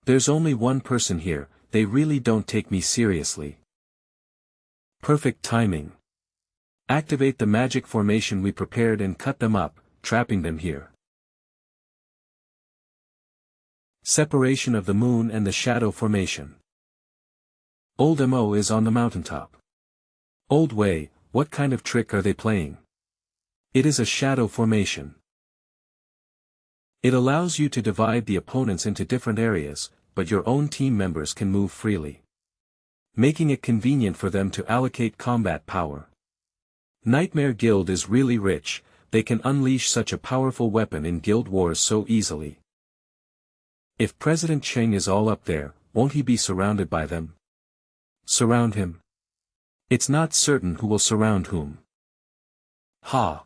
There's only one person here, they really don't take me seriously. Perfect timing. Activate the magic formation we prepared and cut them up, trapping them here. Separation of the moon and the shadow formation. Old Mo is on the mountaintop. Old Wei, what kind of trick are they playing? It is a shadow formation. It allows you to divide the opponents into different areas, but your own team members can move freely, making it convenient for them to allocate combat power. Nightmare Guild is really rich, they can unleash such a powerful weapon in guild wars so easily. If President Cheng is all up there, won't he be surrounded by them? Surround him. It's not certain who will surround whom. Ha!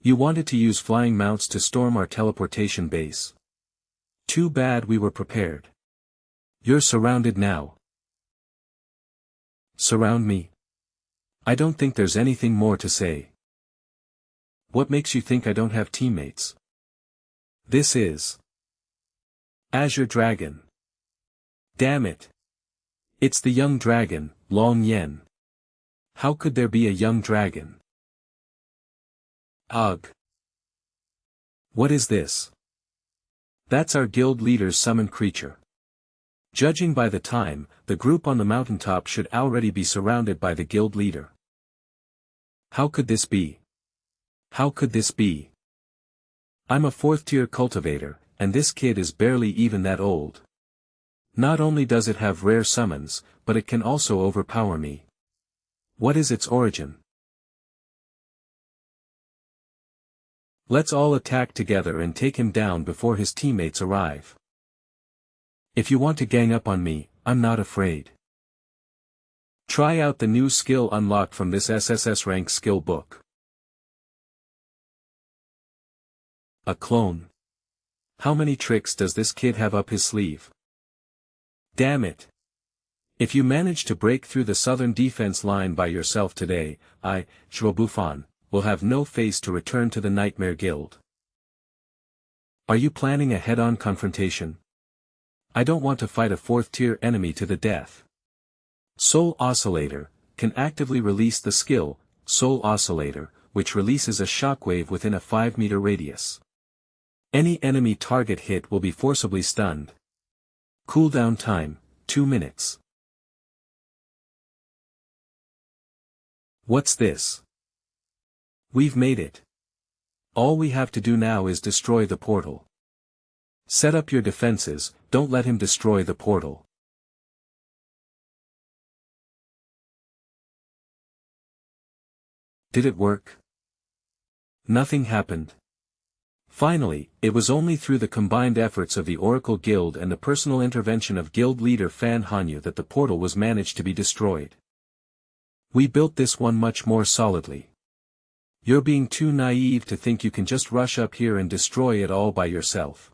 You wanted to use flying mounts to storm our teleportation base. Too bad we were prepared. You're surrounded now. Surround me? I don't think there's anything more to say. What makes you think I don't have teammates? This is Azure Dragon. Damn it. It's the young dragon, Long Yen. How could there be a young dragon? Ugh. What is this? That's our guild leader's summoned creature. Judging by the time, the group on the mountaintop should already be surrounded by the guild leader. How could this be? How could this be? I'm a 4th-tier cultivator, and this kid is barely even that old. Not only does it have rare summons, but it can also overpower me. What is its origin? Let's all attack together and take him down before his teammates arrive. If you want to gang up on me, I'm not afraid. Try out the new skill unlocked from this SSS rank skill book. A clone. How many tricks does this kid have up his sleeve? Damn it. If you manage to break through the southern defense line by yourself today, I, Shounen, will have no face to return to the Nightmare Guild. Are you planning a head-on confrontation? I don't want to fight a 4th-tier enemy to the death. Soul Oscillator can actively release the skill, Soul Oscillator, which releases a shockwave within a 5-meter radius. Any enemy target hit will be forcibly stunned. Cooldown time, 2 minutes. What's this? We've made it. All we have to do now is destroy the portal. Set up your defenses, don't let him destroy the portal. Did it work? Nothing happened. Finally, it was only through the combined efforts of the Oracle Guild and the personal intervention of Guild leader Fan Hanyu that the portal was managed to be destroyed. We built this one much more solidly. You're being too naive to think you can just rush up here and destroy it all by yourself.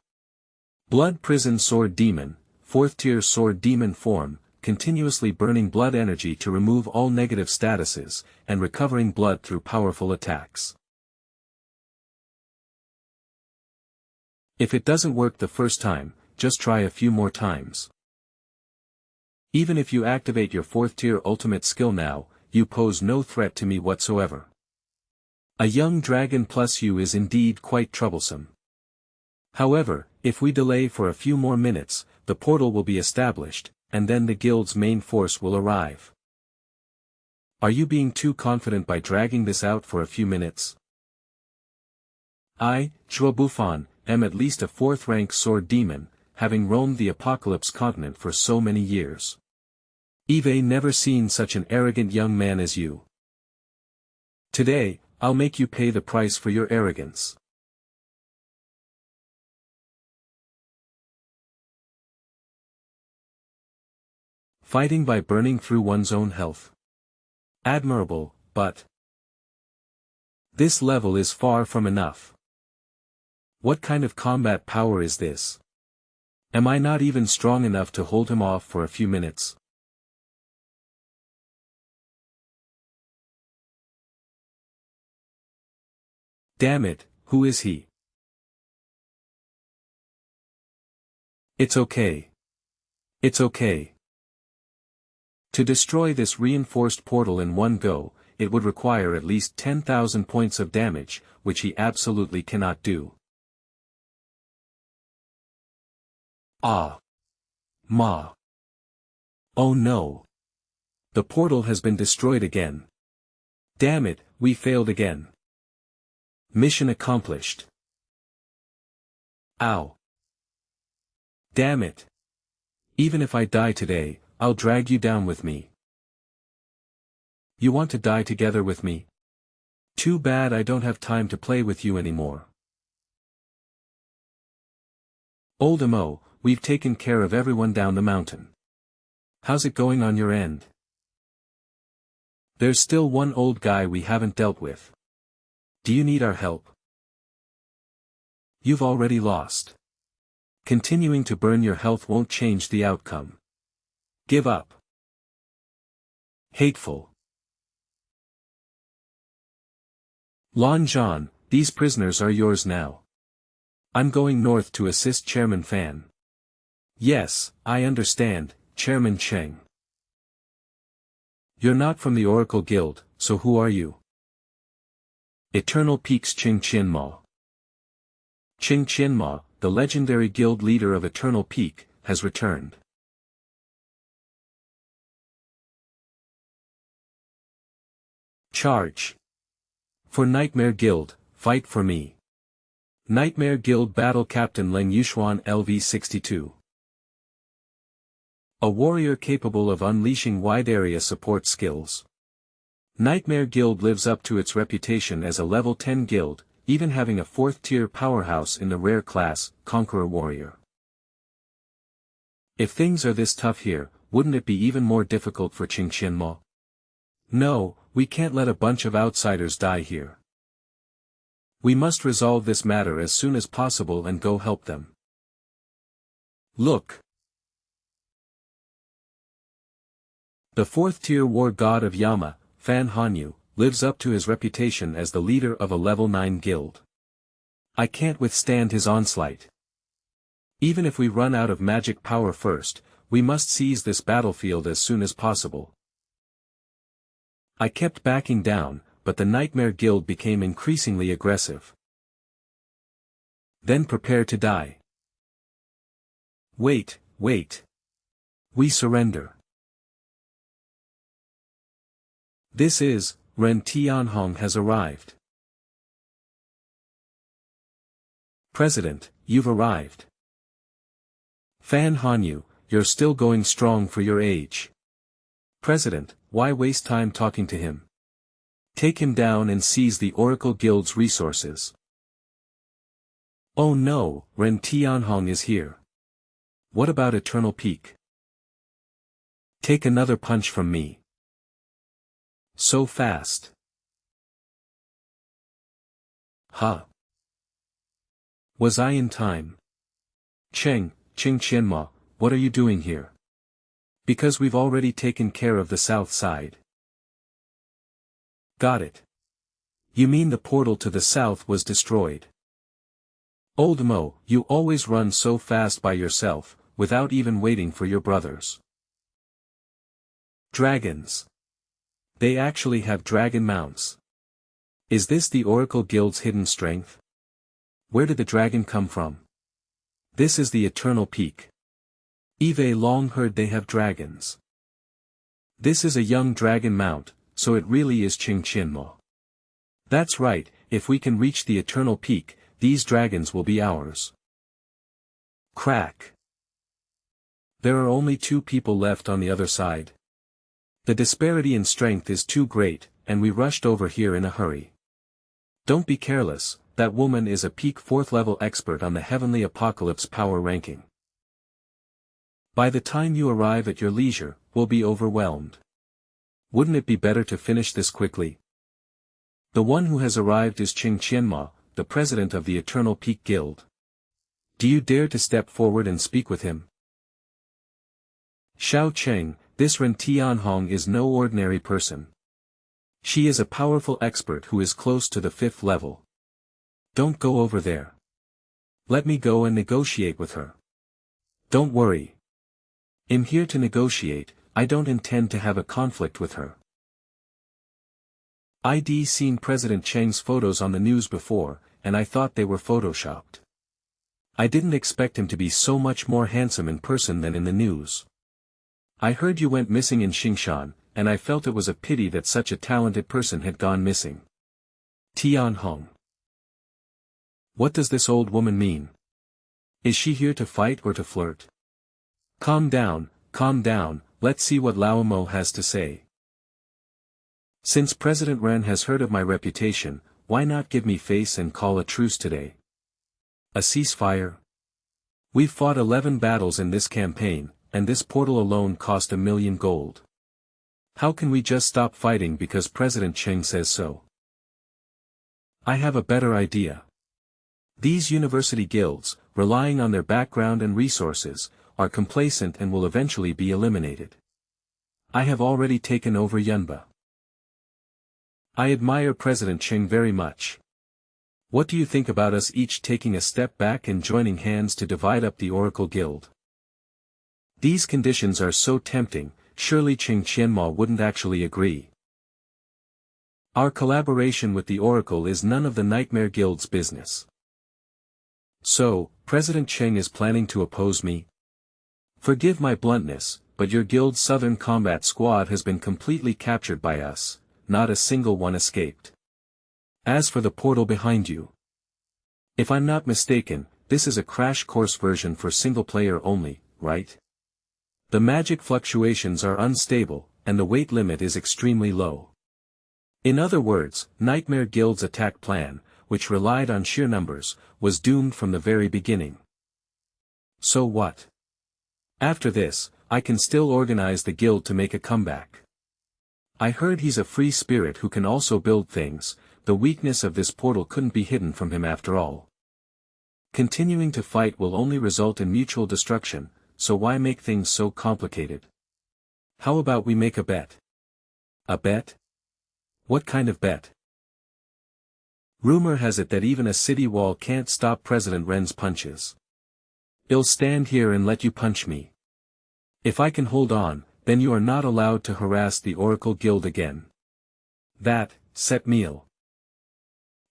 Blood Prison Sword Demon, 4th-tier Sword Demon form, continuously burning blood energy to remove all negative statuses, and recovering blood through powerful attacks. If it doesn't work the first time, just try a few more times. Even if you activate your 4th-tier ultimate skill now, you pose no threat to me whatsoever. A young dragon plus you is indeed quite troublesome. However, if we delay for a few more minutes, the portal will be established, and then the guild's main force will arrive. Are you being too confident by dragging this out for a few minutes? I, Shounen, am at least a 4th-rank sword demon, having roamed the Apocalypse continent for so many years. I've never seen such an arrogant young man as you. Today, I'll make you pay the price for your arrogance. Fighting by burning through one's own health. Admirable, but this level is far from enough. What kind of combat power is this? Am I not even strong enough to hold him off for a few minutes? Damn it, who is he? It's okay. It's okay. To destroy this reinforced portal in one go, it would require at least 10,000 points of damage, which he absolutely cannot do. Ah. Ma. Oh no. The portal has been destroyed again. Damn it, we failed again. Mission accomplished. Ow. Damn it. Even if I die today, I'll drag you down with me. You want to die together with me? Too bad I don't have time to play with you anymore. Old Mo, we've taken care of everyone down the mountain. How's it going on your end? There's still one old guy we haven't dealt with. Do you need our help? You've already lost. Continuing to burn your health won't change the outcome. Give up. Hateful. Lan Zhan, these prisoners are yours now. I'm going north to assist Chairman Fan. Yes, I understand, Chairman Cheng. You're not from the Oracle Guild, so who are you? Eternal Peaks Qing Qianma. Qing Qianma, the legendary guild leader of Eternal Peak, has returned. Charge. For Nightmare Guild, fight for me. Nightmare Guild Battle Captain Leng Yushuan LV62. A warrior capable of unleashing wide area support skills. Nightmare Guild lives up to its reputation as a level 10 guild, even having a 4th-tier powerhouse in the rare class, Conqueror Warrior. If things are this tough here, wouldn't it be even more difficult for Qing Qianma? No, we can't let a bunch of outsiders die here. We must resolve this matter as soon as possible and go help them. Look. The fourth-tier war god of Yama, Fan Hanyu, lives up to his reputation as the leader of a level 9 guild. I can't withstand his onslaught. Even if we run out of magic power first, we must seize this battlefield as soon as possible. I kept backing down, but the Nightmare Guild became increasingly aggressive. Then prepare to die. Wait. We surrender. This is, Ren Tianhong has arrived. President, you've arrived. Fan Hanyu, you're still going strong for your age. President, why waste time talking to him? Take him down and seize the Oracle Guild's resources. Oh no, Ren Tianhong is here. What about Eternal Peak? Take another punch from me. So fast. Huh. Was I in time? Cheng Qianma, what are you doing here? Because we've already taken care of the south side. Got it. You mean the portal to the south was destroyed? Old Mo, you always run so fast by yourself, without even waiting for your brothers. Dragons. They actually have dragon mounts. Is this the Oracle Guild's hidden strength? Where did the dragon come from? This is the Eternal Peak. Eve long heard they have dragons. This is a young dragon mount, so it really is Qianmo. That's right, if we can reach the Eternal Peak, these dragons will be ours. Crack. There are only 2 people left on the other side. The disparity in strength is too great, and we rushed over here in a hurry. Don't be careless, that woman is a peak 4th level expert on the Heavenly Apocalypse power ranking. By the time you arrive at your leisure, we'll be overwhelmed. Wouldn't it be better to finish this quickly? The one who has arrived is Qianma, the president of the Eternal Peak Guild. Do you dare to step forward and speak with him? Xiao Cheng, this Ren Tianhong is no ordinary person. She is a powerful expert who is close to the 5th level. Don't go over there. Let me go and negotiate with her. Don't worry. I'm here to negotiate, I don't intend to have a conflict with her. I'd seen President Cheng's photos on the news before, and I thought they were photoshopped. I didn't expect him to be so much more handsome in person than in the news. I heard you went missing in Xingshan, and I felt it was a pity that such a talented person had gone missing. Tianhong. What does this old woman mean? Is she here to fight or to flirt? Calm down, let's see what Laomo has to say. Since President Ren has heard of my reputation, why not give me face and call a truce today? A ceasefire? We've fought 11 battles in this campaign, and this portal alone cost 1 million gold. How can we just stop fighting because President Cheng says so? I have a better idea. These university guilds, relying on their background and resources, are complacent and will eventually be eliminated. I have already taken over Yunba. I admire President Cheng very much. What do you think about us each taking a step back and joining hands to divide up the Oracle Guild? These conditions are so tempting, surely Qianmo wouldn't actually agree. Our collaboration with the Oracle is none of the Nightmare Guild's business. So, President Cheng is planning to oppose me? Forgive my bluntness, but your guild's Southern Combat Squad has been completely captured by us, not a single one escaped. As for the portal behind you, if I'm not mistaken, this is a crash course version for single player only, right? The magic fluctuations are unstable, and the weight limit is extremely low. In other words, Nightmare Guild's attack plan, which relied on sheer numbers, was doomed from the very beginning. So what? After this, I can still organize the guild to make a comeback. I heard he's a free spirit who can also build things, the weakness of this portal couldn't be hidden from him after all. Continuing to fight will only result in mutual destruction, so why make things so complicated? How about we make a bet? A bet? What kind of bet? Rumor has it that even a city wall can't stop President Ren's punches. I'll stand here and let you punch me. If I can hold on, then you are not allowed to harass the Oracle Guild again. That, set meal.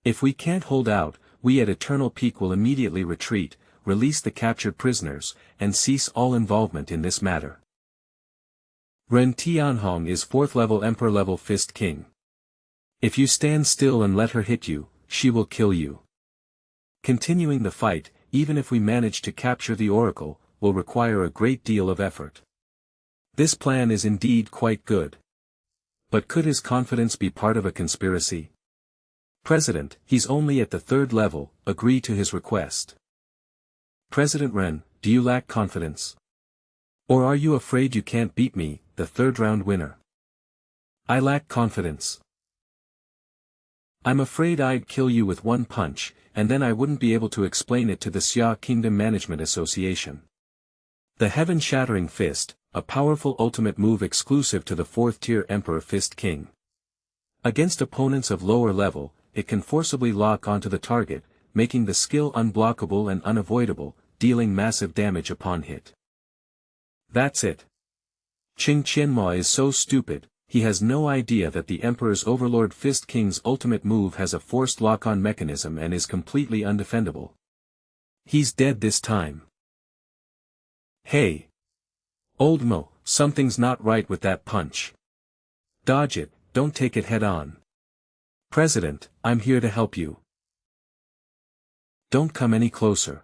If we can't hold out, we at Eternal Peak will immediately retreat, release the captured prisoners, and cease all involvement in this matter. Ren Tianhong is 4th level Emperor level Fist King. If you stand still and let her hit you, she will kill you. Continuing the fight, even if we manage to capture the Oracle, will require a great deal of effort. This plan is indeed quite good. But could his confidence be part of a conspiracy? President, he's only at the 3rd level, agree to his request. President Ren, do you lack confidence? Or are you afraid you can't beat me, the 3rd round winner? I lack confidence. I'm afraid I'd kill you with one punch, and then I wouldn't be able to explain it to the Xia Kingdom Management Association. The Heaven-Shattering Fist, a powerful ultimate move exclusive to the 4th-tier Emperor Fist King. Against opponents of lower level, it can forcibly lock onto the target, making the skill unblockable and unavoidable, dealing massive damage upon hit. That's it. Qing Qianma is so stupid, he has no idea that the Emperor's Overlord Fist King's ultimate move has a forced lock-on mechanism and is completely undefendable. He's dead this time. Hey! Old Mo, something's not right with that punch. Dodge it, don't take it head-on. President, I'm here to help you. Don't come any closer.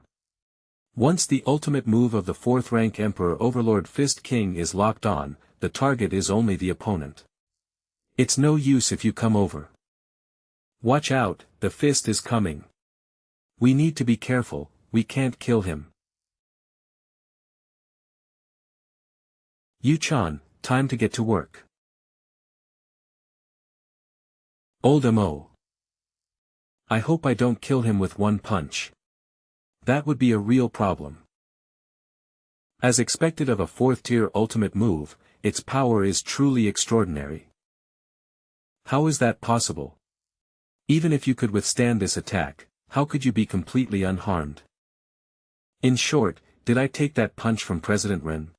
Once the ultimate move of the 4th-rank Emperor Overlord Fist King is locked on, the target is only the opponent. It's no use if you come over. Watch out, the fist is coming. We need to be careful, we can't kill him. Yu-chan, time to get to work. Old Mo. I hope I don't kill him with one punch. That would be a real problem. As expected of a 4th-tier ultimate move, its power is truly extraordinary. How is that possible? Even if you could withstand this attack, how could you be completely unharmed? In short, did I take that punch from President Ren?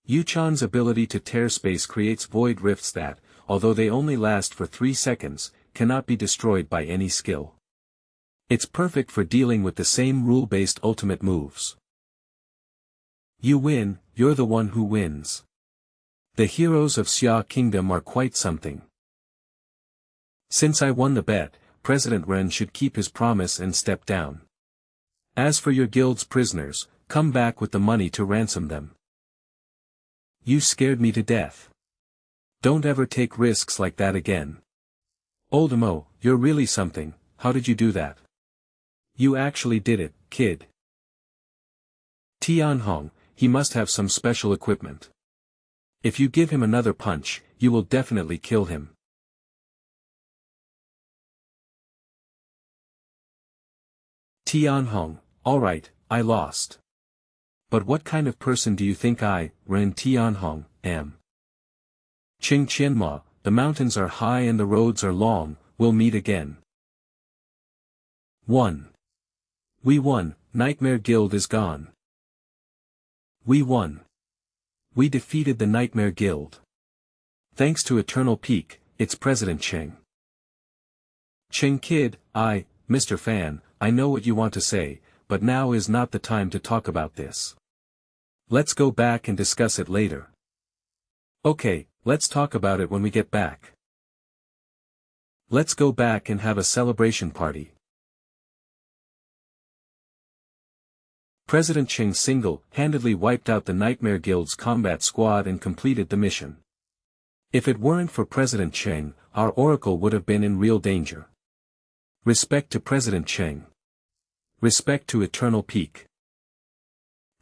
Yu-chan's ability to tear space creates void rifts that, although they only last for 3 seconds, cannot be destroyed by any skill. It's perfect for dealing with the same rule-based ultimate moves. You win, you're the one who wins. The heroes of Xia Kingdom are quite something. Since I won the bet, President Ren should keep his promise and step down. As for your guild's prisoners, come back with the money to ransom them. You scared me to death. Don't ever take risks like that again. Old Mo, you're really something, how did you do that? You actually did it, kid. Tianhong, he must have some special equipment. If you give him another punch, you will definitely kill him. Tianhong, alright, I lost. But what kind of person do you think I, Ren Tianhong, am? Qing Qianma, the mountains are high and the roads are long, we'll meet again. 1. We won, Nightmare Guild is gone. We won. We defeated the Nightmare Guild. Thanks to Eternal Peak, it's President Cheng. Cheng kid, Mr. Fan, I know what you want to say, but now is not the time to talk about this. Let's go back and discuss it later. Okay, let's talk about it when we get back. Let's go back and have a celebration party. President Cheng single-handedly wiped out the Nightmare Guild's combat squad and completed the mission. If it weren't for President Cheng, our Oracle would have been in real danger. Respect to President Cheng. Respect to Eternal Peak.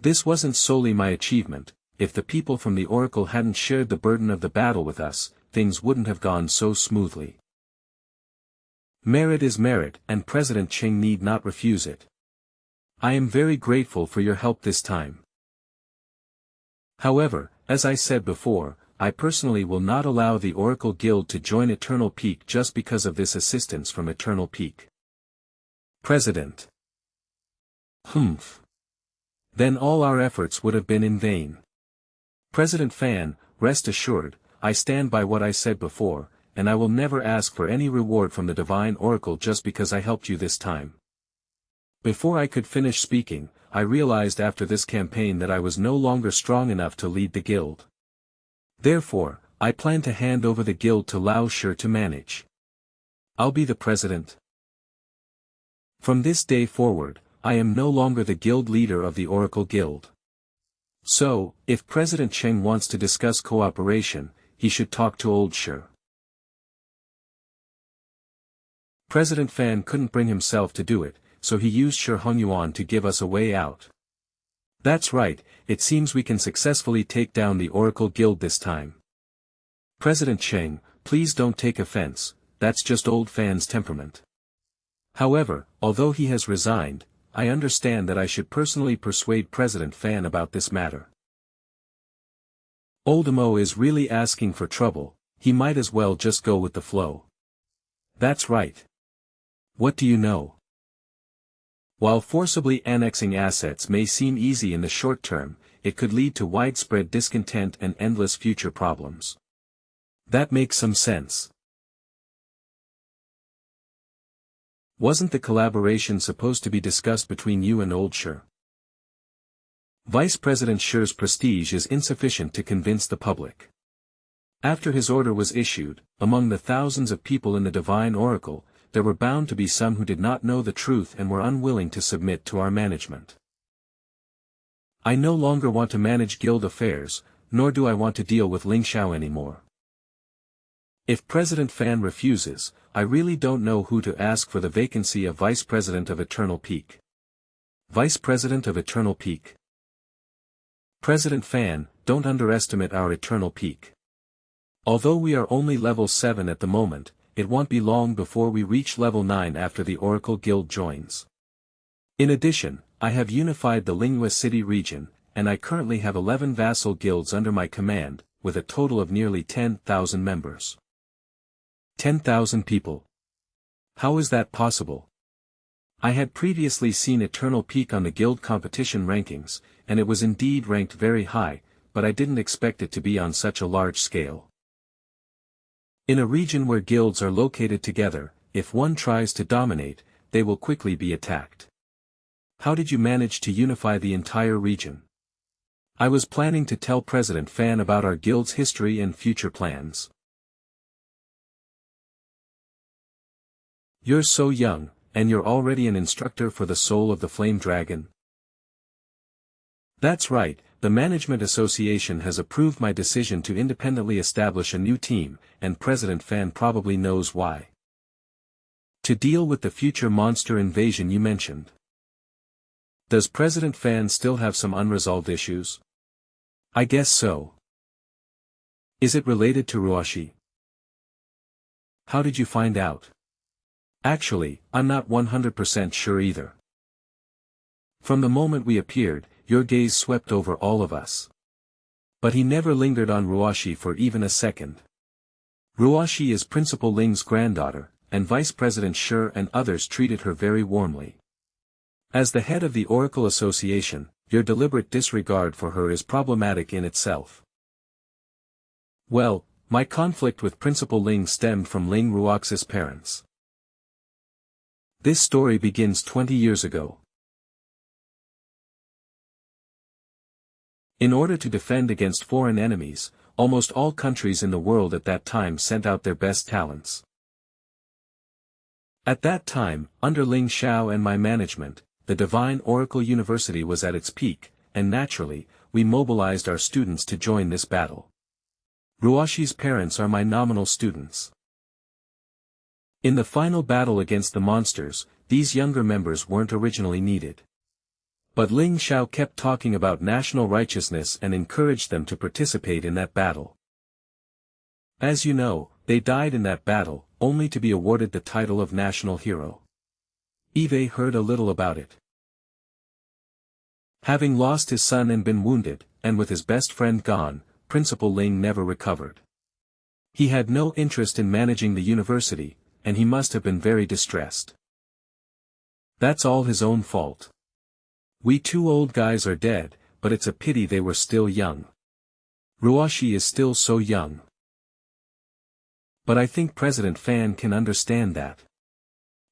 This wasn't solely my achievement. If the people from the Oracle hadn't shared the burden of the battle with us, things wouldn't have gone so smoothly. Merit is merit, and President Cheng need not refuse it. I am very grateful for your help this time. However, as I said before, I personally will not allow the Oracle Guild to join Eternal Peak just because of this assistance from Eternal Peak. President. Humph. Then all our efforts would have been in vain. President Fan, rest assured, I stand by what I said before, and I will never ask for any reward from the Divine Oracle just because I helped you this time. Before I could finish speaking, I realized after this campaign that I was no longer strong enough to lead the guild. Therefore, I plan to hand over the guild to Lao Shi to manage. I'll be the president. From this day forward, I am no longer the guild leader of the Oracle Guild. So, if President Cheng wants to discuss cooperation, he should talk to Old Shi. President Fan couldn't bring himself to do it, so he used Shi Hongyuan to give us a way out. That's right, it seems we can successfully take down the Oracle Guild this time. President Cheng, please don't take offense, that's just Old Fan's temperament. However, although he has resigned, I understand that I should personally persuade President Fan about this matter. Old Mo is really asking for trouble, he might as well just go with the flow. That's right. What do you know? While forcibly annexing assets may seem easy in the short term, it could lead to widespread discontent and endless future problems. That makes some sense. Wasn't the collaboration supposed to be discussed between you and Old Shi? Vice President Shi's prestige is insufficient to convince the public. After his order was issued, among the thousands of people in the Divine Oracle, there were bound to be some who did not know the truth and were unwilling to submit to our management. I no longer want to manage guild affairs, nor do I want to deal with Ling Xiao anymore. If President Fan refuses, I really don't know who to ask for the vacancy of Vice President of Eternal Peak. Vice President of Eternal Peak. President Fan, don't underestimate our Eternal Peak. Although we are only level 7 at the moment, it won't be long before we reach level 9 after the Oracle Guild joins. In addition, I have unified the Lingua City region, and I currently have 11 vassal guilds under my command, with a total of nearly 10,000 members. 10,000 people. How is that possible? I had previously seen Eternal Peak on the guild competition rankings, and it was indeed ranked very high, but I didn't expect it to be on such a large scale. In a region where guilds are located together, if one tries to dominate, they will quickly be attacked. How did you manage to unify the entire region? I was planning to tell President Fan about our guild's history and future plans. You're so young, and you're already an instructor for the Soul of the Flame Dragon? That's right, the Management Association has approved my decision to independently establish a new team, and President Fan probably knows why. To deal with the future monster invasion you mentioned. Does President Fan still have some unresolved issues? I guess so. Is it related to Ruashi? How did you find out? Actually, I'm not 100% sure either. From the moment we appeared, your gaze swept over all of us. But he never lingered on Ruashi for even a second. Ruashi is Principal Ling's granddaughter, and Vice President Shi and others treated her very warmly. As the head of the Oracle Association, your deliberate disregard for her is problematic in itself. Well, my conflict with Principal Ling stemmed from Ling Ruox's parents. This story begins 20 years ago. In order to defend against foreign enemies, almost all countries in the world at that time sent out their best talents. At that time, under Ling Xiao and my management, the Divine Oracle University was at its peak, and naturally, we mobilized our students to join this battle. Ruashi's parents are my nominal students. In the final battle against the monsters, these younger members weren't originally needed. But Ling Xiao kept talking about national righteousness and encouraged them to participate in that battle. As you know, they died in that battle, only to be awarded the title of national hero. Eve heard a little about it. Having lost his son and been wounded, and with his best friend gone, Principal Ling never recovered. He had no interest in managing the university, and he must have been very distressed. That's all his own fault. We two old guys are dead, but it's a pity they were still young. Ruashi is still so young. But I think President Fan can understand that.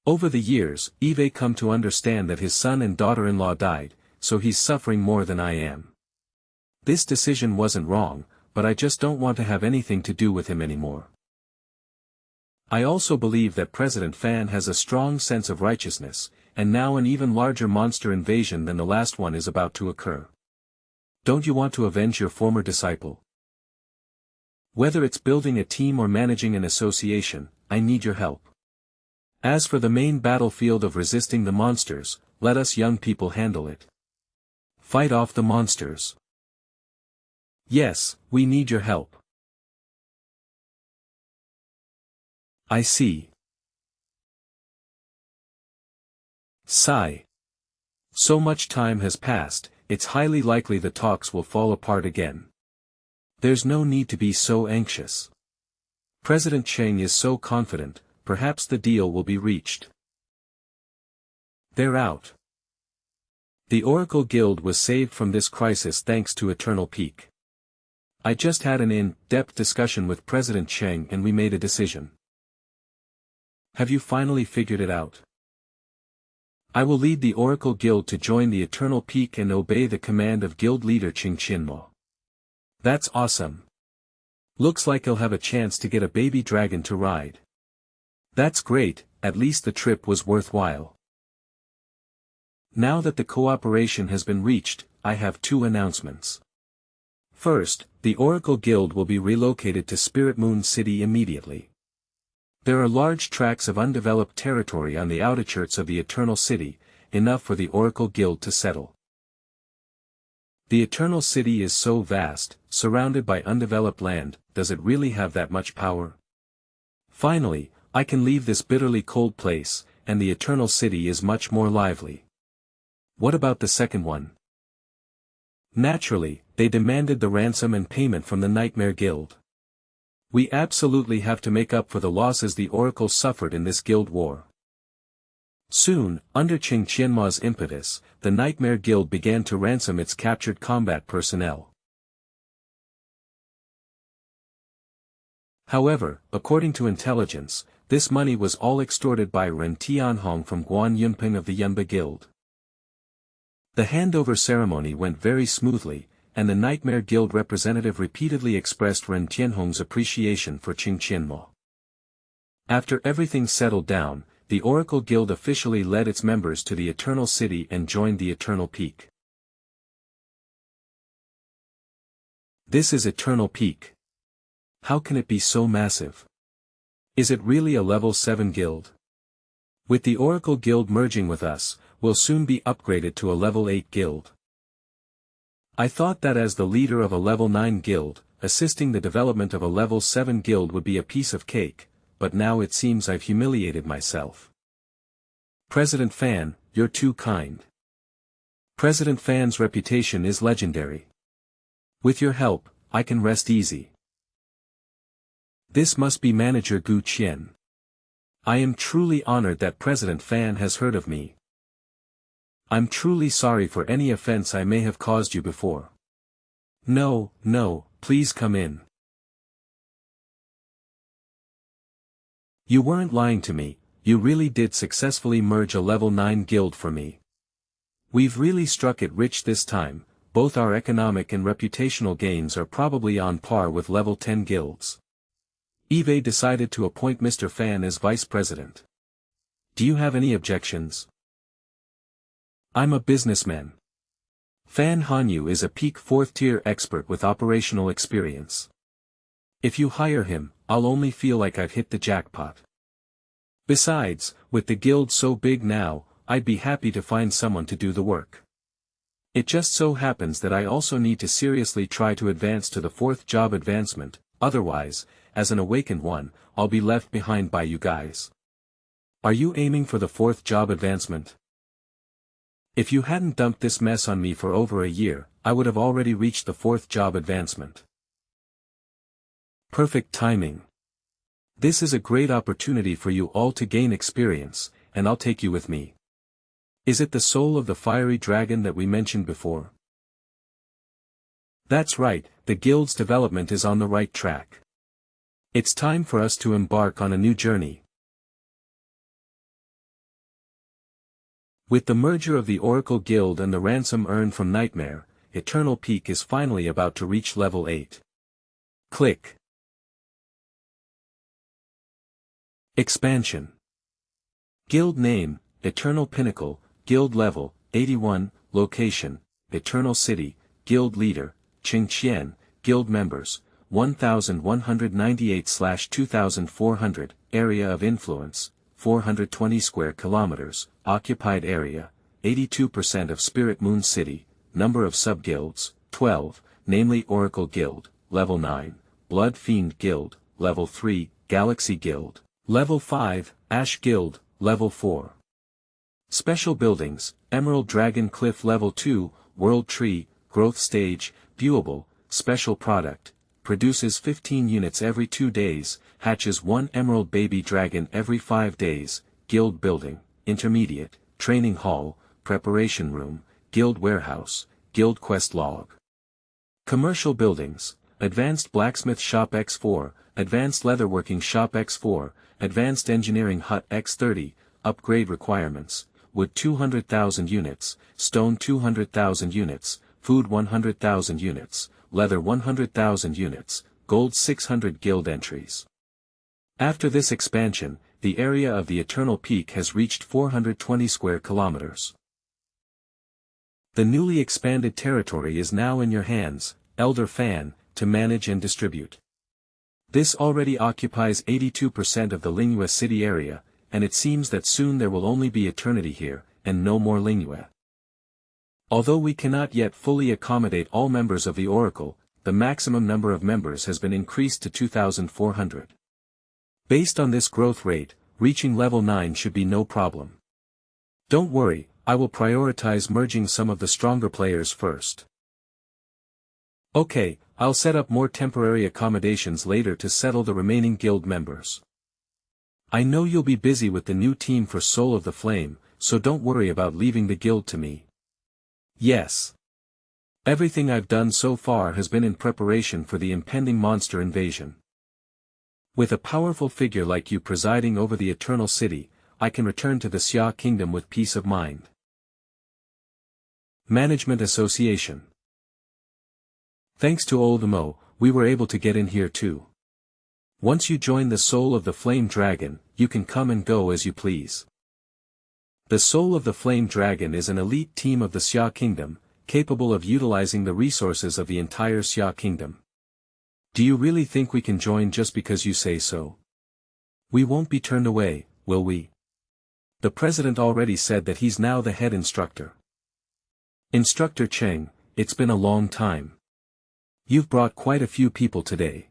Over the years, Ive come to understand that his son and daughter-in-law died, so he's suffering more than I am. This decision wasn't wrong, but I just don't want to have anything to do with him anymore. I also believe that President Fan has a strong sense of righteousness, and now an even larger monster invasion than the last one is about to occur. Don't you want to avenge your former disciple? Whether it's building a team or managing an association, I need your help. As for the main battlefield of resisting the monsters, let us young people handle it. Fight off the monsters. Yes, we need your help. I see. Sigh. So much time has passed, it's highly likely the talks will fall apart again. There's no need to be so anxious. President Cheng is so confident, perhaps the deal will be reached. They're out. The Oracle Guild was saved from this crisis thanks to Eternal Peak. I just had an in-depth discussion with President Cheng and we made a decision. Have you finally figured it out? I will lead the Oracle Guild to join the Eternal Peak and obey the command of Guild Leader Qing Qianmo. That's awesome. Looks like he'll have a chance to get a baby dragon to ride. That's great, at least the trip was worthwhile. Now that the cooperation has been reached, I have two announcements. First, the Oracle Guild will be relocated to Spirit Moon City immediately. There are large tracts of undeveloped territory on the outskirts of the Eternal City, enough for the Oracle Guild to settle. The Eternal City is so vast, surrounded by undeveloped land, does it really have that much power? Finally, I can leave this bitterly cold place, and the Eternal City is much more lively. What about the second one? Naturally, they demanded the ransom and payment from the Nightmare Guild. We absolutely have to make up for the losses the Oracle suffered in this guild war. Soon, under Qing Qianma's impetus, the Nightmare Guild began to ransom its captured combat personnel. However, according to intelligence, this money was all extorted by Ren Tianhong from Guan Yunping of the Yunba Guild. The handover ceremony went very smoothly, and the Nightmare Guild representative repeatedly expressed Ren Tianhong's appreciation for Qing Qianmo. After everything settled down, the Oracle Guild officially led its members to the Eternal City and joined the Eternal Peak. This is Eternal Peak. How can it be so massive? Is it really a level 7 guild? With the Oracle Guild merging with us, we'll soon be upgraded to a level 8 guild. I thought that as the leader of a level 9 guild, assisting the development of a level 7 guild would be a piece of cake, but now it seems I've humiliated myself. President Fan, you're too kind. President Fan's reputation is legendary. With your help, I can rest easy. This must be Manager Gu Qian. I am truly honored that President Fan has heard of me. I'm truly sorry for any offense I may have caused you before. No, please come in. You weren't lying to me, you really did successfully merge a level 9 guild for me. We've really struck it rich this time, both our economic and reputational gains are probably on par with level 10 guilds. Eve decided to appoint Mr. Fan as vice president. Do you have any objections? I'm a businessman. Fan Hanyu is a peak 4th tier expert with operational experience. If you hire him, I'll only feel like I've hit the jackpot. Besides, with the guild so big now, I'd be happy to find someone to do the work. It just so happens that I also need to seriously try to advance to the 4th job advancement, otherwise, as an awakened one, I'll be left behind by you guys. Are you aiming for the 4th job advancement? If you hadn't dumped this mess on me for over a year, I would have already reached the 4th job advancement. Perfect timing. This is a great opportunity for you all to gain experience, and I'll take you with me. Is it the soul of the fiery dragon that we mentioned before? That's right, the guild's development is on the right track. It's time for us to embark on a new journey. With the merger of the Oracle Guild and the ransom earned from Nightmare, Eternal Peak is finally about to reach level 8. Click. Expansion. Guild name, Eternal Pinnacle, Guild level, 81, location, Eternal City, Guild leader, Qingqian, Guild members, 1198/2400, area of influence, 420 square kilometers, occupied area, 82% of Spirit Moon City, number of sub-guilds, 12, namely Oracle Guild, level 9, Blood Fiend Guild, level 3, Galaxy Guild, level 5, Ash Guild, level 4. Special buildings, Emerald Dragon Cliff level 2, World Tree, growth stage, viewable, special product, produces 15 units every 2 days, hatches 1 Emerald Baby Dragon every 5 days, Guild Building, Intermediate, Training Hall, Preparation Room, Guild Warehouse, Guild Quest Log. Commercial Buildings, Advanced Blacksmith Shop X4, Advanced Leatherworking Shop X4, Advanced Engineering Hut X30, Upgrade Requirements, Wood 200,000 units, Stone 200,000 units, Food 100,000 units, Leather 100,000 units, Gold 600 guild entries. After this expansion, the area of the Eternal Peak has reached 420 square kilometers. The newly expanded territory is now in your hands, Elder Fan, to manage and distribute. This already occupies 82% of the Lingua City area, and it seems that soon there will only be eternity here, and no more Lingua. Although we cannot yet fully accommodate all members of the Oracle, the maximum number of members has been increased to 2,400. Based on this growth rate, reaching level 9 should be no problem. Don't worry, I will prioritize merging some of the stronger players first. Okay, I'll set up more temporary accommodations later to settle the remaining guild members. I know you'll be busy with the new team for Soul of the Flame, so don't worry about leaving the guild to me. Yes. Everything I've done so far has been in preparation for the impending monster invasion. With a powerful figure like you presiding over the Eternal City, I can return to the Xia Kingdom with peace of mind. Management Association. Thanks to Old Mo, we were able to get in here too. Once you join the Soul of the Flame Dragon, you can come and go as you please. The Soul of the Flame Dragon is an elite team of the Xia Kingdom, capable of utilizing the resources of the entire Xia Kingdom. Do you really think we can join just because you say so? We won't be turned away, will we? The president already said that he's now the head instructor. Instructor Cheng, it's been a long time. You've brought quite a few people today.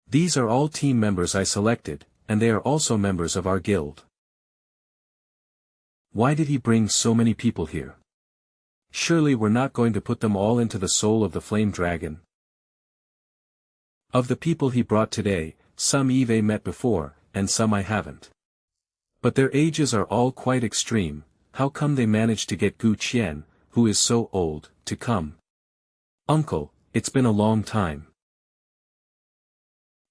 These are all team members I selected, and they are also members of our guild. Why did he bring so many people here? Surely we're not going to put them all into the Soul of the Flame Dragon. Of the people he brought today, some Eve met before, and some I haven't. But their ages are all quite extreme. How come they managed to get Gu Qian, who is so old, to come? Uncle, it's been a long time.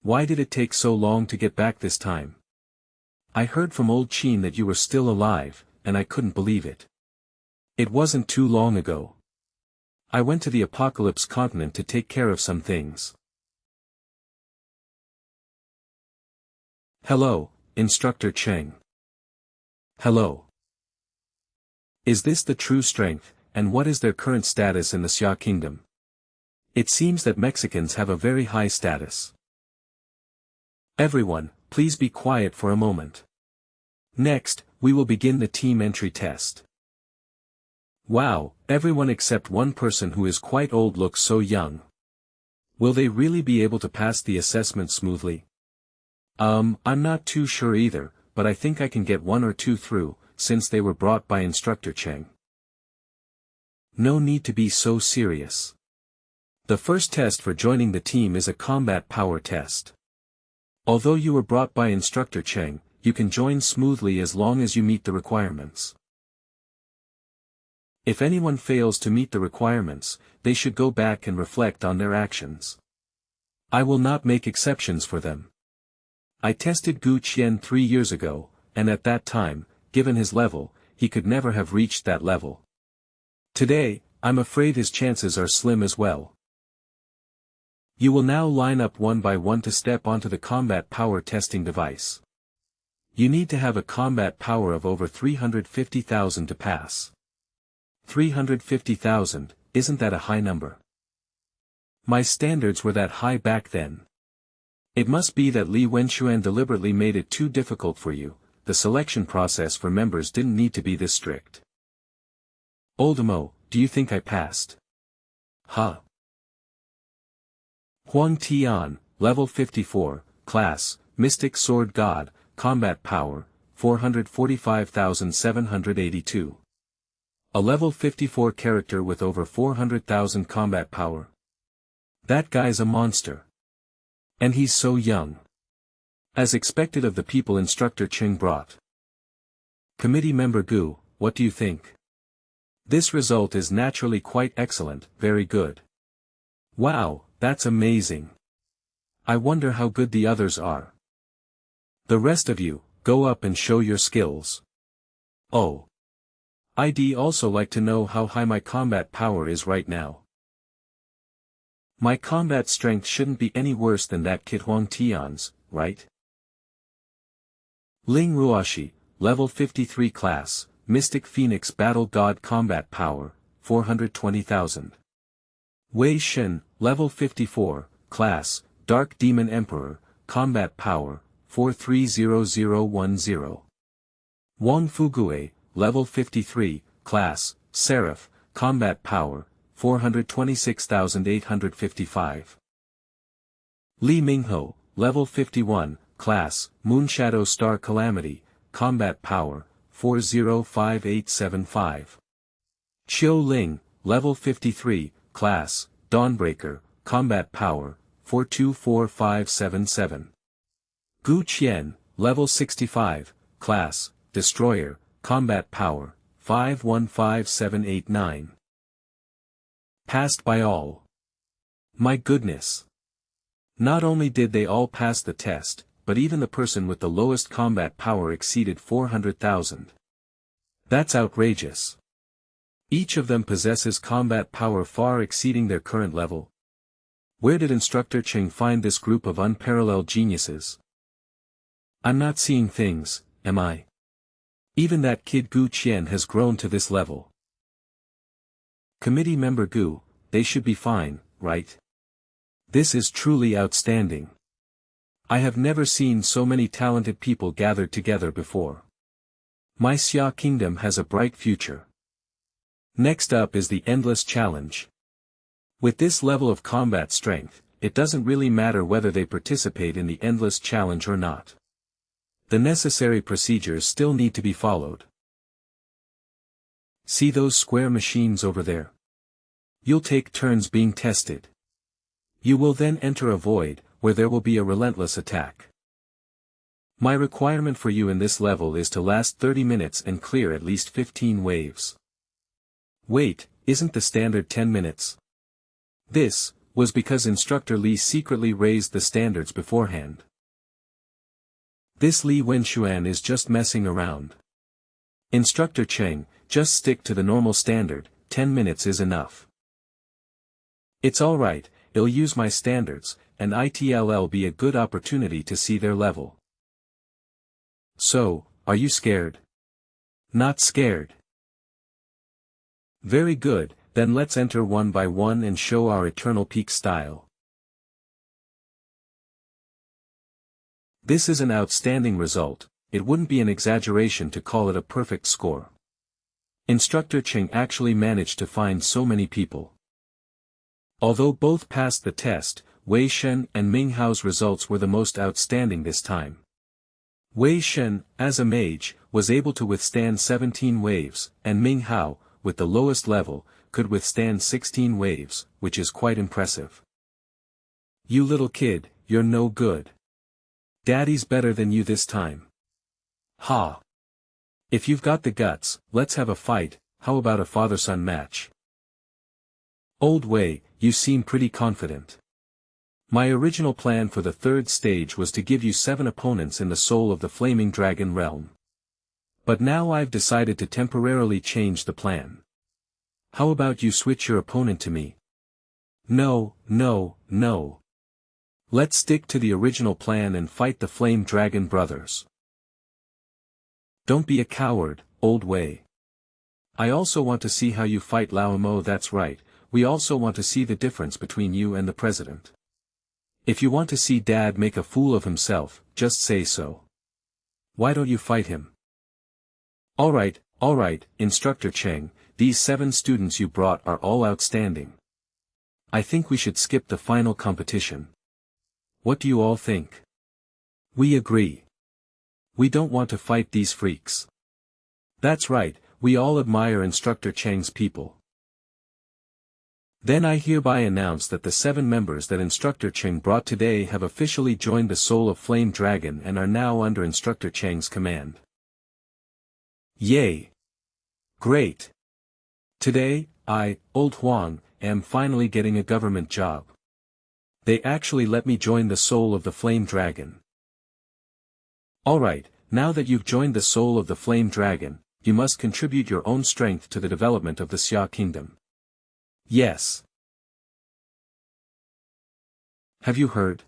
Why did it take so long to get back this time? I heard from old Qin that you were still alive, and I couldn't believe it. It wasn't too long ago. I went to the Apocalypse continent to take care of some things. Hello, Instructor Cheng. Hello. Is this the true strength, and what is their current status in the Xia Kingdom? It seems that Mexicans have a very high status. Everyone, please be quiet for a moment. Next, we will begin the team entry test. Wow, everyone except one person who is quite old looks so young. Will they really be able to pass the assessment smoothly? I'm not too sure either, but I think I can get 1 or 2 through, since they were brought by Instructor Cheng. No need to be so serious. The first test for joining the team is a combat power test. Although you were brought by Instructor Cheng, you can join smoothly as long as you meet the requirements. If anyone fails to meet the requirements, they should go back and reflect on their actions. I will not make exceptions for them. I tested Gu Qian 3 years ago, and at that time, given his level, he could never have reached that level. Today, I'm afraid his chances are slim as well. You will now line up one by one to step onto the combat power testing device. You need to have a combat power of over 350,000 to pass. 350,000, isn't that a high number? My standards were that high back then. It must be that Li Wenxuan deliberately made it too difficult for you. The selection process for members didn't need to be this strict. Oldemo, do you think I passed? Huh. Huang Tian, level 54, class, Mystic Sword God, combat power, 445,782. A level 54 character with over 400,000 combat power. That guy's a monster. And he's so young. As expected of the people Instructor Cheng brought. Committee member Gu, what do you think? This result is naturally quite excellent, very good. Wow, that's amazing. I wonder how good the others are. The rest of you, go up and show your skills. Oh. I'd also like to know how high my combat power is right now. My combat strength shouldn't be any worse than that kid Huang Tian's, right? Ling Ruoshi, level 53 class, Mystic Phoenix Battle God combat power, 420,000. Wei Shen, level 54, class, Dark Demon Emperor, combat power, 430010. Wang Fugue, level 53, class, Seraph, combat power, 426,855. Li Mingho, level 51, class, Moonshadow Star Calamity, combat power, 405875. Qiu Ling, level 53, class, Dawnbreaker, combat power, 424577. Gu Qian, level 65, class, Destroyer, combat power, 515789. Passed by all. My goodness. Not only did they all pass the test, but even the person with the lowest combat power exceeded 400,000. That's outrageous. Each of them possesses combat power far exceeding their current level. Where did Instructor Cheng find this group of unparalleled geniuses? I'm not seeing things, am I? Even that kid Gu Qian has grown to this level. Committee member Gu, they should be fine, right? This is truly outstanding. I have never seen so many talented people gathered together before. My Xia Kingdom has a bright future. Next up is the Endless Challenge. With this level of combat strength, it doesn't really matter whether they participate in the Endless Challenge or not. The necessary procedures still need to be followed. See those square machines over there? You'll take turns being tested. You will then enter a void, where there will be a relentless attack. My requirement for you in this level is to last 30 minutes and clear at least 15 waves. Wait, isn't the standard 10 minutes? This was because Instructor Li secretly raised the standards beforehand. This Li Wenxuan is just messing around. Instructor Cheng, just stick to the normal standard, 10 minutes is enough. It's alright, it'll use my standards, and it'll be a good opportunity to see their level. So, are you scared? Not scared. Very good, then let's enter one by one and show our Eternal Peak style. This is an outstanding result, it wouldn't be an exaggeration to call it a perfect score. Instructor Cheng actually managed to find so many people. Although both passed the test, Wei Shen and Ming Hao's results were the most outstanding this time. Wei Shen, as a mage, was able to withstand 17 waves, and Ming Hao, with the lowest level, could withstand 16 waves, which is quite impressive. You little kid, you're no good. Daddy's better than you this time. Ha! If you've got the guts, let's have a fight. How about a father-son match? Old Wei, you seem pretty confident. My original plan for the third stage was to give you 7 opponents in the soul of the Flaming Dragon realm. But now I've decided to temporarily change the plan. How about you switch your opponent to me? No, no, no. Let's stick to the original plan and fight the Flame Dragon brothers. Don't be a coward, Old Wei. I also want to see how you fight Lao Mo. That's right, we also want to see the difference between you and the president. If you want to see Dad make a fool of himself, just say so. Why don't you fight him? Alright, Instructor Cheng, these 7 students you brought are all outstanding. I think we should skip the final competition. What do you all think? We agree. We don't want to fight these freaks. That's right, we all admire Instructor Cheng's people. Then I hereby announce that the 7 members that Instructor Cheng brought today have officially joined the Soul of Flame Dragon and are now under Instructor Cheng's command. Yay! Great! Today, I, Old Huang, am finally getting a government job. They actually let me join the Soul of the Flame Dragon. Alright, now that you've joined the Soul of the Flame Dragon, you must contribute your own strength to the development of the Xia Kingdom. Yes. Have you heard?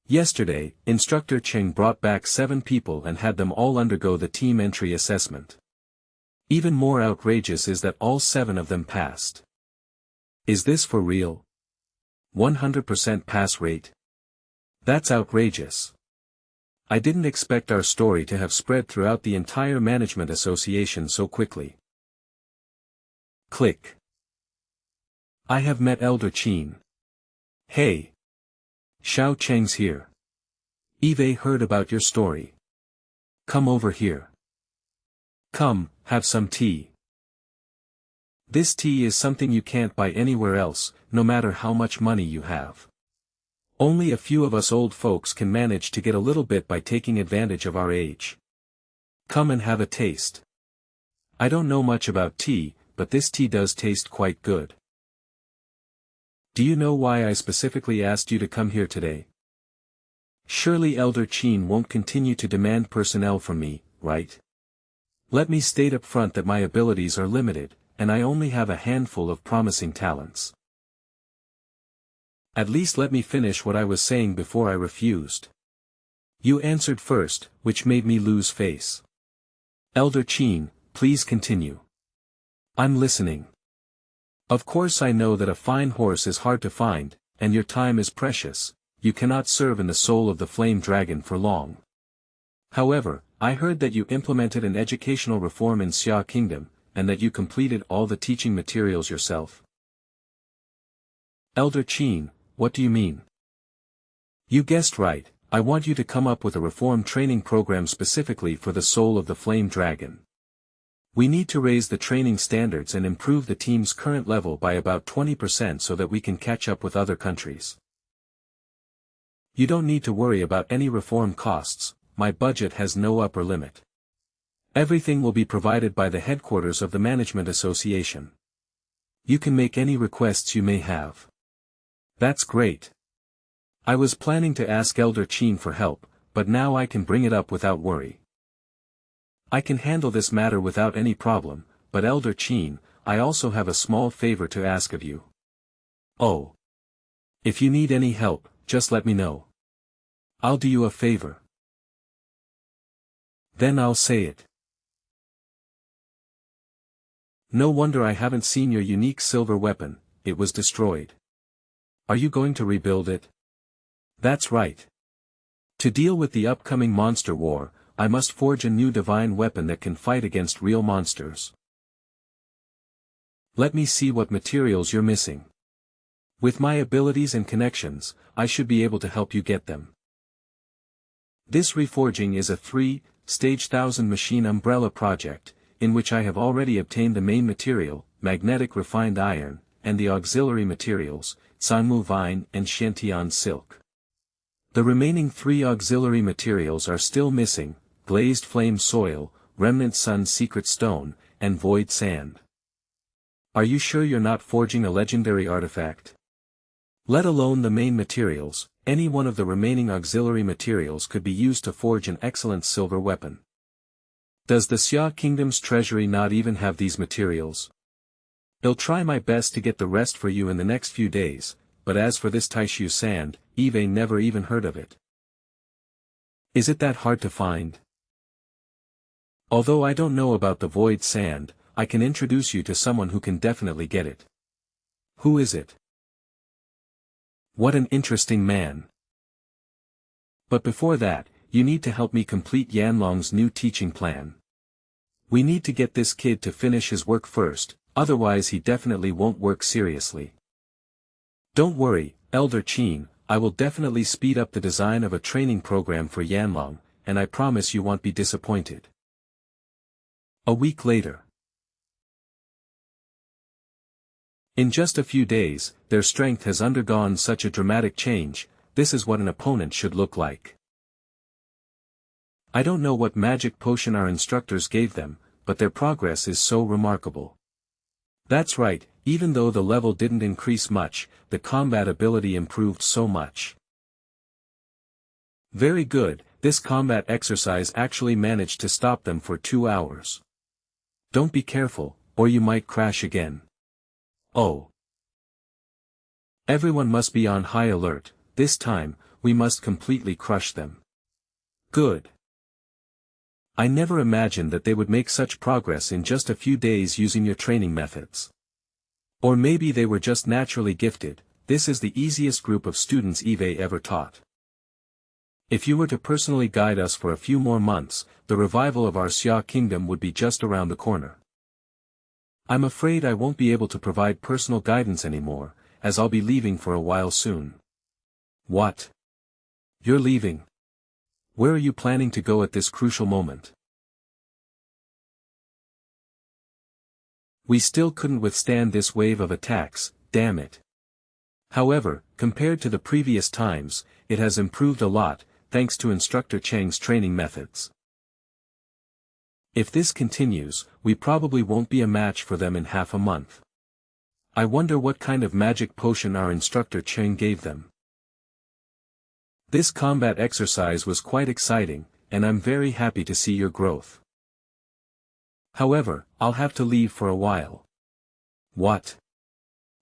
Yesterday, Instructor Cheng brought back 7 people and had them all undergo the team entry assessment. Even more outrageous is that all 7 of them passed. Is this for real? 100% pass rate? That's outrageous. I didn't expect our story to have spread throughout the entire management association so quickly. Click. I have met Elder Qin. Hey. Xiao Cheng's here. Eve heard about your story. Come over here. Come, have some tea. This tea is something you can't buy anywhere else, no matter how much money you have. Only a few of us old folks can manage to get a little bit by taking advantage of our age. Come and have a taste. I don't know much about tea, but this tea does taste quite good. Do you know why I specifically asked you to come here today? Surely Elder Qin won't continue to demand personnel from me, right? Let me state up front that my abilities are limited, and I only have a handful of promising talents. At least let me finish what I was saying before I refused. You answered first, which made me lose face. Elder Qin, please continue. I'm listening. Of course I know that a fine horse is hard to find, and your time is precious. You cannot serve in the Soul of the Flame Dragon for long. However, I heard that you implemented an educational reform in Xia Kingdom, and that you completed all the teaching materials yourself. Elder Qin, what do you mean? You guessed right, I want you to come up with a reform training program specifically for the Soul of the Flame Dragon. We need to raise the training standards and improve the team's current level by about 20% so that we can catch up with other countries. You don't need to worry about any reform costs, my budget has no upper limit. Everything will be provided by the headquarters of the Management Association. You can make any requests you may have. That's great. I was planning to ask Elder Qin for help, but now I can bring it up without worry. I can handle this matter without any problem, but Elder Qin, I also have a small favor to ask of you. Oh. If you need any help, just let me know. I'll do you a favor. Then I'll say it. No wonder I haven't seen your unique silver weapon, it was destroyed. Are you going to rebuild it? That's right. To deal with the upcoming monster war, I must forge a new divine weapon that can fight against real monsters. Let me see what materials you're missing. With my abilities and connections, I should be able to help you get them. This reforging is a 3-stage 1000 machine umbrella project, in which I have already obtained the main material, magnetic refined iron, and the auxiliary materials, Sanmu vine and Xiantian silk. The remaining 3 auxiliary materials are still missing: glazed flame soil, remnant sun secret stone, and void sand. Are you sure you're not forging a legendary artifact? Let alone the main materials, any one of the remaining auxiliary materials could be used to forge an excellent silver weapon. Does the Xia Kingdom's treasury not even have these materials? I'll try my best to get the rest for you in the next few days, but as for this Taishu sand, Eve never even heard of it. Is it that hard to find? Although I don't know about the void sand, I can introduce you to someone who can definitely get it. Who is it? What an interesting man. But before that, you need to help me complete Yanlong's new teaching plan. We need to get this kid to finish his work first, otherwise he definitely won't work seriously. Don't worry, Elder Qin, I will definitely speed up the design of a training program for Yanlong, and I promise you won't be disappointed. A week later. In just a few days, their strength has undergone such a dramatic change. This is what an opponent should look like. I don't know what magic potion our instructors gave them, but their progress is so remarkable. That's right, even though the level didn't increase much, the combat ability improved so much. Very good, this combat exercise actually managed to stop them for 2 hours. Don't be careful, or you might crash again. Oh. Everyone must be on high alert. This time, we must completely crush them. Good. I never imagined that they would make such progress in just a few days using your training methods. Or maybe they were just naturally gifted. This is the easiest group of students Eve ever taught. If you were to personally guide us for a few more months, the revival of our Xia Kingdom would be just around the corner. I'm afraid I won't be able to provide personal guidance anymore, as I'll be leaving for a while soon. What? You're leaving? Where are you planning to go at this crucial moment? We still couldn't withstand this wave of attacks, damn it. However, compared to the previous times, it has improved a lot, thanks to Instructor Cheng's training methods. If this continues, we probably won't be a match for them in half a month. I wonder what kind of magic potion our Instructor Cheng gave them. This combat exercise was quite exciting, and I'm very happy to see your growth. However, I'll have to leave for a while. What?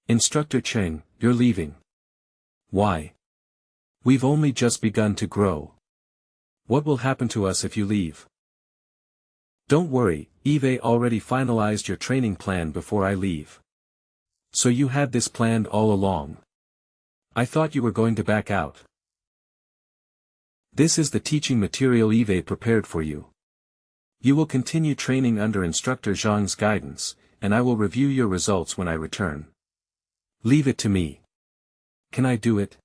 Instructor Cheng, you're leaving. Why? We've only just begun to grow. What will happen to us if you leave? Don't worry, Eve already finalized your training plan before I leave. So you had this planned all along. I thought you were going to back out. This is the teaching material Eve prepared for you. You will continue training under Instructor Zhang's guidance, and I will review your results when I return. Leave it to me. Can I do it?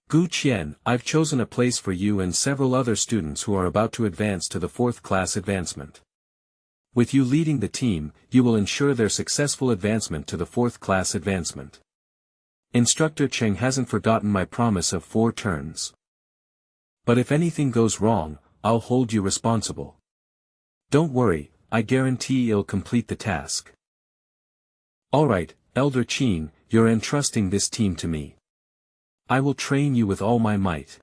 Gu Qian, I've chosen a place for you and several other students who are about to advance to the 4th class advancement. With you leading the team, you will ensure their successful advancement to the 4th class advancement. Instructor Cheng hasn't forgotten my promise of 4 turns. But if anything goes wrong, I'll hold you responsible. Don't worry, I guarantee you'll complete the task. Alright, Elder Qin, you're entrusting this team to me. I will train you with all my might.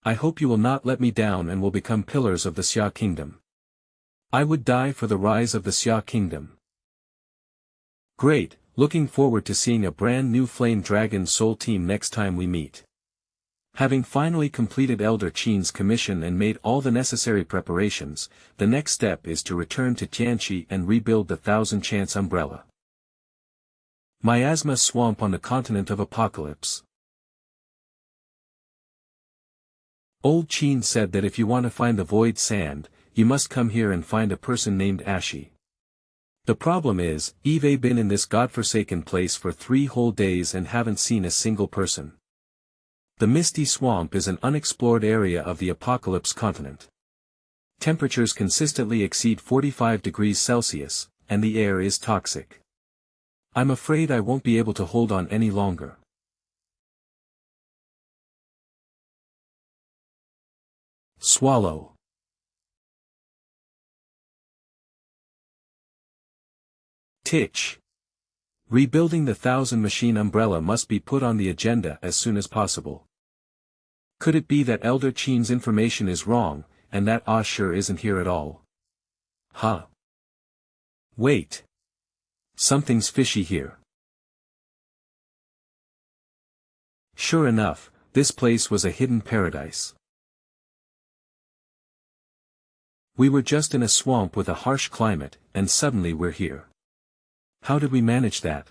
I hope you will not let me down and will become pillars of the Xia Kingdom. I would die for the rise of the Xia Kingdom. Great, looking forward to seeing a brand new Flame Dragon Soul team next time we meet. Having finally completed Elder Qin's commission and made all the necessary preparations, the next step is to return to Tianqi and rebuild the Thousand Chance Umbrella. Miasma Swamp on the Continent of Apocalypse. Old Qin said that if you want to find the void sand, you must come here and find a person named Ashi. The problem is, Eve been in this godforsaken place for 3 whole days and haven't seen a single person. The Misty Swamp is an unexplored area of the Apocalypse continent. Temperatures consistently exceed 45 degrees Celsius, and the air is toxic. I'm afraid I won't be able to hold on any longer. Swallow. Titch. Rebuilding the 1000-machine umbrella must be put on the agenda as soon as possible. Could it be that Elder Chin's information is wrong, and that Ashur isn't here at all? Huh. Wait. Something's fishy here. Sure enough, this place was a hidden paradise. We were just in a swamp with a harsh climate, and suddenly we're here. How did we manage that?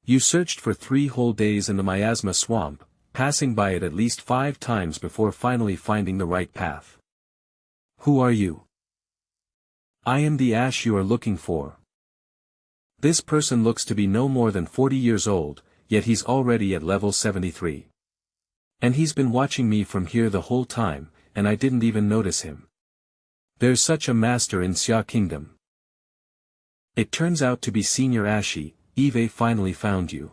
You searched for 3 whole days in the miasma swamp, passing by it at least 5 times before finally finding the right path. Who are you? I am the Ash you are looking for. This person looks to be no more than 40 years old, yet he's already at level 73. And he's been watching me from here the whole time, and I didn't even notice him. There's such a master in Xia Kingdom. It turns out to be Senior Ashi. Eve finally found you.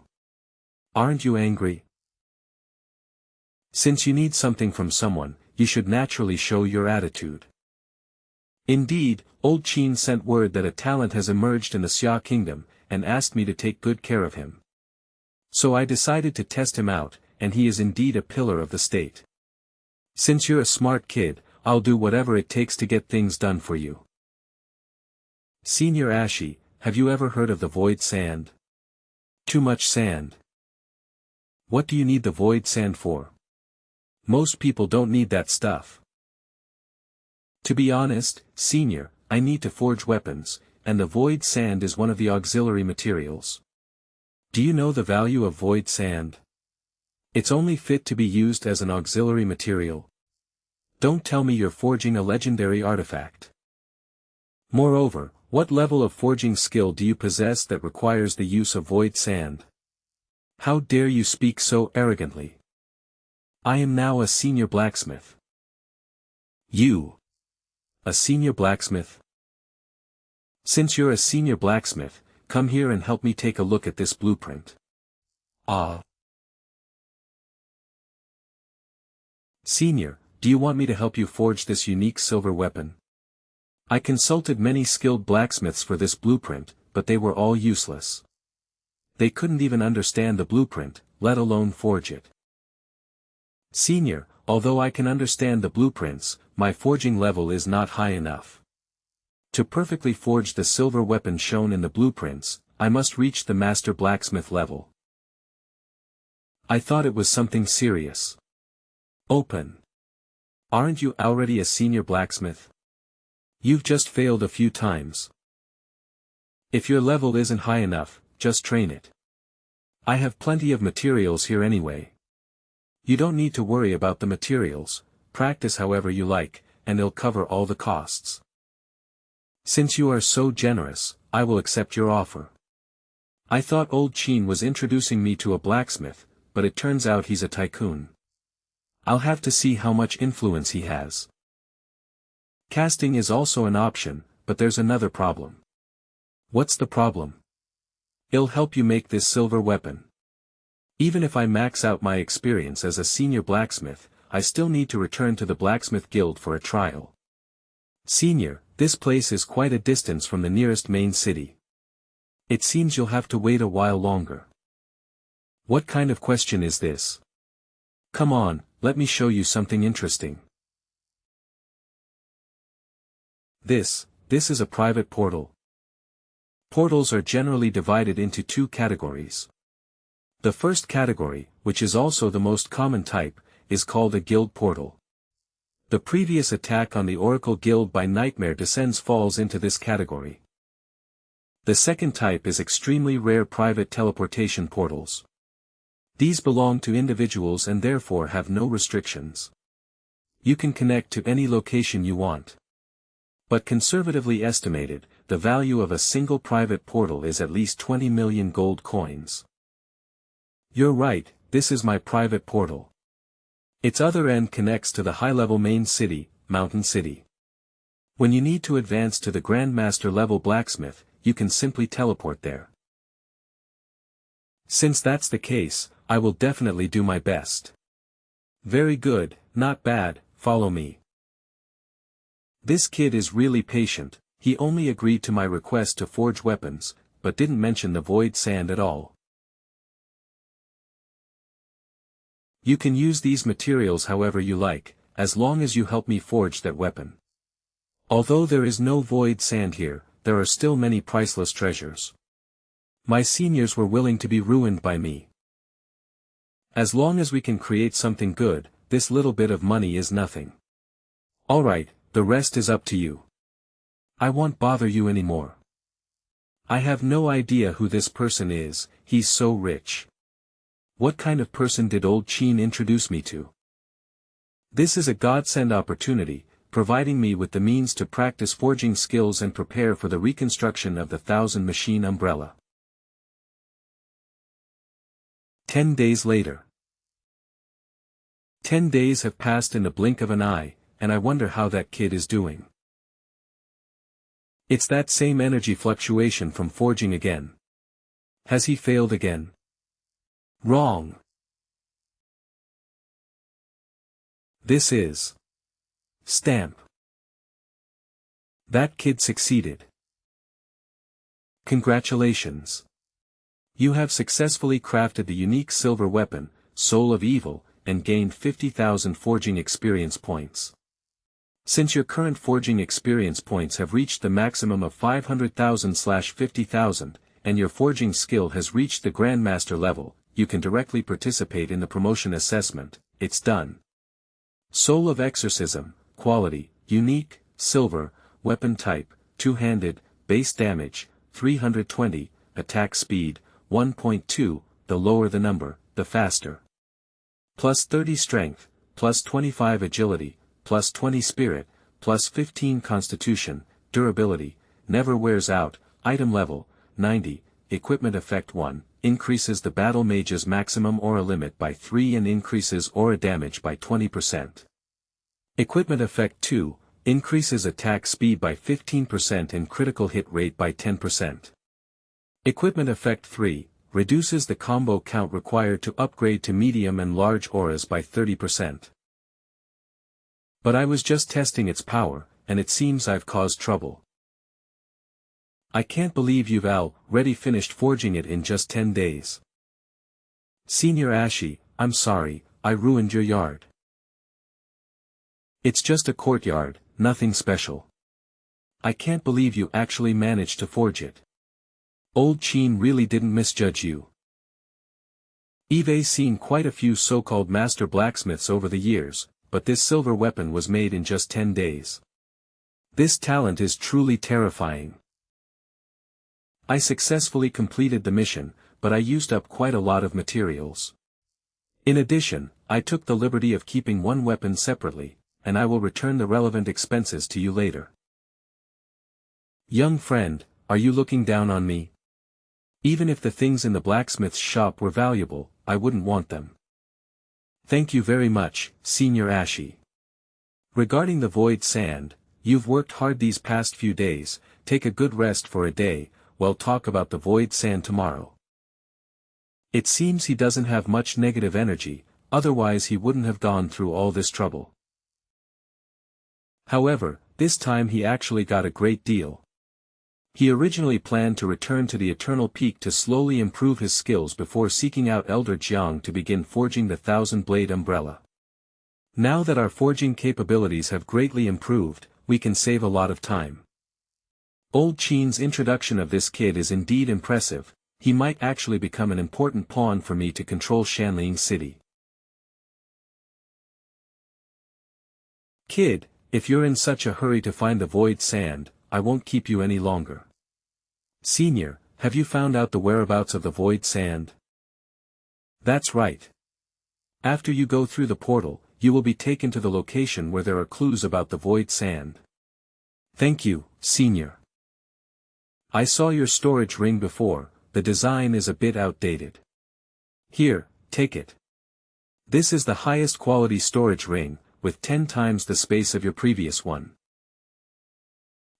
Aren't you angry? Since you need something from someone, you should naturally show your attitude. Indeed, Old Chin sent word that a talent has emerged in the Xia Kingdom, and asked me to take good care of him. So I decided to test him out, and he is indeed a pillar of the state. Since you're a smart kid, I'll do whatever it takes to get things done for you. Senior Ashi, have you ever heard of the void sand? Too much sand. What do you need the void sand for? Most people don't need that stuff. To be honest, Senior, I need to forge weapons, and the void sand is one of the auxiliary materials. Do you know the value of void sand? It's only fit to be used as an auxiliary material. Don't tell me you're forging a legendary artifact. Moreover, what level of forging skill do you possess that requires the use of void sand? How dare you speak so arrogantly? I am now a senior blacksmith. You? A senior blacksmith? Since you're a senior blacksmith, come here and help me take a look at this blueprint. Ah. Senior, do you want me to help you forge this unique silver weapon? I consulted many skilled blacksmiths for this blueprint, but they were all useless. They couldn't even understand the blueprint, let alone forge it. Senior, although I can understand the blueprints, my forging level is not high enough. To perfectly forge the silver weapon shown in the blueprints, I must reach the master blacksmith level. I thought it was something serious. Open. Aren't you already a senior blacksmith? You've just failed a few times. If your level isn't high enough, just train it. I have plenty of materials here anyway. You don't need to worry about the materials, practice however you like, and it'll cover all the costs. Since you are so generous, I will accept your offer. I thought Old Chin was introducing me to a blacksmith, but it turns out he's a tycoon. I'll have to see how much influence he has. Casting is also an option, but there's another problem. What's the problem? It'll help you make this silver weapon. Even if I max out my experience as a senior blacksmith, I still need to return to the blacksmith guild for a trial. Senior, this place is quite a distance from the nearest main city. It seems you'll have to wait a while longer. What kind of question is this? Come on, let me show you something interesting. This is a private portal. Portals are generally divided into 2 categories. The first category, which is also the most common type, is called a guild portal. The previous attack on the Oracle Guild by Nightmare Descends falls into this category. The second type is extremely rare private teleportation portals. These belong to individuals and therefore have no restrictions. You can connect to any location you want. But conservatively estimated, the value of a single private portal is at least 20 million gold coins. You're right, this is my private portal. Its other end connects to the high-level main city, Mountain City. When you need to advance to the Grandmaster level blacksmith, you can simply teleport there. Since that's the case, I will definitely do my best. Very good, not bad, follow me. This kid is really patient. He only agreed to my request to forge weapons, but didn't mention the void sand at all. You can use these materials however you like, as long as you help me forge that weapon. Although there is no void sand here, there are still many priceless treasures. My seniors were willing to be ruined by me. As long as we can create something good, this little bit of money is nothing. Alright, the rest is up to you. I won't bother you anymore. I have no idea who this person is, he's so rich. What kind of person did old Chin introduce me to? This is a godsend opportunity, providing me with the means to practice forging skills and prepare for the reconstruction of the 1000-machine umbrella. 10 days later. 10 days have passed in the blink of an eye, and I wonder how that kid is doing. It's that same energy fluctuation from forging again. Has he failed again? Wrong. This is stamp. That kid succeeded. Congratulations. You have successfully crafted the unique silver weapon, Soul of Evil, and gained 50,000 forging experience points. Since your current forging experience points have reached the maximum of 500,000/50,000, and your forging skill has reached the Grandmaster level, you can directly participate in the promotion assessment. It's done. Soul of Exorcism, quality, unique, silver, weapon type, two-handed, base damage, 320, attack speed, 1.2, the lower the number, the faster. Plus 30 strength, plus 25 agility, plus 20 spirit, plus 15 constitution, durability, never wears out, item level, 90, equipment effect 1, increases the battle mage's maximum aura limit by 3 and increases aura damage by 20%. Equipment effect 2, increases attack speed by 15% and critical hit rate by 10%. Equipment effect 3, reduces the combo count required to upgrade to medium and large auras by 30%. But I was just testing its power, and it seems I've caused trouble. I can't believe you've already finished forging it in just 10 days. Senior Ashi, I'm sorry, I ruined your yard. It's just a courtyard, nothing special. I can't believe you actually managed to forge it. Old Chin really didn't misjudge you. Eve's seen quite a few so-called master blacksmiths over the years, but this silver weapon was made in just 10 days. This talent is truly terrifying. I successfully completed the mission, but I used up quite a lot of materials. In addition, I took the liberty of keeping one weapon separately, and I will return the relevant expenses to you later. Young friend, are you looking down on me? Even if the things in the blacksmith's shop were valuable, I wouldn't want them. Thank you very much, Senior Ashi. Regarding the void sand, you've worked hard these past few days, take a good rest for a day, we'll talk about the void sand tomorrow. It seems he doesn't have much negative energy, otherwise he wouldn't have gone through all this trouble. However, this time he actually got a great deal. He originally planned to return to the Eternal Peak to slowly improve his skills before seeking out Elder Jiang to begin forging the 1000-blade umbrella. Now that our forging capabilities have greatly improved, we can save a lot of time. Old Chin's introduction of this kid is indeed impressive, he might actually become an important pawn for me to control Shanling City. Kid, if you're in such a hurry to find the void sand, I won't keep you any longer. Senior, have you found out the whereabouts of the void sand? That's right. After you go through the portal, you will be taken to the location where there are clues about the void sand. Thank you, Senior. I saw your storage ring before, the design is a bit outdated. Here, take it. This is the highest quality storage ring, with 10 times the space of your previous one.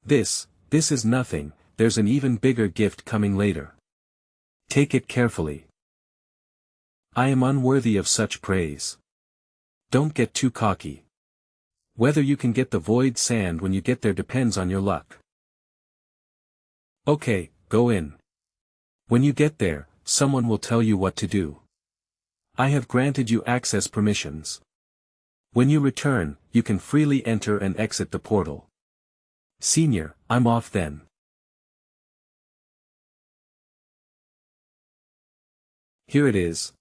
This is nothing, there's an even bigger gift coming later. Take it carefully. I am unworthy of such praise. Don't get too cocky. Whether you can get the void sand when you get there depends on your luck. Okay, go in. When you get there, someone will tell you what to do. I have granted you access permissions. When you return, you can freely enter and exit the portal. Senior, I'm off then. Here it is.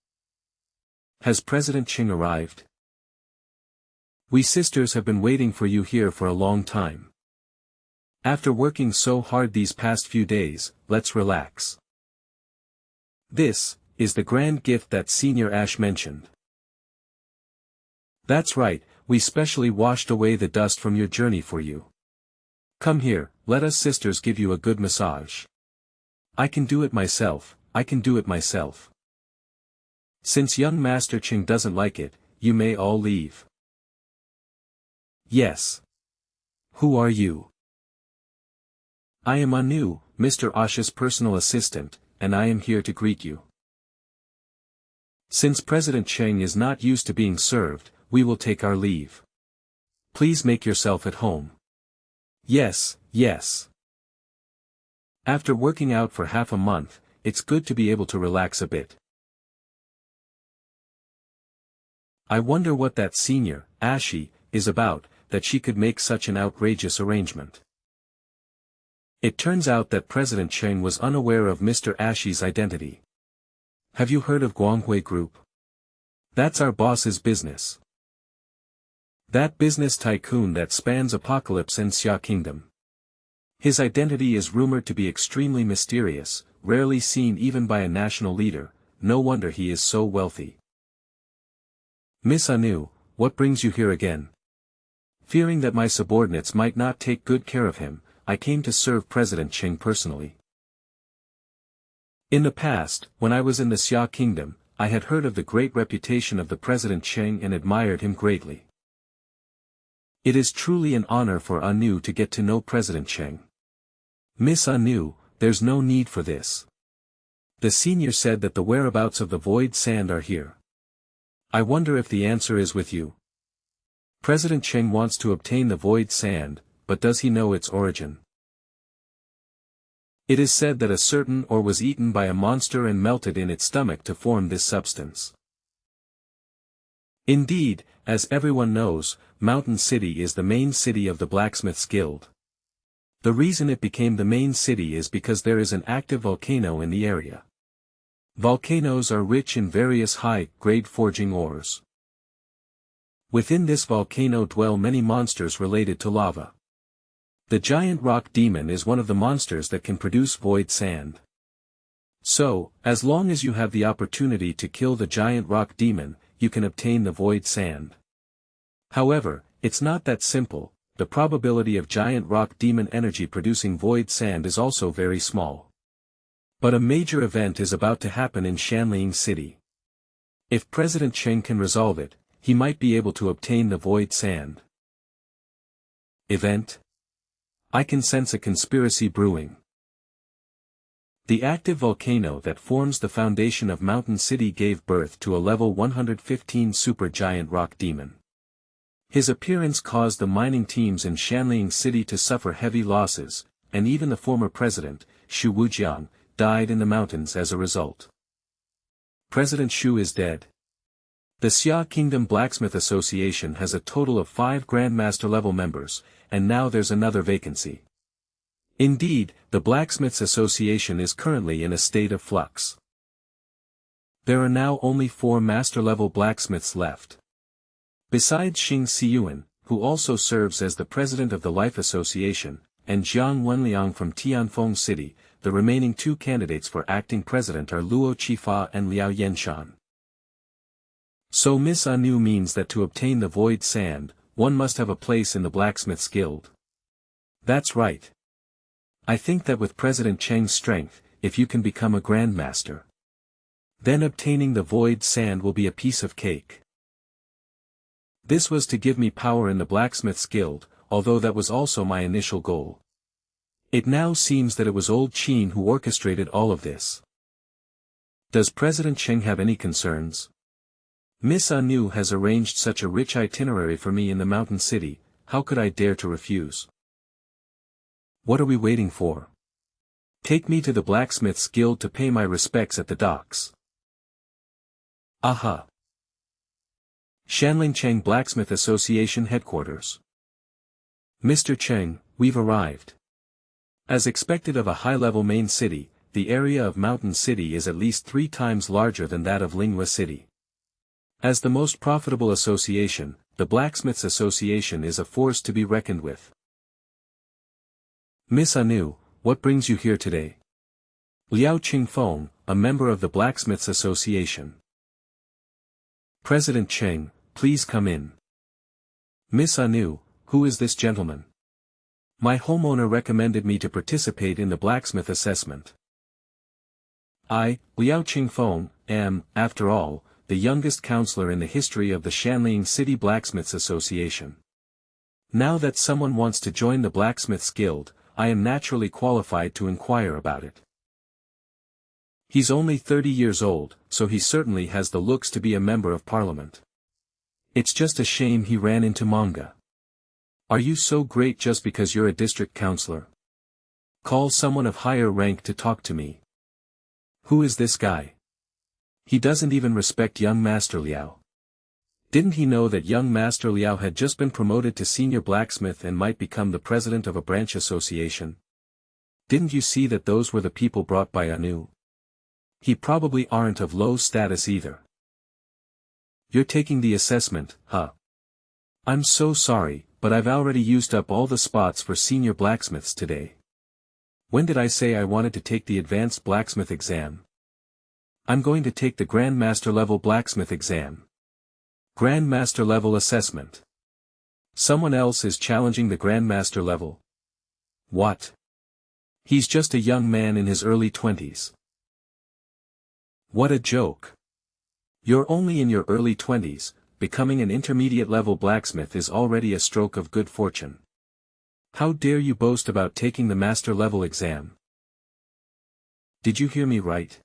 Has President Ching arrived? We sisters have been waiting for you here for a long time. After working so hard these past few days, let's relax. This is the grand gift that Senior Ash mentioned. That's right, we specially washed away the dust from your journey for you. Come here, let us sisters give you a good massage. I can do it myself, I can do it myself. Since young Master Ching doesn't like it, you may all leave. Yes. Who are you? I am Anu, Mr. Ash's personal assistant, and I am here to greet you. Since President Cheng is not used to being served, we will take our leave. Please make yourself at home. Yes, yes. After working out for half a month, it's good to be able to relax a bit. I wonder what that Senior, Ashi, is about, that she could make such an outrageous arrangement. It turns out that President Cheng was unaware of Mr. Ashi's identity. Have you heard of Guanghui Group? That's our boss's business. That business tycoon that spans Apocalypse and Xia Kingdom. His identity is rumored to be extremely mysterious, rarely seen even by a national leader, no wonder he is so wealthy. Miss Anu, what brings you here again? Fearing that my subordinates might not take good care of him, I came to serve President Ching personally. In the past, when I was in the Xia Kingdom, I had heard of the great reputation of the President Ching and admired him greatly. It is truly an honor for Anu to get to know President Cheng. Miss Anu, there's no need for this. The senior said that the whereabouts of the void sand are here. I wonder if the answer is with you. President Cheng wants to obtain the void sand, but does he know its origin? It is said that a certain ore was eaten by a monster and melted in its stomach to form this substance. Indeed, as everyone knows, Mountain City is the main city of the Blacksmiths Guild. The reason it became the main city is because there is an active volcano in the area. Volcanoes are rich in various high-grade forging ores. Within this volcano dwell many monsters related to lava. The giant rock demon is one of the monsters that can produce void sand. So, as long as you have the opportunity to kill the giant rock demon, you can obtain the void sand. However, it's not that simple. The probability of giant rock demon energy producing void sand is also very small. But a major event is about to happen in Shanling City. If President Cheng can resolve it, he might be able to obtain the void sand. Event? I can sense a conspiracy brewing. The active volcano that forms the foundation of Mountain City gave birth to a level 115 supergiant rock demon. His appearance caused the mining teams in Shanling City to suffer heavy losses, and even the former president, Xu Wujiang, died in the mountains as a result. President Xu is dead. The Xia Kingdom Blacksmith Association has a total of 5 Grandmaster level members, and now there's another vacancy. Indeed, the Blacksmiths Association is currently in a state of flux. There are now only 4 master-level blacksmiths left. Besides Xing Xiyuan, who also serves as the president of the Life Association, and Jiang Wenliang from Tianfeng City, the remaining 2 candidates for acting president are Luo Qifa and Liao Yenshan. So Miss Anu means that to obtain the void sand, one must have a place in the Blacksmiths Guild. That's right. I think that with President Cheng's strength, if you can become a Grandmaster, then obtaining the void sand will be a piece of cake. This was to give me power in the Blacksmiths Guild, although that was also my initial goal. It now seems that it was old Qin who orchestrated all of this. Does President Cheng have any concerns? Miss Anu has arranged such a rich itinerary for me in the mountain city, how could I dare to refuse? What are we waiting for? Take me to the blacksmith's guild to pay my respects at the docks. Aha! Shanling Cheng Blacksmith Association Headquarters. Mr. Cheng, we've arrived. As expected of a high-level main city, the area of Mountain City is at least 3 times larger than that of Lingua City. As the most profitable association, the Blacksmiths Association is a force to be reckoned with. Miss Anu, what brings you here today? Liao Qingfeng, a member of the Blacksmiths Association. President Cheng, please come in. Miss Anu, who is this gentleman? My homeowner recommended me to participate in the blacksmith assessment. I, Liao Qingfeng, am, after all, the youngest counselor in the history of the Shanling City Blacksmiths Association. Now that someone wants to join the Blacksmiths Guild, I am naturally qualified to inquire about it. He's only 30 years old, so he certainly has the looks to be a member of parliament. It's just a shame he ran into manga. Are you so great just because you're a district councillor? Call someone of higher rank to talk to me. Who is this guy? He doesn't even respect young Master Liao. Didn't he know that young Master Liao had just been promoted to senior blacksmith and might become the president of a branch association? Didn't you see that those were the people brought by Anu? He probably aren't of low status either. You're taking the assessment, huh? I'm so sorry, but I've already used up all the spots for senior blacksmiths today. When did I say I wanted to take the advanced blacksmith exam? I'm going to take the Grandmaster level blacksmith exam. Grandmaster level assessment. Someone else is challenging the Grandmaster level. What? He's just a young man in his early 20s. What a joke. You're only in your early 20s, becoming an intermediate level blacksmith is already a stroke of good fortune. How dare you boast about taking the master level exam? Did you hear me right?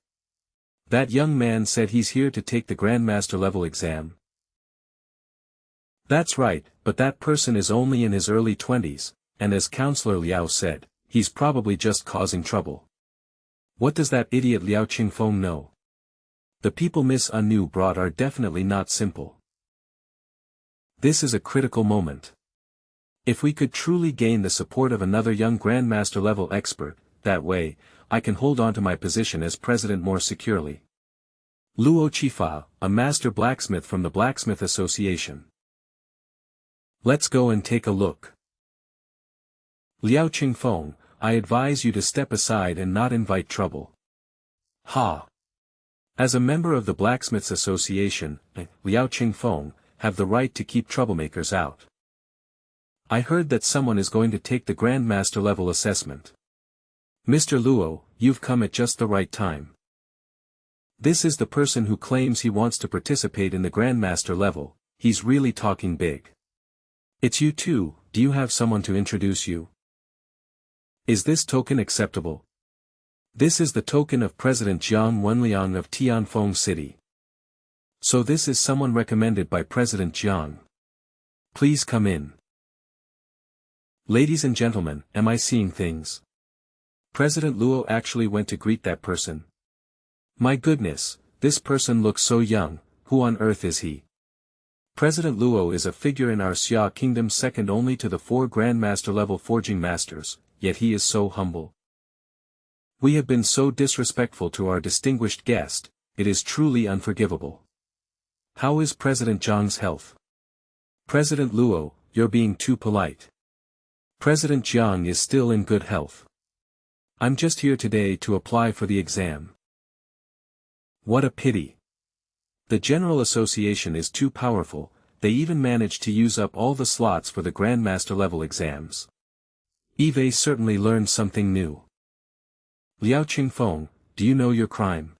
That young man said he's here to take the Grandmaster level exam. That's right, but that person is only in his early 20s, and as Counselor Liao said, he's probably just causing trouble. What does that idiot Liao Qingfeng know? The people Miss Anu brought are definitely not simple. This is a critical moment. If we could truly gain the support of another young Grandmaster level expert, that way, I can hold on to my position as president more securely. Luo Chifa, a master blacksmith from the Blacksmith Association. Let's go and take a look. Liao Qingfeng, I advise you to step aside and not invite trouble. Ha! As a member of the Blacksmiths Association, Liao Qingfeng, have the right to keep troublemakers out. I heard that someone is going to take the Grandmaster level assessment. Mr. Luo, you've come at just the right time. This is the person who claims he wants to participate in the Grandmaster level, he's really talking big. It's you too, do you have someone to introduce you? Is this token acceptable? This is the token of President Jiang Wenliang of Tianfeng City. So this is someone recommended by President Jiang. Please come in. Ladies and gentlemen, am I seeing things? President Luo actually went to greet that person. My goodness, this person looks so young, who on earth is he? President Luo is a figure in our Xia kingdom second only to the 4 Grandmaster level forging masters, yet he is so humble. We have been so disrespectful to our distinguished guest, it is truly unforgivable. How is President Jiang's health? President Luo, you're being too polite. President Jiang is still in good health. I'm just here today to apply for the exam. What a pity. The General Association is too powerful, they even managed to use up all the slots for the Grandmaster level exams. Eve certainly learned something new. Liao Qingfeng, do you know your crime?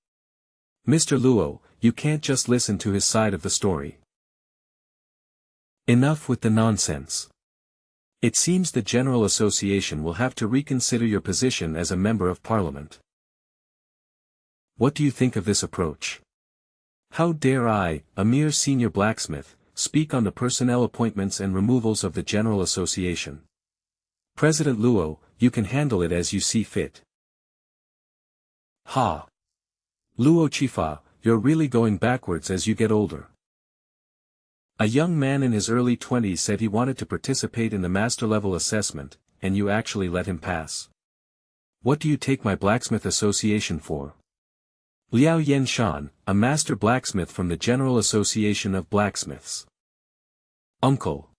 Mr. Luo, you can't just listen to his side of the story. Enough with the nonsense. It seems the General Association will have to reconsider your position as a member of Parliament. What do you think of this approach? How dare I, a mere senior blacksmith, speak on the personnel appointments and removals of the General Association? President Luo, you can handle it as you see fit. Ha! Luo Chifa, you're really going backwards as you get older. A young man in his early 20s said he wanted to participate in the master-level assessment, and you actually let him pass. What do you take my blacksmith association for? Liao Yenshan, a master blacksmith from the General Association of Blacksmiths. Uncle.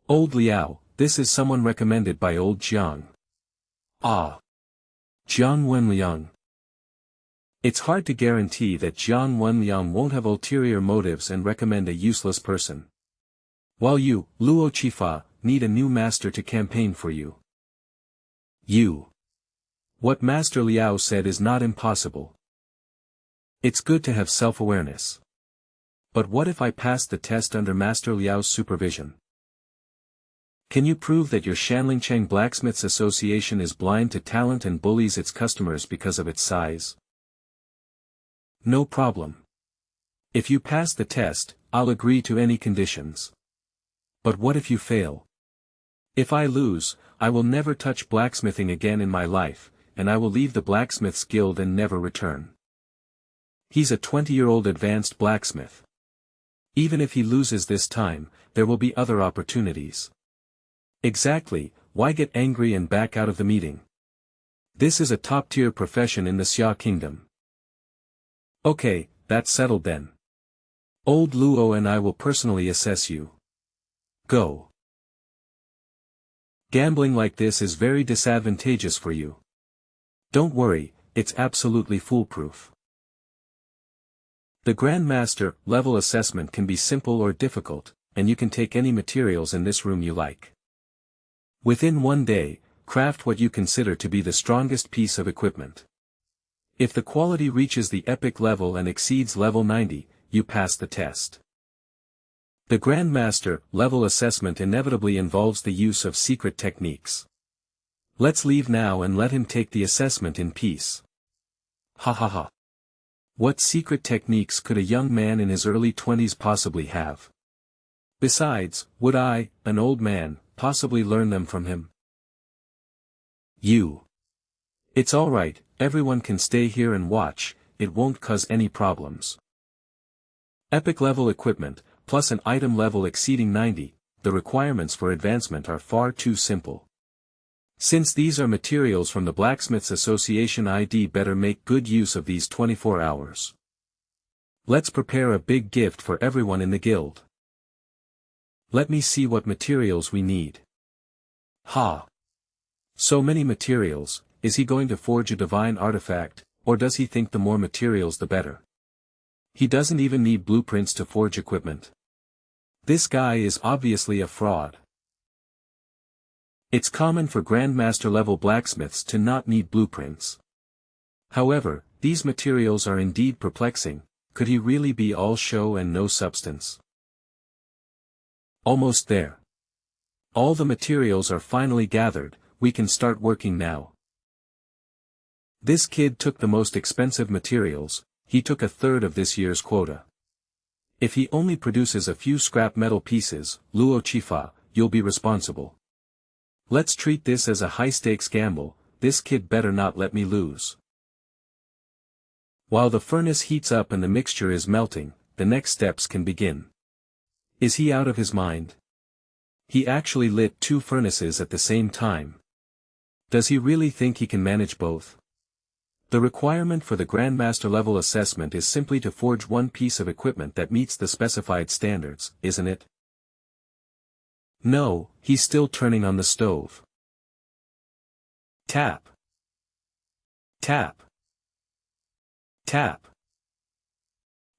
Old Liao, this is someone recommended by old Jiang. Ah. Jiang Wenliang. It's hard to guarantee that Jiang Wenliang won't have ulterior motives and recommend a useless person. While you, Luo Chifa, need a new master to campaign for you. You. What Master Liao said is not impossible. It's good to have self-awareness. But what if I passed the test under Master Liao's supervision? Can you prove that your Shanlingcheng Blacksmiths Association is blind to talent and bullies its customers because of its size? No problem. If you pass the test, I'll agree to any conditions. But what if you fail? If I lose, I will never touch blacksmithing again in my life, and I will leave the Blacksmiths Guild and never return. He's a 20-year-old advanced blacksmith. Even if he loses this time, there will be other opportunities. Exactly, why get angry and back out of the meeting? This is a top-tier profession in the Xia Kingdom. Okay, that's settled then. Old Luo and I will personally assess you. Go. Gambling like this is very disadvantageous for you. Don't worry, it's absolutely foolproof. The Grandmaster level assessment can be simple or difficult, and you can take any materials in this room you like. Within one day, craft what you consider to be the strongest piece of equipment. If the quality reaches the epic level and exceeds level 90, you pass the test. The Grandmaster level assessment inevitably involves the use of secret techniques. Let's leave now and let him take the assessment in peace. Ha ha ha. What secret techniques could a young man in his early 20s possibly have? Besides, would I, an old man, possibly learn them from him? You. It's alright, everyone can stay here and watch, it won't cause any problems. Epic level equipment, plus an item level exceeding 90, the requirements for advancement are far too simple. Since these are materials from the Blacksmiths Association, I'd better make good use of these 24 hours. Let's prepare a big gift for everyone in the guild. Let me see what materials we need. Ha! So many materials, is he going to forge a divine artifact, or does he think the more materials the better? He doesn't even need blueprints to forge equipment. This guy is obviously a fraud. It's common for Grandmaster-level blacksmiths to not need blueprints. However, these materials are indeed perplexing. Could he really be all show and no substance? Almost there. All the materials are finally gathered, we can start working now. This kid took the most expensive materials, he took a third of this year's quota. If he only produces a few scrap metal pieces, Luo Chifa, you'll be responsible. Let's treat this as a high-stakes gamble, this kid better not let me lose. While the furnace heats up and the mixture is melting, the next steps can begin. Is he out of his mind? He actually lit 2 furnaces at the same time. Does he really think he can manage both? The requirement for the Grandmaster level assessment is simply to forge one piece of equipment that meets the specified standards, isn't it? No, he's still turning on the stove. Tap. Tap. Tap.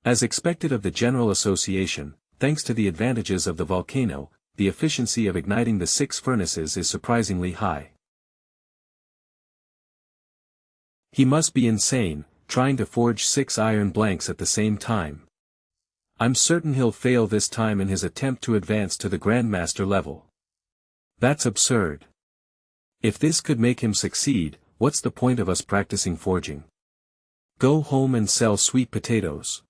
As expected of the General Association, thanks to the advantages of the volcano, the efficiency of igniting the 6 furnaces is surprisingly high. He must be insane, trying to forge 6 iron blanks at the same time. I'm certain he'll fail this time in his attempt to advance to the Grandmaster level. That's absurd. If this could make him succeed, what's the point of us practicing forging? Go home and sell sweet potatoes.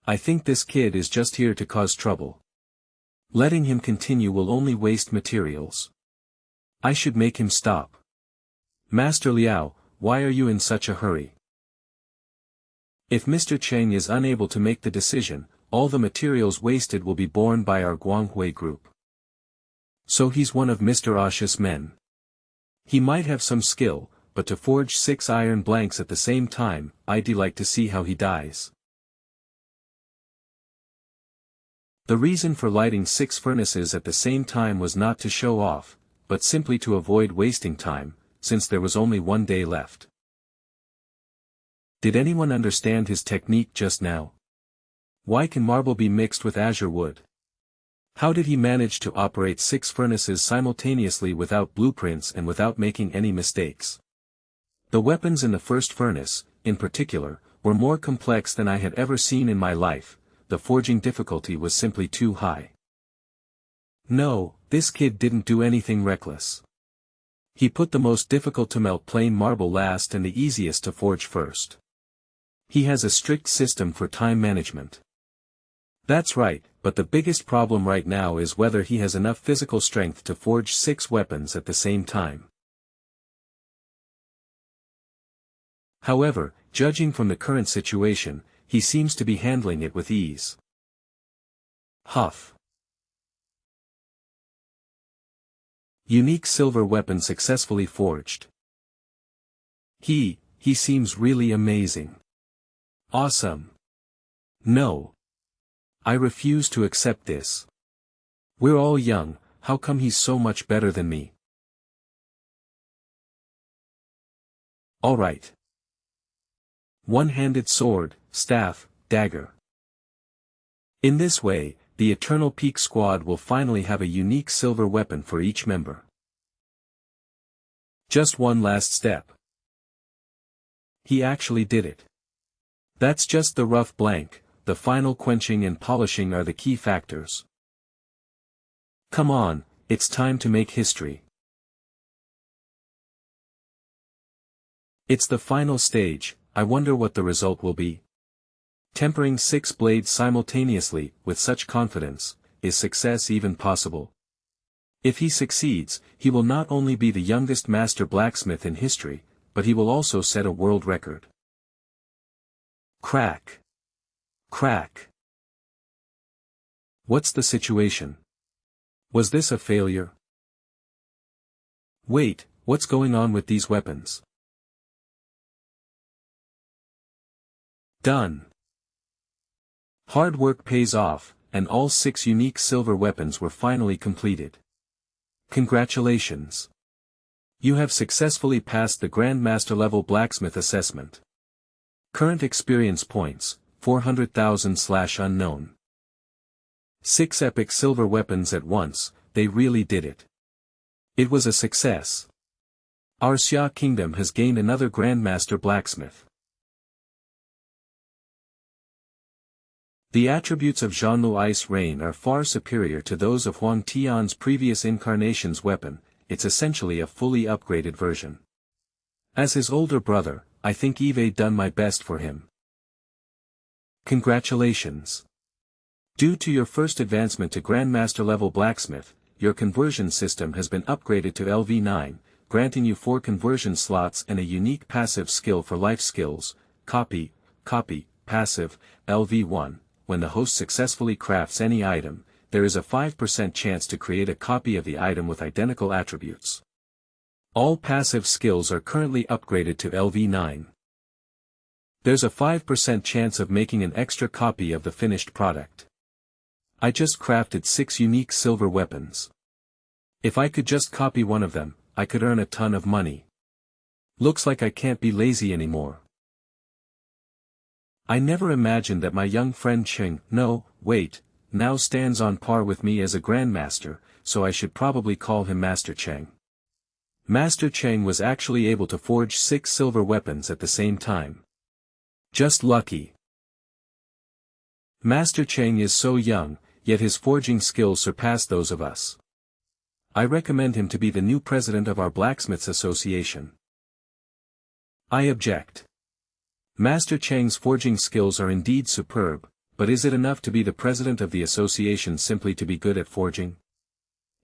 I think this kid is just here to cause trouble. Letting him continue will only waste materials. I should make him stop. Master Liao, why are you in such a hurry? If Mr. Cheng is unable to make the decision, all the materials wasted will be borne by our Guanghui group. So he's one of Mr. Asha's men. He might have some skill, but to forge 6 iron blanks at the same time, I'd like to see how he dies. The reason for lighting 6 furnaces at the same time was not to show off, but simply to avoid wasting time, since there was only 1 day left. Did anyone understand his technique just now? Why can marble be mixed with azure wood? How did he manage to operate 6 furnaces simultaneously without blueprints and without making any mistakes? The weapons in the first furnace, in particular, were more complex than I had ever seen in my life. The forging difficulty was simply too high. No, this kid didn't do anything reckless. He put the most difficult to melt plain marble last and the easiest to forge first. He has a strict system for time management. That's right, but the biggest problem right now is whether he has enough physical strength to forge 6 weapons at the same time. However, judging from the current situation, he seems to be handling it with ease. Huff. Unique silver weapon successfully forged. He seems really amazing. Awesome. No. I refuse to accept this. We're all young, how come he's so much better than me? Alright. One-handed sword, staff, dagger. In this way, the Eternal Peak Squad will finally have a unique silver weapon for each member. Just one last step. He actually did it. That's just the rough blank, the final quenching and polishing are the key factors. Come on, it's time to make history. It's the final stage, I wonder what the result will be. Tempering 6 blades simultaneously, with such confidence, is success even possible? If he succeeds, he will not only be the youngest master blacksmith in history, but he will also set a world record. Crack. Crack. What's the situation? Was this a failure? Wait, what's going on with these weapons? Done. Hard work pays off, and all 6 unique silver weapons were finally completed. Congratulations. You have successfully passed the Grandmaster level blacksmith assessment. Current experience points, 400,000/unknown. 6 epic silver weapons at once, they really did it. It was a success. Our Xia Kingdom has gained another Grandmaster blacksmith. The attributes of Zhanlu Ice Rain are far superior to those of Huang Tian's previous incarnation's weapon, it's essentially a fully upgraded version. As his older brother, I think I've done my best for him. Congratulations. Due to your first advancement to Grandmaster level blacksmith, your conversion system has been upgraded to LV9, granting you 4 conversion slots and a unique passive skill for life skills, copy, passive, LV1. When the host successfully crafts any item, there is a 5% chance to create a copy of the item with identical attributes. All passive skills are currently upgraded to LV9. There's a 5% chance of making an extra copy of the finished product. I just crafted 6 unique silver weapons. If I could just copy one of them, I could earn a ton of money. Looks like I can't be lazy anymore. I never imagined that my young friend Cheng, now stands on par with me as a Grandmaster, so I should probably call him Master Cheng. Master Cheng was actually able to forge 6 silver weapons at the same time. Just lucky. Master Cheng is so young, yet his forging skills surpass those of us. I recommend him to be the new president of our Blacksmiths Association. I object. Master Chang's forging skills are indeed superb, but is it enough to be the president of the association simply to be good at forging?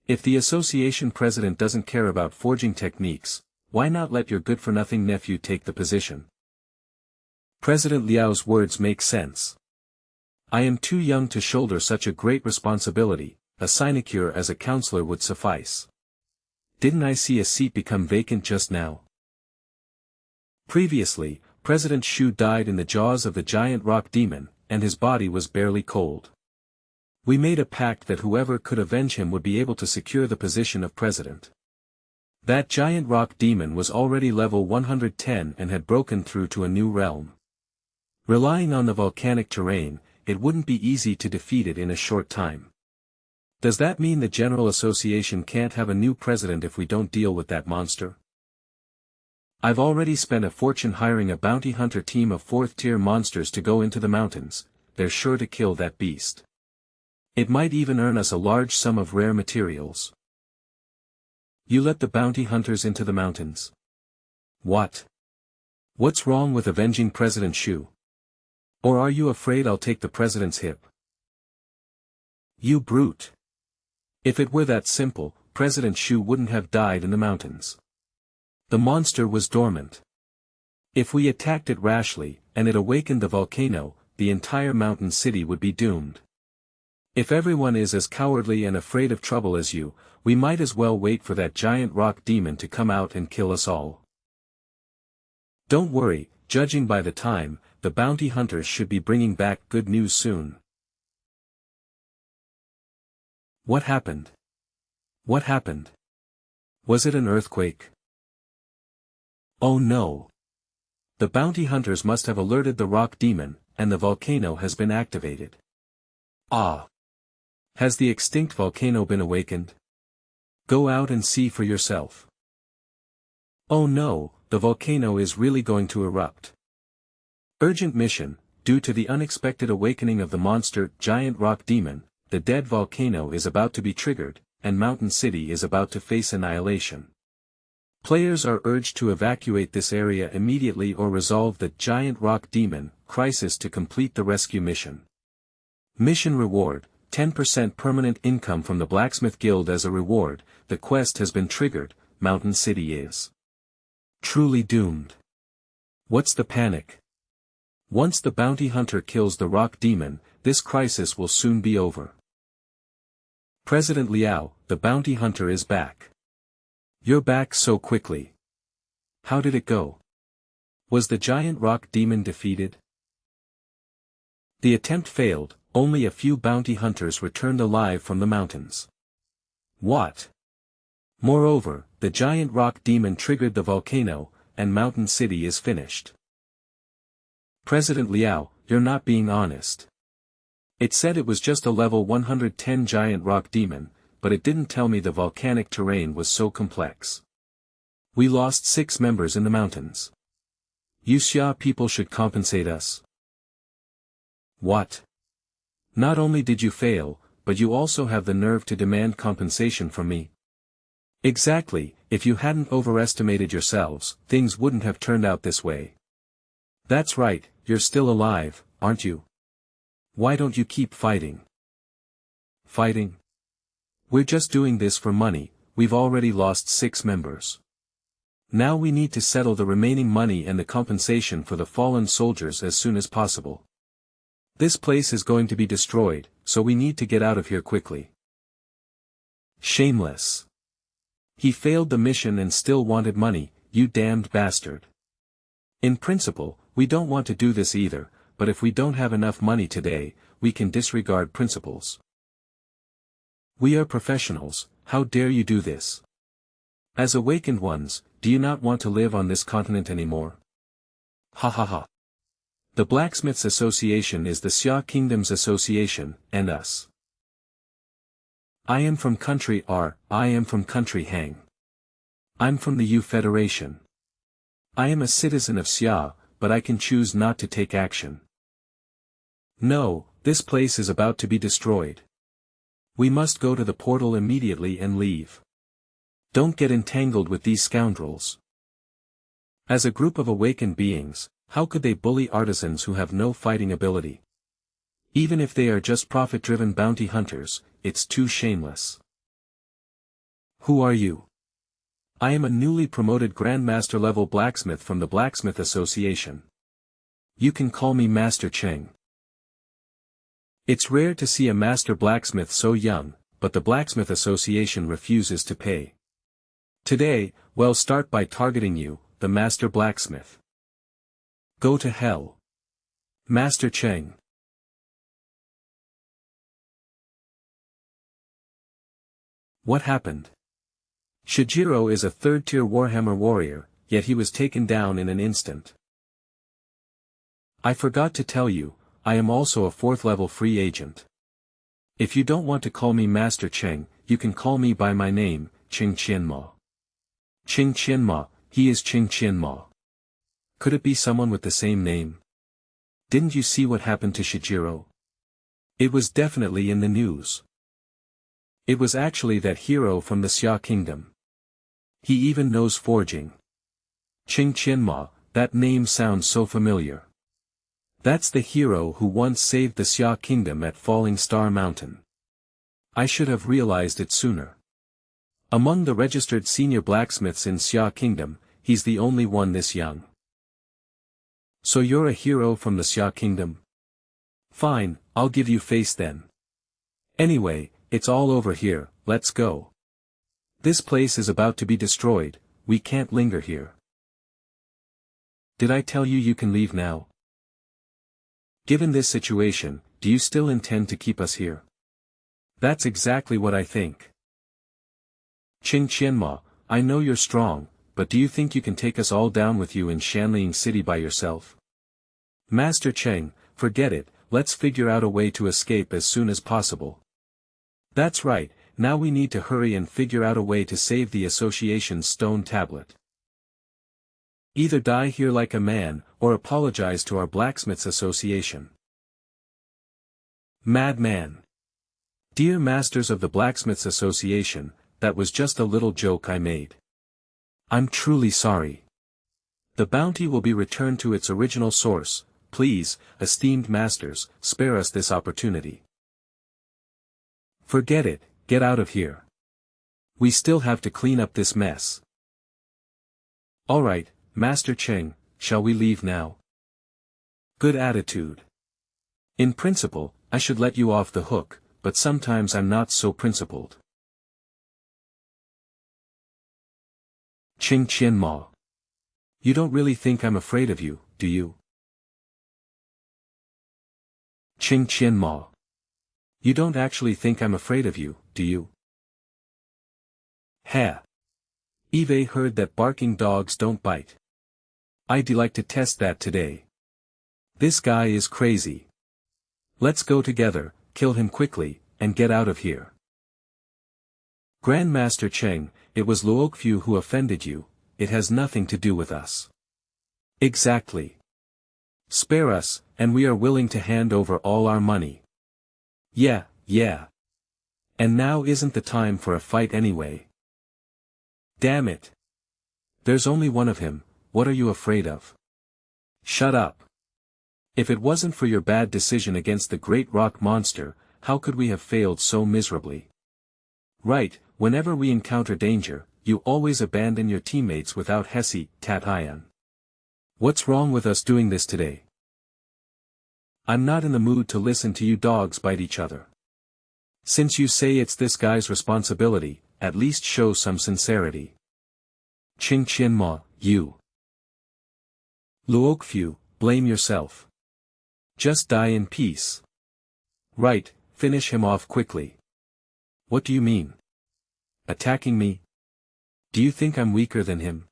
If the association president doesn't care about forging techniques, why not let your good-for-nothing nephew take the position? President Liao's words make sense. I am too young to shoulder such a great responsibility, a sinecure as a counselor would suffice. Didn't I see a seat become vacant just now? Previously, President Shu died in the jaws of the giant rock demon, and his body was barely cold. We made a pact that whoever could avenge him would be able to secure the position of president. That giant rock demon was already level 110 and had broken through to a new realm. Relying on the volcanic terrain, it wouldn't be easy to defeat it in a short time. Does that mean the General Association can't have a new president if we don't deal with that monster? I've already spent a fortune hiring a bounty hunter team of 4th-tier monsters to go into the mountains. They're sure to kill that beast. It might even earn us a large sum of rare materials. You let the bounty hunters into the mountains? What? What's wrong with avenging President Shu? Or are you afraid I'll take the president's hip? You brute. If it were that simple, President Shu wouldn't have died in the mountains. The monster was dormant. If we attacked it rashly, and it awakened the volcano, the entire mountain city would be doomed. If everyone is as cowardly and afraid of trouble as you, we might as well wait for that giant rock demon to come out and kill us all. Don't worry, judging by the time, the bounty hunters should be bringing back good news soon. What happened? What happened? Was it an earthquake? Oh no. The bounty hunters must have alerted the rock demon, and the volcano has been activated. Ah! Has the extinct volcano been awakened? Go out and see for yourself. Oh no, the volcano is really going to erupt. Urgent mission, due to the unexpected awakening of the monster giant rock demon, the dead volcano is about to be triggered, and Mountain City is about to face annihilation. Players are urged to evacuate this area immediately or resolve the giant rock demon crisis to complete the rescue mission. Mission reward, 10% permanent income from the Blacksmith Guild as a reward. The quest has been triggered, Mountain City is truly doomed. What's the panic? Once the bounty hunter kills the rock demon, this crisis will soon be over. President Liao, the bounty hunter is back. You're back so quickly. How did it go? Was the giant rock demon defeated? The attempt failed, only a few bounty hunters returned alive from the mountains. What? Moreover, the giant rock demon triggered the volcano, and Mountain City is finished. President Liao, you're not being honest. It said it was just a level 110 giant rock demon, but it didn't tell me the volcanic terrain was so complex. We lost 6 members in the mountains. You Xia people should compensate us. What? Not only did you fail, but you also have the nerve to demand compensation from me. Exactly, if you hadn't overestimated yourselves, things wouldn't have turned out this way. That's right, you're still alive, aren't you? Why don't you keep fighting? Fighting? We're just doing this for money, we've already lost 6 members. Now we need to settle the remaining money and the compensation for the fallen soldiers as soon as possible. This place is going to be destroyed, so we need to get out of here quickly. Shameless. He failed the mission and still wanted money, you damned bastard. In principle, we don't want to do this either, but if we don't have enough money today, we can disregard principles. We are professionals, how dare you do this? As awakened ones, do you not want to live on this continent anymore? Ha ha ha. The Blacksmiths Association is the Xia Kingdom's association, and us. I am from country R, I am from country Hang. I'm from the U Federation. I am a citizen of Xia, but I can choose not to take action. No, this place is about to be destroyed. We must go to the portal immediately and leave. Don't get entangled with these scoundrels. As a group of awakened beings, how could they bully artisans who have no fighting ability? Even if they are just profit-driven bounty hunters, it's too shameless. Who are you? I am a newly promoted Grandmaster-level blacksmith from the Blacksmith Association. You can call me Master Cheng. It's rare to see a master blacksmith so young, but the Blacksmith Association refuses to pay. Today, we'll start by targeting you, the Master Blacksmith. Go to hell. Master Cheng. What happened? Shijiro is a third-tier Warhammer warrior, yet he was taken down in an instant. I forgot to tell you, I am also a 4th-level free agent. If you don't want to call me Master Cheng, you can call me by my name, Ching Qianma. Ching Qianma, he is Ching Qianma. Could it be someone with the same name? Didn't you see what happened to Shijiro? It was definitely in the news. It was actually that hero from the Xia Kingdom. He even knows forging. Ching Qianma, that name sounds so familiar. That's the hero who once saved the Xia Kingdom at Falling Star Mountain. I should have realized it sooner. Among the registered senior blacksmiths in Xia Kingdom, he's the only one this young. So you're a hero from the Xia Kingdom? Fine, I'll give you face then. Anyway, it's all over here, let's go. This place is about to be destroyed, we can't linger here. Did I tell you you can leave now? Given this situation, do you still intend to keep us here? That's exactly what I think. Ching Qianma, I know you're strong, but do you think you can take us all down with you in Shanling City by yourself? Master Cheng, forget it, let's figure out a way to escape as soon as possible. That's right, now we need to hurry and figure out a way to save the association's stone tablet. Either die here like a man, or apologize to our Blacksmiths Association. Madman. Dear Masters of the Blacksmiths Association, that was just a little joke I made. I'm truly sorry. The bounty will be returned to its original source, please, esteemed masters, spare us this opportunity. Forget it, get out of here. We still have to clean up this mess. Alright, Master Cheng, shall we leave now? Good attitude. In principle, I should let you off the hook, but sometimes I'm not so principled. Ching Qianma. You don't really think I'm afraid of you, do you? Ching Qianma. You don't actually think I'm afraid of you, do you? Ha! Eve heard that barking dogs don't bite. I'd like to test that today. This guy is crazy. Let's go together, kill him quickly, and get out of here. Grandmaster Cheng, it was Luoqiu who offended you, it has nothing to do with us. Exactly. Spare us, and we are willing to hand over all our money. Yeah. And now isn't the time for a fight anyway. Damn it. There's only one of him, what are you afraid of? Shut up. If it wasn't for your bad decision against the great rock monster, how could we have failed so miserably? Right, whenever we encounter danger, you always abandon your teammates without hesitation. What's wrong with us doing this today? I'm not in the mood to listen to you dogs bite each other. Since you say it's this guy's responsibility, at least show some sincerity. Ching Qianma, you. Luoqiu, blame yourself. Just die in peace. Right, finish him off quickly. What do you mean? Attacking me? Do you think I'm weaker than him?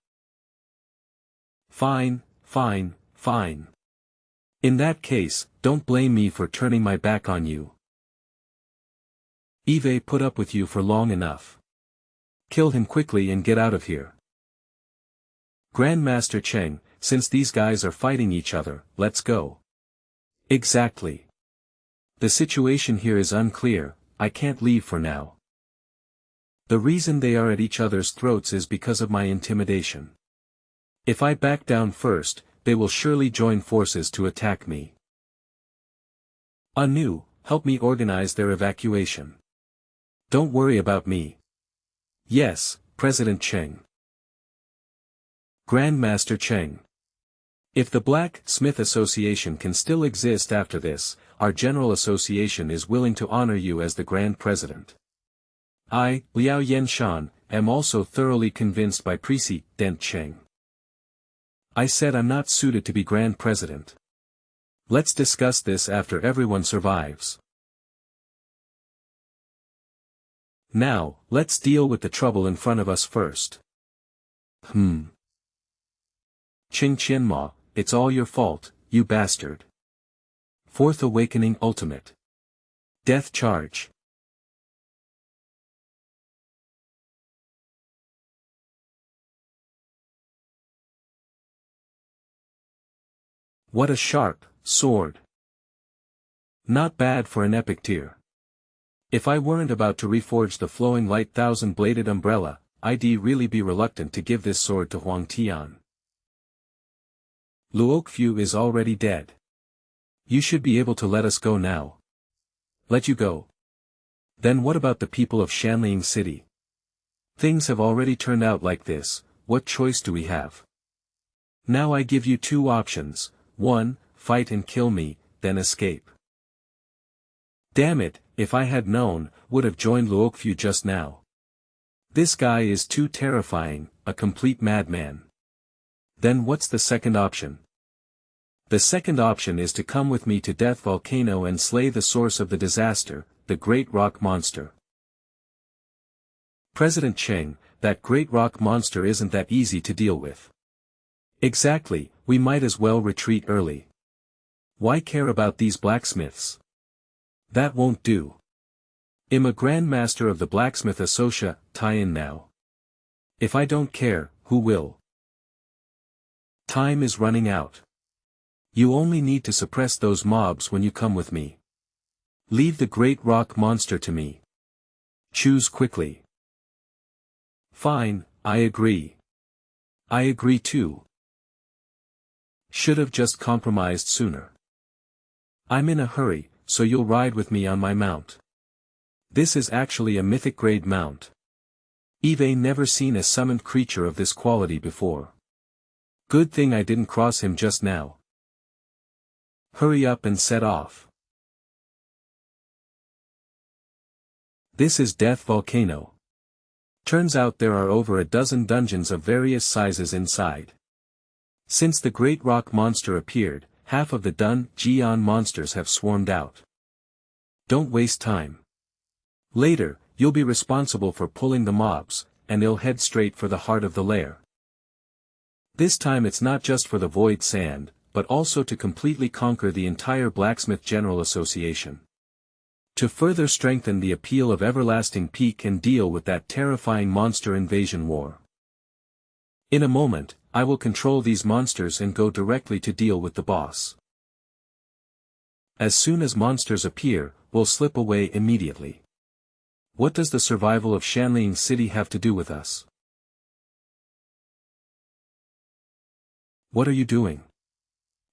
Fine. In that case, don't blame me for turning my back on you. Eve put up with you for long enough. Kill him quickly and get out of here. Grandmaster Cheng, since these guys are fighting each other, let's go. Exactly. The situation here is unclear, I can't leave for now. The reason they are at each other's throats is because of my intimidation. If I back down first, they will surely join forces to attack me. Anu, help me organize their evacuation. Don't worry about me. Yes, President Cheng. Grandmaster Cheng. If the Blacksmith Association can still exist after this, our General Association is willing to honor you as the Grand President. I, Liao Yenshan, am also thoroughly convinced by President Cheng. I said I'm not suited to be Grand President. Let's discuss this after everyone survives. Now, let's deal with the trouble in front of us first. Ching Qianma, it's all your fault, you bastard. Fourth Awakening Ultimate. Death Charge. What a sharp sword. Not bad for an epic tier. If I weren't about to reforge the flowing light thousand-bladed umbrella, I'd really be reluctant to give this sword to Huang Tian. Luoqiu is already dead. You should be able to let us go now. Let you go. Then what about the people of Shanling City? Things have already turned out like this, what choice do we have? Now I give you two options. 1, fight and kill me, then escape. Damn it, if I had known, would have joined Luoqiu just now. This guy is too terrifying, a complete madman. Then what's the second option? The second option is to come with me to Death Volcano and slay the source of the disaster, the Great Rock Monster. President Cheng, that Great Rock Monster isn't that easy to deal with. Exactly, we might as well retreat early. Why care about these blacksmiths? That won't do. I'm a Grandmaster of the Blacksmith Association now. If I don't care, who will? Time is running out. You only need to suppress those mobs when you come with me. Leave the Great Rock Monster to me. Choose quickly. Fine, I agree. I agree too. Should have just compromised sooner. I'm in a hurry, so you'll ride with me on my mount. This is actually a mythic grade mount. Eve never seen a summoned creature of this quality before. Good thing I didn't cross him just now. Hurry up and set off. This is Death Volcano. Turns out there are over a dozen dungeons of various sizes inside. Since the Great Rock Monster appeared, half of the dungeon monsters have swarmed out. Don't waste time. Later, you'll be responsible for pulling the mobs, and they'll head straight for the heart of the lair. This time it's not just for the Void Sand, but also to completely conquer the entire Blacksmith General Association. To further strengthen the appeal of Everlasting Peak and deal with that terrifying monster invasion war. In a moment, I will control these monsters and go directly to deal with the boss. As soon as monsters appear, we'll slip away immediately. What does the survival of Shanling City have to do with us? What are you doing?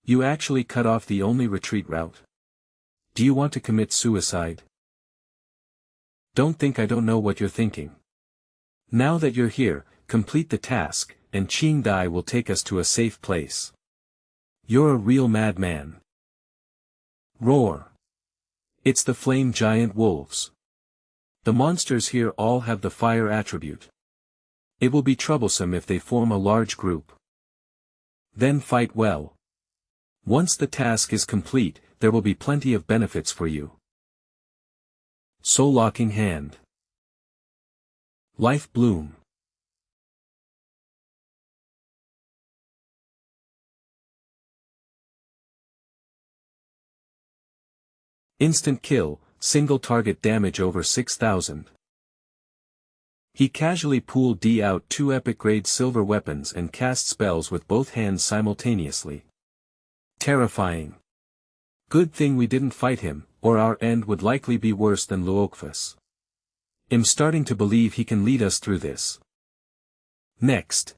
You actually cut off the only retreat route. Do you want to commit suicide? Don't think I don't know what you're thinking. Now that you're here, complete the task, and Qing Dai will take us to a safe place. You're a real madman. Roar. It's the flame giant wolves. The monsters here all have the fire attribute. It will be troublesome if they form a large group. Then fight well. Once the task is complete, there will be plenty of benefits for you. Soul Locking Hand. Life Bloom. Instant kill, single target damage over 6,000. He casually pulled out two epic grade silver weapons and cast spells with both hands simultaneously. Terrifying. Good thing we didn't fight him, or our end would likely be worse than Luoqiu's. I'm starting to believe he can lead us through this. Next.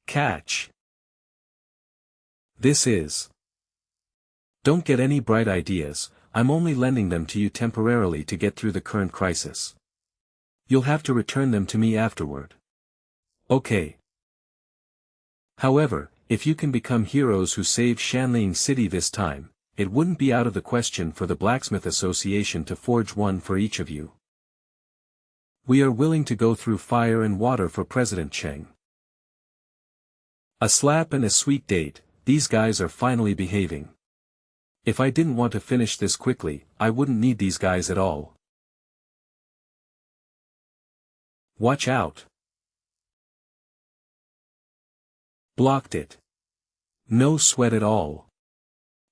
Catch. This is. Don't get any bright ideas, I'm only lending them to you temporarily to get through the current crisis. You'll have to return them to me afterward. Okay. However, if you can become heroes who save Shanling City this time, it wouldn't be out of the question for the Blacksmith Association to forge one for each of you. We are willing to go through fire and water for President Cheng. A slap and a sweet date, these guys are finally behaving. If I didn't want to finish this quickly, I wouldn't need these guys at all. Watch out. Blocked it. No sweat at all.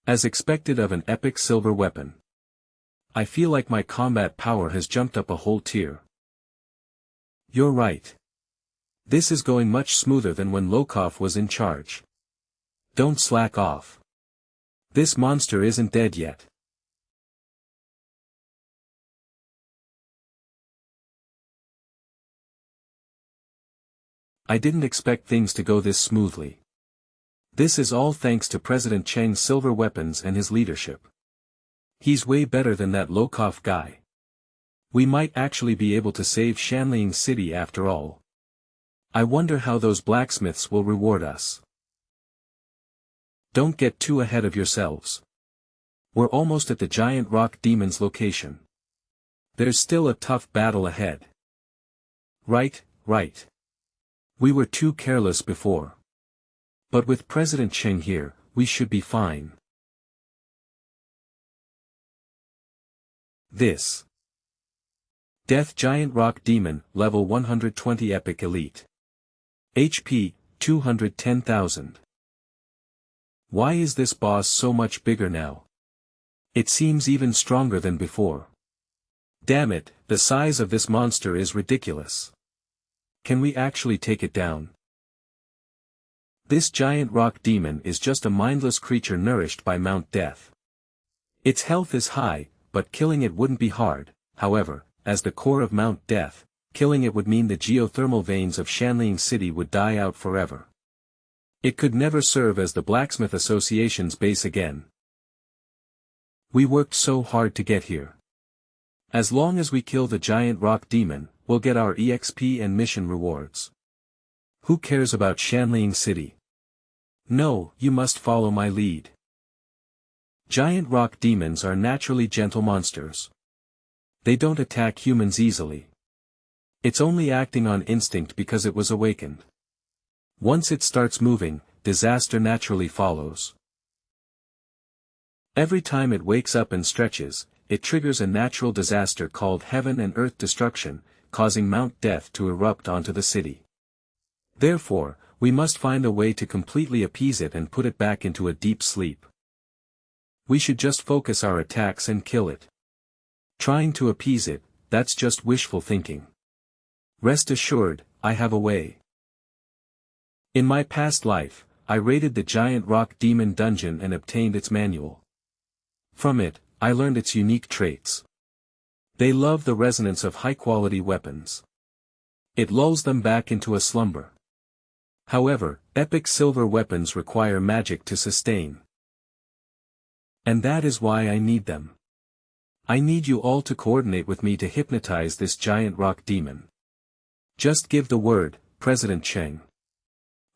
As expected of an epic silver weapon. I feel like my combat power has jumped up a whole tier. You're right. This is going much smoother than when Lokov was in charge. Don't slack off. This monster isn't dead yet. I didn't expect things to go this smoothly. This is all thanks to President Cheng's silver weapons and his leadership. He's way better than that Lokov guy. We might actually be able to save Shanling City after all. I wonder how those blacksmiths will reward us. Don't get too ahead of yourselves. We're almost at the giant rock demon's location. There's still a tough battle ahead. Right. We were too careless before. But with President Cheng here, we should be fine. This. Death Giant Rock Demon, Level 120 Epic Elite. HP, 210,000. Why is this boss so much bigger now? It seems even stronger than before. Damn it, the size of this monster is ridiculous. Can we actually take it down? This giant rock demon is just a mindless creature nourished by Mount Death. Its health is high, but killing it wouldn't be hard. However, as the core of Mount Death, killing it would mean the geothermal veins of Shanling City would die out forever. It could never serve as the Blacksmith Association's base again. We worked so hard to get here. As long as we kill the giant rock demon, we'll get our EXP and mission rewards. Who cares about Shanling City? No, you must follow my lead. Giant rock demons are naturally gentle monsters. They don't attack humans easily. It's only acting on instinct because it was awakened. Once it starts moving, disaster naturally follows. Every time it wakes up and stretches, it triggers a natural disaster called heaven and earth destruction, causing Mount Death to erupt onto the city. Therefore, we must find a way to completely appease it and put it back into a deep sleep. We should just focus our attacks and kill it. Trying to appease it, that's just wishful thinking. Rest assured, I have a way. In my past life, I raided the giant rock demon dungeon and obtained its manual. From it, I learned its unique traits. They love the resonance of high-quality weapons. It lulls them back into a slumber. However, epic silver weapons require magic to sustain. And that is why I need them. I need you all to coordinate with me to hypnotize this giant rock demon. Just give the word, President Cheng.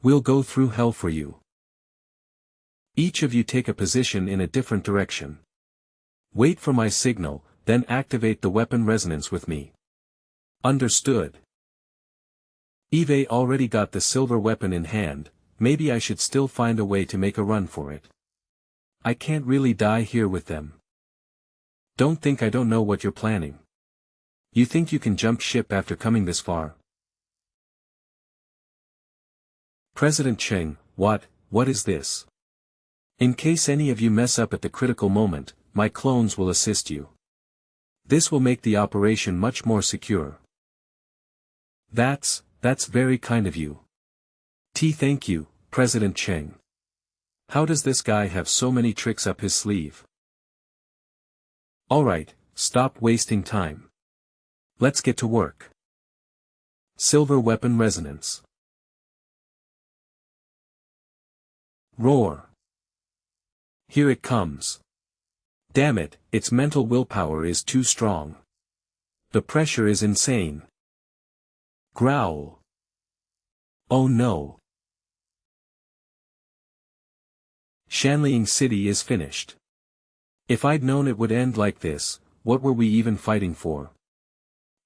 We'll go through hell for you. Each of you take a position in a different direction. Wait for my signal, then activate the weapon resonance with me. Understood. Eve already got the silver weapon in hand, maybe I should still find a way to make a run for it. I can't really die here with them. Don't think I don't know what you're planning. You think you can jump ship after coming this far? President Cheng, what is this? In case any of you mess up at the critical moment, my clones will assist you. This will make the operation much more secure. That's very kind of you. Thank you, President Cheng. How does this guy have so many tricks up his sleeve? Alright, stop wasting time. Let's get to work. Silver weapon resonance. Roar. Here it comes. Damn it, its mental willpower is too strong. The pressure is insane. Growl. Oh no. Shanliang City is finished. If I'd known it would end like this, what were we even fighting for?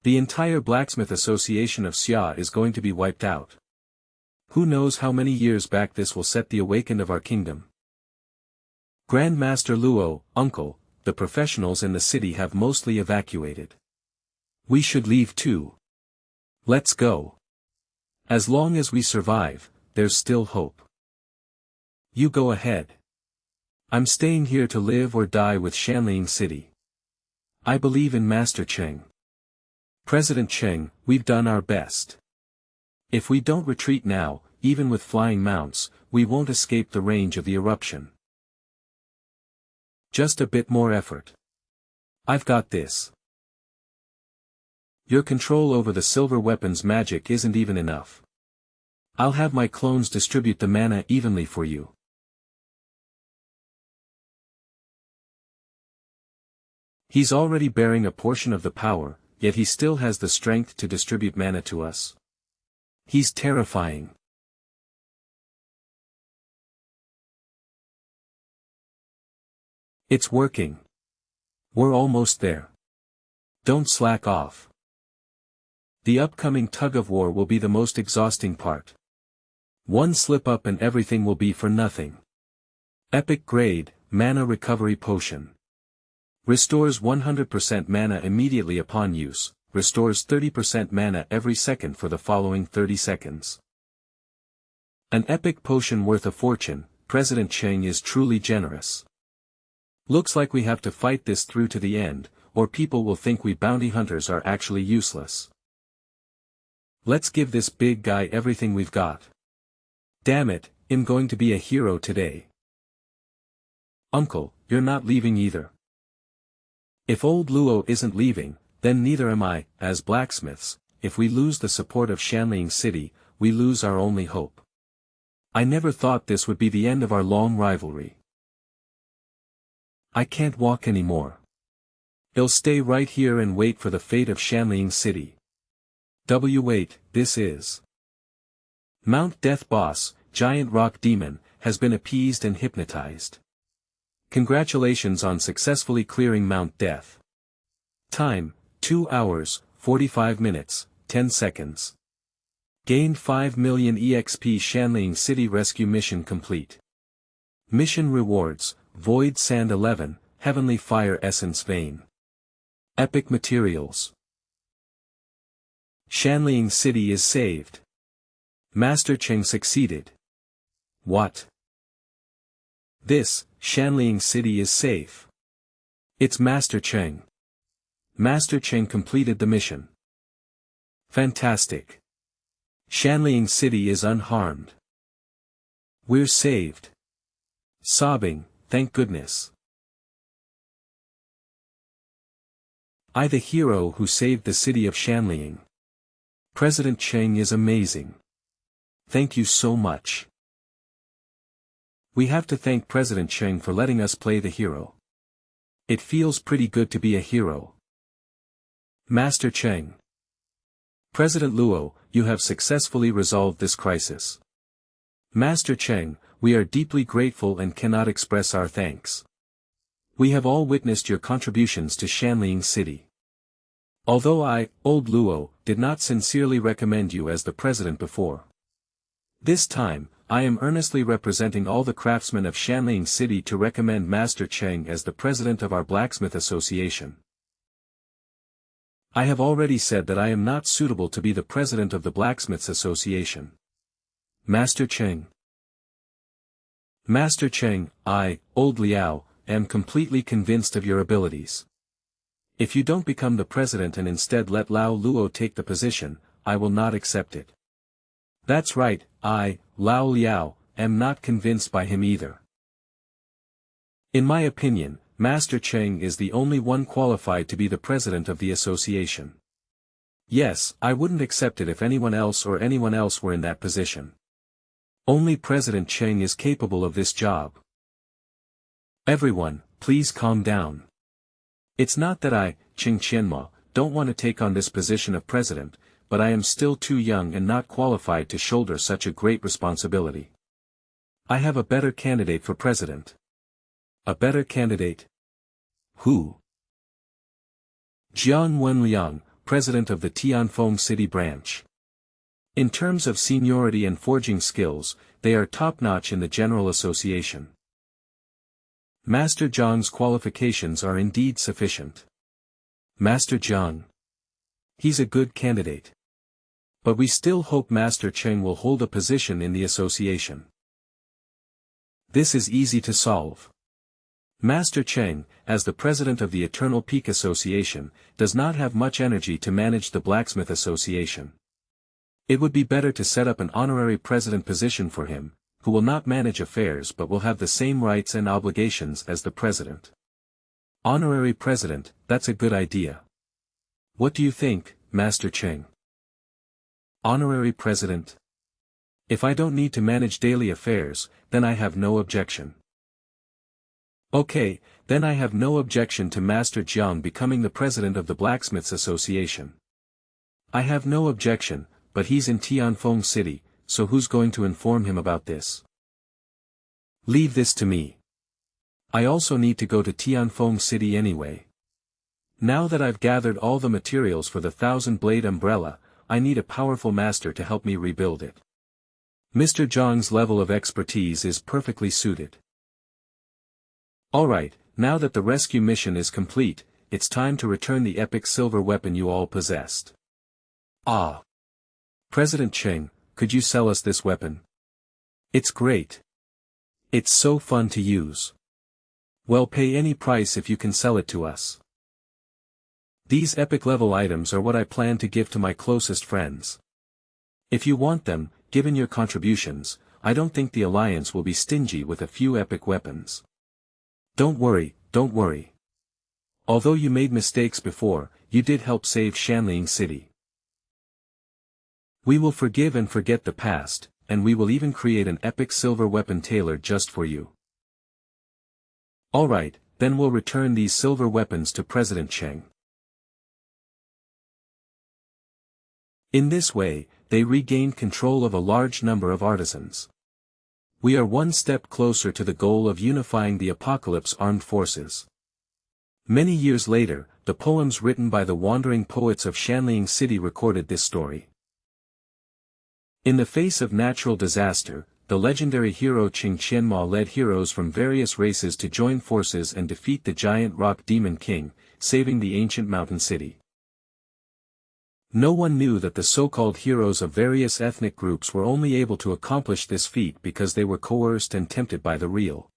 The entire Blacksmith Association of Xia is going to be wiped out. Who knows how many years back this will set the awaken of our kingdom. Grandmaster Luo, uncle, the professionals in the city have mostly evacuated. We should leave too. Let's go. As long as we survive, there's still hope. You go ahead. I'm staying here to live or die with Shanliang City. I believe in Master Cheng. President Cheng, we've done our best. If we don't retreat now, even with flying mounts, we won't escape the range of the eruption. Just a bit more effort. I've got this. Your control over the silver weapon's magic isn't even enough. I'll have my clones distribute the mana evenly for you. He's already bearing a portion of the power, yet he still has the strength to distribute mana to us. He's terrifying. It's working. We're almost there. Don't slack off. The upcoming tug-of-war will be the most exhausting part. One slip-up and everything will be for nothing. Epic grade, mana recovery potion. Restores 100% mana immediately upon use, restores 30% mana every second for the following 30 seconds. An epic potion worth a fortune, President Cheng is truly generous. Looks like we have to fight this through to the end, or people will think we bounty hunters are actually useless. Let's give this big guy everything we've got. Damn it, I'm going to be a hero today. Uncle, you're not leaving either. If old Luo isn't leaving, then neither am I. As blacksmiths, if we lose the support of Shanliang City, we lose our only hope. I never thought this would be the end of our long rivalry. I can't walk anymore. I'll stay right here and wait for the fate of Shanliang City. W8, this is. Mount Death Boss, Giant Rock Demon, has been appeased and hypnotized. Congratulations on successfully clearing Mount Death. Time, 2 hours, 45 minutes, 10 seconds. Gained 5 million EXP. Shanliang City Rescue Mission complete. Mission rewards, Void Sand 11, Heavenly Fire Essence Vein. Epic materials. Shanliang City is saved. Master Cheng succeeded. What? This, Shanliang City is safe. It's Master Cheng. Master Cheng completed the mission. Fantastic. Shanliang City is unharmed. We're saved. Sobbing, thank goodness. I the hero who saved the city of Shanliang. President Cheng is amazing. Thank you so much. We have to thank President Cheng for letting us play the hero. It feels pretty good to be a hero. Master Cheng. President Luo, you have successfully resolved this crisis. Master Cheng, we are deeply grateful and cannot express our thanks. We have all witnessed your contributions to Shanliang City. Although I, old Luo, did not sincerely recommend you as the president before. This time, I am earnestly representing all the craftsmen of Shanliang City to recommend Master Cheng as the president of our Blacksmith Association. I have already said that I am not suitable to be the president of the Blacksmiths Association. Master Cheng. Master Cheng, I, old Liao, am completely convinced of your abilities. If you don't become the president and instead let Lao Luo take the position, I will not accept it. That's right, I, Lao Liao, am not convinced by him either. In my opinion, Master Cheng is the only one qualified to be the president of the association. Yes, I wouldn't accept it if anyone else were in that position. Only President Cheng is capable of this job. Everyone, please calm down. It's not that I, Cheng Qianma, don't want to take on this position of president, but I am still too young and not qualified to shoulder such a great responsibility. I have a better candidate for president. A better candidate? Who? Jiang Wenliang, president of the Tianfeng City branch. In terms of seniority and forging skills, they are top-notch in the General Association. Master Jiang's qualifications are indeed sufficient. Master Jiang. He's a good candidate. But we still hope Master Cheng will hold a position in the association. This is easy to solve. Master Cheng, as the president of the Eternal Peak Association, does not have much energy to manage the Blacksmith Association. It would be better to set up an honorary president position for him, who will not manage affairs but will have the same rights and obligations as the president. Honorary president, that's a good idea. What do you think, Master Cheng? Honorary president? If I don't need to manage daily affairs, then I have no objection. Okay, then I have no objection to Master Jiang becoming the president of the Blacksmiths Association. I have no objection, but he's in Tianfeng City, so who's going to inform him about this? Leave this to me. I also need to go to Tianfeng City anyway. Now that I've gathered all the materials for the 1,000-blade umbrella, I need a powerful master to help me rebuild it. Mr. Zhang's level of expertise is perfectly suited. Alright, now that the rescue mission is complete, it's time to return the epic silver weapon you all possessed. Ah! President Cheng, could you sell us this weapon? It's great. It's so fun to use. Well, pay any price if you can sell it to us. These epic level items are what I plan to give to my closest friends. If you want them, given your contributions, I don't think the Alliance will be stingy with a few epic weapons. Don't worry, don't worry. Although you made mistakes before, you did help save Shanling City. We will forgive and forget the past, and we will even create an epic silver weapon tailored just for you. Alright, then we'll return these silver weapons to President Cheng. In this way, they regained control of a large number of artisans. We are one step closer to the goal of unifying the Apocalypse armed forces. Many years later, the poems written by the wandering poets of Shanling City recorded this story. In the face of natural disaster, the legendary hero Cheng Qianma led heroes from various races to join forces and defeat the giant rock demon king, saving the ancient mountain city. No one knew that the so-called heroes of various ethnic groups were only able to accomplish this feat because they were coerced and tempted by the real.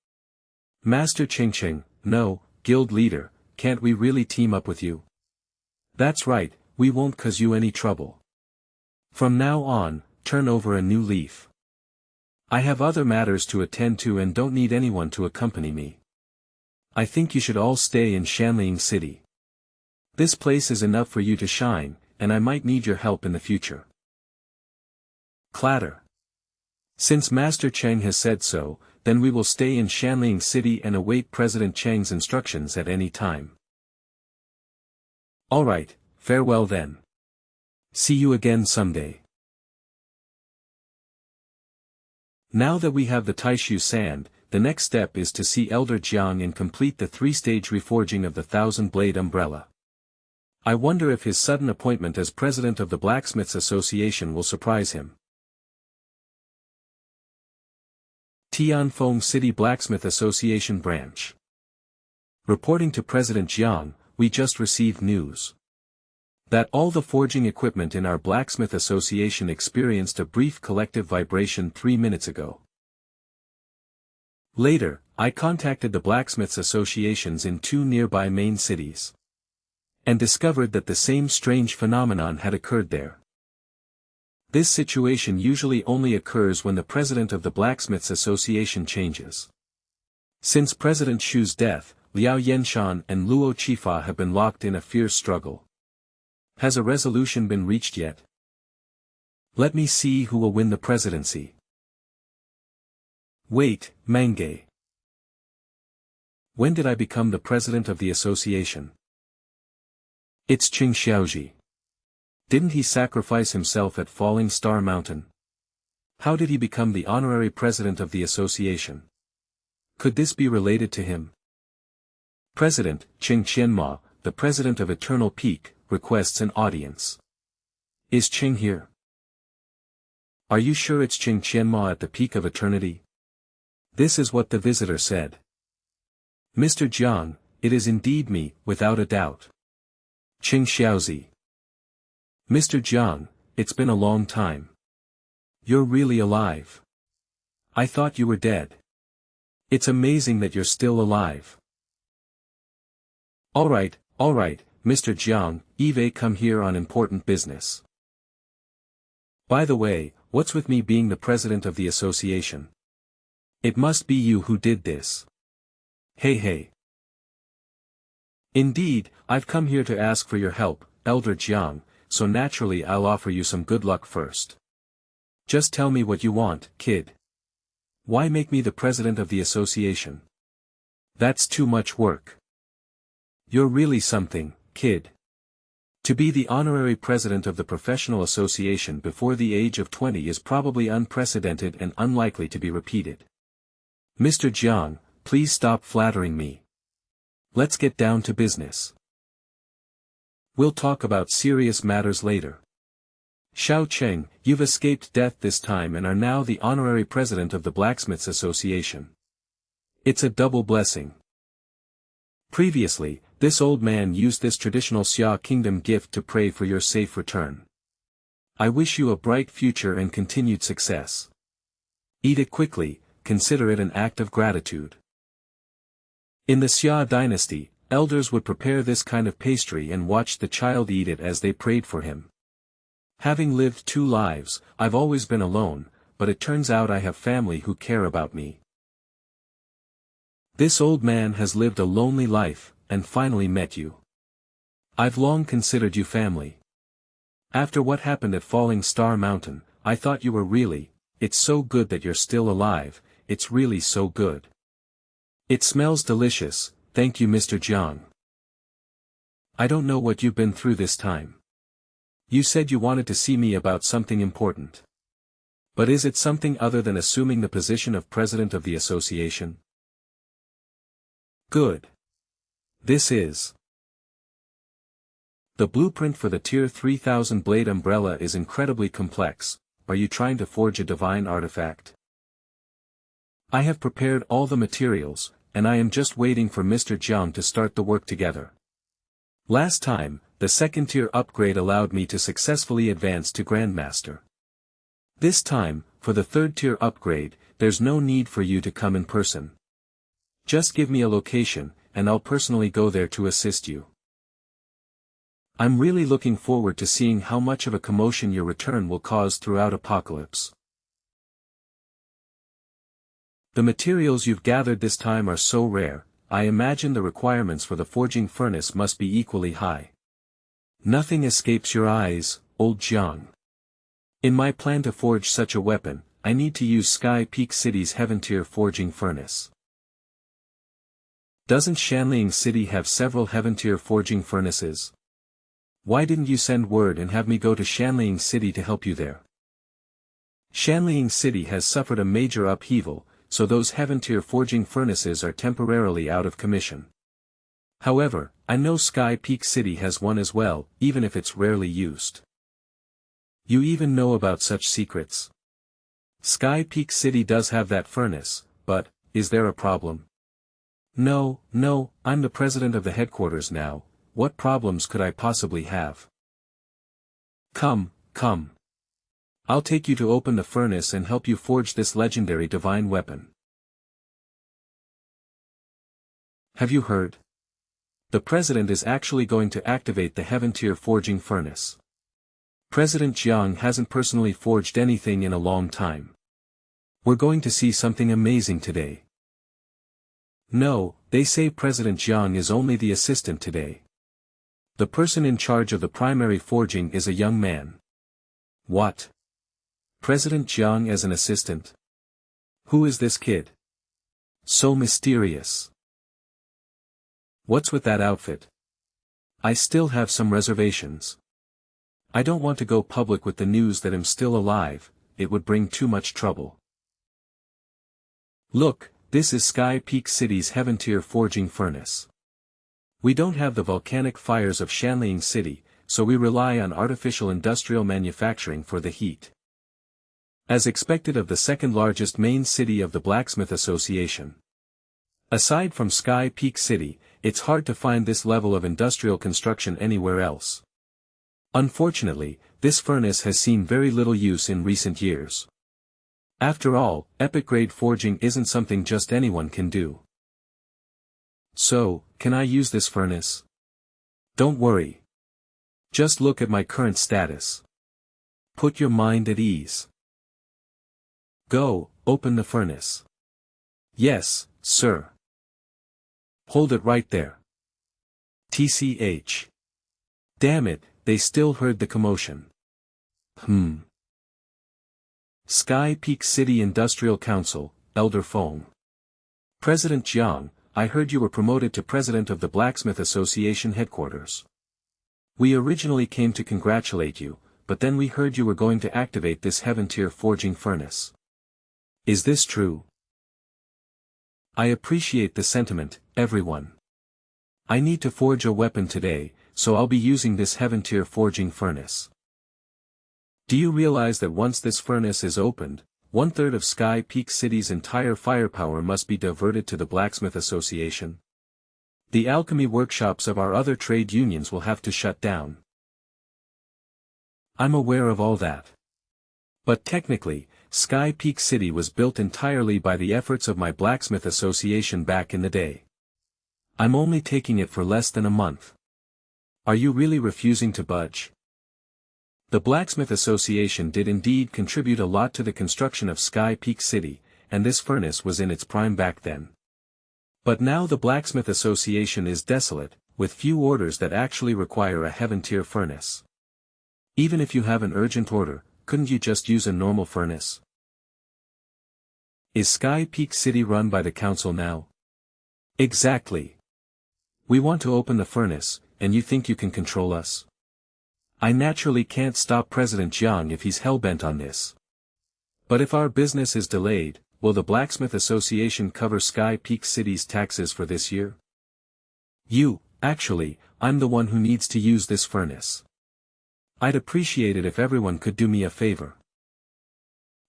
Master Cheng, no, guild leader, can't we really team up with you? That's right, we won't cause you any trouble. From now on, turn over a new leaf. I have other matters to attend to and don't need anyone to accompany me. I think you should all stay in Shanling City. This place is enough for you to shine, and I might need your help in the future. Clatter. Since Master Cheng has said so, then we will stay in Shanling City and await President Cheng's instructions at any time. Alright, farewell then. See you again someday. Now that we have the Taishu sand, the next step is to see Elder Jiang and complete the 3-stage reforging of the 1,000-blade umbrella. I wonder if his sudden appointment as president of the Blacksmiths Association will surprise him. Tianfeng City Blacksmith Association Branch. Reporting to President Jiang, we just received news that all the forging equipment in our Blacksmith Association experienced a brief collective vibration 3 minutes ago. Later, I contacted the Blacksmiths Associations in 2 nearby main cities, and discovered that the same strange phenomenon had occurred there. This situation usually only occurs when the president of the Blacksmiths Association changes. Since President Shu's death, Liao Yenshan and Luo Chifa have been locked in a fierce struggle. Has a resolution been reached yet? Let me see who will win the presidency. Wait, Mange. When did I become the president of the association? It's Qing Xiaoji. Didn't he sacrifice himself at Falling Star Mountain? How did he become the honorary president of the association? Could this be related to him? President Qing Qianma, the president of Eternal Peak, requests an audience. Is Qing here? Are you sure it's Qing Qianma at the peak of eternity? This is what the visitor said. Mr. Jiang, it is indeed me, without a doubt. Qing Xiaozi. Mr. Jiang, it's been a long time. You're really alive. I thought you were dead. It's amazing that you're still alive. Alright, Mr. Jiang, Eve come here on important business. By the way, what's with me being the president of the association? It must be you who did this. Hey. Indeed, I've come here to ask for your help, Elder Jiang, so naturally I'll offer you some good luck first. Just tell me what you want, kid. Why make me the president of the association? That's too much work. You're really something, kid. To be the honorary president of the professional association before the age of 20 is probably unprecedented and unlikely to be repeated. Mr. Jiang, please stop flattering me. Let's get down to business. We'll talk about serious matters later. Xiao Cheng, you've escaped death this time and are now the honorary president of the Blacksmiths Association. It's a double blessing. Previously, this old man used this traditional Xia Kingdom gift to pray for your safe return. I wish you a bright future and continued success. Eat it quickly, consider it an act of gratitude. In the Xia dynasty, elders would prepare this kind of pastry and watch the child eat it as they prayed for him. Having lived 2 lives, I've always been alone, but it turns out I have family who care about me. This old man has lived a lonely life, and finally met you. I've long considered you family. After what happened at Falling Star Mountain, I thought you were really, it's so good that you're still alive, it's really so good. It smells delicious, thank you Mr. Jiang. I don't know what you've been through this time. You said you wanted to see me about something important. But is it something other than assuming the position of president of the association? Good. This is. The blueprint for the Tier 3000 blade umbrella is incredibly complex. Are you trying to forge a divine artifact? I have prepared all the materials, and I am just waiting for Mr. Jiang to start the work together. Last time, the 2nd tier upgrade allowed me to successfully advance to Grandmaster. This time, for the 3rd tier upgrade, there's no need for you to come in person. Just give me a location, and I'll personally go there to assist you. I'm really looking forward to seeing how much of a commotion your return will cause throughout Apocalypse. The materials you've gathered this time are so rare, I imagine the requirements for the forging furnace must be equally high. Nothing escapes your eyes, old Jiang. In my plan to forge such a weapon, I need to use Sky Peak City's Heaven-tier forging furnace. Doesn't Shanling City have several Heaven-tier forging furnaces? Why didn't you send word and have me go to Shanling City to help you there? Shanling City has suffered a major upheaval, so those Heaven-tier forging furnaces are temporarily out of commission. However, I know Sky Peak City has one as well, even if it's rarely used. You even know about such secrets. Sky Peak City does have that furnace, but, is there a problem? No, I'm the president of the headquarters now, what problems could I possibly have? Come. I'll take you to open the furnace and help you forge this legendary divine weapon. Have you heard? The president is actually going to activate the Heaven-tier forging furnace. President Jiang hasn't personally forged anything in a long time. We're going to see something amazing today. No, they say President Jiang is only the assistant today. The person in charge of the primary forging is a young man. What? President Jiang as an assistant? Who is this kid? So mysterious. What's with that outfit? I still have some reservations. I don't want to go public with the news that I'm still alive, it would bring too much trouble. Look, this is Sky Peak City's Heaven-tier forging furnace. We don't have the volcanic fires of Shanling City, so we rely on artificial industrial manufacturing for the heat. As expected of the second-largest main city of the Blacksmith Association. Aside from Sky Peak City, it's hard to find this level of industrial construction anywhere else. Unfortunately, this furnace has seen very little use in recent years. After all, epic-grade forging isn't something just anyone can do. So, can I use this furnace? Don't worry. Just look at my current status. Put your mind at ease. Go, open the furnace. Yes, sir. Hold it right there. TCH. Damn it, they still heard the commotion. Sky Peak City Industrial Council, Elder Fong. President Jiang, I heard you were promoted to President of the Blacksmith Association headquarters. We originally came to congratulate you, but then we heard you were going to activate this heaven-tier forging furnace. Is this true? I appreciate the sentiment, everyone. I need to forge a weapon today, so I'll be using this heaven-tier forging furnace. Do you realize that once this furnace is opened, 1/3 of Sky Peak City's entire firepower must be diverted to the Blacksmith Association? The alchemy workshops of our other trade unions will have to shut down. I'm aware of all that. But technically, Sky Peak City was built entirely by the efforts of my Blacksmith Association back in the day. I'm only taking it for less than a month. Are you really refusing to budge? The Blacksmith Association did indeed contribute a lot to the construction of Sky Peak City, and this furnace was in its prime back then. But now the Blacksmith Association is desolate, with few orders that actually require a heaven-tier furnace. Even if you have an urgent order, couldn't you just use a normal furnace? Is Sky Peak City run by the council now? Exactly. We want to open the furnace, and you think you can control us? I naturally can't stop President Jiang if he's hell-bent on this. But if our business is delayed, will the Blacksmith Association cover Sky Peak City's taxes for this year? Actually, I'm the one who needs to use this furnace. I'd appreciate it if everyone could do me a favor.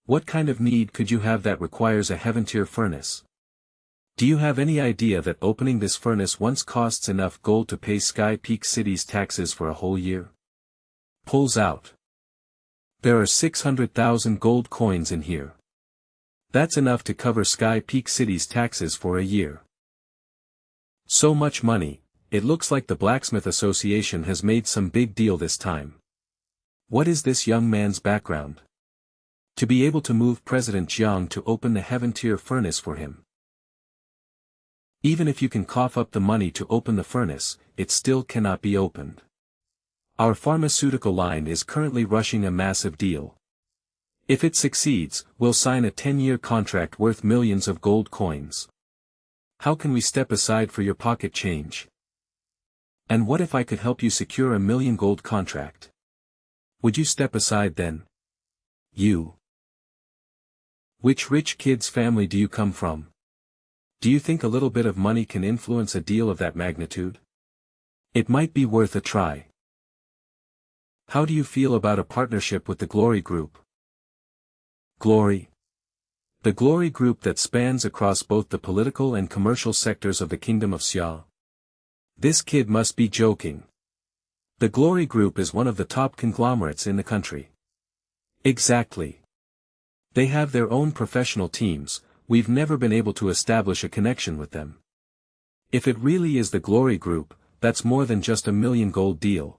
What kind of need could you have that requires a heaven-tier furnace? Do you have any idea that opening this furnace once costs enough gold to pay Sky Peak City's taxes for a whole year? Pulls out. There are 600,000 gold coins in here. That's enough to cover Sky Peak City's taxes for a year. So much money, it looks like the Blacksmith Association has made some big deal this time. What is this young man's background? To be able to move President Jiang to open the heaven-tier furnace for him. Even if you can cough up the money to open the furnace, it still cannot be opened. Our pharmaceutical line is currently rushing a massive deal. If it succeeds, we'll sign a 10-year contract worth millions of gold coins. How can we step aside for your pocket change? And what if I could help you secure a 1 million gold contract? Would you step aside then? Which rich kid's family do you come from? Do you think a little bit of money can influence a deal of that magnitude? It might be worth a try. How do you feel about a partnership with the Glory Group? Glory? The Glory Group that spans across both the political and commercial sectors of the Kingdom of Xia. This kid must be joking. The Glory Group is one of the top conglomerates in the country. Exactly. They have their own professional teams, we've never been able to establish a connection with them. If it really is the Glory Group, that's more than just a 1 million gold deal.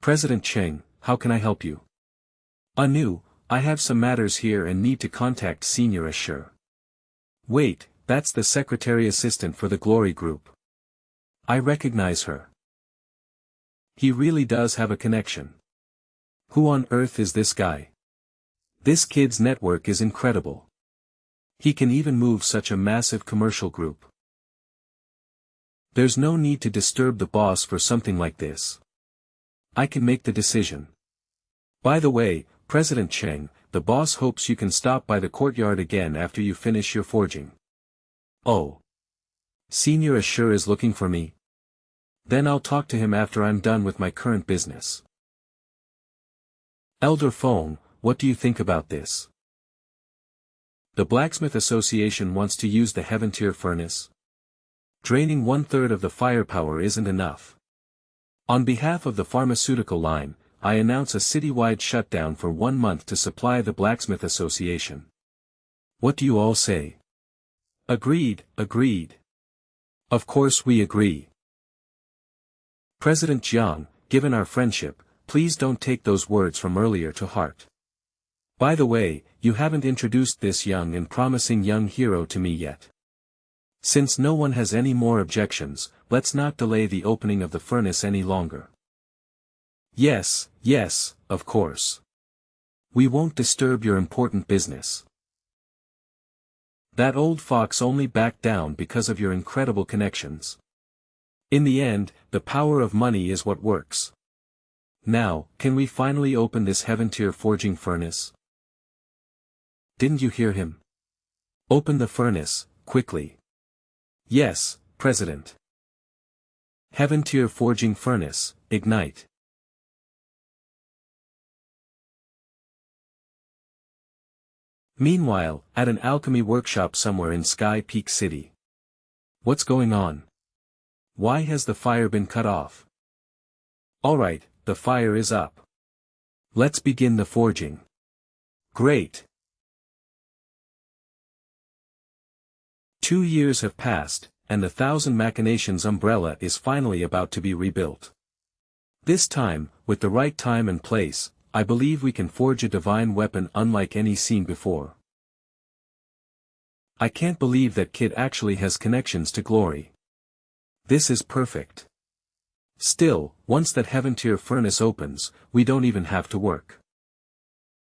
President Cheng, how can I help you? Anu, I have some matters here and need to contact Senior Assure. Wait, that's the secretary assistant for the Glory Group. I recognize her. He really does have a connection. Who on earth is this guy? This kid's network is incredible. He can even move such a massive commercial group. There's no need to disturb the boss for something like this. I can make the decision. By the way, President Cheng, the boss hopes you can stop by the courtyard again after you finish your forging. Oh. Senior sure is looking for me. Then I'll talk to him after I'm done with my current business. Elder Feng, what do you think about this? The Blacksmith Association wants to use the Heaven Tier furnace. Draining 1/3 of the firepower isn't enough. On behalf of the pharmaceutical line, I announce a citywide shutdown for 1 month to supply the Blacksmith Association. What do you all say? Agreed, agreed. Of course we agree. President Jiang, given our friendship, please don't take those words from earlier to heart. By the way, you haven't introduced this young and promising young hero to me yet. Since no one has any more objections, let's not delay the opening of the furnace any longer. Yes, yes, of course. We won't disturb your important business. That old fox only backed down because of your incredible connections. In the end, the power of money is what works. Now, can we finally open this Heaven Tier forging furnace? Didn't you hear him? Open the furnace, quickly. Yes, President. Heaven Tier forging furnace, ignite. Meanwhile, at an alchemy workshop somewhere in Sky Peak City. What's going on? Why has the fire been cut off? Alright, the fire is up. Let's begin the forging. Great. 2 years have passed, and the Thousand Machinations umbrella is finally about to be rebuilt. This time, with the right time and place, I believe we can forge a divine weapon unlike any seen before. I can't believe that kid actually has connections to glory. This is perfect. Still, once that Heaven Tier furnace opens, we don't even have to work.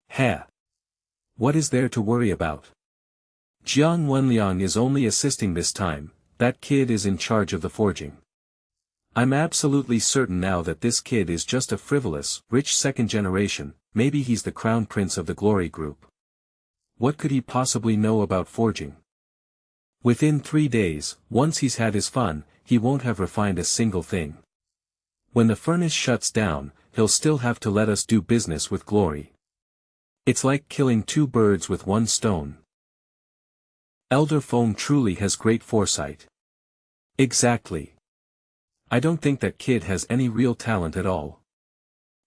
Heh. What is there to worry about? Jiang Wenliang is only assisting this time, that kid is in charge of the forging. I'm absolutely certain now that this kid is just a frivolous, rich second generation, maybe he's the crown prince of the glory group. What could he possibly know about forging? Within 3 days, once he's had his fun, he won't have refined a single thing. When the furnace shuts down, he'll still have to let us do business with glory. It's like killing 2 birds with 1 stone. Elder Feng truly has great foresight. Exactly. I don't think that kid has any real talent at all.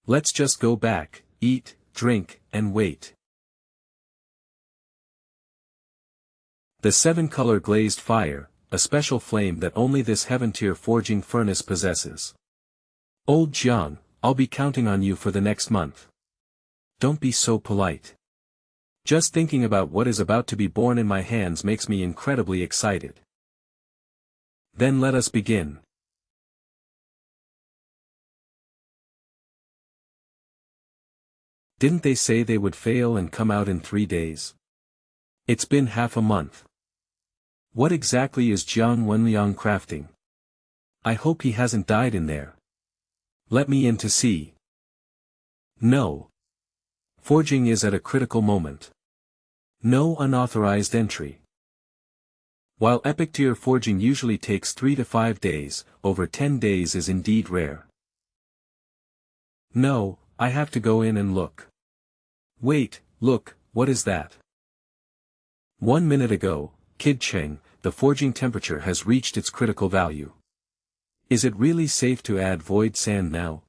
Let's just go back, eat, drink, and wait. The 7-color glazed fire, a special flame that only this Heaven Tier forging furnace possesses. Old Jiang, I'll be counting on you for the next month. Don't be so polite. Just thinking about what is about to be born in my hands makes me incredibly excited. Then let us begin. Didn't they say they would fail and come out in 3 days? It's been half a month. What exactly is Jiang Wenliang crafting? I hope he hasn't died in there. Let me in to see. No. Forging is at a critical moment. No unauthorized entry. While epic tier forging usually takes 3 to 5 days, over 10 days is indeed rare. No, I have to go in and look. Wait, look, what is that? 1 minute ago, Kid Cheng, the forging temperature has reached its critical value. Is it really safe to add void sand now?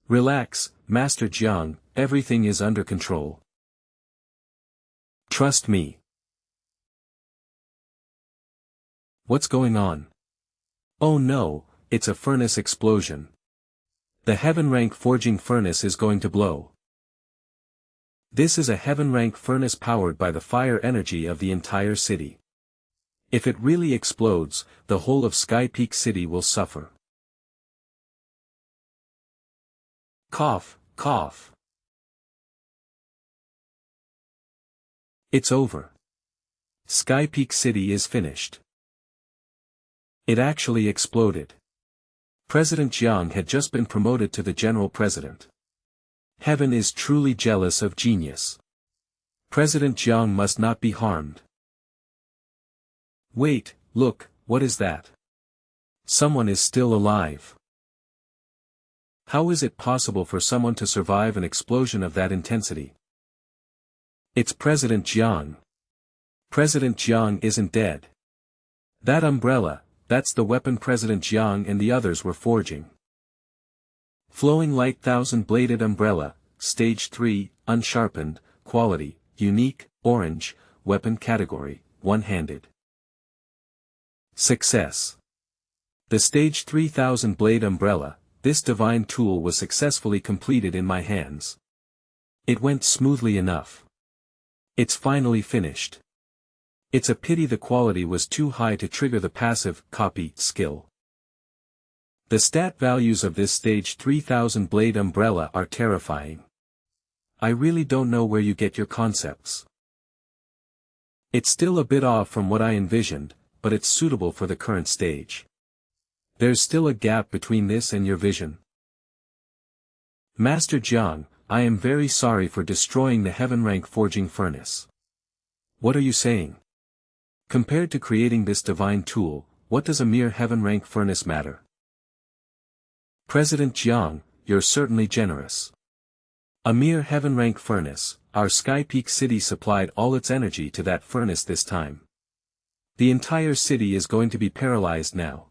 Relax, Master Jiang, everything is under control. Trust me. What's going on? Oh no, it's a furnace explosion. The heaven rank forging furnace is going to blow. This is a heaven rank furnace powered by the fire energy of the entire city. If it really explodes, the whole of Sky Peak City will suffer. Cough, cough. It's over. Sky Peak City is finished. It actually exploded. President Jiang had just been promoted to the General President. Heaven is truly jealous of genius. President Jiang must not be harmed. Wait, look, what is that? Someone is still alive. How is it possible for someone to survive an explosion of that intensity? It's President Jiang. President Jiang isn't dead. That umbrella, that's the weapon President Jiang and the others were forging. Flowing light thousand-bladed umbrella, Stage 3, unsharpened, quality, unique, orange, weapon category, one-handed. Success. The Stage 3000 blade umbrella, this divine tool was successfully completed in my hands. It went smoothly enough. It's finally finished. It's a pity the quality was too high to trigger the passive copy skill. The stat values of this Stage 3000 blade umbrella are terrifying. I really don't know where you get your concepts. It's still a bit off from what I envisioned, but it's suitable for the current stage. There's still a gap between this and your vision. Master Jiang, I am very sorry for destroying the heaven rank forging furnace. What are you saying? Compared to creating this divine tool, what does a mere heaven rank furnace matter? President Jiang, you're certainly generous. A mere heaven rank furnace, our Sky Peak City supplied all its energy to that furnace this time. The entire city is going to be paralyzed now.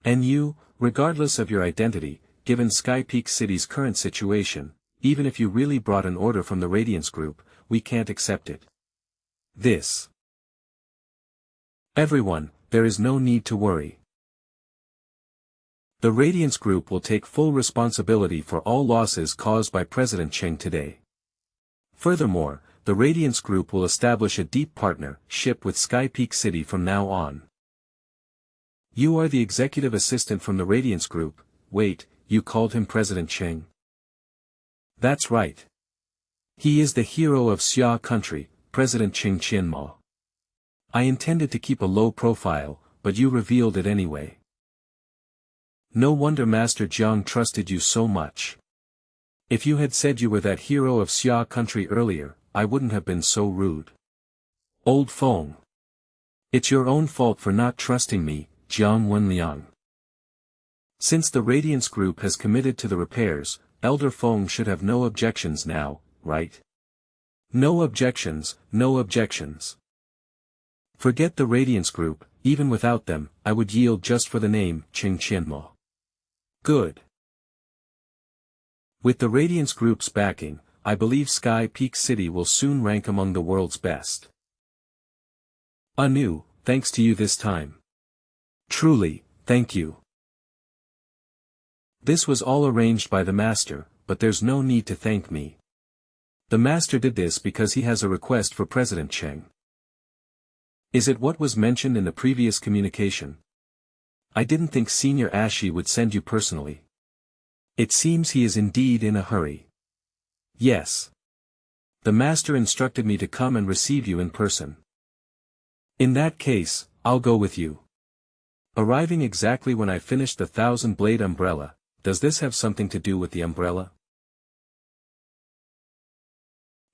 And you, regardless of your identity, given Sky Peak City's current situation, even if you really brought an order from the Radiance Group, we can't accept it. This. Everyone, there is no need to worry. The Radiance Group will take full responsibility for all losses caused by President Cheng today. Furthermore, the Radiance Group will establish a deep partnership with Sky Peak City from now on. You are the executive assistant from the Radiance Group. Wait, you called him President Cheng? That's right. He is the hero of Xia country, President Cheng Qianmo. I intended to keep a low profile, but you revealed it anyway. No wonder Master Jiang trusted you so much. If you had said you were that hero of Xia country earlier, I wouldn't have been so rude. Old Feng. It's your own fault for not trusting me, Jiang Wenliang. Since the Radiance Group has committed to the repairs, Elder Feng should have no objections now, right? No objections, no objections. Forget the Radiance Group, even without them, I would yield just for the name, Cheng Qianmo. Good. With the Radiance Group's backing, I believe Sky Peak City will soon rank among the world's best. Anu, thanks to you this time. Truly, thank you. This was all arranged by the Master, but there's no need to thank me. The Master did this because he has a request for President Cheng. Is it what was mentioned in the previous communication? I didn't think Senior Ashi would send you personally. It seems he is indeed in a hurry. Yes. The Master instructed me to come and receive you in person. In that case, I'll go with you. Arriving exactly when I finished the 1000-blade umbrella, does this have something to do with the umbrella?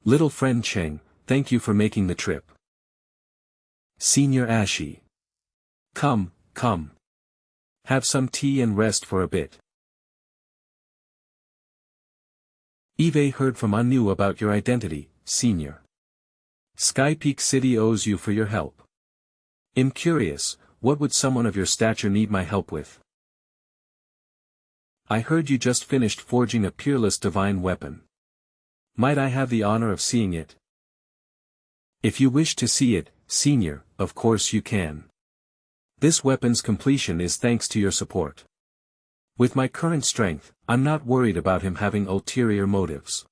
Little friend Cheng, thank you for making the trip. Senior Ashi. Come, come. Have some tea and rest for a bit. Eve heard from Anu about your identity, Senior. Sky Peak City owes you for your help. I'm curious, what would someone of your stature need my help with? I heard you just finished forging a peerless divine weapon. Might I have the honor of seeing it? If you wish to see it, Senior, of course you can. This weapon's completion is thanks to your support. With my current strength, I'm not worried about him having ulterior motives.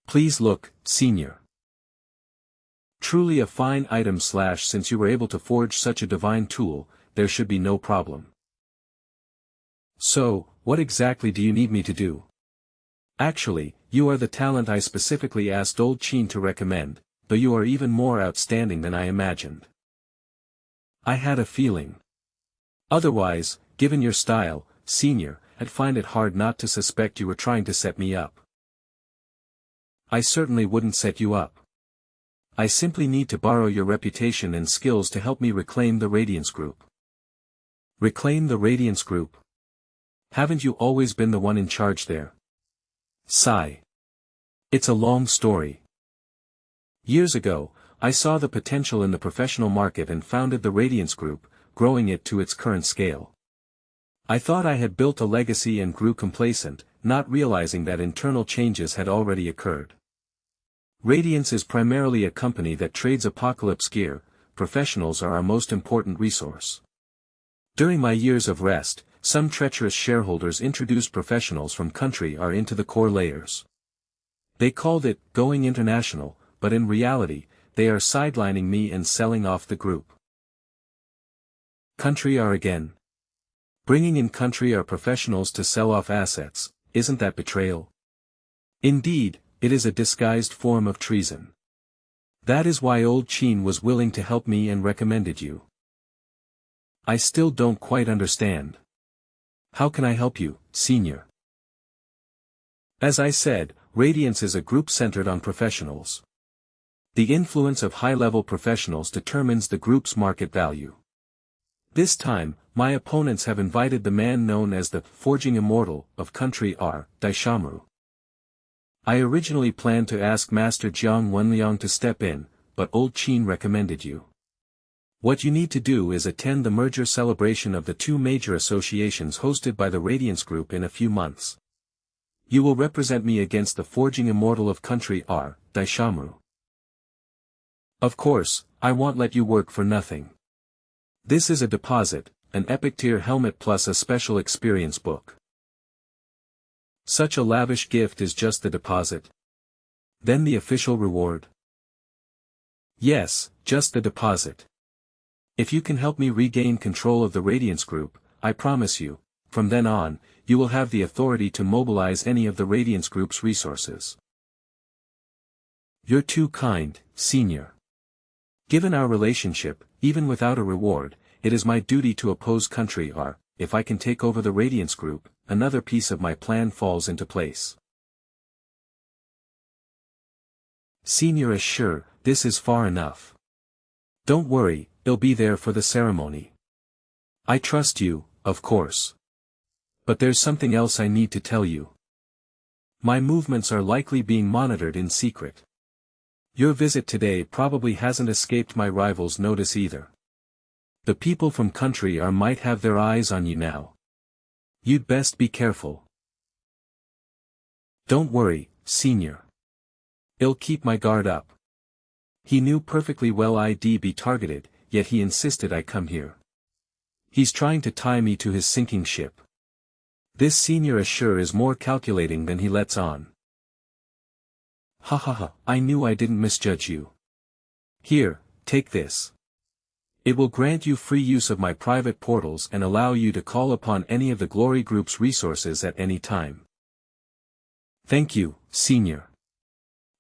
Please look, Senior. Truly a fine item / since you were able to forge such a divine tool, there should be no problem. So, What exactly do you need me to do? Actually, you are the talent I specifically asked Old Chin to recommend, though you are even more outstanding than I imagined. I had a feeling. Otherwise, given your style, Senior, I'd find it hard not to suspect you were trying to set me up. I certainly wouldn't set you up. I simply need to borrow your reputation and skills to help me reclaim the Radiance Group. Reclaim the Radiance Group? Haven't you always been the one in charge there? Sigh. It's a long story. Years ago, I saw the potential in the professional market and founded the Radiance Group, growing it to its current scale. I thought I had built a legacy and grew complacent, not realizing that internal changes had already occurred. Radiance is primarily a company that trades apocalypse gear. Professionals are our most important resource. During my years of rest, some treacherous shareholders introduced professionals from country R into the core layers. They called it going international, but in reality, they are sidelining me and selling off the group. Country R again. Bringing in country R professionals to sell off assets, isn't that betrayal? Indeed, it is a disguised form of treason. That is why Old Chin was willing to help me and recommended you. I still don't quite understand. How can I help you, Senior? As I said, Radiance is a group centered on professionals. The influence of high-level professionals determines the group's market value. This time, my opponents have invited the man known as the Forging Immortal of Country R, Daishamu. I originally planned to ask Master Jiang Wenliang to step in, but Old Chin recommended you. What you need to do is attend the merger celebration of the two major associations hosted by the Radiance Group in a few months. You will represent me against the Forging Immortal of Country R, Daishamu. Of course, I won't let you work for nothing. This is a deposit, an epic tier helmet plus a special experience book. Such a lavish gift is just the deposit. Then the official reward? Yes, just the deposit. If you can help me regain control of the Radiance Group, I promise you, from then on, you will have the authority to mobilize any of the Radiance Group's resources. You're too kind, Senior. Given our relationship, even without a reward, it is my duty to oppose Country R. If I can take over the Radiance Group, another piece of my plan falls into place. Senior is sure, this is far enough. Don't worry, I'll be there for the ceremony. I trust you, of course. But there's something else I need to tell you. My movements are likely being monitored in secret. Your visit today probably hasn't escaped my rival's notice either. The people from Country R might have their eyes on you now. You'd best be careful. Don't worry, Senior. I'll keep my guard up. He knew perfectly well I'd be targeted, yet he insisted I come here. He's trying to tie me to his sinking ship. This Senior Assure is more calculating than he lets on. Ha ha ha, I knew I didn't misjudge you. Here, take this. It will grant you free use of my private portals and allow you to call upon any of the Glory Group's resources at any time. Thank you, Senior.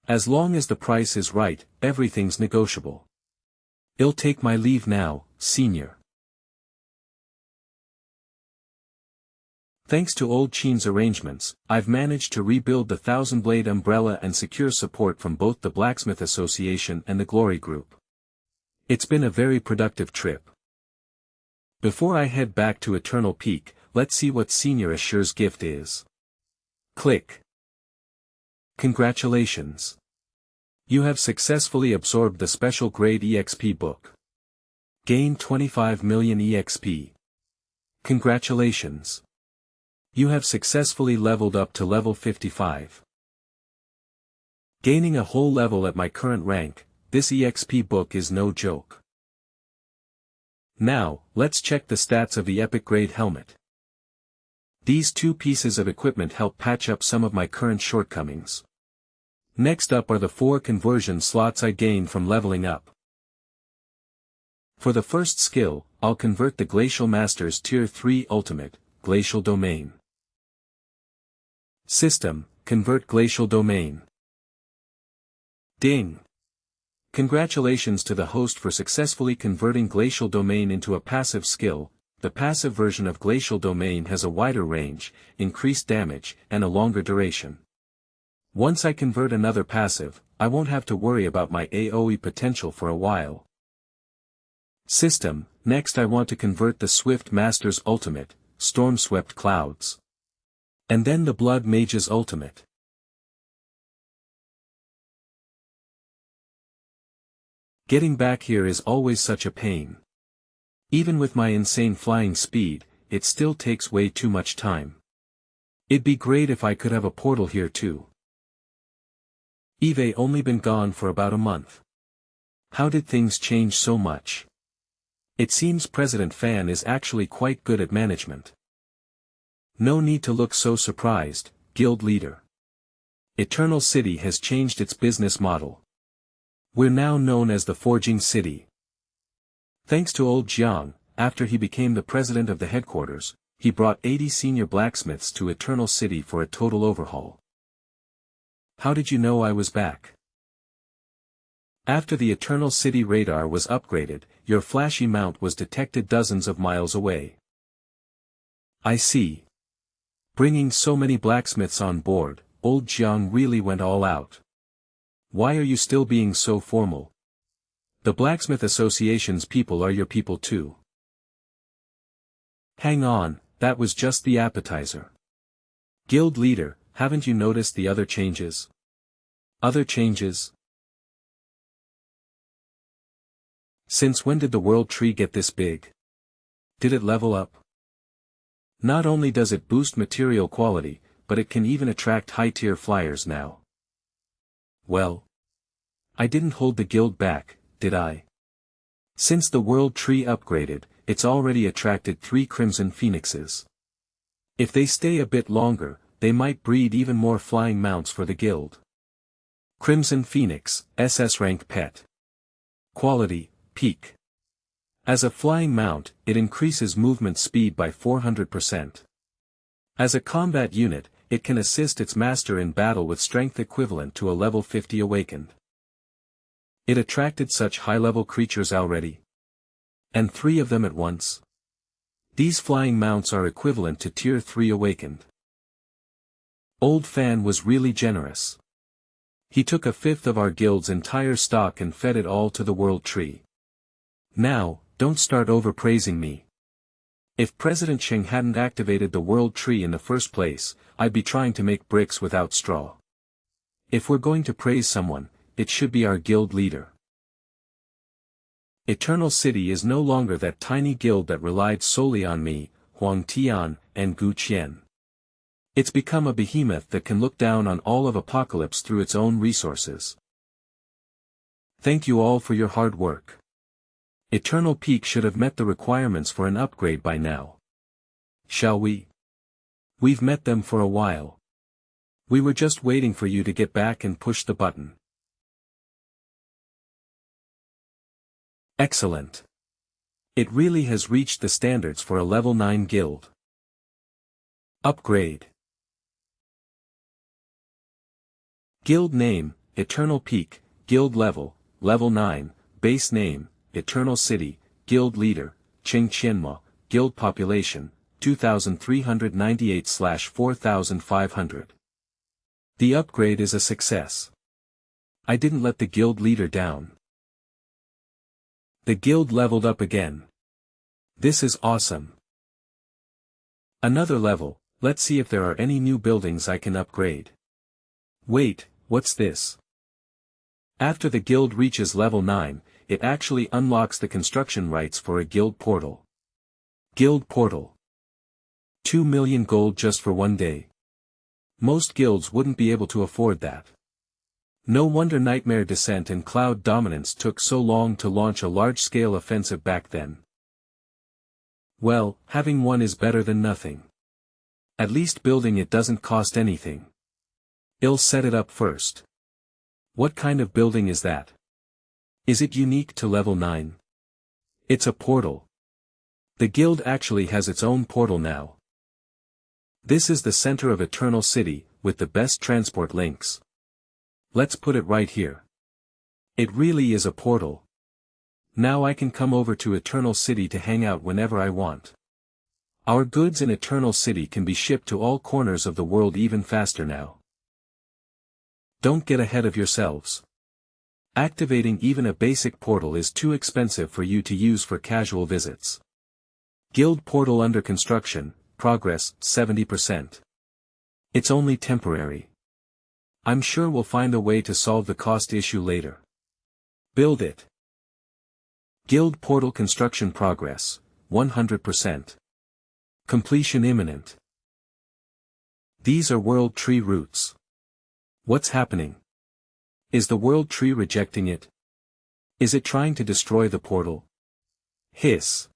As long as the price is right, everything's negotiable. I'll take my leave now, Senior. Thanks to Old Chin's arrangements, I've managed to rebuild the Thousand Blade umbrella and secure support from both the Blacksmith Association and the Glory Group. It's been a very productive trip. Before I head back to Eternal Peak, let's see what Senior Assure's gift is. Click. Congratulations. You have successfully absorbed the special grade EXP book. Gain 25 million EXP. Congratulations. You have successfully leveled up to level 55. Gaining a whole level at my current rank, this EXP book is no joke. Now, let's check the stats of the epic grade helmet. These two pieces of equipment help patch up some of my current shortcomings. Next up are the 4 conversion slots I gained from leveling up. For the first skill, I'll convert the Glacial Master's Tier 3 Ultimate, Glacial Domain. System, convert glacial domain. Ding! Congratulations to the host for successfully converting glacial domain into a passive skill. The passive version of glacial domain has a wider range, increased damage, and a longer duration. Once I convert another passive, I won't have to worry about my AoE potential for a while. System, next I want to convert the Swift Master's ultimate, Storm-Swept Clouds. And then the Blood Mage's ultimate. Getting back here is always such a pain. Even with my insane flying speed, it still takes way too much time. It'd be great if I could have a portal here too. Eve only been gone for about a month. How did things change so much? It seems President Fan is actually quite good at management. No need to look so surprised, guild leader. Eternal City has changed its business model. We're now known as the Forging City. Thanks to old Jiang, after he became the president of the headquarters, he brought 80 senior blacksmiths to Eternal City for a total overhaul. How did you know I was back? After the Eternal City radar was upgraded, your flashy mount was detected dozens of miles away. I see. Bringing so many blacksmiths on board, old Jiang really went all out. Why are you still being so formal? The Blacksmith Association's people are your people too. Hang on, that was just the appetizer. Guild leader, haven't you noticed the other changes? Other changes? Since when did the world tree get this big? Did it level up? Not only does it boost material quality, but it can even attract high-tier flyers now. Well, I didn't hold the guild back, did I? Since the world tree upgraded, it's already attracted 3 Crimson Phoenixes. If they stay a bit longer, they might breed even more flying mounts for the guild. Crimson Phoenix, SS rank pet. Quality, peak. As a flying mount, it increases movement speed by 400%. As a combat unit, it can assist its master in battle with strength equivalent to a level 50 awakened. It attracted such high-level creatures already. And 3 of them at once. These flying mounts are equivalent to tier 3 awakened. Old Fan was really generous. He took a fifth of our guild's entire stock and fed it all to the world tree. Now, don't start overpraising me. If President Cheng hadn't activated the world tree in the first place, I'd be trying to make bricks without straw. If we're going to praise someone, it should be our guild leader. Eternal City is no longer that tiny guild that relied solely on me, Huang Tian, and Gu Qian. It's become a behemoth that can look down on all of Apocalypse through its own resources. Thank you all for your hard work. Eternal Peak should have met the requirements for an upgrade by now. Shall we? We've met them for a while. We were just waiting for you to get back and push the button. Excellent. It really has reached the standards for a level 9 guild. Upgrade. Guild name, Eternal Peak, Guild level, level 9, base name, Eternal City, Guild leader, Cheng Qianma, Guild population, 2,398/4,500. The upgrade is a success. I didn't let the guild leader down. The guild leveled up again. This is awesome. Another level, let's see if there are any new buildings I can upgrade. Wait, what's this? After the guild reaches level 9, it actually unlocks the construction rights for a guild portal. Guild portal. 2 million gold just for one day. Most guilds wouldn't be able to afford that. No wonder Nightmare Descent and Cloud Dominance took so long to launch a large-scale offensive back then. Well, having one is better than nothing. At least building it doesn't cost anything. I'll set it up first. What kind of building is that? Is it unique to level 9? It's a portal. The guild actually has its own portal now. This is the center of Eternal City, with the best transport links. Let's put it right here. It really is a portal. Now I can come over to Eternal City to hang out whenever I want. Our goods in Eternal City can be shipped to all corners of the world even faster now. Don't get ahead of yourselves. Activating even a basic portal is too expensive for you to use for casual visits. Guild portal under construction, progress 70%. It's only temporary. I'm sure we'll find a way to solve the cost issue later. Build it. Guild portal construction progress, 100%. Completion imminent. These are world tree roots. What's happening? Is the world tree rejecting it? Is it trying to destroy the portal? Hiss.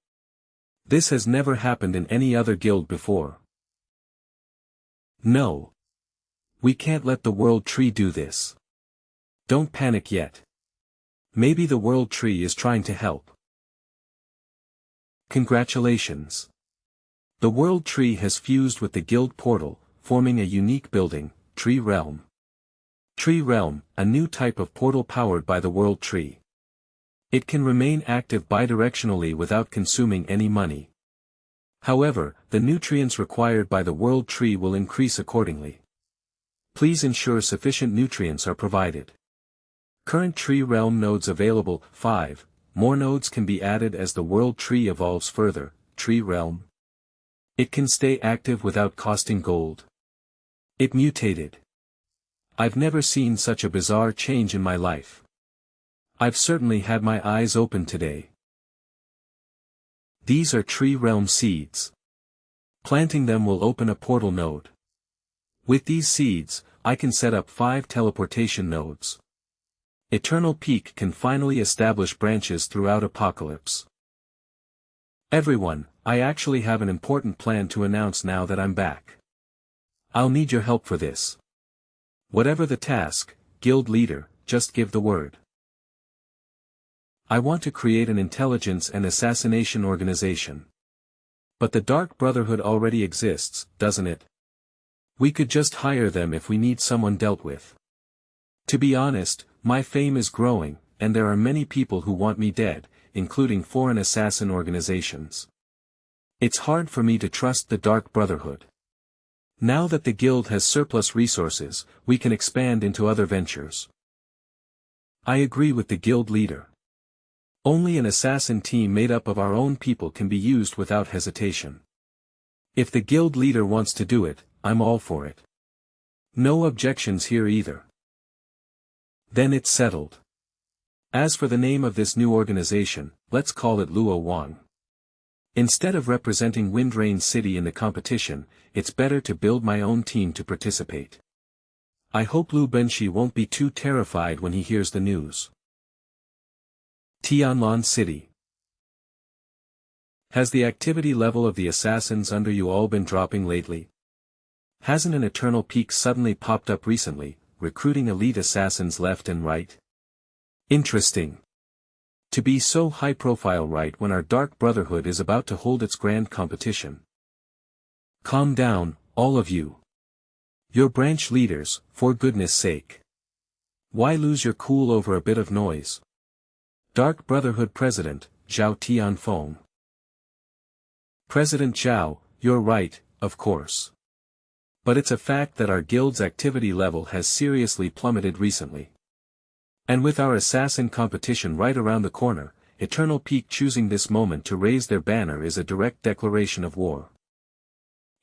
This has never happened in any other guild before. No. We can't let the world tree do this. Don't panic yet. Maybe the world tree is trying to help. Congratulations. The world tree has fused with the guild portal, forming a unique building, Tree Realm. Tree Realm, a new type of portal powered by the world tree. It can remain active bidirectionally without consuming any money. However, the nutrients required by the world tree will increase accordingly. Please ensure sufficient nutrients are provided. Current Tree Realm nodes available, 5, more nodes can be added as the world tree evolves further, Tree Realm. It can stay active without costing gold. It mutated. I've never seen such a bizarre change in my life. I've certainly had my eyes open today. These are Tree Realm seeds. Planting them will open a portal node. With these seeds, I can set up 5 teleportation nodes. Eternal Peak can finally establish branches throughout Apocalypse. Everyone, I actually have an important plan to announce now that I'm back. I'll need your help for this. Whatever the task, guild leader, just give the word. I want to create an intelligence and assassination organization. But the Dark Brotherhood already exists, doesn't it? We could just hire them if we need someone dealt with. To be honest, my fame is growing, and there are many people who want me dead, including foreign assassin organizations. It's hard for me to trust the Dark Brotherhood. Now that the guild has surplus resources, we can expand into other ventures. I agree with the guild leader. Only an assassin team made up of our own people can be used without hesitation. If the guild leader wants to do it, I'm all for it. No objections here either. Then it's settled. As for the name of this new organization, let's call it Luo Wang. Instead of representing Windrain City in the competition, it's better to build my own team to participate. I hope Lu Benshi won't be too terrified when he hears the news. Tianlan City. Has the activity level of the assassins under you all been dropping lately? Hasn't an Eternal Peak suddenly popped up recently, recruiting elite assassins left and right? Interesting. To be so high profile right when our Dark Brotherhood is about to hold its grand competition. Calm down, all of you. You're branch leaders, for goodness sake. Why lose your cool over a bit of noise? Dark Brotherhood President, Zhao Tianfeng. President Zhao, you're right, of course. But it's a fact that our guild's activity level has seriously plummeted recently. And with our assassin competition right around the corner, Eternal Peak choosing this moment to raise their banner is a direct declaration of war.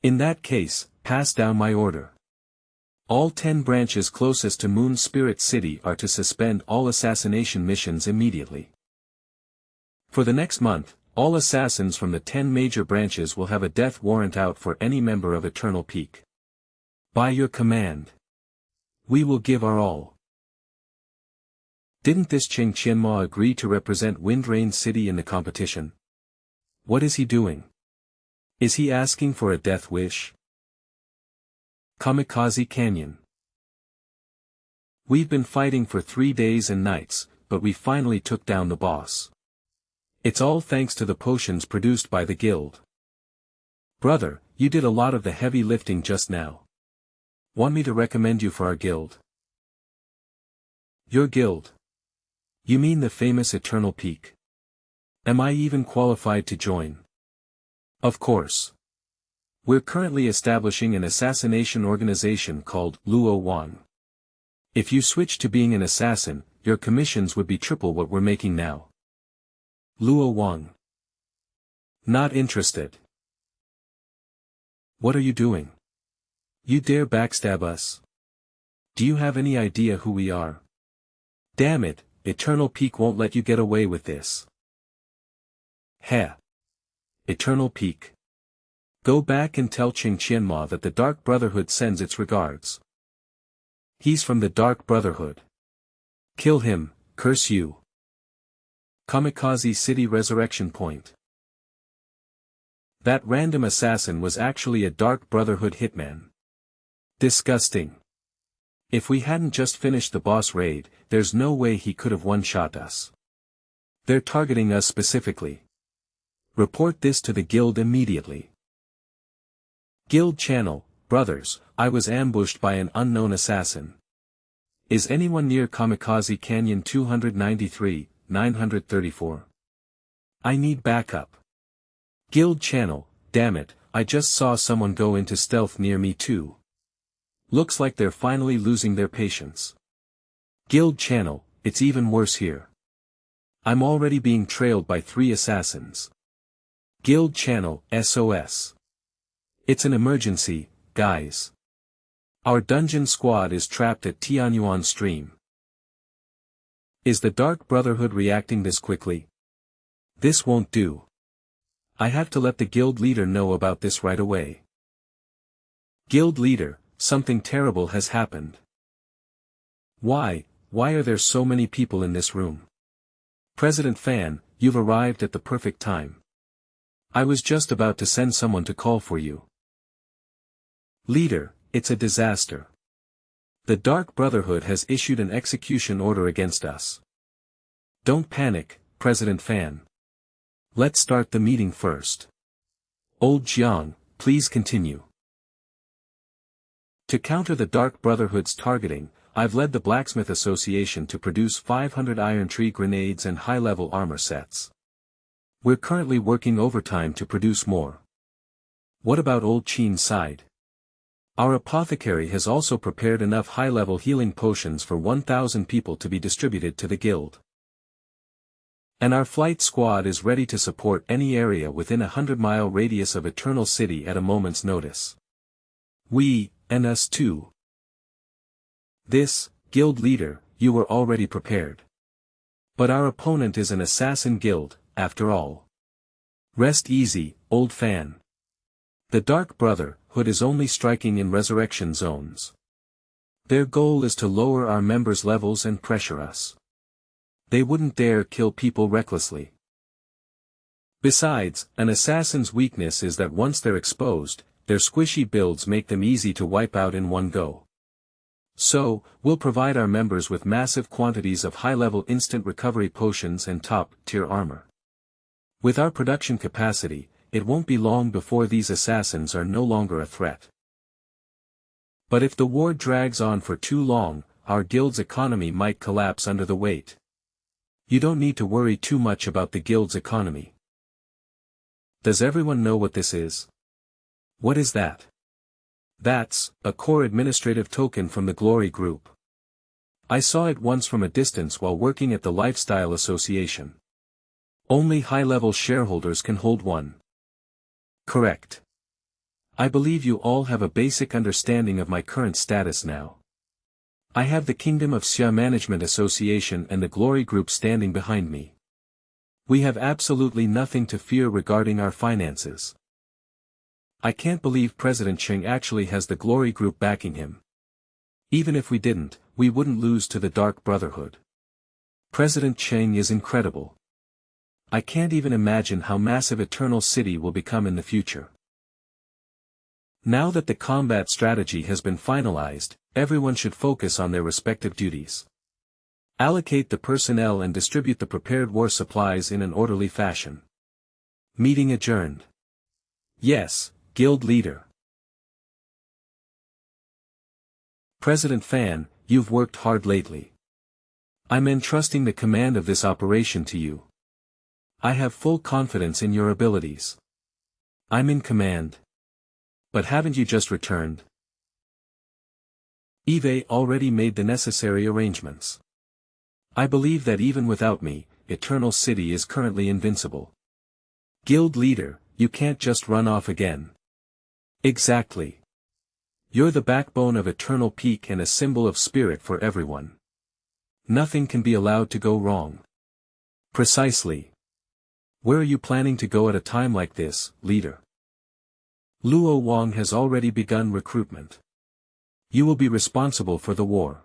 In that case, pass down my order. All 10 branches closest to Moon Spirit City are to suspend all assassination missions immediately. For the next month, all assassins from the 10 major branches will have a death warrant out for any member of Eternal Peak. By your command. We will give our all. Didn't this Cheng Qianma agree to represent Windrain City in the competition? What is he doing? Is he asking for a death wish? Kamikaze Canyon. We've been fighting for 3 days and nights, but we finally took down the boss. It's all thanks to the potions produced by the guild. Brother, you did a lot of the heavy lifting just now. Want me to recommend you for our guild? Your guild? You mean the famous Eternal Peak? Am I even qualified to join? Of course. We're currently establishing an assassination organization called Luo Wan. If you switch to being an assassin, your commissions would be triple what we're making now. Luo Wang. Not interested. What are you doing? You dare backstab us? Do you have any idea who we are? Damn it, Eternal Peak won't let you get away with this. Heh. Eternal Peak. Go back and tell Qing Qianma that the Dark Brotherhood sends its regards. He's from the Dark Brotherhood. Kill him, curse you. Kamikaze City Resurrection Point. That random assassin was actually a Dark Brotherhood hitman. Disgusting. If we hadn't just finished the boss raid, there's no way he could have one-shot us. They're targeting us specifically. Report this to the guild immediately. Guild channel, brothers, I was ambushed by an unknown assassin. Is anyone near Kamikaze Canyon 293, 934? I need backup. Guild channel, damn it, I just saw someone go into stealth near me too. Looks like they're finally losing their patience. Guild channel, it's even worse here. I'm already being trailed by 3 assassins. Guild channel, SOS. It's an emergency, guys. Our dungeon squad is trapped at Tianyuan Stream. Is the Dark Brotherhood reacting this quickly? This won't do. I have to let the guild leader know about this right away. Guild leader, something terrible has happened. Why are there so many people in this room? President Fan, you've arrived at the perfect time. I was just about to send someone to call for you. Leader, it's a disaster. The Dark Brotherhood has issued an execution order against us. Don't panic, President Fan. Let's start the meeting first. Old Jiang, please continue. To counter the Dark Brotherhood's targeting, I've led the Blacksmith Association to produce 500 Iron Tree grenades and high-level armor sets. We're currently working overtime to produce more. What about Old Qin's side? Our apothecary has also prepared enough high-level healing potions for 1,000 people to be distributed to the guild. And our flight squad is ready to support any area within a 100-mile radius of Eternal City at a moment's notice. We, and us too. This, guild leader, you were already prepared. But our opponent is an assassin guild, after all. Rest easy, old fan. The Dark Brotherhood is only striking in resurrection zones. Their goal is to lower our members' levels and pressure us. They wouldn't dare kill people recklessly. Besides, an assassin's weakness is that once they're exposed, their squishy builds make them easy to wipe out in one go. So, we'll provide our members with massive quantities of high-level instant recovery potions and top-tier armor. With our production capacity, it won't be long before these assassins are no longer a threat. But if the war drags on for too long, our guild's economy might collapse under the weight. You don't need to worry too much about the guild's economy. Does everyone know what this is? What is that? That's a core administrative token from the Glory Group. I saw it once from a distance while working at the Lifestyle Association. Only high-level shareholders can hold one. Correct. I believe you all have a basic understanding of my current status now. I have the Kingdom of Xia Management Association and the Glory Group standing behind me. We have absolutely nothing to fear regarding our finances. I can't believe President Cheng actually has the Glory Group backing him. Even if we didn't, we wouldn't lose to the Dark Brotherhood. President Cheng is incredible. I can't even imagine how massive Eternal City will become in the future. Now that the combat strategy has been finalized, everyone should focus on their respective duties. Allocate the personnel and distribute the prepared war supplies in an orderly fashion. Meeting adjourned. Yes, Guild Leader. President Fan, you've worked hard lately. I'm entrusting the command of this operation to you. I have full confidence in your abilities. I'm in command. But haven't you just returned? Eve already made the necessary arrangements. I believe that even without me, Eternal City is currently invincible. Guild leader, you can't just run off again. Exactly. You're the backbone of Eternal Peak and a symbol of spirit for everyone. Nothing can be allowed to go wrong. Precisely. Where are you planning to go at a time like this, leader? Luo Wang has already begun recruitment. You will be responsible for the war.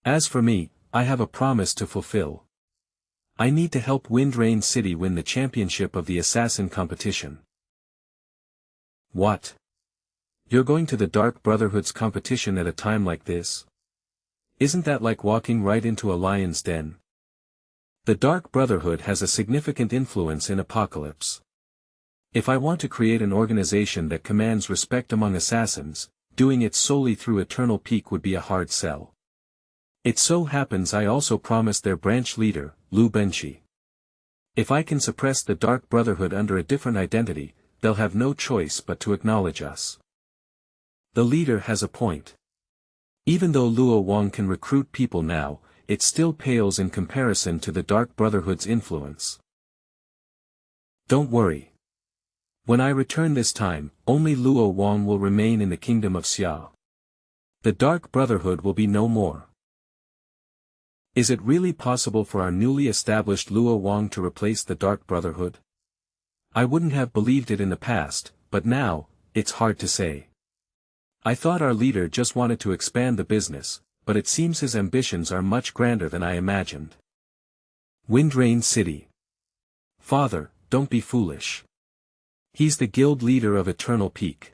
As for me, I have a promise to fulfill. I need to help Windrain City win the championship of the assassin competition. What? You're going to the Dark Brotherhood's competition at a time like this? Isn't that like walking right into a lion's den? The Dark Brotherhood has a significant influence in Apocalypse. If I want to create an organization that commands respect among assassins, doing it solely through Eternal Peak would be a hard sell. It so happens I also promised their branch leader, Lu Benshi. If I can suppress the Dark Brotherhood under a different identity, they'll have no choice but to acknowledge us. The leader has a point. Even though Luo Wang can recruit people now, it still pales in comparison to the Dark Brotherhood's influence. Don't worry. When I return this time, only Luo Wang will remain in the kingdom of Xia. The Dark Brotherhood will be no more. Is it really possible for our newly established Luo Wang to replace the Dark Brotherhood? I wouldn't have believed it in the past, but now, it's hard to say. I thought our leader just wanted to expand the business, but it seems his ambitions are much grander than I imagined. Windrain City. Father, don't be foolish. He's the guild leader of Eternal Peak.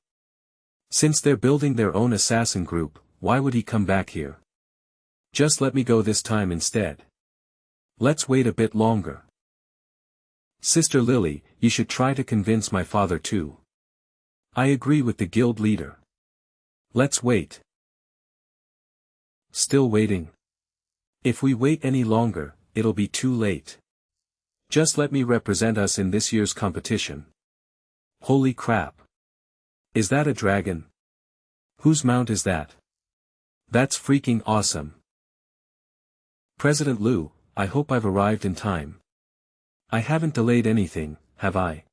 Since they're building their own assassin group, why would he come back here? Just let me go this time instead. Let's wait a bit longer. Sister Lily, you should try to convince my father too. I agree with the guild leader. Let's wait. Still waiting. If we wait any longer, it'll be too late. Just let me represent us in this year's competition. Holy crap. Is that a dragon? Whose mount is that? That's freaking awesome. President Liu, I hope I've arrived in time. I haven't delayed anything, have I?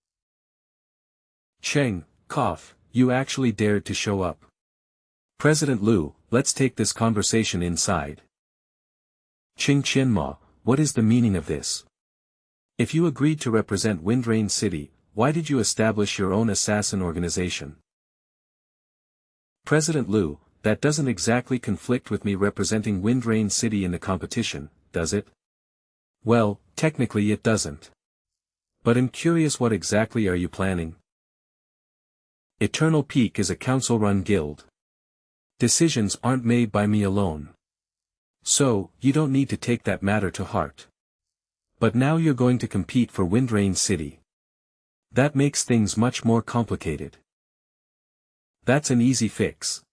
Cheng, cough, you actually dared to show up. President Liu, let's take this conversation inside. Qing Qianma, what is the meaning of this? If you agreed to represent Windrain City, why did you establish your own assassin organization? President Liu, that doesn't exactly conflict with me representing Windrain City in the competition, does it? Well, technically it doesn't. But I'm curious, what exactly are you planning? Eternal Peak is a council-run guild. Decisions aren't made by me alone. So, you don't need to take that matter to heart. But now you're going to compete for Windrain City. That makes things much more complicated. That's an easy fix.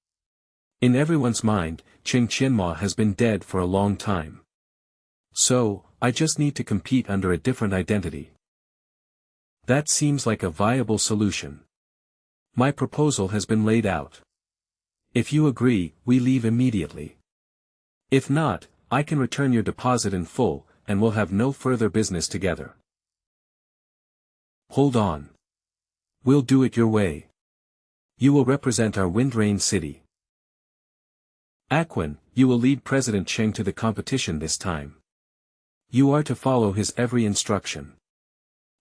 In everyone's mind, Qing Qianma has been dead for a long time. So, I just need to compete under a different identity. That seems like a viable solution. My proposal has been laid out. If you agree, we leave immediately. If not, I can return your deposit in full, and we'll have no further business together. Hold on. We'll do it your way. You will represent our Windrain City. Aquin, you will lead President Cheng to the competition this time. You are to follow his every instruction.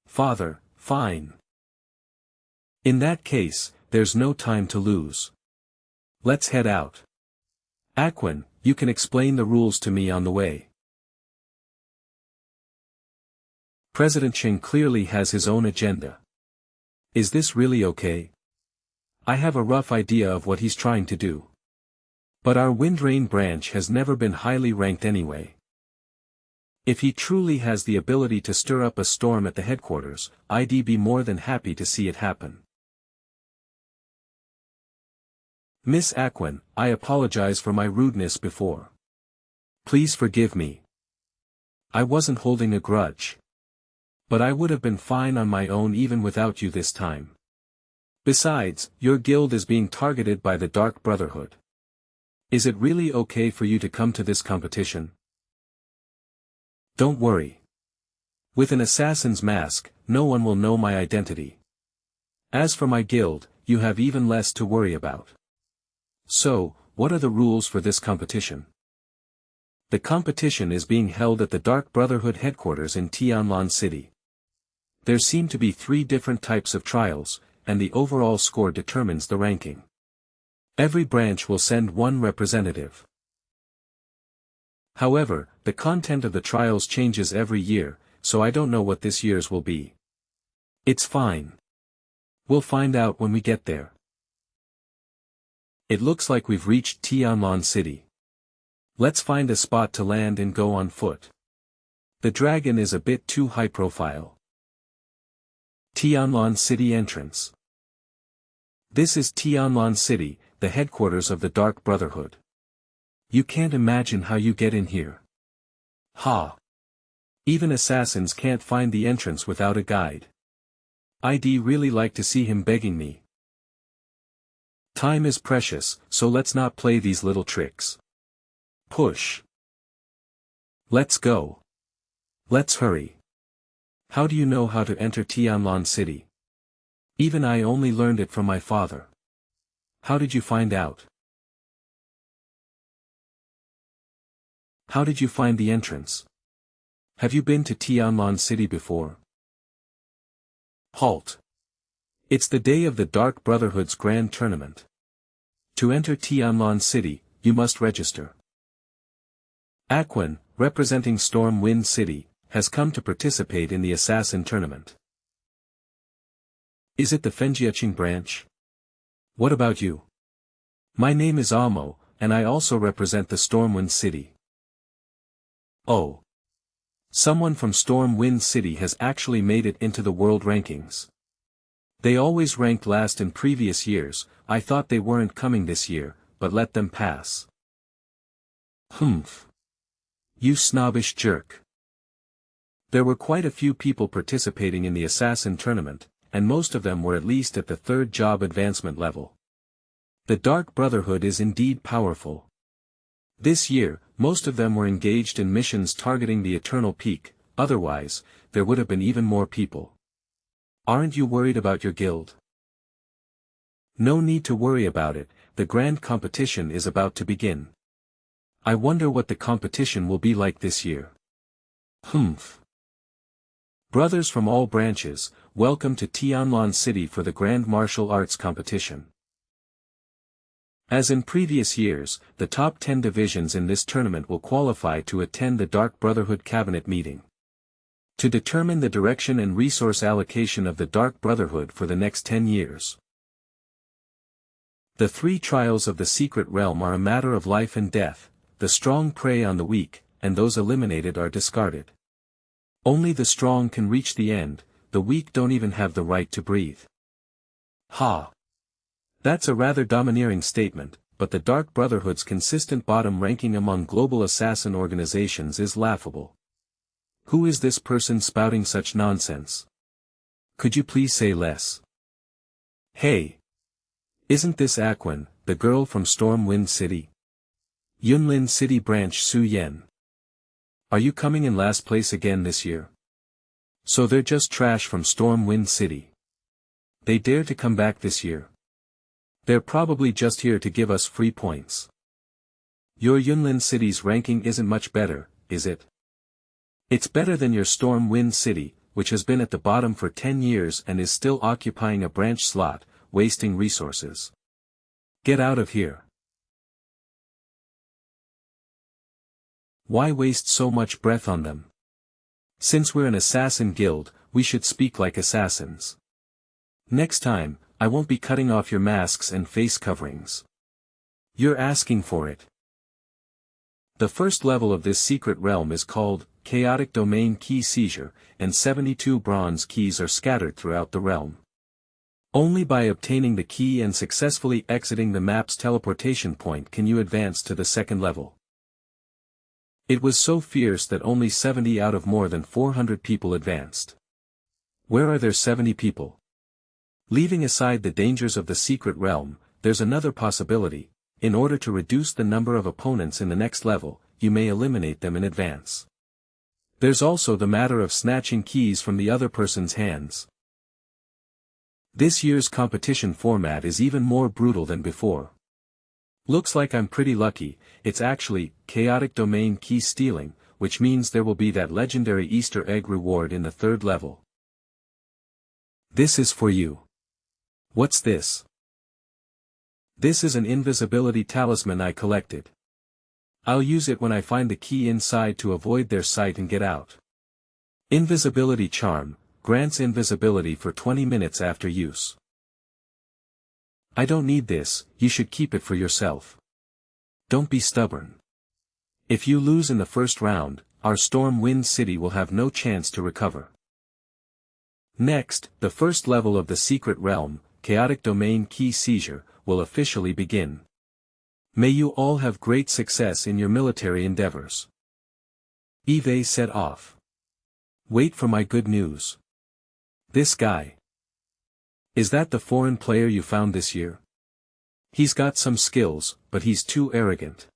Father, fine. In that case, there's no time to lose. Let's head out. Aquin, you can explain the rules to me on the way. President Cheng clearly has his own agenda. Is this really okay? I have a rough idea of what he's trying to do. But our Windrain branch has never been highly ranked anyway. If he truly has the ability to stir up a storm at the headquarters, I'd be more than happy to see it happen. Miss Aquin, I apologize for my rudeness before. Please forgive me. I wasn't holding a grudge. But I would have been fine on my own even without you this time. Besides, your guild is being targeted by the Dark Brotherhood. Is it really okay for you to come to this competition? Don't worry. With an assassin's mask, no one will know my identity. As for my guild, you have even less to worry about. So, what are the rules for this competition? The competition is being held at the Dark Brotherhood headquarters in Tianlan City. There seem to be 3 different types of trials, and the overall score determines the ranking. Every branch will send 1 representative. However, the content of the trials changes every year, so I don't know what this year's will be. It's fine. We'll find out when we get there. It looks like we've reached Tianlan City. Let's find a spot to land and go on foot. The dragon is a bit too high profile. Tianlan City entrance. This is Tianlan City, the headquarters of the Dark Brotherhood. You can't imagine how you get in here. Ha! Even assassins can't find the entrance without a guide. I'd really like to see him begging me. Time is precious, so let's not play these little tricks. Push. Let's go. Let's hurry. How do you know how to enter Tianlan City? Even I only learned it from my father. How did you find out? How did you find the entrance? Have you been to Tianlan City before? Halt. It's the day of the Dark Brotherhood's grand tournament. To enter Tianlan City, you must register. Aquin, representing Storm Wind City, has come to participate in the Assassin Tournament. Is it the Fenjiaching branch? What about you? My name is Amo, and I also represent the Stormwind City. Oh. Someone from Stormwind City has actually made it into the world rankings. They always ranked last in previous years. I thought they weren't coming this year, but let them pass. Humph. You snobbish jerk. There were quite a few people participating in the Assassin Tournament, and most of them were at least at the 3rd job advancement level. The Dark Brotherhood is indeed powerful. This year, most of them were engaged in missions targeting the Eternal Peak, otherwise, there would have been even more people. Aren't you worried about your guild? No need to worry about it, the grand competition is about to begin. I wonder what the competition will be like this year. Humph. Brothers from all branches, welcome to Tianlan City for the Grand Martial Arts Competition. As in previous years, the top 10 divisions in this tournament will qualify to attend the Dark Brotherhood Cabinet meeting. To determine the direction and resource allocation of the Dark Brotherhood for the next 10 years. The 3 trials of the Secret Realm are a matter of life and death, the strong prey on the weak, and those eliminated are discarded. Only the strong can reach the end, the weak don't even have the right to breathe. Ha! That's a rather domineering statement, but the Dark Brotherhood's consistent bottom ranking among global assassin organizations is laughable. Who is this person spouting such nonsense? Could you please say less? Hey! Isn't this Aquin, the girl from Stormwind City? Yunlin City Branch Su Yen. Are you coming in last place again this year? So they're just trash from Stormwind City. They dare to come back this year. They're probably just here to give us free points. Your Yunlin City's ranking isn't much better, is it? It's better than your Stormwind City, which has been at the bottom for 10 years and is still occupying a branch slot, wasting resources. Get out of here. Why waste so much breath on them? Since we're an assassin guild, we should speak like assassins. Next time, I won't be cutting off your masks and face coverings. You're asking for it. The first level of this secret realm is called Chaotic Domain Key Seizure, and 72 bronze keys are scattered throughout the realm. Only by obtaining the key and successfully exiting the map's teleportation point can you advance to the second level. It was so fierce that only 70 out of more than 400 people advanced. Where are there 70 people? Leaving aside the dangers of the secret realm, there's another possibility. In order to reduce the number of opponents in the next level, you may eliminate them in advance. There's also the matter of snatching keys from the other person's hands. This year's competition format is even more brutal than before. Looks like I'm pretty lucky. It's actually chaotic domain key stealing, which means there will be that legendary Easter egg reward in the third level. This is for you. What's this? This is an invisibility talisman I collected. I'll use it when I find the key inside to avoid their sight and get out. Invisibility charm, grants invisibility for 20 minutes after use. I don't need this, you should keep it for yourself. Don't be stubborn. If you lose in the first round, our Storm Wind City will have no chance to recover. Next, the first level of the secret realm, chaotic domain key seizure, will officially begin. May you all have great success in your military endeavors. Eve set off. Wait for my good news. This guy. Is that the foreign player you found this year? He's got some skills, but he's too arrogant.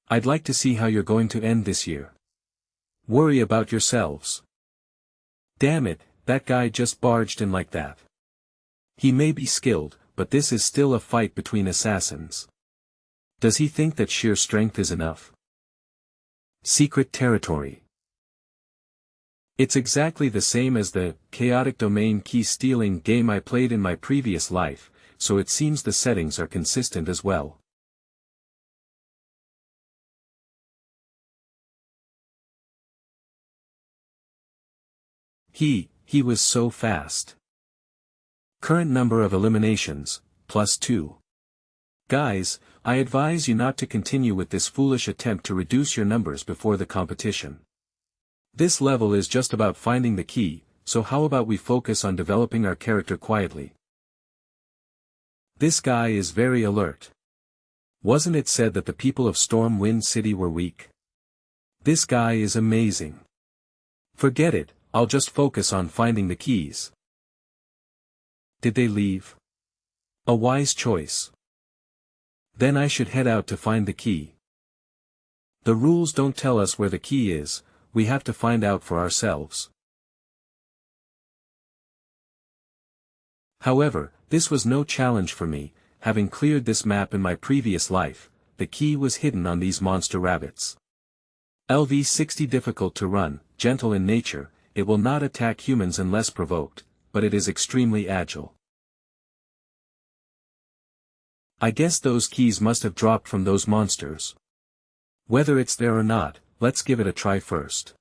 I'd like to see how you're going to end this year. Worry about yourselves. Damn it, that guy just barged in like that. He may be skilled, but this is still a fight between assassins. Does he think that sheer strength is enough? Secret territory. It's exactly the same as the chaotic domain key stealing game I played in my previous life, so it seems the settings are consistent as well. He was so fast. Current number of eliminations, +2. Guys, I advise you not to continue with this foolish attempt to reduce your numbers before the competition. This level is just about finding the key, so how about we focus on developing our character quietly? This guy is very alert. Wasn't it said that the people of Storm Wind City were weak? This guy is amazing. Forget it, I'll just focus on finding the keys. Did they leave? A wise choice. Then I should head out to find the key. The rules don't tell us where the key is, we have to find out for ourselves. However, this was no challenge for me, having cleared this map in my previous life. The key was hidden on these monster rabbits. LV60 difficult to run, gentle in nature, it will not attack humans unless provoked, but it is extremely agile. I guess those keys must have dropped from those monsters. Whether it's there or not, let's give it a try first.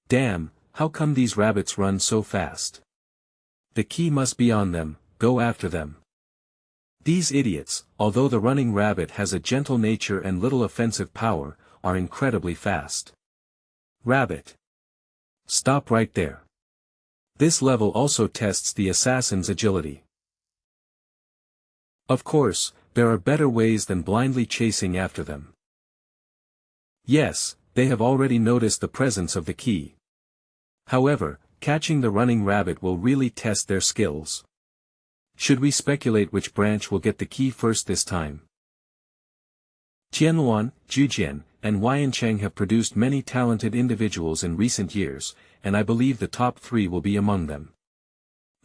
Damn, how come these rabbits run so fast? The key must be on them, go after them. These idiots, although the running rabbit has a gentle nature and little offensive power, are incredibly fast. Rabbit. Stop right there. This level also tests the assassin's agility. Of course, there are better ways than blindly chasing after them. Yes, they have already noticed the presence of the key. However, catching the running rabbit will really test their skills. Should we speculate which branch will get the key first this time? Tianluan, Jujian, and Huayancheng have produced many talented individuals in recent years, and I believe the top 3 will be among them.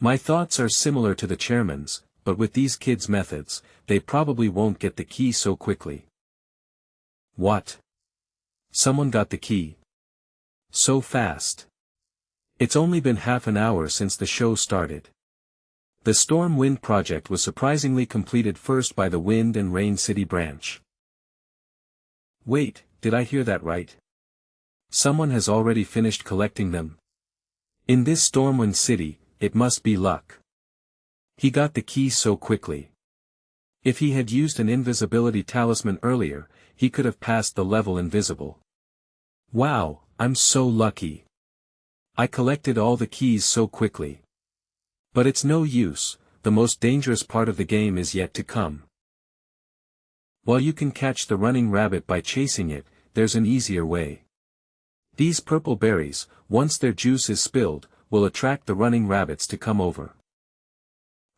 My thoughts are similar to the chairman's, but with these kids' methods, they probably won't get the key so quickly. What? Someone got the key. So fast. It's only been half an hour since the show started. The Storm Wind project was surprisingly completed first by the Wind and Rain City branch. Wait, did I hear that right? Someone has already finished collecting them. In this Stormwind City, it must be luck. He got the key so quickly. If he had used an invisibility talisman earlier, he could have passed the level invisible. Wow, I'm so lucky. I collected all the keys so quickly. But it's no use, the most dangerous part of the game is yet to come. While you can catch the running rabbit by chasing it, there's an easier way. These purple berries, once their juice is spilled, will attract the running rabbits to come over.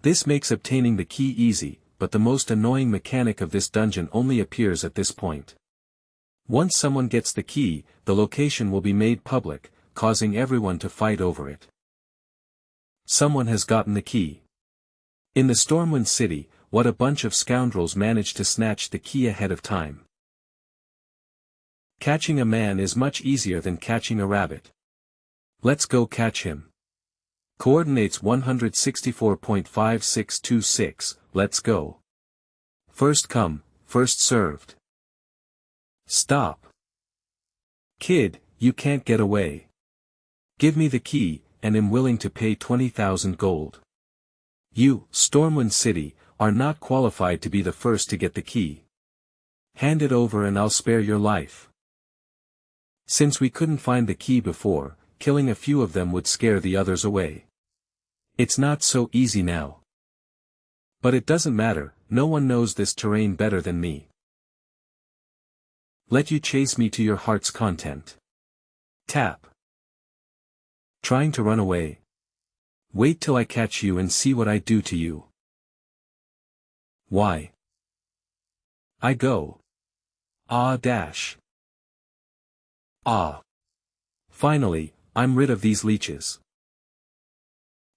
This makes obtaining the key easy, but the most annoying mechanic of this dungeon only appears at this point. Once someone gets the key, the location will be made public, causing everyone to fight over it. Someone has gotten the key. In the Stormwind City, what a bunch of scoundrels managed to snatch the key ahead of time. Catching a man is much easier than catching a rabbit. Let's go catch him. Coordinates 164.5626, let's go. First come, first served. Stop. Kid, you can't get away. Give me the key, and am willing to pay 20,000 gold. You, Stormwind City, are not qualified to be the first to get the key. Hand it over and I'll spare your life. Since we couldn't find the key before, killing a few of them would scare the others away. It's not so easy now. But it doesn't matter, no one knows this terrain better than me. Let you chase me to your heart's content. Tap. Trying to run away. Wait till I catch you and see what I do to you. Why? I go. Ah dash. Ah. Finally, I'm rid of these leeches.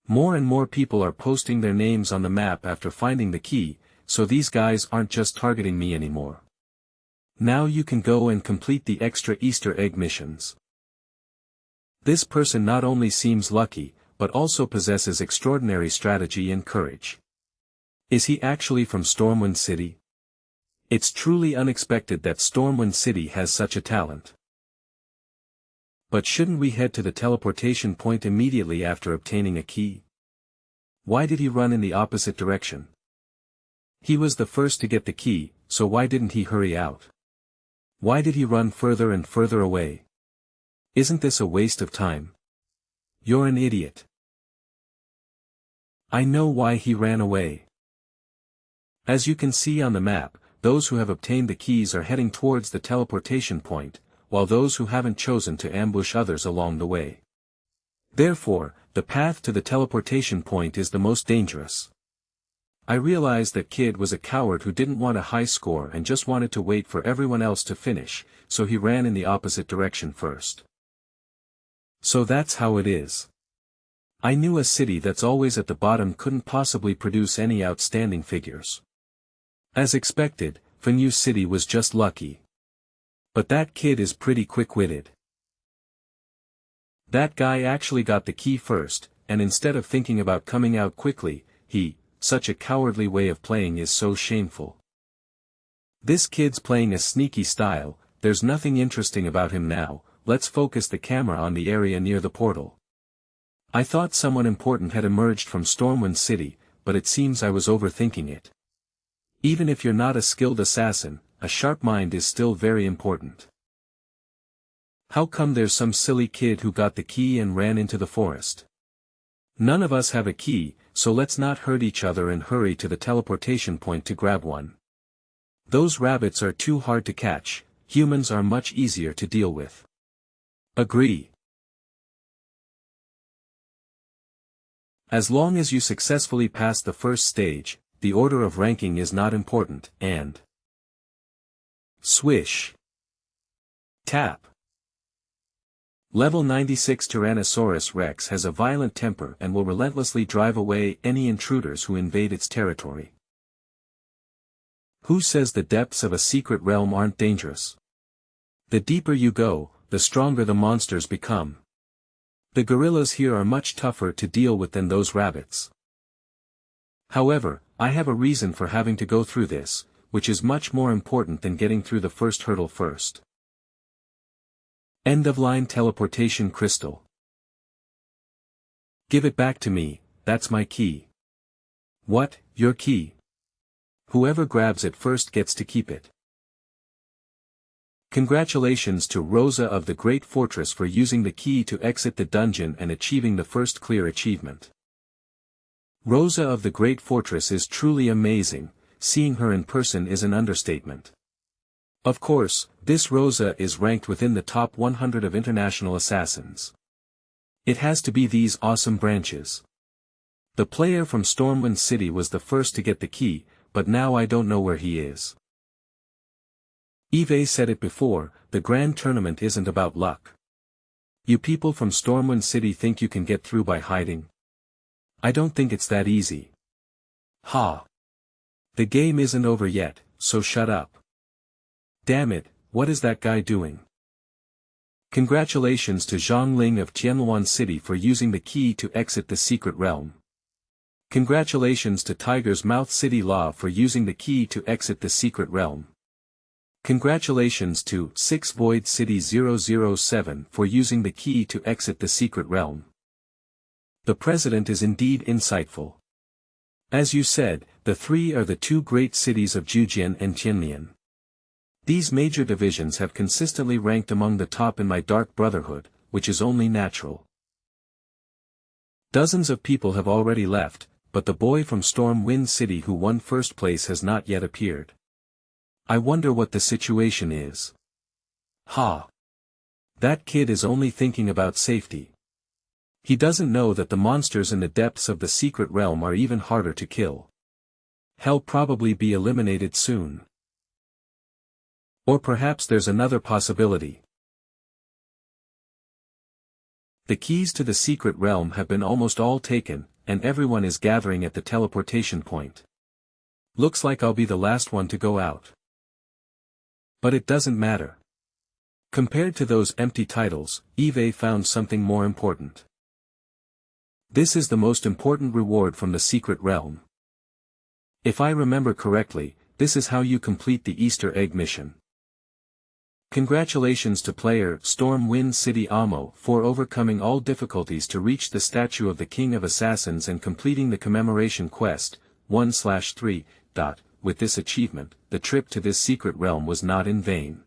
More and more people are posting their names on the map after finding the key, so these guys aren't just targeting me anymore. Now you can go and complete the extra Easter egg missions. This person not only seems lucky, but also possesses extraordinary strategy and courage. Is he actually from Stormwind City? It's truly unexpected that Stormwind City has such a talent. But shouldn't we head to the teleportation point immediately after obtaining a key? Why did he run in the opposite direction? He was the first to get the key, so why didn't he hurry out? Why did he run further and further away? Isn't this a waste of time? You're an idiot. I know why he ran away. As you can see on the map, those who have obtained the keys are heading towards the teleportation point, while those who haven't chosen to ambush others along the way. Therefore, the path to the teleportation point is the most dangerous. I realized that Kid was a coward who didn't want a high score and just wanted to wait for everyone else to finish, so he ran in the opposite direction first. So that's how it is. I knew a city that's always at the bottom couldn't possibly produce any outstanding figures. As expected, Fenyu City was just lucky. But that kid is pretty quick-witted. That guy actually got the key first, and instead of thinking about coming out quickly, such a cowardly way of playing is so shameful. This kid's playing a sneaky style, there's nothing interesting about him now, let's focus the camera on the area near the portal. I thought someone important had emerged from Stormwind City, but it seems I was overthinking it. Even if you're not a skilled assassin, a sharp mind is still very important. How come there's some silly kid who got the key and ran into the forest? None of us have a key, so let's not hurt each other and hurry to the teleportation point to grab one. Those rabbits are too hard to catch, humans are much easier to deal with. Agree. As long as you successfully pass the first stage, the order of ranking is not important, and swish. Tap. Level 96 Tyrannosaurus Rex has a violent temper and will relentlessly drive away any intruders who invade its territory. Who says the depths of a secret realm aren't dangerous? The deeper you go, the stronger the monsters become. The gorillas here are much tougher to deal with than those rabbits. However, I have a reason for having to go through this, which is much more important than getting through the first hurdle first. End-of-line teleportation crystal. Give it back to me, that's my key. What, your key? Whoever grabs it first gets to keep it. Congratulations to Rosa of the Great Fortress for using the key to exit the dungeon and achieving the first clear achievement. Rosa of the Great Fortress is truly amazing, seeing her in person is an understatement. Of course, this Rosa is ranked within the top 100 of international assassins. It has to be these awesome branches. The player from Stormwind City was the first to get the key, but now I don't know where he is. Eve said it before, the grand tournament isn't about luck. You people from Stormwind City think you can get through by hiding? I don't think it's that easy. Ha! The game isn't over yet, so shut up. Damn it, what is that guy doing? Congratulations to Zhang Ling of Tianluan City for using the key to exit the secret realm. Congratulations to Tiger's Mouth City Law for using the key to exit the secret realm. Congratulations to Six Void City 007 for using the key to exit the secret realm. The president is indeed insightful. As you said, the three are the two great cities of Jujian and Tianlian. These major divisions have consistently ranked among the top in my Dark Brotherhood, which is only natural. Dozens of people have already left, but the boy from Stormwind City who won first place has not yet appeared. I wonder what the situation is. Ha! That kid is only thinking about safety. He doesn't know that the monsters in the depths of the secret realm are even harder to kill. He'll probably be eliminated soon. Or perhaps there's another possibility. The keys to the secret realm have been almost all taken, and everyone is gathering at the teleportation point. Looks like I'll be the last one to go out. But it doesn't matter. Compared to those empty titles, Eve found something more important. This is the most important reward from the secret realm. If I remember correctly, this is how you complete the Easter egg mission. Congratulations to player Stormwind City Amo for overcoming all difficulties to reach the statue of the King of Assassins and completing the commemoration quest, 1/3. With this achievement, the trip to this secret realm was not in vain.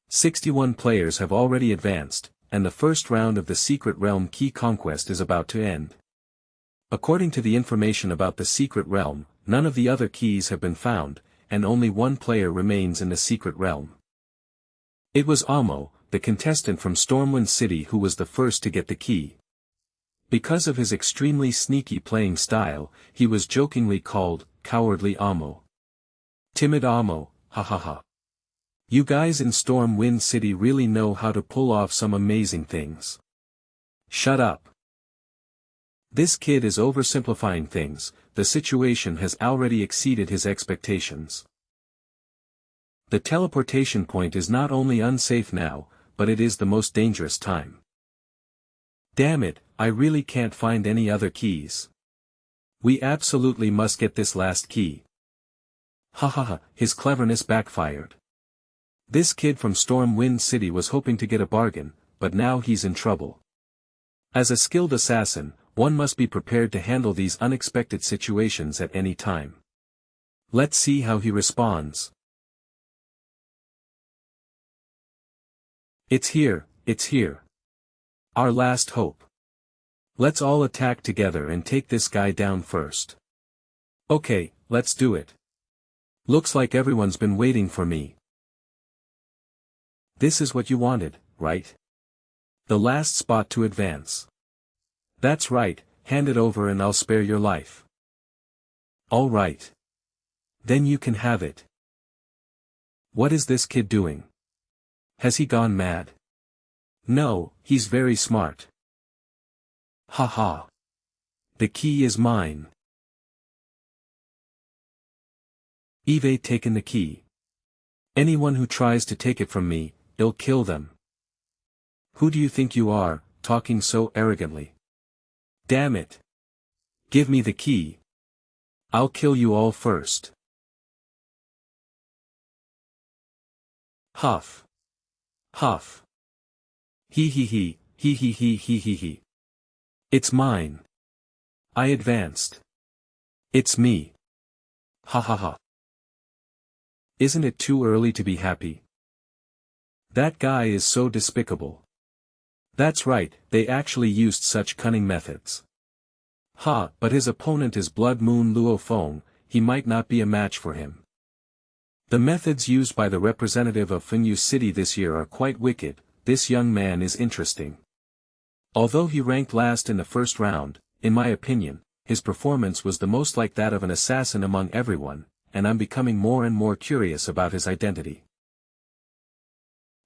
61 players have already advanced, and the first round of the secret realm key conquest is about to end. According to the information about the secret realm, none of the other keys have been found, and only one player remains in the secret realm. It was Amo, the contestant from Stormwind City who was the first to get the key. Because of his extremely sneaky playing style, he was jokingly called, Cowardly Amo. Timid Amo, ha ha ha. You guys in Stormwind City really know how to pull off some amazing things. Shut up. This kid is oversimplifying things, the situation has already exceeded his expectations. The teleportation point is not only unsafe now, but it is the most dangerous time. Damn it, I really can't find any other keys. We absolutely must get this last key. Ha ha ha, his cleverness backfired. This kid from Stormwind City was hoping to get a bargain, but now he's in trouble. As a skilled assassin, one must be prepared to handle these unexpected situations at any time. Let's see how he responds. It's here, it's here. Our last hope. Let's all attack together and take this guy down first. Okay, let's do it. Looks like everyone's been waiting for me. This is what you wanted, right? The last spot to advance. That's right, hand it over and I'll spare your life. All right. Then you can have it. What is this kid doing? Has he gone mad? No, he's very smart. Ha ha. The key is mine. Eve taken the key. Anyone who tries to take it from me, I'll kill them. Who do you think you are, talking so arrogantly? Damn it. Give me the key. I'll kill you all first. Huff. Huff. He. It's mine. I advanced. It's me. Ha ha ha. Isn't it too early to be happy? That guy is so despicable. That's right, they actually used such cunning methods. Ha, but his opponent is Blood Moon Luo Feng, he might not be a match for him. The methods used by the representative of Fenyu City this year are quite wicked. This young man is interesting. Although he ranked last in the first round, in my opinion, his performance was the most like that of an assassin among everyone, and I'm becoming more and more curious about his identity.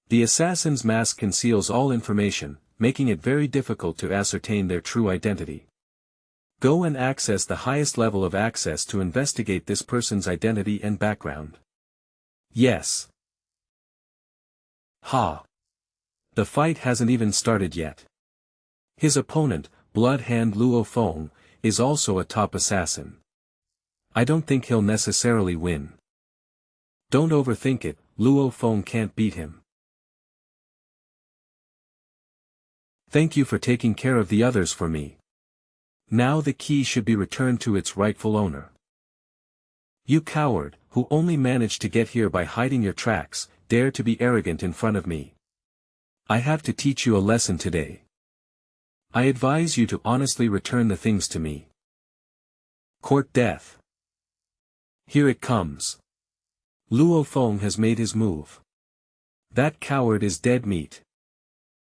The assassin's mask conceals all information, making it very difficult to ascertain their true identity. Go and access the highest level of access to investigate this person's identity and background. Yes. Ha. The fight hasn't even started yet. His opponent, Blood Hand Luo Feng, is also a top assassin. I don't think he'll necessarily win. Don't overthink it, Luo Feng can't beat him. Thank you for taking care of the others for me. Now the key should be returned to its rightful owner. You coward, who only managed to get here by hiding your tracks, dare to be arrogant in front of me. I have to teach you a lesson today. I advise you to honestly return the things to me. Court death. Here it comes. Luo Feng has made his move. That coward is dead meat.